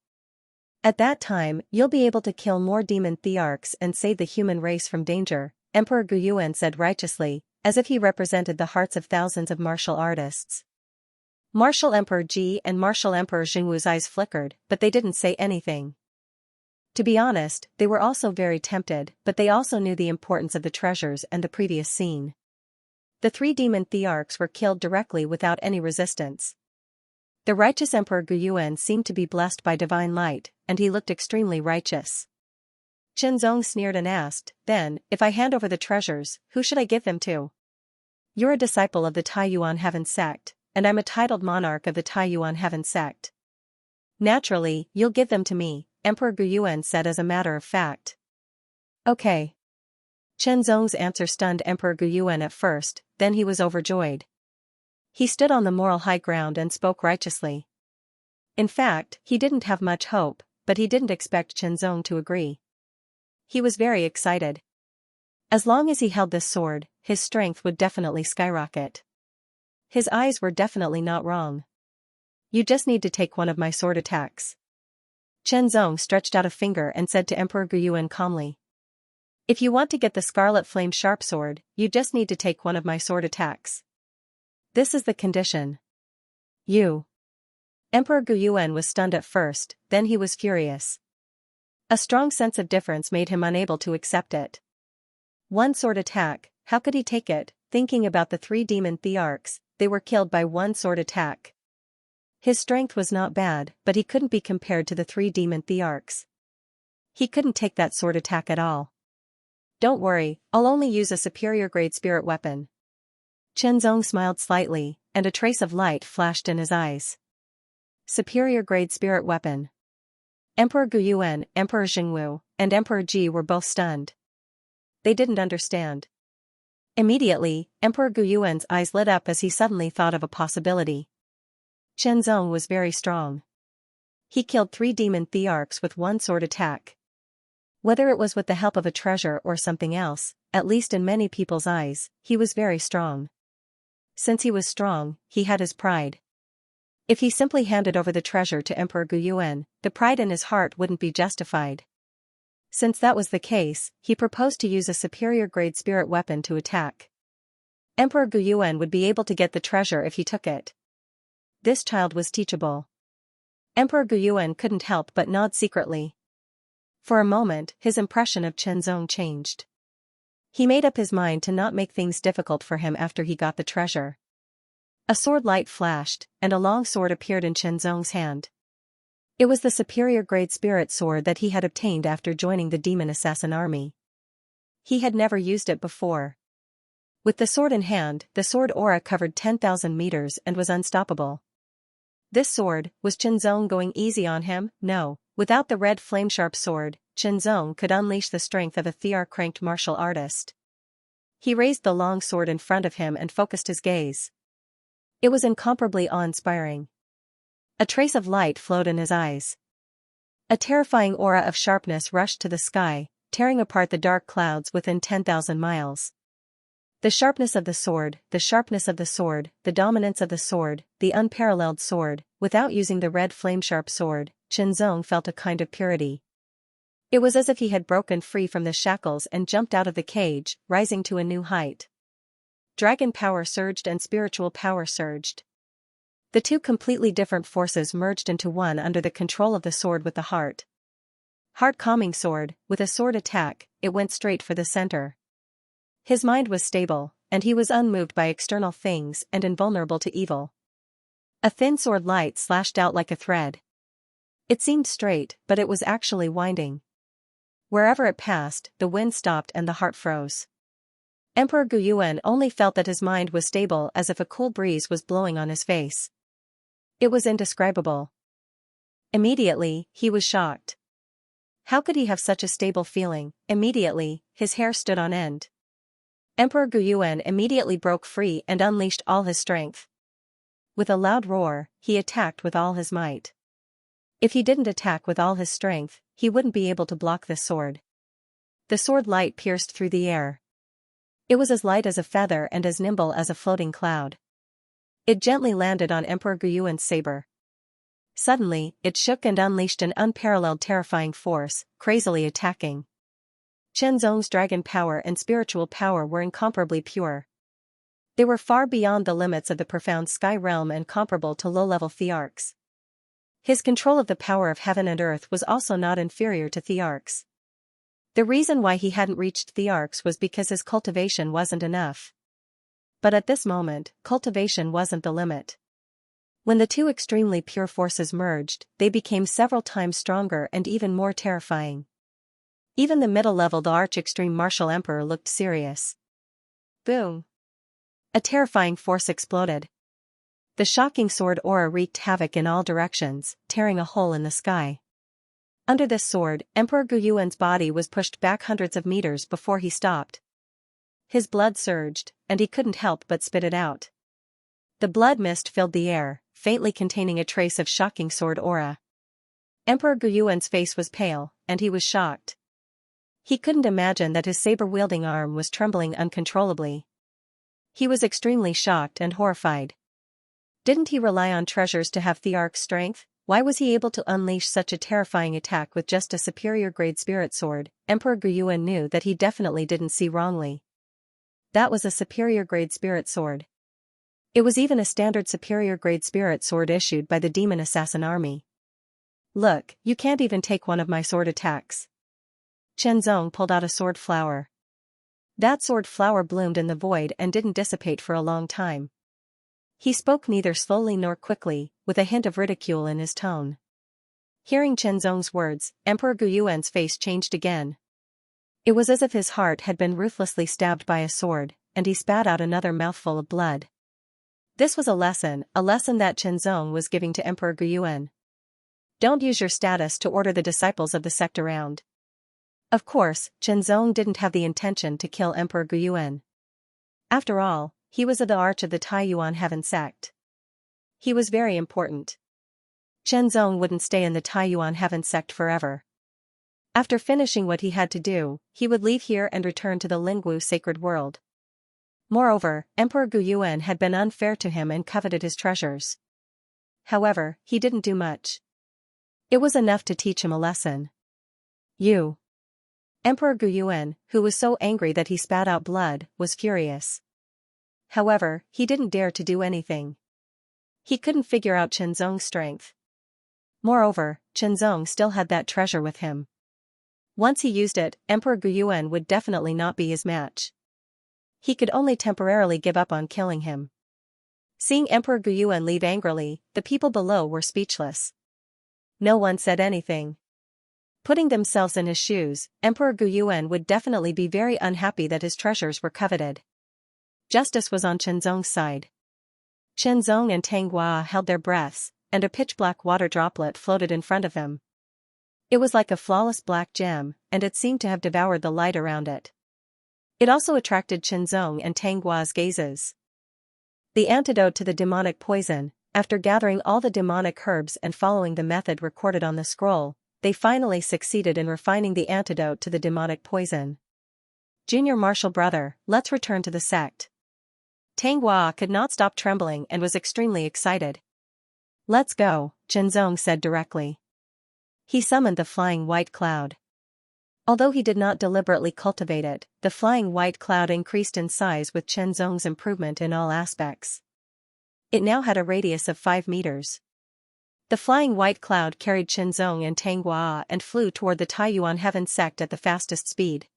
Speaker 1: At that time, you'll be able to kill more demon thearchs and save the human race from danger, Emperor Guyuan said righteously, as if he represented the hearts of thousands of martial artists. Martial Emperor Ji and Martial Emperor Jingwu's eyes flickered, but they didn't say anything. To be honest, they were also very tempted, but they also knew the importance of the treasures and the previous scene. The 3 demon thearchs were killed directly without any resistance. The righteous Emperor Guyuan seemed to be blessed by divine light, and he looked extremely righteous. Qianzong sneered and asked, then, if I hand over the treasures, who should I give them to? You're a disciple of the Taiyuan Heaven Sect, and I'm a titled monarch of the Taiyuan Heaven Sect. Naturally, you'll give them to me, Emperor Guyuan said as a matter of fact. Okay. Chen Zong's answer stunned Emperor Guyuan at first, then he was overjoyed. He stood on the moral high ground and spoke righteously. In fact, he didn't have much hope, but he didn't expect Chen Zong to agree. He was very excited. As long as he held this sword, his strength would definitely skyrocket. His eyes were definitely not wrong. You just need to take one of my sword attacks. Chen Zong stretched out a finger and said to Emperor Guyuan calmly. If you want to get the Scarlet Flame Sharp Sword, you just need to take one of my sword attacks. This is the condition. You. Emperor Guyuan was stunned at first, then he was furious. A strong sense of difference made him unable to accept it. One sword attack, how could he take it? Thinking about the 3 demon thearchs, they were killed by one sword attack. His strength was not bad, but he couldn't be compared to the 3 demon thearchs. He couldn't take that sword attack at all. Don't worry, I'll only use a superior grade spirit weapon. Chen Zong smiled slightly, and a trace of light flashed in his eyes. Superior grade spirit weapon. Emperor Guyuan, Emperor Xingwu, and Emperor Ji were both stunned. They didn't understand. Immediately, Emperor Guyuan's eyes lit up as he suddenly thought of a possibility. Chen Zong was very strong. He killed 3 demon thearchs with one sword attack. Whether it was with the help of a treasure or something else, at least in many people's eyes, he was very strong. Since he was strong, he had his pride. If he simply handed over the treasure to Emperor Guyuan, the pride in his heart wouldn't be justified. Since that was the case, he proposed to use a superior grade spirit weapon to attack. Emperor Guyuan would be able to get the treasure if he took it. This child was teachable. Emperor Guyuan couldn't help but nod secretly. For a moment, his impression of Chen Zong changed. He made up his mind to not make things difficult for him after he got the treasure. A sword light flashed, and a long sword appeared in Chen Zong's hand. It was the superior grade spirit sword that he had obtained after joining the demon assassin army. He had never used it before. With the sword in hand, the sword aura covered 10,000 meters and was unstoppable. This sword, was Chen Zong going easy on him? No. Without the red flame-sharp sword, Chen Zong could unleash the strength of a thearch-cranked martial artist. He raised the long sword in front of him and focused his gaze. It was incomparably awe-inspiring. A trace of light flowed in his eyes. A terrifying aura of sharpness rushed to the sky, tearing apart the dark clouds within 10,000 miles. The sharpness of the sword, the sharpness of the sword, the dominance of the sword, the unparalleled sword. Without using the red flame-sharp sword, Chen Zong felt a kind of purity. It was as if he had broken free from the shackles and jumped out of the cage, rising to a new height. Dragon power surged and spiritual power surged. The 2 completely different forces merged into one under the control of the sword with the heart. Heart-calming sword, with a sword attack, it went straight for the center. His mind was stable, and he was unmoved by external things and invulnerable to evil. A thin sword light slashed out like a thread. It seemed straight, but it was actually winding. Wherever it passed, the wind stopped and the heart froze. Emperor Guyuan only felt that his mind was stable as if a cool breeze was blowing on his face. It was indescribable. Immediately, he was shocked. How could he have such a stable feeling? Immediately, his hair stood on end. Emperor Guyuan immediately broke free and unleashed all his strength. With a loud roar, he attacked with all his might. If he didn't attack with all his strength, he wouldn't be able to block this sword. The sword light pierced through the air. It was as light as a feather and as nimble as a floating cloud. It gently landed on Emperor Guyuan's saber. Suddenly, it shook and unleashed an unparalleled terrifying force, crazily attacking. Chen Zong's dragon power and spiritual power were incomparably pure. They were far beyond the limits of the profound sky realm and comparable to low-level thearchs. His control of the power of heaven and earth was also not inferior to thearchs. The reason why he hadn't reached thearchs was because his cultivation wasn't enough. But at this moment, cultivation wasn't the limit. When the 2 extremely pure forces merged, they became several times stronger and even more terrifying. Even the middle-level the arch-extreme martial emperor looked serious. Boom! A terrifying force exploded. The shocking sword aura wreaked havoc in all directions, tearing a hole in the sky. Under this sword, Emperor Guyuan's body was pushed back hundreds of meters before he stopped, His blood surged, and he couldn't help but spit it out. The blood mist filled the air, faintly containing a trace of shocking sword aura. Emperor Guyuan's face was pale, and he was shocked. He couldn't imagine that his saber-wielding arm was trembling uncontrollably. He was extremely shocked and horrified. Didn't he rely on treasures to have Thearch's strength? Why was he able to unleash such a terrifying attack with just a superior-grade spirit sword? Emperor Guyuan knew that he definitely didn't see wrongly. That was a superior-grade spirit sword. It was even a standard superior-grade spirit sword issued by the demon assassin army. Look, you can't even take one of my sword attacks. Chen Zong pulled out a sword flower. That sword flower bloomed in the void and didn't dissipate for a long time. He spoke neither slowly nor quickly, with a hint of ridicule in his tone. Hearing Chen Zong's words, Emperor Guyuan's face changed again. It was as if his heart had been ruthlessly stabbed by a sword, and he spat out another mouthful of blood. This was a lesson that Chen Zong was giving to Emperor Guyuan. Don't use your status to order the disciples of the sect around. Of course, Chen Zong didn't have the intention to kill Emperor Guyuan. After all, he was of the arch of the Taiyuan Heaven sect. He was very important. Chen Zong wouldn't stay in the Taiyuan Heaven sect forever. After finishing what he had to do, he would leave here and return to the Lingwu sacred world. Moreover, Emperor Guyuan had been unfair to him and coveted his treasures. However, he didn't do much. It was enough to teach him a lesson. You. Emperor Guyuan, who was so angry that he spat out blood, was furious. However, he didn't dare to do anything. He couldn't figure out Chen Zong's strength. Moreover, Chen Zong still had that treasure with him. Once he used it, Emperor Guyuan would definitely not be his match. He could only temporarily give up on killing him. Seeing Emperor Guyuan leave angrily, the people below were speechless. No one said anything. Putting themselves in his shoes, Emperor Guyuan would definitely be very unhappy that his treasures were coveted. Justice was on Chen Zong's side. Chen Zong and Tang Hua held their breaths, and a pitch-black water droplet floated in front of them. It was like a flawless black gem, and it seemed to have devoured the light around it. It also attracted Chen Zong and Tang Hua's gazes. The antidote to the demonic poison. After gathering all the demonic herbs and following the method recorded on the scroll, they finally succeeded in refining the antidote to the demonic poison. Junior Marshal Brother, let's return to the sect. Tang Hua could not stop trembling and was extremely excited. Let's go, Chen Zong said directly. He summoned the flying white cloud. Although he did not deliberately cultivate it, the flying white cloud increased in size with Chen Zong's improvement in all aspects. It now had a radius of 5 meters. The flying white cloud carried Chen Zong and Tang Hua and flew toward the Taiyuan Heaven sect at the fastest speed.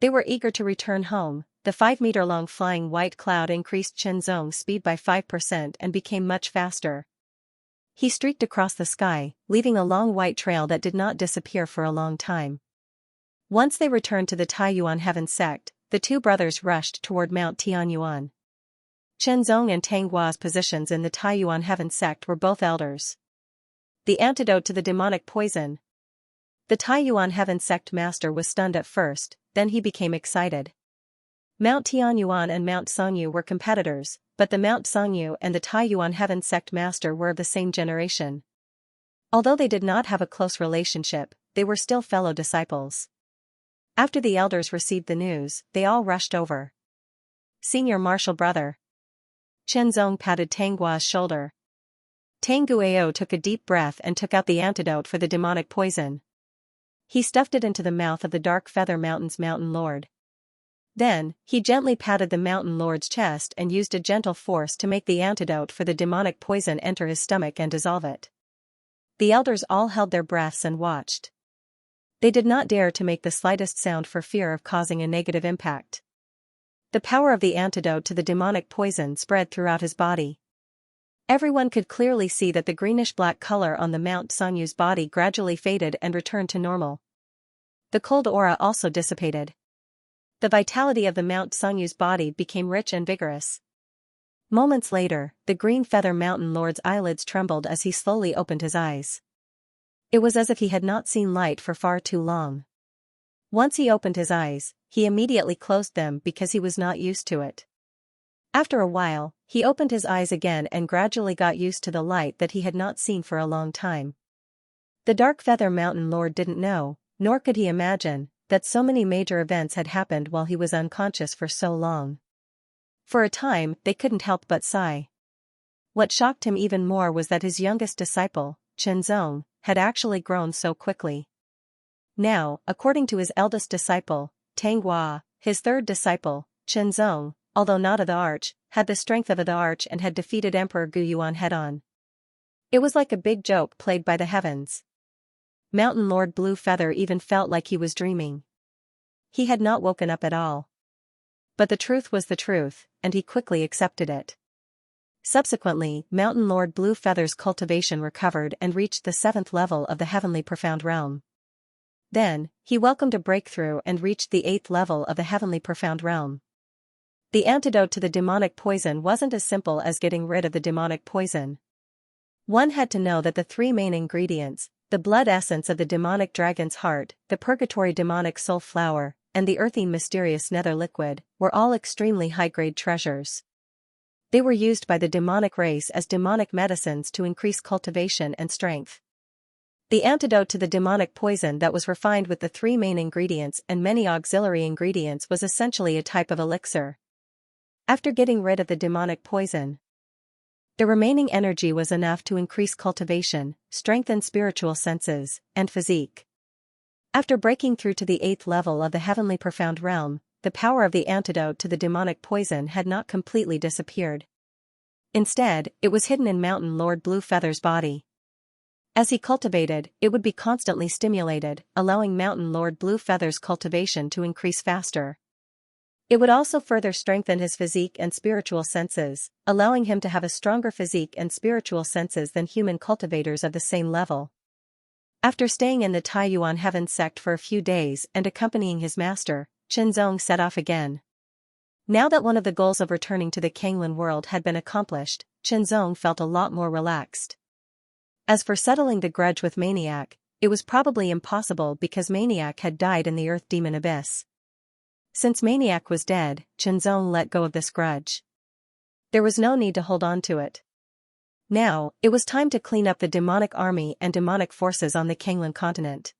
Speaker 1: They were eager to return home. The 5-meter-long flying white cloud increased Chen Zong's speed by 5% and became much faster. He streaked across the sky, leaving a long white trail that did not disappear for a long time. Once they returned to the Taiyuan Heaven sect, the two brothers rushed toward Mount Tianyuan. Chen Zong and Tang Hua's positions in the Taiyuan Heaven sect were both elders. The antidote to the demonic poison. The Taiyuan Heaven sect master was stunned at first, then he became excited. Mount Tianyuan and Mount Songyu were competitors, but the Mount Songyu and the Taiyuan Heaven sect master were of the same generation. Although they did not have a close relationship, they were still fellow disciples. After the elders received the news, they all rushed over. Senior Marshal Brother. Chen Zong patted Tang Hua's shoulder. Tang Guao took a deep breath and took out the antidote for the demonic poison. He stuffed it into the mouth of the Dark Feather Mountain's Mountain Lord. Then, he gently patted the Mountain Lord's chest and used a gentle force to make the antidote for the demonic poison enter his stomach and dissolve it. The elders all held their breaths and watched. They did not dare to make the slightest sound for fear of causing a negative impact. The power of the antidote to the demonic poison spread throughout his body. Everyone could clearly see that the greenish-black color on the Mount Songyu's body gradually faded and returned to normal. The cold aura also dissipated. The vitality of the Mount Songyu's body became rich and vigorous. Moments later, the Green Feather Mountain Lord's eyelids trembled as he slowly opened his eyes. It was as if he had not seen light for far too long. Once he opened his eyes, he immediately closed them because he was not used to it. After a while, he opened his eyes again and gradually got used to the light that he had not seen for a long time. The Dark Feather Mountain Lord didn't know, nor could he imagine, that so many major events had happened while he was unconscious for so long. For a time, they couldn't help but sigh. What shocked him even more was that his youngest disciple, Chenzong, had actually grown so quickly. Now, according to his eldest disciple, Tanghua, his third disciple, Chenzong, although not of the arch, had the strength of the arch and had defeated Emperor Guyuan head-on. It was like a big joke played by the heavens. Mountain Lord Blue Feather even felt like he was dreaming. He had not woken up at all. But the truth was the truth, and he quickly accepted it. Subsequently, Mountain Lord Blue Feather's cultivation recovered and reached the 7th level of the Heavenly Profound Realm. Then, he welcomed a breakthrough and reached the 8th level of the Heavenly Profound Realm. The antidote to the demonic poison wasn't as simple as getting rid of the demonic poison. One had to know that the 3 main ingredients, the blood essence of the demonic dragon's heart, the purgatory demonic soul flower, and the earthy mysterious nether liquid, were all extremely high-grade treasures. They were used by the demonic race as demonic medicines to increase cultivation and strength. The antidote to the demonic poison that was refined with the 3 main ingredients and many auxiliary ingredients was essentially a type of elixir. After getting rid of the demonic poison, the remaining energy was enough to increase cultivation, strengthen spiritual senses, and physique. After breaking through to the 8th level of the Heavenly Profound Realm, the power of the antidote to the demonic poison had not completely disappeared. Instead, it was hidden in Mountain Lord Blue Feather's body. As he cultivated, it would be constantly stimulated, allowing Mountain Lord Blue Feather's cultivation to increase faster. It would also further strengthen his physique and spiritual senses, allowing him to have a stronger physique and spiritual senses than human cultivators of the same level. After staying in the Taiyuan Heaven sect for a few days and accompanying his master, Chenzong set off again. Now that one of the goals of returning to the Kanglin world had been accomplished, Chenzong felt a lot more relaxed. As for settling the grudge with Maniac, it was probably impossible because Maniac had died in the Earth Demon Abyss. Since Maniac was dead, Chenzong let go of this grudge. There was no need to hold on to it. Now, it was time to clean up the demonic army and demonic forces on the Kanglin continent.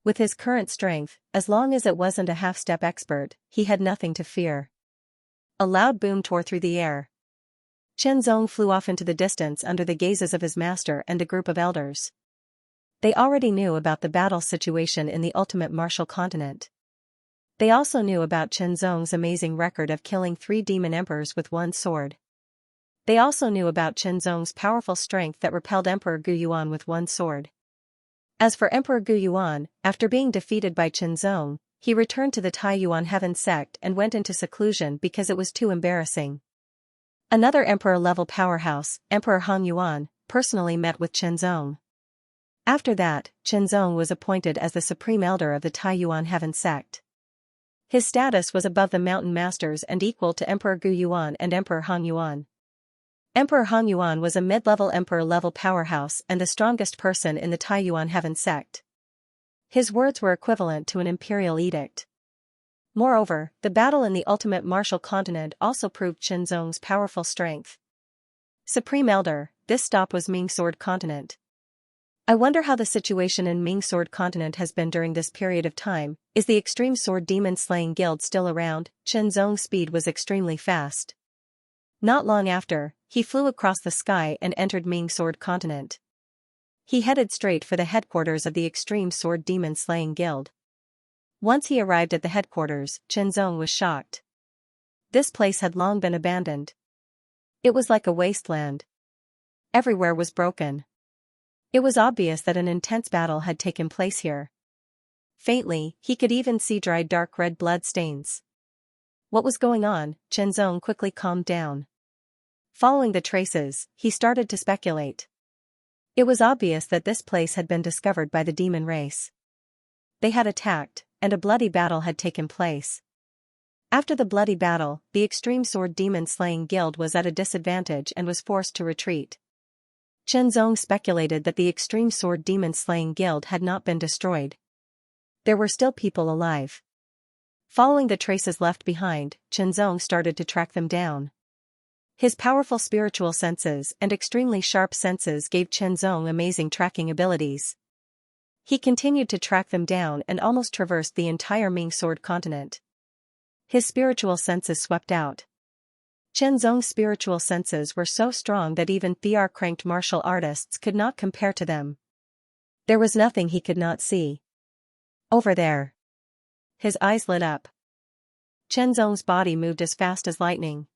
Speaker 1: With his current strength, as long as it wasn't a half-step expert, he had nothing to fear. A loud boom tore through the air. Chenzong flew off into the distance under the gazes of his master and a group of elders. They already knew about the battle situation in the ultimate martial continent. They also knew about Chenzong's amazing record of killing 3 demon emperors with one sword. They also knew about Chenzong's powerful strength that repelled Emperor Guyuan with one sword. As for Emperor Guyuan, after being defeated by Chenzong, he returned to the Taiyuan Heaven sect and went into seclusion because it was too embarrassing. Another emperor-level powerhouse, Emperor Hongyuan, personally met with Chenzong. After that, Chenzong was appointed as the supreme elder of the Taiyuan Heaven sect. His status was above the mountain masters and equal to Emperor Guyuan and Emperor Hongyuan. Emperor Hongyuan was a mid-level emperor-level powerhouse and the strongest person in the Taiyuan Heaven sect. His words were equivalent to an imperial edict. Moreover, the battle in the ultimate martial continent also proved Chenzong's powerful strength. Supreme Elder, this stop was Ming Sword Continent. I wonder how the situation in Ming Sword Continent has been during this period of time. Is the Extreme Sword Demon Slaying Guild still around? Chenzong's speed was extremely fast. Not long after, he flew across the sky and entered Ming Sword Continent. He headed straight for the headquarters of the Extreme Sword Demon Slaying Guild. Once he arrived at the headquarters, Chenzong was shocked. This place had long been abandoned. It was like a wasteland. Everywhere was broken. It was obvious that an intense battle had taken place here. Faintly, he could even see dried dark red blood stains. What was going on? Chenzong quickly calmed down. Following the traces, he started to speculate. It was obvious that this place had been discovered by the demon race. They had attacked, and a bloody battle had taken place. After the bloody battle, the Extreme Sword Demon Slaying Guild was at a disadvantage and was forced to retreat. Chenzong speculated that the Extreme Sword Demon Slaying Guild had not been destroyed. There were still people alive. Following the traces left behind, Chenzong started to track them down. His powerful spiritual senses and extremely sharp senses gave Chenzong amazing tracking abilities. He continued to track them down and almost traversed the entire Ming Sword continent. His spiritual senses swept out. Chenzong's spiritual senses were so strong that even Thear-cranked martial artists could not compare to them. There was nothing he could not see. Over there. His eyes lit up. Chenzong's body moved as fast as lightning.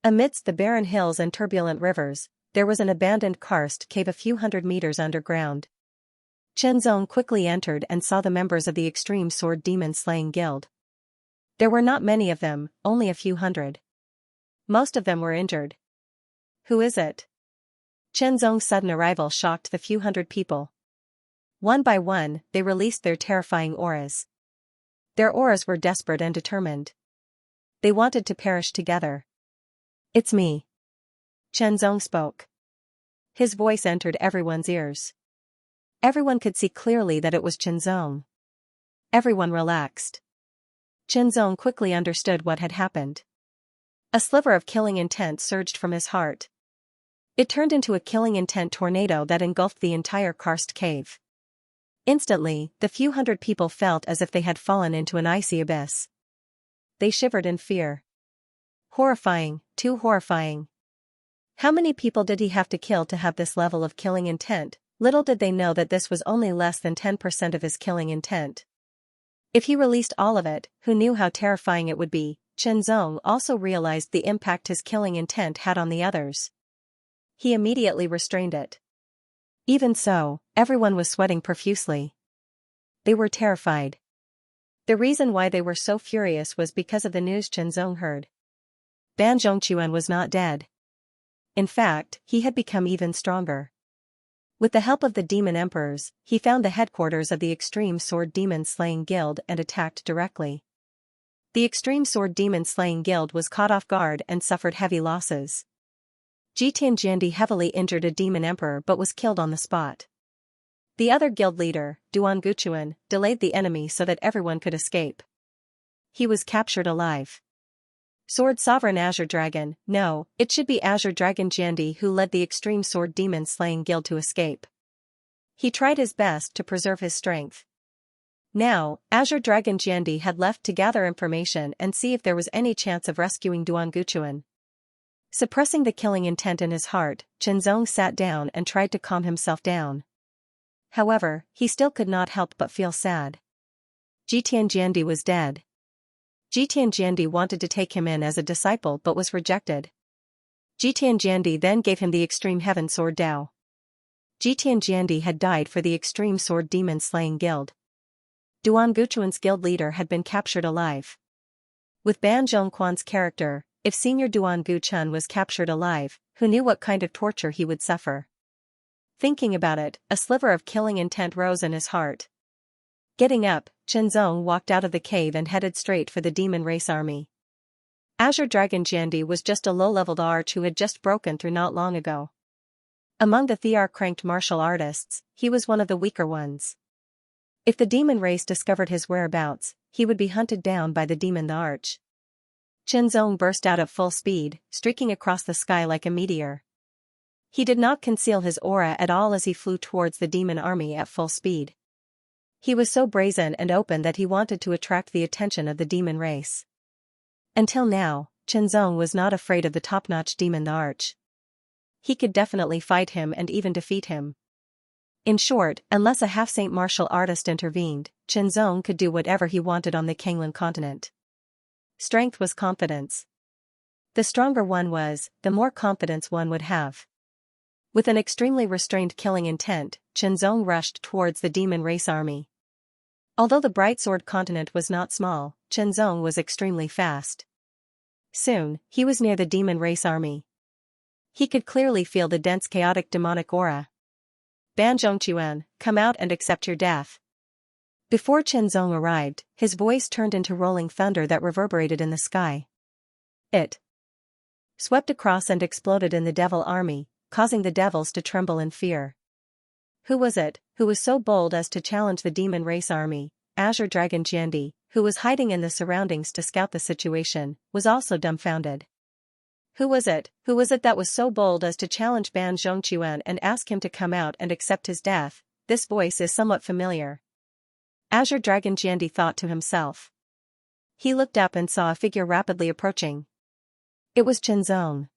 Speaker 1: Amidst the barren hills and turbulent rivers, there was an abandoned karst cave a few hundred meters underground. Chenzong quickly entered and saw the members of the Extreme Sword Demon Slaying Guild. There were not many of them, only a few hundred. Most of them were injured. Who is it? Chenzong's sudden arrival shocked the few hundred people. One by one, they released their terrifying auras. Their auras were desperate and determined. They wanted to perish together. It's me. Chenzong spoke. His voice entered everyone's ears. Everyone could see clearly that it was Chenzong. Everyone relaxed. Chenzong quickly understood what had happened. A sliver of killing intent surged from his heart. It turned into a killing intent tornado that engulfed the entire karst cave. Instantly, the few hundred people felt as if they had fallen into an icy abyss. They shivered in fear. Horrifying, too horrifying. How many people did he have to kill to have this level of killing intent? Little did they know that this was only less than 10% of his killing intent. If he released all of it, who knew how terrifying it would be? Chenzong also realized the impact his killing intent had on the others. He immediately restrained it. Even so, everyone was sweating profusely. They were terrified. The reason why they were so furious was because of the news Chenzong heard. Ban Zhongquan was not dead. In fact, he had become even stronger. With the help of the demon emperors, he found the headquarters of the Extreme Sword Demon Slaying Guild and attacked directly. The Extreme Sword Demon Slaying Guild was caught off guard and suffered heavy losses. Jitian heavily injured a demon emperor but was killed on the spot. The other guild leader, Duan Guchuan, delayed the enemy so that everyone could escape. He was captured alive. Sword Sovereign Azure Dragon, no, it should be Azure Dragon Jiandi who led the Extreme Sword Demon Slaying Guild to escape. He tried his best to preserve his strength. Now, Azure Dragon Jiandi had left to gather information and see if there was any chance of rescuing Duan Guchuan. Suppressing the killing intent in his heart, Chenzong sat down and tried to calm himself down. However, he still could not help but feel sad. Jitian Jiandi was dead. Jitian Jiandi wanted to take him in as a disciple but was rejected. Jitian Jiandi then gave him the Extreme Heaven Sword Dao. Jitian Jiandi had died for the Extreme Sword Demon Slaying Guild. Duan Guchuan's guild leader had been captured alive. With Ban Zhongquan's character, if Senior Duan Guchun was captured alive, who knew what kind of torture he would suffer? Thinking about it, a sliver of killing intent rose in his heart. Getting up, Chenzong walked out of the cave and headed straight for the demon race army. Azure Dragon Jiandi was just a low-leveled arch who had just broken through not long ago. Among the Thear-cranked martial artists, he was one of the weaker ones. If the demon race discovered his whereabouts, he would be hunted down by the demon the arch. Chenzong burst out at full speed, streaking across the sky like a meteor. He did not conceal his aura at all as he flew towards the demon army at full speed. He was so brazen and open that he wanted to attract the attention of the demon race. Until now, Chenzong was not afraid of the top-notch demon the arch. He could definitely fight him and even defeat him. In short, unless a half-saint martial artist intervened, Chenzong could do whatever he wanted on the Kanglan continent. Strength was confidence. The stronger one was, the more confidence one would have. With an extremely restrained killing intent, Chenzong rushed towards the demon race army. Although the Bright Sword continent was not small, Chenzong was extremely fast. Soon, he was near the demon race army. He could clearly feel the dense chaotic demonic aura. Ban Zhongquan, come out and accept your death. Before Chenzong arrived, his voice turned into rolling thunder that reverberated in the sky. It swept across and exploded in the devil army, causing the devils to tremble in fear. Who was it, who was so bold as to challenge the demon race army? Azure Dragon Jiandi, who was hiding in the surroundings to scout the situation, was also dumbfounded. Who was it that was so bold as to challenge Ban Zhongquan and ask him to come out and accept his death? This voice is somewhat familiar. Azure Dragon Jiandi thought to himself. He looked up and saw a figure rapidly approaching. It was Chenzong.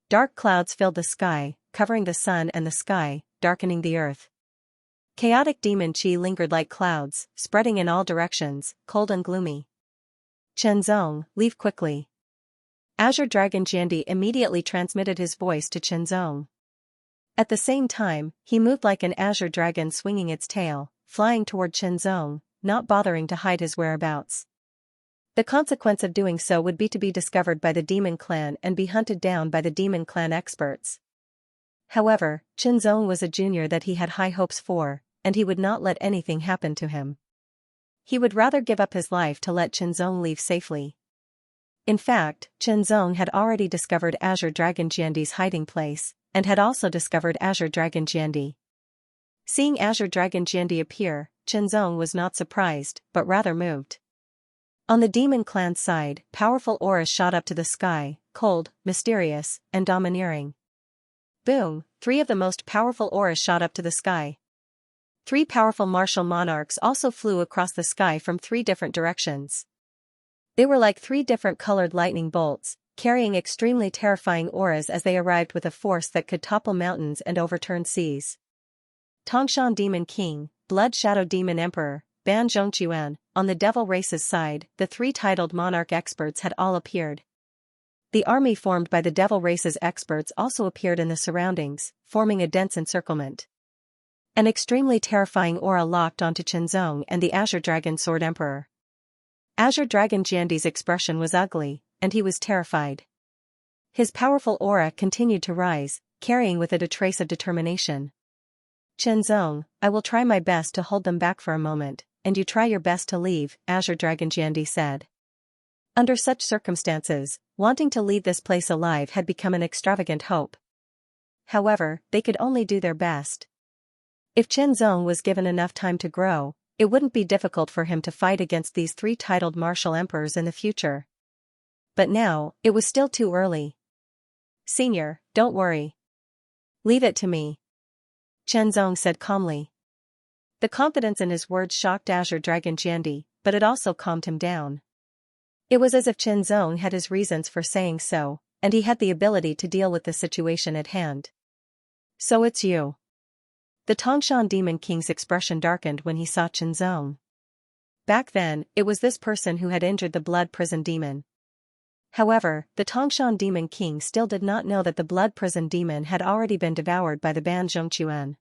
Speaker 1: Dark clouds filled the sky, covering the sun and the sky, darkening the earth. Chaotic demon qi lingered like clouds, spreading in all directions, cold and gloomy. Chenzong, leave quickly. Azure Dragon Jiandi immediately transmitted his voice to Chenzong. At the same time, he moved like an azure dragon swinging its tail, flying toward Chenzong, not bothering to hide his whereabouts. The consequence of doing so would be to be discovered by the demon clan and be hunted down by the demon clan experts. However, Chenzong was a junior that he had high hopes for, and he would not let anything happen to him. He would rather give up his life to let Chenzong leave safely. In fact, Chenzong had already discovered Azure Dragon Jiandi's hiding place, and had also discovered Azure Dragon Jiandi. Seeing Azure Dragon Jiandi appear, Chenzong was not surprised, but rather moved. On the demon clan's side, powerful auras shot up to the sky, cold, mysterious, and domineering. Boom! 3 of the most powerful auras shot up to the sky. 3 powerful martial monarchs also flew across the sky from 3 different directions. They were like 3 different colored lightning bolts, carrying extremely terrifying auras as they arrived with a force that could topple mountains and overturn seas. Tongshan Demon King, Blood Shadow Demon Emperor, Ban Zhongquan, on the devil race's side, the 3 titled monarch experts had all appeared. The army formed by the devil race's experts also appeared in the surroundings, forming a dense encirclement. An extremely terrifying aura locked onto Chenzong and the Azure Dragon Sword Emperor. Azure Dragon Jiandi's expression was ugly, and he was terrified. His powerful aura continued to rise, carrying with it a trace of determination. Chenzong, I will try my best to hold them back for a moment, and you try your best to leave, Azure Dragon Jiandi said. Under such circumstances, wanting to leave this place alive had become an extravagant hope. However, they could only do their best. If Chenzong was given enough time to grow, it wouldn't be difficult for him to fight against these 3 titled martial emperors in the future. But now, it was still too early. Senior, don't worry. Leave it to me. Chenzong said calmly. The confidence in his words shocked Azure Dragon Jiandi, but it also calmed him down. It was as if Chenzong had his reasons for saying so, and he had the ability to deal with the situation at hand. So it's you. The Tongshan Demon King's expression darkened when he saw Chenzong. Back then, it was this person who had injured the Blood Prison Demon. However, the Tongshan Demon King still did not know that the Blood Prison Demon had already been devoured by the Ban Zhongquan.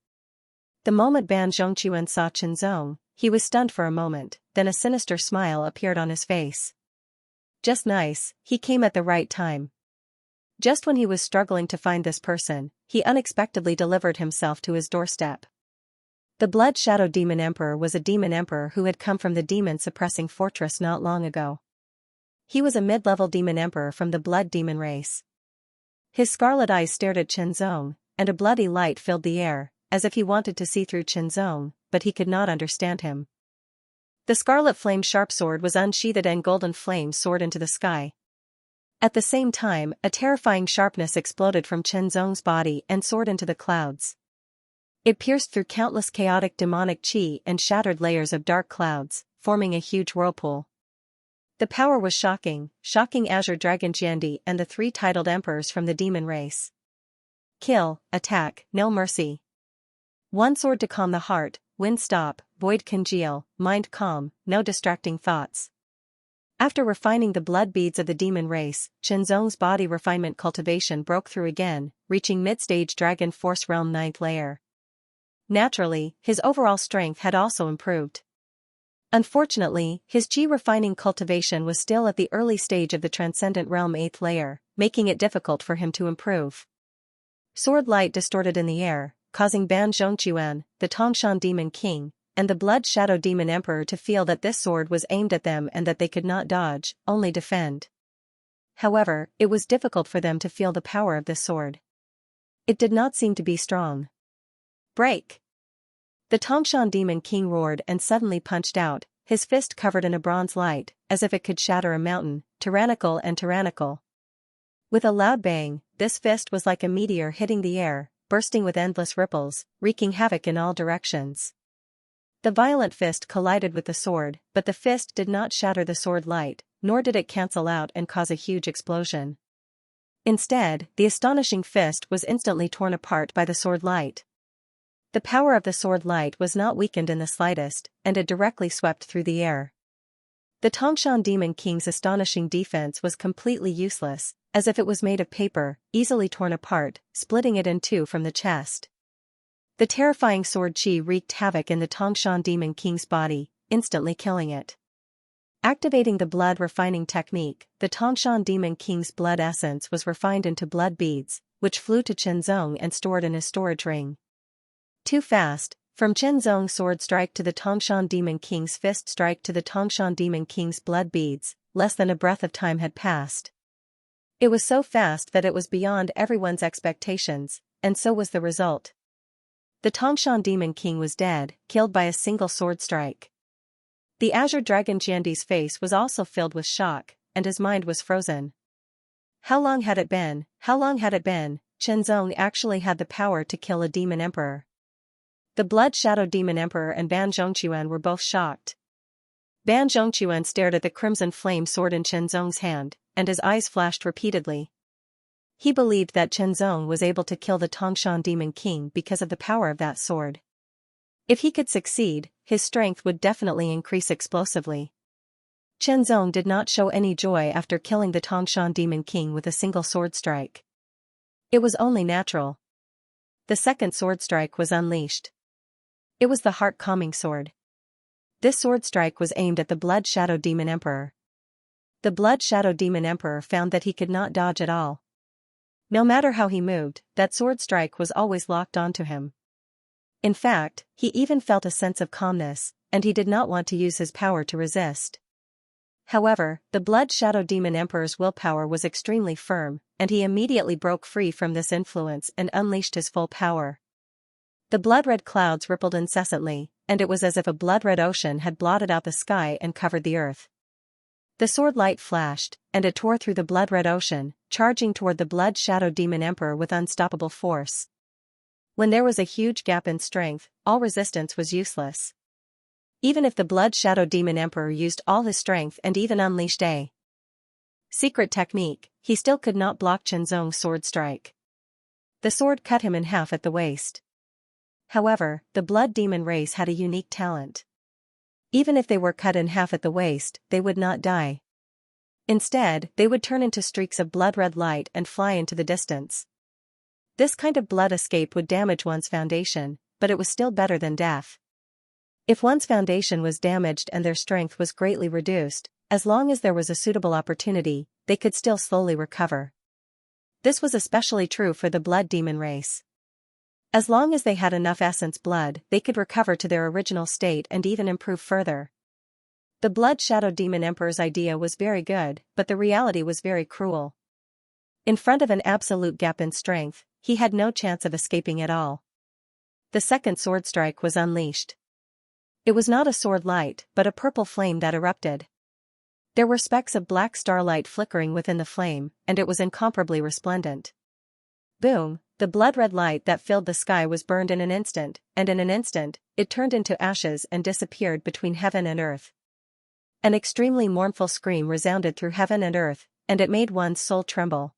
Speaker 1: The moment Ban Zhongquan saw Chenzong, he was stunned for a moment, then a sinister smile appeared on his face. Just nice, he came at the right time. Just when he was struggling to find this person, he unexpectedly delivered himself to his doorstep. The Blood Shadow Demon Emperor was a demon emperor who had come from the demon-suppressing fortress not long ago. He was a mid-level demon emperor from the blood demon race. His scarlet eyes stared at Chenzong, and a bloody light filled the air, as if he wanted to see through Chenzong, but he could not understand him. The scarlet flame sharp sword was unsheathed and golden flames soared into the sky. At the same time, a terrifying sharpness exploded from Chenzong's body and soared into the clouds. It pierced through countless chaotic demonic qi and shattered layers of dark clouds, forming a huge whirlpool. The power was shocking Azure Dragon Jiandi and the 3 titled emperors from the demon race. Kill, attack, no mercy. One sword to calm the heart, wind stop, void congeal, mind calm, no distracting thoughts. After refining the blood beads of the demon race, Chenzong's body refinement cultivation broke through again, reaching mid-stage Dragon Force Realm 9th layer. Naturally, his overall strength had also improved. Unfortunately, his Qi refining cultivation was still at the early stage of the Transcendent Realm 8th layer, making it difficult for him to improve. Sword light distorted in the air, causing Ban Zhongquan, the Tongshan Demon King, and the Blood Shadow Demon Emperor to feel that this sword was aimed at them and that they could not dodge, only defend. However, it was difficult for them to feel the power of this sword. It did not seem to be strong. Break! The Tongshan Demon King roared and suddenly punched out, his fist covered in a bronze light, as if it could shatter a mountain, tyrannical and tyrannical. With a loud bang, this fist was like a meteor hitting the air, bursting with endless ripples, wreaking havoc in all directions. The violent fist collided with the sword, but the fist did not shatter the sword light, nor did it cancel out and cause a huge explosion. Instead, the astonishing fist was instantly torn apart by the sword light. The power of the sword light was not weakened in the slightest, and it directly swept through the air. The Tangshan Demon King's astonishing defense was completely useless, as if it was made of paper, easily torn apart, splitting it in two from the chest. The terrifying sword chi wreaked havoc in the Tangshan Demon King's body, instantly killing it. Activating the blood refining technique, the Tangshan Demon King's blood essence was refined into blood beads, which flew to Qinzong and stored in his storage ring. Too fast, from Qinzong's sword strike to the Tangshan Demon King's fist strike to the Tangshan Demon King's blood beads, less than a breath of time had passed. It was so fast that it was beyond everyone's expectations, and so was the result. The Tangshan Demon King was dead, killed by a single sword strike. The Azure Dragon Jiandi's face was also filled with shock, and his mind was frozen. How long had it been? How long had it been? Qinzong actually had the power to kill a demon emperor. The Blood Shadow Demon Emperor and Ban Zhongquan were both shocked. Ban Zhongquan stared at the crimson flame sword in Qinzong's hand, and his eyes flashed repeatedly. He believed that Qinzong was able to kill the Tangshan Demon King because of the power of that sword. If he could succeed, his strength would definitely increase explosively. Qinzong did not show any joy after killing the Tangshan Demon King with a single sword strike. It was only natural. The second sword strike was unleashed. It was the heart-calming sword. This sword strike was aimed at the Blood Shadow Demon Emperor. The Blood Shadow Demon Emperor found that he could not dodge at all. No matter how he moved, that sword strike was always locked onto him. In fact, he even felt a sense of calmness, and he did not want to use his power to resist. However, the Blood Shadow Demon Emperor's willpower was extremely firm, and he immediately broke free from this influence and unleashed his full power. The blood-red clouds rippled incessantly, and it was as if a blood-red ocean had blotted out the sky and covered the earth. The sword light flashed, and it tore through the blood-red ocean, charging toward the Blood Shadow Demon Emperor with unstoppable force. When there was a huge gap in strength, all resistance was useless. Even if the Blood Shadow Demon Emperor used all his strength and even unleashed a secret technique, he still could not block Qinzong's sword strike. The sword cut him in half at the waist. However, the Blood Demon race had a unique talent. Even if they were cut in half at the waist, they would not die. Instead, they would turn into streaks of blood-red light and fly into the distance. This kind of blood escape would damage one's foundation, but it was still better than death. If one's foundation was damaged and their strength was greatly reduced, as long as there was a suitable opportunity, they could still slowly recover. This was especially true for the Blood Demon race. As long as they had enough essence blood, they could recover to their original state and even improve further. The Blood Shadow Demon Emperor's idea was very good, but the reality was very cruel. In front of an absolute gap in strength, he had no chance of escaping at all. The second sword strike was unleashed. It was not a sword light, but a purple flame that erupted. There were specks of black starlight flickering within the flame, and it was incomparably resplendent. Boom! The blood-red light that filled the sky was burned in an instant, and in an instant, it turned into ashes and disappeared between heaven and earth. An extremely mournful scream resounded through heaven and earth, and it made one's soul tremble.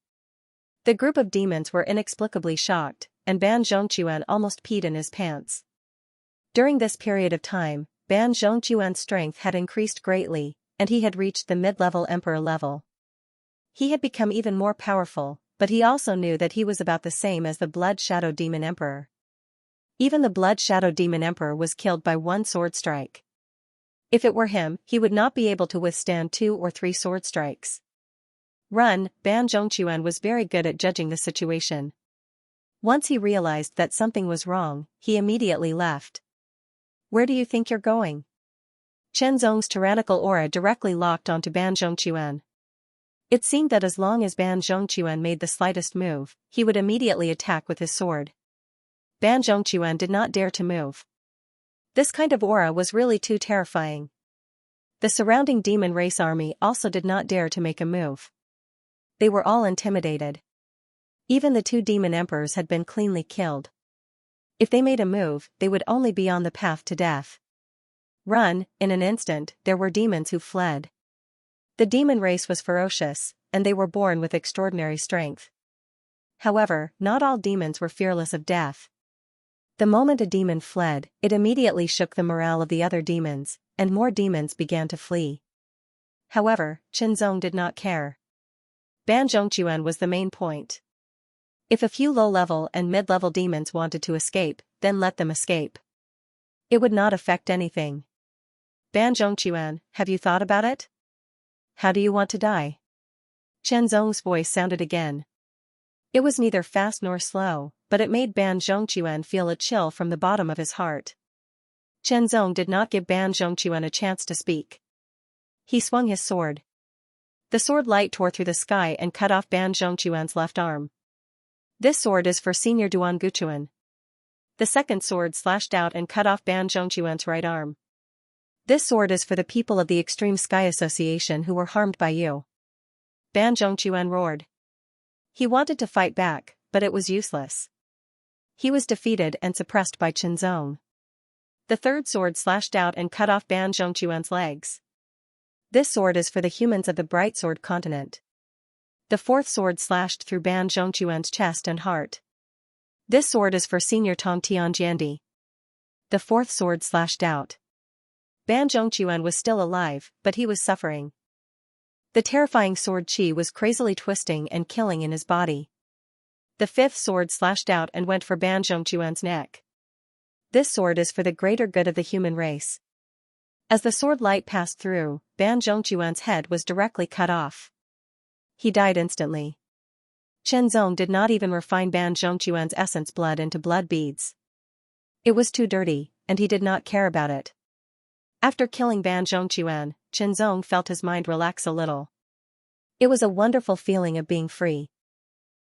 Speaker 1: The group of demons were inexplicably shocked, and Ban Zhongquan almost peed in his pants. During this period of time, Ban Zhongquan's strength had increased greatly, and he had reached the mid-level emperor level. He had become even more powerful, but he also knew that he was about the same as the Blood Shadow Demon Emperor. Even the Blood Shadow Demon Emperor was killed by one sword strike. If it were him, he would not be able to withstand 2 or 3 sword strikes. Ban Zhongquan was very good at judging the situation. Once he realized that something was wrong, he immediately left. Where do you think you're going? Qinzong's tyrannical aura directly locked onto Ban Zhongquan. It seemed that as long as Ban Zhongquan made the slightest move, he would immediately attack with his sword. Ban Zhongquan did not dare to move. This kind of aura was really too terrifying. The surrounding demon race army also did not dare to make a move. They were all intimidated. Even the 2 demon emperors had been cleanly killed. If they made a move, they would only be on the path to death. Run, in an instant, there were demons who fled. The demon race was ferocious, and they were born with extraordinary strength. However, not all demons were fearless of death. The moment a demon fled, it immediately shook the morale of the other demons, and more demons began to flee. However, Qinzong did not care. Ban Zhongquan was the main point. If a few low-level and mid-level demons wanted to escape, then let them escape. It would not affect anything. Ban Zhongquan, have you thought about it? How do you want to die? Qinzong's voice sounded again. It was neither fast nor slow, but it made Ban Zhongquan feel a chill from the bottom of his heart. Qinzong did not give Ban Zhongquan a chance to speak. He swung his sword. The sword light tore through the sky and cut off Ban Zhongquan's left arm. This sword is for Senior Duan Guchuan. The second sword slashed out and cut off Ban Zhongquan's right arm. This sword is for the people of the Extreme Sky Association who were harmed by you. Ban Zhongquan roared. He wanted to fight back, but it was useless. He was defeated and suppressed by Qinzong. The third sword slashed out and cut off Ban Zhongquan's legs. This sword is for the humans of the Bright Sword Continent. The fourth sword slashed through Ban Zhongquan's chest and heart. This sword is for Senior Tong Tianjiandi. The fourth sword slashed out. Ban Zhongquan was still alive, but he was suffering. The terrifying sword qi was crazily twisting and killing in his body. The fifth sword slashed out and went for Ban Zhongquan's neck. This sword is for the greater good of the human race. As the sword light passed through, Ban Zhongquan's head was directly cut off. He died instantly. Qinzong did not even refine Ban Zhongquan's essence blood into blood beads. It was too dirty, and he did not care about it. After killing Ban Zhongquan, Qinzong felt his mind relax a little. It was a wonderful feeling of being free.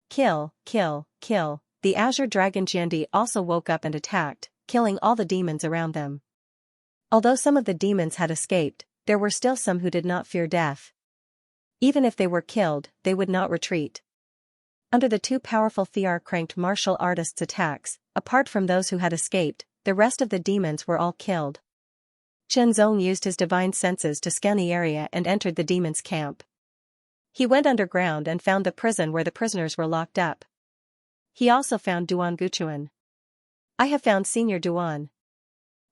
Speaker 1: Kill, kill, kill. The Azure Dragon Jiandi also woke up and attacked, killing all the demons around them. Although some of the demons had escaped, there were still some who did not fear death. Even if they were killed, they would not retreat. Under the 2 powerful Thiar-cranked martial artists' attacks, apart from those who had escaped, the rest of the demons were all killed. Qinzong used his divine senses to scan the area and entered the demons' camp. He went underground and found the prison where the prisoners were locked up. He also found Duan Guchuan. I have found Senior Duan,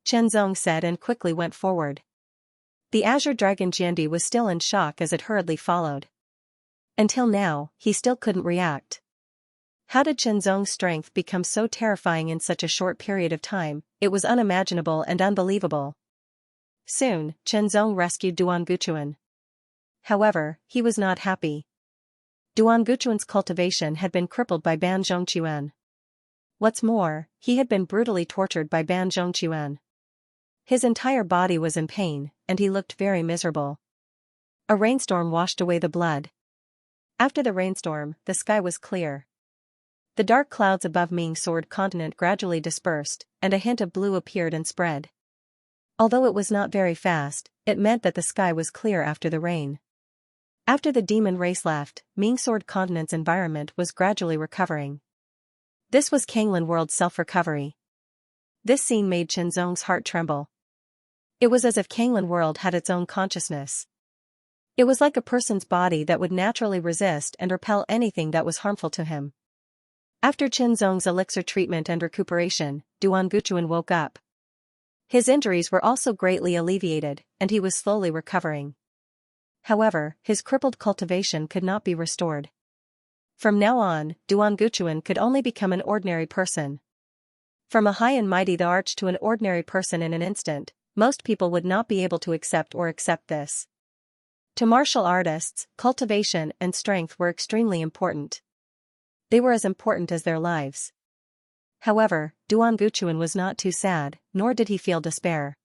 Speaker 1: Qinzong said and quickly went forward. The Azure Dragon Jiandi was still in shock as it hurriedly followed. Until now, he still couldn't react. How did Qinzong's strength become so terrifying in such a short period of time? It was unimaginable and unbelievable. Soon, Qinzong rescued Duan Guchuan. However, he was not happy. Duan Guchuan's cultivation had been crippled by Ban Zhongquan. What's more, he had been brutally tortured by Ban Zhongquan. His entire body was in pain, and he looked very miserable. A rainstorm washed away the blood. After the rainstorm, the sky was clear. The dark clouds above Ming Sword Continent gradually dispersed, and a hint of blue appeared and spread. Although it was not very fast, it meant that the sky was clear after the rain. After the demon race left, Ming Sword Continent's environment was gradually recovering. This was Kanglan World's self-recovery. This scene made Qinzong's heart tremble. It was as if Kanglan World had its own consciousness. It was like a person's body that would naturally resist and repel anything that was harmful to him. After Qinzong's elixir treatment and recuperation, Duan Guchuan woke up. His injuries were also greatly alleviated, and he was slowly recovering. However, his crippled cultivation could not be restored. From now on, Duan Guchuan could only become an ordinary person. From a high and mighty the arch to an ordinary person in an instant, most people would not be able to accept this. To martial artists, cultivation and strength were extremely important. They were as important as their lives. However, Duan Guchuan was not too sad, nor did he feel despair.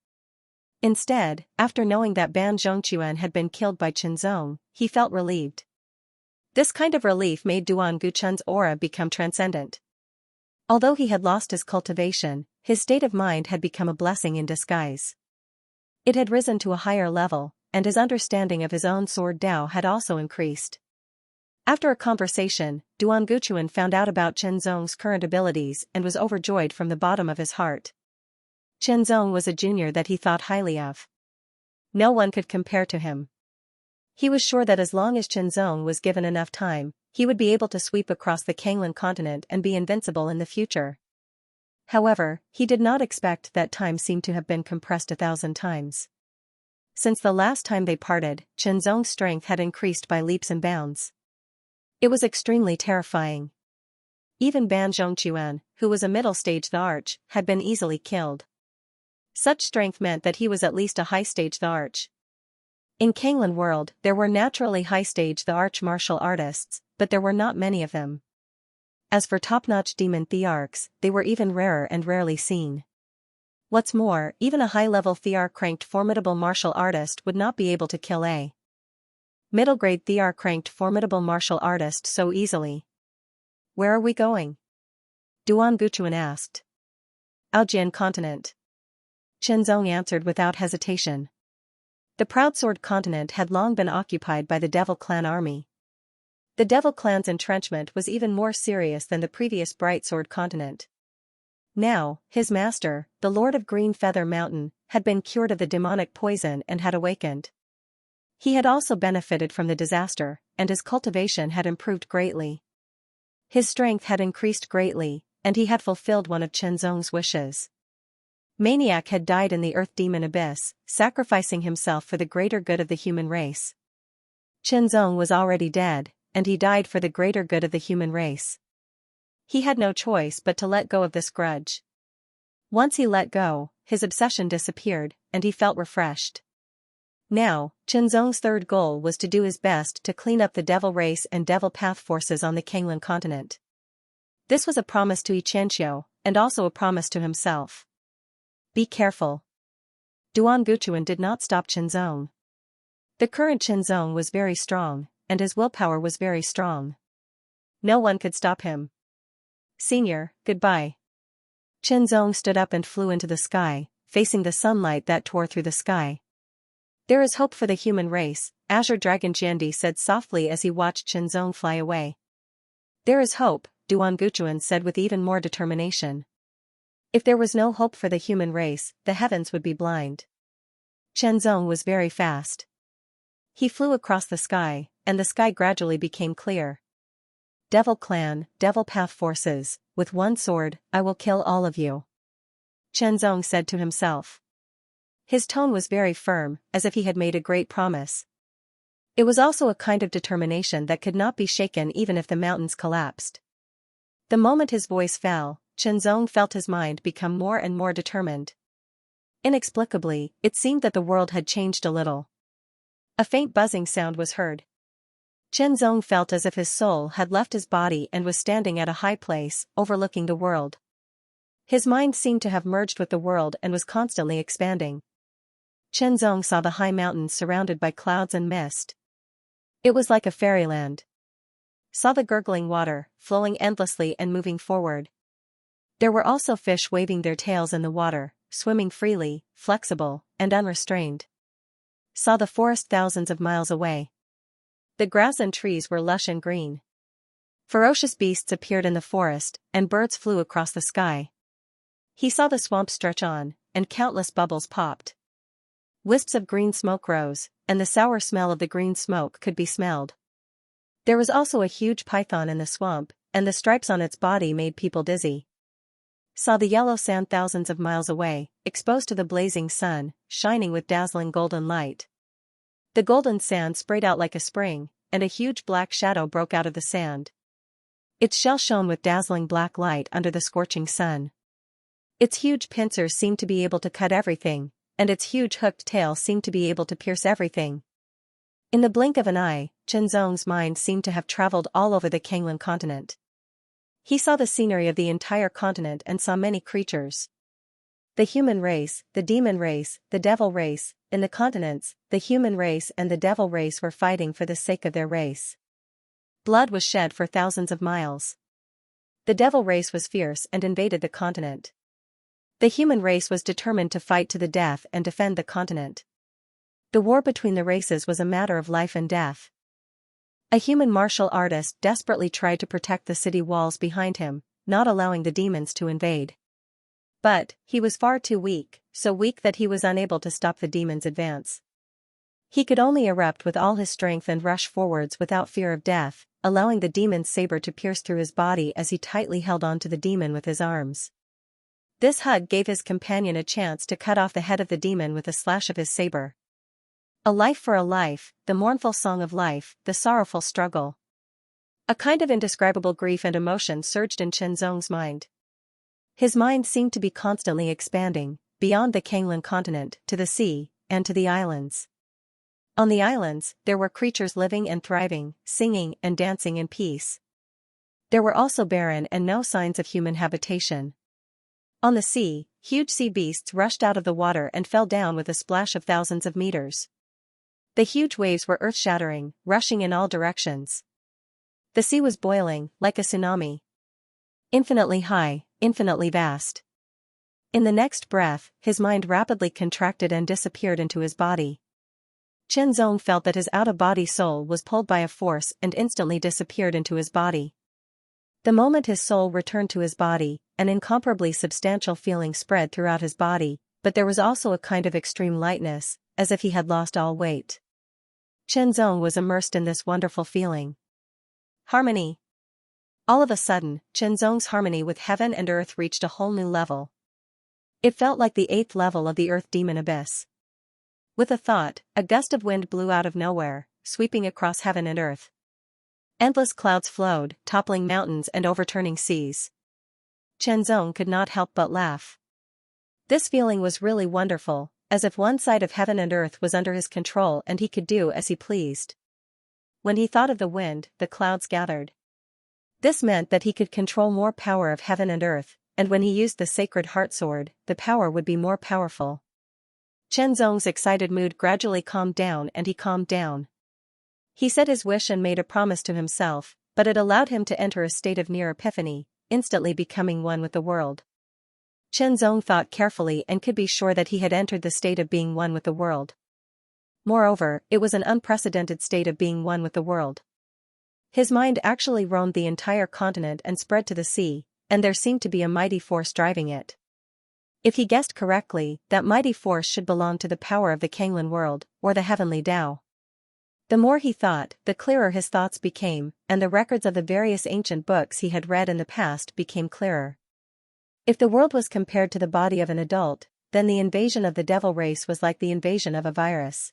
Speaker 1: Instead, after knowing that Ban Zhongquan had been killed by Qinzong, he felt relieved. This kind of relief made Duan Guchuan's aura become transcendent. Although he had lost his cultivation, his state of mind had become a blessing in disguise. It had risen to a higher level, and his understanding of his own sword Dao had also increased. After a conversation, Duan Guchuan found out about Chen Zong's current abilities and was overjoyed from the bottom of his heart. Chen Zong was a junior that he thought highly of. No one could compare to him. He was sure that as long as Chen Zong was given enough time, he would be able to sweep across the Kanglan continent and be invincible in the future. However, he did not expect that time seemed to have been compressed 1,000 times. Since the last time they parted, Chen Zong's strength had increased by leaps and bounds. It was extremely terrifying. Even Ban Zhongquan, who was a middle-stage the arch, had been easily killed. Such strength meant that he was at least a high-stage the arch. In Kanglan world, there were naturally high-stage the arch martial artists, but there were not many of them. As for top-notch demon thearchs, they were even rarer and rarely seen. What's more, even a high-level thearch-ranked formidable martial artist would not be able to kill a middle-grade thearch-ranked formidable martial artist so easily. Where are we going? Duan Guchuan asked. Aojian continent. Chen Zong answered without hesitation. The Proud Sword continent had long been occupied by the Devil Clan army. The Devil Clan's entrenchment was even more serious than the previous Bright Sword continent. Now, his master, the Lord of Green Feather Mountain, had been cured of the demonic poison and had awakened. He had also benefited from the disaster, and his cultivation had improved greatly. His strength had increased greatly, and he had fulfilled one of Chen Zong's wishes. Maniac had died in the Earth Demon Abyss, sacrificing himself for the greater good of the human race. Chen Zong was already dead, and he died for the greater good of the human race. He had no choice but to let go of this grudge. Once he let go, his obsession disappeared, and he felt refreshed. Now, Chen Zong's third goal was to do his best to clean up the devil race and devil path forces on the Kanglan continent. This was a promise to Xianxia, and also a promise to himself. Be careful. Duan Guchuan did not stop Chen Zong. The current Chen Zong was very strong, and his willpower was very strong. No one could stop him. Senior, goodbye. Chen Zong stood up and flew into the sky, facing the sunlight that tore through the sky. There is hope for the human race, Azure Dragon Jiandi said softly as he watched Chen Zong fly away. There is hope, Duan Guchuan said with even more determination. If there was no hope for the human race, the heavens would be blind. Chen Zong was very fast. He flew across the sky, and the sky gradually became clear. Devil Clan, Devil Path forces, with one sword, I will kill all of you. Chen Zong said to himself. His tone was very firm, as if he had made a great promise. It was also a kind of determination that could not be shaken even if the mountains collapsed. The moment his voice fell, Chen Zong felt his mind become more and more determined. Inexplicably, it seemed that the world had changed a little. A faint buzzing sound was heard. Chen Zong felt as if his soul had left his body and was standing at a high place, overlooking the world. His mind seemed to have merged with the world and was constantly expanding. Chen Zong saw the high mountains surrounded by clouds and mist. It was like a fairyland. Saw the gurgling water, flowing endlessly and moving forward. There were also fish waving their tails in the water, swimming freely, flexible, and unrestrained. Saw the forest thousands of miles away. The grass and trees were lush and green. Ferocious beasts appeared in the forest, and birds flew across the sky. He saw the swamp stretch on, and countless bubbles popped. Wisps of green smoke rose, and the sour smell of the green smoke could be smelled. There was also a huge python in the swamp, and the stripes on its body made people dizzy. Saw the yellow sand thousands of miles away, exposed to the blazing sun, shining with dazzling golden light. The golden sand sprayed out like a spring, and a huge black shadow broke out of the sand. Its shell shone with dazzling black light under the scorching sun. Its huge pincers seemed to be able to cut everything, and its huge hooked tail seemed to be able to pierce everything. In the blink of an eye, Chen Zong's mind seemed to have traveled all over the Kanglan continent. He saw the scenery of the entire continent and saw many creatures. The human race, the demon race, the devil race, in the continents, the human race and the devil race were fighting for the sake of their race. Blood was shed for thousands of miles. The devil race was fierce and invaded the continent. The human race was determined to fight to the death and defend the continent. The war between the races was a matter of life and death. A human martial artist desperately tried to protect the city walls behind him, not allowing the demons to invade. But, he was far too weak, so weak that he was unable to stop the demons' advance. He could only erupt with all his strength and rush forwards without fear of death, allowing the demon's saber to pierce through his body as he tightly held on to the demon with his arms. This hug gave his companion a chance to cut off the head of the demon with a slash of his saber. A life for a life, the mournful song of life, the sorrowful struggle. A kind of indescribable grief and emotion surged in Qianzong's mind. His mind seemed to be constantly expanding, beyond the Kanglan continent, to the sea, and to the islands. On the islands, there were creatures living and thriving, singing and dancing in peace. There were also barren and no signs of human habitation. On the sea, huge sea beasts rushed out of the water and fell down with a splash of thousands of meters. The huge waves were earth-shattering, rushing in all directions. The sea was boiling, like a tsunami. Infinitely high, infinitely vast. In the next breath, his mind rapidly contracted and disappeared into his body. Qianzong felt that his out-of-body soul was pulled by a force and instantly disappeared into his body. The moment his soul returned to his body, an incomparably substantial feeling spread throughout his body, but there was also a kind of extreme lightness, as if he had lost all weight. Qianzong was immersed in this wonderful feeling. Harmony. All of a sudden, Qianzong's harmony with heaven and earth reached a whole new level. It felt like the 8th level of the earth demon abyss. With a thought, a gust of wind blew out of nowhere, sweeping across heaven and earth. Endless clouds flowed, toppling mountains and overturning seas. Qianzong could not help but laugh. This feeling was really wonderful, as if one side of heaven and earth was under his control and he could do as he pleased. When he thought of the wind, the clouds gathered. This meant that he could control more power of heaven and earth, and when he used the sacred heart sword, the power would be more powerful. Qianzong's excited mood gradually calmed down and he calmed down. He said his wish and made a promise to himself, but it allowed him to enter a state of near epiphany, instantly becoming one with the world. Qianzong thought carefully and could be sure that he had entered the state of being one with the world. Moreover, it was an unprecedented state of being one with the world. His mind actually roamed the entire continent and spread to the sea, and there seemed to be a mighty force driving it. If he guessed correctly, that mighty force should belong to the power of the Kanglan world, or the heavenly Tao. The more he thought, the clearer his thoughts became, and the records of the various ancient books he had read in the past became clearer. If the world was compared to the body of an adult, then the invasion of the devil race was like the invasion of a virus.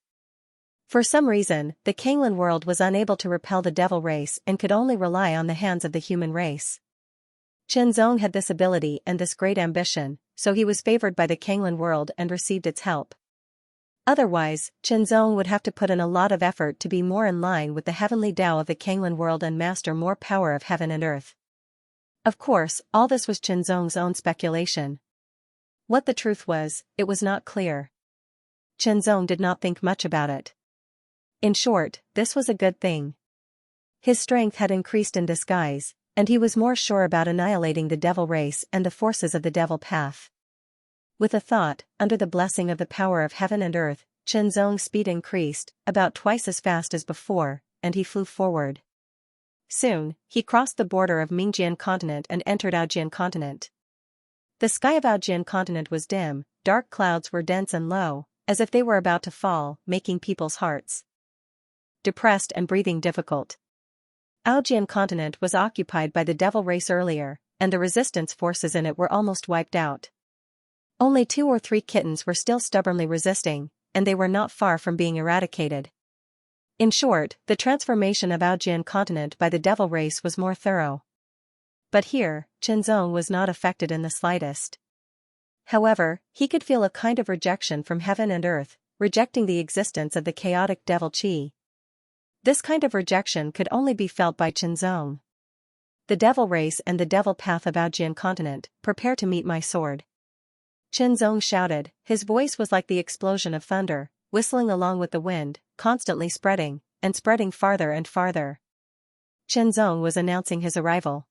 Speaker 1: For some reason, the Kanglan world was unable to repel the devil race and could only rely on the hands of the human race. Qianzong had this ability and this great ambition, so he was favored by the Kanglan world and received its help. Otherwise, Qianzong would have to put in a lot of effort to be more in line with the heavenly Tao of the Kanglan world and master more power of heaven and earth. Of course, all this was Qianzong's own speculation. What the truth was, it was not clear. Qianzong did not think much about it. In short, this was a good thing. His strength had increased in disguise, and he was more sure about annihilating the devil race and the forces of the devil path. With a thought, under the blessing of the power of heaven and earth, Qianzong's speed increased, about twice as fast as before, and he flew forward. Soon, he crossed the border of Mingjian continent and entered Aojian continent. The sky of Aojian continent was dim, dark clouds were dense and low, as if they were about to fall, making people's hearts depressed and breathing difficult. Aojian continent was occupied by the devil race earlier, and the resistance forces in it were almost wiped out. Only 2 or 3 kittens were still stubbornly resisting, and they were not far from being eradicated. In short, the transformation of Aojian continent by the devil race was more thorough. But here, Qianzong was not affected in the slightest. However, he could feel a kind of rejection from heaven and earth, rejecting the existence of the chaotic devil qi. This kind of rejection could only be felt by Qianzong. The devil race and the devil path of Aojian continent, prepare to meet my sword. Qianzong shouted, his voice was like the explosion of thunder, whistling along with the wind, constantly spreading, and spreading farther and farther. Qianzong was announcing his arrival.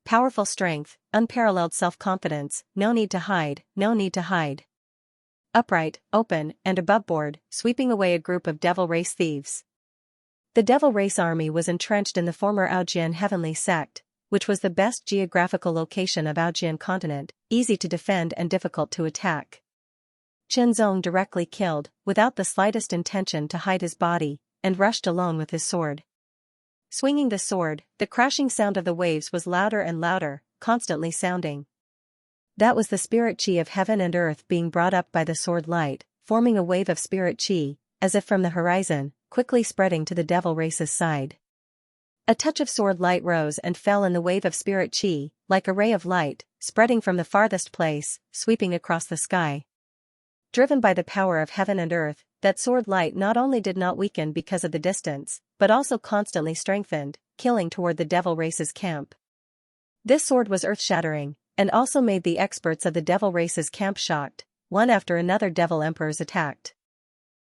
Speaker 1: Powerful strength, unparalleled self-confidence, no need to hide, no need to hide. upright, open, and aboveboard, sweeping away a group of devil race thieves. The devil race army was entrenched in the former Aojian heavenly sect, which was the best geographical location of Aojian continent, easy to defend and difficult to attack. Qianzong directly killed, without the slightest intention to hide his body, and rushed alone with his sword. Swinging the sword, the crashing sound of the waves was louder and louder, constantly sounding. That was the spirit qi of heaven and earth being brought up by the sword light, forming a wave of spirit qi, as if from the horizon, quickly spreading to the devil race's side. A touch of sword light rose and fell in the wave of spirit qi, like a ray of light, spreading from the farthest place, sweeping across the sky. Driven by the power of heaven and earth, that sword light not only did not weaken because of the distance, but also constantly strengthened, killing toward the devil race's camp. This sword was earth-shattering, and also made the experts of the devil race's camp shocked. One after another devil emperors attacked.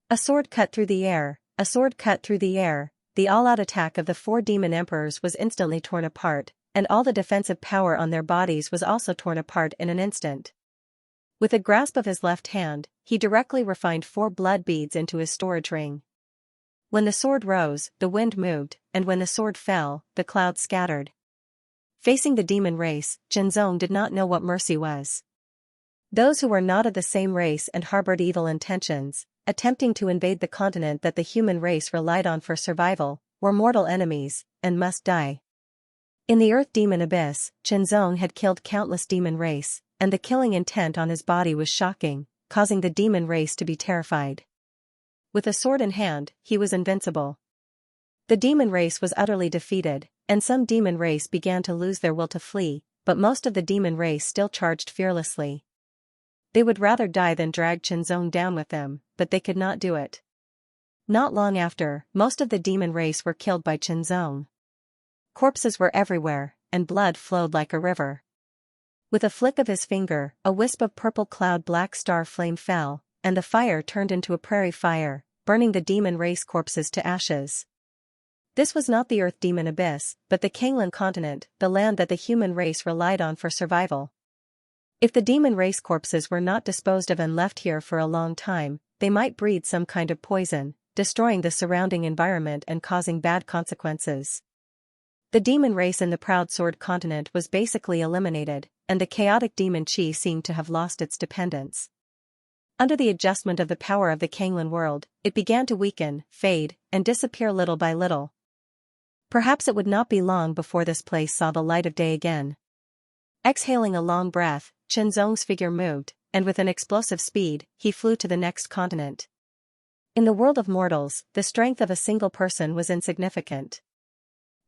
Speaker 1: A sword cut through the air, a sword cut through the air. The all-out attack of the 4 demon emperors was instantly torn apart, and all the defensive power on their bodies was also torn apart in an instant. With a grasp of his left hand, he directly refined 4 blood beads into his storage ring. When the sword rose, the wind moved, and when the sword fell, the clouds scattered. Facing the demon race, Qianzong did not know what mercy was. Those who were not of the same race and harbored evil intentions, attempting to invade the continent that the human race relied on for survival, were mortal enemies, and must die. In the earth demon abyss, Qianzong had killed countless demon race, and the killing intent on his body was shocking, causing the demon race to be terrified. With a sword in hand, he was invincible. The demon race was utterly defeated, and some demon race began to lose their will to flee, but most of the demon race still charged fearlessly. They would rather die than drag Qianzong down with them, but they could not do it. Not long after, most of the demon race were killed by Qianzong. Corpses were everywhere, and blood flowed like a river. With a flick of his finger, a wisp of purple cloud black star flame fell, and the fire turned into a prairie fire, burning the demon race corpses to ashes. This was not the earth demon abyss, but the Kanglan continent, the land that the human race relied on for survival. If the demon race corpses were not disposed of and left here for a long time, they might breed some kind of poison, destroying the surrounding environment and causing bad consequences. The demon race in the Proud Sword continent was basically eliminated, and the chaotic demon qi seemed to have lost its dependence. Under the adjustment of the power of the Kanglan world, it began to weaken, fade, and disappear little by little. Perhaps it would not be long before this place saw the light of day again. Exhaling a long breath, Qianzong's figure moved, and with an explosive speed, he flew to the next continent. In the world of mortals, the strength of a single person was insignificant.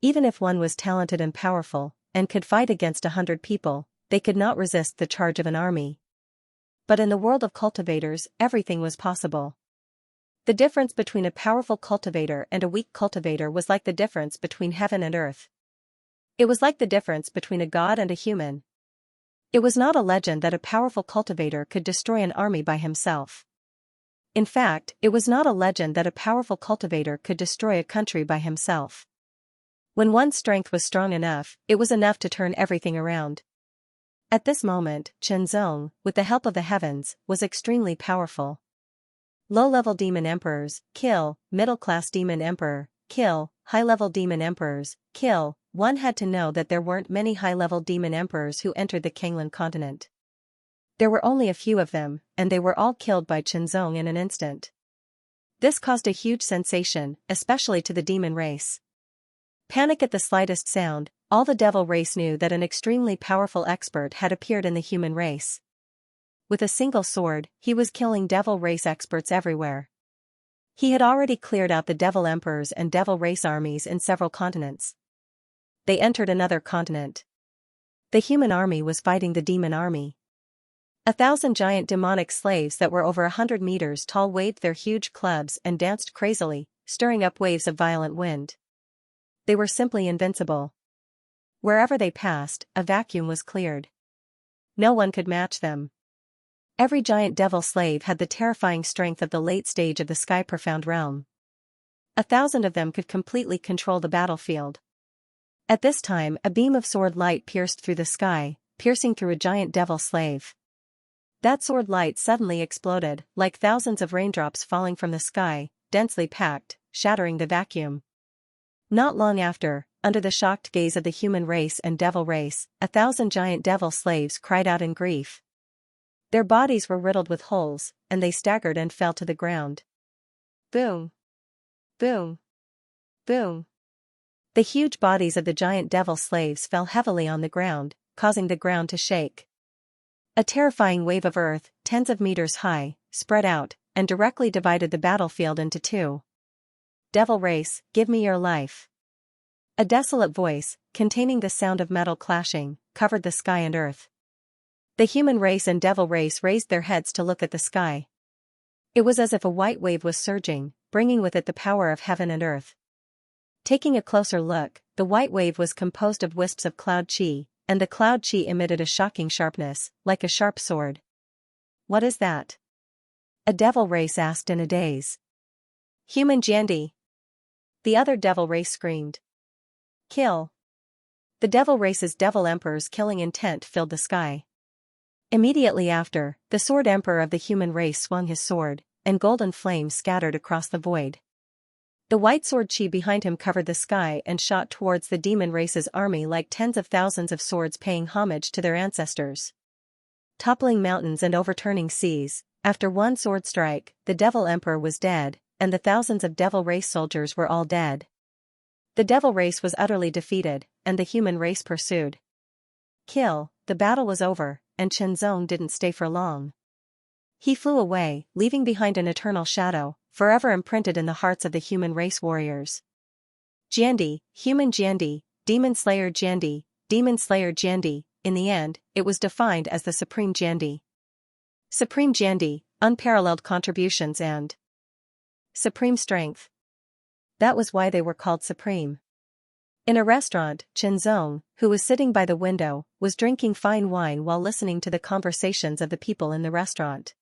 Speaker 1: Even if one was talented and powerful, and could fight against 100 people, they could not resist the charge of an army. But in the world of cultivators, everything was possible. The difference between a powerful cultivator and a weak cultivator was like the difference between heaven and earth. It was like the difference between a god and a human. It was not a legend that a powerful cultivator could destroy an army by himself. In fact, it was not a legend that a powerful cultivator could destroy a country by himself. When one's strength was strong enough, it was enough to turn everything around. At this moment, Qianzong, with the help of the heavens, was extremely powerful. Low-level demon emperors, kill; middle-class demon emperor, kill; high-level demon emperors, kill. One had to know that there weren't many high-level demon emperors who entered the Kanglan continent. There were only a few of them, and they were all killed by Qianzong in an instant. This caused a huge sensation, especially to the demon race. Panic at the slightest sound, all the devil race knew that an extremely powerful expert had appeared in the human race. With a single sword, he was killing devil race experts everywhere. He had already cleared out the devil emperors and devil race armies in several continents. They entered another continent. The human army was fighting the demon army. 1,000 giant demonic slaves that were over 100 meters tall waved their huge clubs and danced crazily, stirring up waves of violent wind. They were simply invincible. Wherever they passed, a vacuum was cleared. No one could match them. Every giant devil slave had the terrifying strength of the late stage of the Sky Profound realm. 1,000 of them could completely control the battlefield. At this time, a beam of sword light pierced through the sky, piercing through a giant devil slave. That sword light suddenly exploded, like thousands of raindrops falling from the sky, densely packed, shattering the vacuum. Not long after, under the shocked gaze of the human race and devil race, 1,000 giant devil slaves cried out in grief. Their bodies were riddled with holes, and they staggered and fell to the ground. Boom! Boom! Boom! The huge bodies of the giant devil slaves fell heavily on the ground, causing the ground to shake. A terrifying wave of earth, tens of meters high, spread out, and directly divided the battlefield into two. Devil race, give me your life. A desolate voice, containing the sound of metal clashing, covered the sky and earth. The human race and devil race raised their heads to look at the sky. It was as if a white wave was surging, bringing with it the power of heaven and earth. Taking a closer look, the white wave was composed of wisps of cloud chi, and the cloud chi emitted a shocking sharpness, like a sharp sword. What is that? A devil race asked in a daze. Human Jiandi! The other devil race screamed. Kill! The devil race's devil emperor's killing intent filled the sky. Immediately after, the sword emperor of the human race swung his sword, and golden flames scattered across the void. The white sword chi behind him covered the sky and shot towards the demon race's army like tens of thousands of swords paying homage to their ancestors. Toppling mountains and overturning seas, after one sword strike, the devil emperor was dead, and the thousands of devil race soldiers were all dead. The devil race was utterly defeated, and the human race pursued. Kill, the battle was over, and Xianxia didn't stay for long. He flew away, leaving behind an eternal shadow, forever imprinted in the hearts of the human race warriors. Jiandi, human Jiandi, demon slayer Jiandi, demon slayer Jiandi. In the end, it was defined as the Supreme Jiandi. Supreme Jiandi, unparalleled contributions and supreme strength. That was why they were called supreme. In a restaurant, Xianxia, who was sitting by the window, was drinking fine wine while listening to the conversations of the people in the restaurant.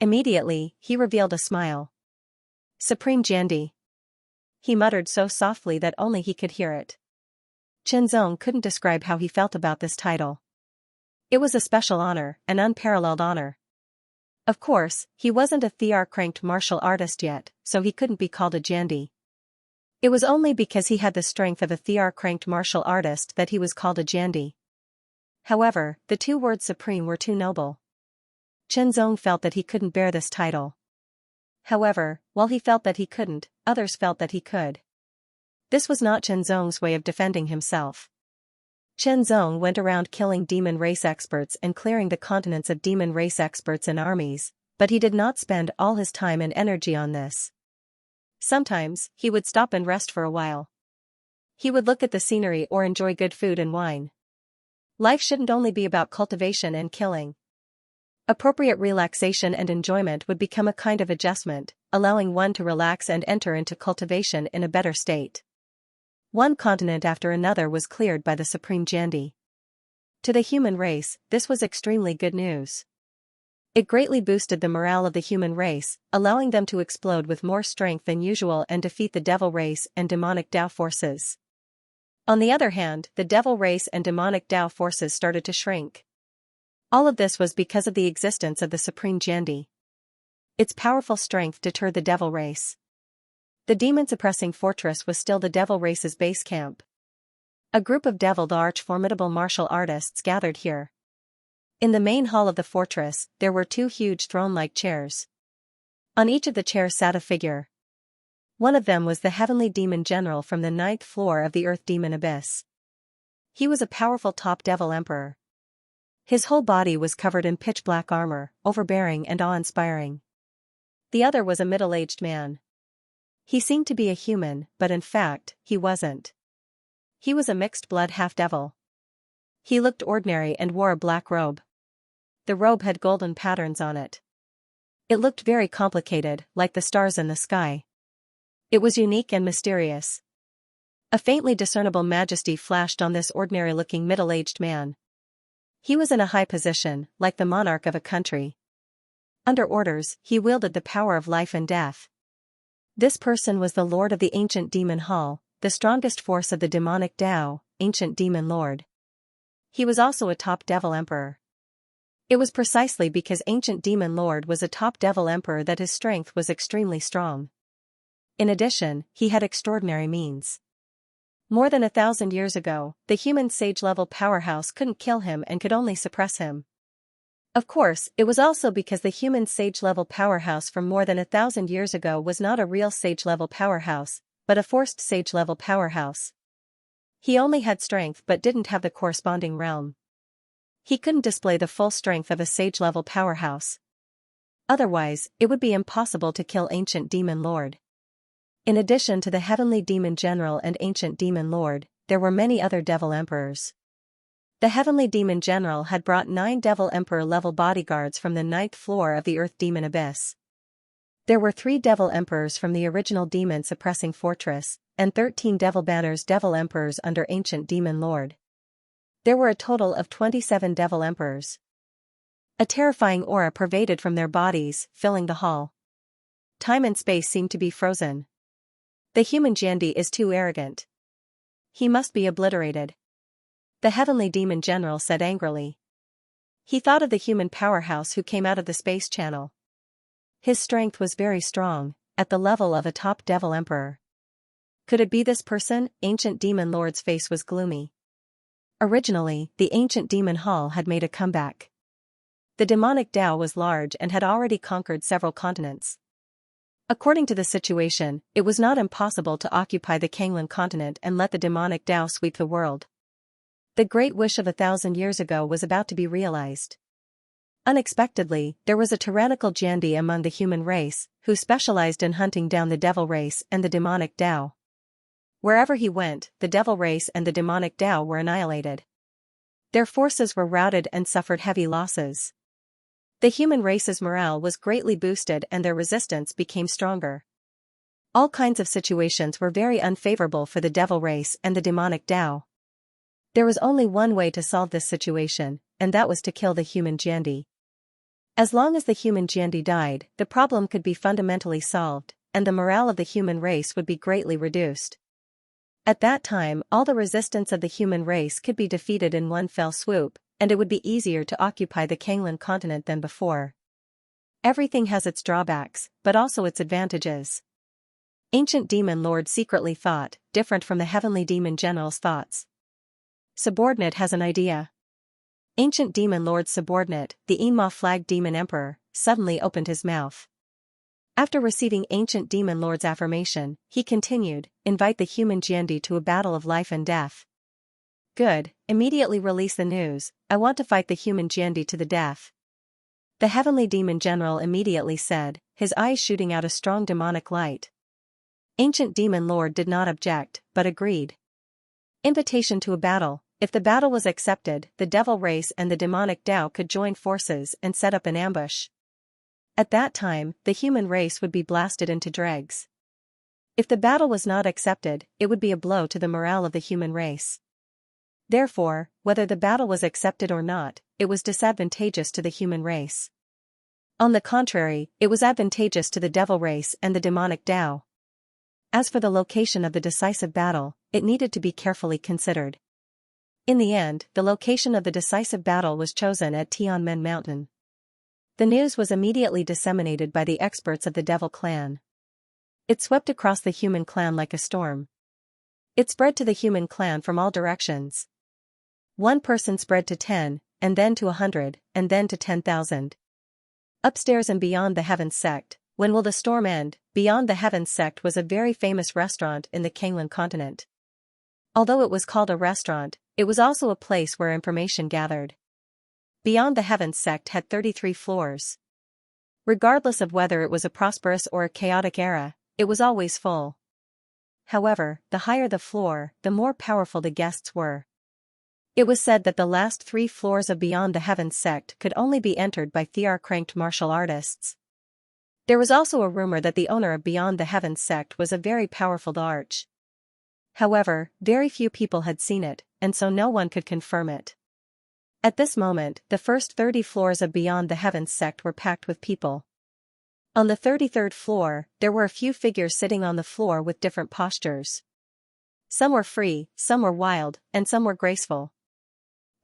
Speaker 1: Immediately, he revealed a smile. Supreme Jiandi. He muttered so softly that only he could hear it. Xianxia couldn't describe how he felt about this title. It was a special honor, an unparalleled honor. Of course, he wasn't a thear-cranked martial artist yet, so he couldn't be called a Jiandi. It was only because he had the strength of a thear-cranked martial artist that he was called a Jiandi. However, the two words supreme were too noble. Xianxia felt that he couldn't bear this title. However, while he felt that he couldn't, others felt that he could. This was not Xianxia's way of defending himself. Xianxia went around killing demon race experts and clearing the continents of demon race experts and armies, but he did not spend all his time and energy on this. Sometimes, he would stop and rest for a while. He would look at the scenery or enjoy good food and wine. Life shouldn't only be about cultivation and killing. Appropriate relaxation and enjoyment would become a kind of adjustment, allowing one to relax and enter into cultivation in a better state. One continent after another was cleared by the Supreme Jiandi. To the human race, this was extremely good news. It greatly boosted the morale of the human race, allowing them to explode with more strength than usual and defeat the devil race and demonic Tao forces. On the other hand, the devil race and demonic Tao forces started to shrink. All of this was because of the existence of the Supreme Jiandi. Its powerful strength deterred the devil race. The demon-suppressing fortress was still the devil race's base camp. A group of devil the arch-formidable martial artists gathered here. In the main hall of the fortress, there were two huge throne-like chairs. On each of the chairs sat a figure. One of them was the heavenly demon general from the 9th floor of the earth demon abyss. He was a powerful top devil emperor. His whole body was covered in pitch-black armor, overbearing and awe-inspiring. The other was a middle-aged man. He seemed to be a human, but in fact, he wasn't. He was a mixed-blood half-devil. He looked ordinary and wore a black robe. The robe had golden patterns on it. It looked very complicated, like the stars in the sky. It was unique and mysterious. A faintly discernible majesty flashed on this ordinary-looking middle-aged man. He was in a high position, like the monarch of a country. Under orders, he wielded the power of life and death. This person was the lord of the ancient demon hall, the strongest force of the demonic Tao, ancient demon lord. He was also a top devil emperor. It was precisely because ancient demon lord was a top devil emperor that his strength was extremely strong. In addition, he had extraordinary means. More than 1,000 years ago, the human sage-level powerhouse couldn't kill him and could only suppress him. Of course, it was also because the human sage-level powerhouse from more than 1,000 years ago was not a real sage-level powerhouse, but a forced sage-level powerhouse. He only had strength but didn't have the corresponding realm. He couldn't display the full strength of a sage-level powerhouse. Otherwise, it would be impossible to kill ancient demon lord. In addition to the heavenly demon general and ancient demon lord, there were many other devil emperors. The heavenly demon general had brought 9 devil emperor-level bodyguards from the 9th floor of the earth demon abyss. There were 3 devil emperors from the original demon-suppressing fortress, and 13 devil banners devil emperors under ancient demon lord. There were a total of 27 devil emperors. A terrifying aura pervaded from their bodies, filling the hall. Time and space seemed to be frozen. The human Jandi is too arrogant. He must be obliterated. The heavenly demon general said angrily. He thought of the human powerhouse who came out of the space channel. His strength was very strong, at the level of a top devil emperor. Could it be this person? Ancient demon lord's face was gloomy. Originally, the ancient demon hall had made a comeback. The demonic Tao was large and had already conquered several continents. According to the situation, it was not impossible to occupy the Kanglan continent and let the demonic Tao sweep the world. The great wish of 1,000 years ago was about to be realized. Unexpectedly, there was a tyrannical Jandi among the human race, who specialized in hunting down the devil race and the demonic Tao. Wherever he went, the devil race and the demonic Tao were annihilated. Their forces were routed and suffered heavy losses. The human race's morale was greatly boosted and their resistance became stronger. All kinds of situations were very unfavorable for the devil race and the demonic Tao. There was only one way to solve this situation, and that was to kill the human Jandi. As long as the human Jandi died, the problem could be fundamentally solved, and the morale of the human race would be greatly reduced. At that time, all the resistance of the human race could be defeated in one fell swoop, and it would be easier to occupy the Kanglan continent than before. Everything has its drawbacks, but also its advantages. Ancient demon lord secretly thought, different from the heavenly demon general's thoughts. Subordinate has an idea. Ancient demon lord's subordinate, the Enma flag demon emperor, suddenly opened his mouth. After receiving ancient demon lord's affirmation, he continued, invite the human Jandi to a battle of life and death. Good, immediately release the news, I want to fight the human Jandi to the death. The heavenly demon general immediately said, his eyes shooting out a strong demonic light. Ancient demon lord did not object, but agreed. Invitation to a battle. If the battle was accepted, the devil race and the demonic Tao could join forces and set up an ambush. At that time, the human race would be blasted into dregs. If the battle was not accepted, it would be a blow to the morale of the human race. Therefore, whether the battle was accepted or not, it was disadvantageous to the human race. On the contrary, it was advantageous to the devil race and the demonic Tao. As for the location of the decisive battle, it needed to be carefully considered. In the end, the location of the decisive battle was chosen at Tianmen Mountain. The news was immediately disseminated by the experts of the Devil Clan. It swept across the human clan like a storm. It spread to the human clan from all directions. One person spread to 10, and then to 100, and then to 10,000. Upstairs and beyond the Heavens sect, when will the storm end? Beyond the Heavens sect was a very famous restaurant in the Kanglan continent. Although it was called a restaurant, it was also a place where information gathered. Beyond the Heavens sect had 33 floors. Regardless of whether it was a prosperous or a chaotic era, it was always full. However, the higher the floor, the more powerful the guests were. It was said that the last 3 floors of Beyond the Heavens sect could only be entered by Thear-cranked martial artists. There was also a rumor that the owner of Beyond the Heavens sect was a very powerful arch. However, very few people had seen it, and so no one could confirm it. At this moment, the first 30 floors of Beyond the Heavens sect were packed with people. On the 33rd floor, there were a few figures sitting on the floor with different postures. Some were free, some were wild, and some were graceful.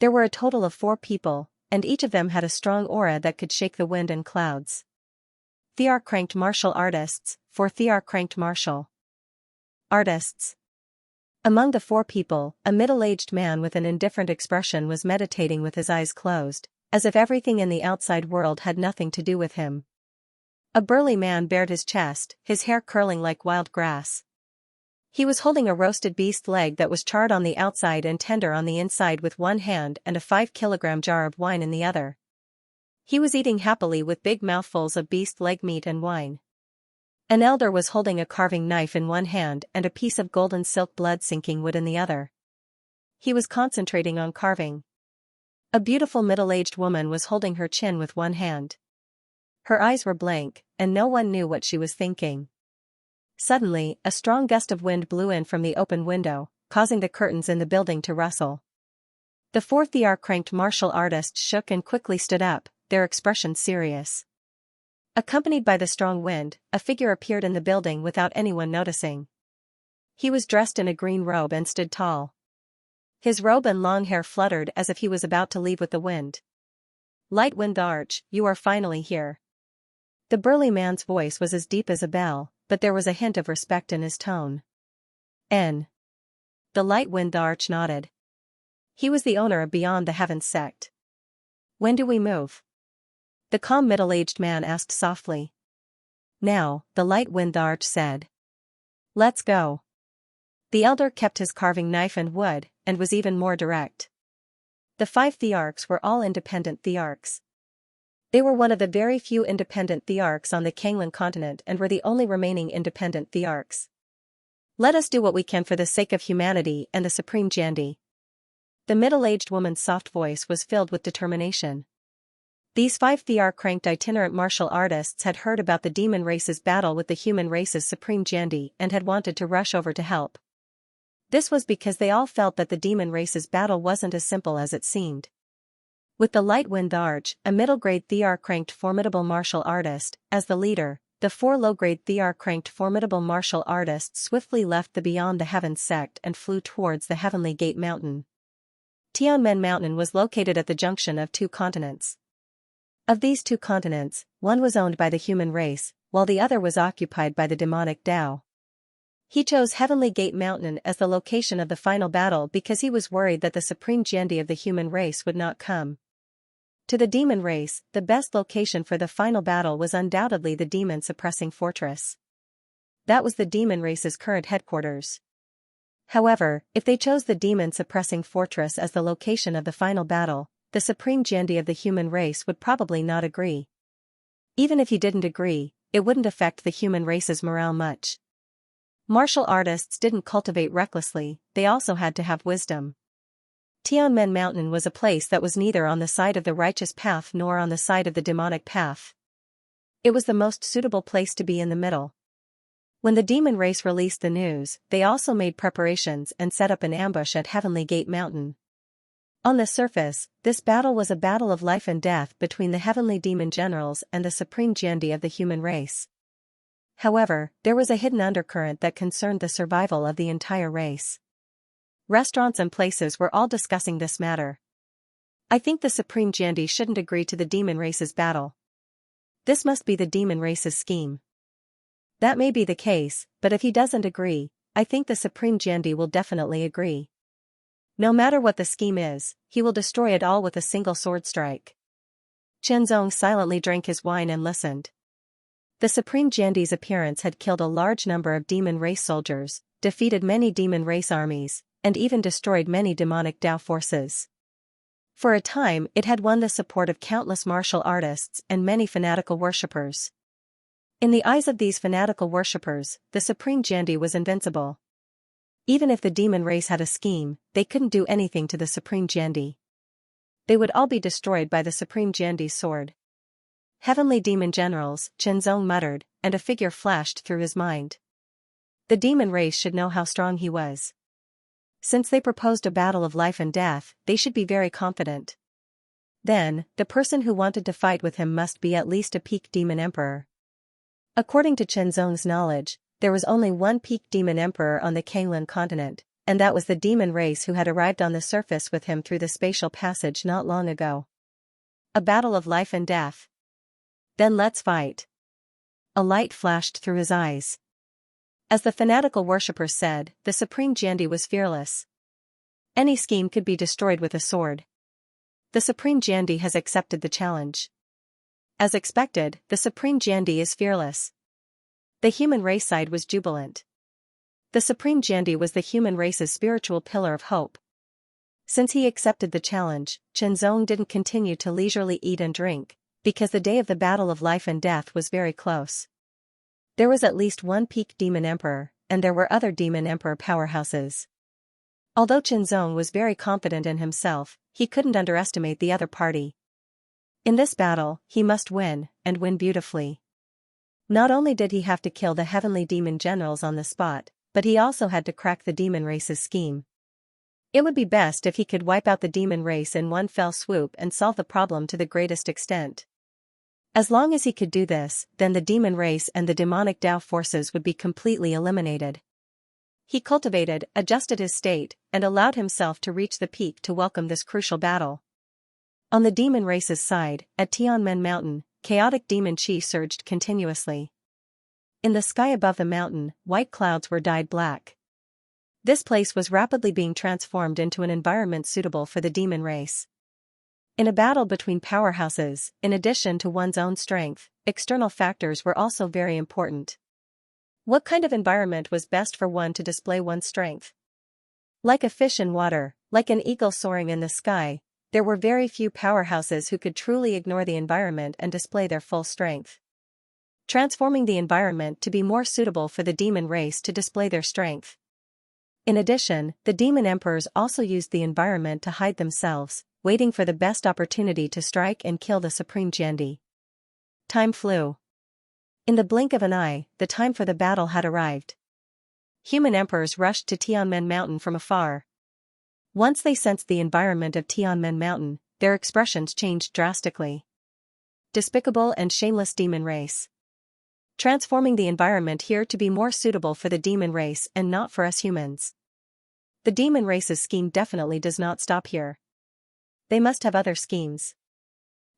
Speaker 1: There were a total of 4 people, and each of them had a strong aura that could shake the wind and clouds. Thearcranked martial artists, 4 Thearcranked martial artists. Among the 4 people, a middle-aged man with an indifferent expression was meditating with his eyes closed, as if everything in the outside world had nothing to do with him. A burly man bared his chest, his hair curling like wild grass. He was holding a roasted beast leg that was charred on the outside and tender on the inside with one hand and a 5-kilogram jar of wine in the other. He was eating happily with big mouthfuls of beast leg meat and wine. An elder was holding a carving knife in one hand and a piece of golden silk blood-sinking wood in the other. He was concentrating on carving. A beautiful middle-aged woman was holding her chin with one hand. Her eyes were blank, and no one knew what she was thinking. Suddenly, a strong gust of wind blew in from the open window, causing the curtains in the building to rustle. The 4 Thearcranked martial artists shook and quickly stood up, their expression serious. Accompanied by the strong wind, a figure appeared in the building without anyone noticing. He was dressed in a green robe and stood tall. His robe and long hair fluttered as if he was about to leave with the wind. "Light Wind Arch, you are finally here." The burly man's voice was as deep as a bell, but there was a hint of respect in his tone. "N." The Light Wind Arch nodded. He was the owner of Beyond the Heavens sect. "When do we move?" The calm middle-aged man asked softly. "Now," the Light Wind Arch said. "Let's go." The elder kept his carving knife and wood, and was even more direct. The 5 Thearchs were all independent Thearchs. They were one of the very few independent Thearchs on the Kanglan continent and were the only remaining independent Thearchs. "Let us do what we can for the sake of humanity and the Supreme Jandi." The middle-aged woman's soft voice was filled with determination. These 5 Thearcranked itinerant martial artists had heard about the demon race's battle with the human race's Supreme Jandi and had wanted to rush over to help. This was because they all felt that the demon race's battle wasn't as simple as it seemed. With the Light Wind Arch, a middle-grade Thearcranked formidable martial artist, as the leader, the 4 low-grade Thearcranked formidable martial artists swiftly left the Beyond the Heavens sect and flew towards the Heavenly Gate Mountain. Tianmen Mountain was located at the junction of 2 continents. Of these 2 continents, one was owned by the human race, while the other was occupied by the demonic Tao. He chose Heavenly Gate Mountain as the location of the final battle because he was worried that the Supreme Jandi of the human race would not come. To the demon race, the best location for the final battle was undoubtedly the demon-suppressing fortress. That was the demon race's current headquarters. However, if they chose the demon-suppressing fortress as the location of the final battle, the Supreme Jandi of the human race would probably not agree. Even if he didn't agree, it wouldn't affect the human race's morale much. Martial artists didn't cultivate recklessly, they also had to have wisdom. Tianmen Mountain was a place that was neither on the side of the righteous path nor on the side of the demonic path. It was the most suitable place to be in the middle. When the demon race released the news, they also made preparations and set up an ambush at Heavenly Gate Mountain. On the surface, this battle was a battle of life and death between the heavenly demon generals and the Supreme Jandi of the human race. However, there was a hidden undercurrent that concerned the survival of the entire race. Restaurants and places were all discussing this matter. "I think the Supreme Jandi shouldn't agree to the demon race's battle. This must be the demon race's scheme." "That may be the case, but if he doesn't agree, I think the Supreme Jandi will definitely agree. No matter what the scheme is, he will destroy it all with a single sword strike." Chenzong silently drank his wine and listened. The Supreme Jandi's appearance had killed a large number of demon race soldiers, defeated many demon race armies, and even destroyed many demonic Tao forces. For a time, it had won the support of countless martial artists and many fanatical worshippers. In the eyes of these fanatical worshippers, the Supreme Jandi was invincible. Even if the demon race had a scheme, they couldn't do anything to the Supreme Jandi. They would all be destroyed by the Supreme Jandi's sword. "Heavenly demon generals," Chenzong muttered, and a figure flashed through his mind. The demon race should know how strong he was. Since they proposed a battle of life and death, they should be very confident. Then, the person who wanted to fight with him must be at least a peak demon emperor. According to Chenzong's knowledge, there was only one peak demon emperor on the Kanglan continent, and that was the demon race who had arrived on the surface with him through the spatial passage not long ago. A battle of life and death. Then let's fight. A light flashed through his eyes. As the fanatical worshippers said, the Supreme Jiandi was fearless. Any scheme could be destroyed with a sword. The Supreme Jiandi has accepted the challenge. As expected, the Supreme Jiandi is fearless. The human race side was jubilant. The Supreme Jiandi was the human race's spiritual pillar of hope. Since he accepted the challenge, Xianxia didn't continue to leisurely eat and drink, because the day of the battle of life and death was very close. There was at least one peak demon emperor, and there were other demon emperor powerhouses. Although Xianxia was very confident in himself, he couldn't underestimate the other party. In this battle, he must win, and win beautifully. Not only did he have to kill the heavenly demon generals on the spot, but he also had to crack the demon race's scheme. It would be best if he could wipe out the demon race in one fell swoop and solve the problem to the greatest extent. As long as he could do this, then the demon race and the demonic Tao forces would be completely eliminated. He cultivated, adjusted his state, and allowed himself to reach the peak to welcome this crucial battle. On the demon race's side, at Tianmen Mountain, chaotic demon chi surged continuously. In the sky above the mountain, white clouds were dyed black. This place was rapidly being transformed into an environment suitable for the demon race. In a battle between powerhouses, in addition to one's own strength, external factors were also very important. What kind of environment was best for one to display one's strength? Like a fish in water, like an eagle soaring in the sky, there were very few powerhouses who could truly ignore the environment and display their full strength. Transforming the environment to be more suitable for the demon race to display their strength. In addition, the demon emperors also used the environment to hide themselves, waiting for the best opportunity to strike and kill the Supreme Jiandi. Time flew. In the blink of an eye, the time for the battle had arrived. Human emperors rushed to Tianmen Mountain from afar. Once they sensed the environment of Tianmen Mountain, their expressions changed drastically. Despicable and shameless demon race. Transforming the environment here to be more suitable for the demon race and not for us humans. The demon race's scheme definitely does not stop here. They must have other schemes.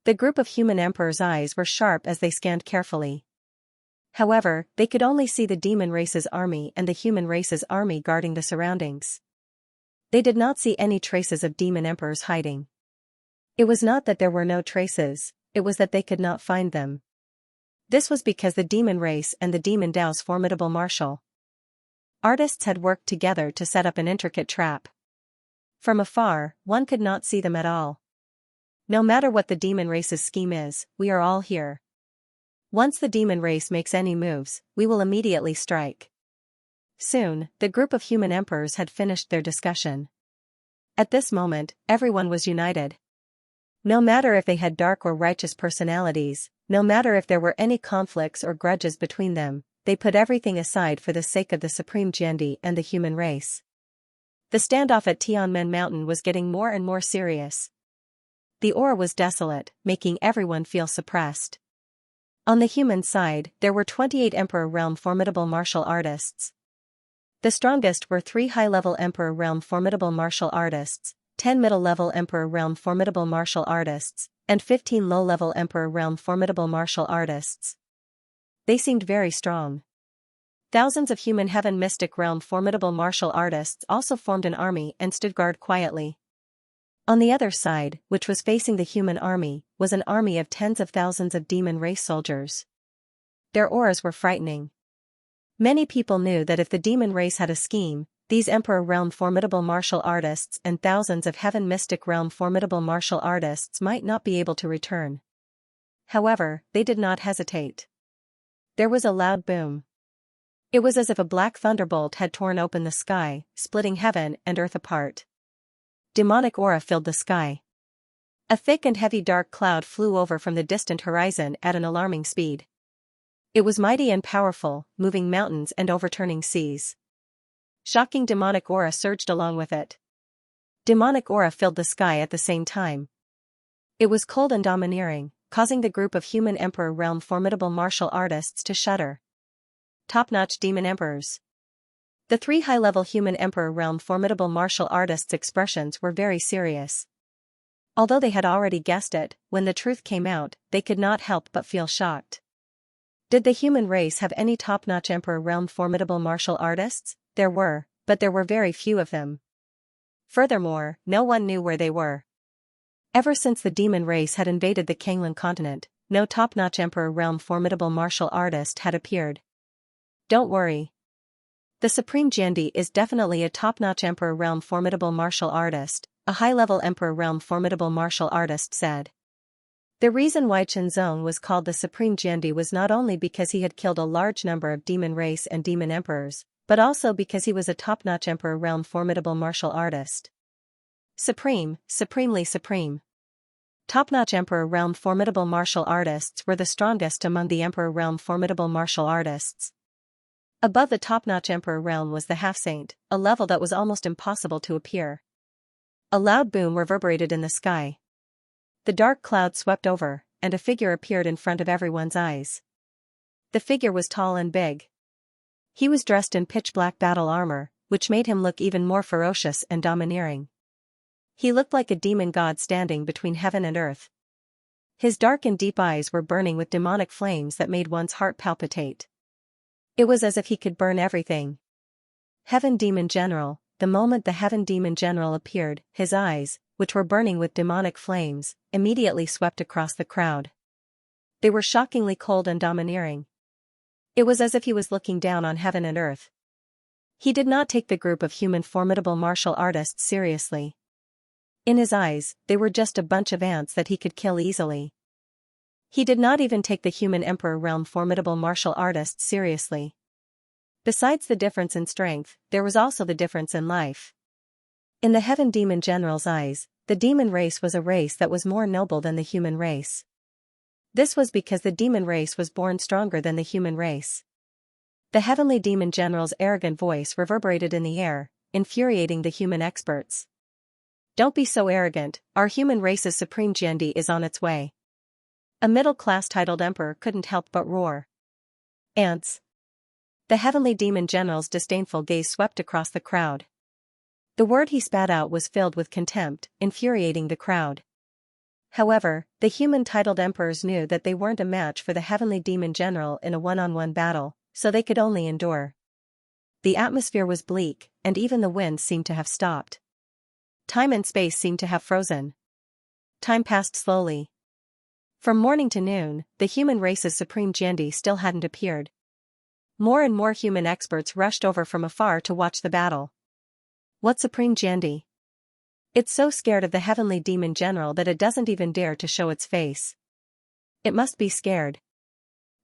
Speaker 1: The group of human emperors' eyes were sharp as they scanned carefully. However, they could only see the demon race's army and the human race's army guarding the surroundings. They did not see any traces of demon emperors hiding. It was not that there were no traces, it was that they could not find them. This was because the demon race and the demon Tao's formidable martial artists had worked together to set up an intricate trap. From afar, one could not see them at all. No matter what the demon race's scheme is, we are all here. Once the demon race makes any moves, we will immediately strike. Soon, the group of human emperors had finished their discussion. At this moment, everyone was united. No matter if they had dark or righteous personalities, no matter if there were any conflicts or grudges between them, they put everything aside for the sake of the Supreme Jiandi and the human race. The standoff at Tianmen Mountain was getting more and more serious. The aura was desolate, making everyone feel suppressed. On the human side, there were 28 Emperor Realm formidable martial artists. The strongest were 3 high-level Emperor Realm formidable martial artists, 10 middle-level Emperor Realm formidable martial artists, and 15 low-level Emperor Realm formidable martial artists. They seemed very strong. Thousands of human heaven mystic realm formidable martial artists also formed an army and stood guard quietly. On the other side, which was facing the human army, was an army of tens of thousands of demon race soldiers. Their auras were frightening. Many people knew that if the demon race had a scheme, these Emperor Realm formidable martial artists and thousands of Heaven Mystic Realm formidable martial artists might not be able to return. However, they did not hesitate. There was a loud boom. It was as if a black thunderbolt had torn open the sky, splitting heaven and earth apart. Demonic aura filled the sky. A thick and heavy dark cloud flew over from the distant horizon at an alarming speed. It was mighty and powerful, moving mountains and overturning seas. Shocking demonic aura surged along with it. Demonic aura filled the sky at the same time. It was cold and domineering, causing the group of human Emperor Realm formidable martial artists to shudder. Top-notch demon emperors. The 3 high-level human Emperor Realm formidable martial artists' expressions were very serious. Although they had already guessed it, when the truth came out, they could not help but feel shocked. Did the human race have any top-notch Emperor realm formidable martial artists? There were, but there were very few of them. Furthermore, no one knew where they were. Ever since the demon race had invaded the Kanglan continent, no top-notch Emperor realm formidable martial artist had appeared. Don't worry. The Supreme Jiandi is definitely a top-notch Emperor realm formidable martial artist, a high-level Emperor realm formidable martial artist said. The reason why Qianzong was called the Supreme Jiandi was not only because he had killed a large number of demon race and demon emperors, but also because he was a top-notch Emperor realm formidable martial artist. Supreme, supremely supreme. Top-notch Emperor realm formidable martial artists were the strongest among the Emperor realm formidable martial artists. Above the top-notch Emperor realm was the half-saint, a level that was almost impossible to appear. A loud boom reverberated in the sky. The dark cloud swept over, and a figure appeared in front of everyone's eyes. The figure was tall and big. He was dressed in pitch-black battle armor, which made him look even more ferocious and domineering. He looked like a demon god standing between heaven and earth. His dark and deep eyes were burning with demonic flames that made one's heart palpitate. It was as if he could burn everything. Heaven Demon General. The moment the Heaven Demon General appeared, his eyes, which were burning with demonic flames, immediately swept across the crowd. They were shockingly cold and domineering. It was as if he was looking down on heaven and earth. He did not take the group of human formidable martial artists seriously. In his eyes, they were just a bunch of ants that he could kill easily. He did not even take the human Emperor realm formidable martial artists seriously. Besides the difference in strength, there was also the difference in life. In the Heaven Demon General's eyes, the demon race was a race that was more noble than the human race. This was because the demon race was born stronger than the human race. The Heavenly Demon General's arrogant voice reverberated in the air, infuriating the human experts. Don't be so arrogant, our human race's Supreme Jiandi is on its way. A middle-class titled emperor couldn't help but roar. Ants. The Heavenly Demon General's disdainful gaze swept across the crowd. The word he spat out was filled with contempt, infuriating the crowd. However, the human titled emperors knew that they weren't a match for the Heavenly Demon General in a one-on-one battle, so they could only endure. The atmosphere was bleak, and even the wind seemed to have stopped. Time and space seemed to have frozen. Time passed slowly. From morning to noon, the human race's Supreme Jiandi still hadn't appeared. More and more human experts rushed over from afar to watch the battle. What Supreme Jiandi? It's so scared of the Heavenly Demon General that it doesn't even dare to show its face. It must be scared.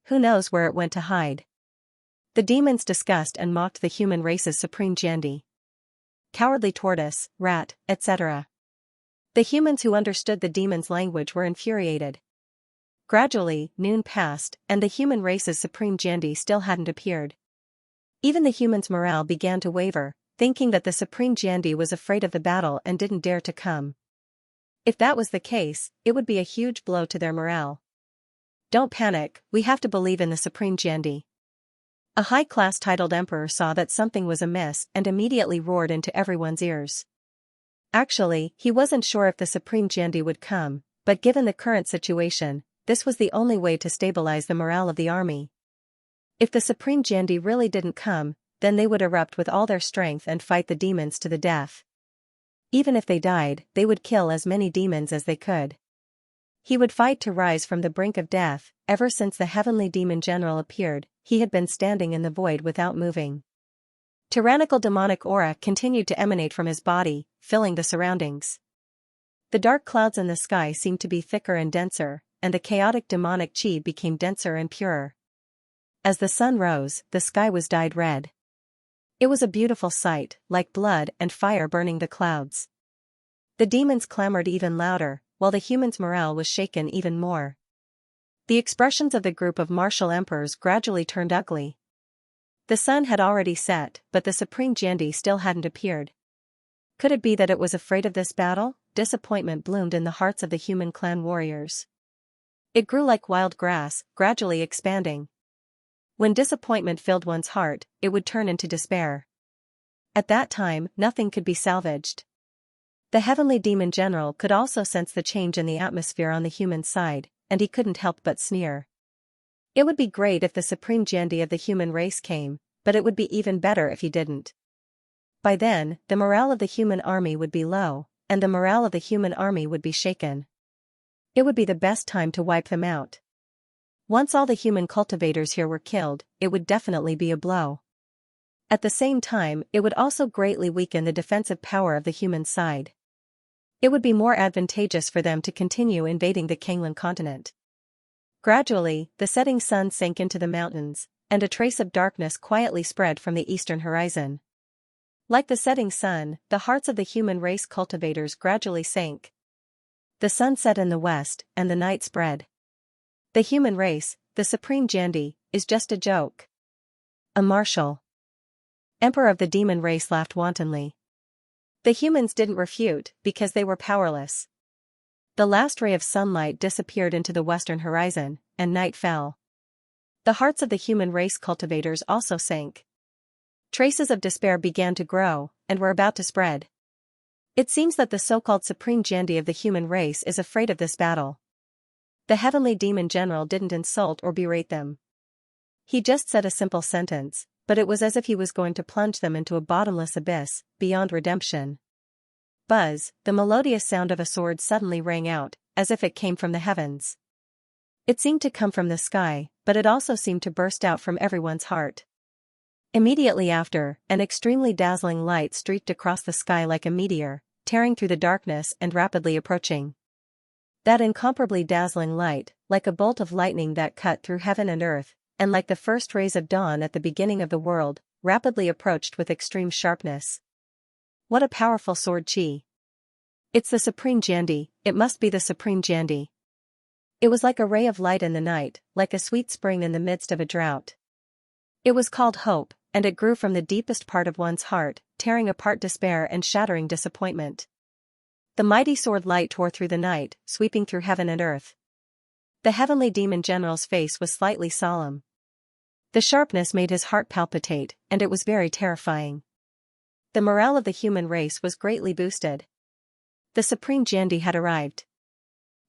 Speaker 1: Who knows where it went to hide? The demons discussed and mocked the human race's Supreme Jiandi. Cowardly tortoise, rat, etc. The humans who understood the demons' language were infuriated. Gradually, noon passed, and the human race's Supreme Jiandi still hadn't appeared. Even the humans' morale began to waver, thinking that the Supreme Jiandi was afraid of the battle and didn't dare to come. If that was the case, it would be a huge blow to their morale. Don't panic, we have to believe in the Supreme Jiandi. A high-class titled emperor saw that something was amiss and immediately roared into everyone's ears. Actually, he wasn't sure if the Supreme Jiandi would come, but given the current situation, this was the only way to stabilize the morale of the army. If the Supreme Jiandi really didn't come, then they would erupt with all their strength and fight the demons to the death. Even if they died, they would kill as many demons as they could. He would fight to rise from the brink of death. Ever since the Heavenly Demon General appeared, he had been standing in the void without moving. Tyrannical demonic aura continued to emanate from his body, filling the surroundings. The dark clouds in the sky seemed to be thicker and denser, and the chaotic demonic chi became denser and purer. As the sun rose, the sky was dyed red. It was a beautiful sight, like blood and fire burning the clouds. The demons clamored even louder, while the humans' morale was shaken even more. The expressions of the group of martial emperors gradually turned ugly. The sun had already set, but the Supreme Jiandi still hadn't appeared. Could it be that it was afraid of this battle? Disappointment bloomed in the hearts of the human clan warriors. It grew like wild grass, gradually expanding. When disappointment filled one's heart, it would turn into despair. At that time, nothing could be salvaged. The heavenly demon general could also sense the change in the atmosphere on the human side, and he couldn't help but sneer. It would be great if the supreme Jiandi of the human race came, but it would be even better if he didn't. By then, the morale of the human army would be low, and the morale of the human army would be shaken. It would be the best time to wipe them out. Once all the human cultivators here were killed, it would definitely be a blow. At the same time, it would also greatly weaken the defensive power of the human side. It would be more advantageous for them to continue invading the Kanglan continent. Gradually, the setting sun sank into the mountains, and a trace of darkness quietly spread from the eastern horizon. Like the setting sun, the hearts of the human race cultivators gradually sank. The sun set in the west, and the night spread. The human race, the supreme Jiandi, is just a joke. A marshal. Emperor of the demon race laughed wantonly. The humans didn't refute, because they were powerless. The last ray of sunlight disappeared into the western horizon, and night fell. The hearts of the human race cultivators also sank. Traces of despair began to grow, and were about to spread. It seems that the so-called supreme Jiandi of the human race is afraid of this battle. The heavenly demon general didn't insult or berate them. He just said a simple sentence, but it was as if he was going to plunge them into a bottomless abyss, beyond redemption. Buzz, the melodious sound of a sword suddenly rang out, as if it came from the heavens. It seemed to come from the sky, but it also seemed to burst out from everyone's heart. Immediately after, an extremely dazzling light streaked across the sky like a meteor, tearing through the darkness and rapidly approaching. That incomparably dazzling light, like a bolt of lightning that cut through heaven and earth, and like the first rays of dawn at the beginning of the world, rapidly approached with extreme sharpness. What a powerful sword chi! It's the supreme Jiandi, it must be the supreme Jiandi. It was like a ray of light in the night, like a sweet spring in the midst of a drought. It was called hope, and it grew from the deepest part of one's heart, tearing apart despair and shattering disappointment. The mighty sword light tore through the night, sweeping through heaven and earth. The heavenly demon general's face was slightly solemn. The sharpness made his heart palpitate, and it was very terrifying. The morale of the human race was greatly boosted. The supreme Jiandi had arrived.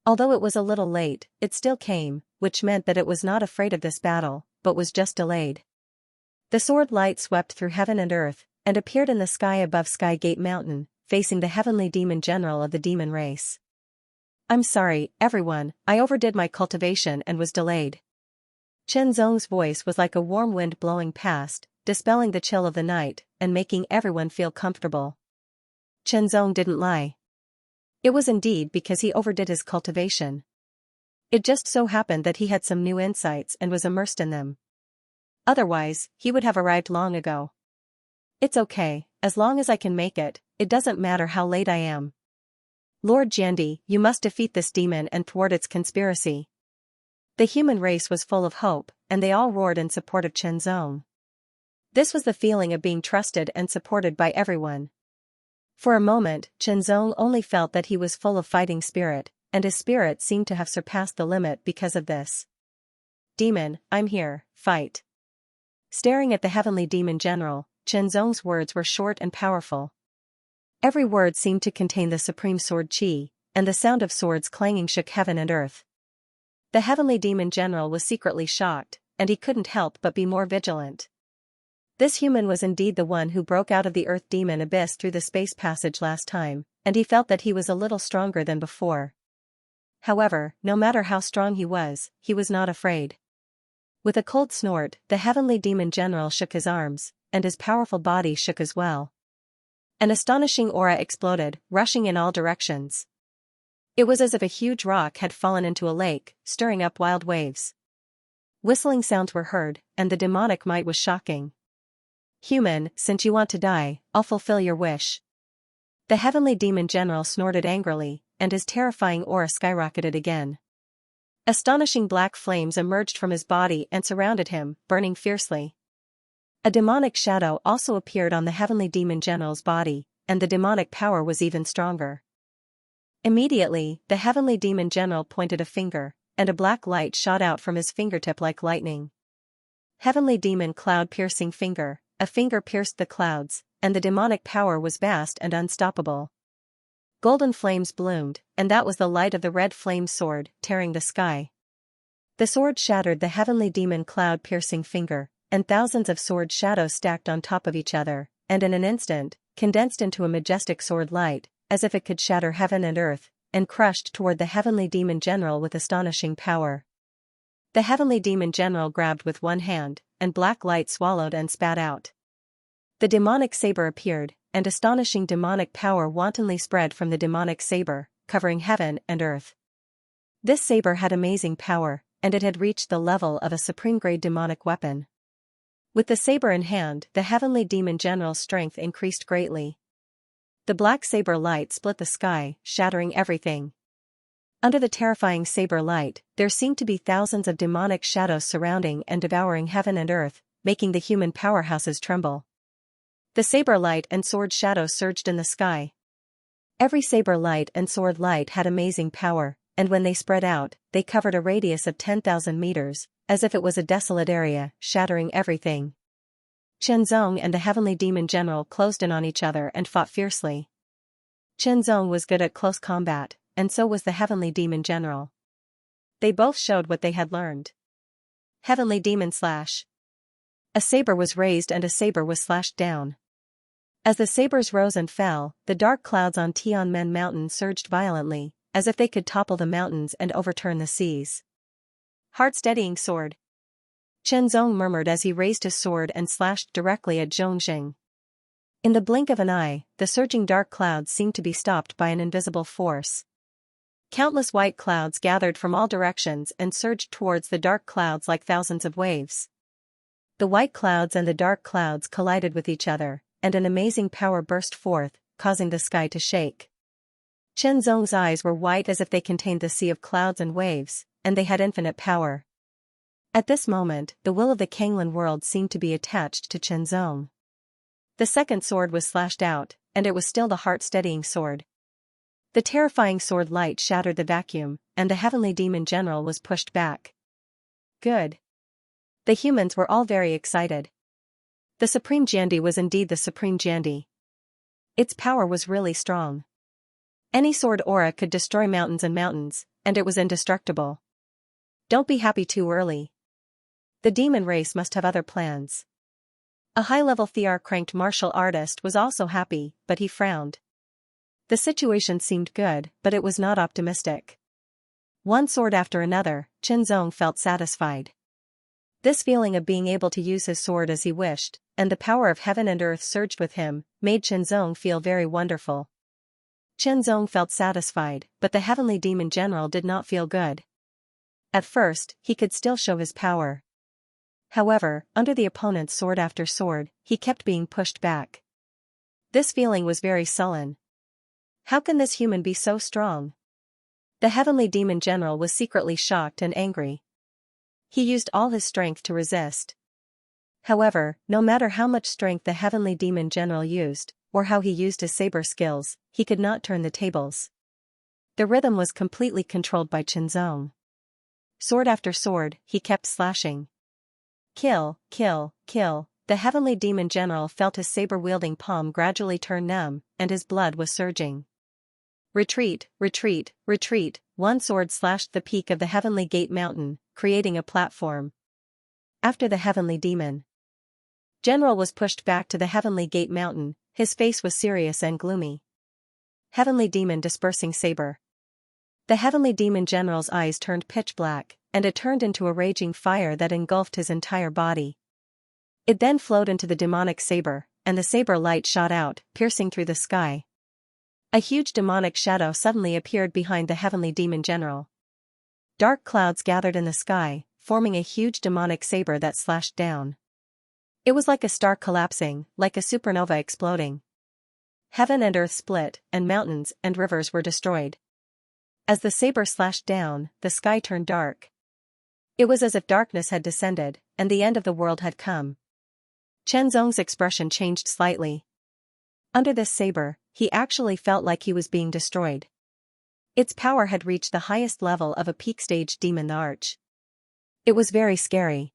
Speaker 1: Although it was a little late, it still came, which meant that it was not afraid of this battle, but was just delayed. The sword light swept through heaven and earth, and appeared in the sky above Sky Gate Mountain, facing the heavenly demon general of the demon race. I'm sorry, everyone, I overdid my cultivation and was delayed. Chen Zong's voice was like a warm wind blowing past, dispelling the chill of the night, and making everyone feel comfortable. Chen Zong didn't lie. It was indeed because he overdid his cultivation. It just so happened that he had some new insights and was immersed in them. Otherwise, he would have arrived long ago. It's okay, as long as I can make it, it doesn't matter how late I am. Lord Jiandi, you must defeat this demon and thwart its conspiracy. The human race was full of hope, and they all roared in support of Chen Zong. This was the feeling of being trusted and supported by everyone. For a moment, Chen Zong only felt that he was full of fighting spirit, and his spirit seemed to have surpassed the limit because of this. Demon, I'm here, fight. Staring at the heavenly demon general, Chen Zong's words were short and powerful. Every word seemed to contain the supreme sword chi, and the sound of swords clanging shook heaven and earth. The heavenly demon general was secretly shocked, and he couldn't help but be more vigilant. This human was indeed the one who broke out of the earth demon abyss through the space passage last time, and he felt that he was a little stronger than before. However, no matter how strong he was not afraid. With a cold snort, the heavenly demon general shook his arms, and his powerful body shook as well. An astonishing aura exploded, rushing in all directions. It was as if a huge rock had fallen into a lake, stirring up wild waves. Whistling sounds were heard, and the demonic might was shocking. Human, since you want to die, I'll fulfill your wish. The heavenly demon general snorted angrily, and his terrifying aura skyrocketed again. Astonishing black flames emerged from his body and surrounded him, burning fiercely. A demonic shadow also appeared on the heavenly demon general's body, and the demonic power was even stronger. Immediately, the heavenly demon general pointed a finger, and a black light shot out from his fingertip like lightning. Heavenly demon cloud-piercing finger, a finger pierced the clouds, and the demonic power was vast and unstoppable. Golden flames bloomed, and that was the light of the red flame sword, tearing the sky. The sword shattered the heavenly demon cloud-piercing finger, and thousands of sword shadows stacked on top of each other, and in an instant, condensed into a majestic sword light, as if it could shatter heaven and earth, and crushed toward the heavenly demon general with astonishing power. The heavenly demon general grabbed with one hand, and black light swallowed and spat out. The demonic saber appeared, and astonishing demonic power wantonly spread from the demonic saber, covering heaven and earth. This saber had amazing power, and it had reached the level of a supreme-grade demonic weapon. With the saber in hand, the heavenly demon general's strength increased greatly. The black saber light split the sky, shattering everything. Under the terrifying saber light, there seemed to be thousands of demonic shadows surrounding and devouring heaven and earth, making the human powerhouses tremble. The saber light and sword shadows surged in the sky. Every saber light and sword light had amazing power, and when they spread out, they covered a radius of 10,000 meters, as if it was a desolate area, shattering everything. Qianzong and the heavenly demon general closed in on each other and fought fiercely. Qianzong was good at close combat, and so was the heavenly demon general. They both showed what they had learned. Heavenly demon slash. A saber was raised and a saber was slashed down. As the sabers rose and fell, the dark clouds on Tianmen Mountain surged violently, as if they could topple the mountains and overturn the seas. Heart-steadying sword. Qianzong murmured as he raised his sword and slashed directly at Zhongxing. In the blink of an eye, the surging dark clouds seemed to be stopped by an invisible force. Countless white clouds gathered from all directions and surged towards the dark clouds like thousands of waves. The white clouds and the dark clouds collided with each other, and an amazing power burst forth, causing the sky to shake. Qianzong's eyes were white as if they contained the sea of clouds and waves, and they had infinite power. At this moment, the will of the Kanglan world seemed to be attached to Qianzong. The second sword was slashed out, and it was still the heart-steadying sword. The terrifying sword light shattered the vacuum, and the heavenly demon general was pushed back. Good. The humans were all very excited. The Supreme Jiandi was indeed the Supreme Jiandi. Its power was really strong. Any sword aura could destroy mountains and mountains, and it was indestructible. Don't be happy too early. The demon race must have other plans. A high-level Thear-cranked martial artist was also happy, but he frowned. The situation seemed good, but it was not optimistic. One sword after another, Qianzong felt satisfied. This feeling of being able to use his sword as he wished, and the power of heaven and earth surged with him, made Qianzong feel very wonderful. Qianzong felt satisfied, but the heavenly demon general did not feel good. At first, he could still show his power. However, under the opponent's sword after sword, he kept being pushed back. This feeling was very sullen. How can this human be so strong? The heavenly demon general was secretly shocked and angry. He used all his strength to resist. However, no matter how much strength the heavenly demon general used, or how he used his saber skills, he could not turn the tables. The rhythm was completely controlled by Qianzong. Sword after sword, he kept slashing. Kill, kill, kill. The heavenly demon general felt his saber-wielding palm gradually turn numb, and his blood was surging. Retreat, retreat, retreat. One sword slashed the peak of the heavenly gate mountain, creating a platform. After the heavenly demon general was pushed back to the heavenly gate mountain, his face was serious and gloomy. Heavenly demon dispersing saber. The heavenly demon general's eyes turned pitch black, and it turned into a raging fire that engulfed his entire body. It then flowed into the demonic saber, and the saber light shot out, piercing through the sky. A huge demonic shadow suddenly appeared behind the heavenly demon general. Dark clouds gathered in the sky, forming a huge demonic saber that slashed down. It was like a star collapsing, like a supernova exploding. Heaven and earth split, and mountains and rivers were destroyed. As the saber slashed down, the sky turned dark. It was as if darkness had descended, and the end of the world had come. Qianzong's expression changed slightly. Under this saber, he actually felt like he was being destroyed. Its power had reached the highest level of a peak-stage demon the Arch. It was very scary.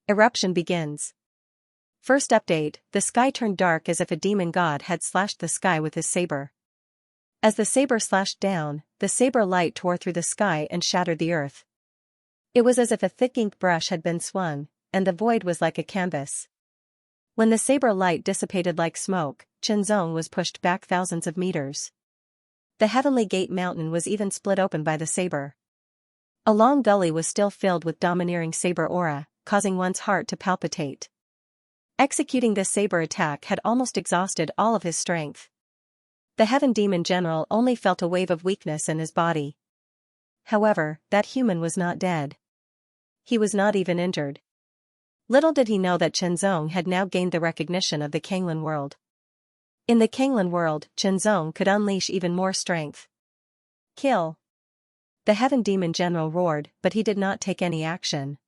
Speaker 1: Eruption begins. First update, the sky turned dark as if a demon god had slashed the sky with his saber. As the saber slashed down, the saber light tore through the sky and shattered the earth. It was as if a thick ink brush had been swung, and the void was like a canvas. When the saber light dissipated like smoke, Qianzong was pushed back thousands of meters. The Heavenly Gate mountain was even split open by the saber. A long gully was still filled with domineering saber aura, causing one's heart to palpitate. Executing this saber attack had almost exhausted all of his strength. The Heaven Demon General only felt a wave of weakness in his body. However, that human was not dead. He was not even injured. Little did he know that Qianzong had now gained the recognition of the Kanglan world. In the Kanglan world, Qianzong could unleash even more strength. Kill! The Heaven Demon General roared, but he did not take any action.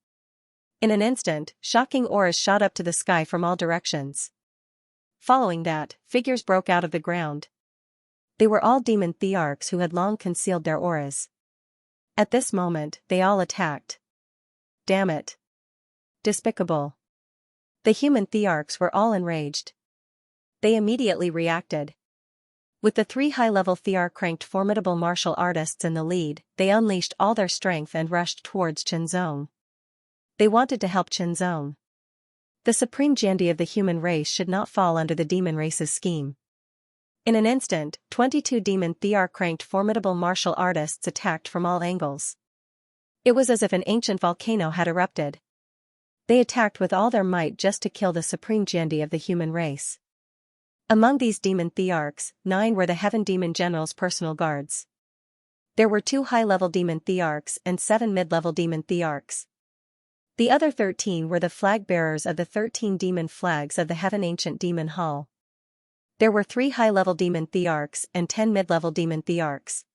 Speaker 1: In an instant, shocking auras shot up to the sky from all directions. Following that, figures broke out of the ground. They were all demon thearchs who had long concealed their auras. At this moment, they all attacked. Damn it! Despicable! The human thearchs were all enraged. They immediately reacted. With the 3 high-level thearch-ranked formidable martial artists in the lead, they unleashed all their strength and rushed towards Qianzong. They wanted to help Qianzong. The supreme Jiandi of the human race should not fall under the demon race's scheme. In an instant, 22 demon thearch-ranked formidable martial artists attacked from all angles. It was as if an ancient volcano had erupted. They attacked with all their might just to kill the supreme Jiandi of the human race. Among these demon thearchs, 9 were the Heaven Demon General's personal guards. There were 2 high-level demon thearchs and 7 mid-level demon thearchs. The other 13 were the flag-bearers of the 13 demon flags of the Heaven Ancient Demon Hall. There were 3 high-level demon thearchs and 10 mid-level demon thearchs.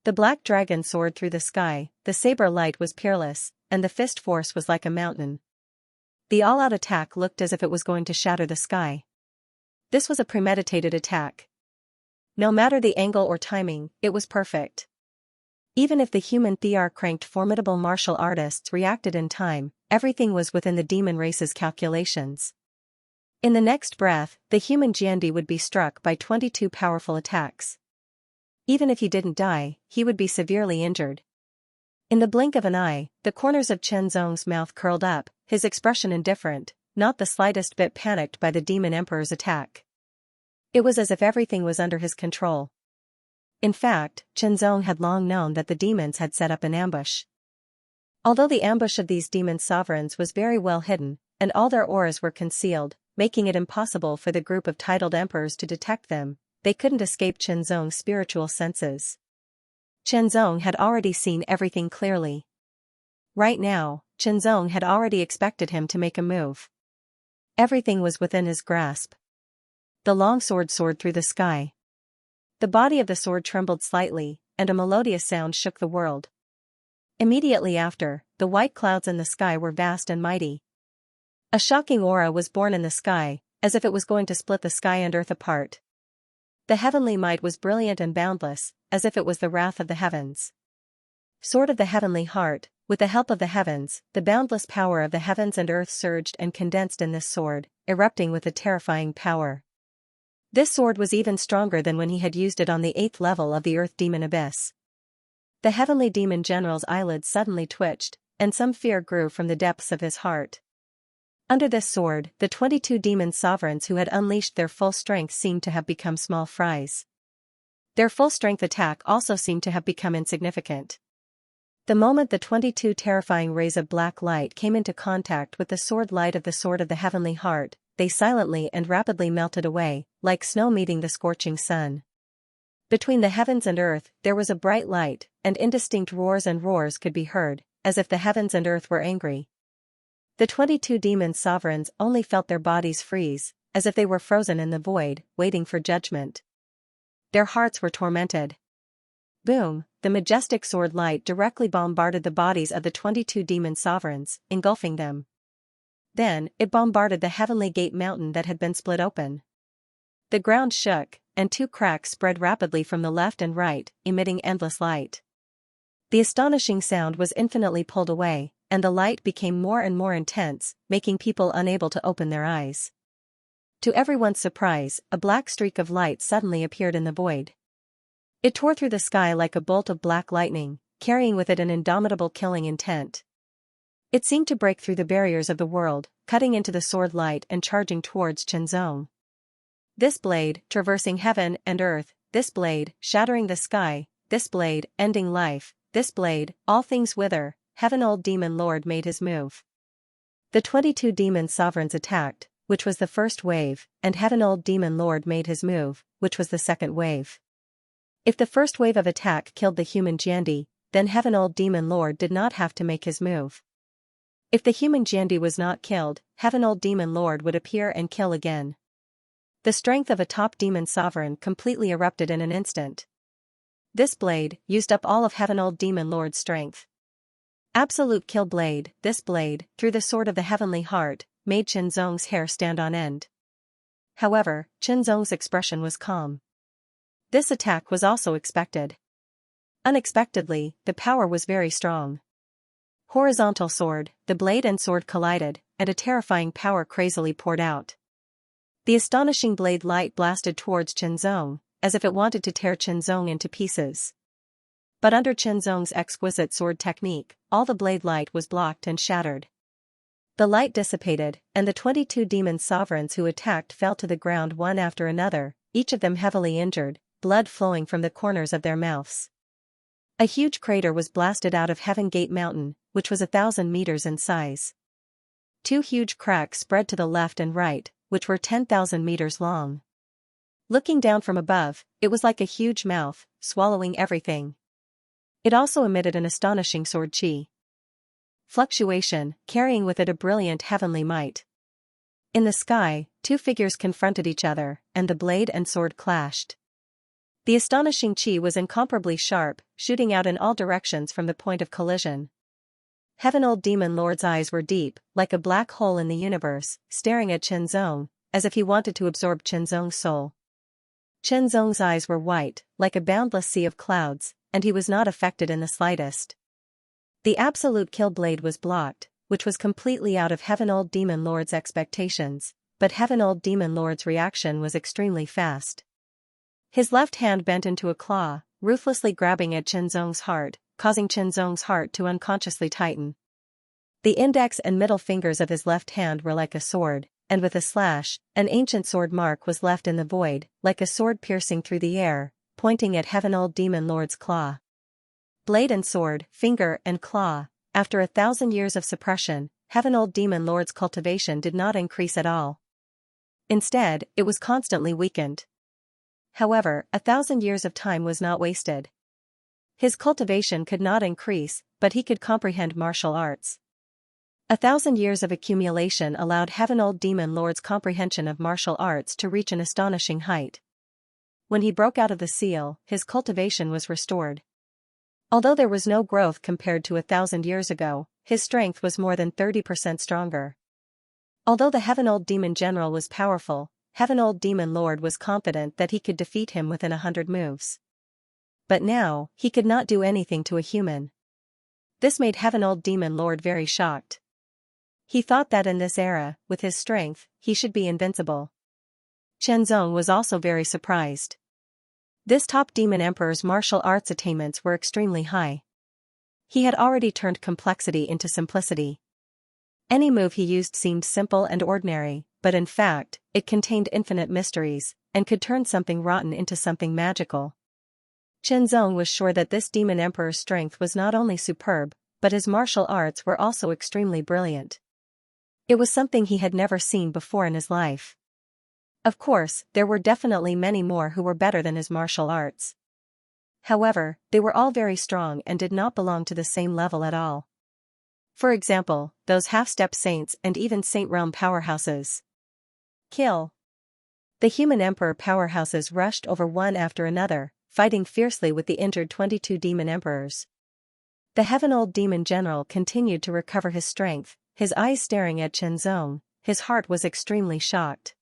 Speaker 1: The black dragon soared through the sky, the saber light was peerless, and the fist force was like a mountain. The all-out attack looked as if it was going to shatter the sky. This was a premeditated attack. No matter the angle or timing, it was perfect. Even if the human thearch-ranked formidable martial artists reacted in time, everything was within the demon race's calculations. In the next breath, the human Jiandi would be struck by 22 powerful attacks. Even if he didn't die, he would be severely injured. In the blink of an eye, the corners of Qianzong's mouth curled up, his expression indifferent, not the slightest bit panicked by the demon emperor's attack. It was as if everything was under his control. In fact, Qianzong had long known that the demons had set up an ambush. Although the ambush of these demon sovereigns was very well hidden, and all their auras were concealed, making it impossible for the group of titled emperors to detect them, they couldn't escape Qianzong's spiritual senses. Qianzong had already seen everything clearly. Right now, Qianzong had already expected him to make a move. Everything was within his grasp. The long sword soared through the sky. The body of the sword trembled slightly, and a melodious sound shook the world. Immediately after, the white clouds in the sky were vast and mighty. A shocking aura was born in the sky, as if it was going to split the sky and earth apart. The heavenly might was brilliant and boundless, as if it was the wrath of the heavens. Sword of the heavenly heart, with the help of the heavens, the boundless power of the heavens and earth surged and condensed in this sword, erupting with a terrifying power. This sword was even stronger than when he had used it on the 8th level of the Earth Demon Abyss. The Heavenly Demon General's eyelids suddenly twitched, and some fear grew from the depths of his heart. Under this sword, the 22 demon sovereigns who had unleashed their full strength seemed to have become small fries. Their full-strength attack also seemed to have become insignificant. The moment the 22 terrifying rays of black light came into contact with the sword light of the Sword of the Heavenly Heart, they silently and rapidly melted away, like snow meeting the scorching sun. Between the heavens and earth, there was a bright light, and indistinct roars and roars could be heard, as if the heavens and earth were angry. The 22 demon sovereigns only felt their bodies freeze, as if they were frozen in the void, waiting for judgment. Their hearts were tormented. Boom, the majestic sword light directly bombarded the bodies of the 22 demon sovereigns, engulfing them. Then, it bombarded the Heavenly Gate mountain that had been split open. The ground shook, and 2 cracks spread rapidly from the left and right, emitting endless light. The astonishing sound was infinitely pulled away, and the light became more and more intense, making people unable to open their eyes. To everyone's surprise, a black streak of light suddenly appeared in the void. It tore through the sky like a bolt of black lightning, carrying with it an indomitable killing intent. It seemed to break through the barriers of the world, cutting into the sword light and charging towards Qianzong. This blade, traversing heaven and earth, this blade, shattering the sky, this blade, ending life, this blade, all things wither, Heaven Old Demon Lord made his move. The 22 demon sovereigns attacked, which was the first wave, and Heaven Old Demon Lord made his move, which was the second wave. If the first wave of attack killed the human Jiandi, then Heaven Old Demon Lord did not have to make his move. If the human Jiandi was not killed, Heaven Old Demon Lord would appear and kill again. The strength of a top demon sovereign completely erupted in an instant. This blade used up all of Heaven Old Demon Lord's strength. Absolute kill blade, this blade, through the sword of the heavenly heart, made Qianzong's hair stand on end. However, Qianzong's expression was calm. This attack was also expected. Unexpectedly, the power was very strong. Horizontal sword, the blade and sword collided, and a terrifying power crazily poured out. The astonishing blade light blasted towards Qianzong, as if it wanted to tear Qianzong into pieces. But under Qianzong's exquisite sword technique, all the blade light was blocked and shattered. The light dissipated, and the 22 demon sovereigns who attacked fell to the ground one after another, each of them heavily injured, blood flowing from the corners of their mouths. A huge crater was blasted out of Heaven Gate Mountain, which was 1,000 meters in size. 2 huge cracks spread to the left and right, which were 10,000 meters long. Looking down from above, it was like a huge mouth, swallowing everything. It also emitted an astonishing sword chi fluctuation, carrying with it a brilliant heavenly might. In the sky, 2 figures confronted each other, and the blade and sword clashed. The astonishing chi was incomparably sharp, shooting out in all directions from the point of collision. Heaven Old Demon Lord's eyes were deep, like a black hole in the universe, staring at Qianzong, as if he wanted to absorb Qianzong's soul. Qianzong's eyes were white, like a boundless sea of clouds, and he was not affected in the slightest. The absolute kill blade was blocked, which was completely out of Heaven Old Demon Lord's expectations, but Heaven Old Demon Lord's reaction was extremely fast. His left hand bent into a claw, ruthlessly grabbing at Qianzong's heart, causing Qianzong's heart to unconsciously tighten. The index and middle fingers of his left hand were like a sword, and with a slash, an ancient sword mark was left in the void, like a sword piercing through the air, pointing at Heaven Old Demon Lord's claw. Blade and sword, finger and claw, after 1,000 years of suppression, Heaven Old Demon Lord's cultivation did not increase at all. Instead, it was constantly weakened. However, 1,000 years of time was not wasted. His cultivation could not increase, but he could comprehend martial arts. 1,000 years of accumulation allowed Heaven Old Demon Lord's comprehension of martial arts to reach an astonishing height. When he broke out of the seal, his cultivation was restored. Although there was no growth compared to 1,000 years ago, his strength was more than 30% stronger. Although the Heaven Old Demon General was powerful, Heaven Old Demon Lord was confident that he could defeat him within 100 moves. But now, he could not do anything to a human. This made Heaven Old Demon Lord very shocked. He thought that in this era, with his strength, he should be invincible. Qianzong was also very surprised. This top demon emperor's martial arts attainments were extremely high. He had already turned complexity into simplicity. Any move he used seemed simple and ordinary, but in fact, it contained infinite mysteries, and could turn something rotten into something magical. Qianzong was sure that this demon emperor's strength was not only superb, but his martial arts were also extremely brilliant. It was something he had never seen before in his life. Of course, there were definitely many more who were better than his martial arts. However, they were all very strong and did not belong to the same level at all. For example, those half-step saints and even Saint Realm powerhouses. Kill. The human emperor powerhouses rushed over one after another, fighting fiercely with the injured 22 demon emperors. The Heaven Old Demon General continued to recover his strength, his eyes staring at Qianzong. His heart was extremely shocked.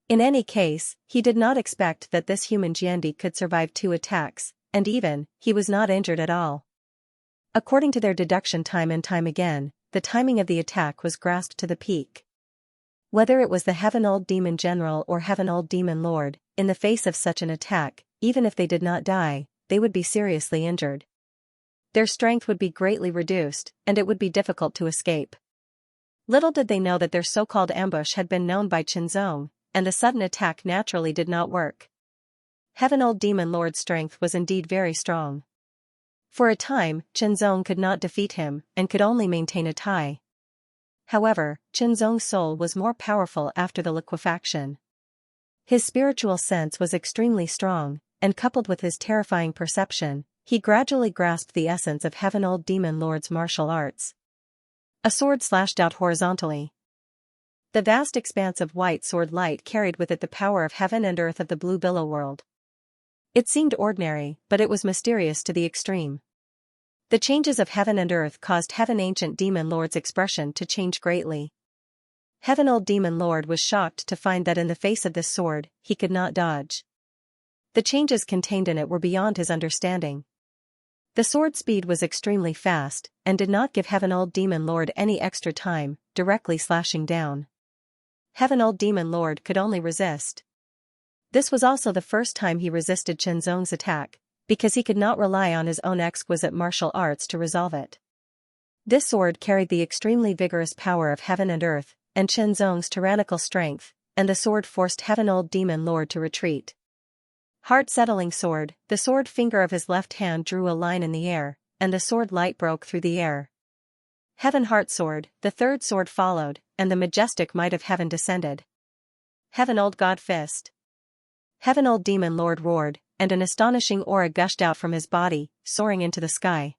Speaker 1: In any case, he did not expect that this human Jiandi could survive 2 attacks, and even, he was not injured at all. According to their deduction time and time again, the timing of the attack was grasped to the peak. Whether it was the Heaven Old Demon General or Heaven Old Demon Lord, in the face of such an attack, even if they did not die, they would be seriously injured. Their strength would be greatly reduced, and it would be difficult to escape. Little did they know that their so-called ambush had been known by Qianzong, and the sudden attack naturally did not work. Heaven Old Demon Lord's strength was indeed very strong. For a time, Qianzong could not defeat him, and could only maintain a tie. However, Qianzong's soul was more powerful after the liquefaction. His spiritual sense was extremely strong, and coupled with his terrifying perception, he gradually grasped the essence of Heaven Old Demon Lord's martial arts. A sword slashed out horizontally. The vast expanse of white sword light carried with it the power of heaven and earth of the blue billow world. It seemed ordinary, but it was mysterious to the extreme. The changes of heaven and earth caused Heaven Ancient Demon Lord's expression to change greatly. Heaven Old Demon Lord was shocked to find that in the face of this sword, he could not dodge. The changes contained in it were beyond his understanding. The sword's speed was extremely fast, and did not give Heaven Old Demon Lord any extra time, directly slashing down. Heaven Old Demon Lord could only resist. This was also the first time he resisted Qianzong's attack, because he could not rely on his own exquisite martial arts to resolve it. This sword carried the extremely vigorous power of heaven and earth, and Qianzong's tyrannical strength, and the sword forced Heaven Old Demon Lord to retreat. Heart-settling sword, the sword finger of his left hand drew a line in the air, and the sword light broke through the air. Heaven Heart Sword, the third sword followed, and the majestic might of heaven descended. Heaven Old God Fist. Heaven Old Demon Lord roared, and an astonishing aura gushed out from his body, soaring into the sky.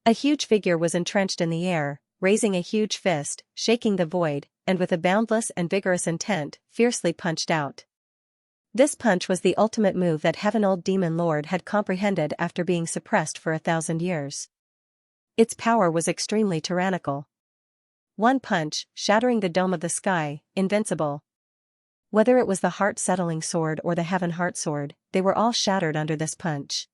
Speaker 1: A huge figure was entrenched in the air, raising a huge fist, shaking the void, and with a boundless and vigorous intent, fiercely punched out. This punch was the ultimate move that Heaven Old Demon Lord had comprehended after being suppressed for 1,000 years. Its power was extremely tyrannical. One punch, shattering the dome of the sky, invincible. Whether it was the heart-settling sword or the Heaven Heart Sword, they were all shattered under this punch.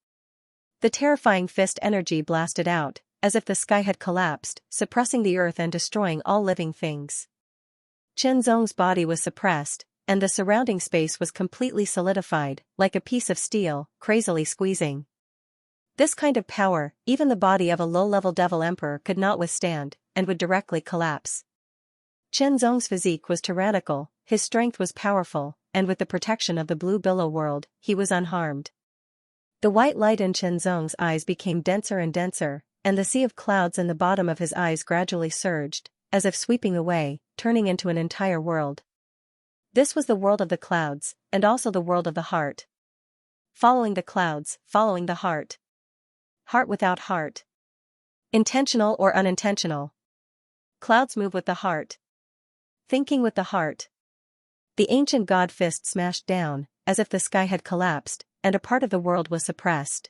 Speaker 1: The terrifying fist energy blasted out, as if the sky had collapsed, suppressing the earth and destroying all living things. Qianzong's body was suppressed, and the surrounding space was completely solidified, like a piece of steel, crazily squeezing. This kind of power, even the body of a low-level devil emperor could not withstand, and would directly collapse. Qianzong's physique was tyrannical, his strength was powerful, and with the protection of the blue billow world, he was unharmed. The white light in Qianzong's eyes became denser and denser, and the sea of clouds in the bottom of his eyes gradually surged, as if sweeping away, turning into an entire world. This was the world of the clouds, and also the world of the heart. Following the clouds, following the heart. Heart without heart. Intentional or unintentional. Clouds move with the heart. Thinking with the heart. The ancient god fist smashed down, as if the sky had collapsed, and a part of the world was suppressed.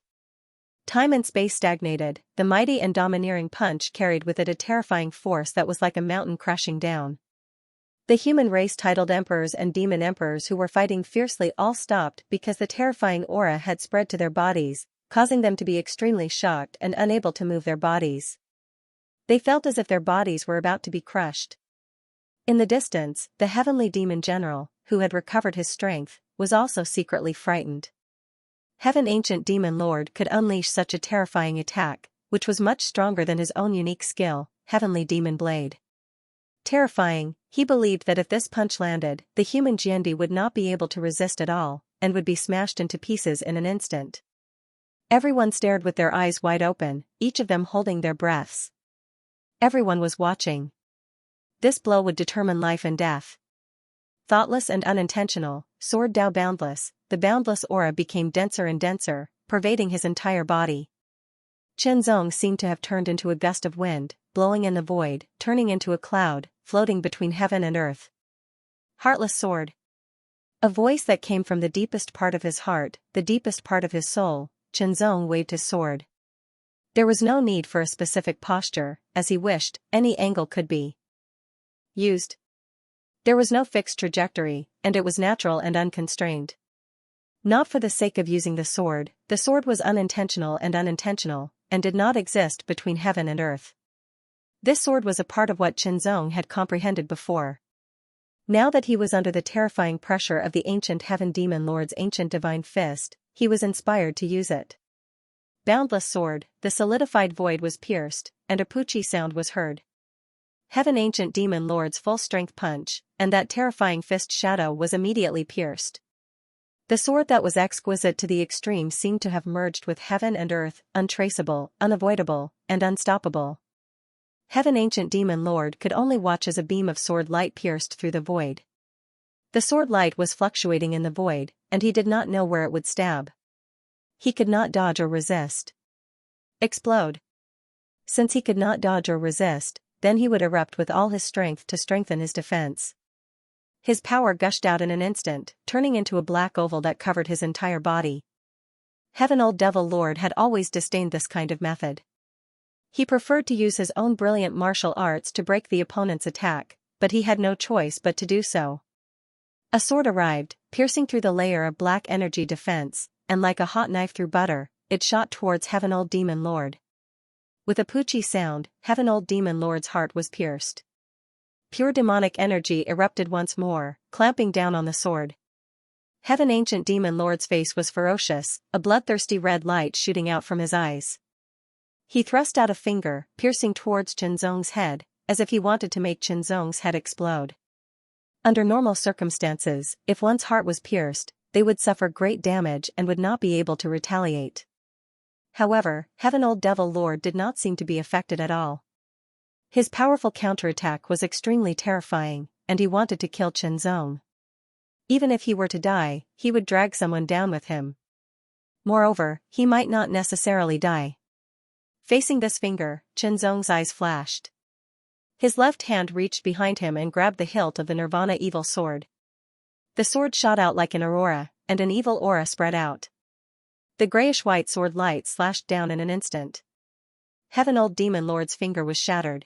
Speaker 1: Time and space stagnated, the mighty and domineering punch carried with it a terrifying force that was like a mountain crashing down. The human race titled emperors and demon emperors who were fighting fiercely all stopped because the terrifying aura had spread to their bodies, causing them to be extremely shocked and unable to move their bodies. They felt as if their bodies were about to be crushed. In the distance, the heavenly demon general, who had recovered his strength, was also secretly frightened. Heaven Ancient Demon Lord could unleash such a terrifying attack, which was much stronger than his own unique skill, Heavenly Demon Blade. Terrifying, he believed that if this punch landed, the human Jiandi would not be able to resist at all, and would be smashed into pieces in an instant. Everyone stared with their eyes wide open, each of them holding their breaths. Everyone was watching. This blow would determine life and death. Thoughtless and unintentional, Sword Dao boundless, the boundless aura became denser and denser, pervading his entire body. Qianzong seemed to have turned into a gust of wind, blowing in the void, turning into a cloud, floating between heaven and earth. Heartless sword. A voice that came from the deepest part of his heart, the deepest part of his soul. Qianzong waved his sword. There was no need for a specific posture, as he wished, any angle could be used. There was no fixed trajectory, and it was natural and unconstrained. Not for the sake of using the sword was unintentional, and did not exist between heaven and earth. This sword was a part of what Qianzong had comprehended before. Now that he was under the terrifying pressure of the ancient Heaven Demon Lord's ancient divine fist, he was inspired to use it. Boundless sword, the solidified void was pierced, and a poochie sound was heard. Heaven ancient demon lord's full-strength punch, and that terrifying fist shadow was immediately pierced. The sword that was exquisite to the extreme seemed to have merged with heaven and earth, untraceable, unavoidable, and unstoppable. Heaven ancient demon lord could only watch as a beam of sword light pierced through the void. The sword light was fluctuating in the void, and he did not know where it would stab. He could not dodge or resist. Explode. Since he could not dodge or resist, then he would erupt with all his strength to strengthen his defense. His power gushed out in an instant, turning into a black oval that covered his entire body. Heaven old devil lord had always disdained this kind of method. He preferred to use his own brilliant martial arts to break the opponent's attack, but he had no choice but to do so. A sword arrived, piercing through the layer of black energy defense, and like a hot knife through butter, it shot towards Heaven old demon lord. With a poochie sound, Heaven old demon lord's heart was pierced. Pure demonic energy erupted once more, clamping down on the sword. Heaven ancient demon lord's face was ferocious, a bloodthirsty red light shooting out from his eyes. He thrust out a finger, piercing towards Qianzong's head, as if he wanted to make Qianzong's head explode. Under normal circumstances, if one's heart was pierced, they would suffer great damage and would not be able to retaliate. However, Heaven old devil lord did not seem to be affected at all. His powerful counterattack was extremely terrifying, and he wanted to kill Qianzong. Even if he were to die, he would drag someone down with him. Moreover, he might not necessarily die. Facing this finger, Qianzong's eyes flashed. His left hand reached behind him and grabbed the hilt of the Nirvana evil sword. The sword shot out like an aurora, and an evil aura spread out. The grayish-white sword light slashed down in an instant. Heaven old demon lord's finger was shattered.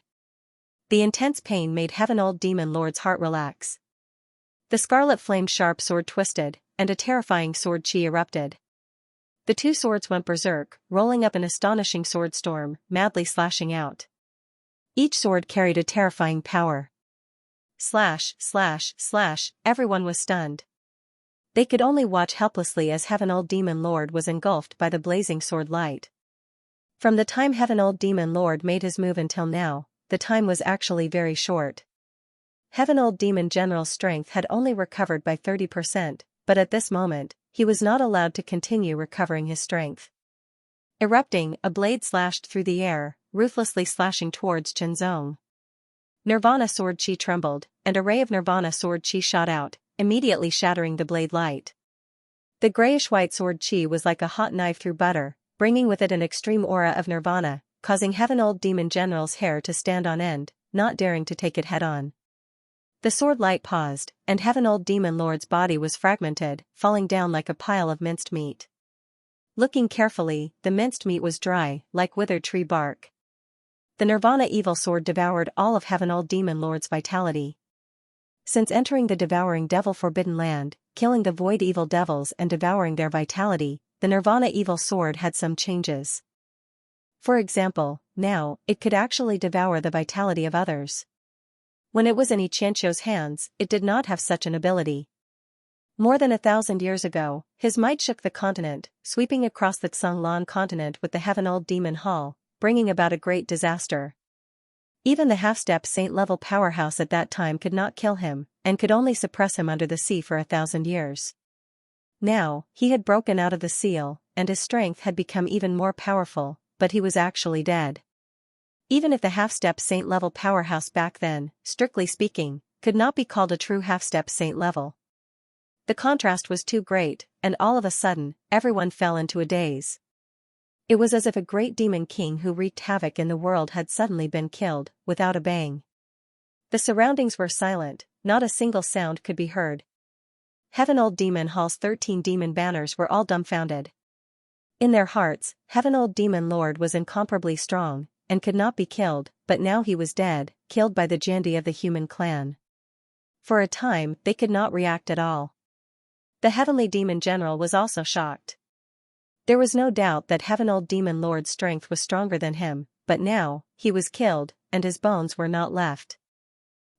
Speaker 1: The intense pain made Heaven old demon lord's heart relax. The scarlet flamed sharp sword twisted, and a terrifying sword chi erupted. The two swords went berserk, rolling up an astonishing sword storm, madly slashing out. Each sword carried a terrifying power. Slash, slash, slash, everyone was stunned. They could only watch helplessly as Heaven old demon lord was engulfed by the blazing sword light. From the time Heaven old demon lord made his move until now, the time was actually very short. Heaven old demon general's strength had only recovered by 30%, but at this moment, he was not allowed to continue recovering his strength. Erupting, a blade slashed through the air, ruthlessly slashing towards Qianzong. Nirvana sword chi trembled, and a ray of Nirvana sword chi shot out, immediately shattering the blade light. The grayish-white sword chi was like a hot knife through butter, bringing with it an extreme aura of Nirvana, causing Heaven old demon general's hair to stand on end, not daring to take it head-on. The sword light paused, and Heaven old demon lord's body was fragmented, falling down like a pile of minced meat. Looking carefully, the minced meat was dry, like withered tree bark. The Nirvana evil sword devoured all of Heaven old demon lord's vitality. Since entering the devouring devil forbidden land, killing the void evil devils and devouring their vitality, the Nirvana evil sword had some changes. For example, now, it could actually devour the vitality of others. When it was in Xianxia's hands, it did not have such an ability. More than 1,000 years ago, his might shook the continent, sweeping across the Xanglan continent with the Heaven old demon hall, bringing about a great disaster. Even the half-step saint-level powerhouse at that time could not kill him, and could only suppress him under the sea for 1,000 years. Now, he had broken out of the seal, and his strength had become even more powerful, but he was actually dead. Even if the half-step saint-level powerhouse back then, strictly speaking, could not be called a true half-step saint-level. The contrast was too great, and all of a sudden, everyone fell into a daze. It was as if a great demon king who wreaked havoc in the world had suddenly been killed, without a bang. The surroundings were silent, not a single sound could be heard. Heaven old demon hall's 13 demon banners were all dumbfounded. In their hearts, Heaven old demon lord was incomparably strong, and could not be killed, but now he was dead, killed by the Jandi of the human clan. For a time, they could not react at all. The heavenly demon general was also shocked. There was no doubt that Heaven old demon lord's strength was stronger than him, but now, he was killed, and his bones were not left.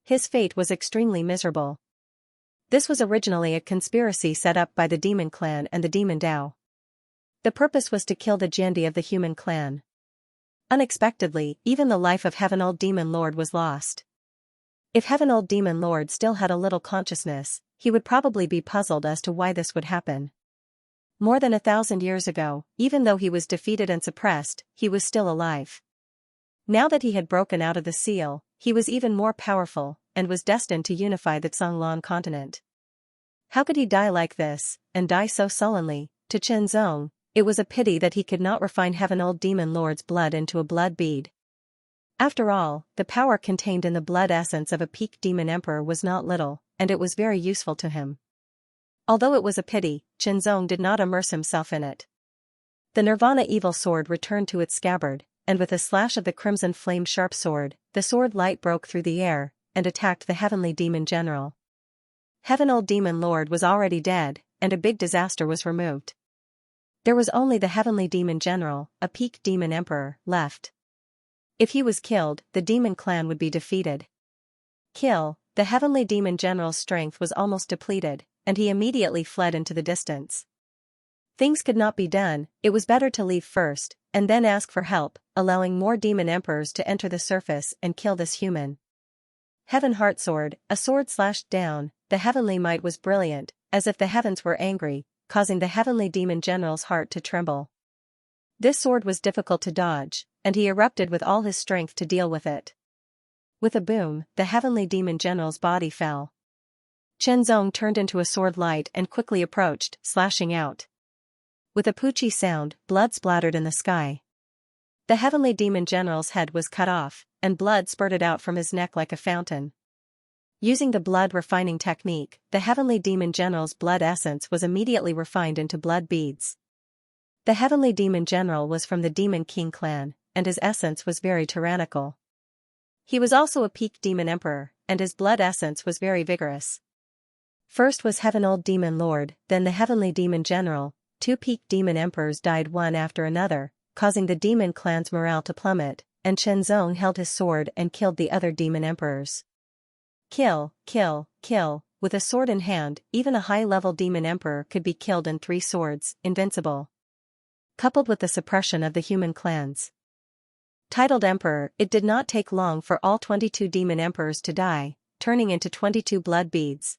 Speaker 1: His fate was extremely miserable. This was originally a conspiracy set up by the demon clan and the demon Dao. The purpose was to kill the Jiandi of the human clan. Unexpectedly, even the life of Heaven Old Demon Lord was lost. If Heaven Old Demon Lord still had a little consciousness, he would probably be puzzled as to why this would happen. More than 1,000 years ago, even though he was defeated and suppressed, he was still alive. Now that he had broken out of the seal, he was even more powerful, and was destined to unify the Zhonglan continent. How could he die like this, and die so sullenly? To Chen Zong, it was a pity that he could not refine Heaven Old Demon Lord's blood into a blood bead. After all, the power contained in the blood essence of a peak demon emperor was not little, and it was very useful to him. Although it was a pity, Chen Zong did not immerse himself in it. The Nirvana evil sword returned to its scabbard, and with a slash of the crimson flame sharp sword, the sword light broke through the air, and attacked the heavenly demon general. Heaven Old Demon Lord was already dead, and a big disaster was removed. There was only the heavenly demon general, a peak demon emperor, left. If he was killed, the demon clan would be defeated. The heavenly demon general's strength was almost depleted, and he immediately fled into the distance. Things could not be done, it was better to leave first, and then ask for help, allowing more demon emperors to enter the surface and kill this human. Heaven Heart Sword, a sword slashed down, the heavenly might was brilliant, as if the heavens were angry, causing the heavenly demon general's heart to tremble. This sword was difficult to dodge, and he erupted with all his strength to deal with it. With a boom, the heavenly demon general's body fell. Chen Zong turned into a sword light and quickly approached, slashing out. With a poochie sound, blood splattered in the sky. The heavenly demon general's head was cut off, and blood spurted out from his neck like a fountain. Using the blood refining technique, the heavenly demon general's blood essence was immediately refined into blood beads. The heavenly demon general was from the Demon King clan, and his essence was very tyrannical. He was also a peak demon emperor, and his blood essence was very vigorous. First was Heaven Old Demon Lord, then the heavenly demon general. 2 peak demon emperors died one after another, causing the demon clan's morale to plummet, and Chen Zong held his sword and killed the other demon emperors. Kill. With a sword in hand, even a high-level demon emperor could be killed in 3 swords, invincible. Coupled with the suppression of the human clans. Titled emperor, it did not take long for all 22 demon emperors to die, turning into 22 blood beads.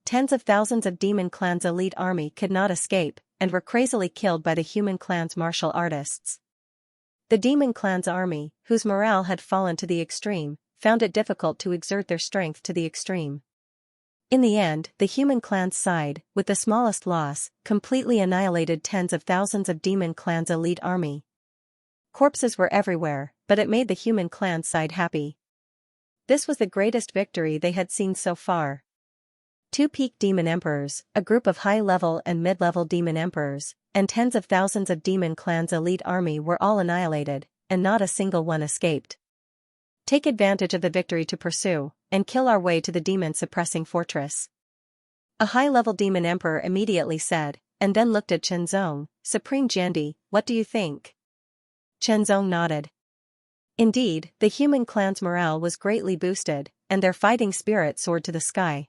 Speaker 1: Tens of thousands of demon clan's elite army could not escape, and were crazily killed by the human clan's martial artists. The demon clan's army, whose morale had fallen to the extreme, found it difficult to exert their strength to the extreme. In the end, the human clan's side, with the smallest loss, completely annihilated tens of thousands of demon clan's elite army. Corpses were everywhere, but it made the human clan's side happy. This was the greatest victory they had seen so far. 2 peak demon emperors, a group of high-level and mid-level demon emperors, and tens of thousands of demon clan's elite army were all annihilated, and not a single one escaped. Take advantage of the victory to pursue, and kill our way to the demon-suppressing fortress. A high-level demon emperor immediately said, and then looked at Chen Zong. Supreme Jiandi, what do you think? Chen Zong nodded. Indeed, the human clan's morale was greatly boosted, and their fighting spirit soared to the sky.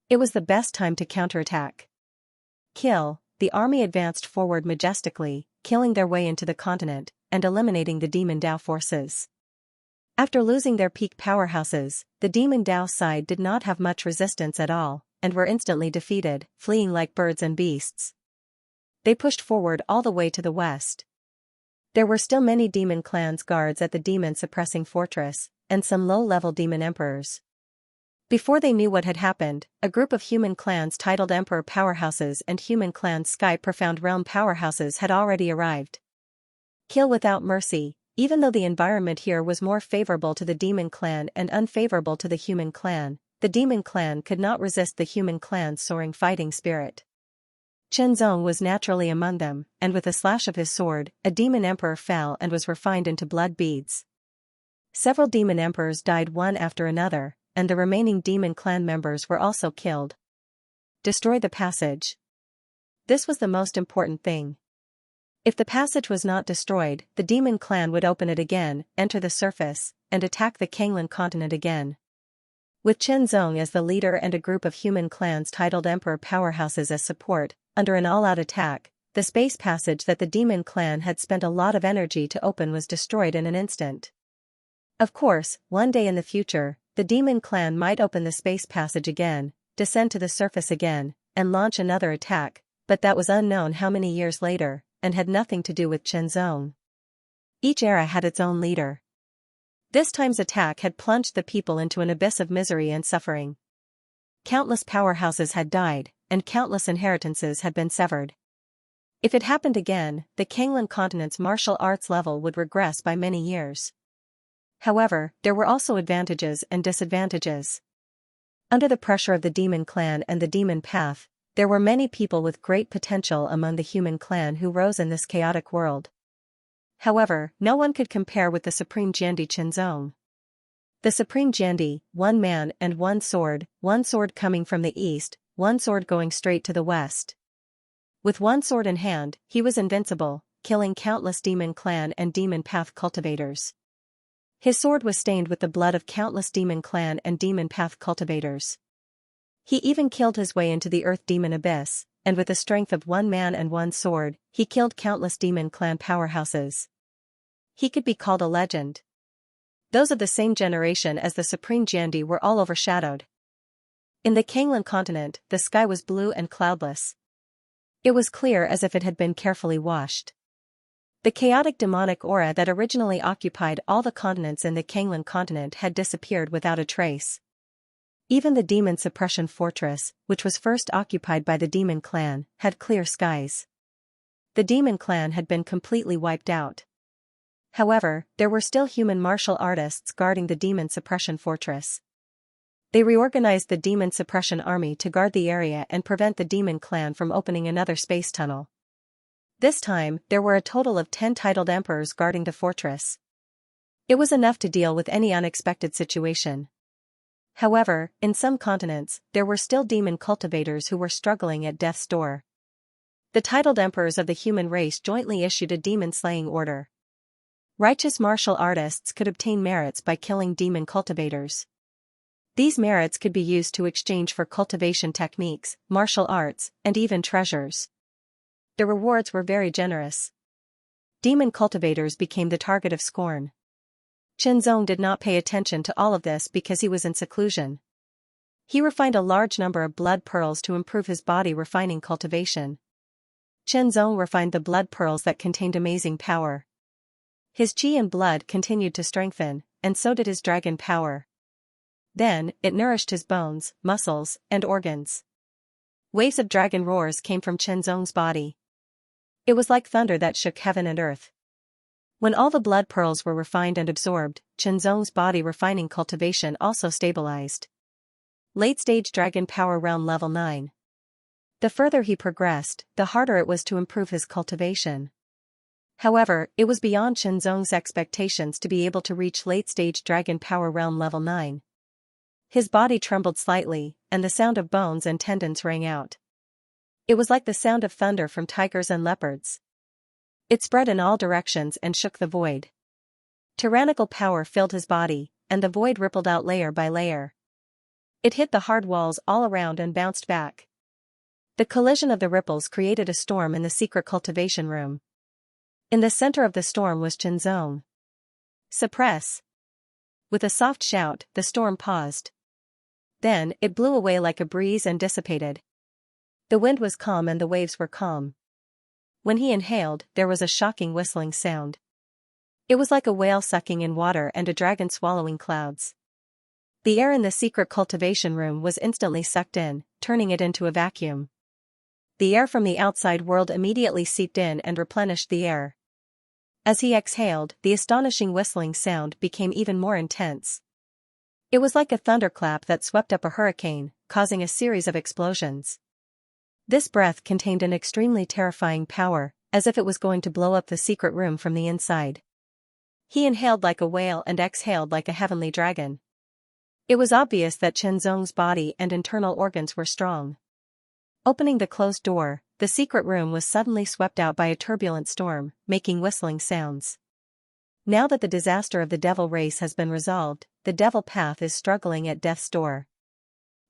Speaker 1: It was the best time to counterattack. The army advanced forward majestically, killing their way into the continent, and eliminating the Demon Dao forces. After losing their peak powerhouses, the Demon Dao side did not have much resistance at all, and were instantly defeated, fleeing like birds and beasts. They pushed forward all the way to the west. There were still many demon clans guards at the demon-suppressing fortress, and some low-level demon emperors. Before they knew what had happened, a group of human clans titled Emperor Powerhouses and human clans Sky Profound Realm Powerhouses had already arrived. Kill without mercy, even though the environment here was more favorable to the demon clan and unfavorable to the human clan, the demon clan could not resist the human clan's soaring fighting spirit. Chen Zong was naturally among them, and with a slash of his sword, a demon emperor fell and was refined into blood beads. Several demon emperors died one after another, and the remaining demon clan members were also killed. Destroy the passage. This was the most important thing. If the passage was not destroyed, the demon clan would open it again, enter the surface, and attack the Kanglan continent again. With Chen Zong as the leader and a group of human clans titled Emperor Powerhouses as support, under an all-out attack, the the space passage that the demon clan had spent a lot of energy to open was destroyed in an instant. Of course, one day in the future, the demon clan might open the space passage again, descend to the surface again, and launch another attack, but that was unknown how many years later, and had nothing to do with Shenzong. Each era had its own leader. This time's attack had plunged the people into an abyss of misery and suffering. Countless powerhouses had died, and countless inheritances had been severed. If it happened again, the Kanglan continent's martial arts level would regress by many years. However, there were also advantages and disadvantages. Under the pressure of the demon clan and the demon path, there were many people with great potential among the human clan who rose in this chaotic world. However, no one could compare with the Supreme Jiandi Shenzong. The Supreme Jiandi, one man and one sword coming from the east, one sword going straight to the west. With one sword in hand, he was invincible, killing countless demon clan and demon path cultivators. His sword was stained with the blood of countless demon clan and demon path cultivators. He even killed his way into the earth demon abyss, and with the strength of one man and one sword, he killed countless demon clan powerhouses. He could be called a legend. Those of the same generation as the Supreme Jiandi were all overshadowed. In the Kanglan continent, the sky was blue and cloudless. It was clear as if it had been carefully washed. The chaotic demonic aura that originally occupied all the continents in the Kanglan continent had disappeared without a trace. Even the demon suppression fortress, which was first occupied by the demon clan, had clear skies. The demon clan had been completely wiped out. However, there were still human martial artists guarding the demon suppression fortress. They reorganized the demon suppression army to guard the area and prevent the demon clan from opening another space tunnel. This time, there were a total of 10 titled emperors guarding the fortress. It was enough to deal with any unexpected situation. However, in some continents, there were still demon cultivators who were struggling at death's door. The titled emperors of the human race jointly issued a demon-slaying order. Righteous martial artists could obtain merits by killing demon cultivators. These merits could be used to exchange for cultivation techniques, martial arts, and even treasures. The rewards were very generous. Demon cultivators became the target of scorn. Shenzong did not pay attention to all of this because he was in seclusion. He refined a large number of blood pearls to improve his body refining cultivation. Shenzong refined the blood pearls that contained amazing power. His chi and blood continued to strengthen, and so did his dragon power. Then, it nourished his bones, muscles, and organs. Waves of dragon roars came from Shenzong's body. It was like thunder that shook heaven and earth. When all the blood pearls were refined and absorbed, Shenzong's body refining cultivation also stabilized. Late-stage dragon power realm level 9. The further he progressed, the harder it was to improve his cultivation. However, it was beyond Shenzong's expectations to be able to reach late-stage dragon power realm level 9. His body trembled slightly, and the sound of bones and tendons rang out. It was like the sound of thunder from tigers and leopards. It spread in all directions and shook the void. Tyrannical power filled his body, and the void rippled out layer by layer. It hit the hard walls all around and bounced back. The collision of the ripples created a storm in the secret cultivation room. In the center of the storm was Shenzong. Suppress! With a soft shout, the storm paused. Then, it blew away like a breeze and dissipated. The wind was calm and the waves were calm. When he inhaled, there was a shocking whistling sound. It was like a whale sucking in water and a dragon swallowing clouds. The air in the secret cultivation room was instantly sucked in, turning it into a vacuum. The air from the outside world immediately seeped in and replenished the air. As he exhaled, the astonishing whistling sound became even more intense. It was like a thunderclap that swept up a hurricane, causing a series of explosions. This breath contained an extremely terrifying power, as if it was going to blow up the secret room from the inside. He inhaled like a whale and exhaled like a heavenly dragon. It was obvious that Shenzong's body and internal organs were strong. Opening the closed door, the secret room was suddenly swept out by a turbulent storm, making whistling sounds. Now that the disaster of the devil race has been resolved, the devil path is struggling at death's door.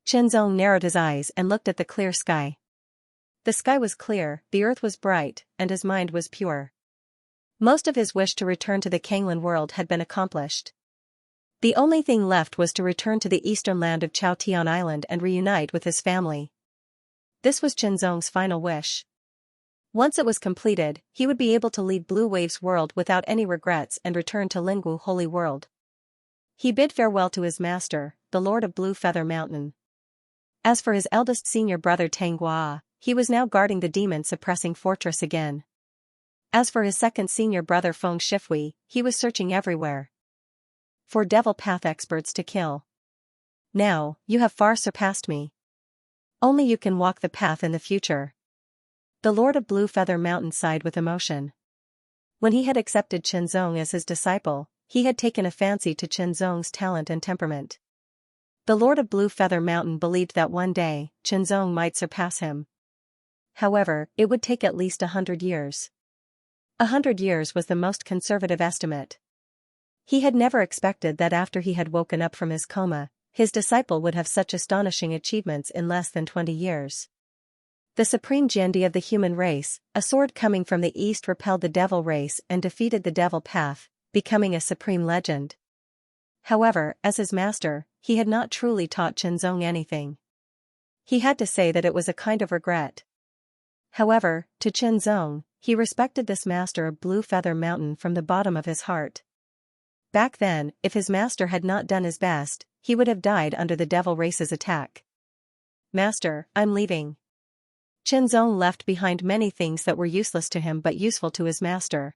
Speaker 1: Shenzong narrowed his eyes and looked at the clear sky. The sky was clear, the earth was bright, and his mind was pure. Most of his wish to return to the Kanglan world had been accomplished. The only thing left was to return to the eastern land of Chaotian Island and reunite with his family. This was Qianzong's final wish. Once it was completed, he would be able to leave Blue Wave's world without any regrets and return to Lingwu Holy World. He bid farewell to his master, the Lord of Blue Feather Mountain. As for his eldest senior brother Tanghua, he was now guarding the demon-suppressing fortress again. As for his second senior brother Feng Shifui, he was searching everywhere for devil path experts to kill. Now, you have far surpassed me. Only you can walk the path in the future. The Lord of Blue Feather Mountain sighed with emotion. When he had accepted Qianzong as his disciple, he had taken a fancy to Qianzong's talent and temperament. The Lord of Blue Feather Mountain believed that one day, Qianzong might surpass him. However, it would take at least 100 years. 100 years was the most conservative estimate. He had never expected that after he had woken up from his coma, his disciple would have such astonishing achievements in less than 20 years. The supreme Jendi of the human race, a sword coming from the east, repelled the devil race and defeated the devil path, becoming a supreme legend. However, as his master, he had not truly taught Qianzong anything. He had to say that it was a kind of regret. However, to Qianzong, he respected this master of Blue Feather Mountain from the bottom of his heart. Back then, if his master had not done his best, he would have died under the devil race's attack. Master, I'm leaving. Qianzong left behind many things that were useless to him but useful to his master.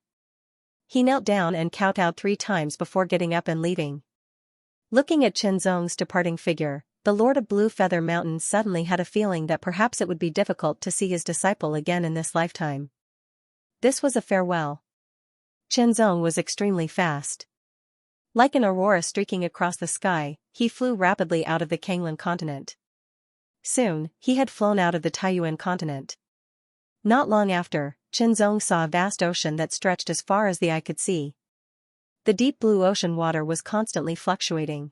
Speaker 1: He knelt down and kowtowed 3 times before getting up and leaving. Looking at Qianzong's departing figure, the Lord of Blue Feather Mountain suddenly had a feeling that perhaps it would be difficult to see his disciple again in this lifetime. This was a farewell. Qianzong was extremely fast. Like an aurora streaking across the sky, he flew rapidly out of the Kanglan continent. Soon, he had flown out of the Taiyuan continent. Not long after, Qianzong saw a vast ocean that stretched as far as the eye could see. The deep blue ocean water was constantly fluctuating.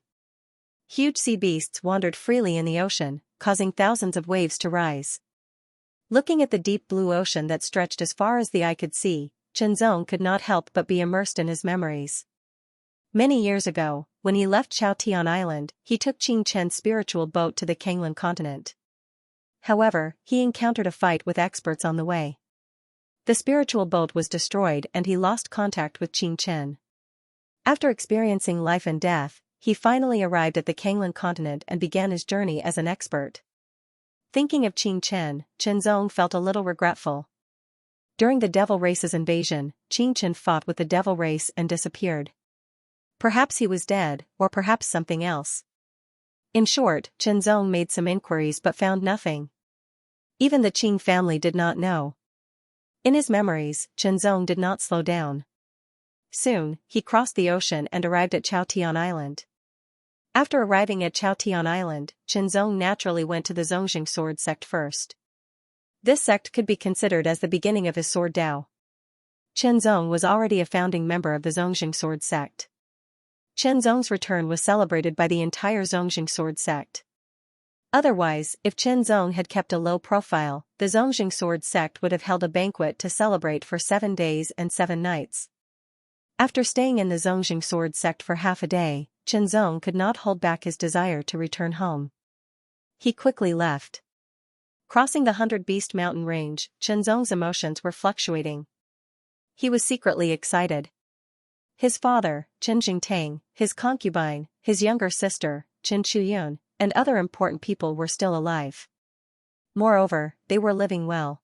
Speaker 1: Huge sea beasts wandered freely in the ocean, causing thousands of waves to rise. Looking at the deep blue ocean that stretched as far as the eye could see, Qianzong could not help but be immersed in his memories. Many years ago, when he left Chaotian Island, he took Qing Chen's spiritual boat to the Kanglan continent. However, he encountered a fight with experts on the way. The spiritual boat was destroyed and he lost contact with Qing Chen. After experiencing life and death, he finally arrived at the Kanglan continent and began his journey as an expert. Thinking of Qing Chen, Qianzong felt a little regretful. During the devil race's invasion, Qing Chen fought with the devil race and disappeared. Perhaps he was dead, or perhaps something else. In short, Qianzong made some inquiries but found nothing. Even the Qing family did not know. In his memories, Qianzong did not slow down. Soon, he crossed the ocean and arrived at Chaotian Island. After arriving at Chaotian Island, Qianzong naturally went to the Zongjing sword sect first. This sect could be considered as the beginning of his sword Dao. Qianzong was already a founding member of the Zongjing sword sect. Qianzong's return was celebrated by the entire Zongjing sword sect. Otherwise, if Qianzong had kept a low profile, the Zongjing sword sect would have held a banquet to celebrate for 7 days and 7 nights. After staying in the Zongjing sword sect for half a day, Qianzong could not hold back his desire to return home. He quickly left. Crossing the 100 Beast mountain range, Qianzong's emotions were fluctuating. He was secretly excited. His father, Qin Jingtang, his concubine, his younger sister, Qin Chuyun, and other important people were still alive. Moreover, they were living well.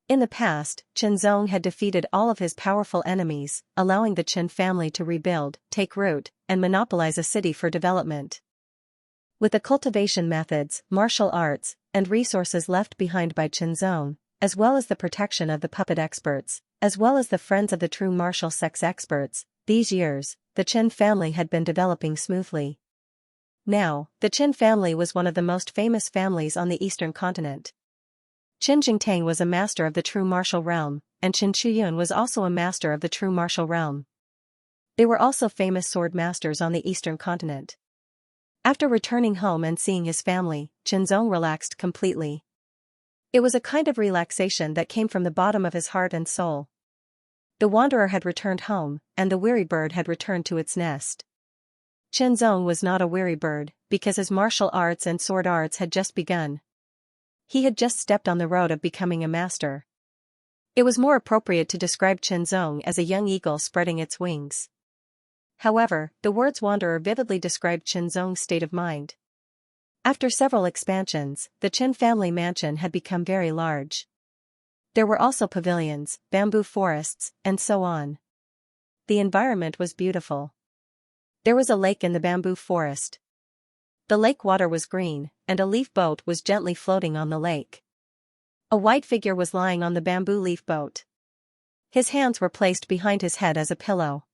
Speaker 1: In the past, Qianzong had defeated all of his powerful enemies, allowing the Qin family to rebuild, take root, and monopolize a city for development. With the cultivation methods, martial arts, and resources left behind by Qianzong, as well as the protection of the puppet experts, as well as the friends of the true martial sex experts, these years, the Qin family had been developing smoothly. Now, the Qin family was one of the most famous families on the eastern continent. Qin Jingtang was a master of the true martial realm, and Qin Chuyun was also a master of the true martial realm. They were also famous sword masters on the eastern continent. After returning home and seeing his family, Qianzong relaxed completely. It was a kind of relaxation that came from the bottom of his heart and soul. The wanderer had returned home, and the weary bird had returned to its nest. Qianzong was not a weary bird, because his martial arts and sword arts had just begun. He had just stepped on the road of becoming a master. It was more appropriate to describe Qianzong as a young eagle spreading its wings. However, the words wanderer vividly described Qianzong's state of mind. After several expansions, the Qin family mansion had become very large. There were also pavilions, bamboo forests, and so on. The environment was beautiful. There was a lake in the bamboo forest. The lake water was green, and a leaf boat was gently floating on the lake. A white figure was lying on the bamboo leaf boat. His hands were placed behind his head as a pillow.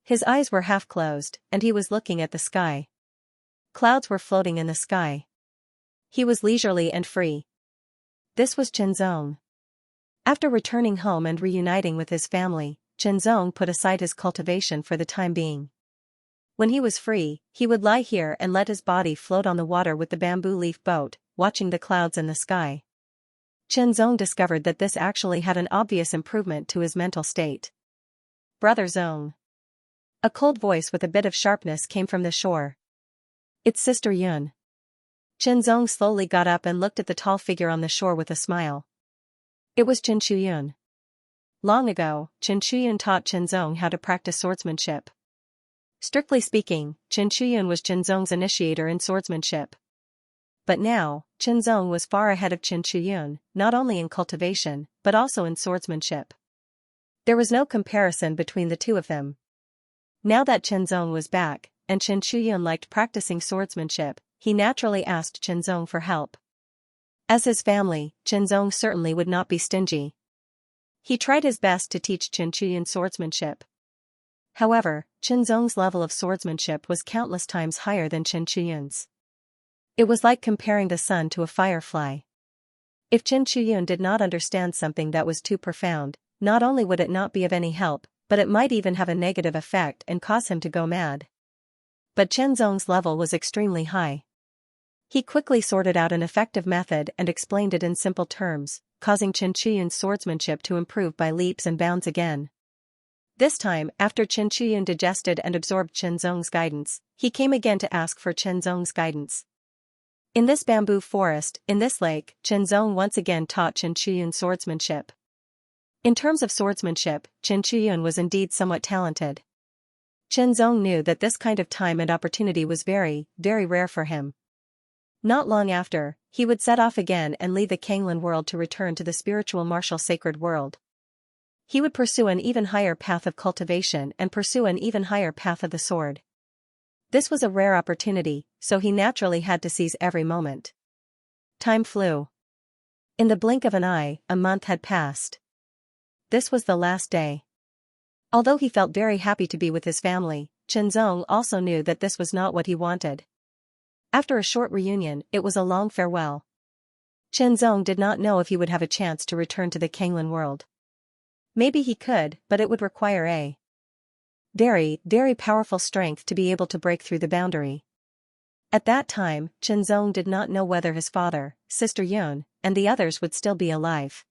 Speaker 1: His eyes were half closed, and he was looking at the sky. Clouds were floating in the sky. He was leisurely and free. This was Qianzong. After returning home and reuniting with his family, Qianzong put aside his cultivation for the time being. When he was free, he would lie here and let his body float on the water with the bamboo leaf boat, watching the clouds in the sky. Qianzong discovered that this actually had an obvious improvement to his mental state. "Brother Zong." A cold voice with a bit of sharpness came from the shore. "It's Sister Yun." Qianzong slowly got up and looked at the tall figure on the shore with a smile. It was Qin Shuyun. Long ago, Qin Shuyun taught Qianzong how to practice swordsmanship. Strictly speaking, Qin Shuyun was Qianzong's initiator in swordsmanship. But now, Qianzong was far ahead of Qin Shuyun, not only in cultivation, but also in swordsmanship. There was no comparison between the two of them. Now that Qianzong was back, and Qin Shuyun liked practicing swordsmanship, he naturally asked Qianzong for help. As his family, Qianzong certainly would not be stingy. He tried his best to teach Qin Shuyun swordsmanship. However, Qianzong's level of swordsmanship was countless times higher than Qin Shuyun's. It was like comparing the sun to a firefly. If Qin Shuyun did not understand something that was too profound, not only would it not be of any help, but it might even have a negative effect and cause him to go mad. But Qianzong's level was extremely high. He quickly sorted out an effective method and explained it in simple terms, causing Qin Shuyun's swordsmanship to improve by leaps and bounds again. This time, after Qin Shuyun digested and absorbed Qianzong's guidance, he came again to ask for Qianzong's guidance. In this bamboo forest, in this lake, Qianzong once again taught Qin Shuyun swordsmanship. In terms of swordsmanship, Qin Shuyun was indeed somewhat talented. Qianzong knew that this kind of time and opportunity was very, very rare for him. Not long after, he would set off again and leave the Kanglan world to return to the spiritual martial sacred world. He would pursue an even higher path of cultivation and pursue an even higher path of the sword. This was a rare opportunity, so he naturally had to seize every moment. Time flew. In the blink of an eye, a month had passed. This was the last day. Although he felt very happy to be with his family, Qianzong also knew that this was not what he wanted. After a short reunion, it was a long farewell. Qianzong did not know if he would have a chance to return to the Kanglan world. Maybe he could, but it would require a very, very powerful strength to be able to break through the boundary. At that time, Qianzong did not know whether his father, Sister Yun, and the others would still be alive.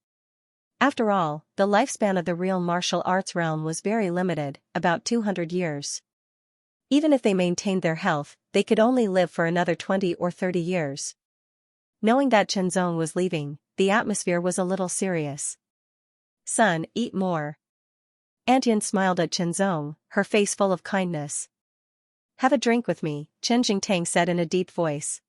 Speaker 1: After all, the lifespan of the real martial arts realm was very limited, about 200 years. Even if they maintained their health, they could only live for another 20 or 30 years. Knowing that Qianzong was leaving, the atmosphere was a little serious. "Son, eat more." Aunt Yin smiled at Qianzong, her face full of kindness. "Have a drink with me," Chen Jingtang said in a deep voice.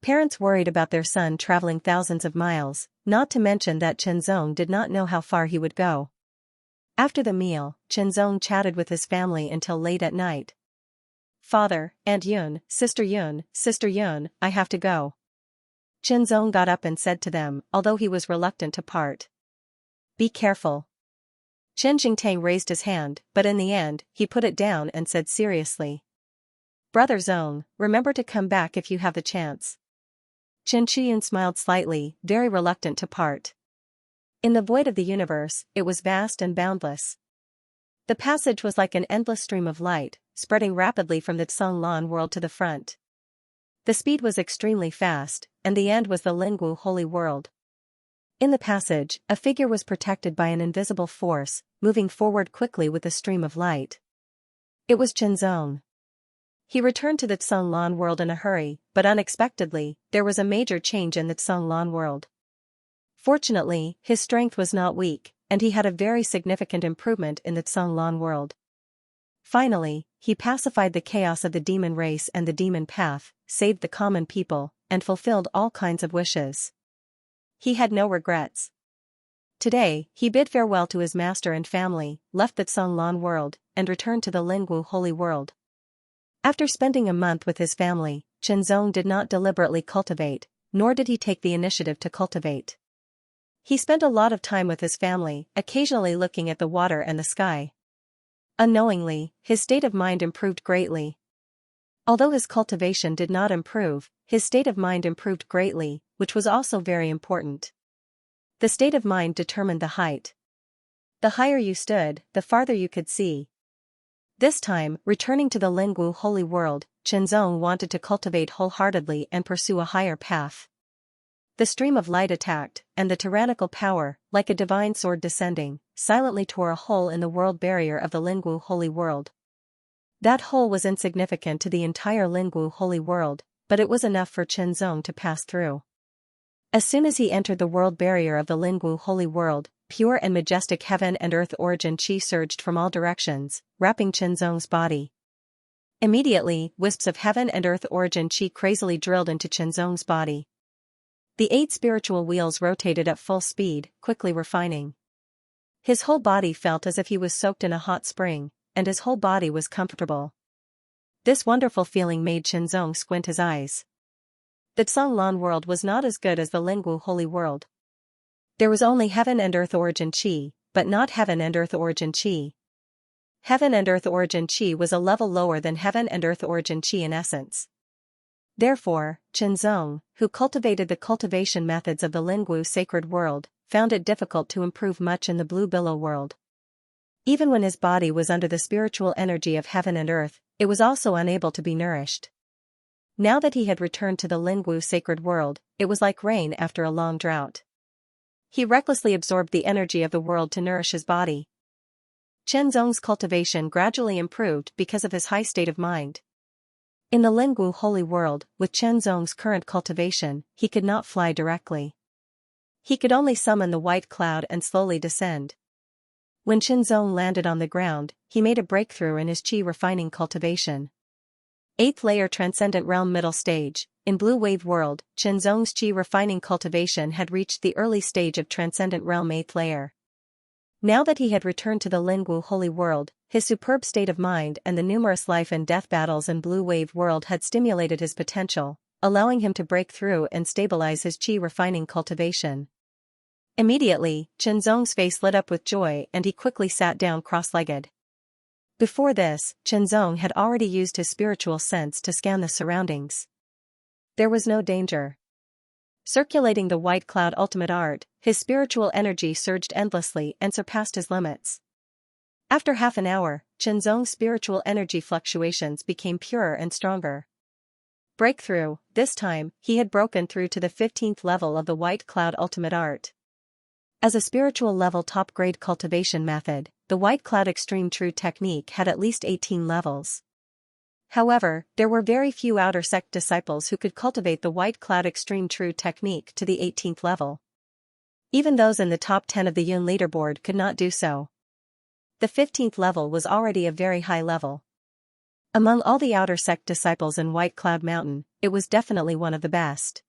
Speaker 1: Parents worried about their son traveling thousands of miles, not to mention that Qianzong did not know how far he would go. After the meal, Qianzong chatted with his family until late at night. "Father, Aunt Yun, Sister Yun, I have to go." Qianzong got up and said to them, although he was reluctant to part. "Be careful." Chen Jingtang raised his hand, but in the end, he put it down and said seriously, "Brother Zong, remember to come back if you have the chance." Qin Shuyun smiled slightly, very reluctant to part. In the void of the universe, it was vast and boundless. The passage was like an endless stream of light, spreading rapidly from the Tsanglan world to the front. The speed was extremely fast, and the end was the Lingwu holy world. In the passage, a figure was protected by an invisible force, moving forward quickly with a stream of light. It was Chenzong. He returned to the Tsunglan world in a hurry, but unexpectedly, there was a major change in the Tsunglan world. Fortunately, his strength was not weak, and he had a very significant improvement in the Tsunglan world. Finally, he pacified the chaos of the demon race and the demon path, saved the common people, and fulfilled all kinds of wishes. He had no regrets. Today, he bid farewell to his master and family, left the Tsunglan world, and returned to the Lingwu holy world. After spending a month with his family, Chenzong did not deliberately cultivate, nor did he take the initiative to cultivate. He spent a lot of time with his family, occasionally looking at the water and the sky. Unknowingly, his state of mind improved greatly. Although his cultivation did not improve, his state of mind improved greatly, which was also very important. The state of mind determined the height. The higher you stood, the farther you could see. This time, returning to the Lingwu holy world, Chenzong wanted to cultivate wholeheartedly and pursue a higher path. The stream of light attacked, and the tyrannical power, like a divine sword descending, silently tore a hole in the world barrier of the Lingwu holy world. That hole was insignificant to the entire Lingwu holy world, but it was enough for Chenzong to pass through. As soon as he entered the world barrier of the Lingwu holy world, pure and majestic heaven and earth origin chi surged from all directions, wrapping Chenzong's body. Immediately, wisps of heaven and earth origin chi crazily drilled into Chenzong's body. The 8 spiritual wheels rotated at full speed, quickly refining. His whole body felt as if he was soaked in a hot spring, and his whole body was comfortable. This wonderful feeling made Chenzong squint his eyes. The Tsunglan world was not as good as the Lingwu holy world. There was only heaven and earth origin chi, but not heaven and earth origin chi. Heaven and earth origin chi was a level lower than heaven and earth origin chi in essence. Therefore, Chenzong, who cultivated the cultivation methods of the Lingwu sacred world, found it difficult to improve much in the blue billow world. Even when his body was under the spiritual energy of heaven and earth, it was also unable to be nourished. Now that he had returned to the Lingwu sacred world, it was like rain after a long drought. He recklessly absorbed the energy of the world to nourish his body. Chenzong's cultivation gradually improved because of his high state of mind. In the Lingwu holy world, with Chenzong's current cultivation, he could not fly directly. He could only summon the white cloud and slowly descend. When Chenzong landed on the ground, he made a breakthrough in his chi refining cultivation. 8th layer transcendent realm middle stage. In blue wave world, Chenzong's chi refining cultivation had reached the early stage of transcendent realm 8th layer. Now that he had returned to the Lingwu holy world, his superb state of mind and the numerous life and death battles in blue wave world had stimulated his potential, allowing him to break through and stabilize his chi refining cultivation. Immediately, Chenzong's face lit up with joy and he quickly sat down cross-legged. Before this, Chenzong had already used his spiritual sense to scan the surroundings. There was no danger. Circulating the white cloud ultimate art, his spiritual energy surged endlessly and surpassed his limits. After half an hour, Chenzong's spiritual energy fluctuations became purer and stronger. Breakthrough, this time, he had broken through to the 15th level of the white cloud ultimate art. As a spiritual level top-grade cultivation method, the white cloud extreme true technique had at least 18 levels. However, there were very few outer sect disciples who could cultivate the white cloud extreme true technique to the 18th level. Even those in the top 10 of the Yun leaderboard could not do so. The 15th level was already a very high level. Among all the outer sect disciples in White Cloud Mountain, it was definitely one of the best.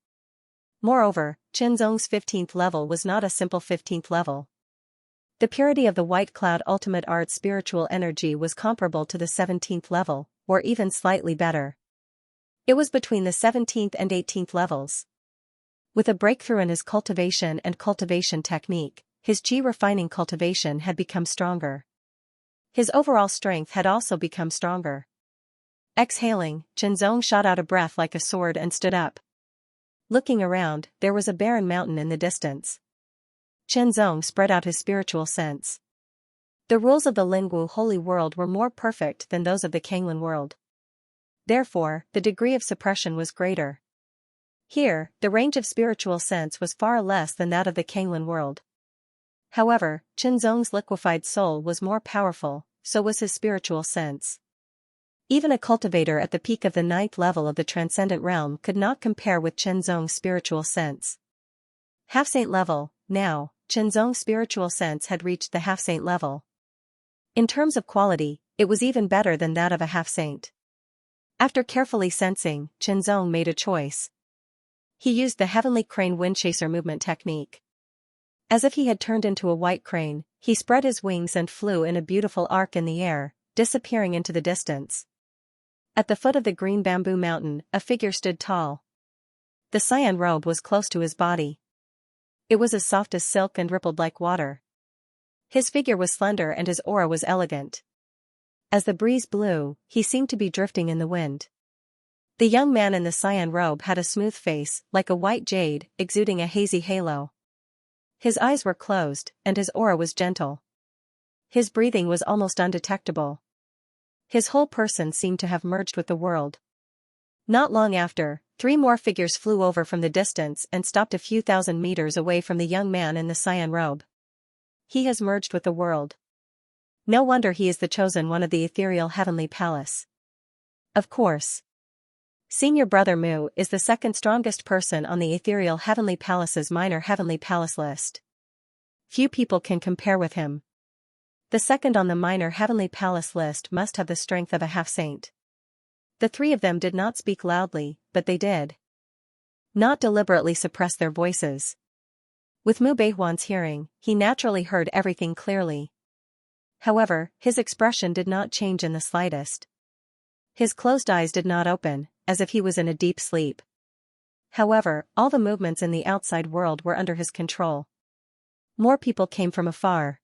Speaker 1: Moreover, Chenzong's 15th level was not a simple 15th level. The purity of the White Cloud Ultimate Art spiritual energy was comparable to the 17th level, or even slightly better. It was between the 17th and 18th levels. With a breakthrough in his cultivation and cultivation technique, his chi refining cultivation had become stronger. His overall strength had also become stronger. Exhaling, Chenzong shot out a breath like a sword and stood up. Looking around, there was a barren mountain in the distance. Chenzong spread out his spiritual sense. The rules of the Lingwu holy world were more perfect than those of the Kanglan world. Therefore, the degree of suppression was greater. Here, the range of spiritual sense was far less than that of the Kanglan world. However, Qinzong's liquefied soul was more powerful, so was his spiritual sense. Even a cultivator at the peak of the 9th level of the transcendent realm could not compare with Qinzong's spiritual sense. Half-saint level. Now, Qinzong's spiritual sense had reached the half-saint level. In terms of quality, it was even better than that of a half-saint. After carefully sensing, Qinzong made a choice. He used the heavenly crane windchaser movement technique. As if he had turned into a white crane, he spread his wings and flew in a beautiful arc in the air, disappearing into the distance. At the foot of the green bamboo mountain, a figure stood tall. The cyan robe was close to his body. It was as soft as silk and rippled like water. His figure was slender and his aura was elegant. As the breeze blew, he seemed to be drifting in the wind. The young man in the cyan robe had a smooth face, like a white jade, exuding a hazy halo. His eyes were closed, and his aura was gentle. His breathing was almost undetectable. His whole person seemed to have merged with the world. Not long after, 3 more figures flew over from the distance and stopped a few thousand meters away from the young man in the cyan robe. He has merged with the world. No wonder he is the chosen one of the ethereal heavenly palace. Of course. Senior Brother Mu is the second strongest person on the ethereal heavenly palace's minor heavenly palace list. Few people can compare with him. The second on the minor heavenly palace list must have the strength of a half-saint. The 3 of them did not speak loudly, but they did not deliberately suppress their voices. With Mu Beihuan's hearing, he naturally heard everything clearly. However, his expression did not change in the slightest. His closed eyes did not open, as if he was in a deep sleep. However, all the movements in the outside world were under his control. More people came from afar.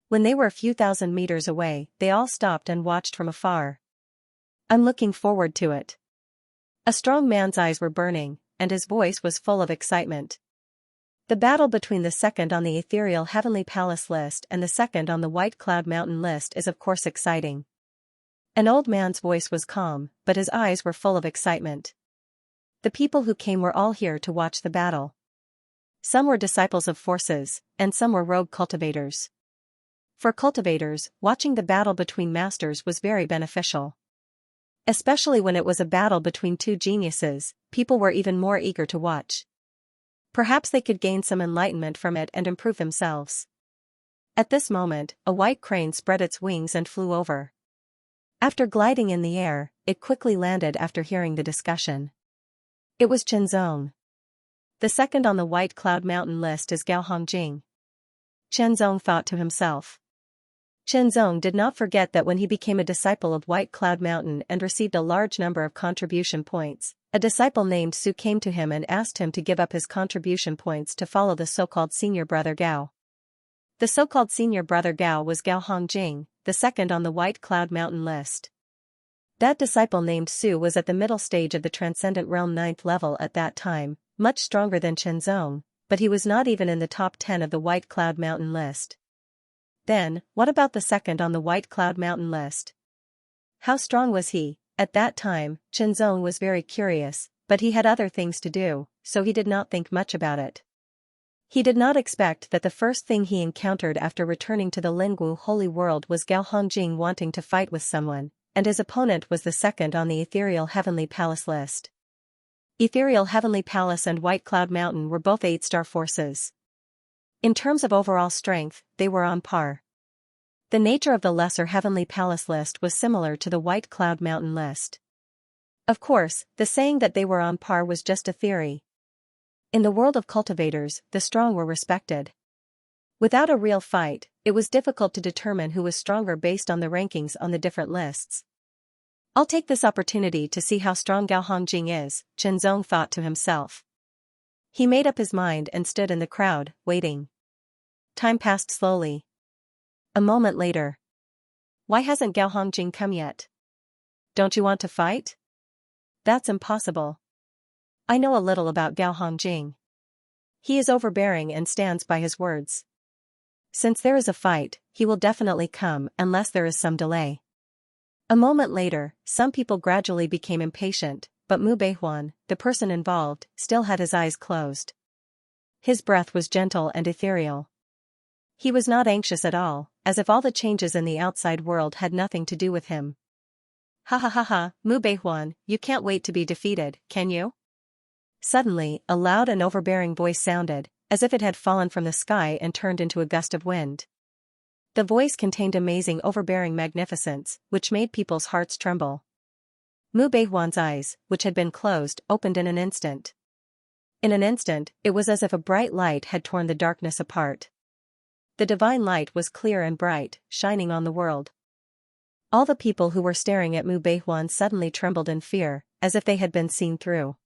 Speaker 1: When they were a few thousand meters away, they all stopped and watched from afar. I'm looking forward to it. A strong man's eyes were burning, and his voice was full of excitement. The battle between the second on the ethereal heavenly palace list and the second on the White Cloud Mountain list is of course exciting. An old man's voice was calm, but his eyes were full of excitement. The people who came were all here to watch the battle. Some were disciples of forces, and some were rogue cultivators. For cultivators, watching the battle between masters was very beneficial. Especially when it was a battle between 2 geniuses, people were even more eager to watch. Perhaps they could gain some enlightenment from it and improve themselves. At this moment, a white crane spread its wings and flew over. After gliding in the air, it quickly landed after hearing the discussion. It was Qinzong. The second on the White Cloud Mountain list is Gao Hongjing. Qinzong thought to himself. Qinzong did not forget that when he became a disciple of White Cloud Mountain and received a large number of contribution points, a disciple named Su came to him and asked him to give up his contribution points to follow the so-called senior brother Gao. The so-called senior brother Gao was Gao Hongjing, the second on the White Cloud Mountain list. That disciple named Su was at the middle stage of the Transcendent Realm 9th level at that time, much stronger than Qinzong, but he was not even in the top 10 of the White Cloud Mountain list. Then, what about the second on the White Cloud Mountain list? How strong was he? At that time, Qinzong was very curious, but he had other things to do, so he did not think much about it. He did not expect that the first thing he encountered after returning to the Lingwu Holy World was Gao Hongjing wanting to fight with someone, and his opponent was the second on the Ethereal Heavenly Palace list. Ethereal Heavenly Palace and White Cloud Mountain were both 8-star forces. In terms of overall strength, they were on par. The nature of the Lesser Heavenly Palace list was similar to the White Cloud Mountain list. Of course, the saying that they were on par was just a theory. In the world of cultivators, the strong were respected. Without a real fight, it was difficult to determine who was stronger based on the rankings on the different lists. I'll take this opportunity to see how strong Gao Hongjing is, Qinzong thought to himself. He made up his mind and stood in the crowd, waiting. Time passed slowly. A moment later. Why hasn't Gao Hongjing come yet? Don't you want to fight? That's impossible. I know a little about Gao Hongjing. He is overbearing and stands by his words. Since there is a fight, he will definitely come unless there is some delay. A moment later, some people gradually became impatient, but Mu Beihuan, the person involved, still had his eyes closed. His breath was gentle and ethereal. He was not anxious at all, as if all the changes in the outside world had nothing to do with him. Ha ha ha ha, Mu Beihuan, you can't wait to be defeated, can you? Suddenly, a loud and overbearing voice sounded, as if it had fallen from the sky and turned into a gust of wind. The voice contained amazing overbearing magnificence, which made people's hearts tremble. Mu Beihuan's eyes, which had been closed, opened in an instant. In an instant, it was as if a bright light had torn the darkness apart. The divine light was clear and bright, shining on the world. All the people who were staring at Mu Beihuan suddenly trembled in fear, as if they had been seen through.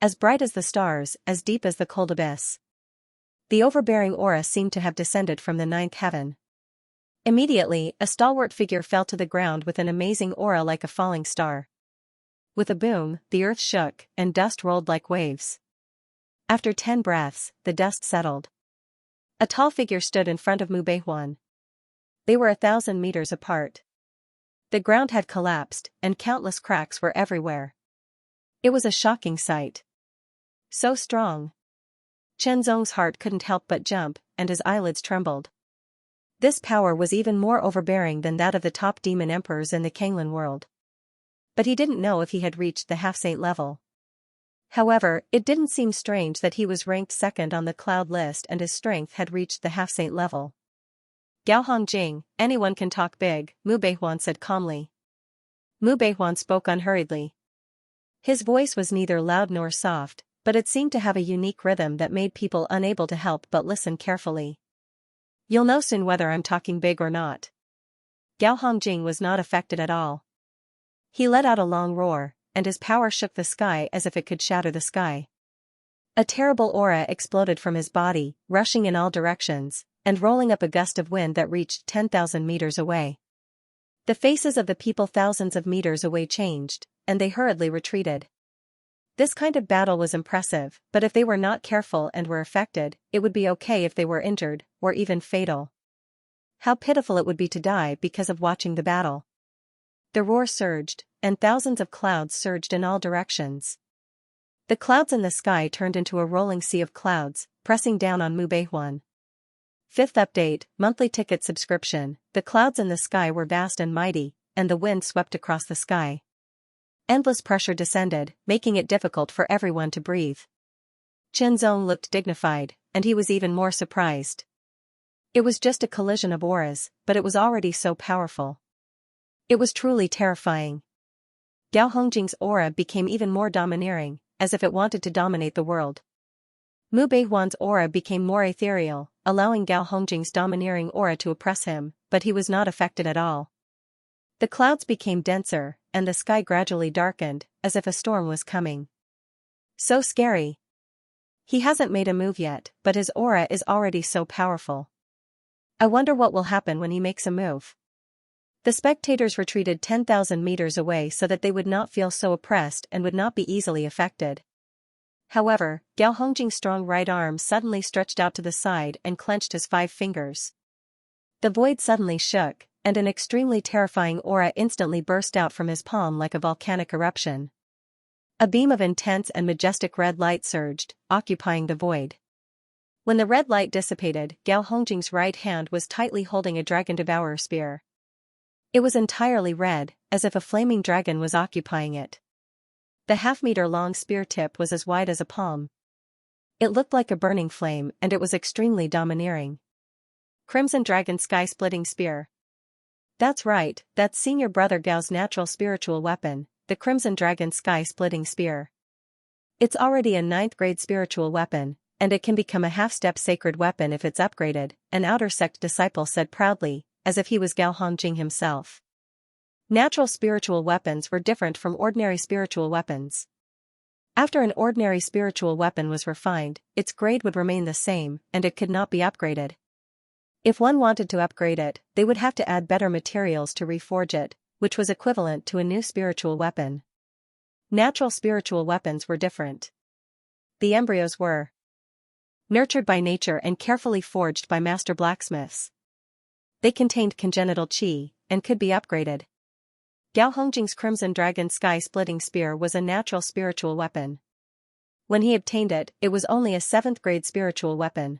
Speaker 1: As bright as the stars, as deep as the cold abyss. The overbearing aura seemed to have descended from the ninth heaven. Immediately, a stalwart figure fell to the ground with an amazing aura like a falling star. With a boom, the earth shook, and dust rolled like waves. After 10 breaths, the dust settled. A tall figure stood in front of Mu Beihuan. They were 1,000 meters apart. The ground had collapsed, and countless cracks were everywhere. It was a shocking sight. So strong. Chen Zong's heart couldn't help but jump, and his eyelids trembled. This power was even more overbearing than that of the top demon emperors in the Kanglan world. But he didn't know if he had reached the half-saint level. However, it didn't seem strange that he was ranked second on the cloud list and his strength had reached the half-saint level. Gao Hongjing, anyone can talk big, Mu Beihuan said calmly. Mu Beihuan spoke unhurriedly. His voice was neither loud nor soft, but it seemed to have a unique rhythm that made people unable to help but listen carefully. You'll know soon whether I'm talking big or not. Gao Hongjing was not affected at all. He let out a long roar, and his power shook the sky as if it could shatter the sky. A terrible aura exploded from his body, rushing in all directions, and rolling up a gust of wind that reached 10,000 meters away. The faces of the people thousands of meters away changed, and they hurriedly retreated. This kind of battle was impressive, but if they were not careful and were affected, it would be okay if they were injured, or even fatal. How pitiful it would be to die because of watching the battle. The roar surged, and thousands of clouds surged in all directions. The clouds in the sky turned into a rolling sea of clouds, pressing down on Mu Beihuan. 5th update, monthly ticket subscription. The clouds in the sky were vast and mighty, and the wind swept across the sky. Endless pressure descended, making it difficult for everyone to breathe. Chen Zong looked dignified, and he was even more surprised. It was just a collision of auras, but it was already so powerful. It was truly terrifying. Gao Hongjing's aura became even more domineering, as if it wanted to dominate the world. Mu Beihuan's aura became more ethereal, allowing Gao Hongjing's domineering aura to oppress him, but he was not affected at all. The clouds became denser, and the sky gradually darkened, as if a storm was coming. So scary. He hasn't made a move yet, but his aura is already so powerful. I wonder what will happen when he makes a move. The spectators retreated 10,000 meters away so that they would not feel so oppressed and would not be easily affected. However, Gao Hongjing's strong right arm suddenly stretched out to the side and clenched his 5 fingers. The void suddenly shook, and an extremely terrifying aura instantly burst out from his palm like a volcanic eruption. A beam of intense and majestic red light surged, occupying the void. When the red light dissipated, Gao Hongjing's right hand was tightly holding a dragon devourer spear. It was entirely red, as if a flaming dragon was occupying it. The half-meter-long spear tip was as wide as a palm. It looked like a burning flame and it was extremely domineering. Crimson Dragon Sky-Splitting Spear. That's right, that's senior brother Gao's natural spiritual weapon, the Crimson Dragon Sky-Splitting Spear. It's already a 9th-grade spiritual weapon, and it can become a half-step sacred weapon if it's upgraded, an outer sect disciple said proudly, as if he was Gao Hongjing himself. Natural spiritual weapons were different from ordinary spiritual weapons. After an ordinary spiritual weapon was refined, its grade would remain the same, and it could not be upgraded. If one wanted to upgrade it, they would have to add better materials to reforge it, which was equivalent to a new spiritual weapon. Natural spiritual weapons were different. The embryos were nurtured by nature and carefully forged by master blacksmiths. They contained congenital qi, and could be upgraded. Gao Hongjing's Crimson Dragon Sky-Splitting Spear was a natural spiritual weapon. When he obtained it, it was only a 7th grade spiritual weapon.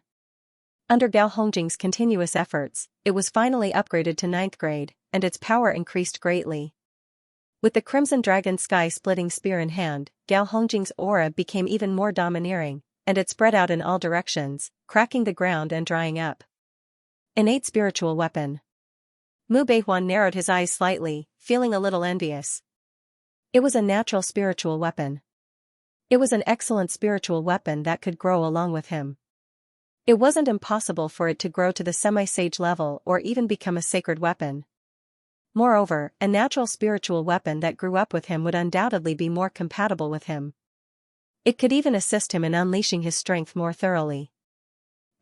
Speaker 1: Under Gao Hongjing's continuous efforts, it was finally upgraded to 9th grade, and its power increased greatly. With the Crimson Dragon Sky-Splitting Spear in hand, Gao Hongjing's aura became even more domineering, and it spread out in all directions, cracking the ground and drying up. Innate spiritual weapon. Mu Beihuan narrowed his eyes slightly, feeling a little envious. It was a natural spiritual weapon. It was an excellent spiritual weapon that could grow along with him. It wasn't impossible for it to grow to the semi-sage level or even become a sacred weapon. Moreover, a natural spiritual weapon that grew up with him would undoubtedly be more compatible with him. It could even assist him in unleashing his strength more thoroughly.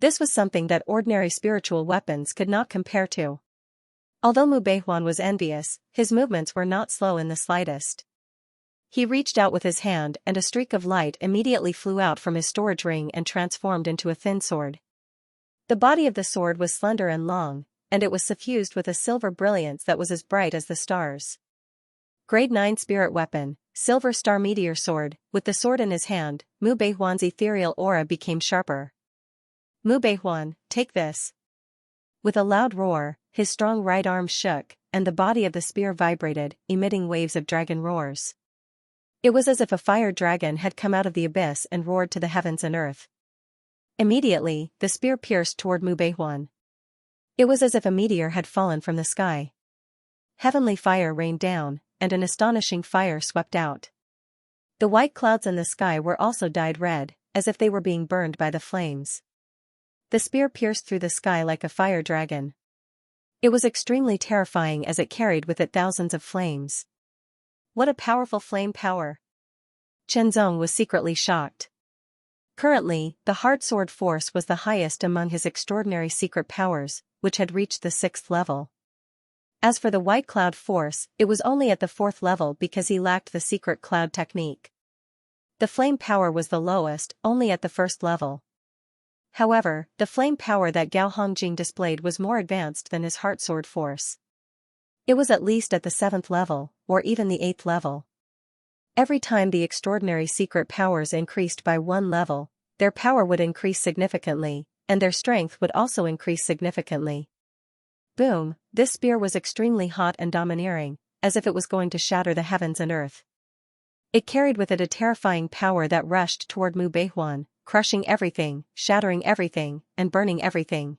Speaker 1: This was something that ordinary spiritual weapons could not compare to. Although Mu Beihuan was envious, his movements were not slow in the slightest. He reached out with his hand and a streak of light immediately flew out from his storage ring and transformed into a thin sword. The body of the sword was slender and long, and it was suffused with a silver brilliance that was as bright as the stars. Grade 9 Spirit Weapon, Silver Star Meteor Sword. With the sword in his hand, Mu Beihuan's ethereal aura became sharper. Mu Beihuan, take this. With a loud roar, his strong right arm shook, and the body of the spear vibrated, emitting waves of dragon roars. It was as if a fire dragon had come out of the abyss and roared to the heavens and earth. Immediately, the spear pierced toward Mu Beihuan. It was as if a meteor had fallen from the sky. Heavenly fire rained down, and an astonishing fire swept out. The white clouds in the sky were also dyed red, as if they were being burned by the flames. The spear pierced through the sky like a fire dragon. It was extremely terrifying as it carried with it thousands of flames. What a powerful flame power! Chenzong was secretly shocked. Currently, the Heart Sword Force was the highest among his extraordinary secret powers, which had reached the 6th level. As for the White Cloud Force, it was only at the 4th level because he lacked the secret cloud technique. The flame power was the lowest, only at the 1st level. However, the flame power that Gao Hongjing displayed was more advanced than his Heart Sword Force. It was at least at the 7th level, or even the 8th level. Every time the extraordinary secret powers increased by 1 level, their power would increase significantly, and their strength would also increase significantly. Boom, this spear was extremely hot and domineering, as if it was going to shatter the heavens and earth. It carried with it a terrifying power that rushed toward Mu Beihuan, crushing everything, shattering everything, and burning everything.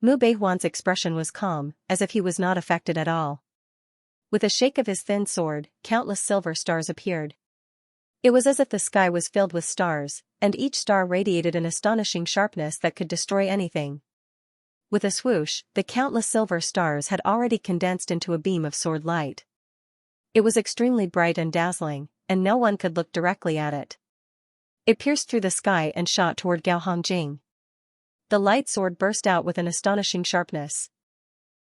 Speaker 1: Mu Beihuan's expression was calm, as if he was not affected at all. With a shake of his thin sword, countless silver stars appeared. It was as if the sky was filled with stars, and each star radiated an astonishing sharpness that could destroy anything. With a swoosh, the countless silver stars had already condensed into a beam of sword light. It was extremely bright and dazzling, and no one could look directly at it. It pierced through the sky and shot toward Gao Hongjing. The light sword burst out with an astonishing sharpness.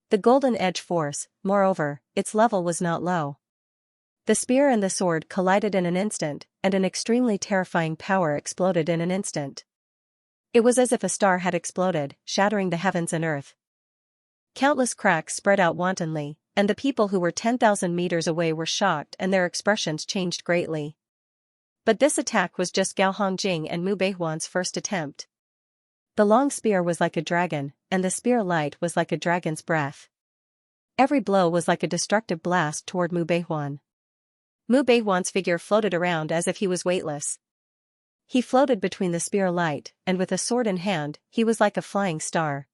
Speaker 1: The Golden Edge Force, moreover, its level was not low. The spear and the sword collided in an instant, and an extremely terrifying power exploded in an instant. It was as if a star had exploded, shattering the heavens and earth. Countless cracks spread out wantonly, and the people who were 10,000 meters away were shocked and their expressions changed greatly. But this attack was just Gao Hongjing and Mu Beihuan's first attempt. The long spear was like a dragon, and the spear light was like a dragon's breath. Every blow was like a destructive blast toward Mu Beihuan. Mu Beihuan's figure floated around as if he was weightless. He floated between the spear light, and with a sword in hand, he was like a flying star.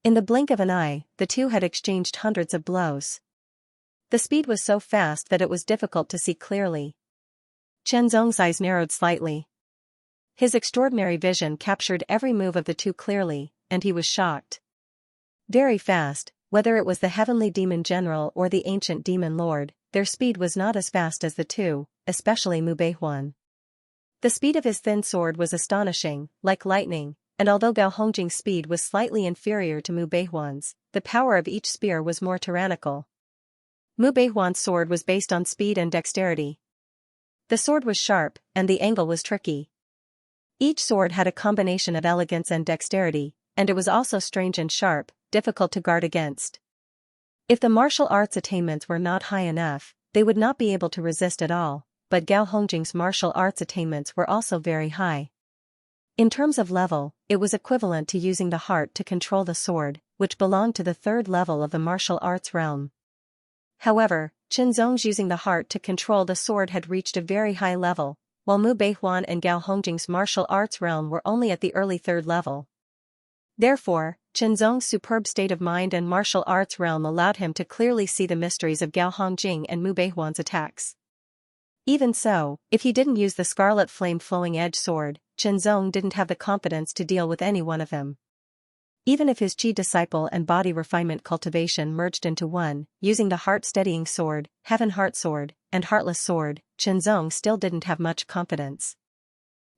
Speaker 1: In the blink of an eye, the two had exchanged hundreds of blows. The speed was so fast that it was difficult to see clearly. Chenzong's eyes narrowed slightly. His extraordinary vision captured every move of the two clearly, and he was shocked. Very fast, whether it was the heavenly demon general or the ancient demon lord, their speed was not as fast as the two, especially Mu Beihuan. The speed of his thin sword was astonishing, like lightning, and although Gao Hongjing's speed was slightly inferior to Mu Beihuan's, the power of each spear was more tyrannical. Mu Beihuan's sword was based on speed and dexterity. The sword was sharp, and the angle was tricky. Each sword had a combination of elegance and dexterity, and it was also strange and sharp, difficult to guard against. If the martial arts attainments were not high enough, they would not be able to resist at all, but Gao Hongjing's martial arts attainments were also very high. In terms of level, it was equivalent to using the heart to control the sword, which belonged to the third level of the martial arts realm. However, Chen Zong's using the heart to control the sword had reached a very high level, while Mu Beihuan and Gao Hongjing's martial arts realm were only at the early third level. Therefore, Chen Zong's superb state of mind and martial arts realm allowed him to clearly see the mysteries of Gao Hongjing and Mu Beihuan's attacks. Even so, if he didn't use the scarlet flame flowing edge sword, Chen Zong didn't have the confidence to deal with any one of them. Even if his Qi disciple and body refinement cultivation merged into one, using the heart-steadying sword, Heaven Heart Sword, and Heartless Sword, Chen Zong still didn't have much confidence.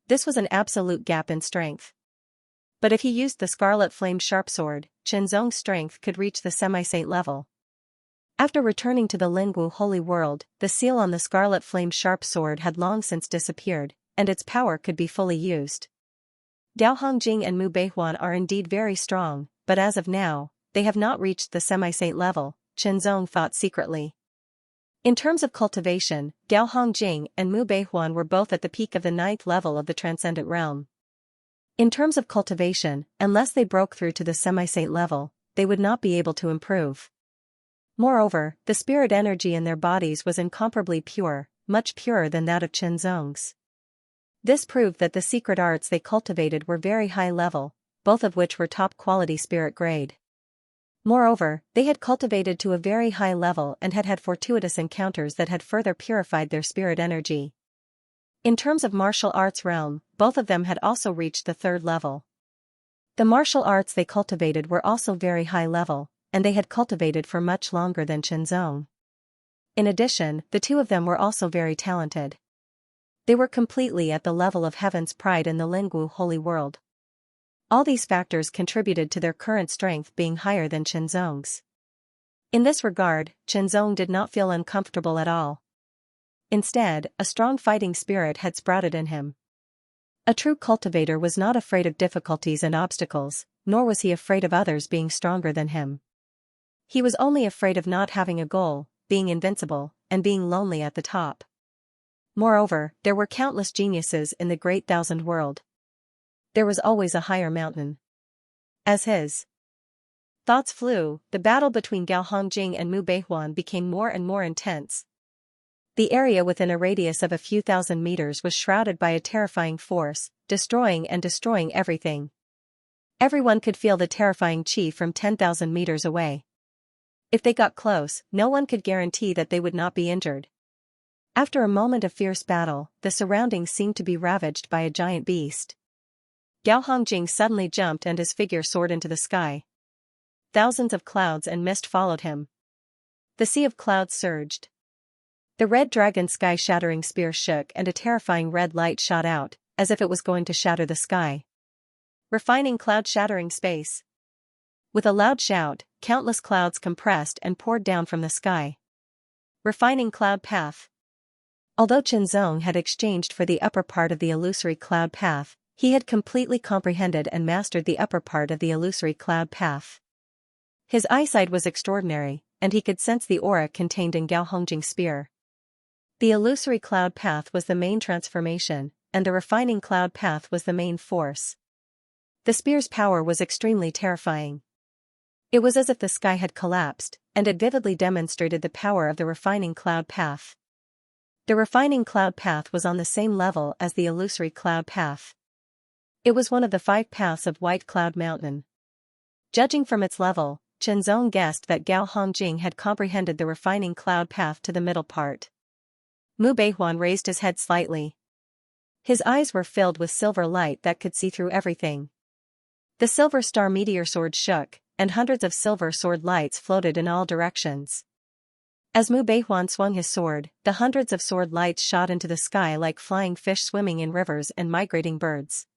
Speaker 1: This was an absolute gap in strength. But if he used the Scarlet Flame Sharp Sword, Chen Zong's strength could reach the semi-saint level. After returning to the Lingwu Holy World, the seal on the Scarlet Flame Sharp Sword had long since disappeared, and its power could be fully used. Gao Hongjing and Mu Beihuan are indeed very strong, but as of now, they have not reached the semi-saint level, Chen Zong thought secretly. In terms of cultivation, Gao Hongjing and Mu Beihuan were both at the peak of the 9th level of the transcendent realm. In terms of cultivation, unless they broke through to the semi-saint level, they would not be able to improve. Moreover, the spirit energy in their bodies was incomparably pure, much purer than that of Chen Zong's. This proved that the secret arts they cultivated were very high level, both of which were top-quality spirit grade. Moreover, they had cultivated to a very high level and had had fortuitous encounters that had further purified their spirit energy. In terms of martial arts realm, both of them had also reached the 3rd level. The martial arts they cultivated were also very high level, and they had cultivated for much longer than Chen Zong. In addition, the two of them were also very talented. They were completely at the level of Heaven's Pride in the Lingwu Holy World. All these factors contributed to their current strength being higher than Chen Zong's. In this regard, Chen Zong did not feel uncomfortable at all. Instead, a strong fighting spirit had sprouted in him. A true cultivator was not afraid of difficulties and obstacles, nor was he afraid of others being stronger than him. He was only afraid of not having a goal, being invincible, and being lonely at the top. Moreover, there were countless geniuses in the Great Thousand World. There was always a higher mountain. As his thoughts flew, the battle between Gao Hongjing and Mu Beihuan became more and more intense. The area within a radius of a few thousand meters was shrouded by a terrifying force, destroying everything. Everyone could feel the terrifying qi from 10,000 meters away. If they got close, no one could guarantee that they would not be injured. After a moment of fierce battle, the surroundings seemed to be ravaged by a giant beast. Gao Hongjing suddenly jumped and his figure soared into the sky. Thousands of clouds and mist followed him. The sea of clouds surged. The red dragon sky-shattering spear shook and a terrifying red light shot out, as if it was going to shatter the sky. Refining cloud-shattering space. With a loud shout, countless clouds compressed and poured down from the sky. Refining cloud path. Although Chen Zong had exchanged for the upper part of the illusory cloud path, he had completely comprehended and mastered the upper part of the illusory cloud path. His eyesight was extraordinary, and he could sense the aura contained in Gao Hongjing's spear. The illusory cloud path was the main transformation, and the refining cloud path was the main force. The spear's power was extremely terrifying. It was as if the sky had collapsed, and it vividly demonstrated the power of the refining cloud path. The refining cloud path was on the same level as the illusory cloud path. It was one of the 5 paths of White Cloud Mountain. Judging from its level, Chen Zong guessed that Gao Hongjing had comprehended the refining cloud path to the middle part. Mu Beihuan raised his head slightly. His eyes were filled with silver light that could see through everything. The silver star meteor sword shook, and hundreds of silver sword lights floated in all directions. As Mu Beihuan swung his sword, the hundreds of sword lights shot into the sky like flying fish swimming in rivers and migrating birds.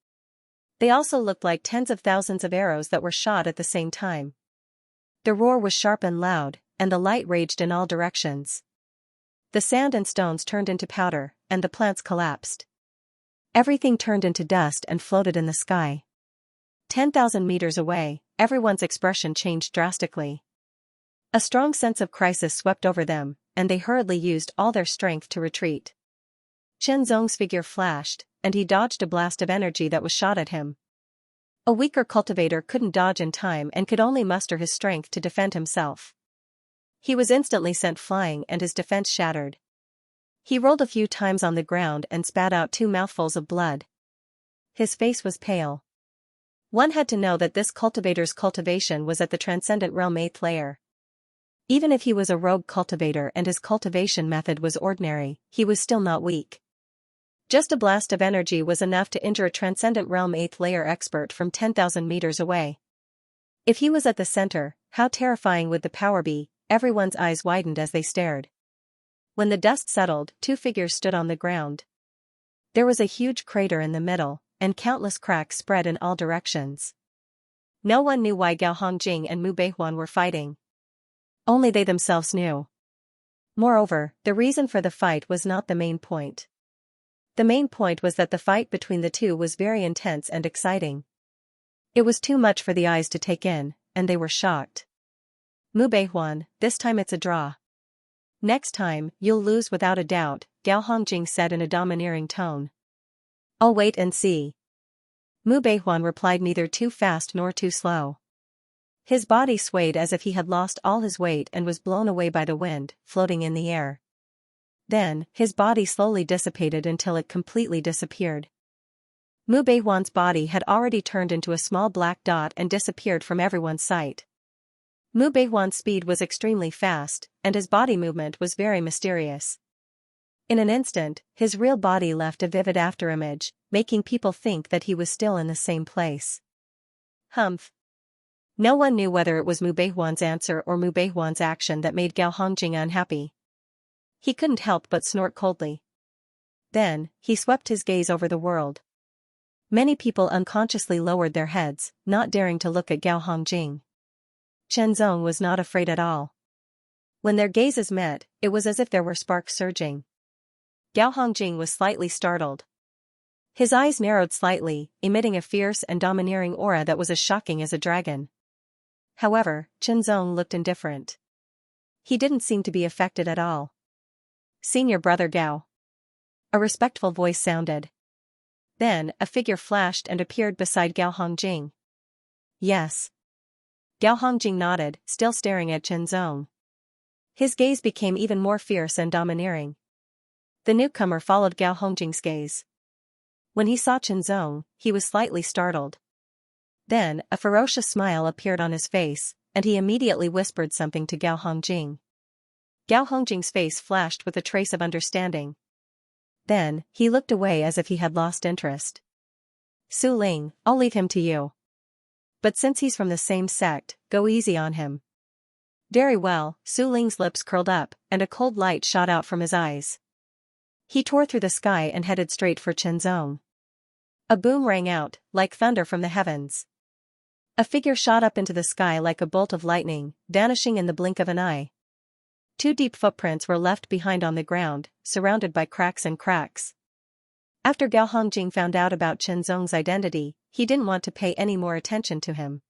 Speaker 1: They also looked like tens of thousands of arrows that were shot at the same time. The roar was sharp and loud, and the light raged in all directions. The sand and stones turned into powder, and the plants collapsed. Everything turned into dust and floated in the sky. 10,000 meters away, everyone's expression changed drastically. A strong sense of crisis swept over them, and they hurriedly used all their strength to retreat. Chen Zong's figure flashed, and he dodged a blast of energy that was shot at him. A weaker cultivator couldn't dodge in time and could only muster his strength to defend himself. He was instantly sent flying and his defense shattered. He rolled a few times on the ground and spat out 2 mouthfuls of blood. His face was pale. One had to know that this cultivator's cultivation was at the transcendent realm 8th layer. Even if he was a rogue cultivator and his cultivation method was ordinary, he was still not weak. Just a blast of energy was enough to injure a transcendent realm 8th layer expert from 10,000 meters away. If he was at the center, how terrifying would the power be? Everyone's eyes widened as they stared. When the dust settled, 2 figures stood on the ground. There was a huge crater in the middle, and countless cracks spread in all directions. No one knew why Gao Hongjing and Mu Beihuan were fighting. Only they themselves knew. Moreover, the reason for the fight was not the main point. The main point was that the fight between the two was very intense and exciting. It was too much for the eyes to take in, and they were shocked. Mu Beihuan, this time it's a draw. Next time, you'll lose without a doubt, Gao Hongjing said in a domineering tone. I'll wait and see. Mu Beihuan replied, neither too fast nor too slow. His body swayed as if he had lost all his weight and was blown away by the wind, floating in the air. Then, his body slowly dissipated until it completely disappeared. Mu Beihuan's body had already turned into a small black dot and disappeared from everyone's sight. Mu Beihuan's speed was extremely fast, and his body movement was very mysterious. In an instant, his real body left a vivid afterimage, making people think that he was still in the same place. Humph. No one knew whether it was Mu Beihuan's answer or Mu Beihuan's action that made Gao Hongjing unhappy. He couldn't help but snort coldly. Then, he swept his gaze over the world. Many people unconsciously lowered their heads, not daring to look at Gao Hongjing. Chen Zong was not afraid at all. When their gazes met, it was as if there were sparks surging. Gao Hongjing was slightly startled. His eyes narrowed slightly, emitting a fierce and domineering aura that was as shocking as a dragon. However, Chen Zong looked indifferent. He didn't seem to be affected at all. Senior brother Gao. A respectful voice sounded. Then, a figure flashed and appeared beside Gao Hongjing. Yes. Gao Hongjing nodded, still staring at Chen Zong. His gaze became even more fierce and domineering. The newcomer followed Gao Hongjing's gaze. When he saw Chen Zong, he was slightly startled. Then, a ferocious smile appeared on his face, and he immediately whispered something to Gao Hongjing. Gao Hongjing's face flashed with a trace of understanding. Then, he looked away as if he had lost interest. Su Ling, I'll leave him to you. But since he's from the same sect, go easy on him. Very well, Su Ling's lips curled up, and a cold light shot out from his eyes. He tore through the sky and headed straight for Chen Zong. A boom rang out, like thunder from the heavens. A figure shot up into the sky like a bolt of lightning, vanishing in the blink of an eye. 2 deep footprints were left behind on the ground, surrounded by cracks and cracks. After Gao Hongjing found out about Chen Zong's identity, he didn't want to pay any more attention to him.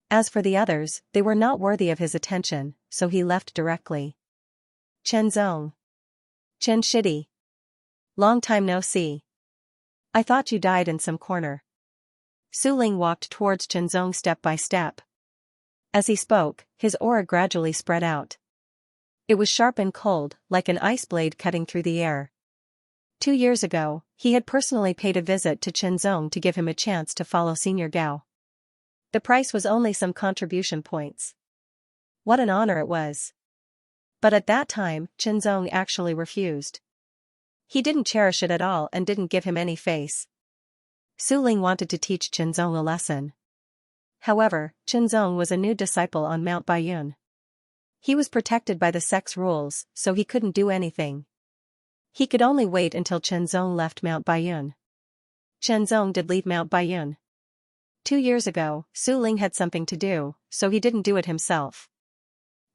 Speaker 1: As for the others, they were not worthy of his attention, so he left directly. Chen Zong. Chen Shidi. Long time no see. I thought you died in some corner. Su Ling walked towards Chen Zong step by step. As he spoke, his aura gradually spread out. It was sharp and cold, like an ice blade cutting through the air. 2 years ago, he had personally paid a visit to Chen Zong to give him a chance to follow Senior Gao. The price was only some contribution points. What an honor it was. But at that time, Chen Zong actually refused. He didn't cherish it at all and didn't give him any face. Su Ling wanted to teach Chen Zong a lesson. However, Chen Zong was a new disciple on Mount Baiyun. He was protected by the sect's rules, so he couldn't do anything. He could only wait until Chen Zong left Mount Baiyun. Chen Zong did leave Mount Baiyun. 2 years ago, Su Ling had something to do, so he didn't do it himself.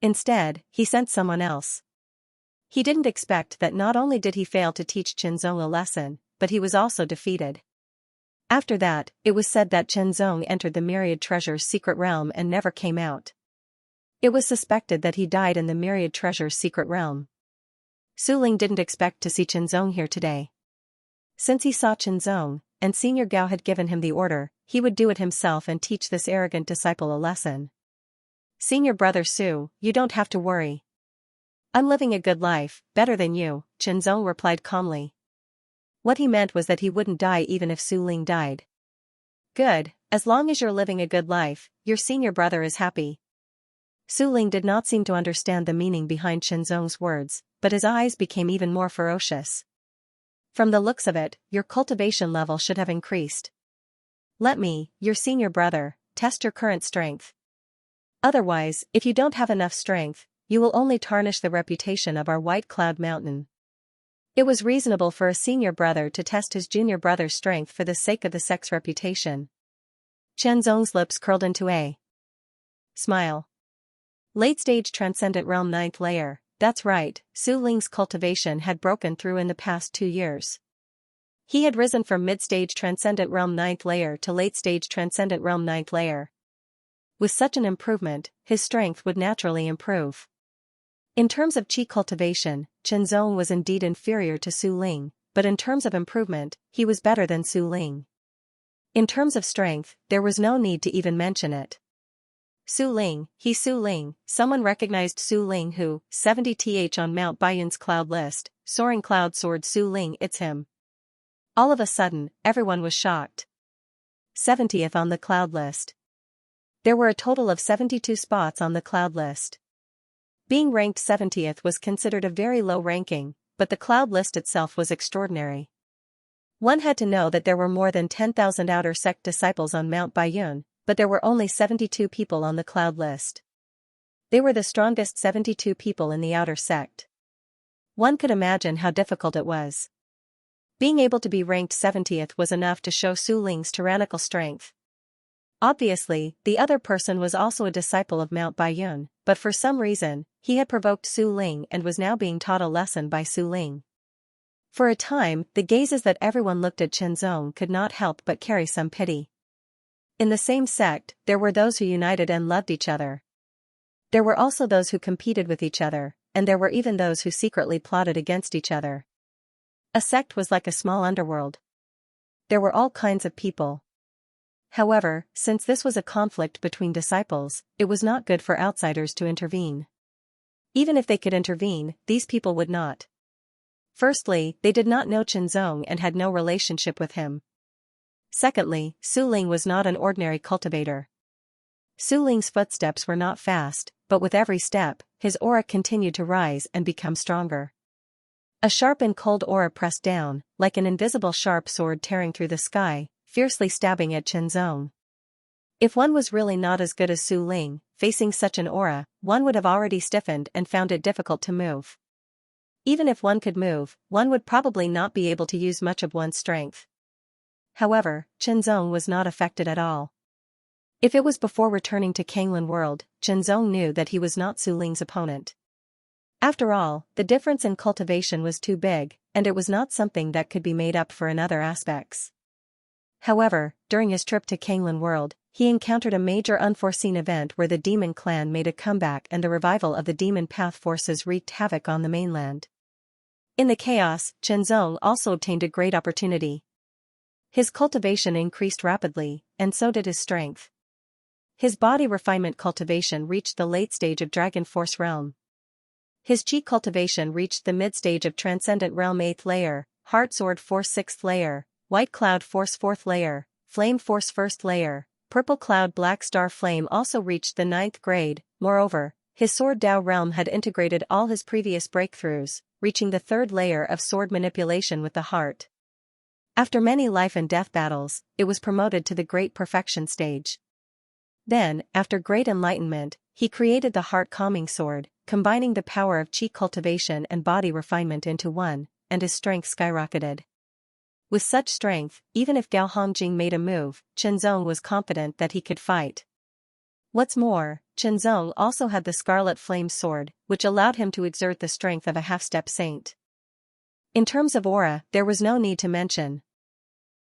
Speaker 1: Instead, he sent someone else. He didn't expect that not only did he fail to teach Chen Zong a lesson, but he was also defeated. After that, it was said that Chen Zong entered the Myriad Treasure's secret realm and never came out. It was suspected that he died in the Myriad Treasure's secret realm. Su Ling didn't expect to see Qinzong here today. Since he saw Qinzong, and Senior Gao had given him the order, he would do it himself and teach this arrogant disciple a lesson. Senior brother Su, you don't have to worry. I'm living a good life, better than you, Qinzong replied calmly. What he meant was that he wouldn't die even if Su Ling died. Good, as long as you're living a good life, your senior brother is happy. Su Ling did not seem to understand the meaning behind Qinzong's words, but his eyes became even more ferocious. From the looks of it, your cultivation level should have increased. Let me, your senior brother, test your current strength. Otherwise, if you don't have enough strength, you will only tarnish the reputation of our White Cloud Mountain. It was reasonable for a senior brother to test his junior brother's strength for the sake of the sect's reputation. Qinzong's lips curled into a smile. Late-stage Transcendent Realm 9th layer, that's right, Su Ling's cultivation had broken through in the past 2 years. He had risen from mid-stage Transcendent Realm 9th layer to late-stage Transcendent Realm 9th layer. With such an improvement, his strength would naturally improve. In terms of qi cultivation, Qinzong was indeed inferior to Su Ling, but in terms of improvement, he was better than Su Ling. In terms of strength, there was no need to even mention it. Su Ling, someone recognized Su Ling who, 70th on Mount Baiyun's cloud list, soaring cloud sword Su Ling, it's him. All of a sudden, everyone was shocked. 70th on the cloud list. There were a total of 72 spots on the cloud list. Being ranked 70th was considered a very low ranking, but the cloud list itself was extraordinary. One had to know that there were more than 10,000 outer sect disciples on Mount Baiyun, but there were only 72 people on the cloud list. They were the strongest 72 people in the outer sect. One could imagine how difficult it was. Being able to be ranked 70th was enough to show Su Ling's tyrannical strength. Obviously, the other person was also a disciple of Mount Baiyun, but for some reason, he had provoked Su Ling and was now being taught a lesson by Su Ling. For a time, the gazes that everyone looked at Qinzong could not help but carry some pity. In the same sect, there were those who united and loved each other. There were also those who competed with each other, and there were even those who secretly plotted against each other. A sect was like a small underworld. There were all kinds of people. However, since this was a conflict between disciples, it was not good for outsiders to intervene. Even if they could intervene, these people would not. Firstly, they did not know Qinzong and had no relationship with him. Secondly, Su Ling was not an ordinary cultivator. Su Ling's footsteps were not fast, but with every step, his aura continued to rise and become stronger. A sharp and cold aura pressed down, like an invisible sharp sword tearing through the sky, fiercely stabbing at Qinzong. If one was really not as good as Su Ling, facing such an aura, one would have already stiffened and found it difficult to move. Even if one could move, one would probably not be able to use much of one's strength. However, Qinzong was not affected at all. If it was before returning to Kanglin World, Qinzong knew that he was not Su Ling's opponent. After all, the difference in cultivation was too big, and it was not something that could be made up for in other aspects. However, during his trip to Kanglin World, he encountered a major unforeseen event where the demon clan made a comeback and the revival of the demon path forces wreaked havoc on the mainland. In the chaos, Qinzong also obtained a great opportunity. His cultivation increased rapidly, and so did his strength. His body refinement cultivation reached the late stage of Dragon Force realm. His Qi cultivation reached the mid-stage of Transcendent Realm 8th layer, Heart Sword Force 6th layer, White Cloud Force 4th layer, Flame Force 1st layer, Purple Cloud Black Star Flame also reached the 9th grade. Moreover, his Sword Dao realm had integrated all his previous breakthroughs, reaching the 3rd layer of sword manipulation with the heart. After many life and death battles, it was promoted to the Great Perfection stage. Then, after great enlightenment, he created the Heart Calming Sword, combining the power of Qi cultivation and body refinement into one, and his strength skyrocketed. With such strength, even if Gao Hongjing made a move, Qinzong was confident that he could fight. What's more, Qinzong also had the Scarlet Flame Sword, which allowed him to exert the strength of a half-step saint. In terms of aura, there was no need to mention.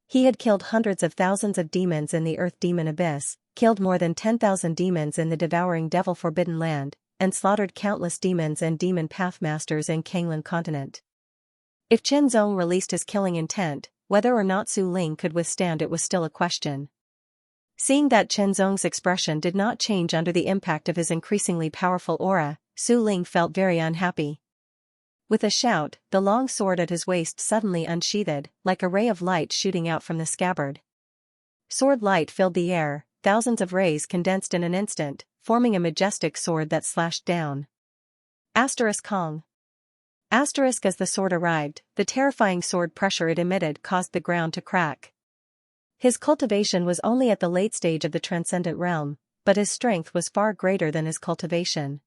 Speaker 1: He had killed hundreds of thousands of demons in the Earth Demon Abyss, killed more than 10,000 demons in the devouring devil-forbidden land, and slaughtered countless demons and demon pathmasters in Kanglan continent. If Chen Zong released his killing intent, whether or not Su Ling could withstand it was still a question. Seeing that Chen Zong's expression did not change under the impact of his increasingly powerful aura, Su Ling felt very unhappy. With a shout, the long sword at his waist suddenly unsheathed, like a ray of light shooting out from the scabbard. Sword light filled the air, thousands of rays condensed in an instant, forming a majestic sword that slashed down. Kong. As the sword arrived, the terrifying sword pressure it emitted caused the ground to crack. His cultivation was only at the late stage of the transcendent realm, but his strength was far greater than his cultivation.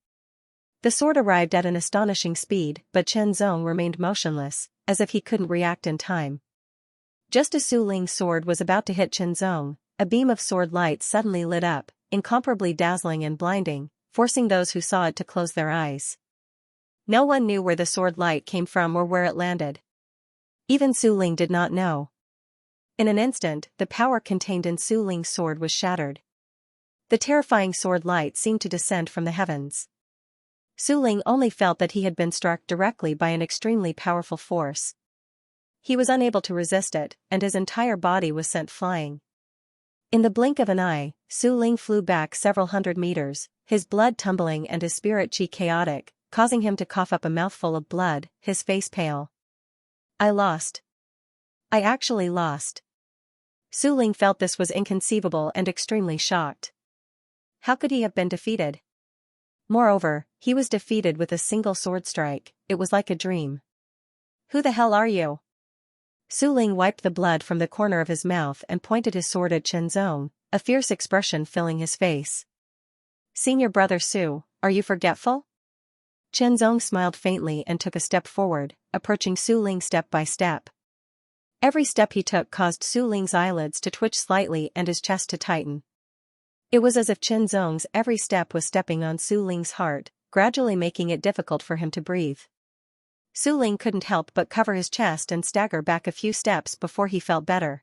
Speaker 1: The sword arrived at an astonishing speed, but Chen Zong remained motionless, as if he couldn't react in time. Just as Su Ling's sword was about to hit Chen Zong, a beam of sword light suddenly lit up, incomparably dazzling and blinding, forcing those who saw it to close their eyes. No one knew where the sword light came from or where it landed. Even Su Ling did not know. In an instant, the power contained in Su Ling's sword was shattered. The terrifying sword light seemed to descend from the heavens. Su Ling only felt that he had been struck directly by an extremely powerful force. He was unable to resist it, and his entire body was sent flying. In the blink of an eye, Su Ling flew back several hundred meters, his blood tumbling and his spirit chi chaotic, causing him to cough up a mouthful of blood, his face pale. I lost. I actually lost. Su Ling felt this was inconceivable and extremely shocked. How could he have been defeated? Moreover, he was defeated with a single sword strike. It was like a dream. Who the hell are you? Su Ling wiped the blood from the corner of his mouth and pointed his sword at Chen Zong, a fierce expression filling his face. Senior brother Su, are you forgetful? Chen Zong smiled faintly and took a step forward, approaching Su Ling step by step. Every step he took caused Su Ling's eyelids to twitch slightly and his chest to tighten. It was as if Chen Zong's every step was stepping on Su Ling's heart, gradually making it difficult for him to breathe. Su Ling couldn't help but cover his chest and stagger back a few steps before he felt better.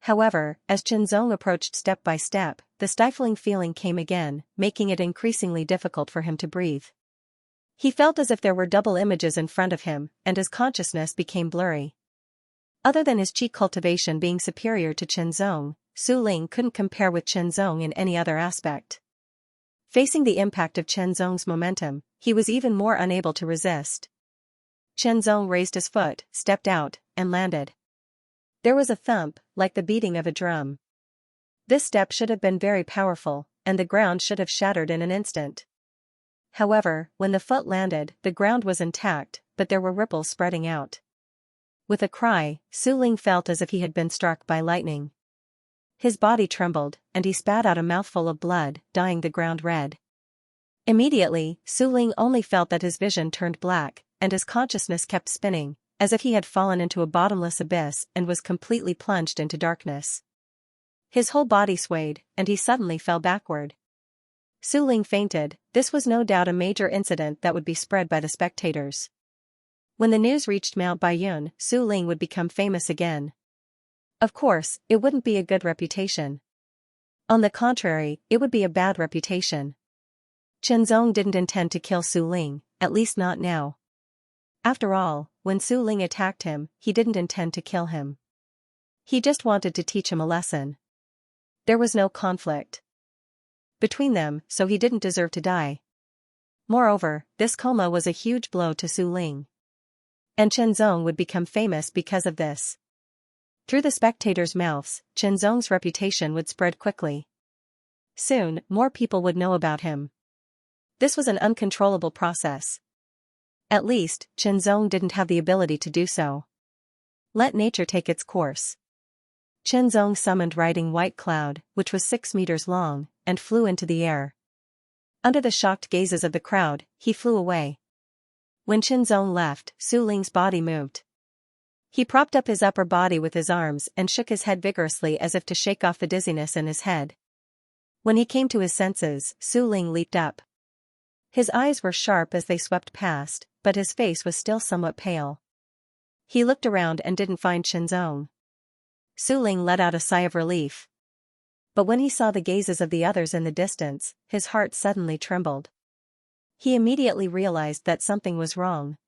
Speaker 1: However, as Chen Zong approached step by step, the stifling feeling came again, making it increasingly difficult for him to breathe. He felt as if there were double images in front of him, and his consciousness became blurry. Other than his chi cultivation being superior to Chen Zong, Su Ling couldn't compare with Chen Zong in any other aspect. Facing the impact of Chen Zong's momentum, he was even more unable to resist. Chen Zong raised his foot, stepped out, and landed. There was a thump, like the beating of a drum. This step should have been very powerful, and the ground should have shattered in an instant. However, when the foot landed, the ground was intact, but there were ripples spreading out. With a cry, Su Ling felt as if he had been struck by lightning. His body trembled, and he spat out a mouthful of blood, dyeing the ground red. Immediately, Su Ling only felt that his vision turned black, and his consciousness kept spinning, as if he had fallen into a bottomless abyss and was completely plunged into darkness. His whole body swayed, and he suddenly fell backward. Su Ling fainted. This was no doubt a major incident that would be spread by the spectators. When the news reached Mount Baiyun, Su Ling would become famous again. Of course, it wouldn't be a good reputation. On the contrary, it would be a bad reputation. Chen Zong didn't intend to kill Su Ling, at least not now. After all, when Su Ling attacked him, he didn't intend to kill him. He just wanted to teach him a lesson. There was no conflict between them, so he didn't deserve to die. Moreover, this coma was a huge blow to Su Ling. And Chen Zong would become famous because of this. Through the spectators' mouths, Chen Zong's reputation would spread quickly. Soon, more people would know about him. This was an uncontrollable process. At least, Chen Zong didn't have the ability to do so. Let nature take its course. Chen Zong summoned riding white cloud, which was 6 meters long, and flew into the air. Under the shocked gazes of the crowd, he flew away. When Chen Zong left, Su Ling's body moved. He propped up his upper body with his arms and shook his head vigorously as if to shake off the dizziness in his head. When he came to his senses, Su Ling leaped up. His eyes were sharp as they swept past, but his face was still somewhat pale. He looked around and didn't find Chen Zong. Su Ling let out a sigh of relief. But when he saw the gazes of the others in the distance, his heart suddenly trembled. He immediately realized that something was wrong.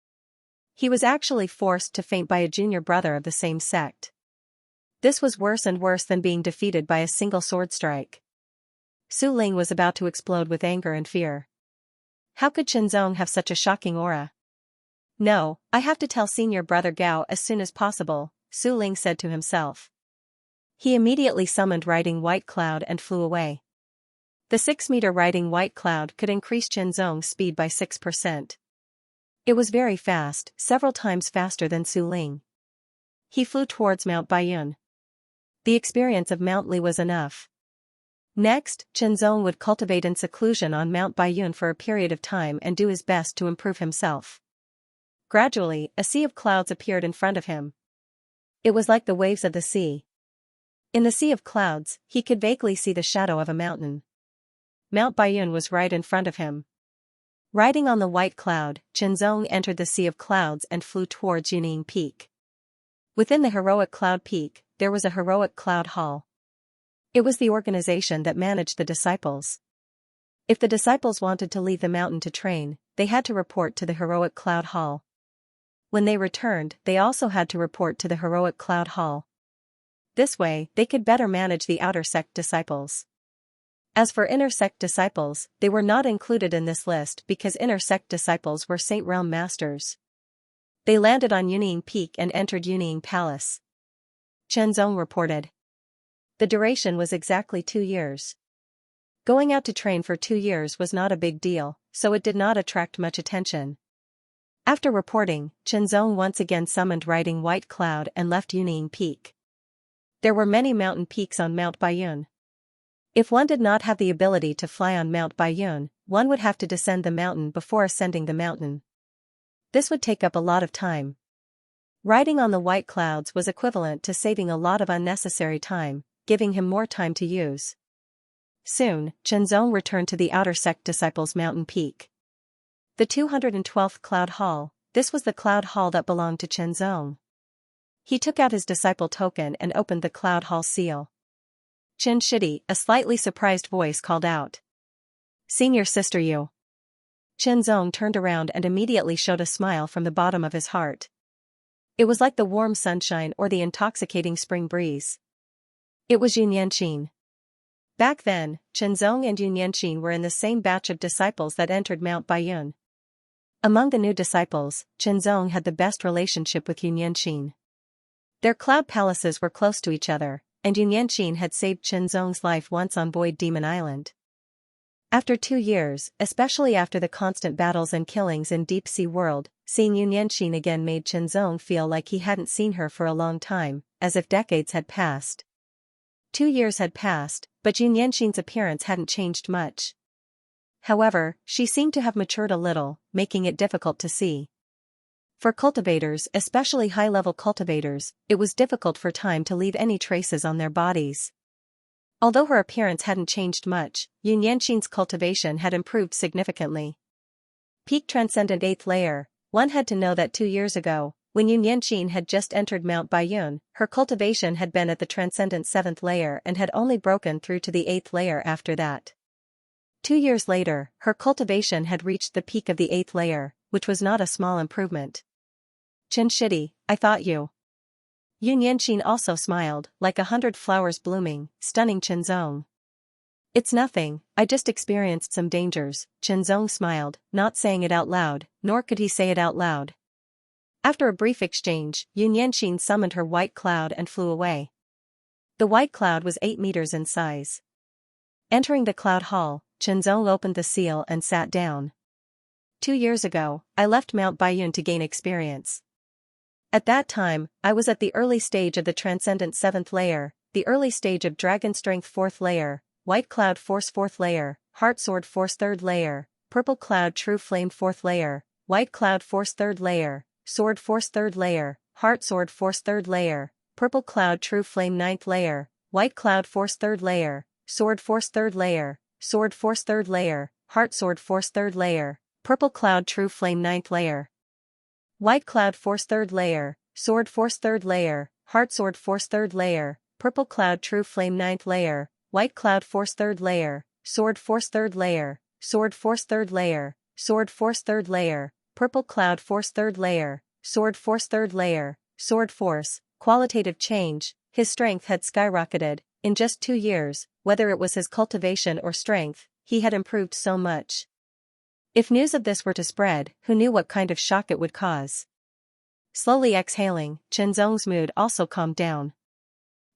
Speaker 1: He was actually forced to faint by a junior brother of the same sect. This was worse and worse than being defeated by a single sword strike. Su Ling was about to explode with anger and fear. How could Qinzong have such a shocking aura? No, I have to tell senior brother Gao as soon as possible, Su Ling said to himself. He immediately summoned Riding White Cloud and flew away. The 6-meter Riding White Cloud could increase Qinzong's speed by 6%. It was very fast, several times faster than Su Ling. He flew towards Mount Baiyun. The experience of Mount Li was enough. Next, Qinzong would cultivate in seclusion on Mount Baiyun for a period of time and do his best to improve himself. Gradually, a sea of clouds appeared in front of him. It was like the waves of the sea. In the sea of clouds, he could vaguely see the shadow of a mountain. Mount Baiyun was right in front of him. Riding on the white cloud, Qinzong entered the sea of clouds and flew towards Yuning Peak. Within the heroic cloud peak, there was a heroic cloud hall. It was the organization that managed the disciples. If the disciples wanted to leave the mountain to train, they had to report to the heroic cloud hall. When they returned, they also had to report to the heroic cloud hall. This way, they could better manage the outer sect disciples. As for inner sect disciples, they were not included in this list because inner sect disciples were Saint Realm masters. They landed on Yuning Peak and entered Yuning Palace. Qinzong reported. The duration was exactly 2 years. Going out to train for 2 years was not a big deal, so it did not attract much attention. After reporting, Qinzong once again summoned Riding White Cloud and left Yuning Peak. There were many mountain peaks on Mount Baiyun. If one did not have the ability to fly on Mount Baiyun, one would have to descend the mountain before ascending the mountain. This would take up a lot of time. Riding on the white clouds was equivalent to saving a lot of unnecessary time, giving him more time to use. Soon, Qinzong returned to the outer sect disciples' mountain peak. The 212th Cloud Hall, this was the cloud hall that belonged to Qinzong. He took out his disciple token and opened the cloud hall seal. Qin Shidi, a slightly surprised voice called out. Senior sister Yu. Qinzong turned around and immediately showed a smile from the bottom of his heart. It was like the warm sunshine or the intoxicating spring breeze. It was Yun Yanqin. Back then, Qinzong and Yun Yanqin were in the same batch of disciples that entered Mount Baiyun. Among the new disciples, Qinzong had the best relationship with Yun Yanqin. Their cloud palaces were close to each other, and Yun Yanqin had saved Qinzong's life once on Void Demon Island. After 2 years, especially after the constant battles and killings in Deep Sea World, seeing Yun Yanqin again made Qinzong feel like he hadn't seen her for a long time, as if decades had passed. 2 years had passed, but Yun Yanqin's appearance hadn't changed much. However, she seemed to have matured a little, making it difficult to see. For cultivators, especially high-level cultivators, it was difficult for time to leave any traces on their bodies. Although her appearance hadn't changed much, Yun Yanqin's cultivation had improved significantly. Peak Transcendent 8th Layer, one had to know that 2 years ago, when Yun Yanqin had just entered Mount Baiyun, her cultivation had been at the Transcendent 7th Layer and had only broken through to the 8th Layer after that. 2 years later, her cultivation had reached the peak of the 8th Layer, which was not a small improvement. Qin Shidi, I thought you. Yun Yanqin also smiled, like 100 flowers blooming, stunning Qinzong. It's nothing, I just experienced some dangers, Qinzong smiled, not saying it out loud, nor could he say it out loud. After a brief exchange, Yun Yanqin summoned her white cloud and flew away. The white cloud was 8 meters in size. Entering the cloud hall, Qinzong opened the seal and sat down. 2 years ago, I left Mount Baiyun to gain experience. At that time, I was at the early stage of the Transcendent 7th Layer, the early stage of Dragon Strength 4th Layer, White Cloud Force 4th Layer, Heart Sword Force 3rd Layer, Purple Cloud True Flame 4th Layer, White Cloud Force 3rd Layer, Sword Force 3rd Layer, Heart Sword Force 3rd Layer, Purple Cloud True Flame 9th Layer, White Cloud Force 3rd Layer, Sword Force 3rd Layer, Sword Force 3rd Layer, Heart Sword Force 3rd Layer, Purple Cloud True Flame 9th Layer. White Cloud Force 3rd Layer, Sword Force 3rd Layer, Heart Sword Force 3rd Layer, Purple Cloud True Flame 9th Layer, White Cloud Force 3rd layer, Sword Force 3rd layer, Sword Force 3rd layer, Sword Force 3rd layer, Purple Cloud Force 3rd layer, Sword Force 3rd layer, Sword Force. Qualitative change. His strength had skyrocketed. In just 2 years, whether it was his cultivation or strength, he had improved so much. If news of this were to spread, who knew what kind of shock it would cause? Slowly exhaling, Chenzong's mood also calmed down.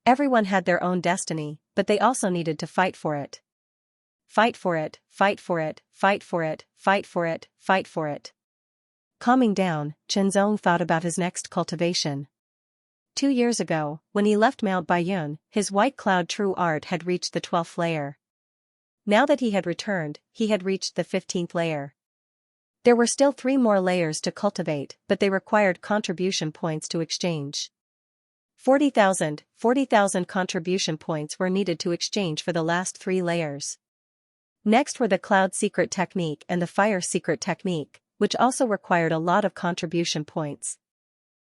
Speaker 1: Everyone had their own destiny, but they also needed to fight for it. Fight for it, fight for it, fight for it, fight for it, fight for it. Calming down, Chenzong thought about his next cultivation. 2 years ago, when he left Mount Baiyun, his White Cloud True Art had reached the 12th layer. Now that he had returned, he had reached the 15th layer. There were still 3 more layers to cultivate, but they required contribution points to exchange. 40,000 contribution points were needed to exchange for the last 3 layers. Next were the Cloud Secret Technique and the Fire Secret Technique, which also required a lot of contribution points.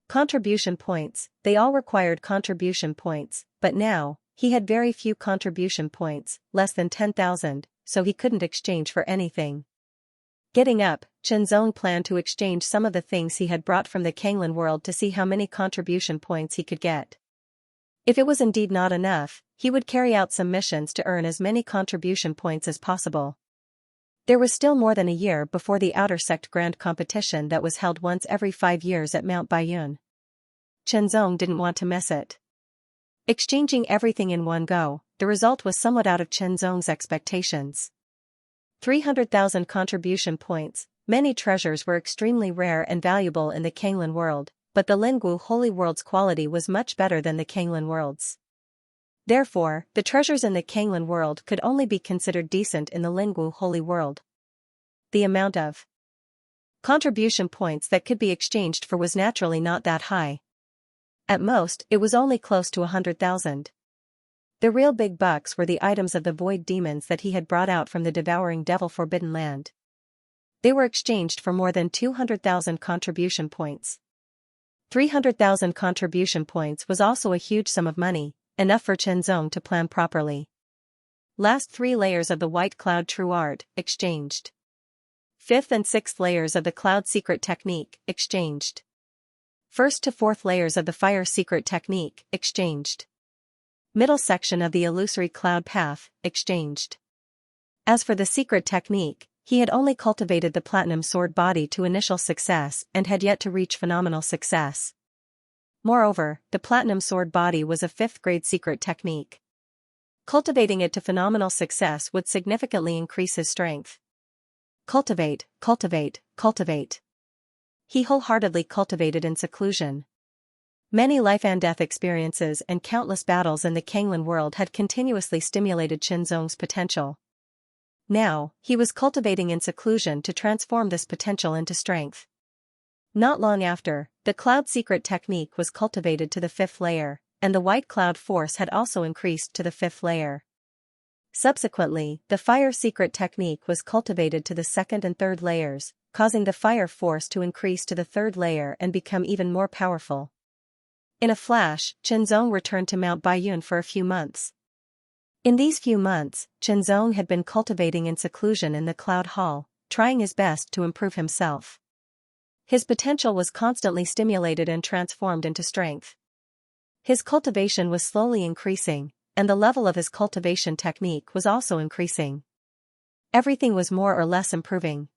Speaker 1: Contribution points, they all required contribution points, but now, he had very few contribution points, less than 10,000, so he couldn't exchange for anything. Getting up, Chenzong planned to exchange some of the things he had brought from the Kanglan world to see how many contribution points he could get. If it was indeed not enough, he would carry out some missions to earn as many contribution points as possible. There was still more than a year before the Outer Sect Grand Competition that was held once every 5 years at Mount Baiyun. Chenzong didn't want to miss it. Exchanging everything in one go, the result was somewhat out of Chenzong's expectations. 300,000 contribution points. Many treasures were extremely rare and valuable in the Kanglan world, but the Lingwu Holy World's quality was much better than the Kanglan world's. Therefore, the treasures in the Kanglan world could only be considered decent in the Lingwu Holy World. The amount of contribution points that could be exchanged for was naturally not that high. At most, it was only close to 100,000. The real big bucks were the items of the void demons that he had brought out from the devouring devil forbidden land. They were exchanged for more than 200,000 contribution points. 300,000 contribution points was also a huge sum of money, enough for Chenzong to plan properly. Last 3 layers of the White Cloud True Art, exchanged. 5th and 6th layers of the Cloud Secret Technique, exchanged. 1st to 4th layers of the Fire Secret Technique, exchanged. Middle section of the Illusory Cloud Path, exchanged. As for the Secret Technique, he had only cultivated the Platinum Sword body to initial success and had yet to reach phenomenal success. Moreover, the Platinum Sword body was a 5th grade secret technique. Cultivating it to phenomenal success would significantly increase his strength. Cultivate, cultivate, cultivate. He wholeheartedly cultivated in seclusion. Many life and death experiences and countless battles in the Kanglan world had continuously stimulated Chenzong's potential. Now, he was cultivating in seclusion to transform this potential into strength. Not long after, the Cloud Secret Technique was cultivated to the 5th layer, and the White Cloud Force had also increased to the 5th layer. Subsequently, the Fire Secret Technique was cultivated to the 2nd and 3rd layers, causing the Fire Force to increase to the 3rd layer and become even more powerful. In a flash, Chenzong returned to Mount Baiyun for a few months. In these few months, Chenzong had been cultivating in seclusion in the Cloud Hall, trying his best to improve himself. His potential was constantly stimulated and transformed into strength. His cultivation was slowly increasing, and the level of his cultivation technique was also increasing. Everything was more or less improving.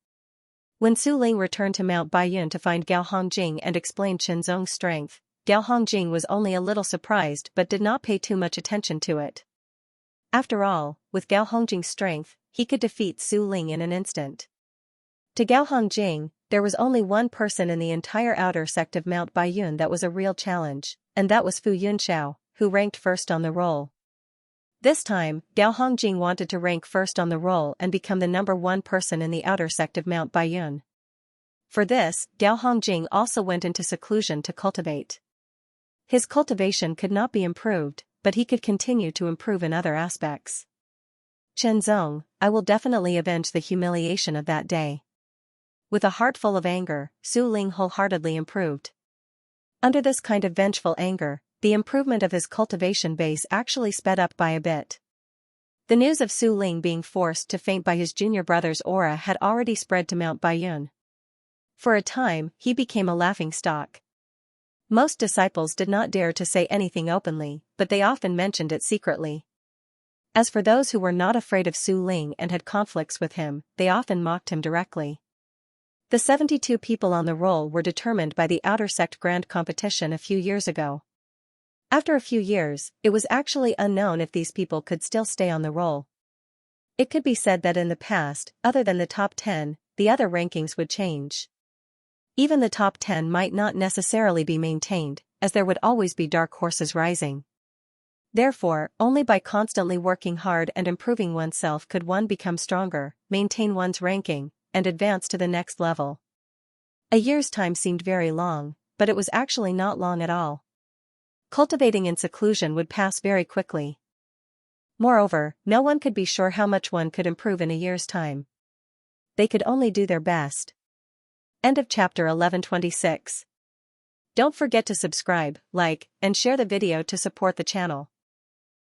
Speaker 1: When Su Ling returned to Mount Baiyun to find Gao Hongjing and explain Chenzong's strength, Gao Hongjing was only a little surprised but did not pay too much attention to it. After all, with Gao Hongjing's strength, he could defeat Su Ling in an instant. To Gao Hongjing, there was only one person in the entire outer sect of Mount Baiyun that was a real challenge, and that was Fu Yunxiao, who ranked first on the roll. This time, Gao Hongjing wanted to rank first on the roll and become the number 1 person in the outer sect of Mount Baiyun. For this, Gao Hongjing also went into seclusion to cultivate. His cultivation could not be improved, but he could continue to improve in other aspects. Chenzong, I will definitely avenge the humiliation of that day. With a heart full of anger, Su Ling wholeheartedly improved. Under this kind of vengeful anger, the improvement of his cultivation base actually sped up by a bit. The news of Su Ling being forced to faint by his junior brother's aura had already spread to Mount Baiyun. For a time, he became a laughingstock. Most disciples did not dare to say anything openly, but they often mentioned it secretly. As for those who were not afraid of Su Ling and had conflicts with him, they often mocked him directly. The 72 people on the roll were determined by the outer sect grand competition a few years ago. After a few years, it was actually unknown if these people could still stay on the roll. It could be said that in the past, other than the top 10, the other rankings would change. Even the top 10 might not necessarily be maintained, as there would always be dark horses rising. Therefore, only by constantly working hard and improving oneself could one become stronger, maintain one's ranking, and advance to the next level. A year's time seemed very long, but it was actually not long at all. Cultivating in seclusion would pass very quickly. Moreover, no one could be sure how much one could improve in a year's time. They could only do their best. End of chapter 1126. Don't forget to subscribe, like, and share the video to support the channel.